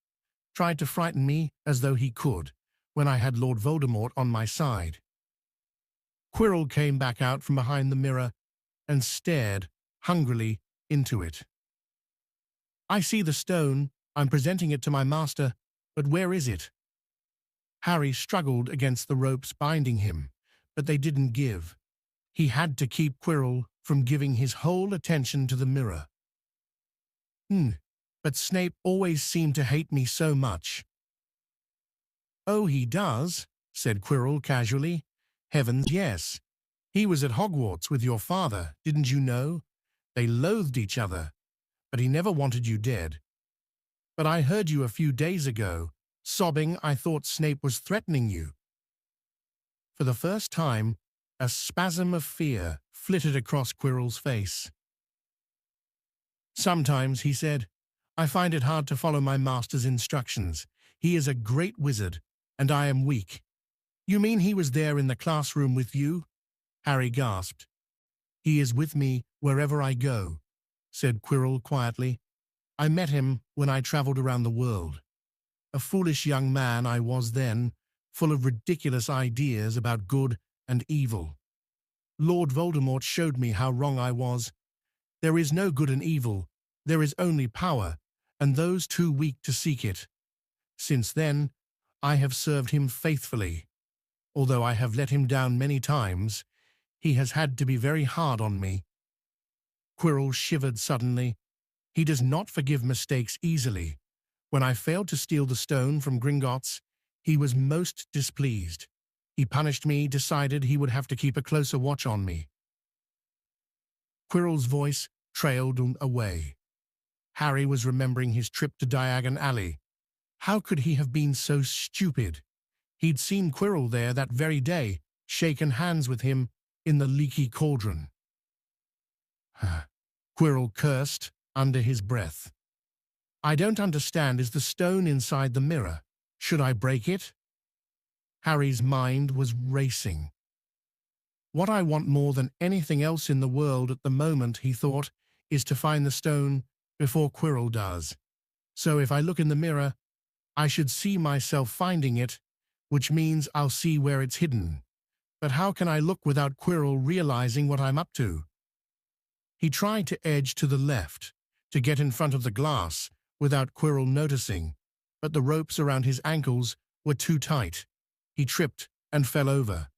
tried to frighten me as though he could, when I had Lord Voldemort on my side. Quirrell came back out from behind the mirror and stared hungrily into it. I see the stone. I'm presenting it to my master, but where is it? Harry struggled against the ropes binding him, but they didn't give. He had to keep Quirrell from giving his whole attention to the mirror. But Snape always seemed to hate me so much. Oh, he does, said Quirrell casually. Heavens, yes. He was at Hogwarts with your father, didn't you know? They loathed each other, but he never wanted you dead. But I heard you a few days ago, sobbing. I thought Snape was threatening you. For the first time, a spasm of fear flitted across Quirrell's face. Sometimes, he said, I find it hard to follow my master's instructions. He is a great wizard, and I am weak. You mean he was there in the classroom with you? Harry gasped. He is with me wherever I go, said Quirrell quietly. I met him when I traveled around the world. A foolish young man I was then, full of ridiculous ideas about good and evil. Lord Voldemort showed me how wrong I was. There is no good and evil, there is only power, and those too weak to seek it. Since then, I have served him faithfully. Although I have let him down many times, he has had to be very hard on me. Quirrell shivered suddenly. He does not forgive mistakes easily. When I failed to steal the stone from Gringotts, he was most displeased. He punished me, decided he would have to keep a closer watch on me. Quirrell's voice trailed away. Harry was remembering his trip to Diagon Alley. How could he have been so stupid? He'd seen Quirrell there that very day, shaken hands with him in the leaky cauldron. Quirrell cursed under his breath. I don't understand. Is the stone inside the mirror? Should I break it? Harry's mind was racing. What I want more than anything else in the world at the moment, he thought, is to find the stone before Quirrell does. So if I look in the mirror, I should see myself finding it, which means I'll see where it's hidden. But how can I look without Quirrell realizing what I'm up to? He tried to edge to the left, to get in front of the glass, without Quirrell noticing, but the ropes around his ankles were too tight. He tripped and fell over.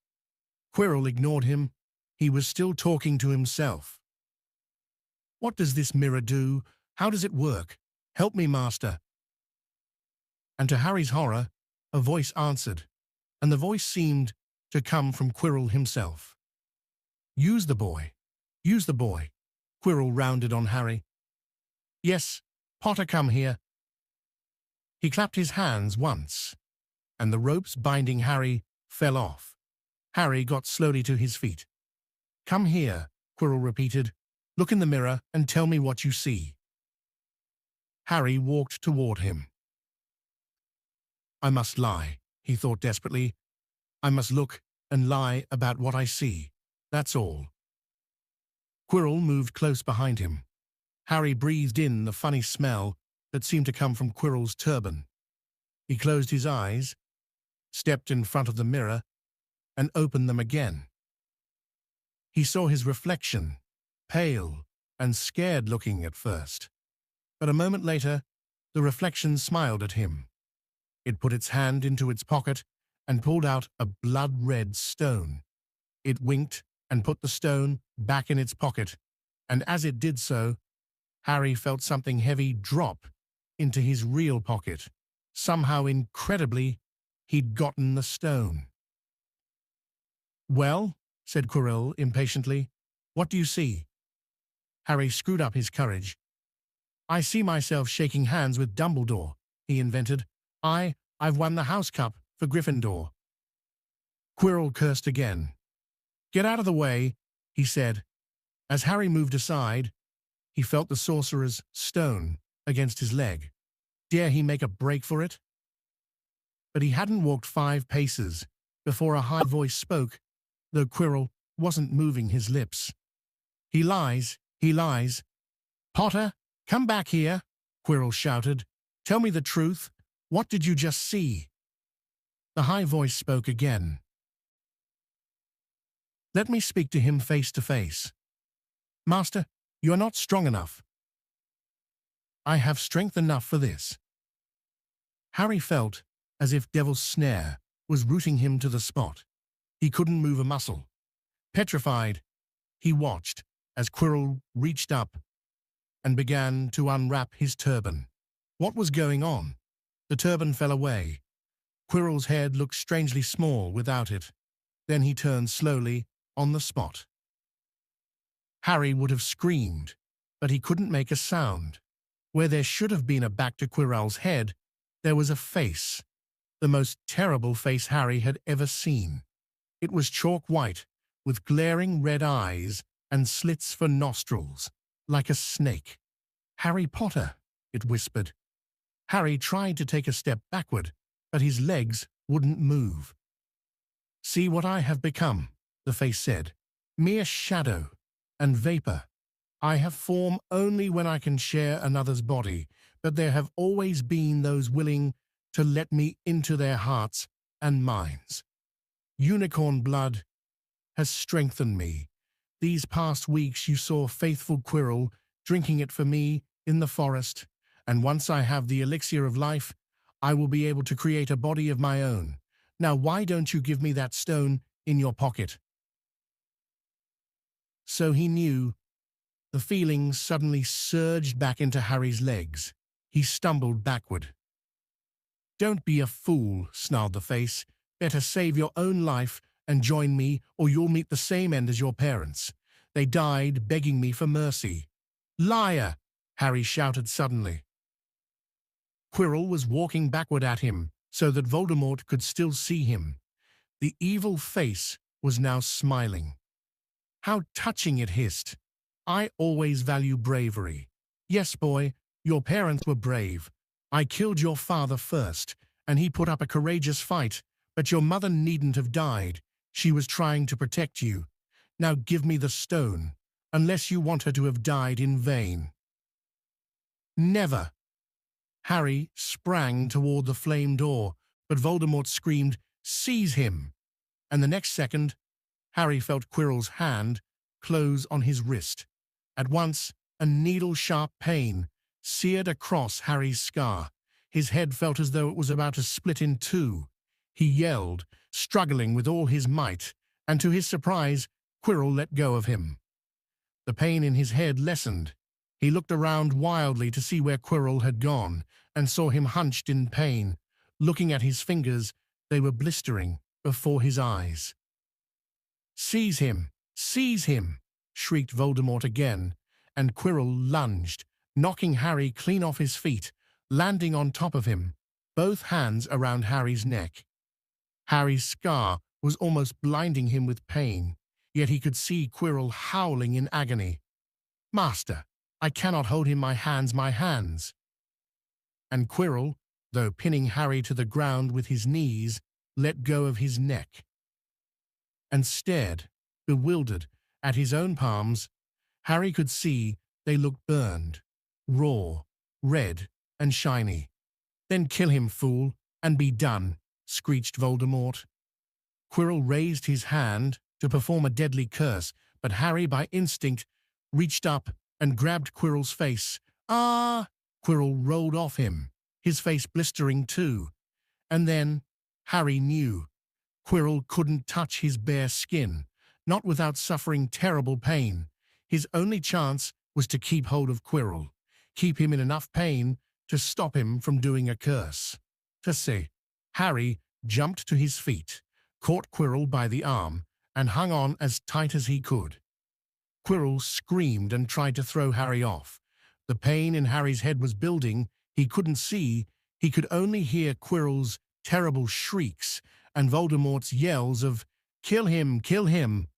Quirrell ignored him. He was still talking to himself. What does this mirror do? How does it work? Help me, master. And to Harry's horror, a voice answered, and the voice seemed to come from Quirrell himself. Use the boy. Use the boy. Quirrell rounded on Harry. Yes, Potter, come here. He clapped his hands once, and the ropes binding Harry fell off. Harry got slowly to his feet. Come here, Quirrell repeated. Look in the mirror and tell me what you see. Harry walked toward him. I must lie, he thought desperately. I must look and lie about what I see. That's all. Quirrell moved close behind him. Harry breathed in the funny smell that seemed to come from Quirrell's turban. He closed his eyes, stepped in front of the mirror, and opened them again. He saw his reflection, pale and scared-looking at first. But a moment later, the reflection smiled at him. It put its hand into its pocket and pulled out a blood-red stone. It winked and put the stone back in its pocket, and as it did so, Harry felt something heavy drop into his real pocket. Somehow, incredibly, he'd gotten the stone. Well, said Quirrell impatiently, what do you see? Harry screwed up his courage. I see myself shaking hands with Dumbledore, he invented. I've won the House Cup for Gryffindor. Quirrell cursed again. Get out of the way, he said. As Harry moved aside, he felt the sorcerer's stone against his leg. Dare he make a break for it? But he hadn't walked 5 paces before a high voice spoke, though Quirrell wasn't moving his lips. He lies, he lies. Potter, come back here, Quirrell shouted. Tell me the truth. What did you just see? The high voice spoke again. Let me speak to him face to face. Master, you are not strong enough. I have strength enough for this. Harry felt as if Devil's Snare was rooting him to the spot. He couldn't move a muscle. Petrified, he watched as Quirrell reached up and began to unwrap his turban. What was going on? The turban fell away. Quirrell's head looked strangely small without it. Then he turned slowly on the spot. Harry would have screamed, but he couldn't make a sound. Where there should have been a back to Quirrell's head, there was a face, the most terrible face Harry had ever seen. It was chalk white, with glaring red eyes and slits for nostrils, like a snake. Harry Potter, it whispered. Harry tried to take a step backward, but his legs wouldn't move. See what I have become, the face said. Mere shadow and vapor. I have form only when I can share another's body, but there have always been those willing to let me into their hearts and minds. Unicorn blood has strengthened me. These past weeks you saw faithful Quirrell drinking it for me in the forest, and once I have the elixir of life, I will be able to create a body of my own. Now why don't you give me that stone in your pocket? So he knew. The feelings suddenly surged back into Harry's legs. He stumbled backward. Don't be a fool, snarled the face. Better save your own life and join me, or you'll meet the same end as your parents. They died begging me for mercy. Liar! Harry shouted suddenly. Quirrell was walking backward at him, so that Voldemort could still see him. The evil face was now smiling. How touching, it hissed. I always value bravery. Yes, boy, your parents were brave. I killed your father first, and he put up a courageous fight, but your mother needn't have died. She was trying to protect you. Now give me the stone, unless you want her to have died in vain." "Never!" Harry sprang toward the flame door, but Voldemort screamed, "Seize him!" And the next second, Harry felt Quirrell's hand close on his wrist. At once, a needle-sharp pain seared across Harry's scar. His head felt as though it was about to split in two. He yelled, struggling with all his might, and to his surprise, Quirrell let go of him. The pain in his head lessened. He looked around wildly to see where Quirrell had gone, and saw him hunched in pain. Looking at his fingers, they were blistering before his eyes. "Seize him! Seize him!" shrieked Voldemort again, and Quirrell lunged, knocking Harry clean off his feet, landing on top of him, both hands around Harry's neck. Harry's scar was almost blinding him with pain, yet he could see Quirrell howling in agony. "Master, I cannot hold him, my hands, my hands!" And Quirrell, though pinning Harry to the ground with his knees, let go of his neck and stared, bewildered, at his own palms. Harry could see they looked burned, raw, red, and shiny. "Then kill him, fool, and be done," screeched Voldemort. Quirrell raised his hand to perform a deadly curse, but Harry, by instinct, reached up and grabbed Quirrell's face. "Ah!" Quirrell rolled off him, his face blistering too. And then Harry knew. Quirrell couldn't touch his bare skin, not without suffering terrible pain. His only chance was to keep hold of Quirrell, keep him in enough pain to stop him from doing a curse. To see, Harry jumped to his feet, caught Quirrell by the arm, and hung on as tight as he could. Quirrell screamed and tried to throw Harry off. The pain in Harry's head was building. He couldn't see. He could only hear Quirrell's terrible shrieks and Voldemort's yells of kill him,"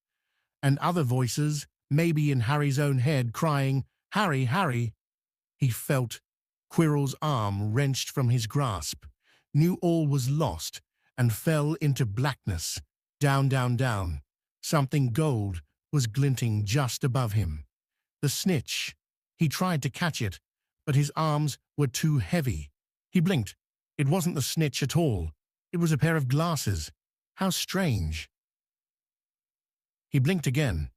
and other voices, maybe in Harry's own head, crying, "Harry, Harry!" He felt Quirrell's arm wrenched from his grasp, knew all was lost, and fell into blackness, down, down, down. Something gold was glinting just above him. The snitch. He tried to catch it, but his arms were too heavy. He blinked. It wasn't the snitch at all. It was a pair of glasses. How strange. He blinked again.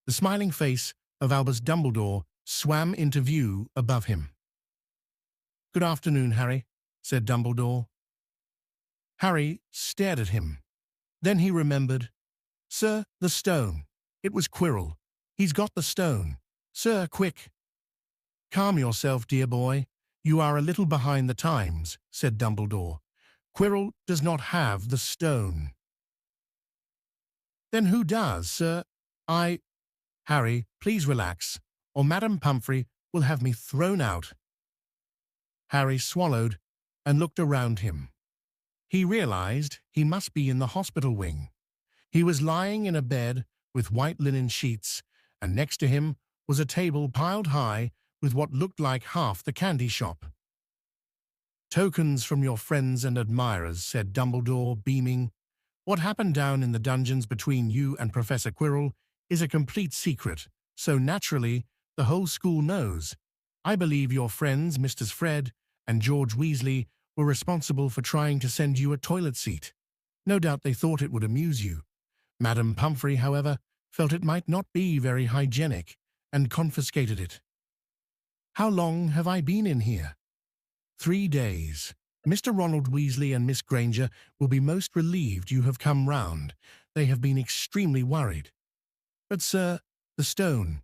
The smiling face of Albus Dumbledore swam into view above him. "Good afternoon, Harry," said Dumbledore. Harry stared at him. Then he remembered. "Sir, the stone. It was Quirrell. He's got the stone. Sir, quick." "Calm yourself, dear boy. You are a little behind the times," said Dumbledore. "Quirrell does not have the stone." "Then who does, sir?" "Harry, please relax, or Madame Pomfrey will have me thrown out." Harry swallowed and looked around him. He realized he must be in the hospital wing. He was lying in a bed with white linen sheets, and next to him was a table piled high with what looked like half the candy shop. "Tokens from your friends and admirers," said Dumbledore, beaming. "What happened down in the dungeons between you and Professor Quirrell is a complete secret, so naturally the whole school knows. I believe your friends, Mr. Fred and George Weasley, were responsible for trying to send you a toilet seat. No doubt they thought it would amuse you. Madame Pomfrey, however, felt it might not be very hygienic and confiscated it. How long have I been in here?" 3 days. Mr. Ronald Weasley and Miss Granger will be most relieved you have come round. They have been extremely worried. But, sir, the stone.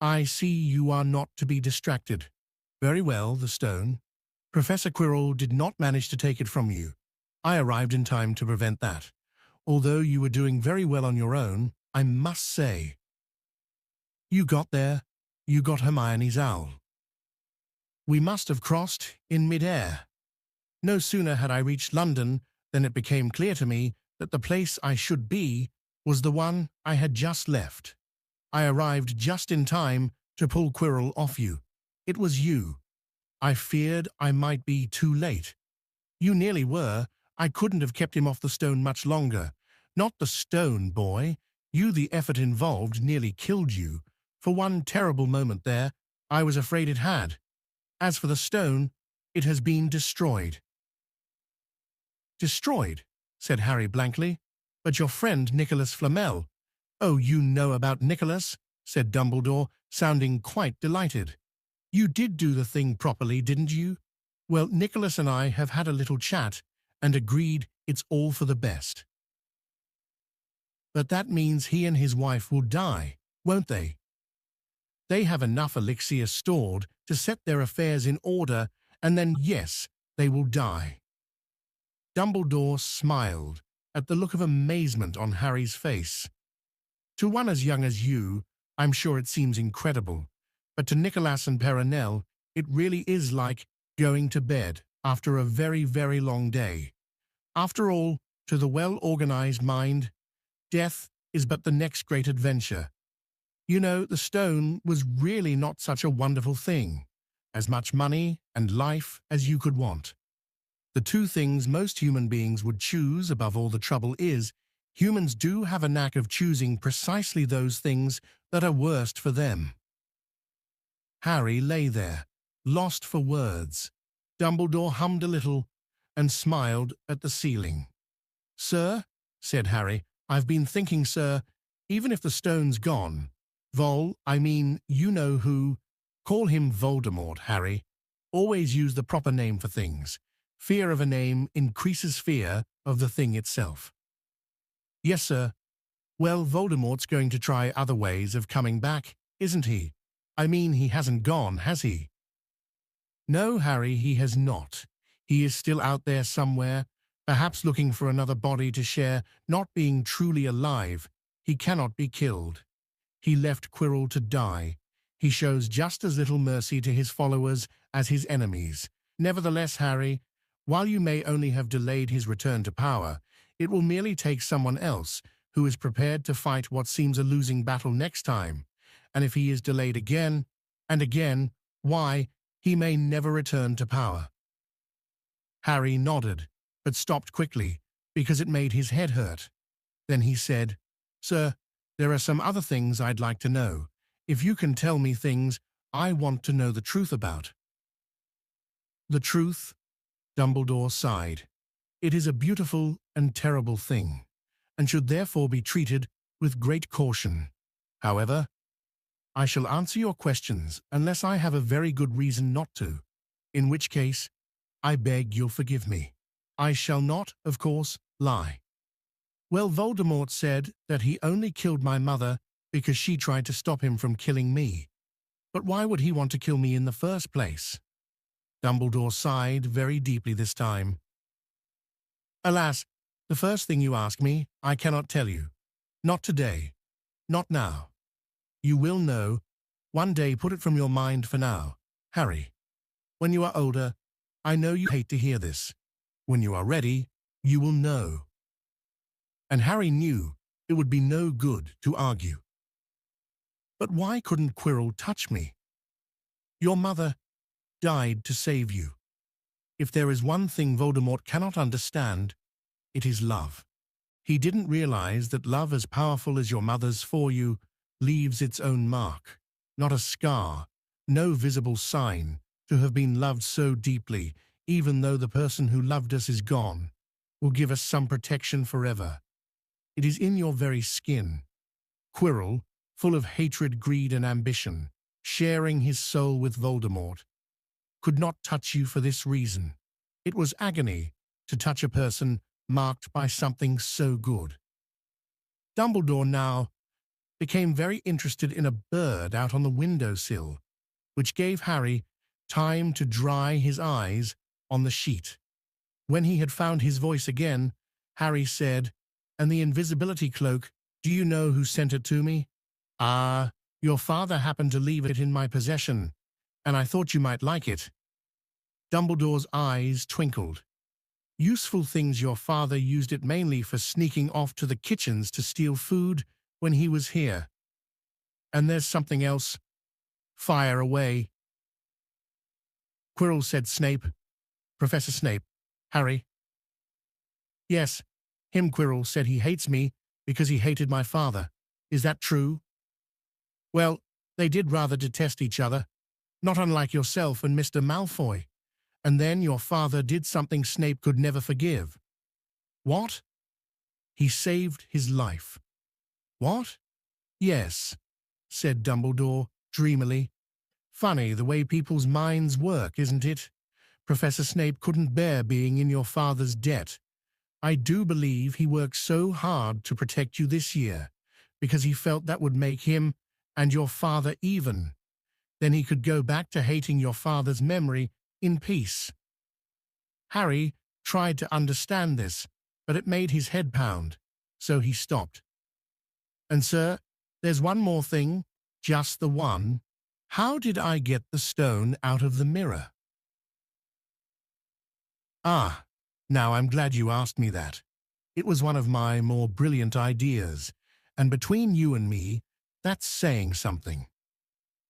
I see you are not to be distracted. Very well, the stone. Professor Quirrell did not manage to take it from you. I arrived in time to prevent that. Although you were doing very well on your own, I must say. You got there. You got Hermione's owl. We must have crossed in mid-air. No sooner had I reached London than it became clear to me that the place I should be was the one I had just left. I arrived just in time to pull Quirrell off you. It was you. I feared I might be too late. You nearly were. I couldn't have kept him off the stone much longer. Not the stone, boy. The effort involved nearly killed you. For one terrible moment there, I was afraid it had. As for the stone, it has been destroyed." "Destroyed?" said Harry blankly. "But your friend Nicholas Flamel—" "Oh, you know about Nicholas," said Dumbledore, sounding quite delighted. "You did do the thing properly, didn't you? Well, Nicholas and I have had a little chat and agreed it's all for the best. But that means he and his wife will die, won't they? They have enough elixir stored to set their affairs in order, and then, yes, they will die." Dumbledore smiled at the look of amazement on Harry's face. "To one as young as you, I'm sure it seems incredible, but to Nicholas and Perenelle, it really is like going to bed after a very, very long day. After all, to the well-organized mind, death is but the next great adventure. You know, the stone was really not such a wonderful thing. As much money and life as you could want. The two things most human beings would choose above all the trouble is, humans do have a knack of choosing precisely those things that are worst for them." Harry lay there, lost for words. Dumbledore hummed a little and smiled at the ceiling. "Sir," said Harry, "I've been thinking, sir, even if the stone's gone, you know who—" "Call him Voldemort, Harry. Always use the proper name for things. Fear of a name increases fear of the thing itself." "Yes, sir. Well, Voldemort's going to try other ways of coming back, isn't he? He hasn't gone, has he?" "No, Harry, he has not. He is still out there somewhere, perhaps looking for another body to share, not being truly alive. He cannot be killed. He left Quirrell to die. He shows just as little mercy to his followers as his enemies. Nevertheless, Harry, while you may only have delayed his return to power, it will merely take someone else who is prepared to fight what seems a losing battle next time. And if he is delayed again and again, why, he may never return to power." Harry nodded, but stopped quickly, because it made his head hurt. Then he said, "Sir, there are some other things I'd like to know. If you can tell me things I want to know the truth about." "The truth?" Dumbledore sighed. "It is a beautiful and terrible thing, and should therefore be treated with great caution. However, I shall answer your questions unless I have a very good reason not to, in which case, I beg you'll forgive me. I shall not, of course, lie. Well, Voldemort said that he only killed my mother because she tried to stop him from killing me. But why would he want to kill me in the first place?" Dumbledore sighed very deeply this time. "Alas, the first thing you ask me, I cannot tell you. Not today. Not now. You will know. One day, put it from your mind for now, Harry. When you are older, I know you hate to hear this. When you are ready, you will know." And Harry knew it would be no good to argue. "But why couldn't Quirrell touch me?" "Your mother died to save you. If there is one thing Voldemort cannot understand, it is love. He didn't realize that love as powerful as your mother's for you leaves its own mark, not a scar, no visible sign to have been loved so deeply, even though the person who loved us is gone, will give us some protection forever. It is in your very skin. Quirrell, full of hatred, greed, and ambition, sharing his soul with Voldemort, could not touch you for this reason. It was agony to touch a person marked by something so good." Dumbledore now became very interested in a bird out on the windowsill, which gave Harry time to dry his eyes on the sheet. When he had found his voice again, Harry said, "And the invisibility cloak, do you know who sent it to me?" "Ah, your father happened to leave it in my possession, and I thought you might like it." Dumbledore's eyes twinkled. "Useful things your father used it mainly for sneaking off to the kitchens to steal food when he was here. And there's something else. Fire away." "Quirrell," said Snape. "Professor Snape. Harry." "Yes, him Quirrell said he hates me because he hated my father. Is that true? Well, they did rather detest each other, not unlike yourself and Mr. Malfoy. And then your father did something Snape could never forgive. What? He saved his life. What? Yes, said Dumbledore dreamily. Funny the way people's minds work, isn't it? Professor Snape couldn't bear being in your father's debt. I do believe he worked so hard to protect you this year, because he felt that would make him and your father even. Then he could go back to hating your father's memory in peace. Harry tried to understand this, but it made his head pound, so he stopped. And sir, there's one more thing, just the one. How did I get the stone out of the mirror? Ah, now I'm glad you asked me that. It was one of my more brilliant ideas, and between you and me, that's saying something.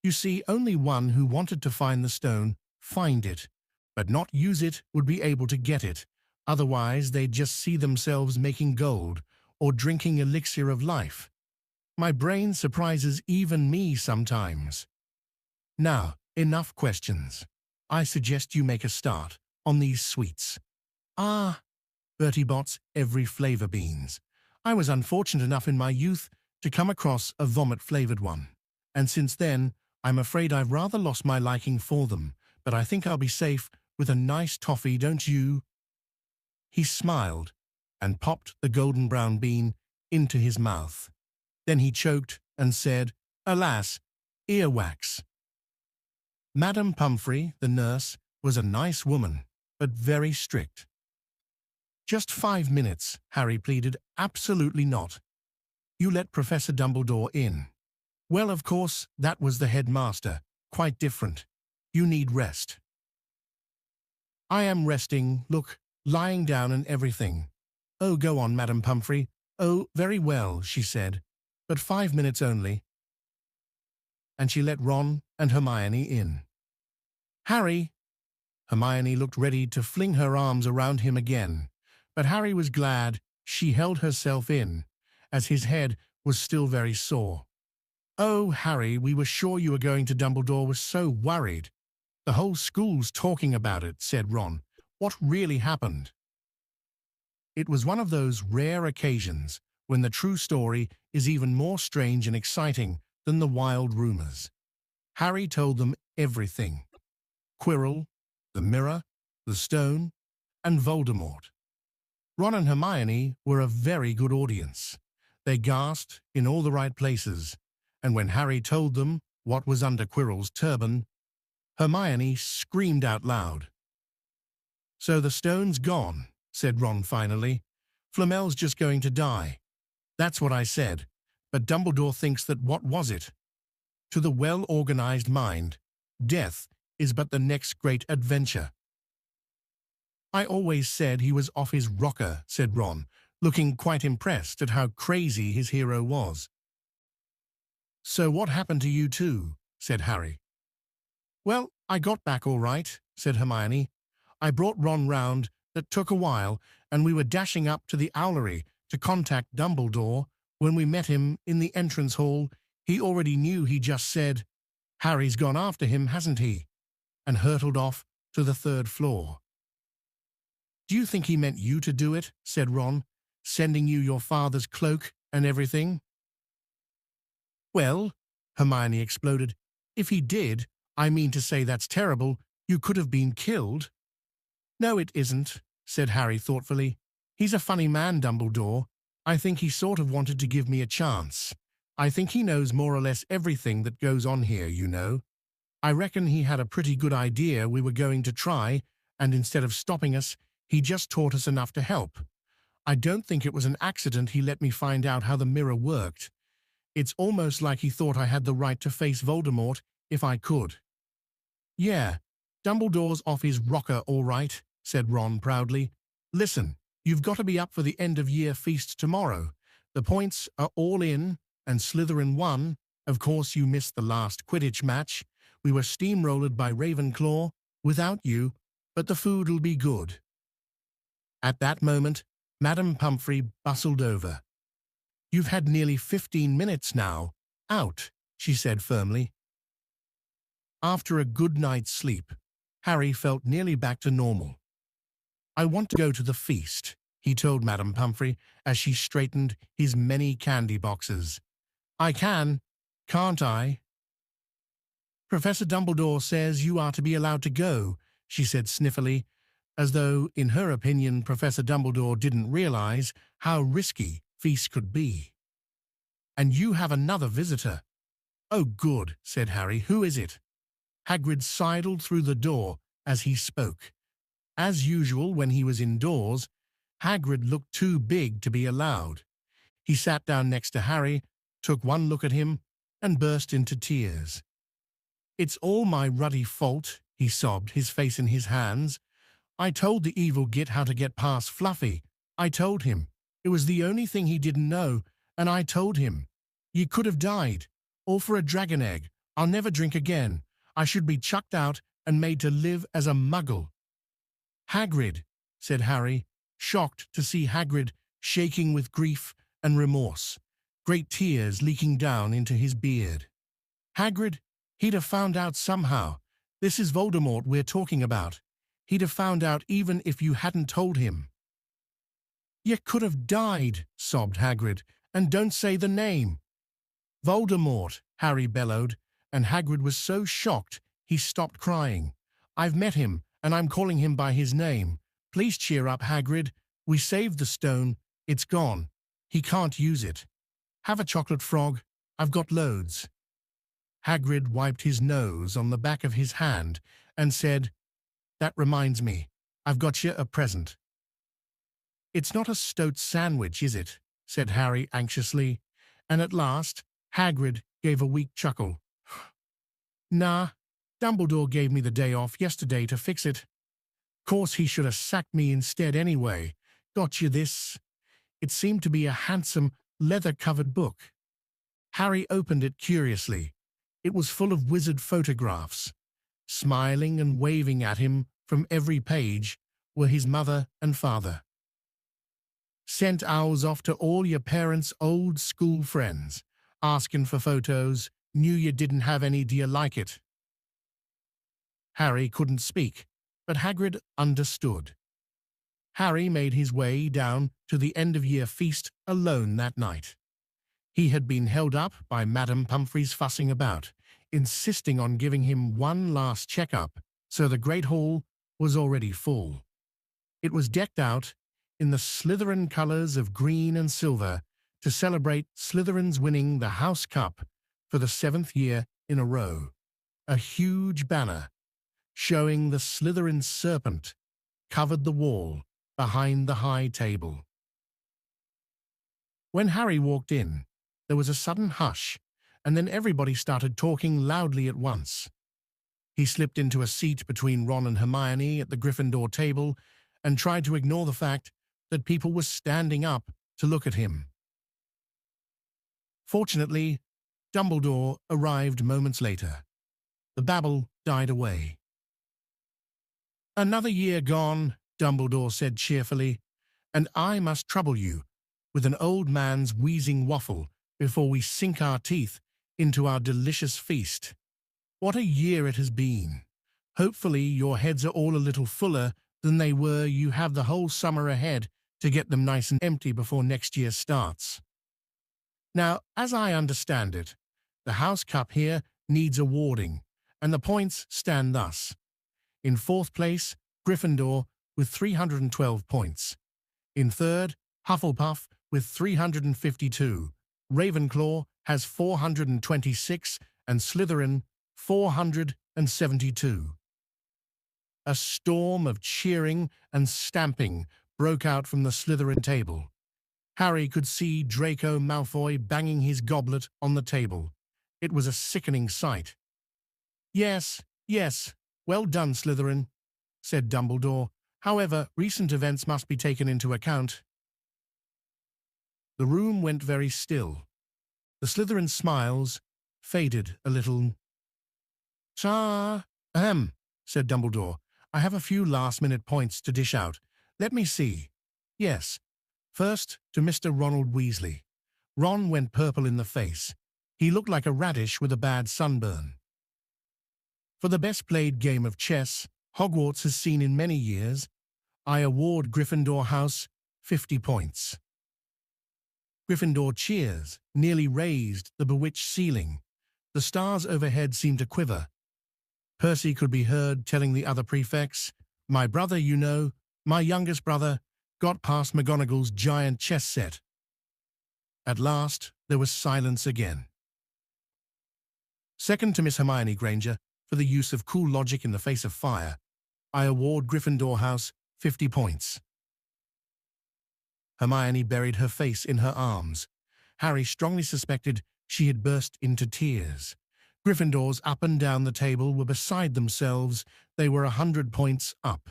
You see, only one who wanted to find the stone find it, but not use it would be able to get it. Otherwise, they'd just see themselves making gold or drinking elixir of life. My brain surprises even me sometimes. Now, enough questions. I suggest you make a start on these sweets. Ah, Bertie Bott's every flavor beans. I was unfortunate enough in my youth to come across a vomit-flavored one, and since then, I'm afraid I've rather lost my liking for them, but I think I'll be safe with a nice toffee, don't you? He smiled and popped the golden brown bean into his mouth. Then he choked and said, "Alas, earwax." Madame Pumphrey, the nurse, was a nice woman, but very strict. "Just 5 minutes," Harry pleaded. "Absolutely not. You let Professor Dumbledore in." "Well, of course, that was the headmaster. Quite different. You need rest." "I am resting, look, lying down and everything." "Oh, go on, Madame Pumphrey." "Oh, very well," she said, "but 5 minutes only." And she let Ron and Hermione in. "Harry!" Hermione looked ready to fling her arms around him again, but Harry was glad she held herself in, as his head was still very sore. "Oh, Harry, we were sure you were going to Dumbledore. We're so worried." "The whole school's talking about it," said Ron. "What really happened?" It was one of those rare occasions when the true story is even more strange and exciting than the wild rumors. Harry told them everything. Quirrell, the mirror, the stone, and Voldemort. Ron and Hermione were a very good audience. They gasped in all the right places, and when Harry told them what was under Quirrell's turban, Hermione screamed out loud. "So the stone's gone," said Ron finally. "Flamel's just going to die." "That's what I said, but Dumbledore thinks that what was it? To the well-organized mind, death is but the next great adventure." "I always said he was off his rocker," said Ron, looking quite impressed at how crazy his hero was. "So what happened to you too?" said Harry. "Well, I got back all right," said Hermione. "I brought Ron round. That took a while, and we were dashing up to the owlery to contact Dumbledore. When we met him in the entrance hall, he already knew. He just said, 'Harry's gone after him, hasn't he?' and hurtled off to the 3rd floor." "Do you think he meant you to do it?" said Ron, "sending you your father's cloak and everything?" "Well," Hermione exploded, "if he did, I mean to say that's terrible. You could have been killed." "No, it isn't," said Harry thoughtfully. "He's a funny man, Dumbledore. I think he sort of wanted to give me a chance. I think he knows more or less everything that goes on here, you know. I reckon he had a pretty good idea we were going to try, and instead of stopping us, he just taught us enough to help. I don't think it was an accident he let me find out how the mirror worked. It's almost like he thought I had the right to face Voldemort if I could." "Yeah, Dumbledore's off his rocker all right," said Ron proudly. "Listen, you've got to be up for the end-of-year feast tomorrow. The points are all in, and Slytherin won. Of course, you missed the last Quidditch match. We were steamrolled by Ravenclaw without you, but the food'll be good." At that moment, Madame Pumphrey bustled over. You've had nearly 15 minutes now. Out, she said firmly. After a good night's sleep, Harry felt nearly back to normal. I want to go to the feast, he told Madame Pomfrey as she straightened his many candy boxes. I can, can't I? Professor Dumbledore says you are to be allowed to go, she said sniffily, as though, in her opinion, Professor Dumbledore didn't realize how risky feasts could be. And you have another visitor. Oh, good, said Harry. Who is it? Hagrid sidled through the door as he spoke. As usual, when he was indoors, Hagrid looked too big to be allowed. He sat down next to Harry, took one look at him, and burst into tears. It's all my ruddy fault, he sobbed, his face in his hands. I told the evil git how to get past Fluffy. I told him. It was the only thing he didn't know, and I told him. You could have died. All for a dragon egg. I'll never drink again. I should be chucked out and made to live as a muggle. Hagrid, said Harry, shocked to see Hagrid shaking with grief and remorse, great tears leaking down into his beard. Hagrid, he'd have found out somehow. This is Voldemort we're talking about. He'd have found out even if you hadn't told him. You could have died, sobbed Hagrid, and don't say the name. Voldemort, Harry bellowed, and Hagrid was so shocked he stopped crying. I've met him, and I'm calling him by his name. Please cheer up, Hagrid. We saved the stone. It's gone. He can't use it. Have a chocolate frog. I've got loads. Hagrid wiped his nose on the back of his hand and said, That reminds me, I've got you a present. It's not a stoat sandwich, is it? Said Harry anxiously, and at last Hagrid gave a weak chuckle. Nah, Dumbledore gave me the day off yesterday to fix it. Course he should have sacked me instead anyway. Got you this. It seemed to be a handsome, leather-covered book. Harry opened it curiously. It was full of wizard photographs. Smiling and waving at him from every page were his mother and father. Sent owls off to all your parents' old school friends, asking for photos, knew you didn't have any, do you like it? Harry couldn't speak, but Hagrid understood. Harry made his way down to the end-of-year feast alone that night. He had been held up by Madame Pomfrey's fussing about, insisting on giving him one last check-up, so the Great Hall was already full. It was decked out in the Slytherin colours of green and silver to celebrate Slytherin's winning the House Cup for the 7th year in a row. A huge banner showing the Slytherin serpent covered the wall behind the high table. When Harry walked in, there was a sudden hush, and then everybody started talking loudly at once. He slipped into a seat between Ron and Hermione at the Gryffindor table and tried to ignore the fact that people were standing up to look at him. Fortunately, Dumbledore arrived moments later. The babble died away. Another year gone, Dumbledore said cheerfully, and I must trouble you with an old man's wheezing waffle before we sink our teeth into our delicious feast. What a year it has been. Hopefully your heads are all a little fuller than they were. You have the whole summer ahead to get them nice and empty before next year starts. Now, as I understand it, the House Cup here needs awarding, and the points stand thus. In 4th place, Gryffindor with 312 points. In 3rd, Hufflepuff with 352. Ravenclaw has 426 and Slytherin 472. A storm of cheering and stamping broke out from the Slytherin table. Harry could see Draco Malfoy banging his goblet on the table. It was a sickening sight. Yes, yes, well done, Slytherin, said Dumbledore. However, recent events must be taken into account. The room went very still. The Slytherin smiles faded a little. Ahem, said Dumbledore. I have a few last-minute points to dish out. Let me see. Yes. First, to Mr. Ronald Weasley. Ron went purple in the face. He looked like a radish with a bad sunburn. For the best played game of chess Hogwarts has seen in many years, I award Gryffindor House 50 points. Gryffindor cheers nearly raised the bewitched ceiling. The stars overhead seemed to quiver. Percy could be heard telling the other prefects, "My brother, you know, my youngest brother, got past McGonagall's giant chess set." At last, there was silence again. Second to Miss Hermione Granger for the use of cool logic in the face of fire, I award Gryffindor House 50 points. Hermione buried her face in her arms. Harry strongly suspected she had burst into tears. Gryffindors up and down the table were beside themselves. They were 100 points up.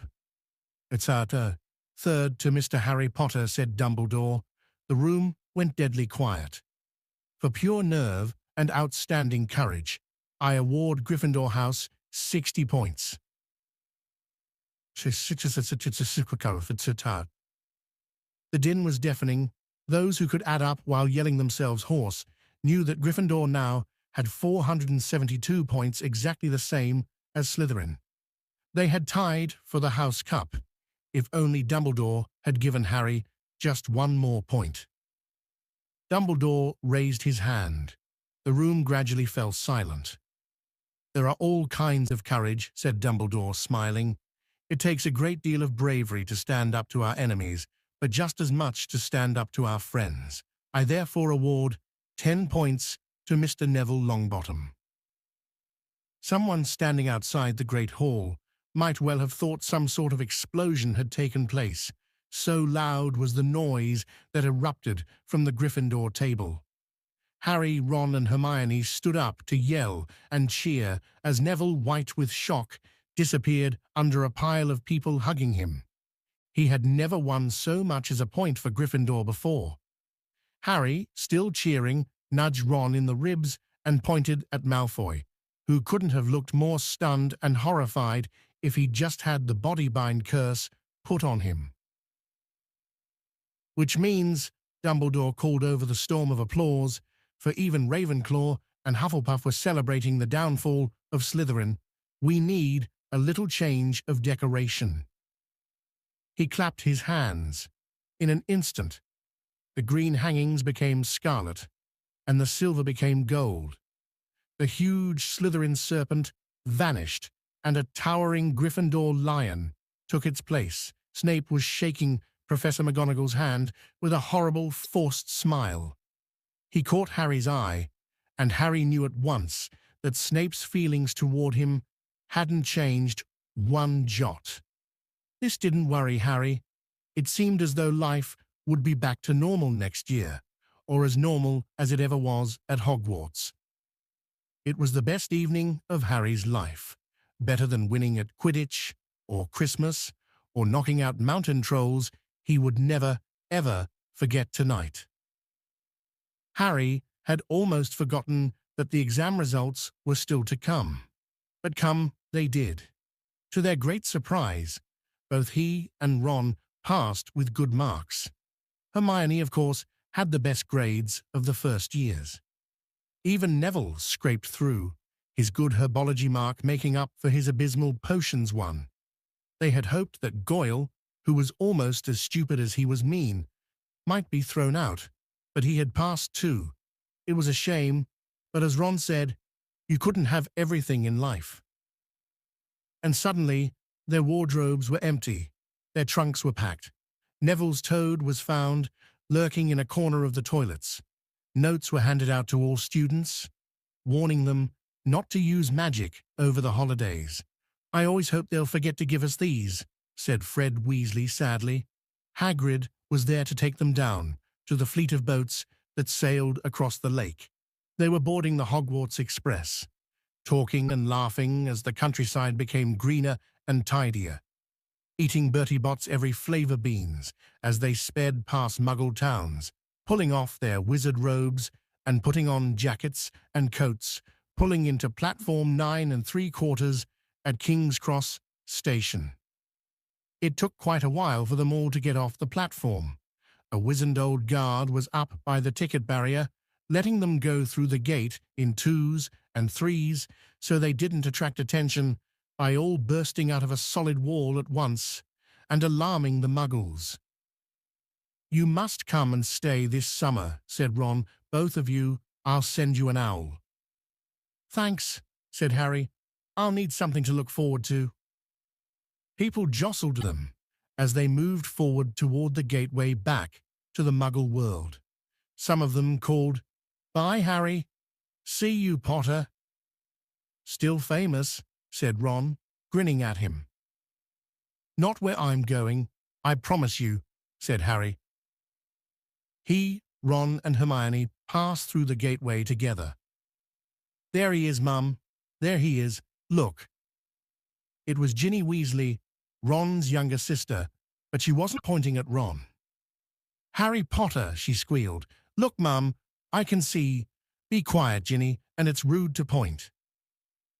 "It's our turn." Third to Mr. Harry Potter, said Dumbledore. The room went deadly quiet. For pure nerve and outstanding courage, I award Gryffindor House 60 points. The din was deafening. Those who could add up while yelling themselves hoarse knew that Gryffindor now had 472 points, exactly the same as Slytherin. They had tied for the House Cup, if only Dumbledore had given Harry just one more point. Dumbledore raised his hand. The room gradually fell silent. "There are all kinds of courage," said Dumbledore, smiling. "It takes a great deal of bravery to stand up to our enemies, but just as much to stand up to our friends. I therefore award 10 points to Mr. Neville Longbottom." Someone standing outside the Great Hall might well have thought some sort of explosion had taken place. So loud was the noise that erupted from the Gryffindor table. Harry, Ron, and Hermione stood up to yell and cheer as Neville, white with shock, disappeared under a pile of people hugging him. He had never won so much as a point for Gryffindor before. Harry, still cheering, nudged Ron in the ribs and pointed at Malfoy, who couldn't have looked more stunned and horrified if he'd just had the bodybind curse put on him. "Which means," Dumbledore called over the storm of applause, for even Ravenclaw and Hufflepuff were celebrating the downfall of Slytherin, "we need a little change of decoration." He clapped his hands. In an instant, the green hangings became scarlet, and the silver became gold. The huge Slytherin serpent vanished, and a towering Gryffindor lion took its place. Snape was shaking Professor McGonagall's hand with a horrible, forced smile. He caught Harry's eye, and Harry knew at once that Snape's feelings toward him hadn't changed one jot. This didn't worry Harry. It seemed as though life would be back to normal next year, or as normal as it ever was at Hogwarts. It was the best evening of Harry's life, better than winning at Quidditch, or Christmas, or knocking out mountain trolls. He would never, ever forget tonight. Harry had almost forgotten that the exam results were still to come. But come they did. To their great surprise, both he and Ron passed with good marks. Hermione, of course, had the best grades of the first years. Even Neville scraped through, his good herbology mark making up for his abysmal potions one. They had hoped that Goyle, who was almost as stupid as he was mean, might be thrown out, but he had passed too. It was a shame, but as Ron said, you couldn't have everything in life. And suddenly, their wardrobes were empty. Their trunks were packed. Neville's toad was found, lurking in a corner of the toilets. Notes were handed out to all students, warning them not to use magic over the holidays. "I always hope they'll forget to give us these," said Fred Weasley sadly. Hagrid was there to take them down to the fleet of boats that sailed across the lake. They were boarding the Hogwarts Express, talking and laughing as the countryside became greener and tidier, eating Bertie Bott's every flavour beans as they sped past Muggle towns, pulling off their wizard robes and putting on jackets and coats, pulling into platform 9 3/4 at King's Cross Station. It took quite a while for them all to get off the platform. A wizened old guard was up by the ticket barrier, letting them go through the gate in twos and threes so they didn't attract attention by all bursting out of a solid wall at once and alarming the muggles. "You must come and stay this summer," said Ron. "Both of you. I'll send you an owl." "Thanks," said Harry. "I'll need something to look forward to." People jostled them as they moved forward toward the gateway back to the Muggle world. Some of them called, "Bye, Harry. See you, Potter." "Still famous," said Ron, grinning at him. "Not where I'm going, I promise you," said Harry. He, Ron, and Hermione passed through the gateway together. "There he is, Mum. There he is. Look." It was Ginny Weasley, Ron's younger sister, but she wasn't pointing at Ron. "Harry Potter," she squealed. "Look, Mum, I can see." "Be quiet, Ginny, and it's rude to point."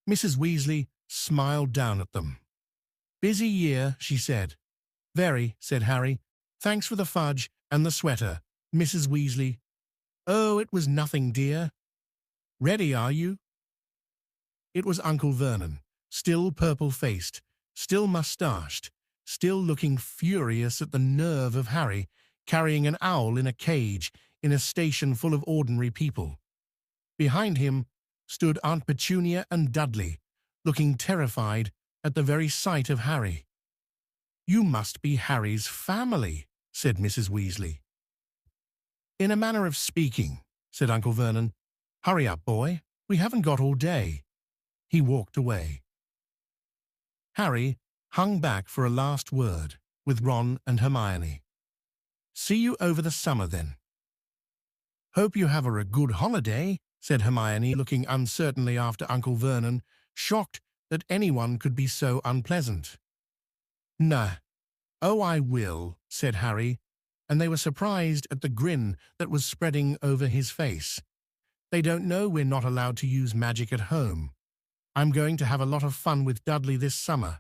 Mrs. Weasley smiled down at them. "Busy year," she said. "Very," said Harry. "Thanks for the fudge and the sweater, Mrs. Weasley." "Oh, it was nothing, dear." "Ready, are you?" It was Uncle Vernon, still purple-faced, still mustached, still looking furious at the nerve of Harry carrying an owl in a cage in a station full of ordinary people. Behind him stood Aunt Petunia and Dudley, looking terrified at the very sight of Harry. "You must be Harry's family," said Mrs. Weasley. "In a manner of speaking," said Uncle Vernon. "Hurry up, boy. We haven't got all day." He walked away. Harry hung back for a last word with Ron and Hermione. "See you over the summer, then." "Hope you have a good holiday," said Hermione, looking uncertainly after Uncle Vernon, shocked that anyone could be so unpleasant. "Nah. Oh, I will," said Harry, and they were surprised at the grin that was spreading over his face. "They don't know we're not allowed to use magic at home. I'm going to have a lot of fun with Dudley this summer."